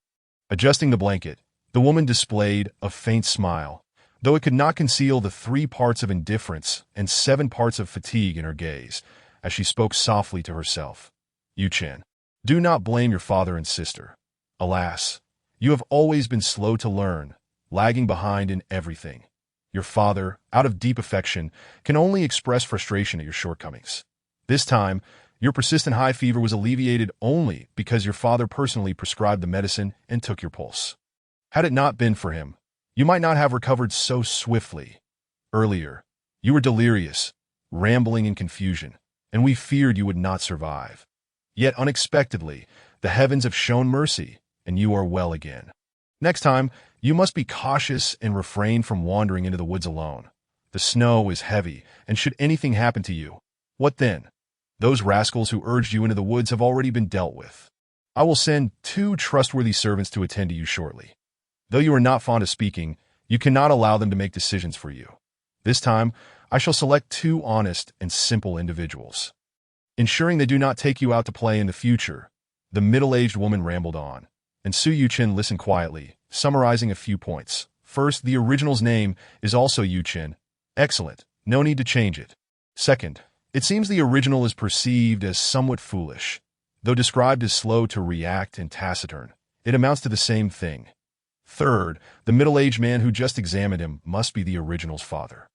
Adjusting the blanket, the woman displayed a faint smile, though it could not conceal the 3 parts of indifference and 7 parts of fatigue in her gaze, as she spoke softly to herself. "Yuchen, do not blame your father and sister. Alas, you have always been slow to learn, lagging behind in everything. Your father, out of deep affection, can only express frustration at your shortcomings. This time, your persistent high fever was alleviated only because your father personally prescribed the medicine and took your pulse. Had it not been for him, you might not have recovered so swiftly. Earlier, you were delirious, rambling in confusion, and we feared you would not survive. Yet unexpectedly, the heavens have shown mercy, and you are well again. Next time, you must be cautious and refrain from wandering into the woods alone. The snow is heavy, and should anything happen to you, what then? Those rascals who urged you into the woods have already been dealt with. I will send 2 trustworthy servants to attend to you shortly. Though you are not fond of speaking, you cannot allow them to make decisions for you. This time, I shall select 2 honest and simple individuals. Ensuring they do not take you out to play in the future, the middle-aged woman rambled on, and Su Yuqin listened quietly, summarizing a few points. First, the original's name is also Yuqin. Excellent. No need to change it. Second, it seems the original is perceived as somewhat foolish. Though described as slow to react and taciturn, it amounts to the same thing. Third, the middle-aged man who just examined him must be the original's father.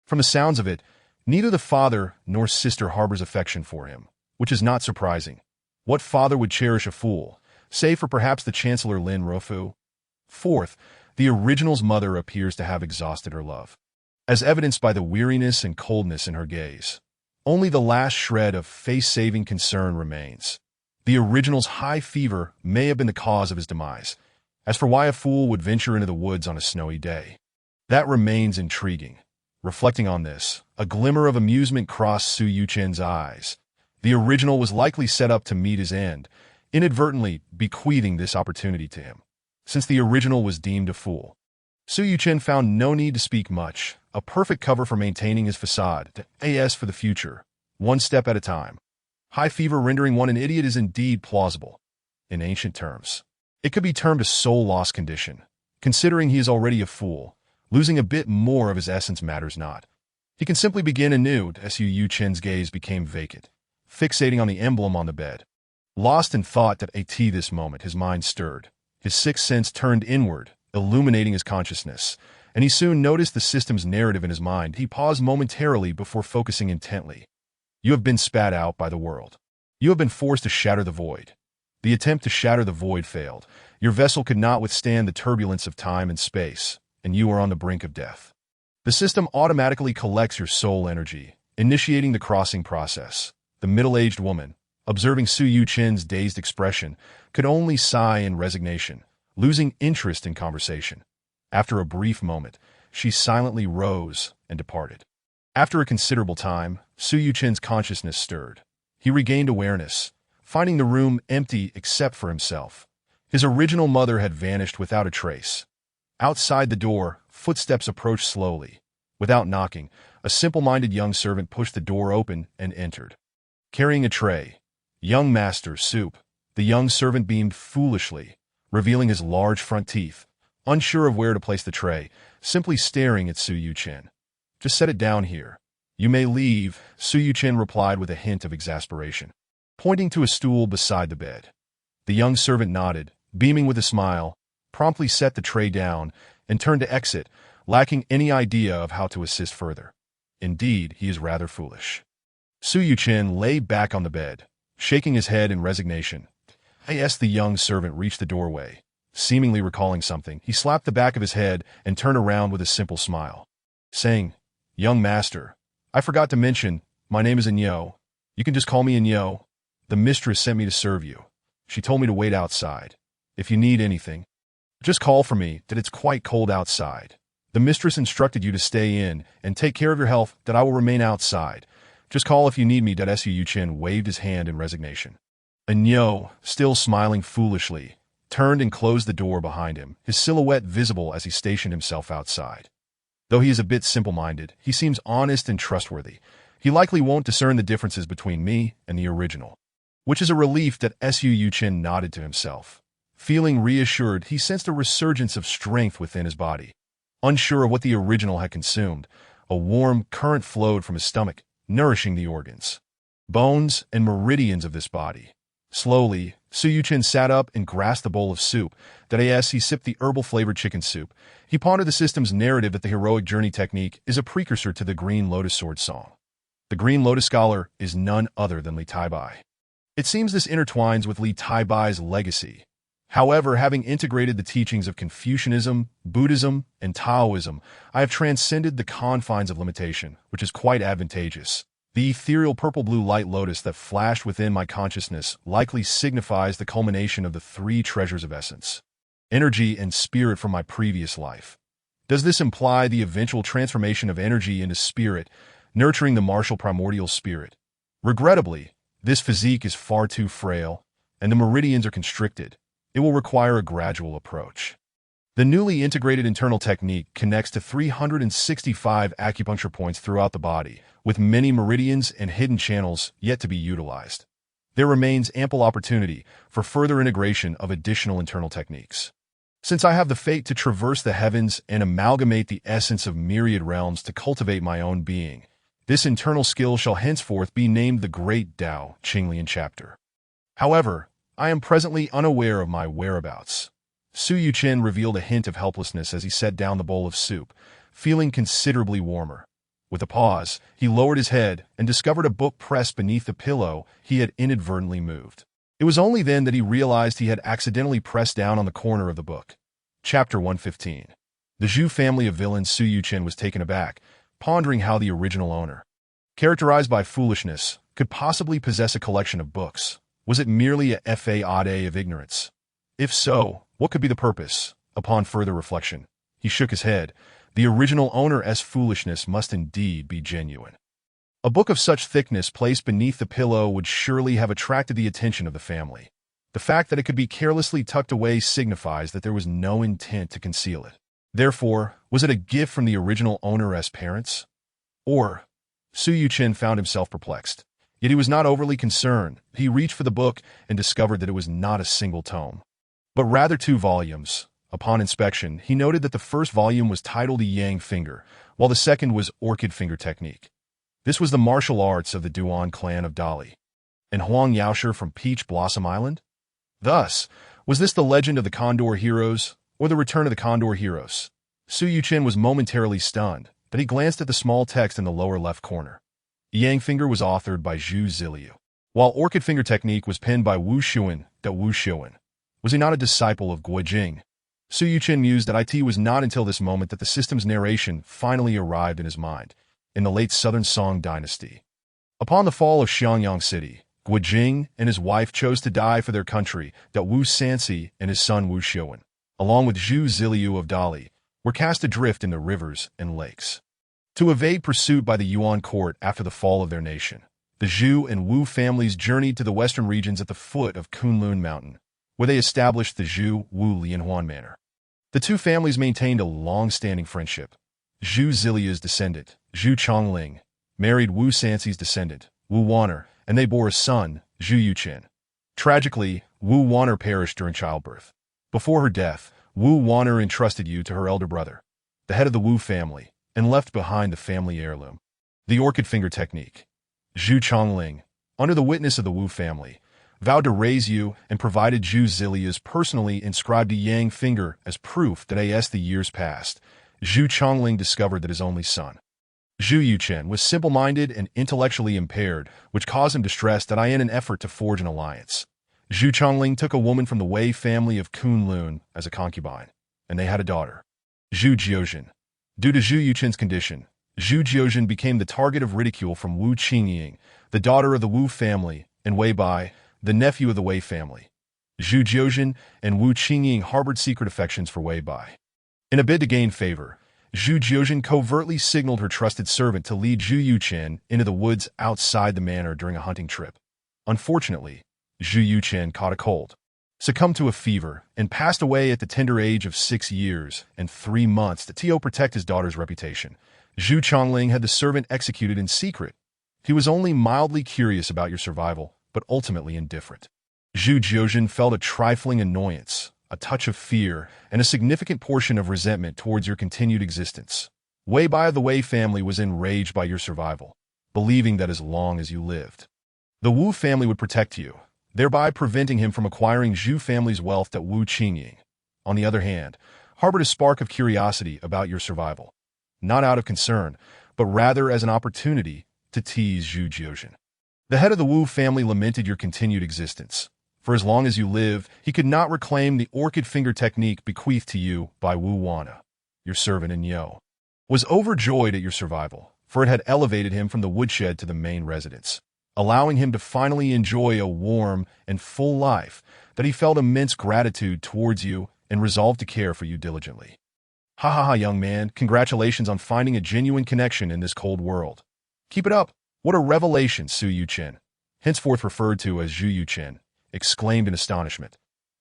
From the sounds of it, neither the father nor sister harbors affection for him, which is not surprising. What father would cherish a fool, save for perhaps the Chancellor Lin Ruofu? Fourth, the original's mother appears to have exhausted her love, as evidenced by the weariness and coldness in her gaze. Only the last shred of face-saving concern remains. The original's high fever may have been the cause of his demise. As for why a fool would venture into the woods on a snowy day, that remains intriguing. Reflecting on this, a glimmer of amusement crossed Su Yuqin's eyes. The original was likely set up to meet his end, inadvertently bequeathing this opportunity to him, since the original was deemed a fool. Su Yuqin found no need to speak much, a perfect cover for maintaining his facade, as for the future, one step at a time. High fever rendering one an idiot is indeed plausible. In ancient terms, it could be termed a soul-loss condition. Considering he is already a fool, losing a bit more of his essence matters not. He can simply begin anew. Su Yuqin's gaze became vacant, fixating on the emblem on the bed. Lost in thought at this moment, his mind stirred. His sixth sense turned inward, illuminating his consciousness, and he soon noticed the system's narrative in his mind. He paused momentarily before focusing intently. You have been spat out by the world. You have been forced to shatter the void. The attempt to shatter the void failed. Your vessel could not withstand the turbulence of time and space, and you are on the brink of death. The system automatically collects your soul energy, initiating the crossing process. The middle-aged woman, observing Su Yuqin's dazed expression, could only sigh in resignation, losing interest in conversation. After a brief moment, she silently rose and departed. After a considerable time, Su Yuqin's consciousness stirred. He regained awareness, finding the room empty except for himself. His original mother had vanished without a trace. Outside the door, footsteps approached slowly. Without knocking, a simple-minded young servant pushed the door open and entered. Carrying a tray, "Young master, soup." The young servant beamed foolishly, revealing his large front teeth, unsure of where to place the tray, simply staring at Su Yuqin. "Just set it down here. You may leave," Su Yuqin replied with a hint of exasperation, pointing to a stool beside the bed. The young servant nodded, beaming with a smile, promptly set the tray down, and turned to exit, lacking any idea of how to assist further. Indeed, he is rather foolish. Su Yuqin lay back on the bed, shaking his head in resignation. As the young servant reached the doorway, seemingly recalling something, he slapped the back of his head and turned around with a simple smile, saying, "Young master, I forgot to mention, my name is Inyo. You can just call me Inyo. The mistress sent me to serve you. She told me to wait outside. If you need anything, just call for me, that it's quite cold outside. The mistress instructed you to stay in and take care of your health, that I will remain outside. Just call if you need me." Su Yuqin waved his hand in resignation. Inyo, still smiling foolishly, turned and closed the door behind him, his silhouette visible as he stationed himself outside. Though he is a bit simple-minded, he seems honest and trustworthy. He likely won't discern the differences between me and the original. Which is a relief. Su Yuqin nodded to himself. Feeling reassured, he sensed a resurgence of strength within his body. Unsure of what the original had consumed, a warm current flowed from his stomach, nourishing the organs, bones, and meridians of this body. Slowly, Su Yuqin sat up and grasped the bowl of soup. As he sipped the herbal-flavored chicken soup, he pondered the system's narrative that the heroic journey technique is a precursor to the Green Lotus Sword Song. The Green Lotus Scholar is none other than Li Taibai. It seems this intertwines with Li Taibai's legacy. However, having integrated the teachings of Confucianism, Buddhism, and Taoism, I have transcended the confines of limitation, which is quite advantageous. The ethereal purple-blue light lotus that flashed within my consciousness likely signifies the culmination of the three treasures of essence: energy and spirit from my previous life. Does this imply the eventual transformation of energy into spirit, nurturing the martial primordial spirit? Regrettably, this physique is far too frail, and the meridians are constricted. It will require a gradual approach. The newly integrated internal technique connects to 365 acupuncture points throughout the body, with many meridians and hidden channels yet to be utilized. There remains ample opportunity for further integration of additional internal techniques. Since I have the fate to traverse the heavens and amalgamate the essence of myriad realms to cultivate my own being, this internal skill shall henceforth be named the Great Tao Qinglian Chapter. However, I am presently unaware of my whereabouts. Su Yuchen revealed a hint of helplessness as he set down the bowl of soup, feeling considerably warmer. With a pause, he lowered his head and discovered a book pressed beneath the pillow he had inadvertently moved. It was only then that he realized he had accidentally pressed down on the corner of the book. Chapter 115. The Zhu family of villains. Su Yuchen was taken aback, pondering how the original owner, characterized by foolishness, could possibly possess a collection of books. Was it merely a fade of ignorance? If so, what could be the purpose? Upon further reflection, he shook his head. The original owner's foolishness must indeed be genuine. A book of such thickness placed beneath the pillow would surely have attracted the attention of the family. The fact that it could be carelessly tucked away signifies that there was no intent to conceal it. Therefore, was it a gift from the original owner's parents? Or, Su Yuchen found himself perplexed. Yet he was not overly concerned. He reached for the book and discovered that it was not a single tome, but rather 2 volumes. Upon inspection, he noted that the first volume was titled Yang Finger, while the second was Orchid Finger Technique. This was the martial arts of the Duan clan of Dali and Huang Yaoshe from Peach Blossom Island. Thus, was this the legend of the Condor Heroes, or the return of the Condor Heroes? Su Yuchen was momentarily stunned, but he glanced at the small text in the lower left corner. Yang Finger was authored by Zhu Ziliu, while Orchid Finger Technique was penned by Wu Xuan. Wu Xuan. Was he not a disciple of Guo Jing? Su Yuchen mused that it was not until this moment that the system's narration finally arrived in his mind. In the late Southern Song dynasty, upon the fall of Xiangyang City, Guo Jing and his wife chose to die for their country. Wu Sanxi and his son Wu Xuan, along with Zhu Ziliu of Dali, were cast adrift into rivers and lakes to evade pursuit by the Yuan court after the fall of their nation. The Zhu and Wu families journeyed to the western regions at the foot of Kunlun Mountain, where they established the Zhu Wu Lianhuan Manor. The 2 families maintained a long-standing friendship. Zhu Ziliu's descendant, Zhu Chongling, married Wu Sanxi's descendant, Wu Waner, and they bore a son, Zhu Yuchen. Tragically, Wu Waner perished during childbirth. Before her death, Wu Waner entrusted you to her elder brother, the head of the Wu family, and left behind the family heirloom, the Orchid Finger Technique. Zhu Chongling, under the witness of the Wu family, vowed to raise you and provided Zhu Ziliu's personally inscribed a Yang Finger as proof that as the years passed, Zhu Chongling discovered that his only son, Zhu Yuchen, was simple-minded and intellectually impaired, which caused him distress in an effort to forge an alliance. Zhu Chongling took a woman from the Wei family of Kunlun as a concubine, and they had a daughter, Zhu Jiuzhen. Due to Zhu Yuchen's condition, Zhu Jiuzhen became the target of ridicule from Wu Qingying, the daughter of the Wu family, and Wei Bai, the nephew of the Wei family. Zhu Jiuzhen and Wu Qingying harbored secret affections for Wei Bai. In a bid to gain favor, Zhu Jiuzhen covertly signaled her trusted servant to lead Zhu Yuchen into the woods outside the manor during a hunting trip. Unfortunately, Zhu Yuchen caught a cold, succumbed to a fever, and passed away at the tender age of 6 years and 3 months to protect his daughter's reputation. Zhu Chongling had the servant executed in secret. He was only mildly curious about your survival, but ultimately indifferent. Zhu Jiuzhen felt a trifling annoyance, a touch of fear, and a significant portion of resentment towards your continued existence. Wei Bai of the Wei family was enraged by your survival, believing that as long as you lived, the Wu family would protect you, thereby preventing him from acquiring Zhu family's wealth. Wu Qingying, on the other hand, harbored a spark of curiosity about your survival, not out of concern, but rather as an opportunity to tease Zhu Jiuzhen. The head of the Wu family lamented your continued existence, For as long as you live, he could not reclaim the orchid finger technique bequeathed to you by Wu Wana. Your servant Enyo was overjoyed at your survival, for it had elevated him from the woodshed to the main residence, allowing him to finally enjoy a warm and full life that he felt immense gratitude towards you and resolved to care for you diligently. Ha ha ha, young man, congratulations on finding a genuine connection in this cold world. Keep it up. What a revelation, Su Yuchen, henceforth referred to as Zhu Yuchen, exclaimed in astonishment.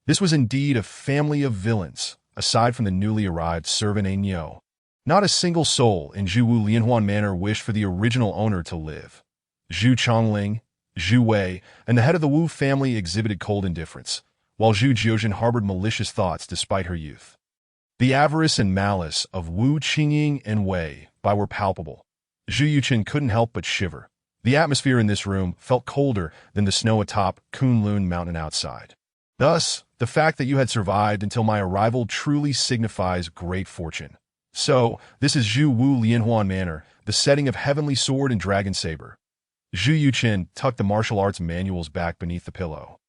This was indeed a family of villains, aside from the newly arrived servant Enyo. Not a single soul in Zhuwu Lianhuan Manor wished for the original owner to live. Zhu Chongling, Zhu Wei, and the head of the Wu family exhibited cold indifference, while Zhu Jiuzhen harbored malicious thoughts despite her youth. The avarice and malice of Wu Qingying and Wei Bai were palpable. Zhu Yuchen couldn't help but shiver. The atmosphere in this room felt colder than the snow atop Kunlun Mountain outside. Thus, the fact that you had survived until my arrival truly signifies great fortune. So, this is Zhu Wu Lianhuan Manor, the setting of Heavenly Sword and Dragon Saber. Zhu Yuchen tucked the martial arts manuals back beneath the pillow.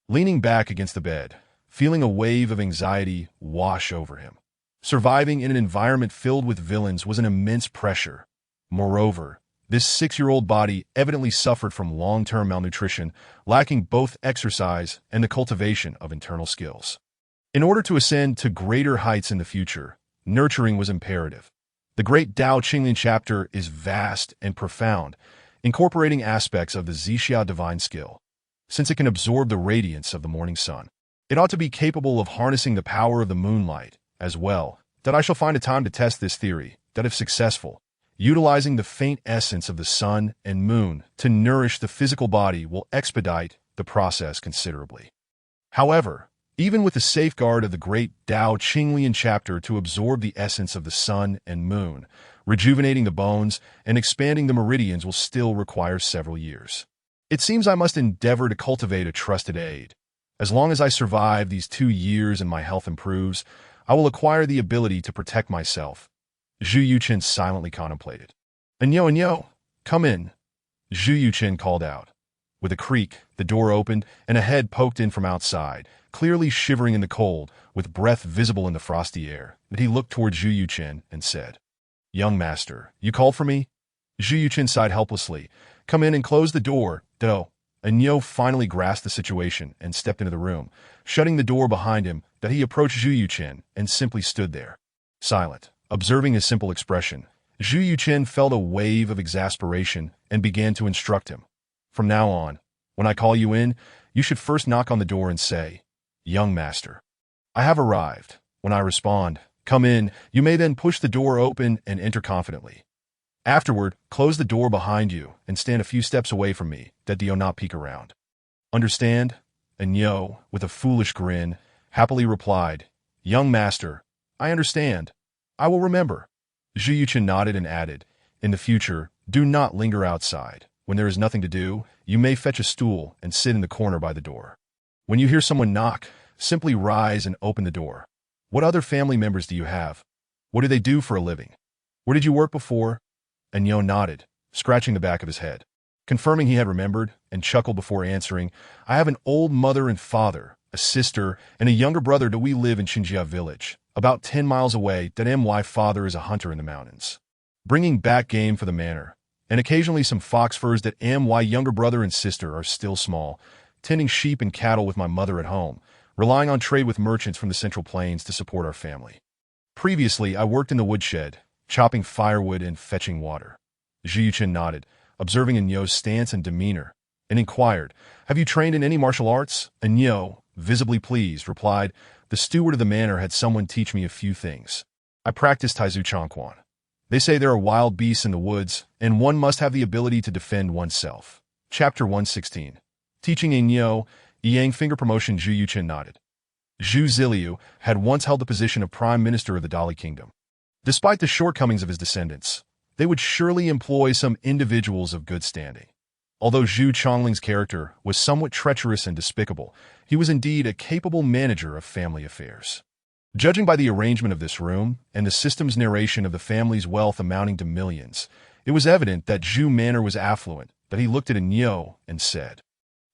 Leaning back against the bed, feeling a wave of anxiety wash over him. Surviving in an environment filled with villains was an immense pressure. Moreover, this 6-year-old body evidently suffered from long-term malnutrition, lacking both exercise and the cultivation of internal skills. In order to ascend to greater heights in the future, nurturing was imperative. The great Dao Qinglin chapter is vast and profound, incorporating aspects of the Zixia divine skill. Since it can absorb the radiance of the morning sun, it ought to be capable of harnessing the power of the moonlight as well. That I shall find a time to test this theory, that if successful, utilizing the faint essence of the sun and moon to nourish the physical body will expedite the process considerably. However, even with the safeguard of the great Dao Qinglian chapter to absorb the essence of the sun and moon, rejuvenating the bones and expanding the meridians will still require several years. It seems I must endeavor to cultivate a trusted aid. As long as I survive these 2 years and my health improves, I will acquire the ability to protect myself. Zhu Yuchen silently contemplated. Enyo, come in, Zhu Yuchen called out. With a creak, the door opened and a head poked in from outside, clearly shivering in the cold, with breath visible in the frosty air. That he looked toward Zhu Yuchen and said, "Young master, you called for me?" Zhu Yuchen sighed helplessly. "Come in and close the door, Do." Enyo finally grasped the situation and stepped into the room, shutting the door behind him. That he approached Zhu Yuchen and simply stood there, silent. Observing his simple expression, Zhu Yuchen felt a wave of exasperation and began to instruct him. "From now on, when I call you in, you should first knock on the door and say, 'Young master, I have arrived.' When I respond, 'Come in,' you may then push the door open and enter confidently. Afterward, close the door behind you and stand a few steps away from me, that do not peek around. Understand?" Enyo, with a foolish grin, happily replied, "Young master, I understand. I will remember." Zhu Yuchen nodded and added, "In the future, do not linger outside. When there is nothing to do, you may fetch a stool and sit in the corner by the door. When you hear someone knock, simply rise and open the door. What other family members do you have? What do they do for a living? Where did you work before?" Enyo nodded, scratching the back of his head, confirming he had remembered, and chuckled before answering, "I have an old mother and father, a sister, and a younger brother. Do we live in Qinjia village, about 10 miles away. That my father is a hunter in the mountains, bringing back game for the manor, and occasionally some fox furs. That my younger brother and sister are still small, tending sheep and cattle with my mother at home, relying on trade with merchants from the Central Plains to support our family. Previously, I worked in the woodshed, chopping firewood and fetching water." Zhu Yuchen nodded, observing Enyo's stance and demeanor, and inquired, "Have you trained in any martial arts?" Enyo, visibly pleased, replied, "The steward of the manor had someone teach me a few things. I practiced Taizu Chongquan. They say there are wild beasts in the woods, and one must have the ability to defend oneself." Chapter 116. Teaching Enyo, Yang finger promotion. Zhu Yuchen nodded. Zhu Ziliu had once held the position of Prime Minister of the Dali Kingdom. Despite the shortcomings of his descendants, they would surely employ some individuals of good standing. Although Zhu Chongling's character was somewhat treacherous and despicable, he was indeed a capable manager of family affairs. Judging by the arrangement of this room and the system's narration of the family's wealth amounting to millions, it was evident that Zhu Manor was affluent. That he looked at Enyo and said,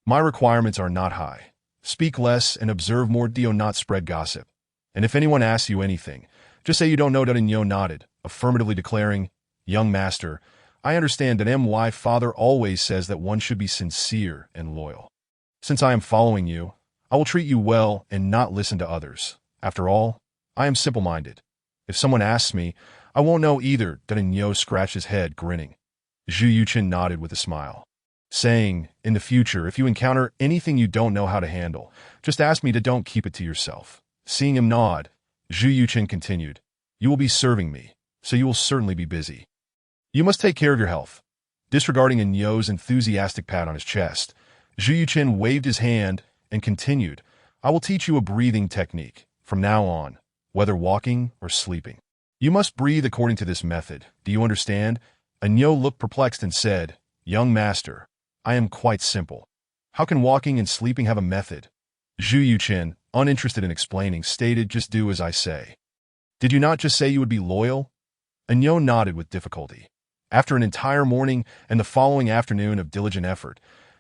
"My requirements are not high. Speak less and observe more. Do not spread gossip. And if anyone asks you anything, just say you don't know. Nyo nodded, affirmatively declaring, Young master, I understand that my father always says that one should be sincere and loyal. Since I am following you, I will treat you well and not listen to others. After all, I am simple-minded. If someone asks me, I won't know either. Nyo scratched his head, grinning. Zhu Yuchen nodded with a smile, saying, in the future, if you encounter anything you don't know how to handle, just ask me. Don't keep it to yourself. Seeing him nod, Zhu Yuchen continued, You will be serving me, so you will certainly be busy. You must take care of your health. Disregarding Nyo's enthusiastic pat on his chest, Zhu Yuchen waved his hand and continued, I will teach you a breathing technique from now on, whether walking or sleeping. You must breathe according to this method. Do you understand? Nyo looked perplexed and said, Young master, I am quite simple. How can walking and sleeping have a method? Zhu Yuchen, uninterested in explaining, stated, Just do as I say. Did you not just say you would be loyal? Nyo nodded with difficulty. After an entire morning and the following afternoon of diligent effort,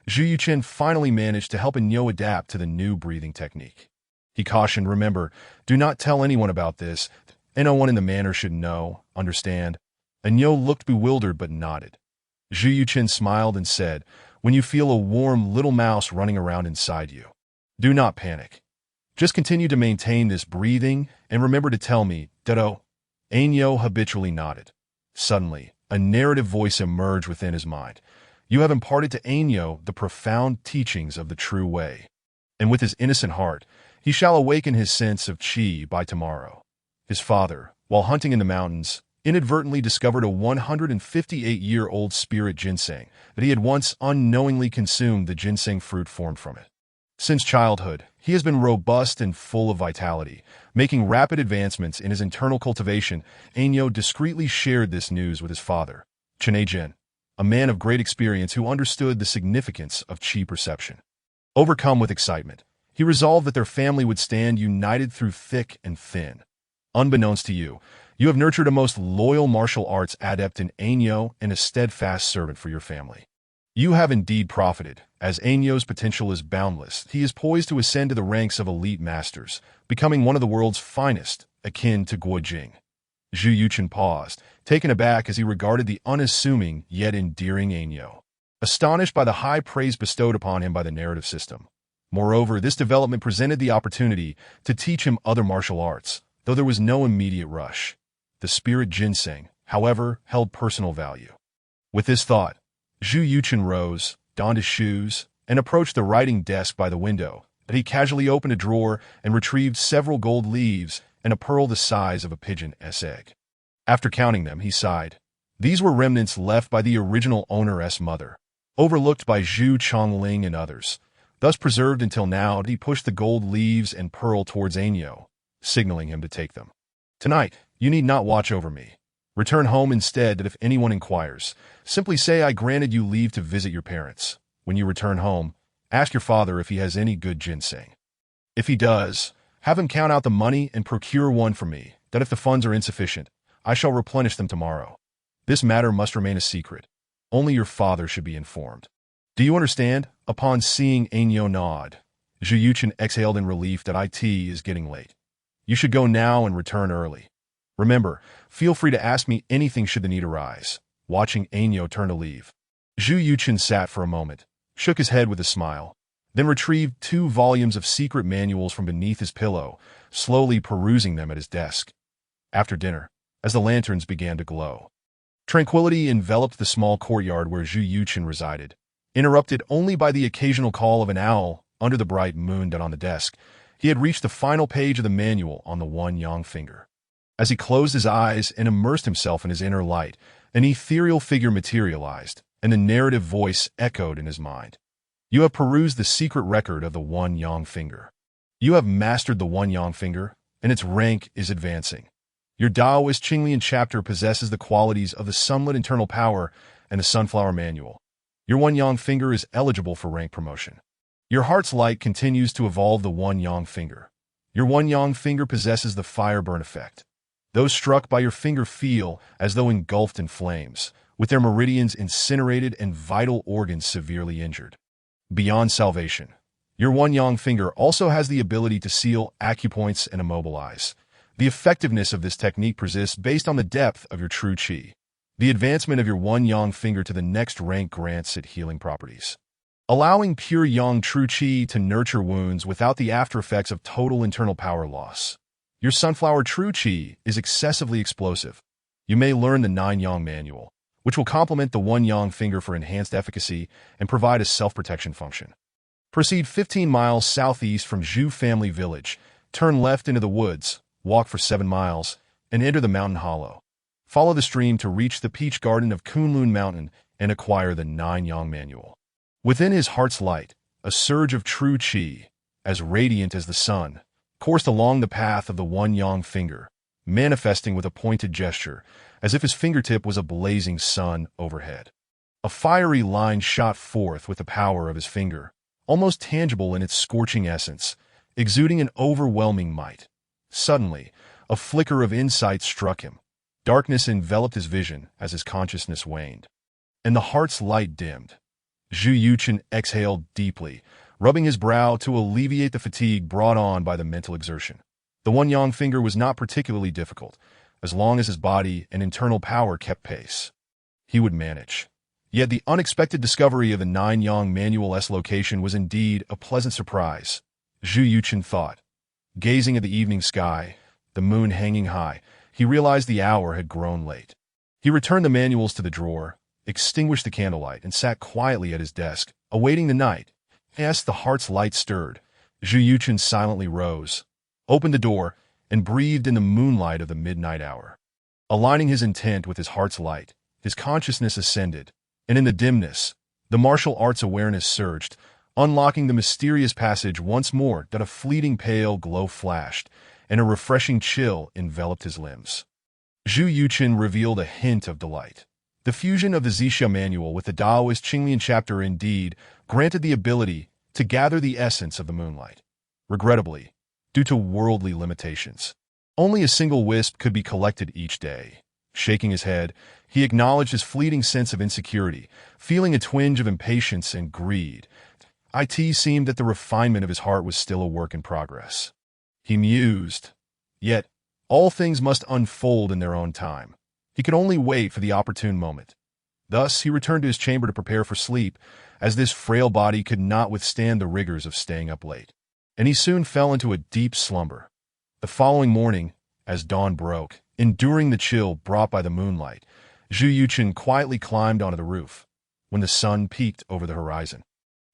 Zhu Yuchen finally managed to help Nyo adapt to the new breathing technique. He cautioned, Remember, do not tell anyone about this. No one in the manor should know, understand? Nyo looked bewildered but nodded. Zhu Yuchen smiled and said, When you feel a warm little mouse running around inside you, do not panic. Just continue to maintain this breathing and remember to tell me, Ditto. Nyo habitually nodded. Suddenly, a narrative voice emerged within his mind. You have imparted to Nyo the profound teachings of the true way. And with his innocent heart, he shall awaken his sense of qi by tomorrow. His father, while hunting in the mountains, inadvertently discovered a 158-year-old spirit ginseng that he had once unknowingly consumed the ginseng fruit formed from it. Since childhood, he has been robust and full of vitality, making rapid advancements in his internal cultivation. Nyo discreetly shared this news with his father, Chenei Jin, a man of great experience who understood the significance of qi perception. Overcome with excitement, he resolved that their family would stand united through thick and thin. Unbeknownst to you, you have nurtured a most loyal martial arts adept in Nyo and a steadfast servant for your family. You have indeed profited, as Nyo's potential is boundless. He is poised to ascend to the ranks of elite masters, becoming one of the world's finest, akin to Guo Jing. Zhu Yuchen paused, taken aback as he regarded the unassuming yet endearing Nyo, astonished by the high praise bestowed upon him by the narrative system. Moreover, this development presented the opportunity to teach him other martial arts, though there was no immediate rush. The spirit ginseng, however, held personal value. With this thought, Zhu Yuchen rose, donned his shoes, and approached the writing desk by the window. But he casually opened a drawer and retrieved several gold leaves and a pearl the size of a pigeon's egg. After counting them, he sighed. These were remnants left by the original owner's mother, overlooked by Zhu Chongling and others. Thus preserved until now, he pushed the gold leaves and pearl towards Nyo, signaling him to take them. Tonight, you need not watch over me. Return home instead, that if anyone inquires, simply say I granted you leave to visit your parents. When you return home, ask your father if he has any good ginseng. If he does, have him count out the money and procure one for me, that if the funds are insufficient, I shall replenish them tomorrow. This matter must remain a secret. Only your father should be informed. Do you understand? Upon seeing Nyo nod, Zhu Yuchen exhaled in relief that it is getting late. You should go now and return early. Remember, feel free to ask me anything should the need arise. Watching Nyo turn to leave, Zhu Yuchen sat for a moment, shook his head with a smile, then retrieved 2 volumes of secret manuals from beneath his pillow, slowly perusing them at his desk. After dinner, as the lanterns began to glow, tranquility enveloped the small courtyard where Zhu Yuchen resided, interrupted only by the occasional call of an owl under the bright moon. On the desk, he had reached the final page of the manual on the one yang finger. As he closed his eyes and immersed himself in his inner light, an ethereal figure materialized, and the narrative voice echoed in his mind. You have perused the secret record of the one yang finger. You have mastered the one yang finger, and its rank is advancing. Your Taoist Qinglian chapter possesses the qualities of the sunlit internal power and the sunflower manual. Your one yang finger is eligible for rank promotion. Your heart's light continues to evolve the one yang finger. Your one yang finger possesses the fire burn effect. Those struck by your finger feel as though engulfed in flames, with their meridians incinerated and vital organs severely injured. Beyond salvation, Your One Yang finger also has the ability to seal acupoints and immobilize. The effectiveness of this technique persists based on the depth of your true qi. The advancement of your One Yang finger to the next rank grants it healing properties, allowing pure Yang true qi to nurture wounds without the aftereffects of total internal power loss. Your Sunflower True Qi is excessively explosive. You may learn the 9 Yang manual, which will complement the One Yang finger for enhanced efficacy and provide a self-protection function. Proceed 15 miles southeast from Zhu Family Village, turn left into the woods, walk for 7 miles, and enter the mountain hollow. Follow the stream to reach the peach garden of Kunlun Mountain and acquire the 9 Yang manual. Within his heart's light, a surge of true qi, as radiant as the sun, coursed along the path of the One Yang finger, manifesting with a pointed gesture, as if his fingertip was a blazing sun overhead. A fiery line shot forth with the power of his finger, almost tangible in its scorching essence, exuding an overwhelming might. Suddenly, a flicker of insight struck him. Darkness enveloped his vision as his consciousness waned, and the heart's light dimmed. Zhu Yuchen exhaled deeply, rubbing his brow to alleviate the fatigue brought on by the mental exertion. The One Yang finger was not particularly difficult, as long as his body and internal power kept pace. He would manage. Yet the unexpected discovery of the 9 Yang manual's location was indeed a pleasant surprise, Zhu Yuchen thought. Gazing at the evening sky, the moon hanging high, he realized the hour had grown late. He returned the manuals to the drawer, extinguished the candlelight, and sat quietly at his desk, awaiting the night. As the heart's light stirred, Zhu Yuchen silently rose, opened the door, and breathed in the moonlight of the midnight hour. Aligning his intent with his heart's light, his consciousness ascended, and in the dimness, the martial arts awareness surged, unlocking the mysterious passage once more. That a fleeting pale glow flashed, and a refreshing chill enveloped his limbs. Zhu Yuchen revealed a hint of delight. The fusion of the Zixia manual with the Taoist Qinglian chapter indeed granted the ability to gather the essence of the moonlight. Regrettably, due to worldly limitations, only a single wisp could be collected each day. Shaking his head, he acknowledged his fleeting sense of insecurity, feeling a twinge of impatience and greed. It seemed that the refinement of his heart was still a work in progress. He mused. Yet, all things must unfold in their own time. He could only wait for the opportune moment. Thus, he returned to his chamber to prepare for sleep, as this frail body could not withstand the rigors of staying up late. And he soon fell into a deep slumber. The following morning, as dawn broke, enduring the chill brought by the moonlight, Zhu Yuchen quietly climbed onto the roof. When the sun peeked over the horizon,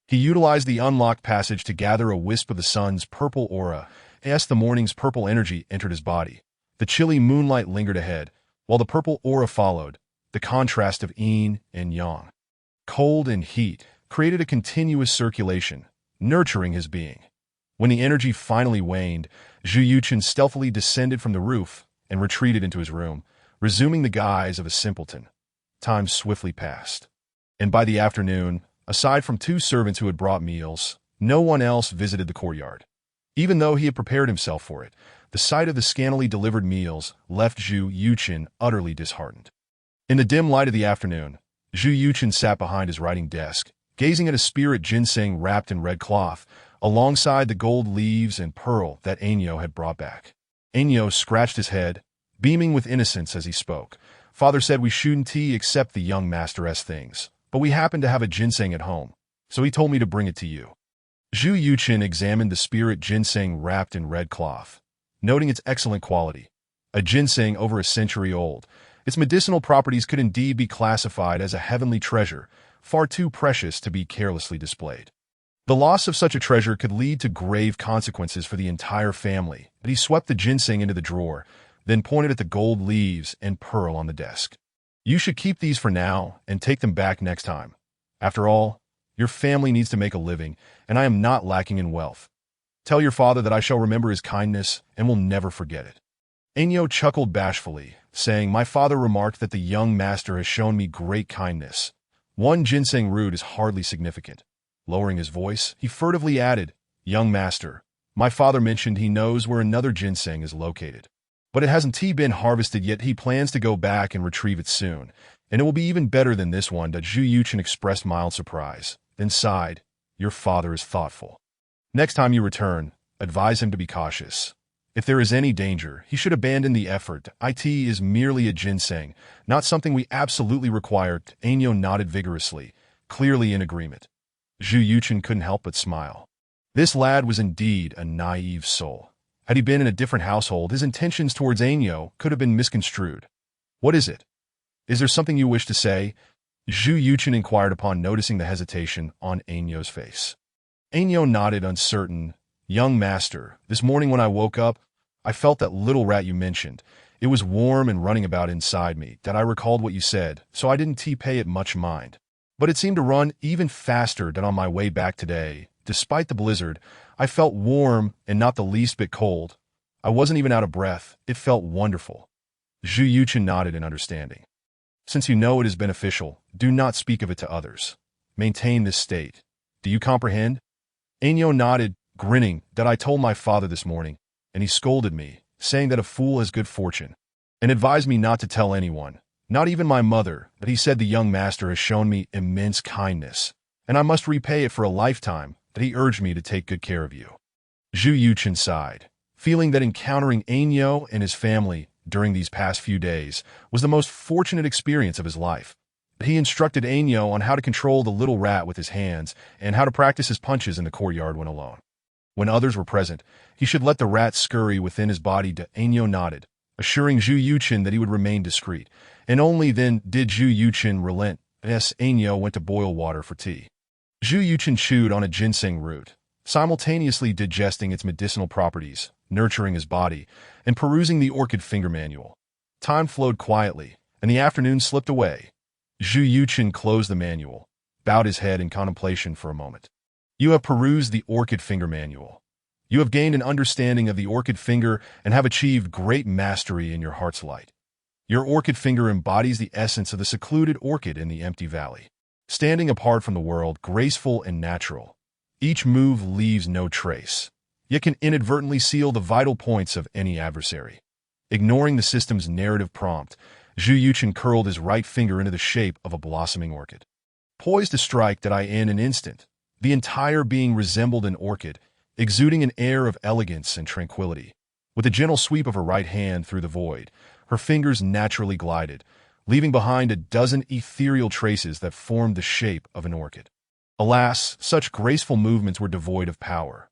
he utilized the unlocked passage to gather a wisp of the sun's purple aura. As the morning's purple energy entered his body, the chilly moonlight lingered ahead, while the purple aura followed, the contrast of yin and yang. Cold and heat created a continuous circulation, nurturing his being. When the energy finally waned, Zhu Yuchen stealthily descended from the roof and retreated into his room, resuming the guise of a simpleton. Time swiftly passed, and by the afternoon, aside from 2 servants who had brought meals, no one else visited the courtyard. Even though he had prepared himself for it, the sight of the scantily delivered meals left Zhu Yuchen utterly disheartened. In the dim light of the afternoon, Zhu Yuchen sat behind his writing desk, gazing at a spirit ginseng wrapped in red cloth, alongside the gold leaves and pearl that Ainyo had brought back. Ainyo scratched his head, beaming with innocence as he spoke. Father said we shouldn't accept the young master's things, but we happen to have a ginseng at home, so he told me to bring it to you. Zhu Yuchen examined the spirit ginseng wrapped in red cloth, noting its excellent quality. A ginseng over a century old, its medicinal properties could indeed be classified as a heavenly treasure, far too precious to be carelessly displayed. The loss of such a treasure could lead to grave consequences for the entire family, but he swept the ginseng into the drawer, then pointed at the gold leaves and pearl on the desk. You should keep these for now and take them back next time. After all, your family needs to make a living, and I am not lacking in wealth. Tell your father that I shall remember his kindness and will never forget it. Ainyo chuckled bashfully, saying, My father remarked that the young master has shown me great kindness. 1 ginseng root is hardly significant. Lowering his voice, he furtively added, Young master, my father mentioned he knows where another ginseng is located. But it hasn't been harvested yet. He plans to go back and retrieve it soon, and it will be even better than this one. Zhu Yuchen expressed mild surprise, then sighed, Your father is thoughtful. Next time you return, advise him to be cautious. If there is any danger, he should abandon the effort. It is merely a ginseng, not something we absolutely require. Ainyo nodded vigorously, clearly in agreement. Zhu Yuchen couldn't help but smile. This lad was indeed a naive soul. Had he been in a different household, his intentions towards Ainyo could have been misconstrued. What is it? Is there something you wish to say? Zhu Yuchen inquired upon noticing the hesitation on Ainyo's face. Ainyo nodded, uncertain. Young master, this morning when I woke up, I felt that little rat you mentioned. It was warm and running about inside me, that I recalled what you said, so I didn't pay it much mind. But it seemed to run even faster than on my way back today. Despite the blizzard, I felt warm and not the least bit cold. I wasn't even out of breath. It felt wonderful. Zhu Yuchen nodded in understanding. Since you know it is beneficial, do not speak of it to others. Maintain this state. Do you comprehend? Ainyo nodded, grinning, that I told my father this morning, and he scolded me, saying that a fool has good fortune, and advised me not to tell anyone, not even my mother, that he said the young master has shown me immense kindness, and I must repay it for a lifetime, that he urged me to take good care of you. Zhu Yuchen sighed, feeling that encountering Ainyo and his family during these past few days was the most fortunate experience of his life. He instructed Ainyo on how to control the little rat with his hands and how to practice his punches in the courtyard when alone. When others were present, he should let the rat scurry within his body. Ainyo nodded, assuring Zhu Yuchen that he would remain discreet, and only then did Zhu Yuchen relent. Ainyo went to boil water for tea. Zhu Yuchen chewed on a ginseng root, simultaneously digesting its medicinal properties, nurturing his body, and perusing the orchid finger manual. Time flowed quietly, and the afternoon slipped away. Zhu Yuchen closed the manual, bowed his head in contemplation for a moment. You have perused the orchid finger manual. You have gained an understanding of the orchid finger and have achieved great mastery in your heart's light. Your orchid finger embodies the essence of the secluded orchid in the empty valley. Standing apart from the world, graceful and natural, each move leaves no trace, yet can inadvertently seal the vital points of any adversary. Ignoring the system's narrative prompt, Zhu Yuchen curled his right finger into the shape of a blossoming orchid. Poised to strike in an instant, the entire being resembled an orchid, exuding an air of elegance and tranquility. With a gentle sweep of her right hand through the void, her fingers naturally glided, leaving behind a dozen ethereal traces that formed the shape of an orchid. Alas, such graceful movements were devoid of power.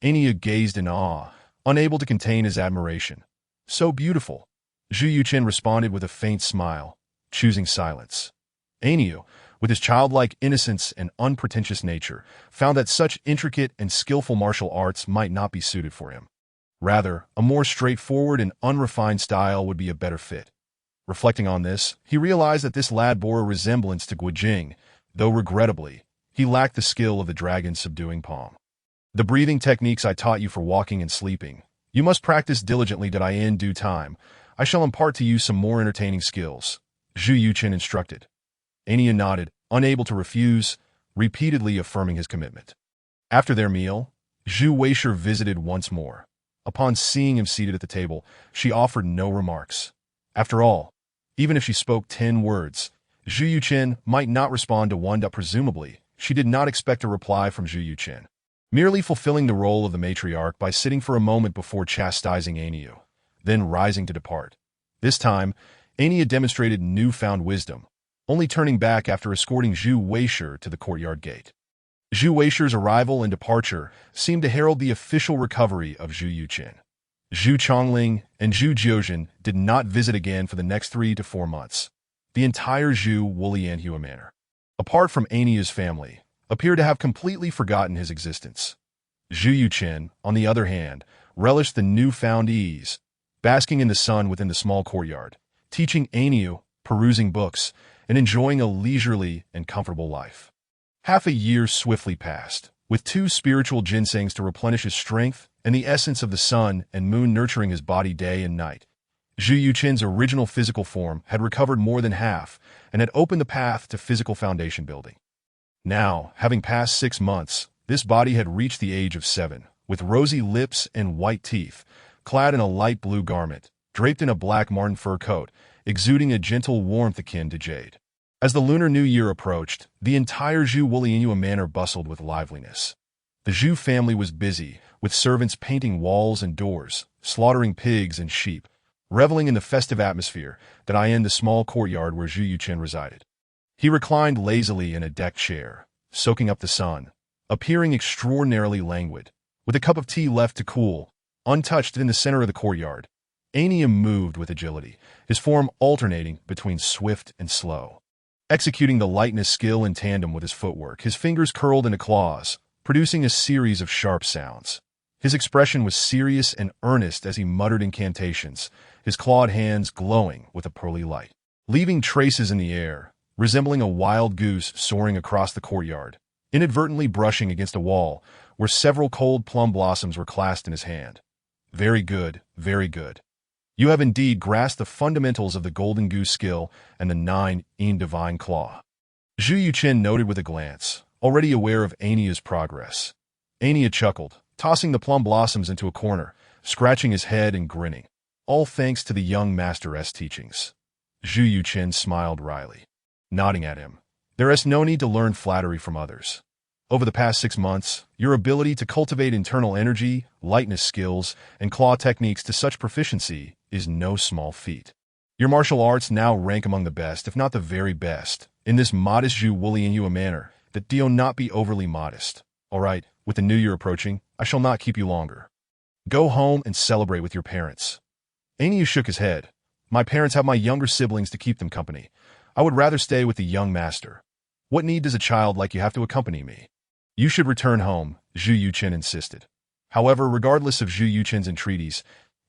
Ainyo gazed in awe, unable to contain his admiration. So beautiful. Zhu Yuchen responded with a faint smile, choosing silence. Ainyo, with his childlike innocence and unpretentious nature, found that such intricate and skillful martial arts might not be suited for him. Rather, a more straightforward and unrefined style would be a better fit. Reflecting on this, he realized that this lad bore a resemblance to Guijing, though regrettably, he lacked the skill of the dragon's subduing palm. The breathing techniques I taught you for walking and sleeping, you must practice diligently. In due time, I shall impart to you some more entertaining skills, Zhu Yuchen instructed. Ainyo nodded, unable to refuse, repeatedly affirming his commitment. After their meal, Zhu Weisher visited once more. Upon seeing him seated at the table, she offered no remarks. After all, even if she spoke 10 words, Zhu Yuchen might not respond to one. Presumably, she did not expect a reply from Zhu Yuchen. Merely fulfilling the role of the matriarch by sitting for a moment before chastising Ainyo, then rising to depart. This time, Ainyo demonstrated newfound wisdom, only turning back after escorting Zhu Weisher to the courtyard gate. Zhu Weisher's arrival and departure seemed to herald the official recovery of Zhu Yuchen. Zhu Chongling and Zhu Jiuzhen did not visit again for the next 3 to 4 months. The entire Zhu Wulianhua manor, apart from Ainyo's family, appeared to have completely forgotten his existence. Zhu Yuchen, on the other hand, relished the newfound ease, basking in the sun within the small courtyard, teaching Ainyo, perusing books, and enjoying a leisurely and comfortable life. Half a year swiftly passed, with 2 spiritual ginsengs to replenish his strength and the essence of the sun and moon nurturing his body day and night. Zhu Yuchen's original physical form had recovered more than half and had opened the path to physical foundation building. Now, having passed 6 months, this body had reached the age of 7, with rosy lips and white teeth, clad in a light blue garment, draped in a black marten fur coat, exuding a gentle warmth akin to jade. As the Lunar New Year approached, the entire Zhu Wulianhua manor bustled with liveliness. The Zhu family was busy, with servants painting walls and doors, slaughtering pigs and sheep, reveling in the festive atmosphere that in the small courtyard where Zhu Yuchen resided. He reclined lazily in a deck chair, soaking up the sun, appearing extraordinarily languid, with a cup of tea left to cool, untouched in the center of the courtyard. Anium moved with agility, his form alternating between swift and slow. Executing the lightness skill in tandem with his footwork, his fingers curled into claws, producing a series of sharp sounds. His expression was serious and earnest as he muttered incantations, his clawed hands glowing with a pearly light, leaving traces in the air, resembling a wild goose soaring across the courtyard, inadvertently brushing against a wall where several cold plum blossoms were clasped in his hand. Very good, very good. You have indeed grasped the fundamentals of the golden goose skill and the nine-in divine claw. Zhu Yuchen noted with a glance, already aware of Ania's progress. Ania chuckled, tossing the plum blossoms into a corner, scratching his head and grinning. All thanks to the young master's teachings. Zhu Yuchen smiled wryly, nodding at him. There is no need to learn flattery from others. Over the past 6 months, your ability to cultivate internal energy, lightness skills, and claw techniques to such proficiency is no small feat. Your martial arts now rank among the best, if not the very best, in this modest Zhu Wulianhua manner that do not be overly modest. All right, with the new year approaching, I shall not keep you longer. Go home and celebrate with your parents. Aniu shook his head. My parents have my younger siblings to keep them company. I would rather stay with the young master. What need does a child like you have to accompany me? You should return home, Zhu Yuchen insisted. However, regardless of Zhu Yuchen's entreaties,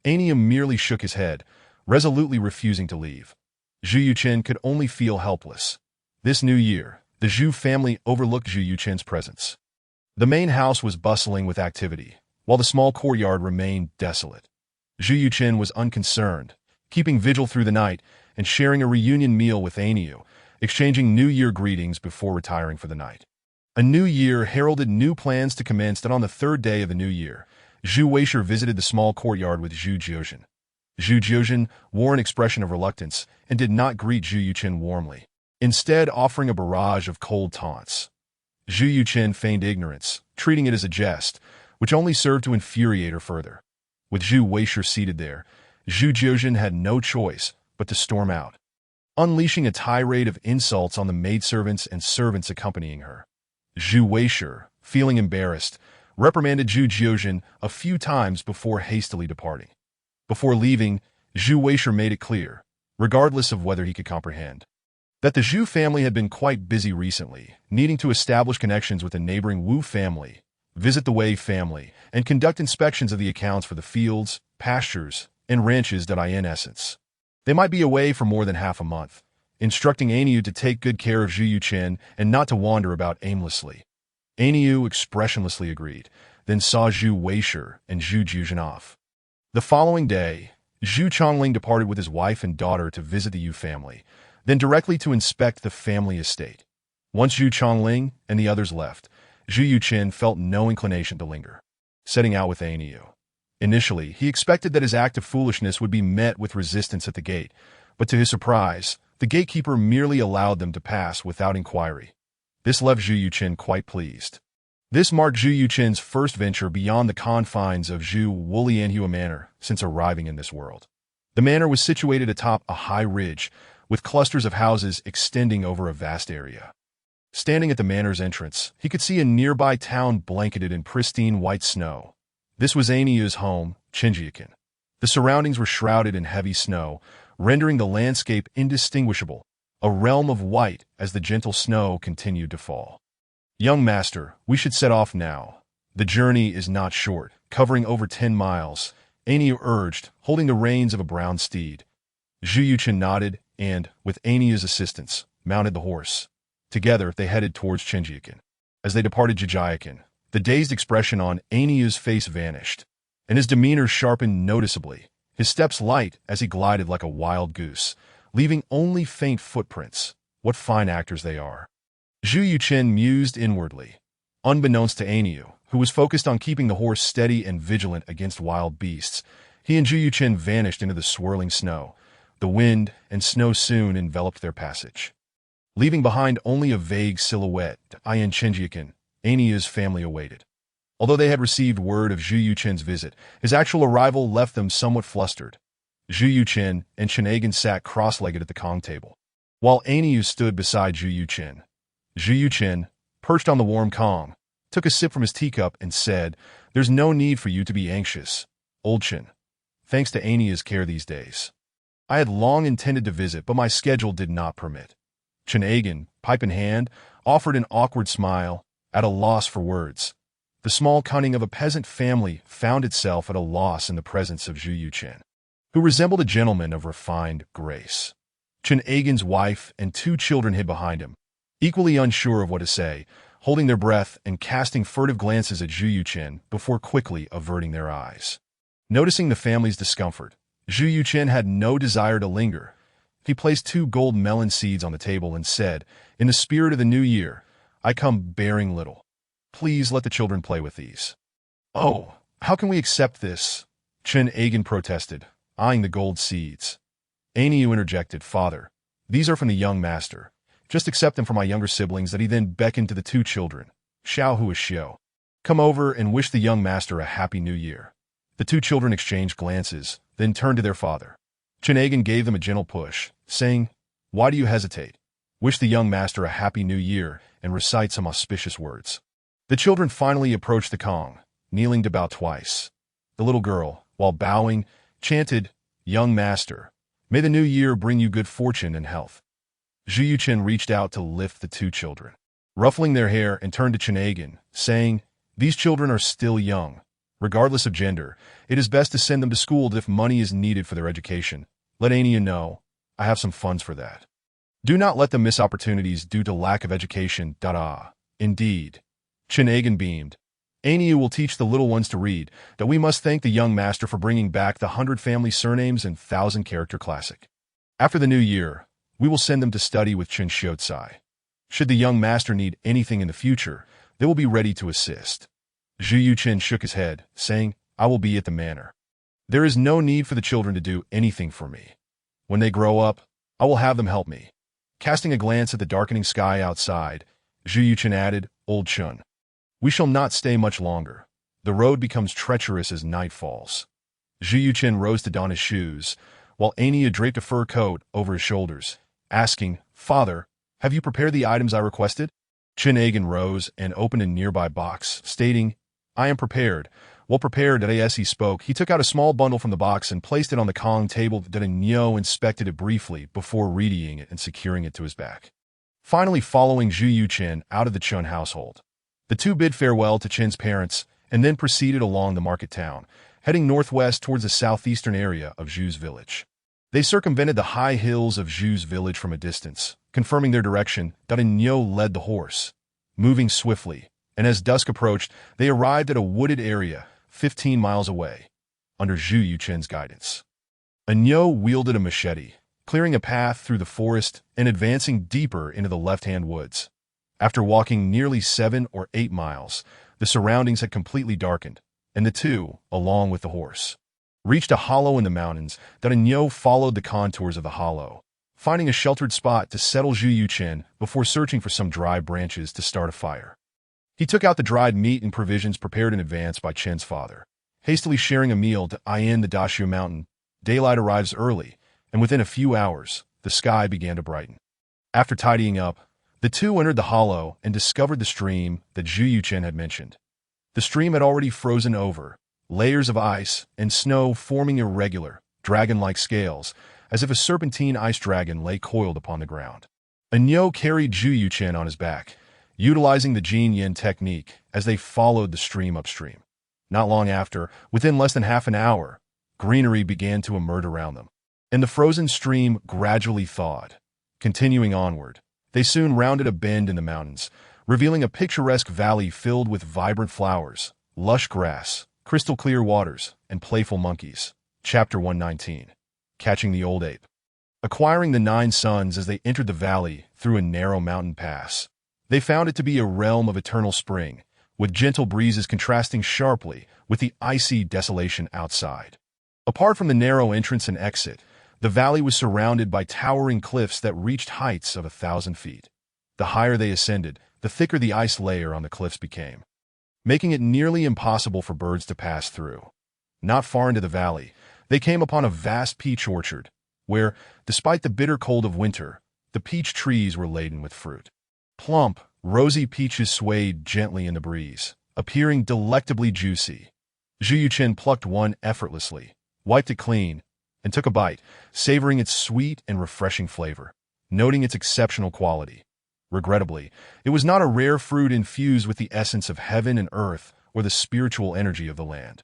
Ania merely shook his head, resolutely refusing to leave. Zhu Yuchen could only feel helpless. This new year, the Zhu family overlooked Zhu Yuchen's presence. The main house was bustling with activity, while the small courtyard remained desolate. Zhu Yuchen was unconcerned, keeping vigil through the night and sharing a reunion meal with Aniu, exchanging New Year greetings before retiring for the night. A new year heralded new plans to commence, and on the third day of the new year, Zhu Weisher visited the small courtyard with Zhu Jiuzhen. Zhu Jiuzhen wore an expression of reluctance and did not greet Zhu Yuchen warmly, instead offering a barrage of cold taunts. Zhu Yuchen feigned ignorance, treating it as a jest, which only served to infuriate her further. With Zhu Weisher seated there, Zhu Jiuzhen had no choice but to storm out, unleashing a tirade of insults on the maidservants and servants accompanying her. Zhu Weisher, feeling embarrassed, reprimanded Zhu Jiuzhen a few times before hastily departing. Before leaving, Zhu Weisher made it clear, regardless of whether he could comprehend, that the Zhu family had been quite busy recently, needing to establish connections with the neighboring Wu family, visit the Wei family, and conduct inspections of the accounts for the fields, pastures, and ranches that in essence. They might be away for more than half a month, instructing Aniu to take good care of Zhu Yuchen and not to wander about aimlessly. Aniu expressionlessly agreed, then saw Zhu Weisher and Zhu Jiuzhen off. The following day, Zhu Chongling departed with his wife and daughter to visit the Yu family, then directly to inspect the family estate. Once Zhu Chongling and the others left, Zhu Yuchen felt no inclination to linger, setting out with Aniu. Initially, he expected that his act of foolishness would be met with resistance at the gate, but to his surprise, the gatekeeper merely allowed them to pass without inquiry. This left Zhu Yuchen quite pleased. This marked Zhu Yuchen's first venture beyond the confines of Zhu Wulianhua Manor since arriving in this world. The manor was situated atop a high ridge, with clusters of houses extending over a vast area. Standing at the manor's entrance, he could see a nearby town blanketed in pristine white snow. This was Aniu's home, Chenjiakan. The surroundings were shrouded in heavy snow, rendering the landscape indistinguishable, a realm of white as the gentle snow continued to fall. Young master, we should set off now. The journey is not short, covering over 10 miles, Aniu urged, holding the reins of a brown steed. Zhu Yuchen nodded and, with Aniu's assistance, mounted the horse. Together, they headed towards Chenjiakan. As they departed Jijiakan, the dazed expression on Aniu's face vanished, and his demeanor sharpened noticeably, his steps light as he glided like a wild goose, leaving only faint footprints. What fine actors they are. Zhu Yuchen mused inwardly. Unbeknownst to Aniu, who was focused on keeping the horse steady and vigilant against wild beasts, he and Zhu Yuchen vanished into the swirling snow. The wind and snow soon enveloped their passage, leaving behind only a vague silhouette. In Chenjiakan, Aniu's family awaited. Although they had received word of Zhu Yuchen's visit, his actual arrival left them somewhat flustered. Zhu Yuchen and Chen Agen sat cross-legged at the Kong table, while Aniu stood beside Zhu Yuchen. Zhu Yuchen, perched on the warm Kong, took a sip from his teacup and said, "There's no need for you to be anxious, old Chen. Thanks to Ania's care these days. I had long intended to visit, but my schedule did not permit." Chen Agen, pipe in hand, offered an awkward smile, at a loss for words. The small cunning of a peasant family found itself at a loss in the presence of Zhu Yuchen, who resembled a gentleman of refined grace. Chen Agen's wife and 2 children hid behind him, equally unsure of what to say, holding their breath and casting furtive glances at Zhu Yuchen before quickly averting their eyes. Noticing the family's discomfort, Zhu Yuchen had no desire to linger. He placed 2 gold melon seeds on the table and said, "In the spirit of the new year, I come bearing little. Please let the children play with these." "Oh, how can we accept this?" Chen Agen protested, eyeing the gold seeds. Aniu interjected, "Father, these are from the young master. Just accept them from my younger siblings." That he then beckoned to the 2 children, Xiao Hu and Xiao. "Come over and wish the young master a happy new year." The 2 children exchanged glances, then turned to their father. Chen Agen gave them a gentle push, saying, "Why do you hesitate? Wish the young master a happy new year and recite some auspicious words." The children finally approached the Kong, kneeling to bow twice. The little girl, while bowing, chanted, "Young master, may the new year bring you good fortune and health." Zhu Yuchen reached out to lift the 2 children, ruffling their hair, and turned to Chen Agen, saying, "These children are still young. Regardless of gender, it is best to send them to school if money is needed for their education. Let Ania know. I have some funds for that. Do not let them miss opportunities due to lack of education." Indeed. Chen Agen beamed. "Ania will teach the little ones to read, that we must thank the young master for bringing back the 100 family surnames and 1,000-character classic. After the new year, we will send them to study with Chen Xiaocai. Should the young master need anything in the future, they will be ready to assist." Zhu Yuchen shook his head, saying, "I will be at the manor. There is no need for the children to do anything for me. When they grow up, I will have them help me." Casting a glance at the darkening sky outside, Zhu Yuchen added, "Old Chun, we shall not stay much longer. The road becomes treacherous as night falls." Zhu Yuchen rose to don his shoes, while Ania draped a fur coat over his shoulders, asking, "Father, have you prepared the items I requested?" Chen Agen rose and opened a nearby box, stating, "I am prepared." Well prepared, as he spoke, he took out a small bundle from the box and placed it on the Kong table. Nyo inspected it briefly before readying it and securing it to his back. Finally following Zhu Yuchen out of the Chun household, the 2 bid farewell to Chen's parents and then proceeded along the market town, heading northwest towards the southeastern area of Zhu's village. They circumvented the high hills of Zhu's village from a distance, confirming their direction. Nyo led the horse, moving swiftly, and as dusk approached, they arrived at a wooded area 15 miles away, under Zhu Yuchen's guidance. Nyo wielded a machete, clearing a path through the forest and advancing deeper into the left-hand woods. After walking nearly 7 or 8 miles, the surroundings had completely darkened, and the 2, along with the horse, reached a hollow in the mountains. Nyo followed the contours of the hollow, finding a sheltered spot to settle Zhu Yuchen before searching for some dry branches to start a fire. He took out the dried meat and provisions prepared in advance by Chen's father, hastily sharing a meal to the Dashu mountain. Daylight arrives early, and within a few hours, the sky began to brighten. After tidying up, the 2 entered the hollow and discovered the stream that Zhu Yuchen had mentioned. The stream had already frozen over, layers of ice and snow forming irregular, dragon-like scales, as if a serpentine ice dragon lay coiled upon the ground. Nyo carried Zhu Yuchen on his back, utilizing the Jin Yin technique as they followed the stream upstream. Not long after, within less than half an hour, greenery began to emerge around them, and the frozen stream gradually thawed. Continuing onward, they soon rounded a bend in the mountains, revealing a picturesque valley filled with vibrant flowers, lush grass, crystal-clear waters, and playful monkeys. Chapter 119. Catching the Old Ape. Acquiring the 9 suns as they entered the valley through a narrow mountain pass, they found it to be a realm of eternal spring, with gentle breezes contrasting sharply with the icy desolation outside. Apart from the narrow entrance and exit, the valley was surrounded by towering cliffs that reached heights of 1,000 feet. The higher they ascended, the thicker the ice layer on the cliffs became. making it nearly impossible for birds to pass through. Not far into the valley, they came upon a vast peach orchard, where, despite the bitter cold of winter, the peach trees were laden with fruit. Plump, rosy peaches swayed gently in the breeze, appearing delectably juicy. Zhu Yuchen plucked one effortlessly, wiped it clean, and took a bite, savoring its sweet and refreshing flavor, noting its exceptional quality. Regrettably, it was not a rare fruit infused with the essence of heaven and earth or the spiritual energy of the land.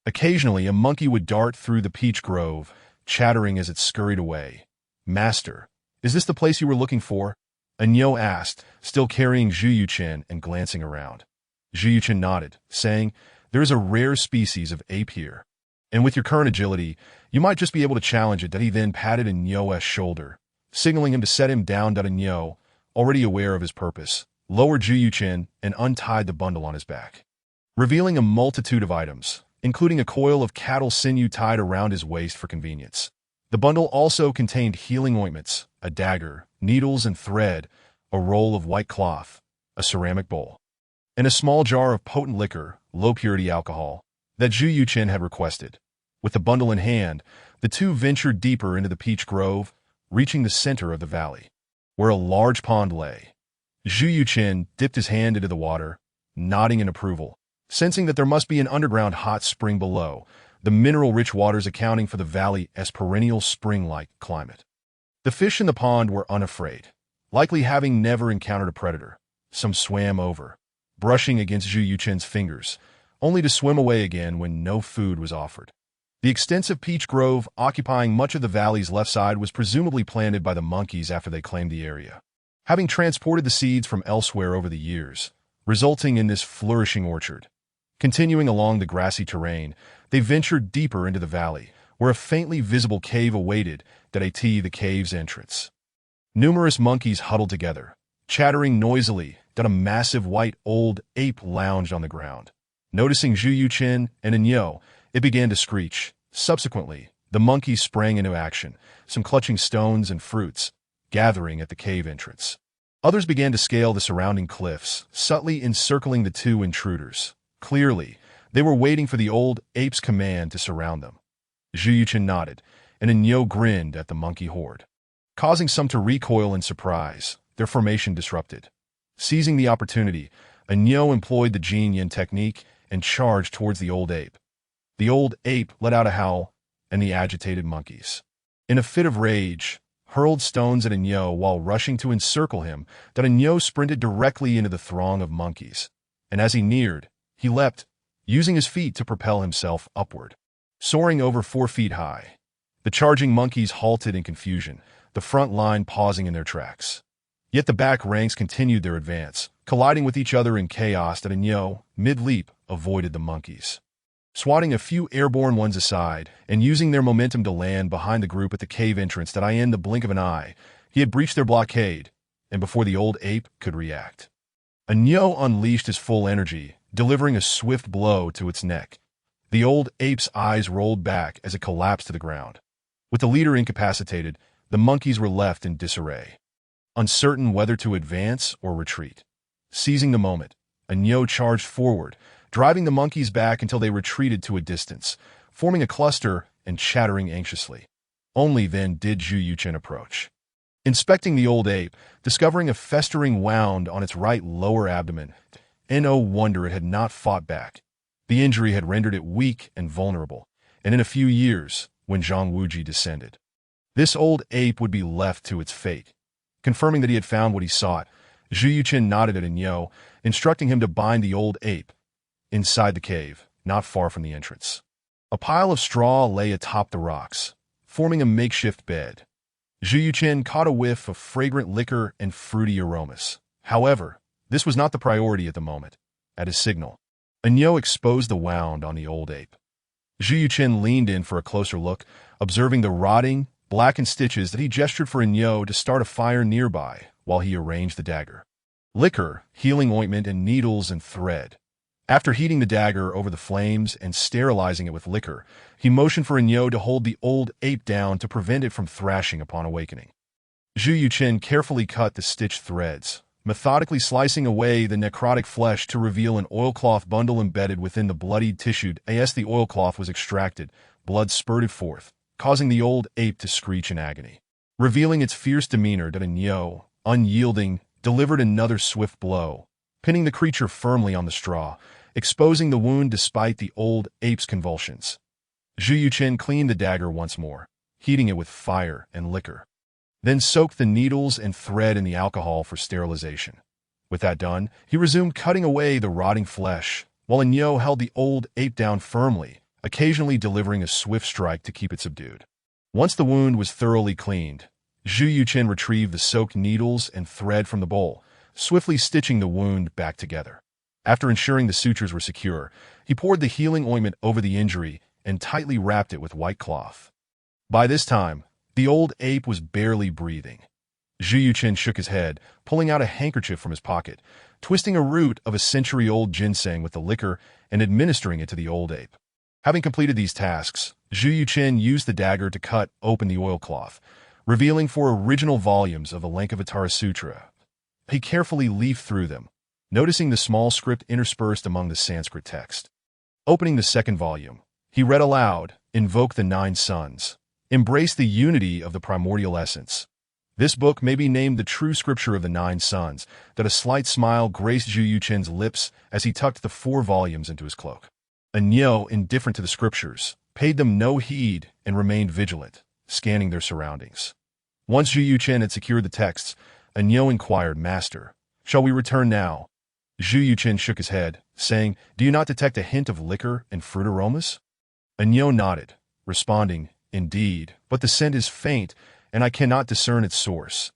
Occasionally, a monkey would dart through the peach grove, chattering as it scurried away. "Master, is this the place you were looking for?" Anyo asked, still carrying Zhu Yuchen and glancing around. Zhu Yuchen nodded, saying, "There is a rare species of ape here, and with your current agility, you might just be able to challenge it." That he then patted Anyo's shoulder, signaling him to set him down. Anyo, already aware of his purpose, lowered Zhu Yuchen and untied the bundle on his back, revealing a multitude of items, including a coil of cattle sinew tied around his waist for convenience. The bundle also contained healing ointments, a dagger, needles and thread, a roll of white cloth, a ceramic bowl, and a small jar of potent liquor, low-purity alcohol, that Zhu Yuchen had requested. With the bundle in hand, the two ventured deeper into the peach grove, reaching the center of the valley, where a large pond lay. Zhu Yuchen dipped his hand into the water, nodding in approval, sensing that there must be an underground hot spring below, the mineral-rich waters accounting for the valley's perennial spring-like climate. The fish in the pond were unafraid, likely having never encountered a predator. Some swam over, brushing against Zhu Yuchen's fingers, only to swim away again when no food was offered. The extensive peach grove occupying much of the valley's left side was presumably planted by the monkeys after they claimed the area, having transported the seeds from elsewhere over the years, resulting in this flourishing orchard. Continuing along the grassy terrain, they ventured deeper into the valley, where a faintly visible cave awaited the cave's entrance. Numerous monkeys huddled together, chattering noisily. A massive white old ape lounged on the ground. Noticing Zhu Yuchen and Anyo, it began to screech. Subsequently, the monkeys sprang into action, some clutching stones and fruits, gathering at the cave entrance. Others began to scale the surrounding cliffs, subtly encircling the two intruders. Clearly, they were waiting for the old ape's command to surround them. Zhu Yuchen nodded, and Anyo grinned at the monkey horde, causing some to recoil in surprise, their formation disrupted. Seizing the opportunity, Anyo employed the Jin Yin technique and charged towards the old ape. The old ape let out a howl, and the agitated monkeys, in a fit of rage, hurled stones at Anyo while rushing to encircle him. Anyo sprinted directly into the throng of monkeys, and as he neared, he leapt, using his feet to propel himself upward, soaring over 4 feet high. The charging monkeys halted in confusion, the front line pausing in their tracks. Yet the back ranks continued their advance, colliding with each other in chaos. Anyo, mid-leap, avoided the monkeys, swatting a few airborne ones aside and using their momentum to land behind the group at the cave entrance. In the blink of an eye, he had breached their blockade, and before the old ape could react, Anyo unleashed his full energy, delivering a swift blow to its neck. The old ape's eyes rolled back as it collapsed to the ground. With the leader incapacitated, the monkeys were left in disarray, uncertain whether to advance or retreat. Seizing the moment, Anyo charged forward, driving the monkeys back until they retreated to a distance, forming a cluster and chattering anxiously. Only then did Zhu Yuchen approach. Inspecting the old ape, discovering a festering wound on its right lower abdomen, no wonder it had not fought back. The injury had rendered it weak and vulnerable, and in a few years, when Zhang Wuji descended, this old ape would be left to its fate. Confirming that he had found what he sought, Zhu Yuchen nodded at Anyo, instructing him to bind the old ape. Inside the cave, not far from the entrance, a pile of straw lay atop the rocks, forming a makeshift bed. Zhu Yuchen caught a whiff of fragrant liquor and fruity aromas. However, this was not the priority at the moment. At his signal, Anyo exposed the wound on the old ape. Zhu Yuchen leaned in for a closer look, observing the rotting, blackened stitches. He gestured for Anyo to start a fire nearby while he arranged the dagger, liquor, healing ointment, and needles and thread. After heating the dagger over the flames and sterilizing it with liquor, he motioned for Anyo to hold the old ape down to prevent it from thrashing upon awakening. Zhu Yuchen carefully cut the stitched threads, methodically slicing away the necrotic flesh to reveal an oilcloth bundle embedded within the bloodied tissue. As the oilcloth was extracted, blood spurted forth, causing the old ape to screech in agony. Revealing its fierce demeanor, D'Artagnan, unyielding, delivered another swift blow, pinning the creature firmly on the straw, exposing the wound despite the old ape's convulsions. Zhu Yuqin cleaned the dagger once more, heating it with fire and liquor. Then soaked the needles and thread in the alcohol for sterilization. With that done, he resumed cutting away the rotting flesh, while Agneau held the old ape down firmly, occasionally delivering a swift strike to keep it subdued. Once the wound was thoroughly cleaned, Zhu Yuqin retrieved the soaked needles and thread from the bowl, swiftly stitching the wound back together. After ensuring the sutures were secure, he poured the healing ointment over the injury and tightly wrapped it with white cloth. By this time, the old ape was barely breathing. Zhu Yuqin shook his head, pulling out a handkerchief from his pocket, twisting a root of a century-old ginseng with the liquor and administering it to the old ape. Having completed these tasks, Zhu Yuqin used the dagger to cut open the oilcloth, revealing 4 original volumes of the Lankavatara Sutra. He carefully leafed through them, noticing the small script interspersed among the Sanskrit text. Opening the second volume, he read aloud, "Invoke the 9 suns. Embrace the unity of the primordial essence." This book may be named the true scripture of the 9 suns. That a slight smile graced Zhu Yuqin's lips as he tucked the 4 volumes into his cloak. Agneau, indifferent to the scriptures, paid them no heed and remained vigilant, scanning their surroundings. Once Zhu Yuqin had secured the texts, Agneau inquired, "Master, shall we return now?" Zhu Yuqin shook his head, saying, "Do you not detect a hint of liquor and fruit aromas?" Agneau nodded, responding, "Indeed, but the scent is faint, and I cannot discern its source."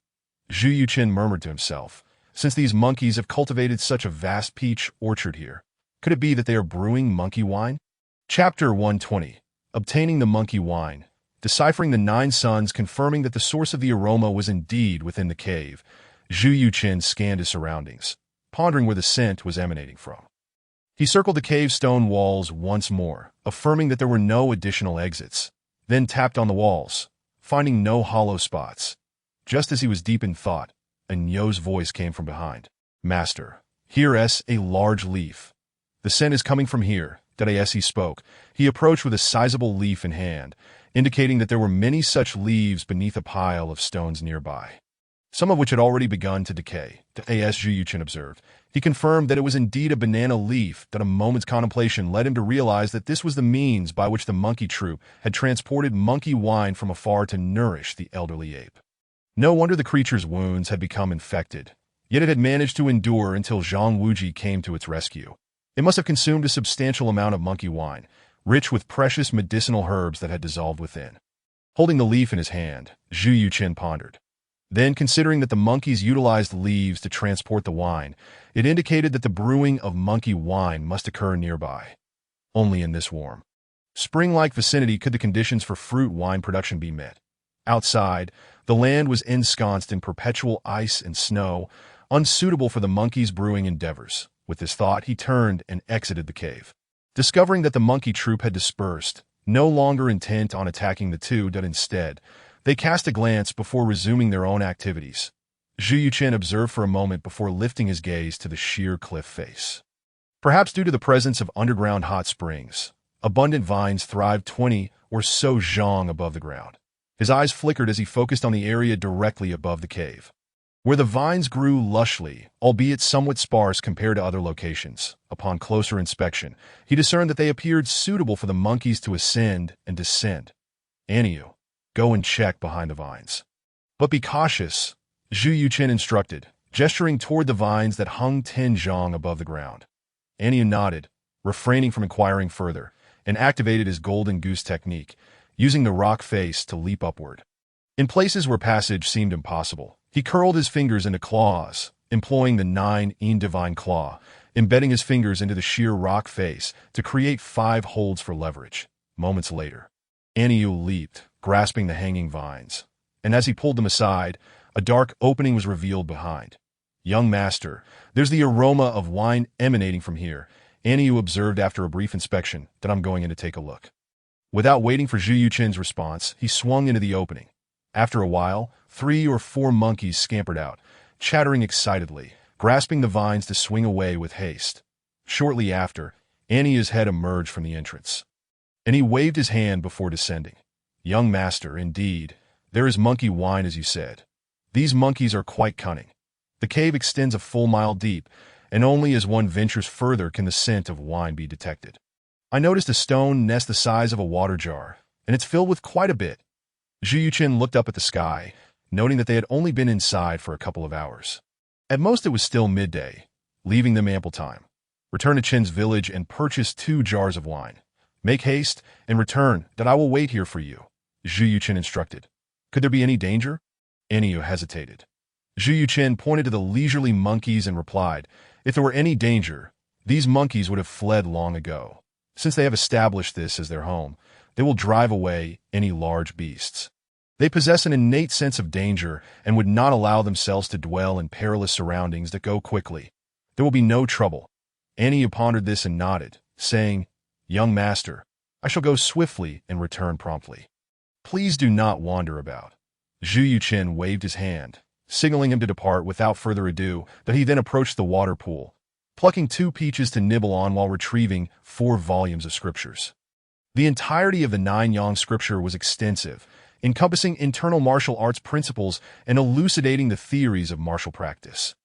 Zhu Yuqin murmured to himself, "Since these monkeys have cultivated such a vast peach orchard here, could it be that they are brewing monkey wine?" Chapter 120. Obtaining the monkey wine. Deciphering the 9 suns, confirming that the source of the aroma was indeed within the cave, Zhu Yuqin scanned his surroundings, pondering where the scent was emanating from. He circled the cave stone walls once more, affirming that there were no additional exits, then tapped on the walls, finding no hollow spots. Just as he was deep in thought, Agneau's voice came from behind. "Master, here's a large leaf. The scent is coming from here." As he spoke, he approached with a sizable leaf in hand, indicating that there were many such leaves beneath a pile of stones nearby, some of which had already begun to decay. As Zhu Yuqin observed, he confirmed that it was indeed a banana leaf. That a moment's contemplation led him to realize that this was the means by which the monkey troop had transported monkey wine from afar to nourish the elderly ape. No wonder the creature's wounds had become infected, yet it had managed to endure until Zhang Wuji came to its rescue. It must have consumed a substantial amount of monkey wine, rich with precious medicinal herbs that had dissolved within. Holding the leaf in his hand, Zhu Yuqin pondered. Then, considering that the monkeys utilized leaves to transport the wine, it indicated that the brewing of monkey wine must occur nearby. Only in this warm, spring-like vicinity could the conditions for fruit wine production be met. Outside, the land was ensconced in perpetual ice and snow, unsuitable for the monkeys' brewing endeavors. With this thought, he turned and exited the cave. Discovering that the monkey troop had dispersed, no longer intent on attacking the two, but instead, they cast a glance before resuming their own activities. Zhu Yuqin observed for a moment before lifting his gaze to the sheer cliff face. Perhaps due to the presence of underground hot springs, abundant vines thrived 20 or so zhang above the ground. His eyes flickered as he focused on the area directly above the cave, where the vines grew lushly, albeit somewhat sparse compared to other locations. Upon closer inspection, he discerned that they appeared suitable for the monkeys to ascend and descend. "Aniu, go and check behind the vines. But be cautious," Zhu Yuqin instructed, gesturing toward the vines that hung 10 zhang above the ground. Aniu nodded, refraining from inquiring further, and activated his golden goose technique, using the rock face to leap upward. In places where passage seemed impossible, he curled his fingers into claws, employing the 9 divine claw, embedding his fingers into the sheer rock face to create 5 holds for leverage. Moments later, Aniu leaped, grasping the hanging vines, and as he pulled them aside, a dark opening was revealed behind. "Young master, there's the aroma of wine emanating from here," Aniu observed after a brief inspection. "That I'm going in to take a look." Without waiting for Zhu Yuqin's response, he swung into the opening. After a while, 3 or 4 monkeys scampered out, chattering excitedly, grasping the vines to swing away with haste. Shortly after, Aniu's head emerged from the entrance, and he waved his hand before descending. "Young master, indeed, there is monkey wine as you said. These monkeys are quite cunning. The cave extends a full mile deep, and only as one ventures further can the scent of wine be detected. I noticed a stone nest the size of a water jar, and it's filled with quite a bit." Zhu Yuchen looked up at the sky, noting that they had only been inside for a couple of hours. At most it was still midday, leaving them ample time. "Return to Chen's village and purchase 2 jars of wine. Make haste and return, that I will wait here for you," Zhu Yuchen instructed. "Could there be any danger?" Aniu hesitated. Zhu Yuchen pointed to the leisurely monkeys and replied, "If there were any danger, these monkeys would have fled long ago. Since they have established this as their home, they will drive away any large beasts. They possess an innate sense of danger and would not allow themselves to dwell in perilous surroundings that go quickly. There will be no trouble." Aniu pondered this and nodded, saying, "Young master, I shall go swiftly and return promptly. Please do not wander about." Zhu Yuchen waved his hand, signaling him to depart without further ado, but he then approached the water pool, plucking 2 peaches to nibble on while retrieving 4 volumes of scriptures. The entirety of the 9 Yang scripture was extensive, encompassing internal martial arts principles and elucidating the theories of martial practice.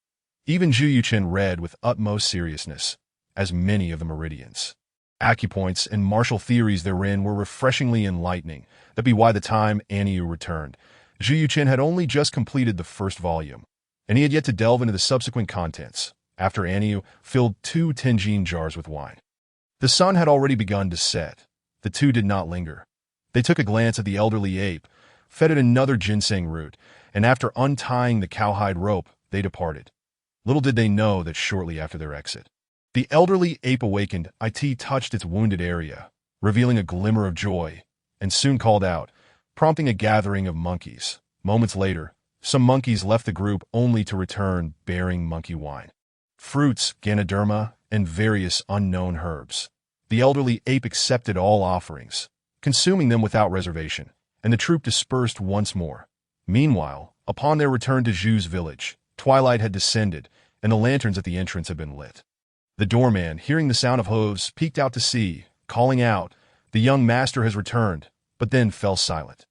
Even Zhu Yuchen read with utmost seriousness, as many of the meridians, acupoints, and martial theories therein were refreshingly enlightening. That be why the time Aniu returned, Zhu Yuchen had only just completed the first volume, and he had yet to delve into the subsequent contents, after Aniu filled 2 Tenjin jars with wine. The sun had already begun to set. The two did not linger. They took a glance at the elderly ape, fed it another ginseng root, and after untying the cowhide rope, they departed. Little did they know that shortly after their exit, the elderly ape awakened. It touched its wounded area, revealing a glimmer of joy, and soon called out, prompting a gathering of monkeys. Moments later, some monkeys left the group only to return bearing monkey wine, fruits, Ganoderma, and various unknown herbs. The elderly ape accepted all offerings, consuming them without reservation, and the troop dispersed once more. Meanwhile, upon their return to Zhu's village, twilight had descended, and the lanterns at the entrance had been lit. The doorman, hearing the sound of hooves, peeked out to see, calling out, "The young master has returned," but then fell silent.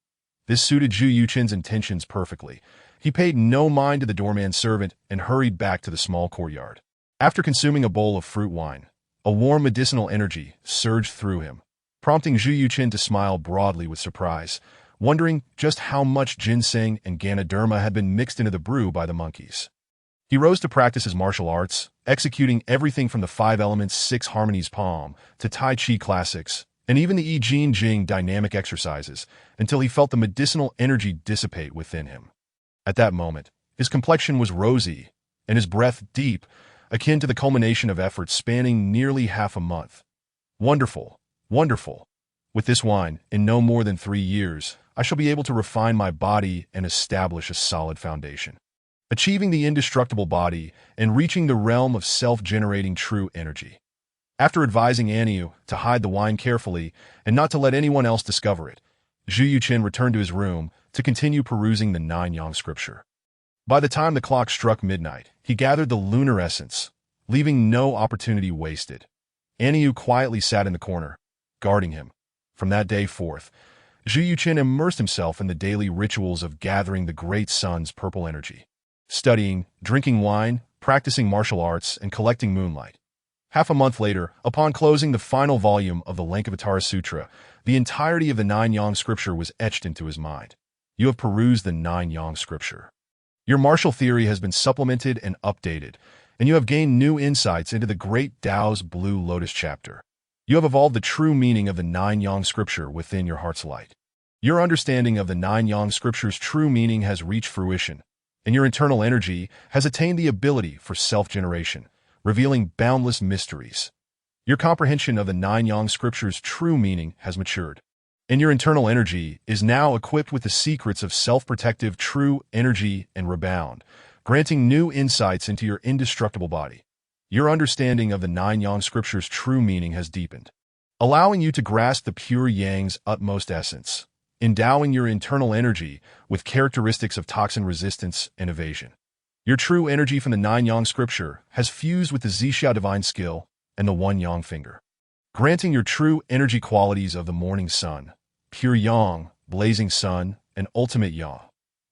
This suited Zhu Yuchen's intentions perfectly. He paid no mind to the doorman's servant and hurried back to the small courtyard. After consuming a bowl of fruit wine, a warm medicinal energy surged through him, prompting Zhu Yuchen to smile broadly with surprise, wondering just how much ginseng and Ganoderma had been mixed into the brew by the monkeys. He rose to practice his martial arts, executing everything from the 5 elements 6 harmonies palm to Tai Chi classics, and even the I Ching Jing dynamic exercises, until he felt the medicinal energy dissipate within him. At that moment, his complexion was rosy, and his breath deep, akin to the culmination of efforts spanning nearly half a month. Wonderful, wonderful. With this wine, in no more than 3 years, I shall be able to refine my body and establish a solid foundation, achieving the indestructible body and reaching the realm of self-generating true energy. After advising Aniu to hide the wine carefully and not to let anyone else discover it, Zhu Yuchen returned to his room to continue perusing the 9 Yang scripture. By the time the clock struck midnight, he gathered the lunar essence, leaving no opportunity wasted. Aniu quietly sat in the corner, guarding him. From that day forth, Zhu Yuchen immersed himself in the daily rituals of gathering the great sun's purple energy, studying, drinking wine, practicing martial arts, and collecting moonlight. Half a month later, upon closing the final volume of the Lankavatara Sutra, the entirety of the 9 Yang scripture was etched into his mind. You have perused the 9 Yang scripture. Your martial theory has been supplemented and updated, and you have gained new insights into the great Tao's Blue Lotus chapter. You have evolved the true meaning of the 9 Yang scripture within your heart's light. Your understanding of the 9 Yang scripture's true meaning has reached fruition, and your internal energy has attained the ability for self-generation, revealing boundless mysteries. Your comprehension of the 9 Yang scripture's true meaning has matured, and your internal energy is now equipped with the secrets of self-protective true energy and rebound, granting new insights into your indestructible body. Your understanding of the 9 Yang scripture's true meaning has deepened, allowing you to grasp the pure Yang's utmost essence, endowing your internal energy with characteristics of toxin resistance and evasion. Your true energy from the Nine Yang scripture has fused with the Zixia divine skill and the One Yang finger, granting your true energy qualities of the morning sun, pure Yang, blazing sun, and ultimate Yang.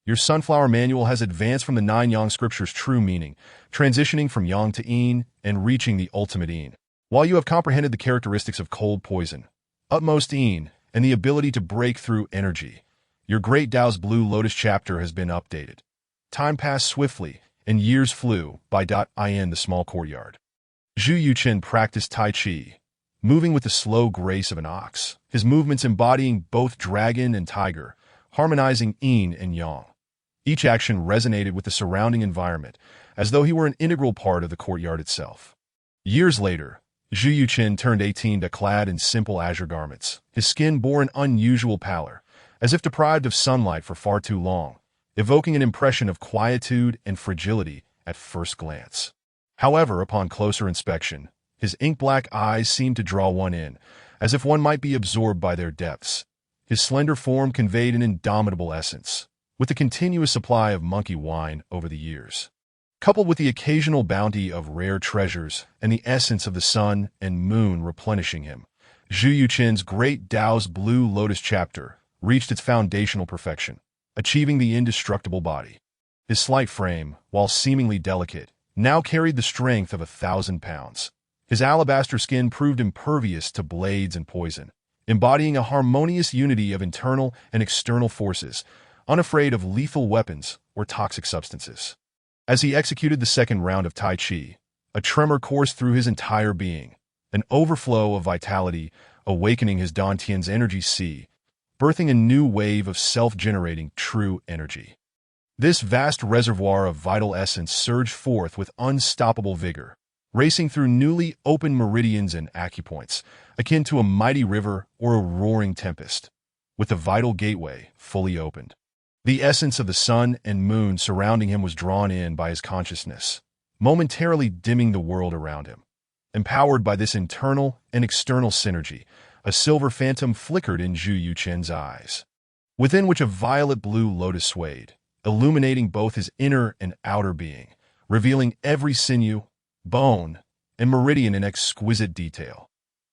Your sunflower manual has advanced from the Nine Yang scripture's true meaning, transitioning from Yang to Yin and reaching the ultimate Yin. While you have comprehended the characteristics of cold poison, utmost Yin, and the ability to break through energy, your Great Tao's Blue Lotus chapter has been updated. Time passed swiftly, and years flew by. In the small courtyard, Zhu Yuqin practiced Tai Chi, moving with the slow grace of an ox, his movements embodying both dragon and tiger, harmonizing Yin and Yang. Each action resonated with the surrounding environment, as though he were an integral part of the courtyard itself. Years later, Zhu Yuqin turned 18, clad in simple azure garments. His skin bore an unusual pallor, as if deprived of sunlight for far too long, evoking an impression of quietude and fragility at first glance. However, upon closer inspection, his ink-black eyes seemed to draw one in, as if one might be absorbed by their depths. His slender form conveyed an indomitable essence, with the continuous supply of monkey wine over the years, coupled with the occasional bounty of rare treasures and the essence of the sun and moon replenishing him. Zhu Yuqin's Great Tao's Blue Lotus chapter reached its foundational perfection, achieving the indestructible body. His slight frame, while seemingly delicate, now carried the strength of 1,000 pounds. His alabaster skin proved impervious to blades and poison, embodying a harmonious unity of internal and external forces, unafraid of lethal weapons or toxic substances. As he executed the second round of Tai Chi, a tremor coursed through his entire being, an overflow of vitality awakening his Dantian's energy sea, birthing a new wave of self-generating true energy. This vast reservoir of vital essence surged forth with unstoppable vigor, racing through newly opened meridians and acupoints, akin to a mighty river or a roaring tempest, with the vital gateway fully opened. The essence of the sun and moon surrounding him was drawn in by his consciousness, momentarily dimming the world around him. Empowered by this internal and external synergy, a silver phantom flickered in Zhu Yuqin's eyes, within which a violet-blue lotus swayed, illuminating both his inner and outer being, revealing every sinew, bone, and meridian in exquisite detail.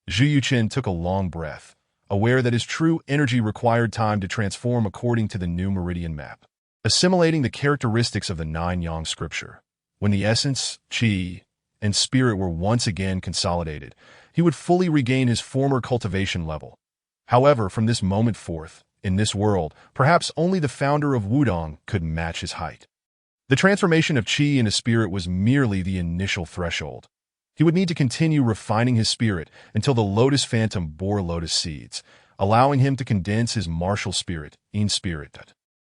Zhu Yuqin took a long breath, aware that his true energy required time to transform according to the new meridian map, assimilating the characteristics of the Nine Yang scripture. When the essence, qi, and spirit were once again consolidated, he would fully regain his former cultivation level. However, from this moment forth, in this world, perhaps only the founder of Wudong could match his height. The transformation of qi into spirit was merely the initial threshold. He would need to continue refining his spirit until the lotus phantom bore lotus seeds, allowing him to condense his martial spirit in spirit.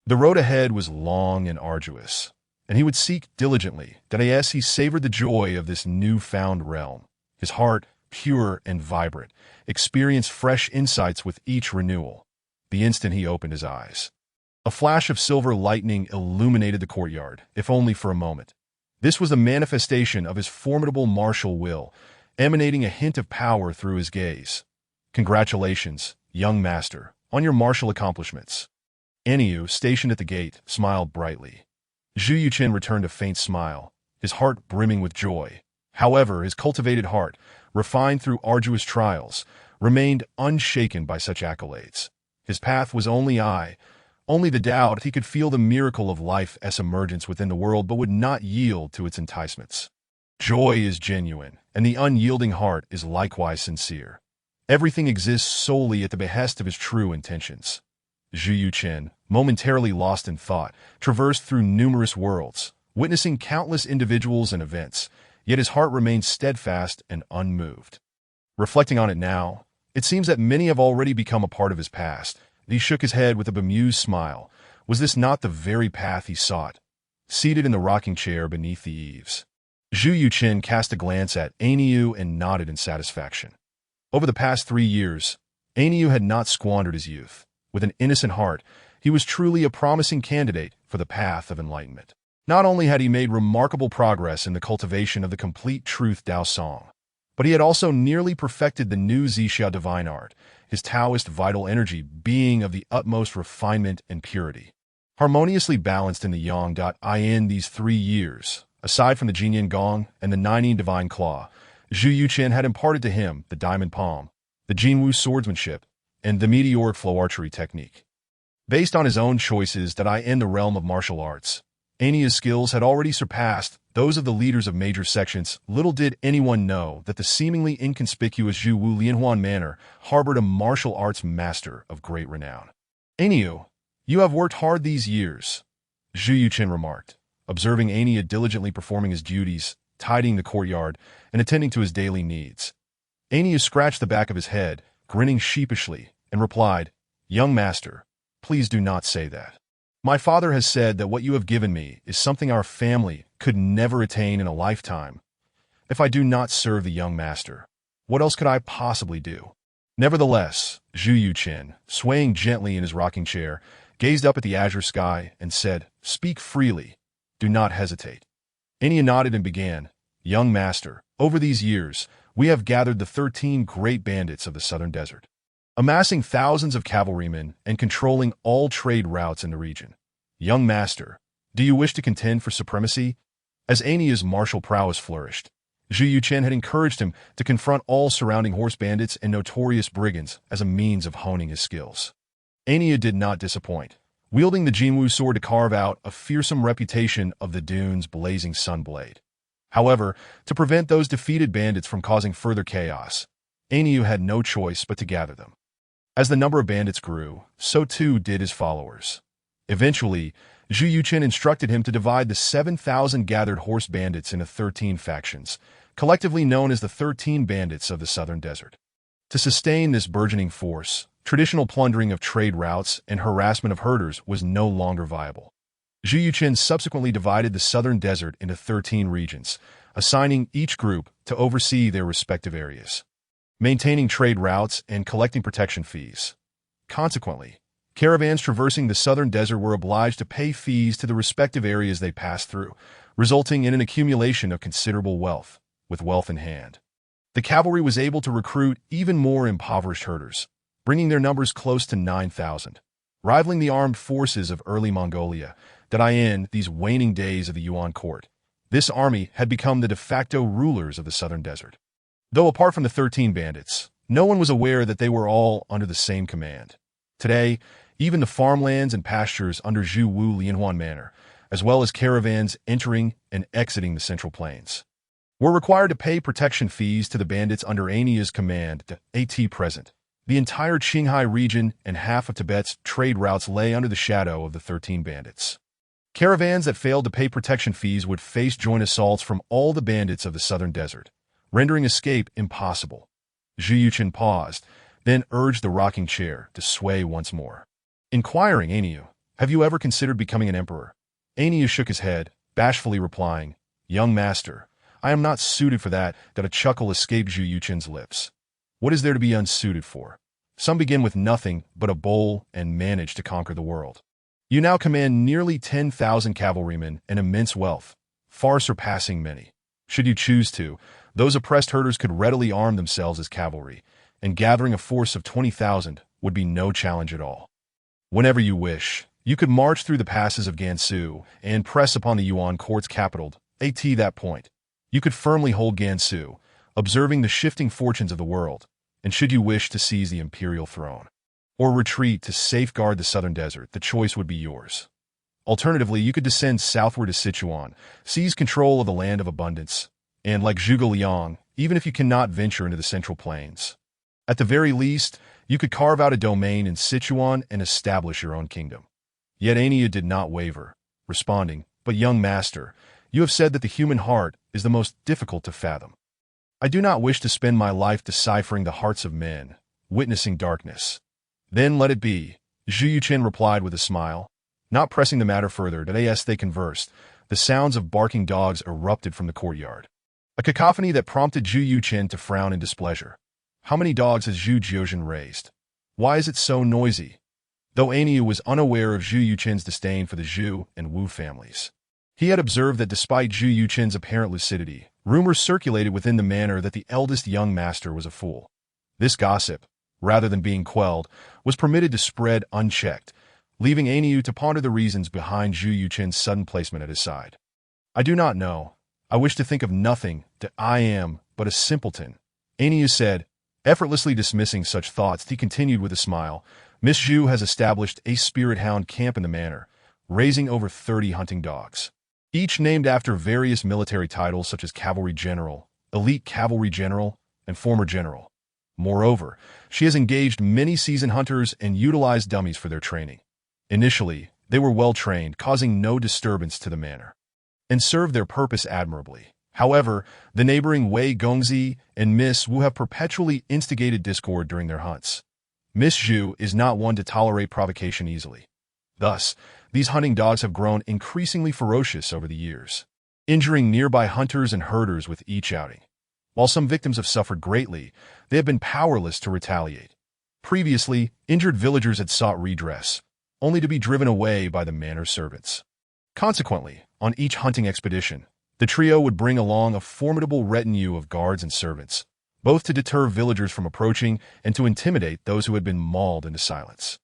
The road ahead was long and arduous, and he would seek diligently that as he savored the joy of this newfound realm. His heart, pure and vibrant, experienced fresh insights with each renewal, the instant he opened his eyes. A flash of silver lightning illuminated the courtyard, if only for a moment. This was the manifestation of his formidable martial will, emanating a hint of power through his gaze. Congratulations, young master, on your martial accomplishments. Eniyu, stationed at the gate, smiled brightly. Zhu Yuqin returned a faint smile, his heart brimming with joy. However, his cultivated heart, refined through arduous trials, remained unshaken by such accolades. His path was only the doubt. He could feel the miracle of life's emergence within the world but would not yield to its enticements. Joy is genuine, and the unyielding heart is likewise sincere. Everything exists solely at the behest of his true intentions. Zhu Yuqin, momentarily lost in thought, traversed through numerous worlds, witnessing countless individuals and events, yet his heart remained steadfast and unmoved. Reflecting on it now, it seems that many have already become a part of his past. He shook his head with a bemused smile. Was this not the very path he sought? Seated in the rocking chair beneath the eaves, Zhu Yuqin cast a glance at Eniyu and nodded in satisfaction. Over the past 3 years, Eniyu had not squandered his youth. With an innocent heart, he was truly a promising candidate for the path of enlightenment. Not only had he made remarkable progress in the cultivation of the complete truth Dao Song, but he had also nearly perfected the new Zixia divine art, his Taoist vital energy being of the utmost refinement and purity. harmoniously balanced in the Yang.in these 3 years. Aside from the Jinyan Gong and the Nining Divine Claw, Zhu Yuchen had imparted to him the Diamond Palm, the Jinwu swordsmanship, and the meteoric flow archery technique. Based on his own choices that in the realm of martial arts, Ania's skills had already surpassed those of the leaders of major sections. Little did anyone know that the seemingly inconspicuous Zhu Wu Lianhuan Manor harbored a martial arts master of great renown. Ania, you have worked hard these years, Zhu Yuchen remarked, observing Ania diligently performing his duties, tidying the courtyard, and attending to his daily needs. Ania scratched the back of his head, grinning sheepishly, and replied, "Young master, please do not say that. My father has said that what you have given me is something our family could never attain in a lifetime. If I do not serve the young master, what else could I possibly do?" Nevertheless, Zhu Yuchen, swaying gently in his rocking chair, gazed up at the azure sky and said, "Speak freely. Do not hesitate." Ania nodded and began, "Young master, over these years, we have gathered the 13 great bandits of the southern desert, amassing thousands of cavalrymen and controlling all trade routes in the region. Young master, do you wish to contend for supremacy?" As Ania's martial prowess flourished, Zhu Yuchen had encouraged him to confront all surrounding horse bandits and notorious brigands as a means of honing his skills. Ania did not disappoint, wielding the Jinwu sword to carve out a fearsome reputation of the dune's blazing sunblade. However, to prevent those defeated bandits from causing further chaos, Ania had no choice but to gather them. As the number of bandits grew, so too did his followers. Eventually, Zhu Yuchen instructed him to divide the 7,000 gathered horse bandits into 13 factions, collectively known as the 13 Bandits of the Southern Desert. To sustain this burgeoning force, traditional plundering of trade routes and harassment of herders was no longer viable. Zhu Yuchen subsequently divided the Southern Desert into 13 regions, assigning each group to oversee their respective areas, maintaining trade routes and collecting protection fees. Consequently, caravans traversing the Southern Desert were obliged to pay fees to the respective areas they passed through, resulting in an accumulation of considerable wealth, with wealth in hand. The cavalry was able to recruit even more impoverished herders, bringing their numbers close to 9,000, rivaling the armed forces of early Mongolia that in these waning days of the Yuan court. This army had become the de facto rulers of the Southern Desert. Though apart from the 13 bandits, no one was aware that they were all under the same command. Today, even the farmlands and pastures under Zhu Wu Lianhuan Manor, as well as caravans entering and exiting the Central Plains, were required to pay protection fees to the bandits under Ania's command. At present, the entire Qinghai region and half of Tibet's trade routes lay under the shadow of the 13 bandits. Caravans that failed to pay protection fees would face joint assaults from all the bandits of the Southern Desert, rendering escape impossible. Zhu Yuchen paused, then urged the rocking chair to sway once more. Inquiring, "Ania, have you ever considered becoming an emperor?" Ania shook his head, bashfully replying, "Young master, I am not suited for that." A chuckle escaped Zhu Yuchen's lips. What is there to be unsuited for? Some begin with nothing but a bowl and manage to conquer the world. You now command nearly 10,000 cavalrymen and immense wealth, far surpassing many. Should you choose to, those oppressed herders could readily arm themselves as cavalry, and gathering a force of 20,000 would be no challenge at all. Whenever you wish, you could march through the passes of Gansu and press upon the Yuan court's capital. At that point, you could firmly hold Gansu, observing the shifting fortunes of the world, and should you wish to seize the imperial throne, or retreat to safeguard the Southern Desert, the choice would be yours. Alternatively, you could descend southward to Sichuan, seize control of the land of abundance, and like Zhuge Liang, even if you cannot venture into the Central Plains. At the very least, you could carve out a domain in Sichuan and establish your own kingdom. Yet Ania did not waver, responding, "But young master, you have said that the human heart is the most difficult to fathom. I do not wish to spend my life deciphering the hearts of men, witnessing darkness." "Then let it be," Zhu Yuchen replied with a smile. Not pressing the matter further, as they conversed, the sounds of barking dogs erupted from the courtyard, a cacophony that prompted Zhu Yuchen to frown in displeasure. How many dogs has Zhu Jiuzhen raised? Why is it so noisy? Though Ania was unaware of Zhu Yuchen's disdain for the Zhu and Wu families, he had observed that despite Zhu Yuchen's apparent lucidity, rumors circulated within the manor that the eldest young master was a fool. This gossip, rather than being quelled, was permitted to spread unchecked, leaving Aniu to ponder the reasons behind Zhu Yuchen's sudden placement at his side. I do not know. I wish to think of nothing, that I am but a simpleton, Aniu said, effortlessly dismissing such thoughts. He continued with a smile. Miss Zhu has established a spirit hound camp in the manor, raising over 30 hunting dogs, each named after various military titles such as Cavalry General, Elite Cavalry General, and Former General. Moreover, she has engaged many seasoned hunters and utilized dummies for their training. Initially, they were well-trained, causing no disturbance to the manor, and served their purpose admirably. However, the neighboring Wei Gongzi and Miss Wu have perpetually instigated discord during their hunts. Miss Zhu is not one to tolerate provocation easily. Thus, these hunting dogs have grown increasingly ferocious over the years, injuring nearby hunters and herders with each outing. While some victims have suffered greatly, they have been powerless to retaliate. Previously, injured villagers had sought redress, only to be driven away by the manor servants. Consequently, on each hunting expedition, the trio would bring along a formidable retinue of guards and servants, both to deter villagers from approaching and to intimidate those who had been mauled into silence.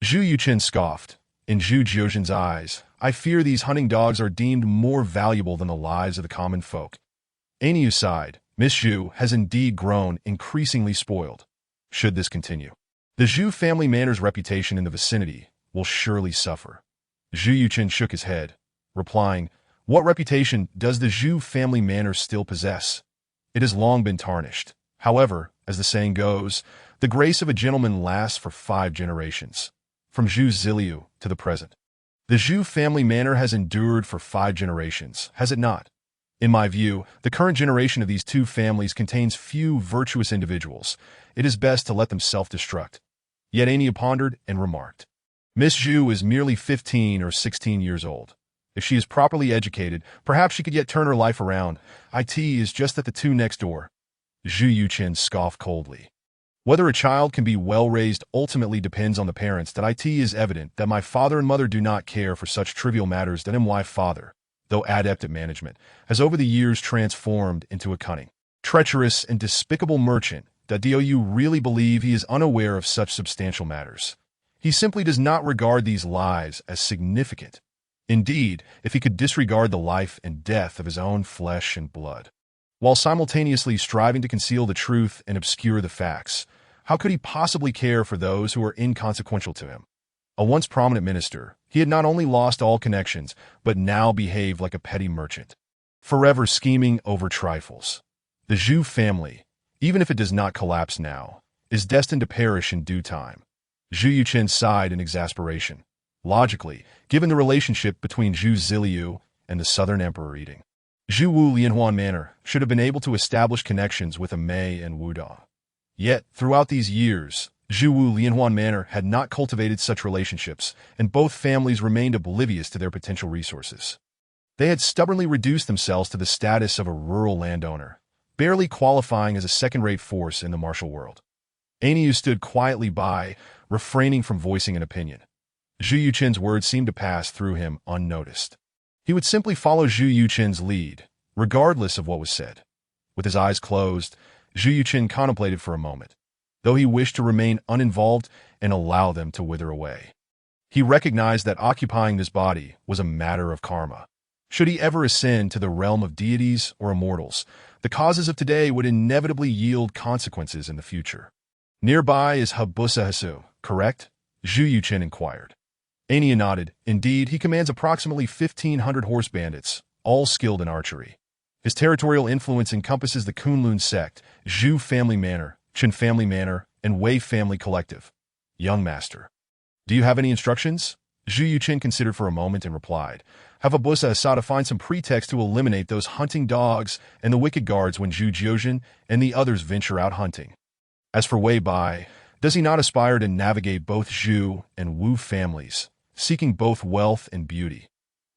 Zhu Yuchen scoffed. In Zhu Jiuzhen's eyes, I fear these hunting dogs are deemed more valuable than the lives of the common folk. Aniu sighed. Miss Zhu has indeed grown increasingly spoiled. Should this continue, the Zhu family manor's reputation in the vicinity will surely suffer. Zhu Yuchen shook his head, replying, What reputation does the Zhu family manor still possess? It has long been tarnished. However, as the saying goes, the grace of a gentleman lasts for 5 generations. From Zhu Ziliu to the present, the Zhu family manor has endured for 5 generations, has it not? In my view, the current generation of these 2 families contains few virtuous individuals. It is best to let them self-destruct. Yet Aniu pondered and remarked, Miss Zhu is merely 15 or 16 years old. If she is properly educated, perhaps she could yet turn her life around. IT is just at the 2 next door. Zhu Yuchen scoffed coldly. Whether a child can be well-raised ultimately depends on the parents. That it is evident that my father and mother do not care for such trivial matters. That my father, though adept at management, has over the years transformed into a cunning, treacherous, and despicable merchant. Do you really believe he is unaware of such substantial matters? He simply does not regard these lies as significant. Indeed, if he could disregard the life and death of his own flesh and blood, while simultaneously striving to conceal the truth and obscure the facts, how could he possibly care for those who are inconsequential to him? A once prominent minister, he had not only lost all connections, but now behaved like a petty merchant, forever scheming over trifles. The Zhu family, even if it does not collapse now, is destined to perish in due time. Zhu Yuchen sighed in exasperation. Logically, given the relationship between Zhu Ziliu and the Southern Emperor Yiding, Zhu Wu Lianhuan Manor should have been able to establish connections with Amei and Wudong. Yet, throughout these years, Zhu Wu Lianhuan Manor had not cultivated such relationships, and both families remained oblivious to their potential resources. They had stubbornly reduced themselves to the status of a rural landowner, barely qualifying as a second-rate force in the martial world. Aniu stood quietly by, refraining from voicing an opinion. Zhu Yuchen's words seemed to pass through him unnoticed. He would simply follow Zhu Yuchen's lead, regardless of what was said. With his eyes closed, Zhu Yuchen contemplated for a moment, though he wished to remain uninvolved and allow them to wither away. He recognized that occupying this body was a matter of karma. Should he ever ascend to the realm of deities or immortals, the causes of today would inevitably yield consequences in the future. Nearby is Habusa Hasu, correct? Zhu Yuchen inquired. Aniu nodded. Indeed, he commands approximately 1,500 horse bandits, all skilled in archery. His territorial influence encompasses the Kunlun sect, Zhu family manor, Chen family manor, and Wei family collective. Young master, do you have any instructions? Zhu Yuchen considered for a moment and replied, Have Habusa Asa to find some pretext to eliminate those hunting dogs and the wicked guards when Zhu Jiuzhen and the others venture out hunting. As for Wei Bai, does he not aspire to navigate both Zhu and Wu families, seeking both wealth and beauty?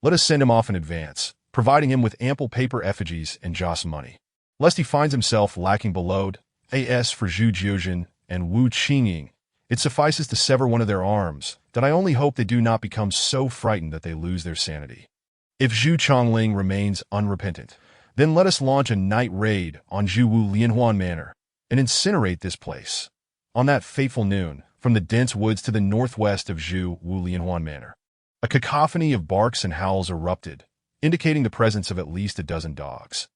Let us send him off in advance, providing him with ample paper effigies and Joss money, lest he finds himself lacking below. As for Zhu Jiuzhen and Wu Qingying, it suffices to sever one of their arms, that I only hope they do not become so frightened that they lose their sanity. If Zhu Chongling remains unrepentant, then let us launch a night raid on Zhu Wu Lianhuan Manor and incinerate this place. On that fateful noon, for from the dense woods to the northwest of Zhu Wu Lianhuan Manor. A cacophony of barks and howls erupted, indicating the presence of at least a dozen dogs.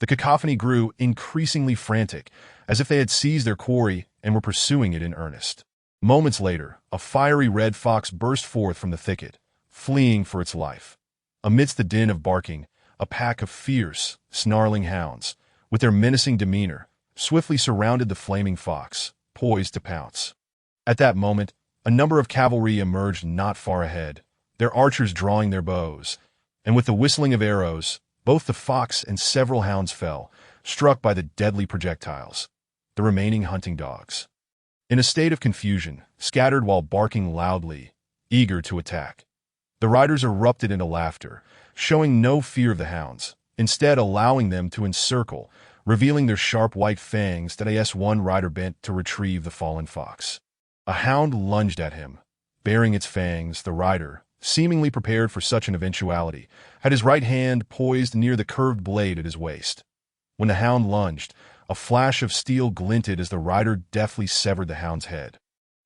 The cacophony grew increasingly frantic, as if they had seized their quarry and were pursuing it in earnest. Moments later, a fiery red fox burst forth from the thicket, fleeing for its life. Amidst the din of barking, a pack of fierce, snarling hounds, with their menacing demeanor, swiftly surrounded the flaming fox, poised to pounce. At that moment, a number of cavalry emerged not far ahead, their archers drawing their bows, and with the whistling of arrows, both the fox and several hounds fell, struck by the deadly projectiles. The remaining hunting dogs, in a state of confusion, scattered while barking loudly, eager to attack. The riders erupted into laughter, showing no fear of the hounds, instead allowing them to encircle, revealing their sharp white fangs that as one rider bent to retrieve the fallen fox. A hound lunged at him. Baring its fangs, the rider, seemingly prepared for such an eventuality, had his right hand poised near the curved blade at his waist. When the hound lunged, a flash of steel glinted as the rider deftly severed the hound's head,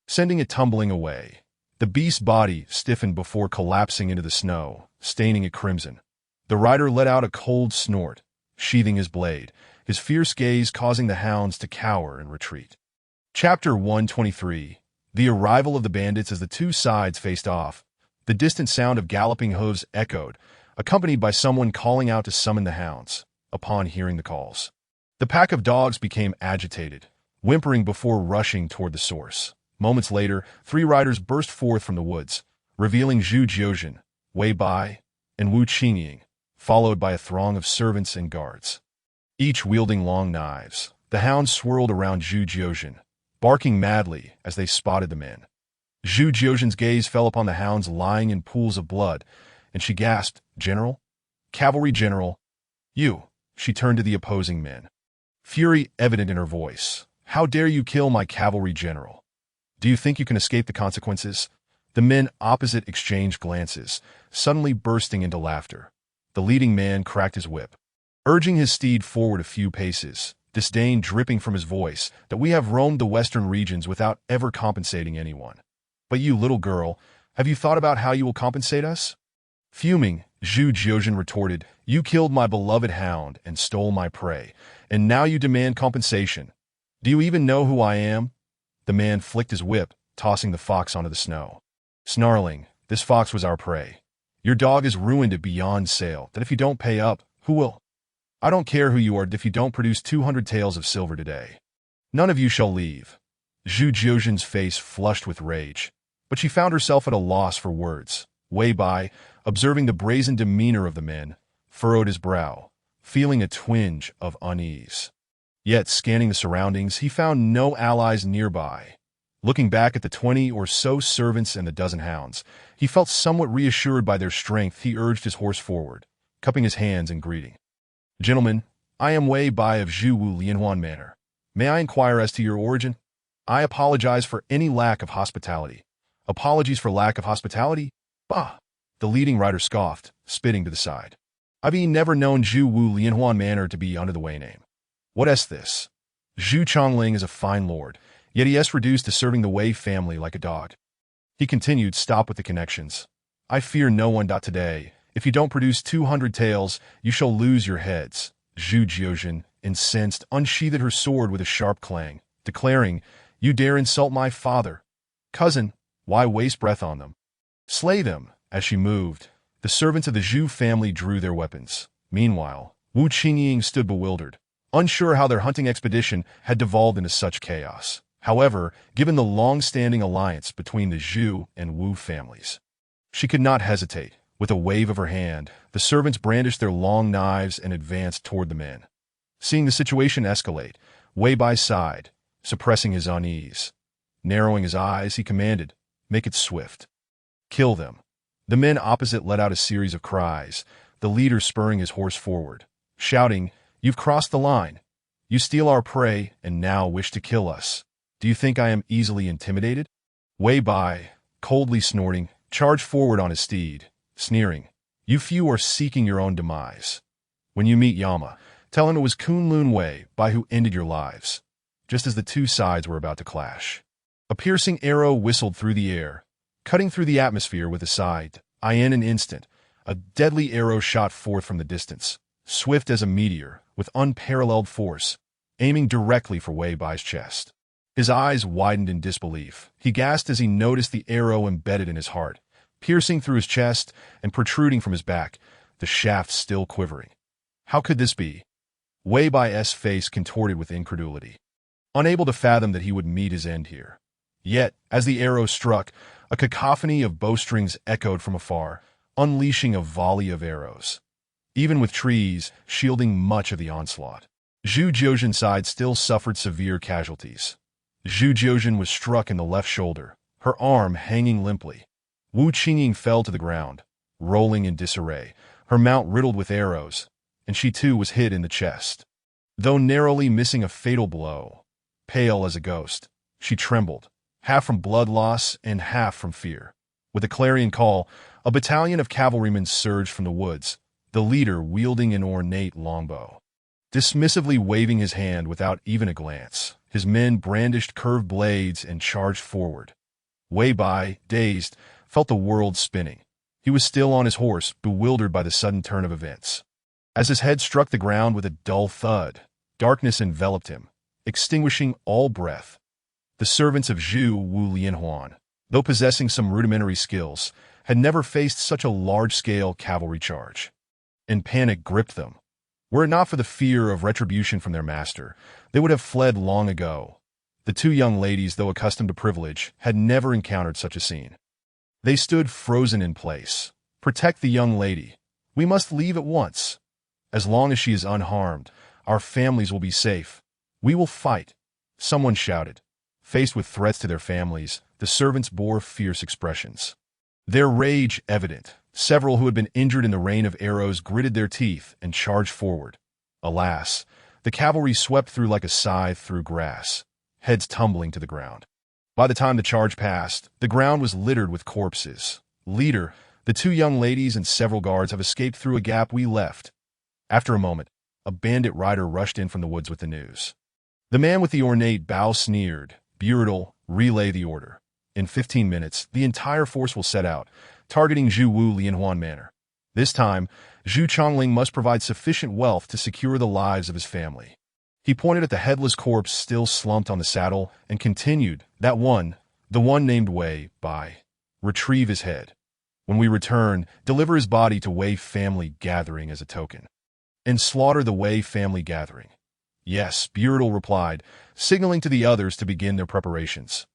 sending it tumbling away. The beast's body stiffened before collapsing into the snow, staining it crimson. The rider let out a cold snort, sheathing his blade, his fierce gaze causing the hounds to cower and retreat. Chapter 123. The arrival of the bandits. As the two sides faced off, the distant sound of galloping hooves echoed, accompanied by someone calling out to summon the hounds. Upon hearing the calls, the pack of dogs became agitated, whimpering before rushing toward the source. Moments later, 3 riders burst forth from the woods, revealing Zhu Jiuzhen, Wei Bai, and Wu Qingying, followed by a throng of servants and guards, each wielding long knives. The hounds swirled around Zhu Jiuzhen, barking madly as they spotted the men. Zhu Jiuzhen's gaze fell upon the hounds lying in pools of blood, and she gasped, "General? Cavalry General? You!" She turned to the opposing men, fury evident in her voice. "How dare you kill my cavalry general? Do you think you can escape the consequences?" The men opposite exchanged glances, suddenly bursting into laughter. The leading man cracked his whip, urging his steed forward a few paces, disdain dripping from his voice. "That we have roamed the western regions without ever compensating anyone. But you, little girl, have you thought about how you will compensate us?" Fuming, Zhu Jiuzhen retorted, "You killed my beloved hound and stole my prey, and now you demand compensation. Do you even know who I am?" The man flicked his whip, tossing the fox onto the snow, snarling, "This fox was our prey. Your dog has ruined it beyond sale. That if you don't pay up, who will? I don't care who you are if you don't produce 200 taels of silver today. None of you shall leave." Zhu Jiuzhen's face flushed with rage, but she found herself at a loss for words. Wei Bai, observing the brazen demeanor of the men, furrowed his brow, feeling a twinge of unease. Yet, scanning the surroundings, he found no allies nearby. Looking back at the 20 or so servants and the dozen hounds, he felt somewhat reassured by their strength. He urged his horse forward, cupping his hands in greeting. "Gentlemen, I am Wei Bai of Zhu Wu Lianhuan Manor. May I inquire as to your origin? I apologize for any lack of hospitality." "Apologies for lack of hospitality? Bah!" The leading rider scoffed, spitting to the side. "I've never known Zhu Wu Lianhuan Manor to be under the Wei name. What is this? Zhu Chongling is a fine lord, yet he is reduced to serving the Wei family like a dog." He continued, "Stop with the connections. I fear no one. Today, if you don't produce 200 taels, you shall lose your heads." Zhu Jiuzhen, incensed, unsheathed her sword with a sharp clang, declaring, "You dare insult my father? Cousin, why waste breath on them? Slay them." As she moved, the servants of the Zhu family drew their weapons. Meanwhile, Wu Qingying stood bewildered, unsure how their hunting expedition had devolved into such chaos. However, given the long-standing alliance between the Zhu and Wu families, she could not hesitate. With a wave of her hand, the servants brandished their long knives and advanced toward the men. Seeing the situation escalate, Wei Bai sighed, suppressing his unease. Narrowing his eyes, he commanded, "Make it swift. Kill them." The men opposite let out a series of cries, the leader spurring his horse forward, shouting, "You've crossed the line. You steal our prey and now wish to kill us. Do you think I am easily intimidated?" Wei Bai, coldly snorting, charged forward on his steed, sneering, "You few are seeking your own demise. When you meet Yama, tell him it was Kunlun Wei Bai who ended your lives." Just as the two sides were about to clash, A piercing arrow whistled through the air, cutting through the atmosphere with a sigh. In an instant, a deadly arrow shot forth from the distance, swift as a meteor, with unparalleled force, aiming directly for Wei Bai's chest. His eyes widened in disbelief. He gasped as he noticed the arrow embedded in his heart, piercing through his chest and protruding from his back, the shaft still quivering. How could this be? Wei Bai's face contorted with incredulity, unable to fathom that he would meet his end here. Yet, as the arrow struck, a cacophony of bowstrings echoed from afar, unleashing a volley of arrows, even with trees shielding much of the onslaught. Zhu Jiuzhen's side still suffered severe casualties. Zhu Jiuzhen was struck in the left shoulder, her arm hanging limply. Wu Qingying fell to the ground, rolling in disarray, her mount riddled with arrows, and she too was hit in the chest. Though narrowly missing a fatal blow, pale as a ghost, she trembled, half from blood loss and half from fear. With a clarion call, a battalion of cavalrymen surged from the woods, the leader wielding an ornate longbow. Dismissively waving his hand without even a glance, his men brandished curved blades and charged forward. Wei Bai, dazed, felt the world spinning. He was still on his horse, bewildered by the sudden turn of events. As his head struck the ground with a dull thud, darkness enveloped him, extinguishing all breath. The servants of Zhu Wu Lianhuan, though possessing some rudimentary skills, had never faced such a large-scale cavalry charge. And panic gripped them. Were it not for the fear of retribution from their master, they would have fled long ago. The two young ladies, though accustomed to privilege, had never encountered such a scene. They stood frozen in place. Protect the young lady. We must leave at once. As long as she is unharmed, our families will be safe. We will fight. Someone shouted. Faced with threats to their families, the servants bore fierce expressions. Their rage evident, several who had been injured in the rain of arrows gritted their teeth and charged forward. Alas, the cavalry swept through like a scythe through grass, heads tumbling to the ground. By the time the charge passed, the ground was littered with corpses. Leader, the two young ladies and several guards have escaped through a gap we left. After a moment, a bandit rider rushed in from the woods with the news. The man with the ornate bow sneered, "Burital, relay the order. In 15 minutes, the entire force will set out, targeting Zhu Wu Lianhuan Manor. This time, Zhu Chongling must provide sufficient wealth to secure the lives of his family." He pointed at the headless corpse still slumped on the saddle and continued, "That one, the one named Wei Bai. Retrieve his head. When we return, deliver his body to Wei family gathering as a token. And slaughter the Wei family gathering." "Yes," Burital replied, signaling to the others to begin their preparations.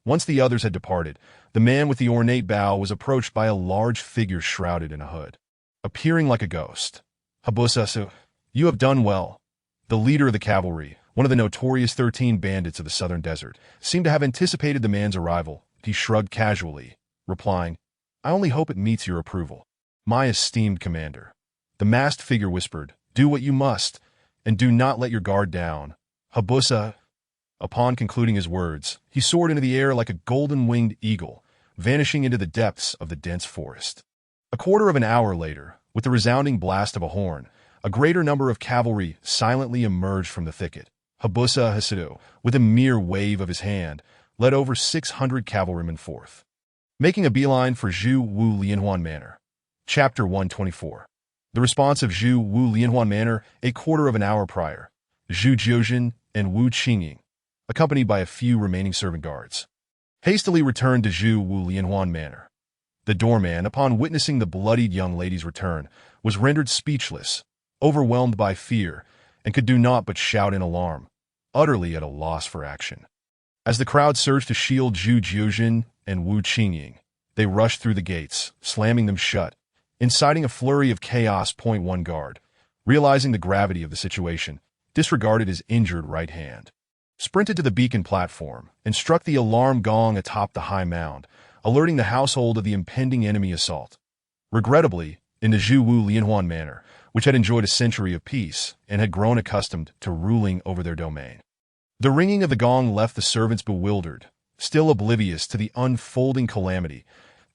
Once the others had departed, the man with the ornate bow was approached by a large figure shrouded in a hood, appearing like a ghost. "Habusa, you have done well." The leader of the cavalry, one of the notorious 13 bandits of the southern desert, seemed to have anticipated the man's arrival. He shrugged casually, replying, "I only hope it meets your approval." "My esteemed commander." The masked figure whispered, "Do what you must, and do not let your guard down. Habusa." Upon concluding his words, he soared into the air like a golden-winged eagle, vanishing into the depths of the dense forest. A quarter of an hour later, with the resounding blast of a horn, a greater number of cavalry silently emerged from the thicket. Habusa Hasidu, with a mere wave of his hand, led over 600 cavalrymen forth, making a beeline for Zhu Wu Lianhuan Manor. Chapter 124. The response of Zhu Wu Lianhuan Manor a quarter of an hour prior. Zhu Jiuzhen and Wu Qingying, accompanied by a few remaining servant guards, hastily returned to Zhu Wu Lianhuan Manor. The doorman, upon witnessing the bloodied young lady's return, was rendered speechless, overwhelmed by fear, and could do naught but shout in alarm, utterly at a loss for action. As the crowd surged to shield Zhu Jiuzhen and Wu Qingying, they rushed through the gates, slamming them shut, inciting a flurry of chaos. One guard, realizing the gravity of the situation, disregarded his injured right hand, sprinted to the beacon platform, and struck the alarm gong atop the high mound, alerting the household of the impending enemy assault. Regrettably, in the Zhu Wu Lianhuan Manor, which had enjoyed a century of peace and had grown accustomed to ruling over their domain, the ringing of the gong left the servants bewildered, still oblivious to the unfolding calamity.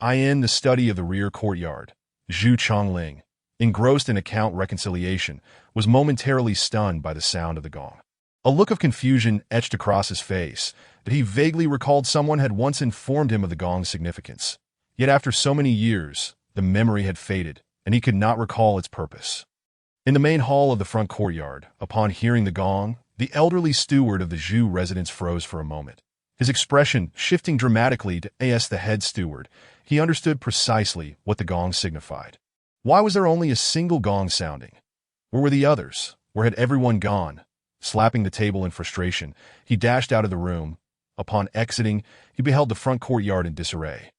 In the study of the rear courtyard, Zhu Chongling, engrossed in account reconciliation, was momentarily stunned by the sound of the gong. A look of confusion etched across his face that he vaguely recalled someone had once informed him of the gong's significance. Yet after so many years, the memory had faded, and he could not recall its purpose. In the main hall of the front courtyard, upon hearing the gong, the elderly steward of the Zhu residence froze for a moment. His expression shifting dramatically to as the head steward, he understood precisely what the gong signified. Why was there only a single gong sounding? Where were the others? Where had everyone gone? Slapping the table in frustration, he dashed out of the room. Upon exiting, he beheld the front courtyard in disarray.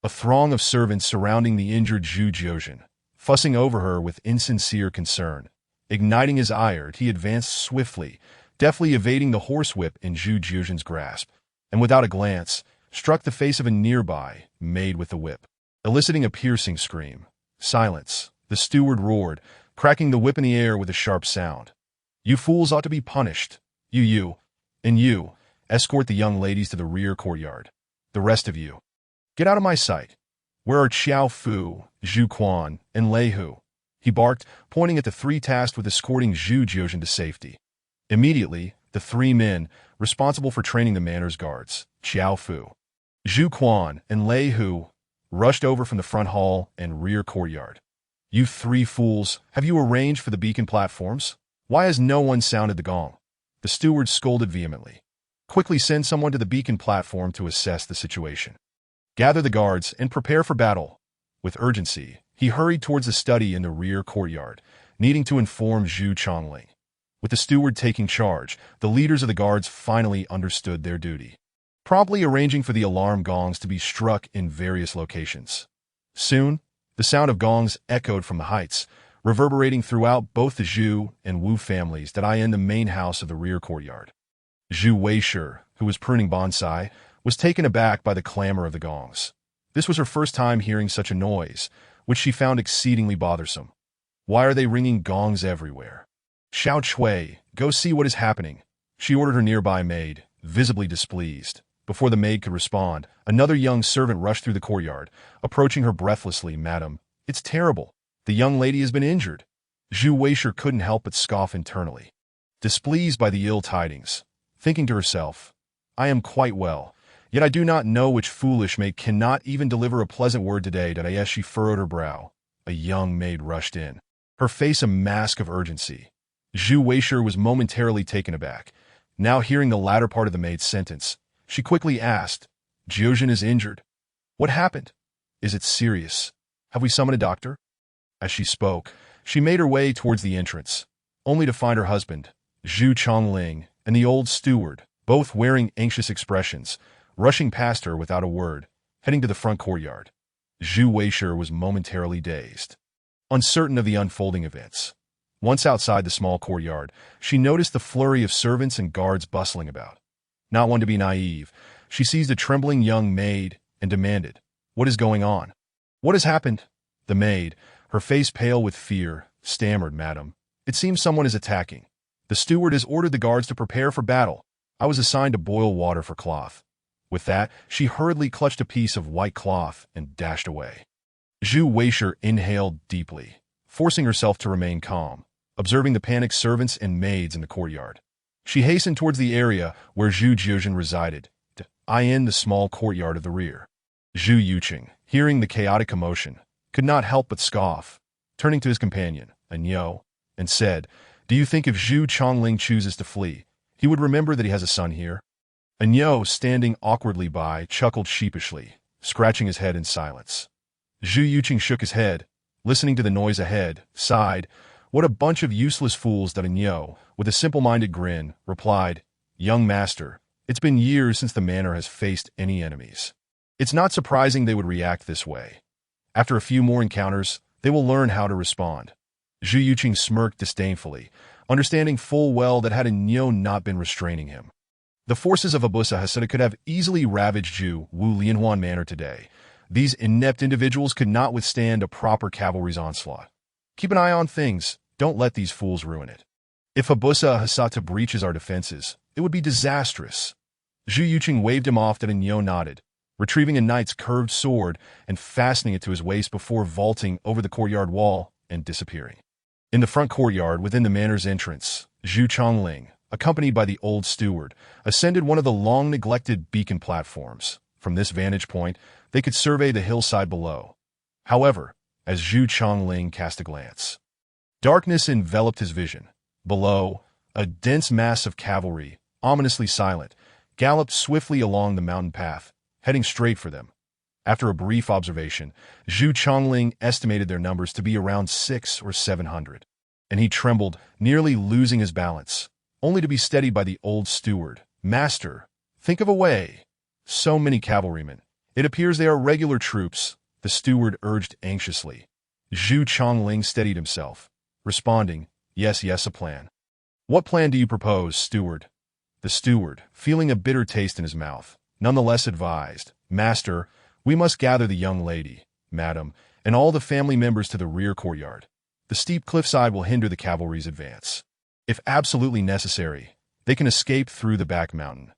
A throng of servants surrounding the injured Zhu Jiuzhen, fussing over her with insincere concern. Igniting his ire, he advanced swiftly, deftly evading the horsewhip in Zhu Jiuzhen's grasp, and without a glance, struck the face of a nearby maid with the whip, eliciting a piercing scream. Silence, the steward roared, cracking the whip in the air with a sharp sound. You fools ought to be punished. You, escort the young ladies to the rear courtyard. The rest of you, get out of my sight. Where are Qiao Fu, Zhu Quan, and Lei Hu? He barked, pointing at the three tasked with escorting Zhu Jiuzhen to safety. Immediately, the three men, responsible for training the manor's guards, Qiao Fu, Zhu Quan, and Lei Hu, rushed over from the front hall and rear courtyard. You three fools, have you arranged for the beacon platforms? Why has no one sounded the gong? The steward scolded vehemently. Quickly send someone to the beacon platform to assess the situation. Gather the guards and prepare for battle. With urgency, he hurried towards the study in the rear courtyard, needing to inform Zhu Chongling. With the steward taking charge, the leaders of the guards finally understood their duty, promptly arranging for the alarm gongs to be struck in various locations. Soon, the sound of gongs echoed from the heights, reverberating throughout both the Zhu and Wu families that in the main house of the rear courtyard. Zhu Weisher, who was pruning bonsai, was taken aback by the clamor of the gongs. This was her first time hearing such a noise, which she found exceedingly bothersome. Why are they ringing gongs everywhere? Xiao Chui, go see what is happening, she ordered her nearby maid, visibly displeased. Before the maid could respond, another young servant rushed through the courtyard, approaching her breathlessly. Madam, it's terrible. The young lady has been injured. Zhu Weisher couldn't help but scoff internally, displeased by the ill tidings, thinking to herself, I am quite well, yet I do not know which foolish maid cannot even deliver a pleasant word today. As she furrowed her brow, a young maid rushed in, her face a mask of urgency. Zhu Weisher was momentarily taken aback. Now hearing the latter part of the maid's sentence, she quickly asked, Jiuzhen is injured. What happened? Is it serious? Have we summoned a doctor? As she spoke, she made her way towards the entrance, only to find her husband, Zhu Chongling, and the old steward, both wearing anxious expressions, rushing past her without a word, heading to the front courtyard. Zhu Weisher was momentarily dazed, uncertain of the unfolding events. Once outside the small courtyard, she noticed the flurry of servants and guards bustling about. Not one to be naive, she seized a trembling young maid and demanded, What is going on? What has happened? The maid, her face pale with fear, stammered, Madam, it seems someone is attacking. The steward has ordered the guards to prepare for battle. I was assigned to boil water for cloth. With that, she hurriedly clutched a piece of white cloth and dashed away. Zhu Weisher inhaled deeply, forcing herself to remain calm, observing the panicked servants and maids in the courtyard. She hastened towards the area where Zhu Jiuzhen resided, in the small courtyard of the rear. Zhu Yuqing, hearing the chaotic commotion, could not help but scoff, turning to his companion, Anyo, and said, Do you think if Zhu Chongling chooses to flee, he would remember that he has a son here? Anyo, standing awkwardly by, chuckled sheepishly, scratching his head in silence. Zhu Yuqing shook his head, listening to the noise ahead, sighed, What a bunch of useless fools. Anyo, with a simple-minded grin, replied, Young master, it's been years since the manor has faced any enemies. It's not surprising they would react this way. After a few more encounters, they will learn how to respond. Zhu Yuqing smirked disdainfully, understanding full well that had Anyo not been restraining him, the forces of Abusa Hasada could have easily ravaged Zhu Wu Lianhuan Manor today. These inept individuals could not withstand a proper cavalry's onslaught. Keep an eye on things. Don't let these fools ruin it. If Abusa Hasata breaches our defenses, it would be disastrous. Zhu Yuqing waved him off, and Anyo nodded, retrieving a knight's curved sword and fastening it to his waist before vaulting over the courtyard wall and disappearing. In the front courtyard within the manor's entrance, Zhu Chongling, accompanied by the old steward, ascended one of the long-neglected beacon platforms. From this vantage point, they could survey the hillside below. However, as Zhu Chongling cast a glance, darkness enveloped his vision. Below, a dense mass of cavalry, ominously silent, galloped swiftly along the mountain path, heading straight for them. After a brief observation, Zhu Chongling estimated their numbers to be around 600 or 700, and he trembled, nearly losing his balance, only to be steadied by the old steward. "Master, think of a way. So many cavalrymen. It appears they are regular troops," the steward urged anxiously. Zhu Chongling steadied himself, responding, Yes, a plan." "What plan do you propose, steward?" The steward, feeling a bitter taste in his mouth, nonetheless advised, "Master, we must gather the young lady, madam, and all the family members to the rear courtyard. The steep cliffside will hinder the cavalry's advance. If absolutely necessary, they can escape through the back mountain.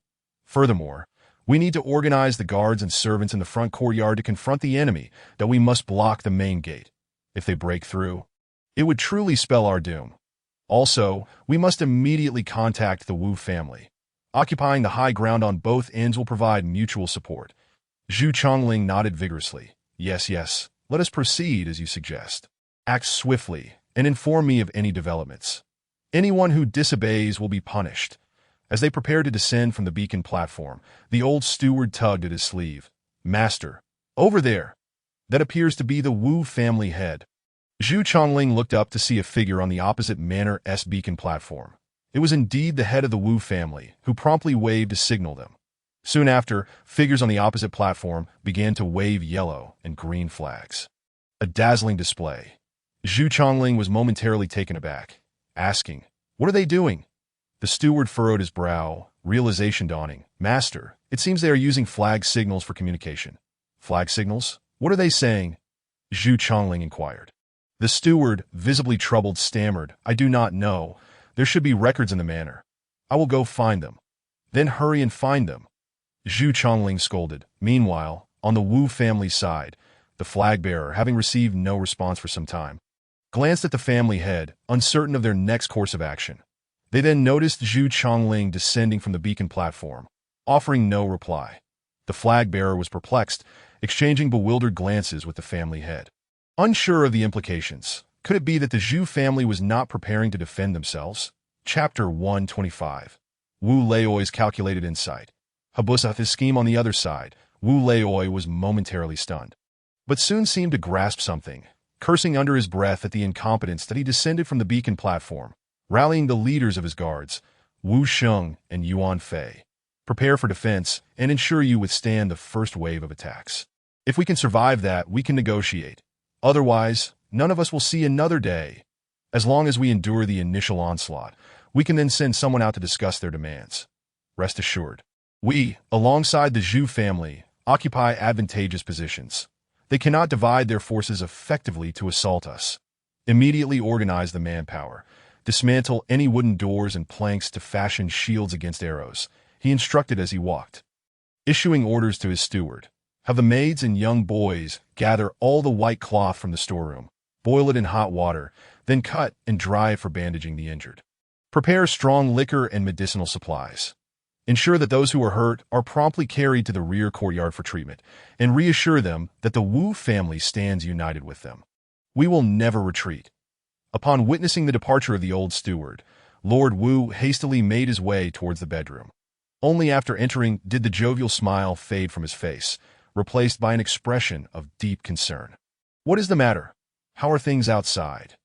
Furthermore, we need to organize the guards and servants in the front courtyard to confront the enemy, that we must block the main gate. If they break through, it would truly spell our doom. Also, we must immediately contact the Wu family. Occupying the high ground on both ends will provide mutual support." Zhu Chongling nodded vigorously. Yes, let us proceed as you suggest. Act swiftly and inform me of any developments. Anyone who disobeys will be punished." As they prepared to descend from the beacon platform, the old steward tugged at his sleeve. "Master, over there. That appears to be the Wu family head." Zhu Chongling looked up to see a figure on the opposite Manor-S beacon platform. It was indeed the head of the Wu family, who promptly waved to signal them. Soon after, figures on the opposite platform began to wave yellow and green flags. A dazzling display. Zhu Chongling was momentarily taken aback, asking, "What are they doing?" The steward furrowed his brow, realization dawning. "Master, it seems they are using flag signals for communication." "Flag signals? What are they saying?" Zhu Chongling inquired. The steward, visibly troubled, stammered, "I do not know. There should be records in the manor. I will go find them." "Then hurry and find them," Zhu Chongling scolded. Meanwhile, on the Wu family side, the flag-bearer, having received no response for some time, glanced at the family head, uncertain of their next course of action. They then noticed Zhu Chongling descending from the beacon platform, offering no reply. The flag-bearer was perplexed, exchanging bewildered glances with the family head. Unsure of the implications, could it be that the Zhu family was not preparing to defend themselves? Chapter 125. Wu Laoi's calculated insight. Habusat's scheme on the other side, Wu Laoi was momentarily stunned, but soon seemed to grasp something, cursing under his breath at the incompetence that he descended from the beacon platform, rallying the leaders of his guards, Wu Sheng and Yuan Fei. "Prepare for defense and ensure you withstand the first wave of attacks. If we can survive that, we can negotiate. Otherwise, none of us will see another day. As long as we endure the initial onslaught, we can then send someone out to discuss their demands. Rest assured, we, alongside the Zhu family, occupy advantageous positions. They cannot divide their forces effectively to assault us. Immediately organize the manpower. Dismantle any wooden doors and planks to fashion shields against arrows," he instructed as he walked. Issuing orders to his steward, "Have the maids and young boys gather all the white cloth from the storeroom, boil it in hot water, then cut and dry it for bandaging the injured. Prepare strong liquor and medicinal supplies. Ensure that those who are hurt are promptly carried to the rear courtyard for treatment, and reassure them that the Wu family stands united with them. We will never retreat." Upon witnessing the departure of the old steward, Lord Wu hastily made his way towards the bedroom. Only after entering did the jovial smile fade from his face, replaced by an expression of deep concern. "What is the matter? How are things outside?"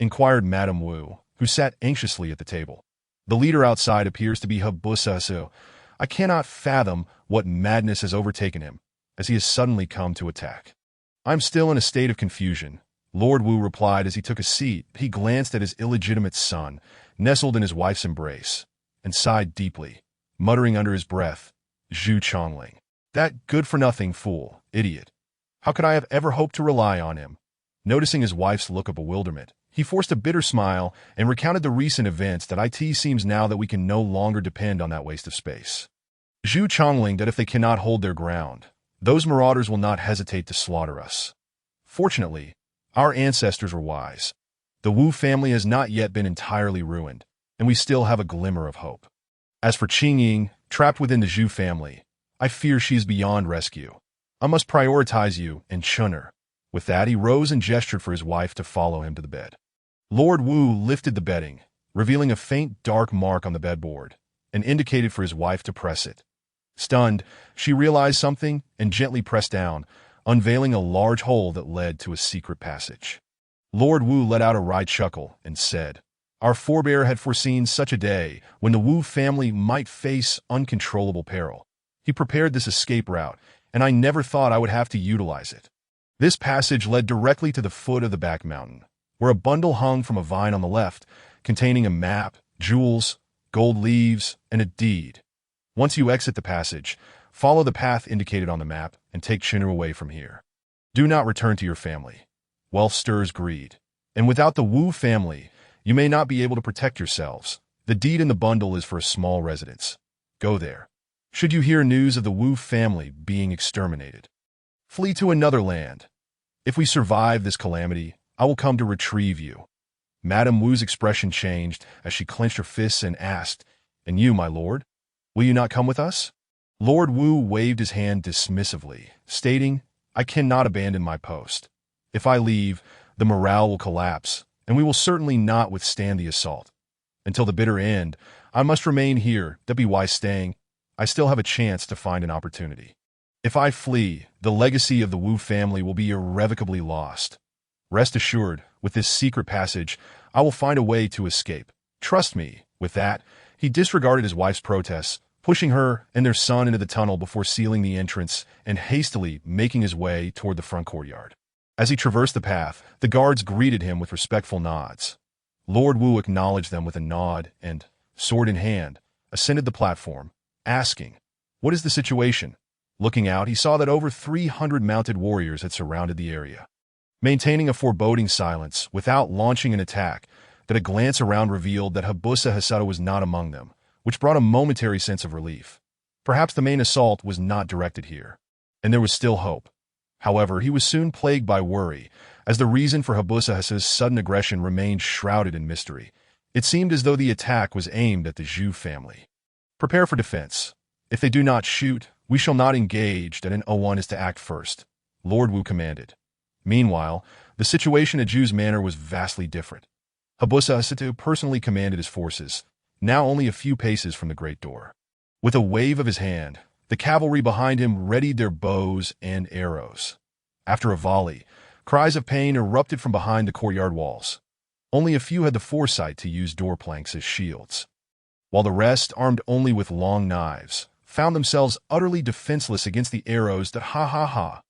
inquired Madame Wu, who sat anxiously at the table. "The leader outside appears to be Habusasu. I cannot fathom what madness has overtaken him, as he has suddenly come to attack." "I am still in a state of confusion," Lord Wu replied as he took a seat. He glanced at his illegitimate son, nestled in his wife's embrace, and sighed deeply, muttering under his breath, "Zhu Chongling. That good-for-nothing fool, idiot. How could I have ever hoped to rely on him?" Noticing his wife's look of bewilderment, he forced a bitter smile and recounted the recent events. That it seems now that we can no longer depend on that waste of space. Zhu Chongling that if they cannot hold their ground, those marauders will not hesitate to slaughter us. Fortunately, our ancestors were wise. The Wu family has not yet been entirely ruined. and we still have a glimmer of hope. As for Qingying, trapped within the Zhu family, I fear she is beyond rescue. I must prioritize you and Chun'er. With that, he rose and gestured for his wife to follow him to the bed. Lord Wu lifted the bedding, revealing a faint dark mark on the bedboard, and indicated for his wife to press it. Stunned, she realized something and gently pressed down, unveiling a large hole that led to a secret passage. Lord Wu let out a wry chuckle and said, "Our forebear had foreseen such a day when the Wu family might face uncontrollable peril. He prepared this escape route, and I never thought I would have to utilize it." This passage led directly to the foot of the back mountain, where a bundle hung from a vine on the left, containing a map, jewels, gold leaves, and a deed. Once you exit the passage, follow the path indicated on the map and take Chun'er away from here. Do not return to your family. Wealth stirs greed, and without the Wu family, you may not be able to protect yourselves. The deed in the bundle is for a small residence. Go there. Should you hear news of the Wu family being exterminated, flee to another land. If we survive this calamity, I will come to retrieve you. Madame Wu's expression changed as she clenched her fists and asked, "And you, my lord? Will you not come with us?" Lord Wu waved his hand dismissively, stating, "I cannot abandon my post. If I leave, the morale will collapse, and we will certainly not withstand the assault. Until the bitter end, I must remain here. That'd be why staying. I still have a chance to find an opportunity. If I flee, the legacy of the Wu family will be irrevocably lost. Rest assured, with this secret passage, I will find a way to escape. Trust me." With that, he disregarded his wife's protests, pushing her and their son into the tunnel before sealing the entrance and hastily making his way toward the front courtyard. As he traversed the path, the guards greeted him with respectful nods. Lord Wu acknowledged them with a nod and, sword in hand, ascended the platform, asking, "What is the situation?" Looking out, he saw that over 300 mounted warriors had surrounded the area. Maintaining a foreboding silence without launching an attack, that a glance around revealed that Habusa Hasato was not among them, which brought a momentary sense of relief. Perhaps the main assault was not directed here, and there was still hope. However, he was soon plagued by worry, as the reason for Habusa Hasato's sudden aggression remained shrouded in mystery. It seemed as though the attack was aimed at the Zhu family. "Prepare for defense. If they do not shoot, we shall not engage, and one is to act first," Lord Wu commanded. Meanwhile, the situation at Zhu's manor was vastly different. Habusa Hasato personally commanded his forces, now only a few paces from the great door. With a wave of his hand, the cavalry behind him readied their bows and arrows. After a volley, cries of pain erupted from behind the courtyard walls. Only a few had the foresight to use door planks as shields, while the rest, armed only with long knives, found themselves utterly defenseless against the arrows that ha.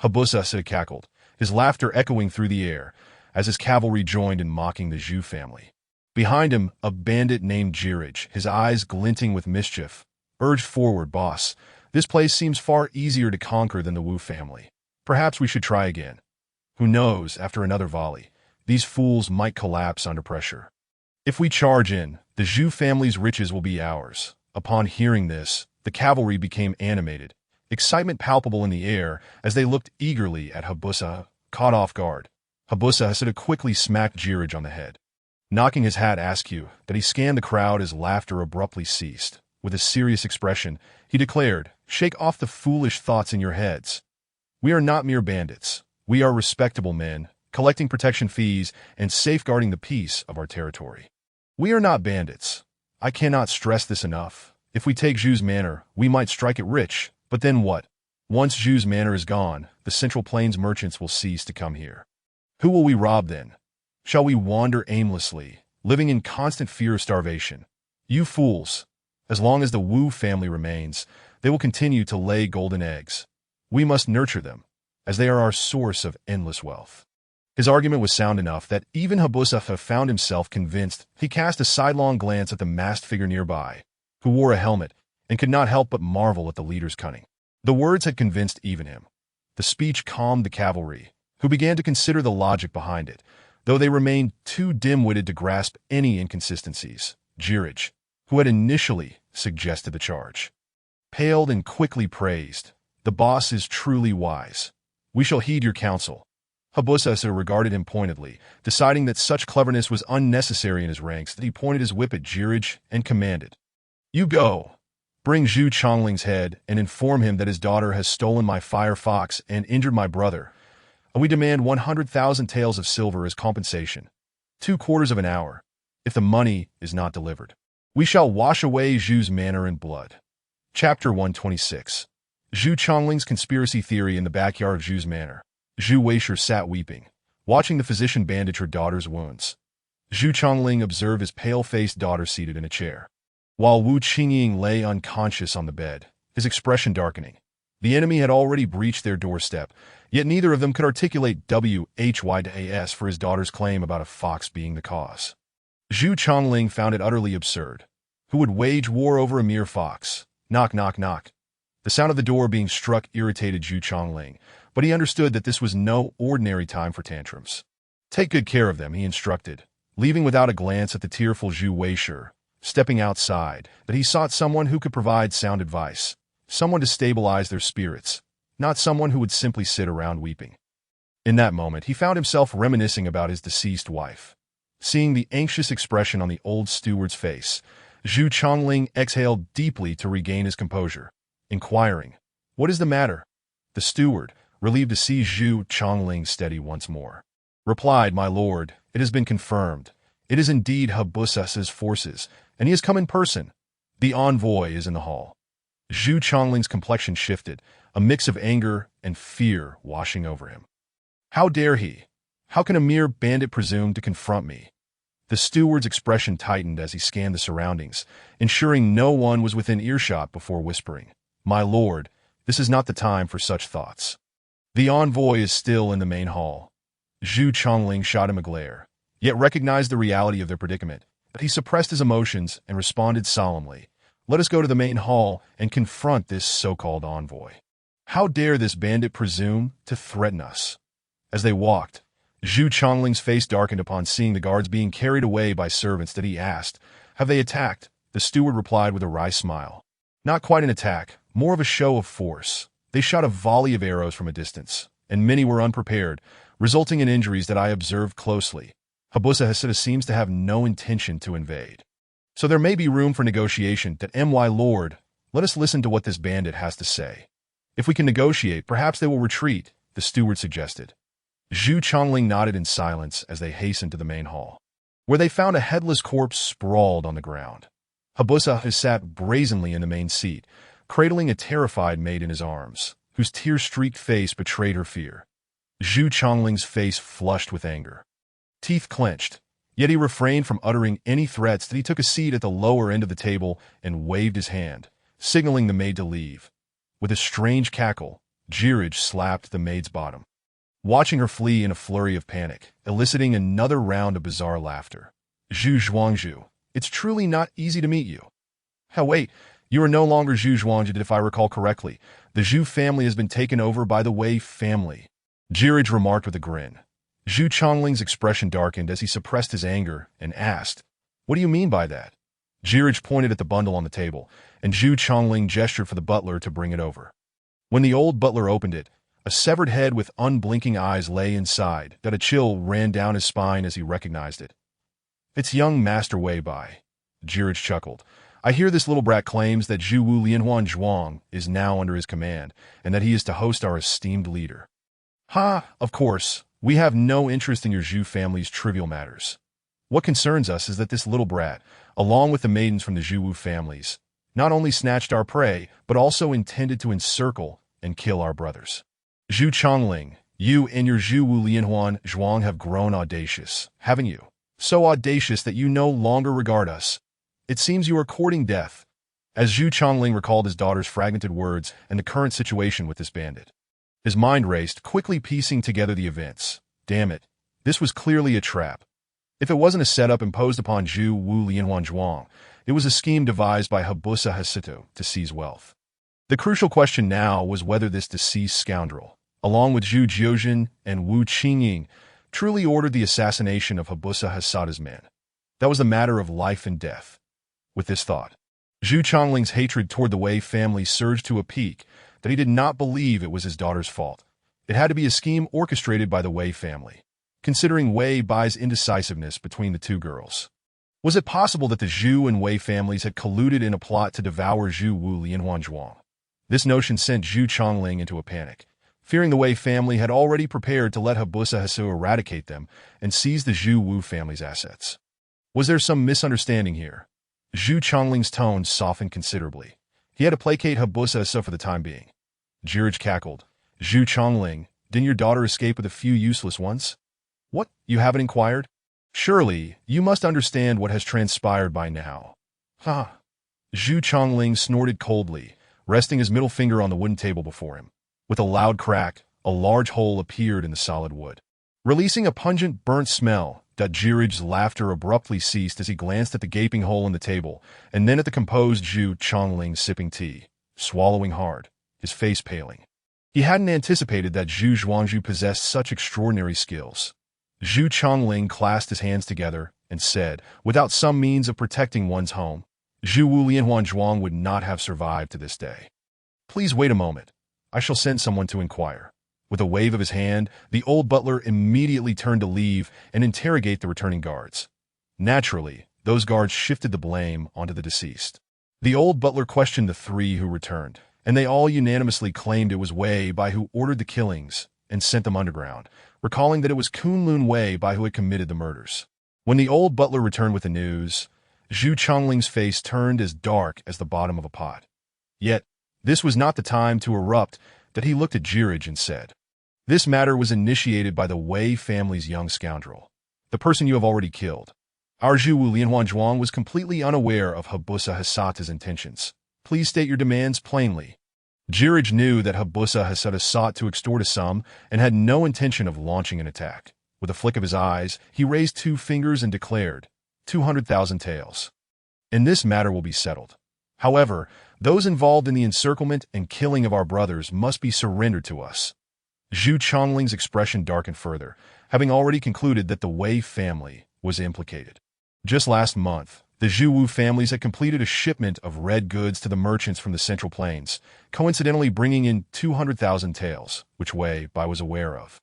Habusa Hasato cackled, his laughter echoing through the air, as his cavalry joined in mocking the Zhu family. Behind him, a bandit named Jiraj, his eyes glinting with mischief, urged forward, "Boss, this place seems far easier to conquer than the Wu family. Perhaps we should try again. Who knows, after another volley, these fools might collapse under pressure. If we charge in, the Zhu family's riches will be ours." Upon hearing this, the cavalry became animated, excitement palpable in the air as they looked eagerly at Habusa. Caught off guard, Habusa Hasato quickly smacked Jiraj on the head. Knocking his hat askew, that he scanned the crowd as laughter abruptly ceased. With a serious expression, he declared, "Shake off the foolish thoughts in your heads. We are not mere bandits. We are respectable men, collecting protection fees and safeguarding the peace of our territory. We are not bandits. I cannot stress this enough. If we take Zhu's manor, we might strike it rich, but then what? Once Zhu's manor is gone, the Central Plains merchants will cease to come here. Who will we rob then? Shall we wander aimlessly, living in constant fear of starvation? You fools! As long as the Wu family remains, they will continue to lay golden eggs. We must nurture them, as they are our source of endless wealth." His argument was sound enough that even Habusa found himself convinced. He cast a sidelong glance at the masked figure nearby, who wore a helmet, and could not help but marvel at the leader's cunning. The words had convinced even him. The speech calmed the cavalry, who began to consider the logic behind it, though they remained too dim-witted to grasp any inconsistencies. Jiraj, who had initially suggested the charge, paled and quickly praised, "The boss is truly wise. We shall heed your counsel." Habusa regarded him pointedly, deciding that such cleverness was unnecessary in his ranks, that he pointed his whip at Jiraj and commanded, "You go! Bring Zhu Chongling's head and inform him that his daughter has stolen my fire fox and injured my brother. We demand 100,000 taels of silver as compensation. 2/4 of an hour. If the money is not delivered, we shall wash away Zhu's manor in blood." Chapter 126. Zhu Chongling's conspiracy theory in the backyard of Zhu's manor. Zhu Weisher sat weeping, watching the physician bandage her daughter's wounds. Zhu Chongling observed his pale-faced daughter seated in a chair, while Wu Qingying lay unconscious on the bed, his expression darkening. The enemy had already breached their doorstep, yet neither of them could articulate WHYAS for his daughter's claim about a fox being the cause. Zhu Chongling found it utterly absurd. Who would wage war over a mere fox? Knock, knock, knock. The sound of the door being struck irritated Zhu Chongling, but he understood that this was no ordinary time for tantrums. "Take good care of them," he instructed, leaving without a glance at the tearful Zhu Weisher. Stepping outside, that he sought someone who could provide sound advice, someone to stabilize their spirits, not someone who would simply sit around weeping. In that moment, he found himself reminiscing about his deceased wife. Seeing the anxious expression on the old steward's face, Zhu Chongling exhaled deeply to regain his composure, inquiring, "What is the matter?" The steward, relieved to see Zhu Chongling steady once more, replied, "My lord, it has been confirmed. It is indeed Habusa's forces, and he has come in person. The envoy is in the hall." Zhu Chongling's complexion shifted, a mix of anger and fear washing over him. "How dare he? How can a mere bandit presume to confront me?" The steward's expression tightened as he scanned the surroundings, ensuring no one was within earshot before whispering, "My lord, this is not the time for such thoughts. The envoy is still in the main hall." Zhu Chongling shot him a glare, yet recognized the reality of their predicament. But he suppressed his emotions and responded solemnly, "Let us go to the main hall and confront this so-called envoy. How dare this bandit presume to threaten us?" As they walked, Zhu Chongling's face darkened upon seeing the guards being carried away by servants that he asked, "Have they attacked?" The steward replied with a wry smile, "Not quite an attack, more of a show of force. They shot a volley of arrows from a distance, and many were unprepared, resulting in injuries that I observed closely. Habusa seems to have no intention to invade. So there may be room for negotiation. That my lord, let us listen to what this bandit has to say. If we can negotiate, perhaps they will retreat," the steward suggested. Zhu Chongling nodded in silence as they hastened to the main hall, where they found a headless corpse sprawled on the ground. Habusa sat brazenly in the main seat, cradling a terrified maid in his arms, whose tear-streaked face betrayed her fear. Zhu Chongling's face flushed with anger. Teeth clenched, yet he refrained from uttering any threats. That he took a seat at the lower end of the table and waved his hand, signaling the maid to leave. With a strange cackle, Jiraj slapped the maid's bottom, watching her flee in a flurry of panic, eliciting another round of bizarre laughter. "Zhu Zhuangzhu, it's truly not easy to meet you." "How, wait, you are no longer Zhu Zhuangzhu, if I recall correctly. The Zhu family has been taken over by the Wei family," Jiraj remarked with a grin. Zhu Chongling's expression darkened as he suppressed his anger and asked, "What do you mean by that?" Jiraj pointed at the bundle on the table, and Zhu Chongling gestured for the butler to bring it over. When the old butler opened it, a severed head with unblinking eyes lay inside. That a chill ran down his spine as he recognized it. "It's young Master Wei Bai," Jiraj chuckled. "I hear this little brat claims that Zhu Wu Lianhuan Zhuang is now under his command, and that he is to host our esteemed leader." "Ha, of course. We have no interest in your Zhu family's trivial matters. What concerns us is that this little brat, along with the maidens from the Zhu Wu families, not only snatched our prey, but also intended to encircle and kill our brothers. Zhu Chongling, you and your Zhu Wu Lianhuan Zhuang have grown audacious, haven't you? So audacious that you no longer regard us. It seems you are courting death." As Zhu Chongling recalled his daughter's fragmented words and the current situation with this bandit, his mind raced, quickly piecing together the events. Damn it, this was clearly a trap. If it wasn't a setup imposed upon Zhu Wu Lianhuan Zhuang, it was a scheme devised by Habusa to seize wealth. The crucial question now was whether this deceased scoundrel, along with Zhu Jiuzhen and Wu Qingying, truly ordered the assassination of Habusa's men. That was a matter of life and death. With this thought, Zhu Chongling's hatred toward the Wei family surged to a peak. That he did not believe it was his daughter's fault. It had to be a scheme orchestrated by the Wei family, considering Wei Bai's indecisiveness between the two girls. Was it possible that the Zhu and Wei families had colluded in a plot to devour Zhu Wu Lianhuanzhuang? This notion sent Zhu Chongling into a panic, fearing the Wei family had already prepared to let Habusa Hesu eradicate them and seize the Zhu Wu family's assets. Was there some misunderstanding here? Zhu Chongling's tone softened considerably. He had to placate Habusa Hesu for the time being. Jiraj cackled. Zhu Chongling, didn't your daughter escape with a few useless ones? What, you haven't inquired? Surely, you must understand what has transpired by now. Ha! Zhu Chongling snorted coldly, resting his middle finger on the wooden table before him. With a loud crack, a large hole appeared in the solid wood. Releasing a pungent, burnt smell, Jiraj's laughter abruptly ceased as he glanced at the gaping hole in the table, and then at the composed Zhu Chongling sipping tea, swallowing hard, his face paling. He hadn't anticipated that Zhu Zhuangzhu possessed such extraordinary skills. Zhu Chongling clasped his hands together and said, without some means of protecting one's home, Zhu Wu Lianhuanzhuang would not have survived to this day. Please wait a moment. I shall send someone to inquire. With a wave of his hand, the old butler immediately turned to leave and interrogate the returning guards. Naturally, those guards shifted the blame onto the deceased. The old butler questioned the three who returned, and they all unanimously claimed it was Wei Bai who ordered the killings and sent them underground, recalling that it was Kunlun Wei Bai who had committed the murders. When the old butler returned with the news, Zhu Chongling's face turned as dark as the bottom of a pot. Yet, this was not the time to erupt that he looked at Jiraj and said, "This matter was initiated by the Wei family's young scoundrel, the person you have already killed. Our Zhu Wu Lianhuanzhuang was completely unaware of Habusa Hasata's intentions. Please state your demands plainly." Jiraj knew that Habusa Hasata sought to extort a sum and had no intention of launching an attack. With a flick of his eyes, he raised 2 fingers and declared, 200,000 taels. And this matter will be settled. However, those involved in the encirclement and killing of our brothers must be surrendered to us. Zhu Chongling's expression darkened further, having already concluded that the Wei family was implicated. Just last month, the Zhu Wu families had completed a shipment of red goods to the merchants from the Central Plains, coincidentally bringing in 200,000 taels, which Wei Bai was aware of.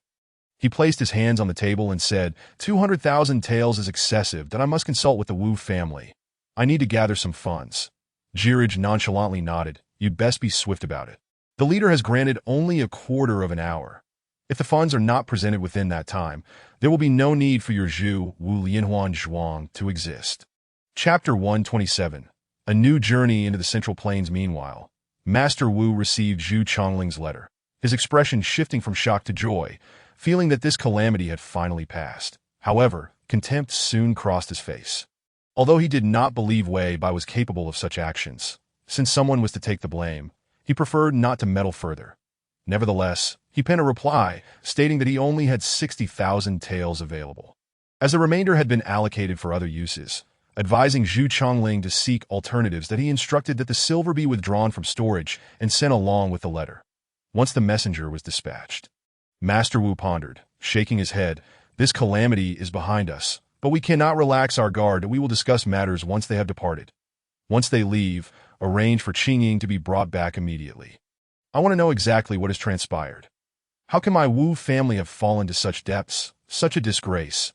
He placed his hands on the table and said, 200,000 taels is excessive, that I must consult with the Wu family. I need to gather some funds. Jiraj nonchalantly nodded. You'd best be swift about it. The leader has granted only a quarter of an hour. If the funds are not presented within that time, there will be no need for your Zhu Wu Lianhuanzhuang to exist. Chapter 127. A New Journey into the Central Plains. Meanwhile, Master Wu received Zhu Chongling's letter, his expression shifting from shock to joy, feeling that this calamity had finally passed. However, contempt soon crossed his face. Although he did not believe Wei Bai was capable of such actions, since someone was to take the blame, he preferred not to meddle further. Nevertheless, he penned a reply, stating that he only had 60,000 taels available, as the remainder had been allocated for other uses, advising Zhu Chongling to seek alternatives. That he instructed that the silver be withdrawn from storage and sent along with the letter. Once the messenger was dispatched, Master Wu pondered, shaking his head, this calamity is behind us, but we cannot relax our guard. We will discuss matters once they have departed. Once they leave, arrange for Qingying to be brought back immediately. I want to know exactly what has transpired. How can my Wu family have fallen to such depths, such a disgrace?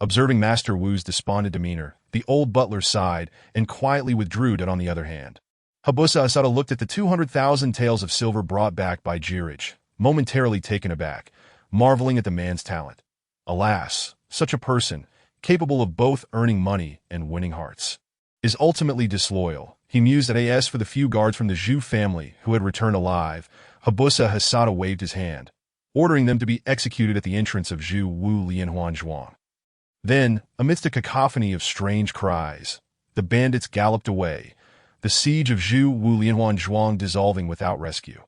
Observing Master Wu's despondent demeanor, the old butler sighed and quietly withdrew. On the other hand, Habusa Hasata looked at the 200,000 taels of silver brought back by Jiraj, momentarily taken aback, marveling at the man's talent. Alas, such a person, capable of both earning money and winning hearts, is ultimately disloyal. He mused. As for the few guards from the Zhu family who had returned alive, Habusa Hasata waved his hand, ordering them to be executed at the entrance of Zhu Wu Lianhuanzhuang. Then, amidst a cacophony of strange cries, the bandits galloped away, the siege of Zhu Wu Lianhuanzhuang dissolving without rescue.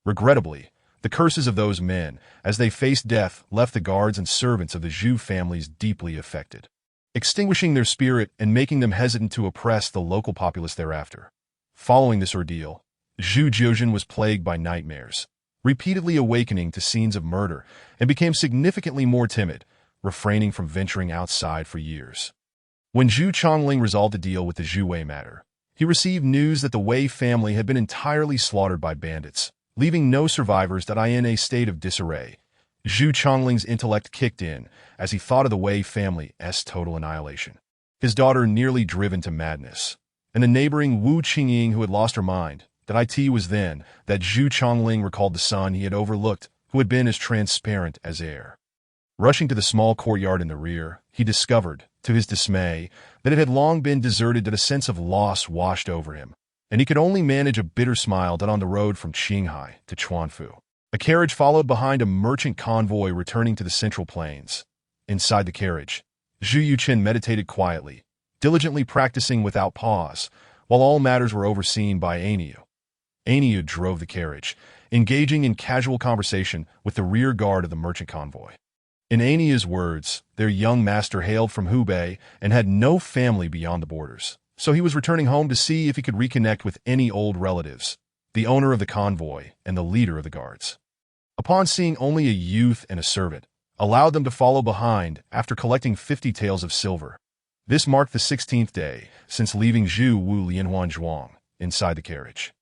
Regrettably, the curses of those men, as they faced death, left the guards and servants of the Zhu families deeply affected, extinguishing their spirit and making them hesitant to oppress the local populace thereafter. Following this ordeal, Zhu Jiuzhen was plagued by nightmares, repeatedly awakening to scenes of murder, and became significantly more timid, refraining from venturing outside for years. When Zhu Chongling resolved to deal with the Zhu Wei matter, he received news that the Wei family had been entirely slaughtered by bandits, leaving no survivors that in a state of disarray. Zhu Chongling's intellect kicked in as he thought of the Wei family's total annihilation. His daughter nearly driven to madness, and the neighboring Wu Qingying who had lost her mind. That it was then that Zhu Chongling recalled the son he had overlooked, who had been as transparent as air. Rushing to the small courtyard in the rear, he discovered, to his dismay, that it had long been deserted. That a sense of loss washed over him, and he could only manage a bitter smile that on the road from Qinghai to Chuanfu. A carriage followed behind a merchant convoy returning to the Central Plains. Inside the carriage, Zhu Yuqin meditated quietly, diligently practicing without pause, while all matters were overseen by Aniu. Aniu drove the carriage, engaging in casual conversation with the rear guard of the merchant convoy. In Aniu's words, their young master hailed from Hubei and had no family beyond the borders, so he was returning home to see if he could reconnect with any old relatives, the owner of the convoy and the leader of the guards. Upon seeing only a youth and a servant, allowed them to follow behind after collecting 50 taels of silver. This marked the 16th day since leaving Zhu Wu Lianhuan Zhuang inside the carriage.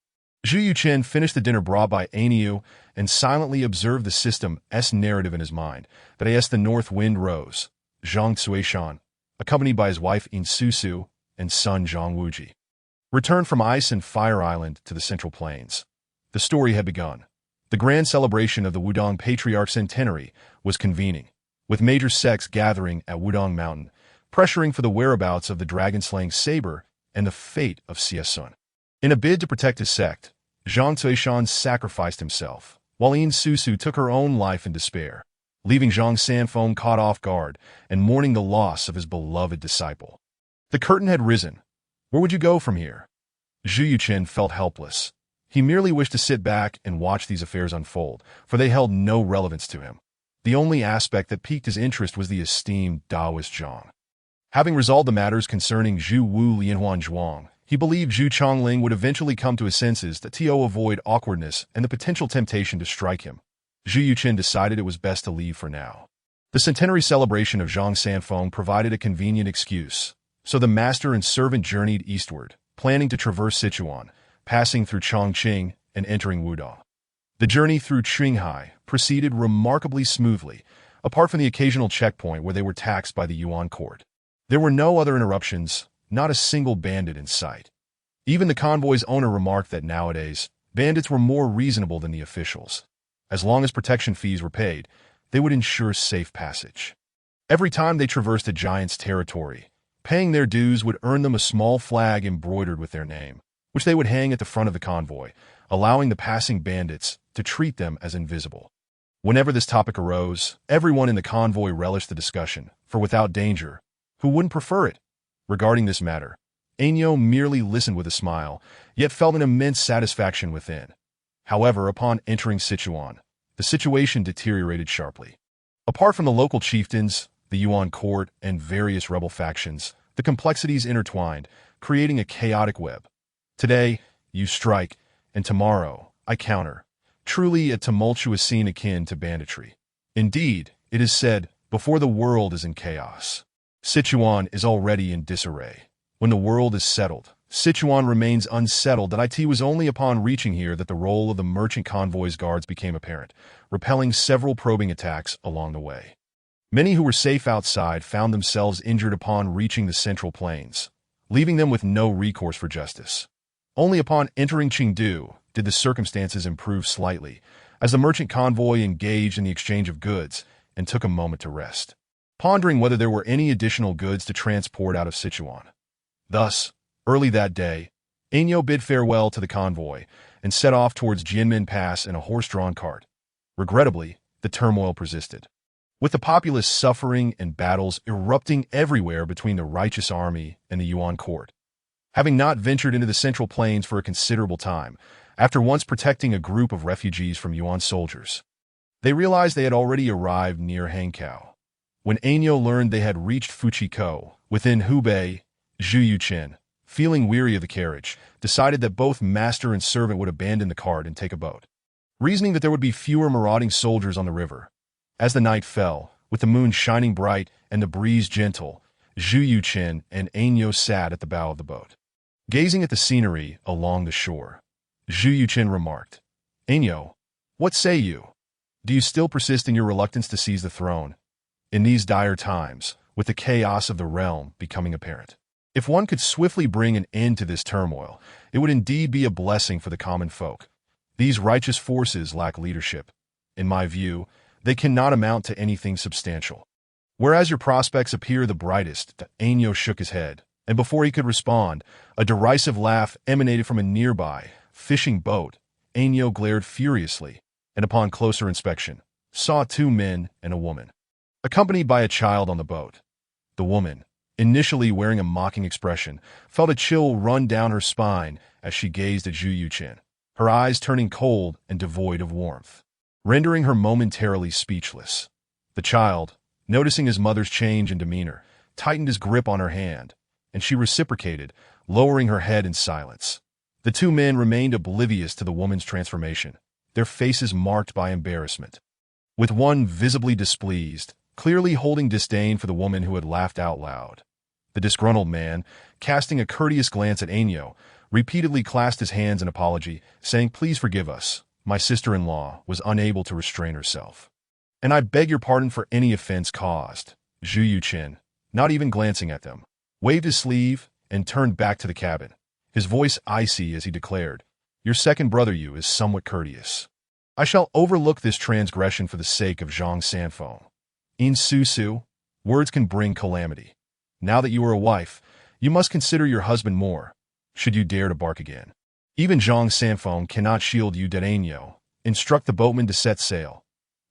Zhu Yuqin finished the dinner brought by Aniu and silently observed the system's narrative in his mind. That as the north wind rose, Zhang Cuishan, accompanied by his wife In Susu and son Zhang Wuji, returned from Ice and Fire Island to the Central Plains. The story had begun. The grand celebration of the Wudong Patriarch Centenary was convening, with major sects gathering at Wudong Mountain, pressuring for the whereabouts of the dragon-slaying saber and the fate of Xie Sun. In a bid to protect his sect, Zhang Cuishan sacrificed himself, while In Susu took her own life in despair, leaving Zhang Sanfeng caught off guard and mourning the loss of his beloved disciple. The curtain had risen. Where would you go from here? Zhu Yuqin felt helpless. He merely wished to sit back and watch these affairs unfold, for they held no relevance to him. The only aspect that piqued his interest was the esteemed Taoist Zhang. Having resolved the matters concerning Zhu Wu Lianhuan Zhuang, he believed Zhu Chongling would eventually come to his senses to avoid awkwardness and the potential temptation to strike him. Zhu Yuqin decided it was best to leave for now. The centenary celebration of Zhang Sanfeng provided a convenient excuse, so the master and servant journeyed eastward, planning to traverse Sichuan, passing through Chongqing and entering Wudong. The journey through Qinghai proceeded remarkably smoothly, apart from the occasional checkpoint where they were taxed by the Yuan court. There were no other interruptions, not a single bandit in sight. Even the convoy's owner remarked that nowadays, bandits were more reasonable than the officials. As long as protection fees were paid, they would ensure safe passage. Every time they traversed a giant's territory, paying their dues would earn them a small flag embroidered with their name, which they would hang at the front of the convoy, allowing the passing bandits to treat them as invisible. Whenever this topic arose, everyone in the convoy relished the discussion, for without danger, who wouldn't prefer it? Regarding this matter, Aniu merely listened with a smile, yet felt an immense satisfaction within. However, upon entering Sichuan, the situation deteriorated sharply. Apart from the local chieftains, the Yuan court, and various rebel factions, the complexities intertwined, creating a chaotic web. Today, you strike, and tomorrow, I counter. Truly a tumultuous scene akin to banditry. Indeed, it is said, before the world is in chaos, Sichuan is already in disarray. When the world is settled, Sichuan remains unsettled. That it was only upon reaching here that the role of the merchant convoy's guards became apparent, repelling several probing attacks along the way. Many who were safe outside found themselves injured upon reaching the Central Plains, leaving them with no recourse for justice. Only upon entering Chengdu did the circumstances improve slightly, as the merchant convoy engaged in the exchange of goods and took a moment to rest, pondering whether there were any additional goods to transport out of Sichuan. Thus, early that day, Aniu bid farewell to the convoy and set off towards Jianmen Pass in a horse-drawn cart. Regrettably, the turmoil persisted, with the populace suffering and battles erupting everywhere between the righteous army and the Yuan court. Having not ventured into the Central Plains for a considerable time, after once protecting a group of refugees from Yuan soldiers, they realized they had already arrived near Hankou. When Aniu learned they had reached Fuqikou, within Hubei, Zhu Yuqin, feeling weary of the carriage, decided that both master and servant would abandon the cart and take a boat, reasoning that there would be fewer marauding soldiers on the river. As the night fell, with the moon shining bright and the breeze gentle, Zhu Yuqin and Aniu sat at the bow of the boat, gazing at the scenery along the shore. Zhu Yuqin remarked, Año, what say you? Do you still persist in your reluctance to seize the throne? In these dire times, with the chaos of the realm becoming apparent. If one could swiftly bring an end to this turmoil, it would indeed be a blessing for the common folk. These righteous forces lack leadership. In my view, they cannot amount to anything substantial. Whereas your prospects appear the brightest, Año shook his head, and before he could respond, a derisive laugh emanated from a nearby fishing boat. Año glared furiously, and upon closer inspection, saw two men and a woman, accompanied by a child on the boat. The woman, initially wearing a mocking expression, felt a chill run down her spine as she gazed at Zhu Yuqin, her eyes turning cold and devoid of warmth, rendering her momentarily speechless. The child, noticing his mother's change in demeanor, tightened his grip on her hand, and she reciprocated, lowering her head in silence. The two men remained oblivious to the woman's transformation, their faces marked by embarrassment. With one visibly displeased, clearly holding disdain for the woman who had laughed out loud. The disgruntled man, casting a courteous glance at Año, repeatedly clasped his hands in apology, saying, "Please forgive us. My sister-in-law was unable to restrain herself. And I beg your pardon for any offense caused." Zhu Yuqin, not even glancing at them, waved his sleeve and turned back to the cabin, his voice icy as he declared, "Your second brother Yu is somewhat courteous. I shall overlook this transgression for the sake of Zhang Sanfeng. In Susu, words can bring calamity. Now that you are a wife, you must consider your husband more, should you dare to bark again. Even Zhang Sanfeng cannot shield you." Año instruct the boatman to set sail.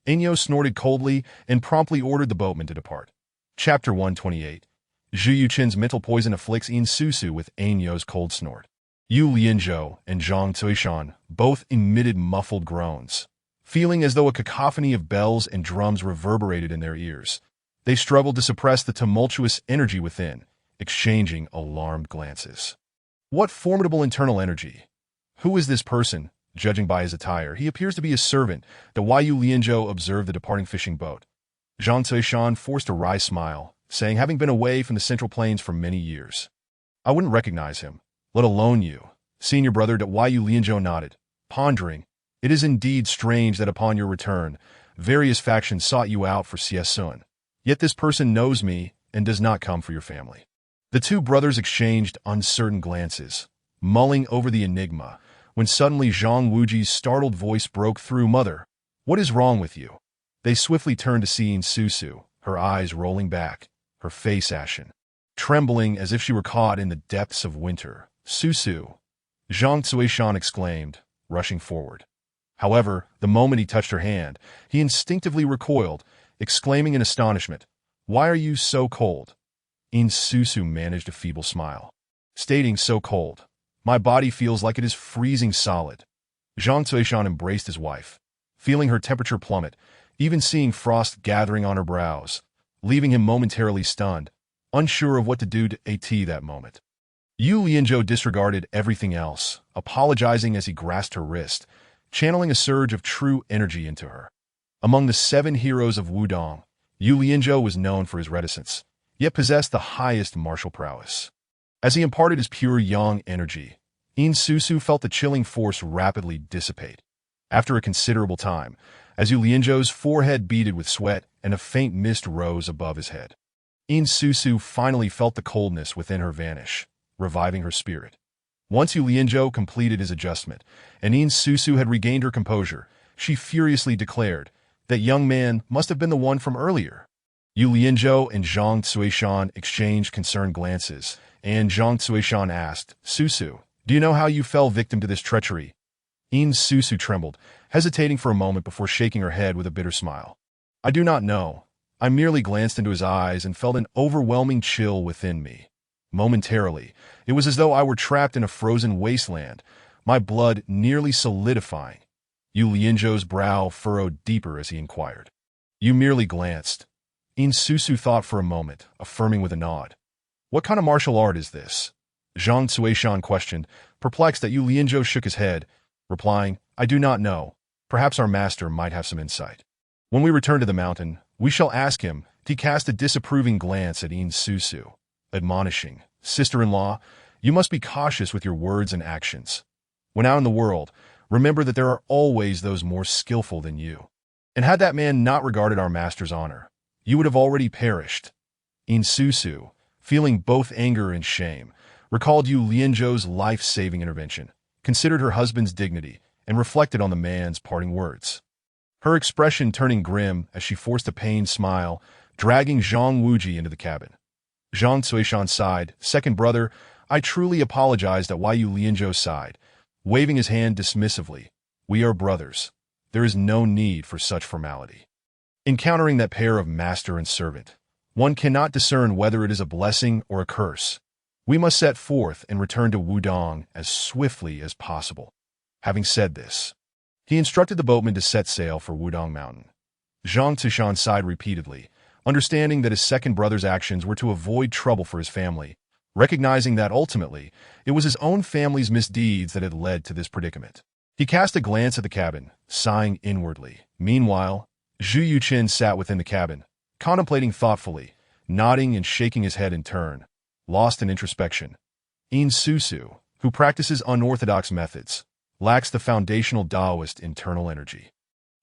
Año snorted coldly and promptly ordered the boatman to depart. Chapter 128. Zhu Yuqin's mental poison afflicts In Susu with Año's cold snort. Yu Lianzhou and Zhang Tuishan both emitted muffled groans. Feeling as though a cacophony of bells and drums reverberated in their ears, they struggled to suppress the tumultuous energy within, exchanging alarmed glances. What formidable internal energy! Who is this person? Judging by his attire, he appears to be a servant. The Yu Lianzhou observed the departing fishing boat. Zhang Tuishan forced a wry smile, saying, having been away from the Central Plains for many years, "I wouldn't recognize him, let alone you." Senior brother Yu Lianzhou nodded, pondering, "It is indeed strange that upon your return, various factions sought you out for Xiesun. Yet this person knows me and does not come for your family." The two brothers exchanged uncertain glances, mulling over the enigma, when suddenly Zhang Wuji's startled voice broke through. "Mother, what is wrong with you?" They swiftly turned to see In Susu, her eyes rolling back, her face ashen, trembling as if she were caught in the depths of winter. "Susu!" Zhang Tuishan exclaimed, rushing forward. However, the moment he touched her hand, he instinctively recoiled, exclaiming in astonishment, "Why are you so cold?" In Susu managed a feeble smile, stating, "So cold. My body feels like it is freezing solid." Zhang Tuishan embraced his wife, feeling her temperature plummet, even seeing frost gathering on her brows, leaving him momentarily stunned, unsure of what to do to at that moment. Yu Lianzhou disregarded everything else, apologizing as he grasped her wrist, channeling a surge of true energy into her. Among the 7 heroes of Wudong, Yu Lianzhou was known for his reticence, yet possessed the highest martial prowess. As he imparted his pure yang energy, In Susu felt the chilling force rapidly dissipate. After a considerable time, as Yu Lianzhou's forehead beaded with sweat and a faint mist rose above his head, In Susu finally felt the coldness within her vanish, reviving her spirit. Once Yu Lianzhou completed his adjustment, and In Susu had regained her composure, she furiously declared, "That young man must have been the one from earlier." Yu Lianzhou and Zhang Tuishan exchanged concerned glances, and Zhang Tuishan asked, "Susu, do you know how you fell victim to this treachery?" In Susu trembled, hesitating for a moment before shaking her head with a bitter smile. "I do not know. I merely glanced into his eyes and felt an overwhelming chill within me. Momentarily, it was as though I were trapped in a frozen wasteland, my blood nearly solidifying." Yu Lianzhou's brow furrowed deeper as he inquired, "You merely glanced." In Susu thought for a moment, affirming with a nod. "What kind of martial art is this?" Zhang Tuishan questioned, perplexed that Yu Lianzhou shook his head, replying, "I do not know. Perhaps our master might have some insight. When we return to the mountain, we shall ask him." He cast a disapproving glance at In Susu, admonishing, "Sister-in-law, you must be cautious with your words and actions. When out in the world, remember that there are always those more skillful than you. And had that man not regarded our master's honor, you would have already perished. Insusu, feeling both anger and shame, recalled Yu Lianzhou's life-saving intervention, considered her husband's dignity, and reflected on the man's parting words. Her expression turning grim as she forced a pained smile, dragging Zhang Wuji into the cabin. Zhang Cuishan sighed, "Second brother, I truly apologized at Yu Lianzhou sighed, waving his hand dismissively. We are brothers. There is no need for such formality." Encountering that pair of master and servant, one cannot discern whether it is a blessing or a curse. We must set forth and return to Wudong as swiftly as possible. Having said this, he instructed the boatman to set sail for Wudong Mountain. Zhang Zishan sighed repeatedly, understanding that his second brother's actions were to avoid trouble for his family, recognizing that ultimately it was his own family's misdeeds that had led to this predicament. He cast a glance at the cabin, sighing inwardly. Meanwhile, Zhu Yuqin sat within the cabin, contemplating thoughtfully, nodding and shaking his head in turn, lost in introspection. Insusu, who practices unorthodox methods, lacks the foundational Taoist internal energy.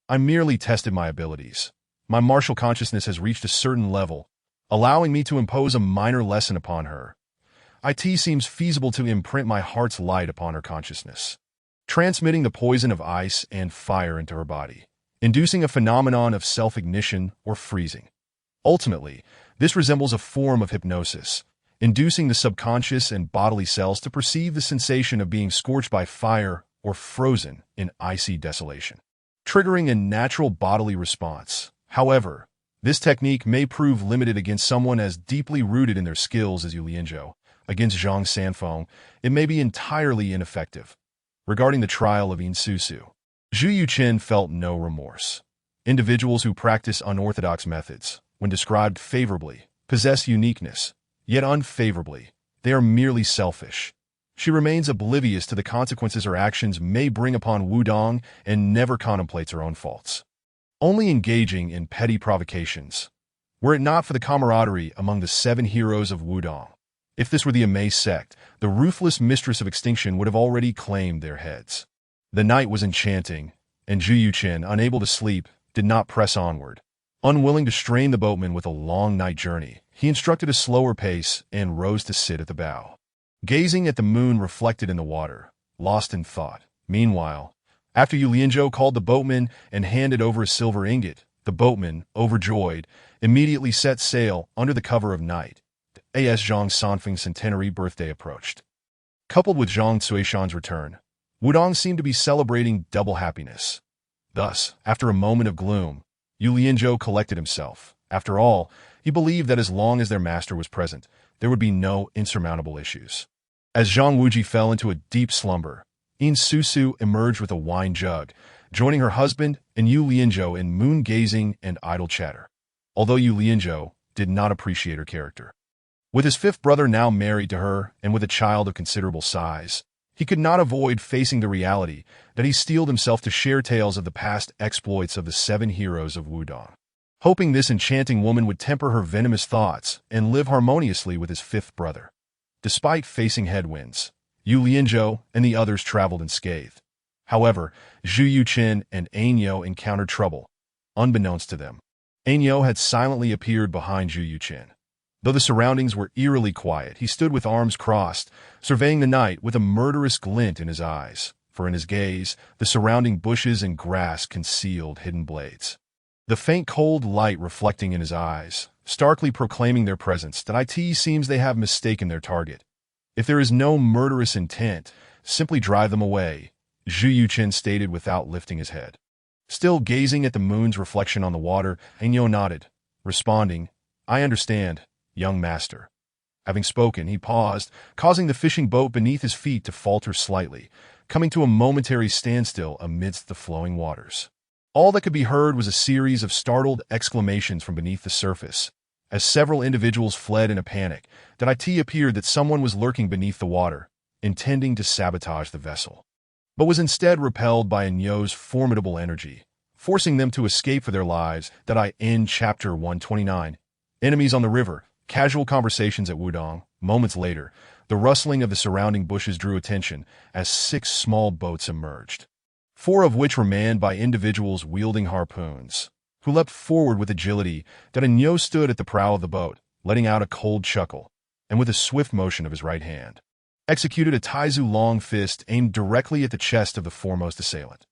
I merely tested my abilities. My martial consciousness has reached a certain level, allowing me to impose a minor lesson upon her. It seems feasible to imprint my heart's light upon her consciousness, transmitting the poison of ice and fire into her body, inducing a phenomenon of self-ignition or freezing. Ultimately, this resembles a form of hypnosis, inducing the subconscious and bodily cells to perceive the sensation of being scorched by fire or frozen in icy desolation, triggering a natural bodily response. However, this technique may prove limited against someone as deeply rooted in their skills as Yu Lianzhou. Against Zhang Sanfeng, it may be entirely ineffective. Regarding the trial of Insusu, Zhu Yuqin felt no remorse. Individuals who practice unorthodox methods, when described favorably, possess uniqueness, yet unfavorably, they are merely selfish. She remains oblivious to the consequences her actions may bring upon Wudong and never contemplates her own faults, only engaging in petty provocations. Were it not for the camaraderie among the 7 heroes of Wudong, if this were the Amei sect, the ruthless mistress of extinction would have already claimed their heads. The night was enchanting, and Zhu Yuqin, unable to sleep, did not press onward. Unwilling to strain the boatman with a long night journey, he instructed a slower pace and rose to sit at the bow, gazing at the moon reflected in the water, lost in thought. Meanwhile, after Yu Lianzhou called the boatman and handed over a silver ingot, the boatman, overjoyed, immediately set sail under the cover of night. As Zhang Sanfeng's centenary birthday approached, coupled with Zhang Cuishan's return, Wudong seemed to be celebrating double happiness. Thus, after a moment of gloom, Yu Lianzhou collected himself. After all, he believed that as long as their master was present, there would be no insurmountable issues. As Zhang Wuji fell into a deep slumber, Insusu emerged with a wine jug, joining her husband and Yu Lianzhou in moon-gazing and idle chatter. Although Yu Lianzhou did not appreciate her character, with his 5th brother now married to her and with a child of considerable size, he could not avoid facing the reality that he steeled himself to share tales of the past exploits of the 7 heroes of Wudong, hoping this enchanting woman would temper her venomous thoughts and live harmoniously with his 5th brother. Despite facing headwinds, Yu Lianzhou and the others traveled unscathed. However, Zhu Yuqin and Ainyo encountered trouble. Unbeknownst to them, Ainyo had silently appeared behind Zhu Yuqin. Though the surroundings were eerily quiet, he stood with arms crossed, surveying the night with a murderous glint in his eyes, for in his gaze, the surrounding bushes and grass concealed hidden blades. The faint cold light reflecting in his eyes, starkly proclaiming their presence, that it seems they have mistaken their target. If there is no murderous intent, simply drive them away, Zhu Yuqin stated without lifting his head. Still gazing at the moon's reflection on the water, Ainyo nodded, responding, "I understand, young master." Having spoken, he paused, causing the fishing boat beneath his feet to falter slightly, coming to a momentary standstill amidst the flowing waters. All that could be heard was a series of startled exclamations from beneath the surface. As several individuals fled in a panic, it appeared that someone was lurking beneath the water, intending to sabotage the vessel, but was instead repelled by Ainyo's formidable energy, forcing them to escape for their lives. In Chapter 129, Enemies on the River, Casual Conversations at Wudong. Moments later, the rustling of the surrounding bushes drew attention as 6 small boats emerged. 4 of which were manned by individuals wielding harpoons, who leapt forward with agility. D'Artagnan stood at the prow of the boat, letting out a cold chuckle, and with a swift motion of his right hand, executed a Taizu long fist aimed directly at the chest of the foremost assailant.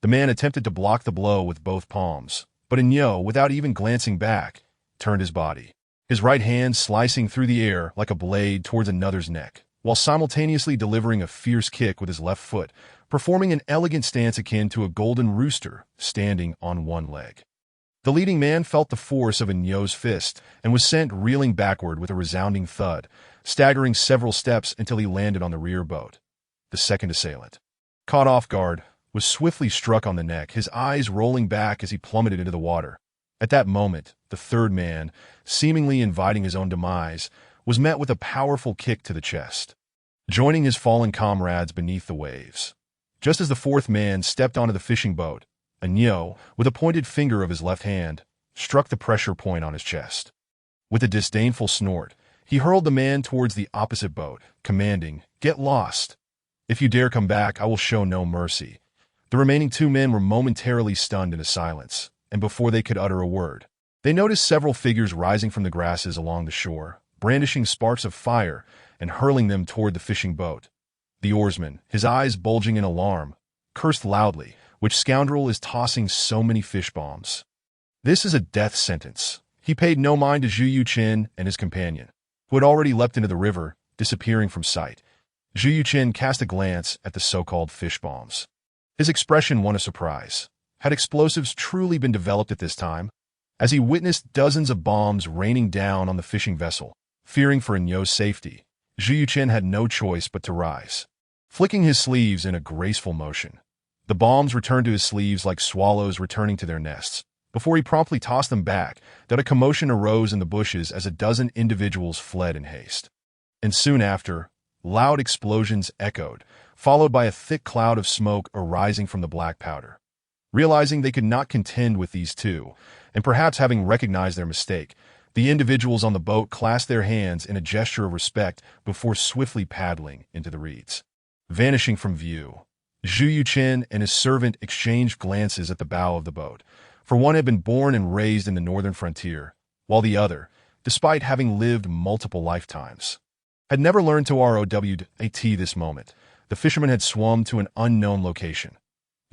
The man attempted to block the blow with both palms, but Agneau, without even glancing back, turned his body, his right hand slicing through the air like a blade towards another's neck, while simultaneously delivering a fierce kick with his left foot, performing an elegant stance akin to a golden rooster standing on one leg. The leading man felt the force of Agneau's fist and was sent reeling backward with a resounding thud, staggering several steps until he landed on the rear boat. The second assailant, caught off guard, was swiftly struck on the neck, his eyes rolling back as he plummeted into the water. At that moment, the third man, seemingly inviting his own demise, was met with a powerful kick to the chest, joining his fallen comrades beneath the waves. Just as the fourth man stepped onto the fishing boat, Agneau, with a pointed finger of his left hand, struck the pressure point on his chest. With a disdainful snort, he hurled the man towards the opposite boat, commanding, "Get lost! If you dare come back, I will show no mercy." The remaining 2 men were momentarily stunned into silence, and before they could utter a word, they noticed several figures rising from the grasses along the shore, brandishing sparks of fire and hurling them toward the fishing boat. The oarsman, his eyes bulging in alarm, cursed loudly, "Which scoundrel is tossing so many fish bombs? This is a death sentence." He paid no mind to Zhu Yuqin and his companion, who had already leapt into the river, disappearing from sight. Zhu Yuqin cast a glance at the so-called fish bombs. His expression won a surprise. Had explosives truly been developed at this time? As he witnessed dozens of bombs raining down on the fishing vessel, fearing for Agneau's safety, Zhu Yuqin had no choice but to rise. Flicking his sleeves in a graceful motion, the bombs returned to his sleeves like swallows returning to their nests. Before he promptly tossed them back, that a commotion arose in the bushes as a dozen individuals fled in haste. And soon after, loud explosions echoed, followed by a thick cloud of smoke arising from the black powder. Realizing they could not contend with these 2, and perhaps having recognized their mistake, the individuals on the boat clasped their hands in a gesture of respect before swiftly paddling into the reeds. Vanishing from view, Zhu Yuqin and his servant exchanged glances at the bow of the boat, for one had been born and raised in the northern frontier, while the other, despite having lived multiple lifetimes, had never learned to ROWAT this moment. The fisherman had swum to an unknown location.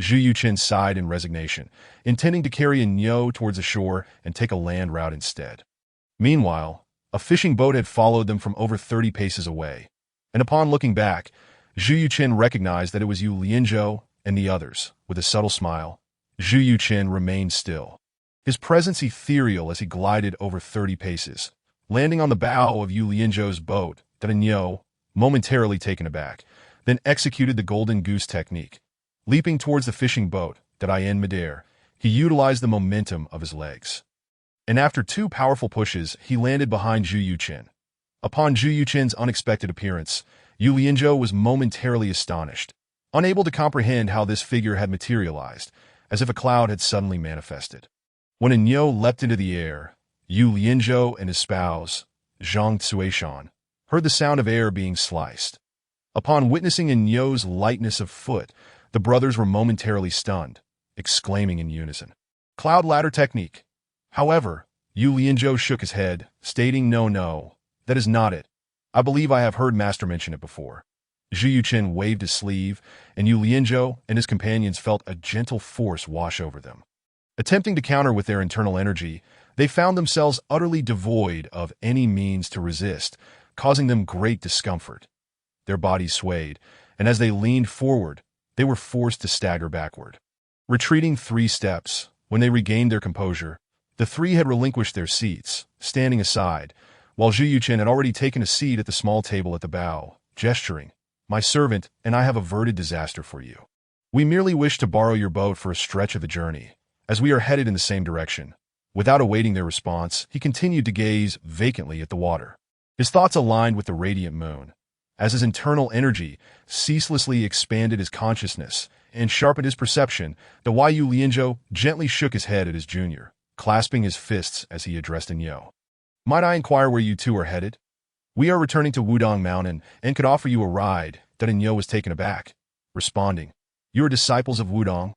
Zhu Yuqin sighed in resignation, intending to carry Agneau towards the shore and take a land route instead. Meanwhile, a fishing boat had followed them from over 30 paces away, and upon looking back, Zhu Yuqin recognized that it was Yu Lianzhou and the others. With a subtle smile, Zhu Yuqin remained still, his presence ethereal as he glided over 30 paces, landing on the bow of Yu Lianzhou's boat. Agneau, momentarily taken aback, then executed the golden goose technique. Leaping towards the fishing boat, in midair, he utilized the momentum of his legs. And after 2 powerful pushes, he landed behind Zhu Yuqin. Upon Zhu Yuqin's unexpected appearance, Yu Lianzhou was momentarily astonished, unable to comprehend how this figure had materialized, as if a cloud had suddenly manifested. When Agneau leapt into the air, Yu Lianzhou and his spouse, Zhang Cuishan, heard the sound of air being sliced. Upon witnessing Agneau's lightness of foot, the brothers were momentarily stunned, exclaiming in unison, "Cloud ladder technique." However, Yu Lianzhou shook his head, stating, No, that is not it. I believe I have heard Master mention it before." Zhu Yuqin waved his sleeve, and Yu Lianzhou and his companions felt a gentle force wash over them. Attempting to counter with their internal energy, they found themselves utterly devoid of any means to resist, causing them great discomfort. Their bodies swayed, and as they leaned forward, they were forced to stagger backward. Retreating 3 steps, when they regained their composure, the 3 had relinquished their seats, standing aside, while Zhu Yuqin had already taken a seat at the small table at the bow, gesturing, "My servant and I have averted disaster for you. We merely wish to borrow your boat for a stretch of the journey, as we are headed in the same direction." Without awaiting their response, he continued to gaze vacantly at the water. His thoughts aligned with the radiant moon, as his internal energy ceaselessly expanded his consciousness and sharpened his perception. The Yu Lianzhou gently shook his head at his junior, clasping his fists as he addressed Agneau. "Might I inquire where you 2 are headed?" "We are returning to Wudong Mountain and could offer you a ride." Agneau was taken aback, responding, You are disciples of Wudong?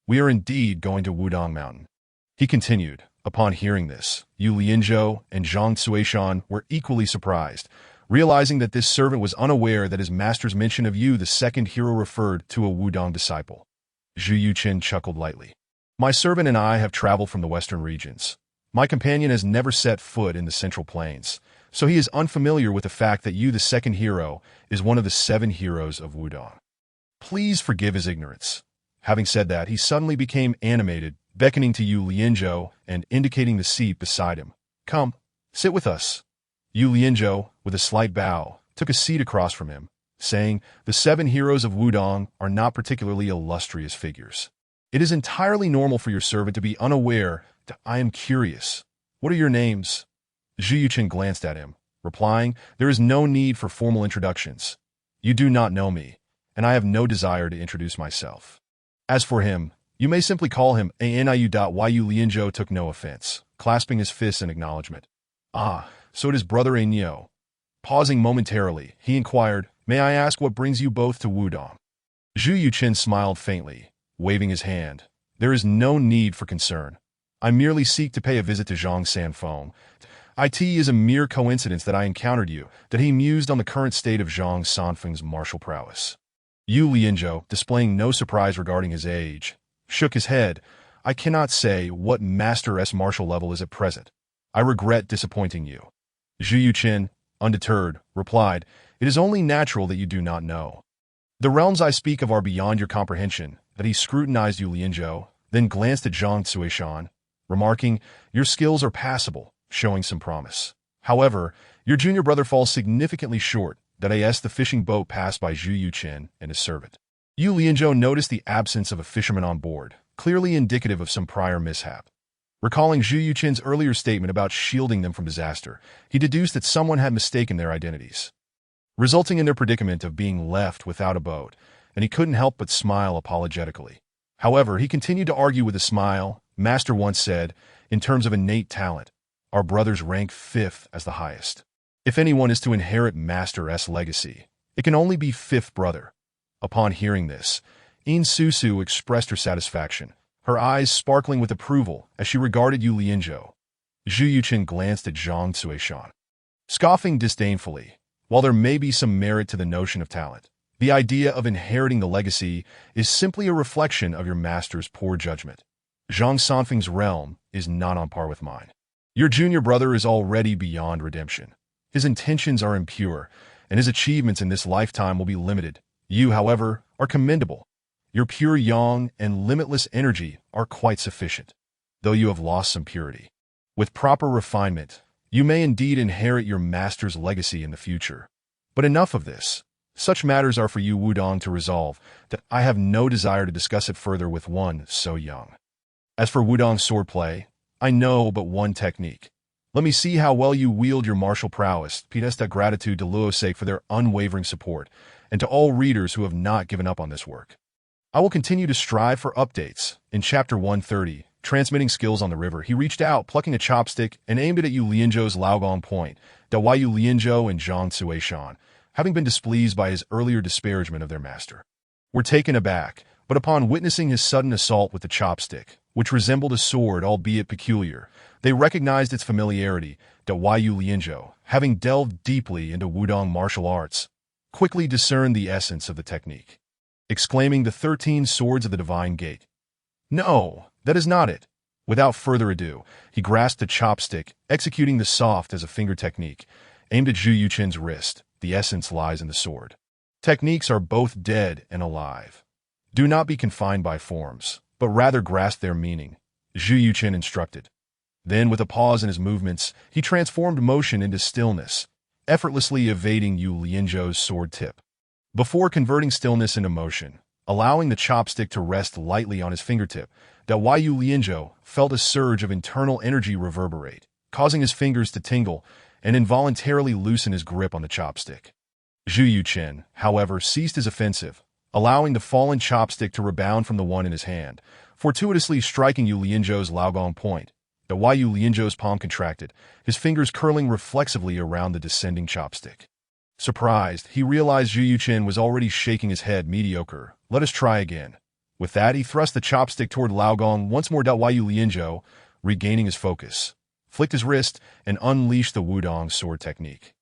We are indeed going to Wudong Mountain. He continued. Upon hearing this, Yu Lianzhou and Zhang Cuishan were equally surprised, realizing that this servant was unaware that his master's mention of Yu, the second hero, referred to a Wudong disciple. Zhu Yuqin chuckled lightly. My servant and I have traveled from the western regions. My companion has never set foot in the Central Plains, so he is unfamiliar with the fact that Yu, the second hero, is one of the 7 heroes of Wudong. Please forgive his ignorance. Having said that, he suddenly became animated, beckoning to Yu Lianzhou and indicating the seat beside him. Come, sit with us. Yu Lianzhou, with a slight bow, took a seat across from him, saying, the 7 heroes of Wudong are not particularly illustrious figures. It is entirely normal for your servant to be unaware that I am curious. What are your names? Zhu Yuqin glanced at him, replying, there is no need for formal introductions. You do not know me, and I have no desire to introduce myself. As for him, you may simply call him Aniu. Yu Lianzhou took no offense, clasping his fists in acknowledgement. Ah, so it is Brother Aniu. Pausing momentarily, he inquired, may I ask what brings you both to Wudong? Zhu Yuqin smiled faintly, waving his hand. There is no need for concern. I merely seek to pay a visit to Zhang Sanfeng. It is a mere coincidence that I encountered you, that he mused on the current state of Zhang Sanfeng's martial prowess. Yu Lianzhou, displaying no surprise regarding his age, shook his head. I cannot say what Master-S martial level is at present. I regret disappointing you. Zhu Yuqin, undeterred, replied, it is only natural that you do not know. The realms I speak of are beyond your comprehension. That he scrutinized Yu Lianzhou, then glanced at Zhang Cuishan, remarking, your skills are passable, showing some promise. However, your junior brother falls significantly short. That as the fishing boat passed by Zhu Yuqin and his servant. Yu Lianzhou noticed the absence of a fisherman on board, clearly indicative of some prior mishap. Recalling Zhu Yuqin's earlier statement about shielding them from disaster, he deduced that someone had mistaken their identities, resulting in their predicament of being left without a boat, and he couldn't help but smile apologetically. However, he continued to argue with a smile. Master once said, in terms of innate talent, our brothers rank 5th as the highest. If anyone is to inherit Master-S legacy, it can only be 5th brother. Upon hearing this, In Susu expressed her satisfaction, her eyes sparkling with approval as she regarded Yu Lianzhou. Zhu Yuqin glanced at Zhang Cuishan, scoffing disdainfully. While there may be some merit to the notion of talent, the idea of inheriting the legacy is simply a reflection of your master's poor judgment. Zhang Sanfeng's realm is not on par with mine. Your junior brother is already beyond redemption. His intentions are impure, and his achievements in this lifetime will be limited. You, however, are commendable. Your pure yang and limitless energy are quite sufficient, though you have lost some purity. With proper refinement, you may indeed inherit your master's legacy in the future. But enough of this. Such matters are for you Wudong to resolve, that I have no desire to discuss it further with one so young. As for Wudong's swordplay, I know but one technique. Let me see how well you wield your martial prowess. Pièce gratitude to Luosec for their unwavering support, and to all readers who have not given up on this work. I will continue to strive for updates. In Chapter 130, Transmitting Skills on the River, he reached out, plucking a chopstick, and aimed it at Yu Lianzhou's Laogong Point, that Yu Lianzhou and Zhang Cuishan, having been displeased by his earlier disparagement of their master, were taken aback, but upon witnessing his sudden assault with the chopstick, which resembled a sword albeit peculiar, they recognized its familiarity. Yu Lianzhou, having delved deeply into Wudong martial arts, quickly discerned the essence of the technique, exclaiming, the 13 swords of the divine gate. No, that is not it. Without further ado, he grasped the chopstick, executing the soft as a finger technique, aimed at Zhu Yuqin's wrist. The essence lies in the sword. Techniques are both dead and alive. Do not be confined by forms, but rather grasp their meaning, Zhu Yuqin instructed. Then, with a pause in his movements, he transformed motion into stillness, effortlessly evading Yu Lianzhou's sword tip, before converting stillness into motion, allowing the chopstick to rest lightly on his fingertip. Yu Lianzhou felt a surge of internal energy reverberate, causing his fingers to tingle and involuntarily loosen his grip on the chopstick. Zhu Yuqin, however, ceased his offensive, allowing the fallen chopstick to rebound from the one in his hand, fortuitously striking Yu Lianzhou's Laogong Point. Yu Lianzhou's palm contracted, his fingers curling reflexively around the descending chopstick. Surprised, he realized Zhu Yuqin was already shaking his head. Mediocre. Let us try again. With that, he thrust the chopstick toward Laogong once more. Yu Lianzhou, regaining his focus, flicked his wrist and unleashed the Wudong sword technique,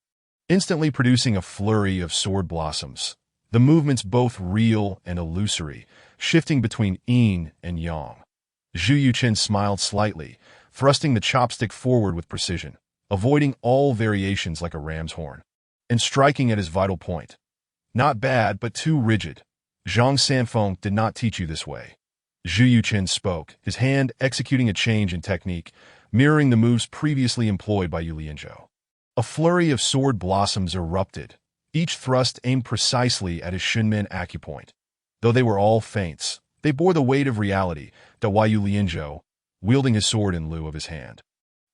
instantly producing a flurry of sword blossoms, the movements both real and illusory, shifting between yin and yang. Zhu Yuqin smiled slightly, thrusting the chopstick forward with precision, avoiding all variations like a ram's horn, and striking at his vital point. Not bad, but too rigid. Zhang Sanfeng did not teach you this way. Zhu Yuqin spoke, his hand executing a change in technique, mirroring the moves previously employed by Yu Lianzhou. A flurry of sword blossoms erupted, each thrust aimed precisely at his Shunmen acupoint. Though they were all feints, they bore the weight of reality. Yu Lianzhou, wielding his sword in lieu of his hand,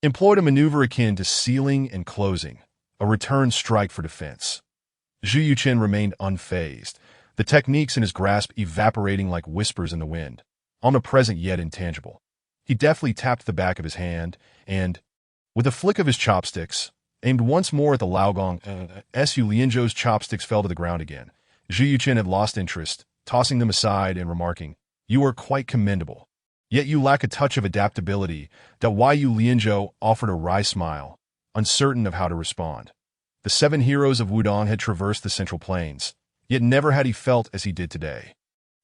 employed a maneuver akin to sealing and closing, a return strike for defense. Zhu Yuqin remained unfazed, the techniques in his grasp evaporating like whispers in the wind, omnipresent yet intangible. He deftly tapped the back of his hand and, with a flick of his chopsticks, aimed once more at the Laogong. Yu Lianzhou's chopsticks fell to the ground again. Zhu Yuqin had lost interest, tossing them aside and remarking, "You are quite commendable. Yet you lack a touch of adaptability." Yu Lianzhou offered a wry smile, uncertain of how to respond. The 7 heroes of Wudong had traversed the Central Plains, yet never had he felt as he did today,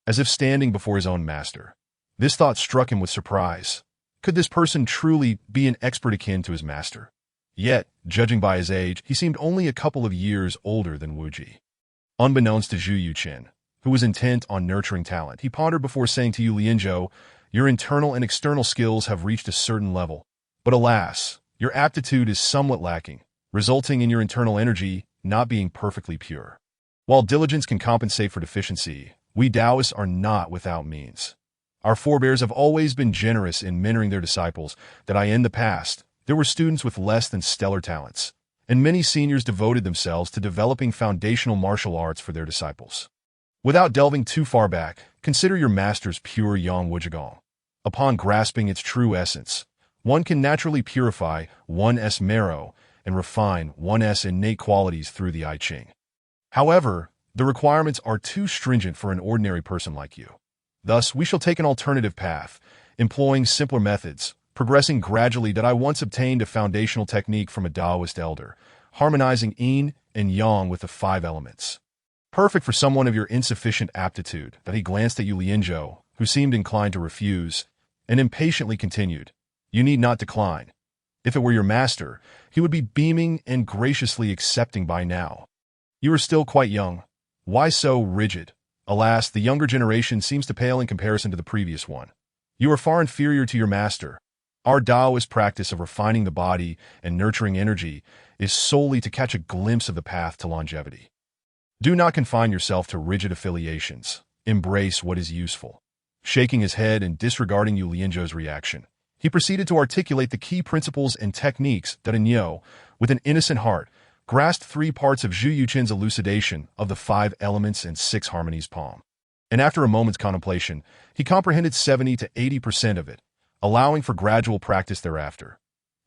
as if standing before his own master. This thought struck him with surprise. Could this person truly be an expert akin to his master? Yet, judging by his age, he seemed only a couple of years older than Wu Ji. Unbeknownst to Zhu Yuqin, who was intent on nurturing talent, he pondered before saying to Yu Lianzhou, "Your internal and external skills have reached a certain level, but alas, your aptitude is somewhat lacking, resulting in your internal energy not being perfectly pure. While diligence can compensate for deficiency, we Taoists are not without means. Our forebears have always been generous in mentoring their disciples. In the past, there were students with less than stellar talents, and many seniors devoted themselves to developing foundational martial arts for their disciples. Without delving too far back, consider your master's pure Yang Wuzhigong. Upon grasping its true essence, one can naturally purify one's marrow and refine one's innate qualities through the I Ching. However, the requirements are too stringent for an ordinary person like you. Thus, we shall take an alternative path, employing simpler methods, progressing gradually. I once obtained a foundational technique from a Taoist elder, harmonizing yin and yang with the 5 elements. Perfect for someone of your insufficient aptitude." He glanced at Yu Lianzhou, who seemed inclined to refuse, and impatiently continued, "You need not decline. If it were your master, he would be beaming and graciously accepting by now. You are still quite young. Why so rigid? Alas, the younger generation seems to pale in comparison to the previous one. You are far inferior to your master. Our Taoist practice of refining the body and nurturing energy is solely to catch a glimpse of the path to longevity. Do not confine yourself to rigid affiliations. Embrace what is useful." Shaking his head and disregarding Yu Lianzhou's reaction, he proceeded to articulate the key principles and techniques. Nyo, with an innocent heart, grasped 3 parts of Zhu Yuqin's elucidation of the 5 elements and 6 harmonies palm. And after a moment's contemplation, he comprehended 70 to 80% of it, allowing for gradual practice thereafter.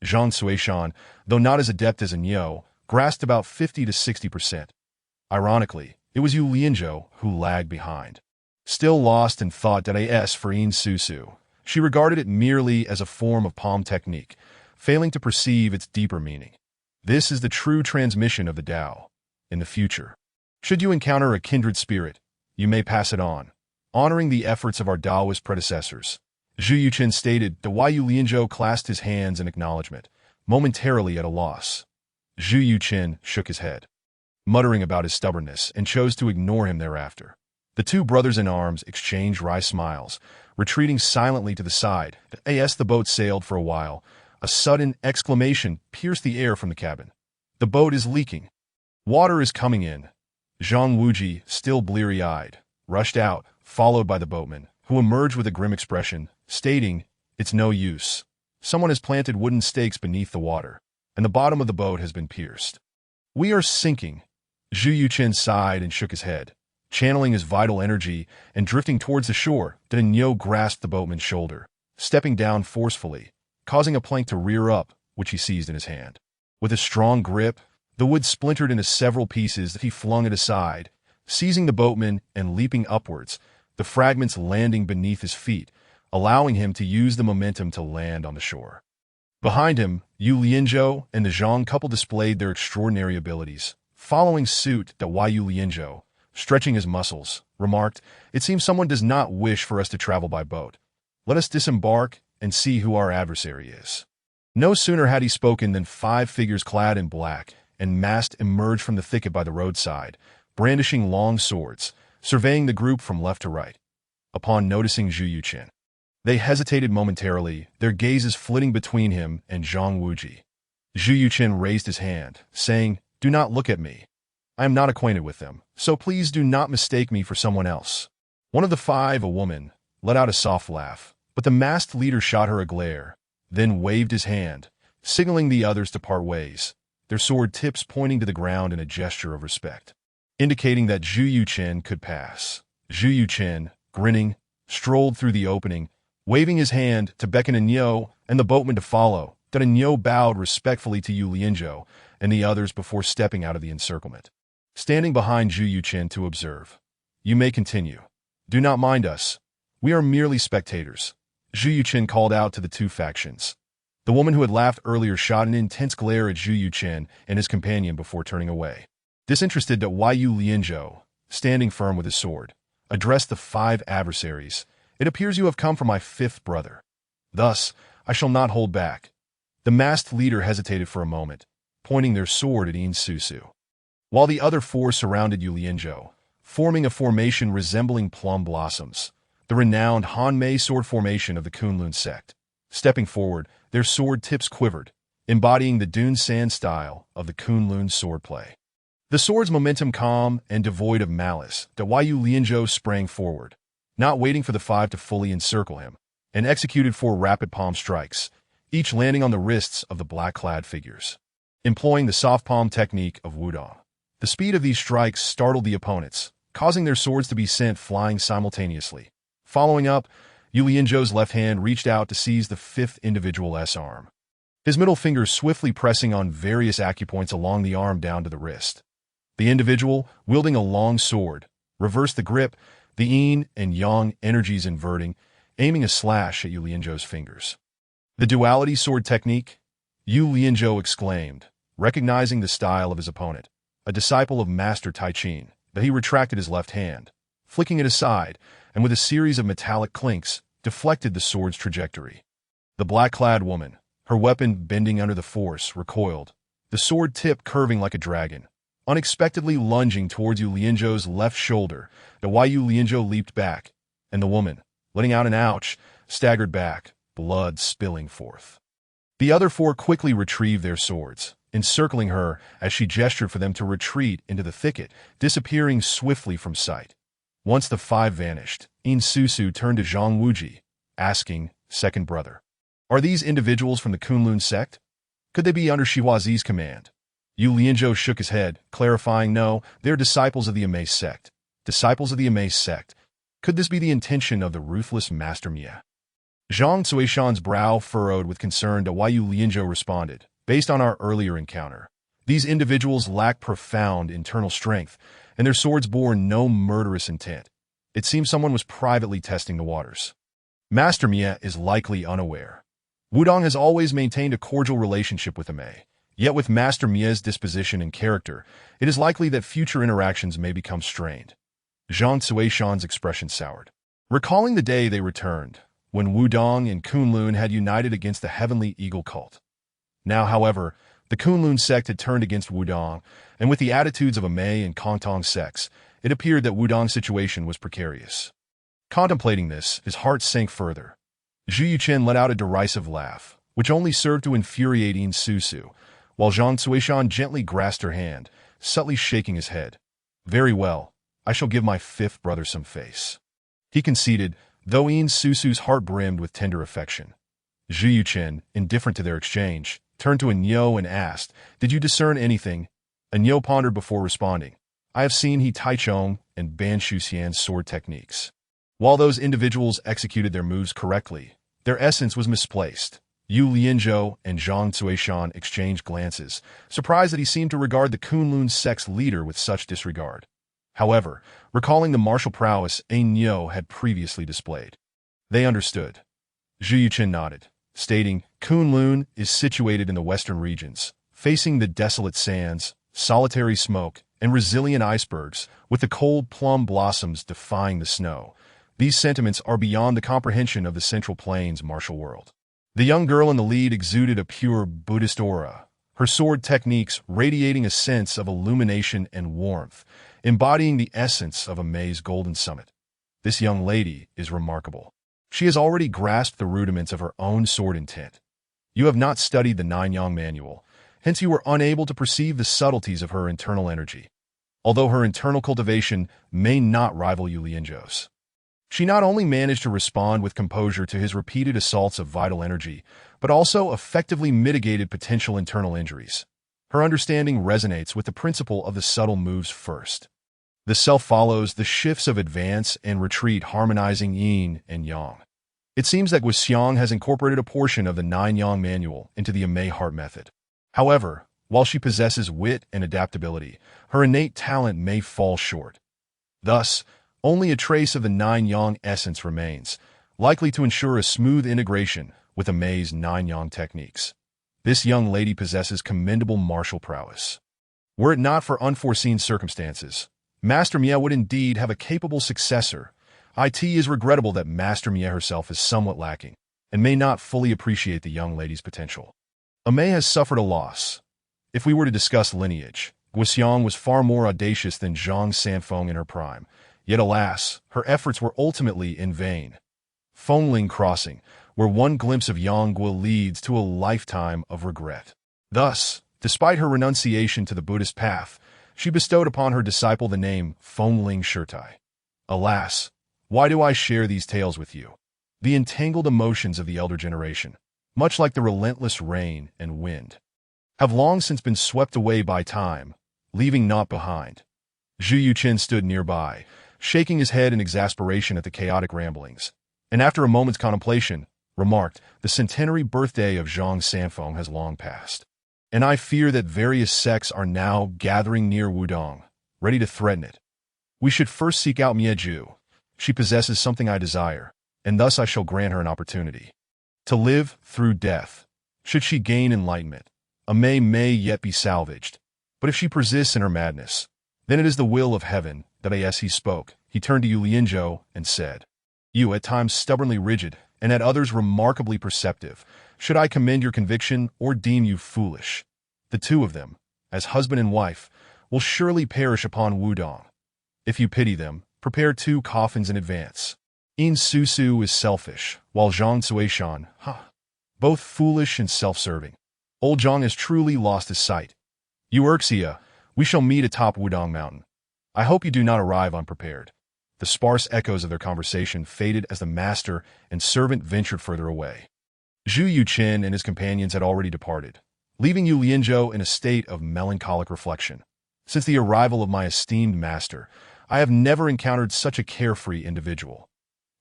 Zhang Suishan, though not as adept as Nyo, grasped about 50 to 60%. Ironically, it was Yu Lianzhou who lagged behind. Still lost in thought. As for Yin Susu, she regarded it merely as a form of palm technique, failing to perceive its deeper meaning. This is the true transmission of the Tao. In the future, should you encounter a kindred spirit, you may pass it on, honoring the efforts of our Taoist predecessors. Zhu Yuqin stated. Yu Lianzhou clasped his hands in acknowledgement, momentarily at a loss. Zhu Yuqin shook his head, muttering about his stubbornness, and chose to ignore him thereafter. The 2 brothers-in-arms exchanged wry smiles, retreating silently to the side. As the boat sailed for a while, a sudden exclamation pierced the air from the cabin. "The boat is leaking. Water is coming in." Zhang Wuji, still bleary-eyed, rushed out, followed by the boatman, who emerged with a grim expression, stating, "It's no use. Someone has planted wooden stakes beneath the water, and the bottom of the boat has been pierced. We are sinking." Zhu Yuqin sighed and shook his head, channeling his vital energy and drifting towards the shore. Nyo grasped the boatman's shoulder, stepping down forcefully, causing a plank to rear up, which he seized in his hand. With a strong grip, the wood splintered into several pieces. He flung it aside, seizing the boatman and leaping upwards. the fragments landing beneath his feet, allowing him to use the momentum to land on the shore. Behind him, Yu Lianzhou and the Zhang couple displayed their extraordinary abilities. Following suit, the Yu Lianzhou, stretching his muscles, remarked, "It seems someone does not wish for us to travel by boat. Let us disembark and see who our adversary is." No sooner had he spoken than 5 figures clad in black and masked emerged from the thicket by the roadside, brandishing long swords, surveying the group from left to right. Upon noticing Zhu Yuqin, they hesitated momentarily, their gazes flitting between him and Zhang Wuji. Zhu Yuqin raised his hand, saying, "Do not look at me. I am not acquainted with them, so please do not mistake me for someone else." One of the 5, a woman, let out a soft laugh, but the masked leader shot her a glare, then waved his hand, signaling the others to part ways, their sword tips pointing to the ground in a gesture of respect, indicating that Zhu Yuqin could pass. Zhu Yuqin, grinning, strolled through the opening, waving his hand to beckon Niu and the boatman to follow. Niu bowed respectfully to Yu Lianzhou and the others before stepping out of the encirclement. Standing behind Zhu Yuqin to observe. "You may continue. Do not mind us. We are merely spectators," Zhu Yuqin called out to the 2 factions. The woman who had laughed earlier shot an intense glare at Zhu Yuqin and his companion before turning away. Disinterested, Yu Lianzhou, standing firm with his sword, addressed the 5 adversaries. "It appears you have come for my 5th brother. Thus, I shall not hold back." The masked leader hesitated for a moment, pointing their sword at Yin Susu, while the other 4 surrounded Yu Lianzhou, forming a formation resembling plum blossoms, the renowned Hanmei sword formation of the Kunlun sect. Stepping forward, their sword tips quivered, embodying the Dun San style of the Kunlun swordplay. The sword's momentum calm and devoid of malice, Yu Lianzhou sprang forward, not waiting for the 5 to fully encircle him, and executed 4 rapid palm strikes, each landing on the wrists of the black-clad figures. Employing the soft palm technique of Wudong, the speed of these strikes startled the opponents, causing their swords to be sent flying simultaneously. Following up, Yu Lianzhou's left hand reached out to seize the 5th individual S-arm, his middle finger swiftly pressing on various acupoints along the arm down to the wrist. The individual, wielding a long sword, reversed the grip, the yin and yang energies inverting, aiming a slash at Yu Lianzhou's fingers. "The duality sword technique?" Yu Lianzhou exclaimed, recognizing the style of his opponent, a disciple of Master Tai Qin, that he retracted his left hand, flicking it aside, and with a series of metallic clinks, deflected the sword's trajectory. The black-clad woman, her weapon bending under the force, recoiled, the sword tip curving like a dragon, unexpectedly lunging towards Yu Lianzhou's left shoulder. Yu Lianzhou leaped back, and the woman, letting out an ouch, staggered back, blood spilling forth. The other 4 quickly retrieved their swords, encircling her as she gestured for them to retreat into the thicket, disappearing swiftly from sight. Once the 5 vanished, Yin Susu turned to Zhang Wuji, asking, "Second brother, are these individuals from the Kunlun sect? Could they be under Shihuazi's command?" Yu Lianzhou shook his head, clarifying, "No, they're disciples of the Amaze sect." Disciples of the Amaze sect. Could this be the intention of the ruthless Master Mia? Zhang Cuishan's brow furrowed with concern. Yu Lianzhou responded, "Based on our earlier encounter, these individuals lack profound internal strength, and their swords bore no murderous intent. It seems someone was privately testing the waters. Master Mia is likely unaware. Wudong has always maintained a cordial relationship with Amei. Yet with Master Mia's disposition and character, it is likely that future interactions may become strained." Zhang Cuishan's expression soured, recalling the day they returned, when Wudong and Kunlun had united against the Heavenly Eagle cult. Now, however, the Kunlun sect had turned against Wudong, and with the attitudes of Amei and Kongtong sects, it appeared that Wudong's situation was precarious. Contemplating this, his heart sank further. Zhu Yuqin let out a derisive laugh, which only served to infuriate Yin Susu, while Zhang Cuishan gently grasped her hand, subtly shaking his head. "Very well, I shall give my 5th brother some face." He conceded, though Yin Susu's heart brimmed with tender affection. Zhu Yuqin, indifferent to their exchange, turned to Niu and asked, "Did you discern anything?" Niu pondered before responding, "I have seen He Taichong and Ban Shuxian's sword techniques. While those individuals executed their moves correctly, their essence was misplaced." Yu Lianzhou and Zhang Cuishan exchanged glances, surprised that he seemed to regard the Kunlun sect's leader with such disregard. However, recalling the martial prowess Nyo had previously displayed. They understood. Zhu Yuqin nodded, stating, Kunlun is situated in the western regions, facing the desolate sands, solitary smoke, and resilient icebergs, with the cold plum blossoms defying the snow. These sentiments are beyond the comprehension of the Central Plains martial world. The young girl in the lead exuded a pure Buddhist aura, her sword techniques radiating a sense of illumination and warmth, embodying the essence of Amei's golden summit. This young lady is remarkable. She has already grasped the rudiments of her own sword intent. You have not studied the Nine Yang manual, hence you were unable to perceive the subtleties of her internal energy. Although her internal cultivation may not rival Yu Lianzhou's, she not only managed to respond with composure to his repeated assaults of vital energy, but also effectively mitigated potential internal injuries. Her understanding resonates with the principle of the subtle moves first. The self follows the shifts of advance and retreat, harmonizing yin and yang. It seems that Guxiang has incorporated a portion of the Nine Yang manual into the Amei Heart method. However, while she possesses wit and adaptability, her innate talent may fall short. Thus, only a trace of the Nine Yang essence remains, likely to ensure a smooth integration with Amei's Nine Yang techniques. This young lady possesses commendable martial prowess. Were it not for unforeseen circumstances, Master Mie would indeed have a capable successor. It is regrettable that Master Mie herself is somewhat lacking, and may not fully appreciate the young lady's potential. Amei has suffered a loss. If we were to discuss lineage, Guxiang was far more audacious than Zhang Sanfeng in her prime. Yet alas, her efforts were ultimately in vain. Fengling Crossing, where one glimpse of Yangguo leads to a lifetime of regret. Thus, despite her renunciation to the Buddhist path, she bestowed upon her disciple the name Fengling Shirtai. Alas, why do I share these tales with you? The entangled emotions of the elder generation, much like the relentless rain and wind, have long since been swept away by time, leaving naught behind. Zhu Yuqin stood nearby, shaking his head in exasperation at the chaotic ramblings, and after a moment's contemplation, remarked, the centenary birthday of Zhang Sanfeng has long passed, and I fear that various sects are now gathering near Wudong, ready to threaten it. We should first seek out Miezhu. She possesses something I desire, and thus I shall grant her an opportunity to live through death. Should she gain enlightenment, Amei may yet be salvaged, but if she persists in her madness, then it is the will of heaven that as he spoke, he turned to Yu Lianzhou and said, You, at times stubbornly rigid, and at others remarkably perceptive, should I commend your conviction or deem you foolish? The two of them, as husband and wife, will surely perish upon Wudong. If you pity them, prepare 2 coffins in advance. Yin Susu is selfish, while Zhang Cuishan, both foolish and self-serving. Old Zhang has truly lost his sight. You Erxia, we shall meet atop Wudong Mountain. I hope you do not arrive unprepared. The sparse echoes of their conversation faded as the master and servant ventured further away. Zhu Yuqin and his companions had already departed, leaving Yu Lianzhou in a state of melancholic reflection. Since the arrival of my esteemed master, I have never encountered such a carefree individual.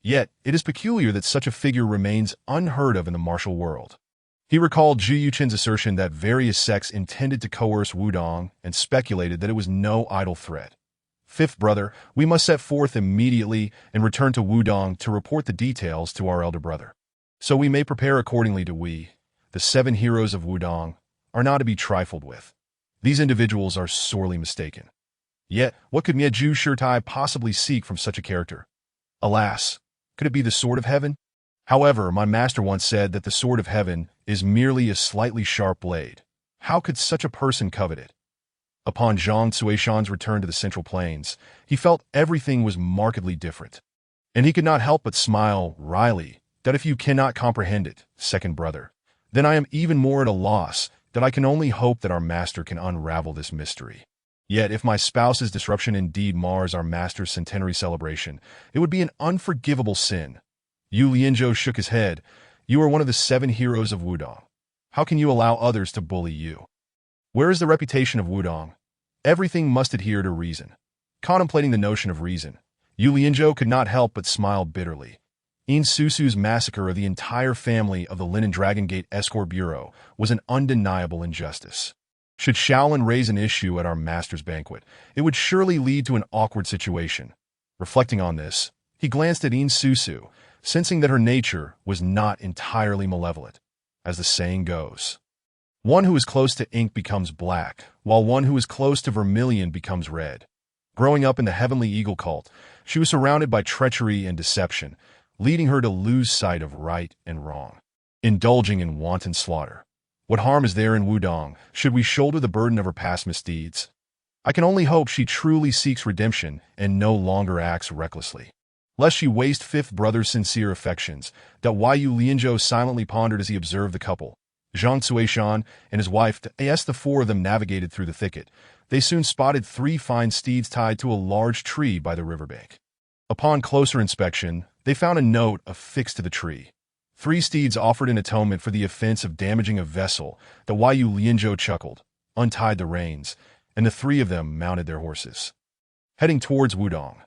Yet, it is peculiar that such a figure remains unheard of in the martial world. He recalled Zhu Yuqin's assertion that various sects intended to coerce Wudong and speculated that it was no idle threat. Fifth brother, we must set forth immediately and return to Wudong to report the details to our elder brother. So we may prepare accordingly to we, the 7 heroes of Wudong, are not to be trifled with. These individuals are sorely mistaken. Yet, what could Miezhu Shirtai possibly seek from such a character? Alas, could it be the Sword of Heaven? However, my master once said that the Sword of Heaven is merely a slightly sharp blade. How could such a person covet it? Upon Zhang Cuishan's return to the Central Plains, he felt everything was markedly different. And he could not help but smile wryly, that if you cannot comprehend it, second brother, then I am even more at a loss, that I can only hope that our master can unravel this mystery. Yet if my spouse's disruption indeed mars our master's centenary celebration, it would be an unforgivable sin. Yu Lianzhou shook his head. You are one of the 7 heroes of Wudong. How can you allow others to bully you? Where is the reputation of Wudong? Everything must adhere to reason. Contemplating the notion of reason, Yu Lianzhou could not help but smile bitterly. Yin Susu's massacre of the entire family of the Linen Dragon Gate Escort Bureau was an undeniable injustice. Should Shaolin raise an issue at our master's banquet, it would surely lead to an awkward situation. Reflecting on this, he glanced at Yin Susu, sensing that her nature was not entirely malevolent. As the saying goes, one who is close to ink becomes black, while one who is close to vermilion becomes red. Growing up in the Heavenly Eagle cult, she was surrounded by treachery and deception, leading her to lose sight of right and wrong, indulging in wanton slaughter. What harm is there in Wudong? Should we shoulder the burden of her past misdeeds? I can only hope she truly seeks redemption and no longer acts recklessly, lest she waste Fifth Brother's sincere affections. Yu Lianzhou silently pondered as he observed the couple. Zhang Cuishan and his wife, as the four of them navigated through the thicket, they soon spotted 3 fine steeds tied to a large tree by the riverbank. Upon closer inspection, they found a note affixed to the tree. 3 steeds offered in atonement for the offense of damaging a vessel. Yu Lianzhou chuckled, untied the reins, and the 3 of them mounted their horses, heading towards Wudong.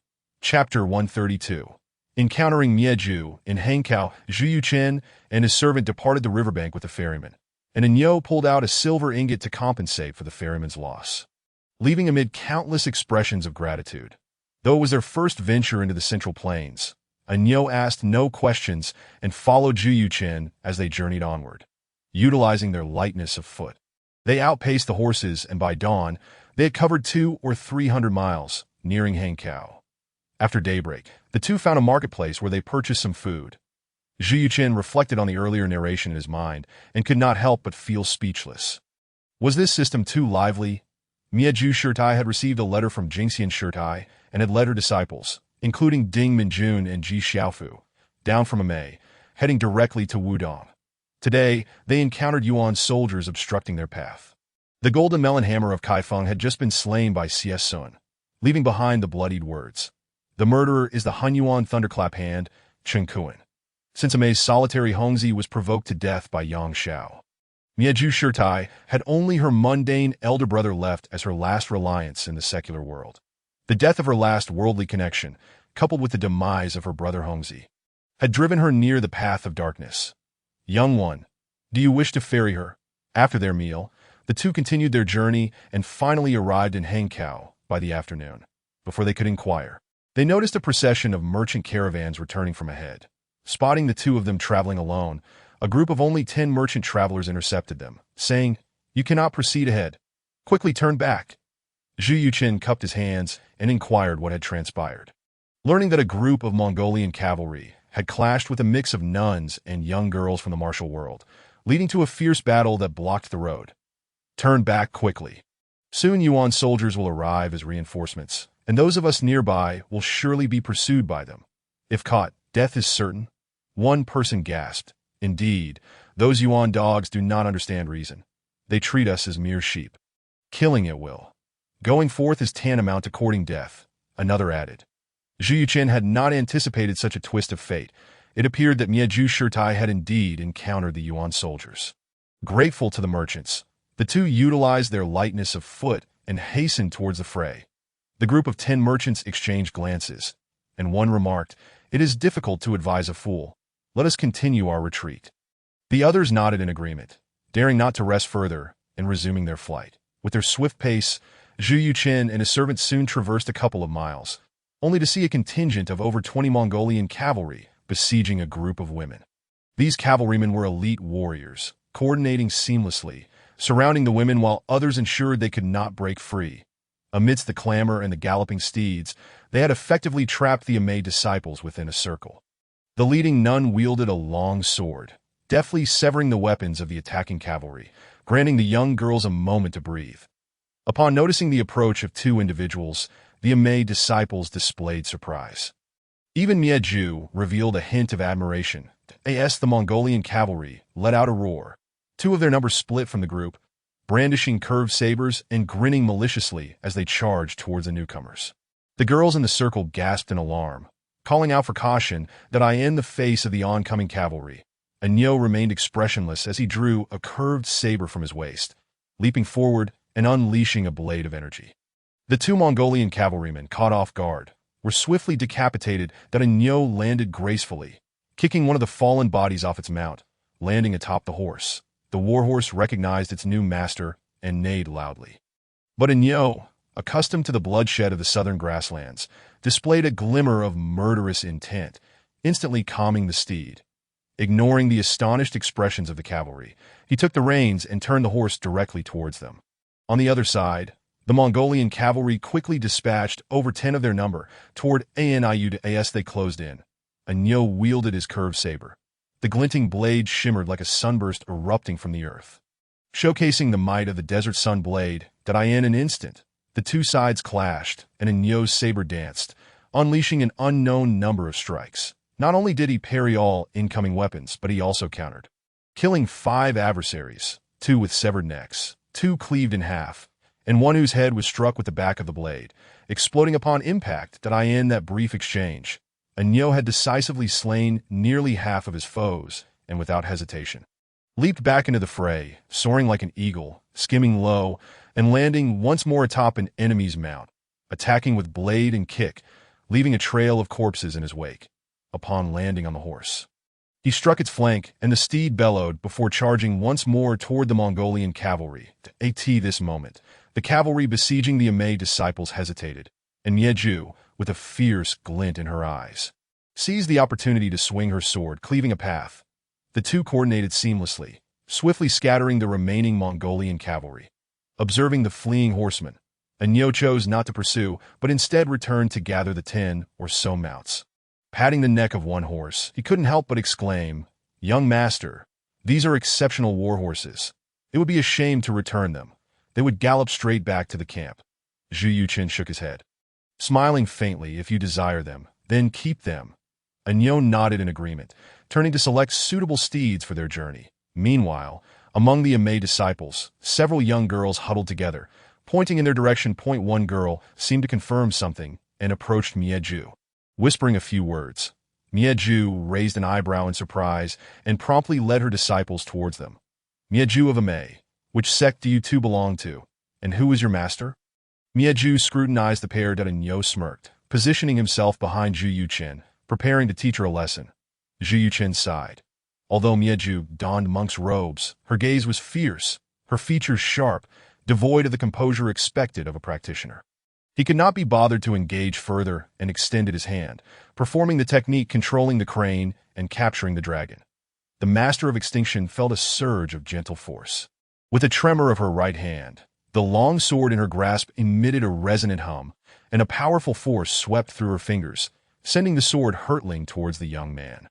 Chapter 132. Encountering Mieju in Hangkou, Zhu Yuchen and his servant departed the riverbank with the ferryman, and Anyo pulled out a silver ingot to compensate for the ferryman's loss, leaving amid countless expressions of gratitude. Though it was their first venture into the Central Plains, Anyo asked no questions and followed Zhu Yuchen as they journeyed onward, utilizing their lightness of foot. They outpaced the horses, and by dawn, they had covered 200 or 300 miles, nearing Hangkou. After daybreak, the two found a marketplace where they purchased some food. Zhu Yuchen reflected on the earlier narration in his mind and could not help but feel speechless. Was this system too lively? Mieju Shirtai had received a letter from Jingxian Shirtai and had led her disciples, including Ding Minjun and Ji Xiaofu, down from Amei, heading directly to Wudong. Today, they encountered Yuan soldiers obstructing their path. The golden melon hammer of Kaifeng had just been slain by Xie Sun, leaving behind the bloodied words. The murderer is the Hunyuan Thunderclap Hand, Chen Kuan. Since Amei's solitary Hongzi was provoked to death by Yang Xiao, Mieju Shirtai had only her mundane elder brother left as her last reliance in the secular world. The death of her last worldly connection, coupled with the demise of her brother Hongzi, had driven her near the path of darkness. Young one, do you wish to ferry her? After their meal, the two continued their journey and finally arrived in Hangkou by the afternoon. Before they could inquire, they noticed a procession of merchant caravans returning from ahead. Spotting the two of them traveling alone, a group of only 10 merchant travelers intercepted them, saying, "You cannot proceed ahead. Quickly turn back." Zhu Yuchen cupped his hands and inquired what had transpired. Learning that a group of Mongolian cavalry had clashed with a mix of nuns and young girls from the martial world, leading to a fierce battle that blocked the road. Turn back quickly. Soon Yuan soldiers will arrive as reinforcements, and those of us nearby will surely be pursued by them. If caught, death is certain. One person gasped. Indeed, those Yuan dogs do not understand reason. They treat us as mere sheep. Killing at will. Going forth is tantamount to courting death, another added. Zhu Yuchen had not anticipated such a twist of fate. It appeared that Mieju Shirtai had indeed encountered the Yuan soldiers. Grateful to the merchants, the two utilized their lightness of foot and hastened towards the fray. The group of 10 merchants exchanged glances, and one remarked, "It is difficult to advise a fool. Let us continue our retreat." The others nodded in agreement, daring not to rest further and resuming their flight. With their swift pace, Zhu Yuchen and his servants soon traversed a couple of miles, only to see a contingent of over 20 Mongolian cavalry besieging a group of women. These cavalrymen were elite warriors, coordinating seamlessly, surrounding the women while others ensured they could not break free. Amidst the clamor and the galloping steeds, they had effectively trapped the Amei disciples within a circle. The leading nun wielded a long sword, deftly severing the weapons of the attacking cavalry, granting the young girls a moment to breathe. Upon noticing the approach of 2 individuals, the Amei disciples displayed surprise. Even Mieju revealed a hint of admiration. As the Mongolian cavalry let out a roar, 2 of their number split from the group, brandishing curved sabers and grinning maliciously as they charged towards the newcomers. The girls in the circle gasped in alarm, calling out for caution that I in the face of the oncoming cavalry. Anyo remained expressionless as he drew a curved saber from his waist, leaping forward and unleashing a blade of energy. The 2 Mongolian cavalrymen, caught off guard, were swiftly decapitated. That Anyo landed gracefully, kicking one of the fallen bodies off its mount, landing atop the horse. The warhorse recognized its new master and neighed loudly. But Enyo, accustomed to the bloodshed of the southern grasslands, displayed a glimmer of murderous intent, instantly calming the steed. Ignoring the astonished expressions of the cavalry, he took the reins and turned the horse directly towards them. On the other side, the Mongolian cavalry quickly dispatched over 10 of their number toward Aniu as they closed in. Enyo wielded his curved saber. The glinting blade shimmered like a sunburst erupting from the earth. Showcasing the might of the desert sun blade, that in an instant, the two sides clashed, and Enyo's saber danced, unleashing an unknown number of strikes. Not only did he parry all incoming weapons, but he also countered, killing 5 adversaries, 2 with severed necks, 2 cleaved in half, and 1 whose head was struck with the back of the blade, exploding upon impact. In that brief exchange, Enyo had decisively slain nearly half of his foes, and without hesitation, leaped back into the fray, soaring like an eagle, skimming low, and landing once more atop an enemy's mount, attacking with blade and kick, leaving a trail of corpses in his wake. Upon landing on the horse, he struck its flank, and the steed bellowed before charging once more toward the Mongolian cavalry. At this moment, the cavalry besieging the Amei disciples hesitated, and Mieju, with a fierce glint in her eyes, seized the opportunity to swing her sword, cleaving a path. The two coordinated seamlessly, swiftly scattering the remaining Mongolian cavalry. Observing the fleeing horsemen, Enyo chose not to pursue, but instead returned to gather the 10 or so mounts. Patting the neck of one horse, he couldn't help but exclaim, "Young master, these are exceptional war horses. It would be a shame to return them. They would gallop straight back to the camp." Zhu Yuchen shook his head, smiling faintly. "If you desire them, then keep them." Enyo nodded in agreement, turning to select suitable steeds for their journey. Meanwhile, among the Amei disciples, several young girls huddled together, pointing in their direction. One girl seemed to confirm something and approached Mieju, whispering a few words. Mieju raised an eyebrow in surprise and promptly led her disciples towards them. "Mieju of Amei, which sect do you two belong to, and who is your master?" Mieju scrutinized the pair. Enyo smirked, positioning himself behind Zhu Yuchen, preparing to teach her a lesson. Zhu Yuchen sighed. Although Mieju donned monk's robes, her gaze was fierce, her features sharp, devoid of the composure expected of a practitioner. He could not be bothered to engage further and extended his hand, performing the technique controlling the crane and capturing the dragon. The Master of Extinction felt a surge of gentle force. With a tremor of her right hand, the long sword in her grasp emitted a resonant hum, and a powerful force swept through her fingers, sending the sword hurtling towards the young man.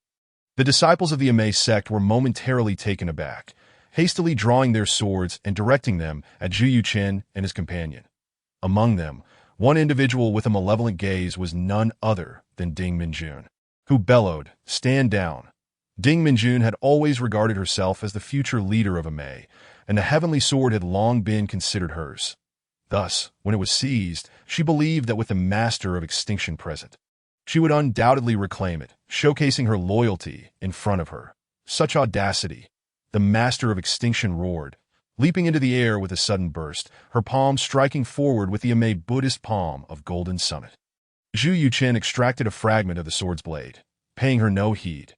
The disciples of the Amei sect were momentarily taken aback, hastily drawing their swords and directing them at Zhu Yuchen and his companion. Among them, one individual with a malevolent gaze was none other than Ding Minjun, who bellowed, "Stand down." Ding Minjun had always regarded herself as the future leader of Amei, and the heavenly sword had long been considered hers. Thus, when it was seized, she believed that with the Master of Extinction present, she would undoubtedly reclaim it, showcasing her loyalty in front of her. Such audacity! The Master of Extinction roared, leaping into the air with a sudden burst, her palm striking forward with the Amei Buddhist palm of golden summit. Zhu Yuchen extracted a fragment of the sword's blade, paying her no heed.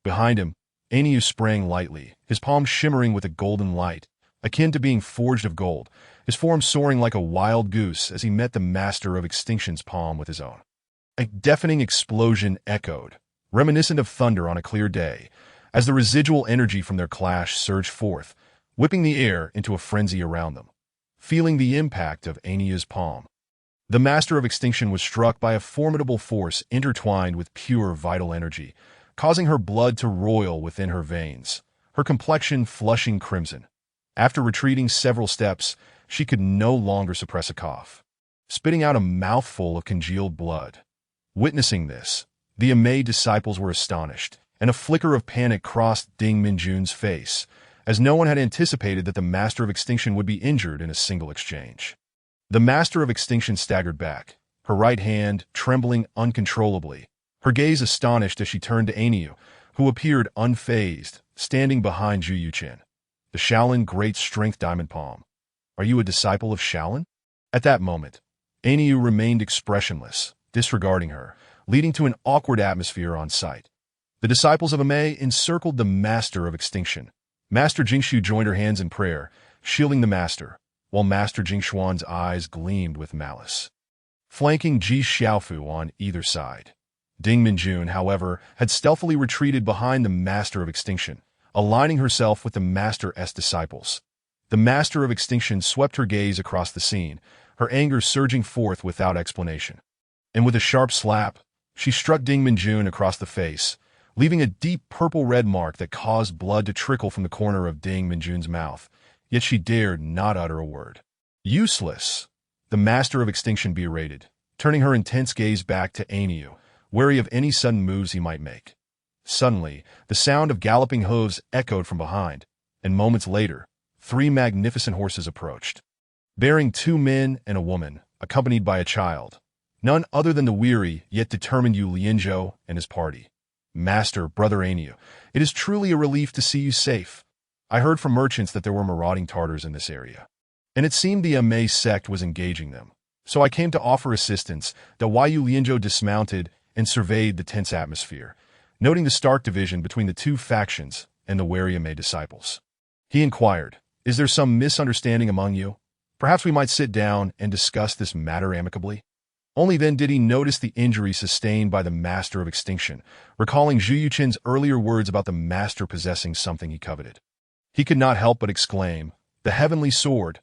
Behind him, Aniu sprang lightly, his palm shimmering with a golden light, akin to being forged of gold, his form soaring like a wild goose as he met the Master of Extinction's palm with his own. A deafening explosion echoed, reminiscent of thunder on a clear day, as the residual energy from their clash surged forth, whipping the air into a frenzy around them. Feeling the impact of Aniu's palm, the Master of Extinction was struck by a formidable force intertwined with pure vital energy, causing her blood to roil within her veins, her complexion flushing crimson. After retreating several steps, she could no longer suppress a cough, spitting out a mouthful of congealed blood. Witnessing this, the Amei disciples were astonished, and a flicker of panic crossed Ding Minjun's face, as no one had anticipated that the Master of Extinction would be injured in a single exchange. The Master of Extinction staggered back, her right hand trembling uncontrollably, her gaze astonished as she turned to Aniu, who appeared unfazed, standing behind Zhu Yuchen. The Shaolin Great Strength Diamond Palm. "Are you a disciple of Shaolin?" At that moment, Aniu remained expressionless, disregarding her, leading to an awkward atmosphere on site. The disciples of Amei encircled the Master of Extinction. Master Jingshu joined her hands in prayer, shielding the Master, while Master Jingxuan's eyes gleamed with malice. Flanking Ji Xiaofu on either side. Ding Minjun, however, had stealthily retreated behind the Master of Extinction, aligning herself with the Master's disciples. The Master of Extinction swept her gaze across the scene, her anger surging forth without explanation. And with a sharp slap, she struck Ding Minjun across the face, leaving a deep purple-red mark that caused blood to trickle from the corner of Ding Minjun's mouth, yet she dared not utter a word. Useless, the Master of Extinction berated, turning her intense gaze back to Ainyu, wary of any sudden moves he might make. Suddenly, the sound of galloping hooves echoed from behind, and moments later, 3 magnificent horses approached. Bearing 2 men and a woman, accompanied by a child, none other than the weary yet determined Yu Lianzhou and his party. Master, Brother Ainyu, it is truly a relief to see you safe. I heard from merchants that there were marauding Tartars in this area, and it seemed the Amei sect was engaging them. So I came to offer assistance. The Yu Lianzhou dismounted and surveyed the tense atmosphere, noting the stark division between the 2 factions and the wary Amei disciples. He inquired, "Is there some misunderstanding among you? Perhaps we might sit down and discuss this matter amicably?" Only then did he notice the injury sustained by the Master of Extinction, recalling Zhu Yuqin's earlier words about the Master possessing something he coveted. He could not help but exclaim, "The heavenly sword!"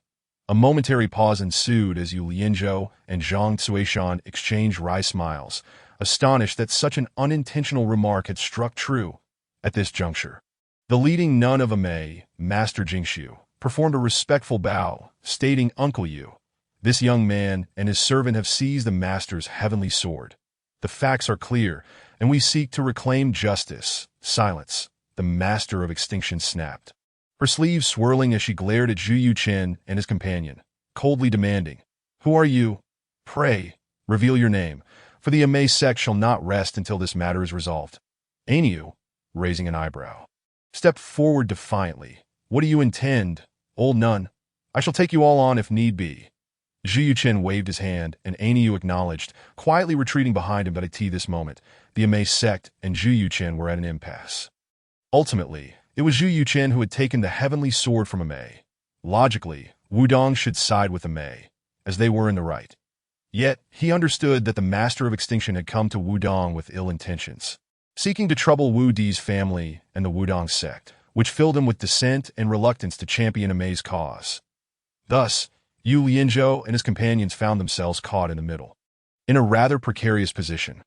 A momentary pause ensued as Yu Lianzhou and Zhang Cuishan exchanged wry smiles, astonished that such an unintentional remark had struck true. At this juncture, the leading nun of Amei, Master Jingxiu, performed a respectful bow, stating, "Uncle Yu, this young man and his servant have seized the Master's heavenly sword. The facts are clear, and we seek to reclaim justice." Silence, the Master of Extinction snapped, her sleeves swirling as she glared at Zhu Yuqin and his companion, coldly demanding, "Who are you? Pray, reveal your name, for the Amei sect shall not rest until this matter is resolved." Ainyu, raising an eyebrow, stepped forward defiantly. "What do you intend, old nun? I shall take you all on if need be." Zhu Yuqin waved his hand, and Ainyu acknowledged, quietly retreating behind him. But at this moment, the Amei sect and Zhu Yuqin were at an impasse. Ultimately, it was Zhu Yuqin who had taken the heavenly sword from Amei. Logically, Wudong should side with Amei, as they were in the right. Yet, he understood that the Master of Extinction had come to Wudong with ill intentions, seeking to trouble Wu Di's family and the Wudong sect, which filled him with dissent and reluctance to champion Amei's cause. Thus, Yu Lianzhou and his companions found themselves caught in the middle, in a rather precarious position.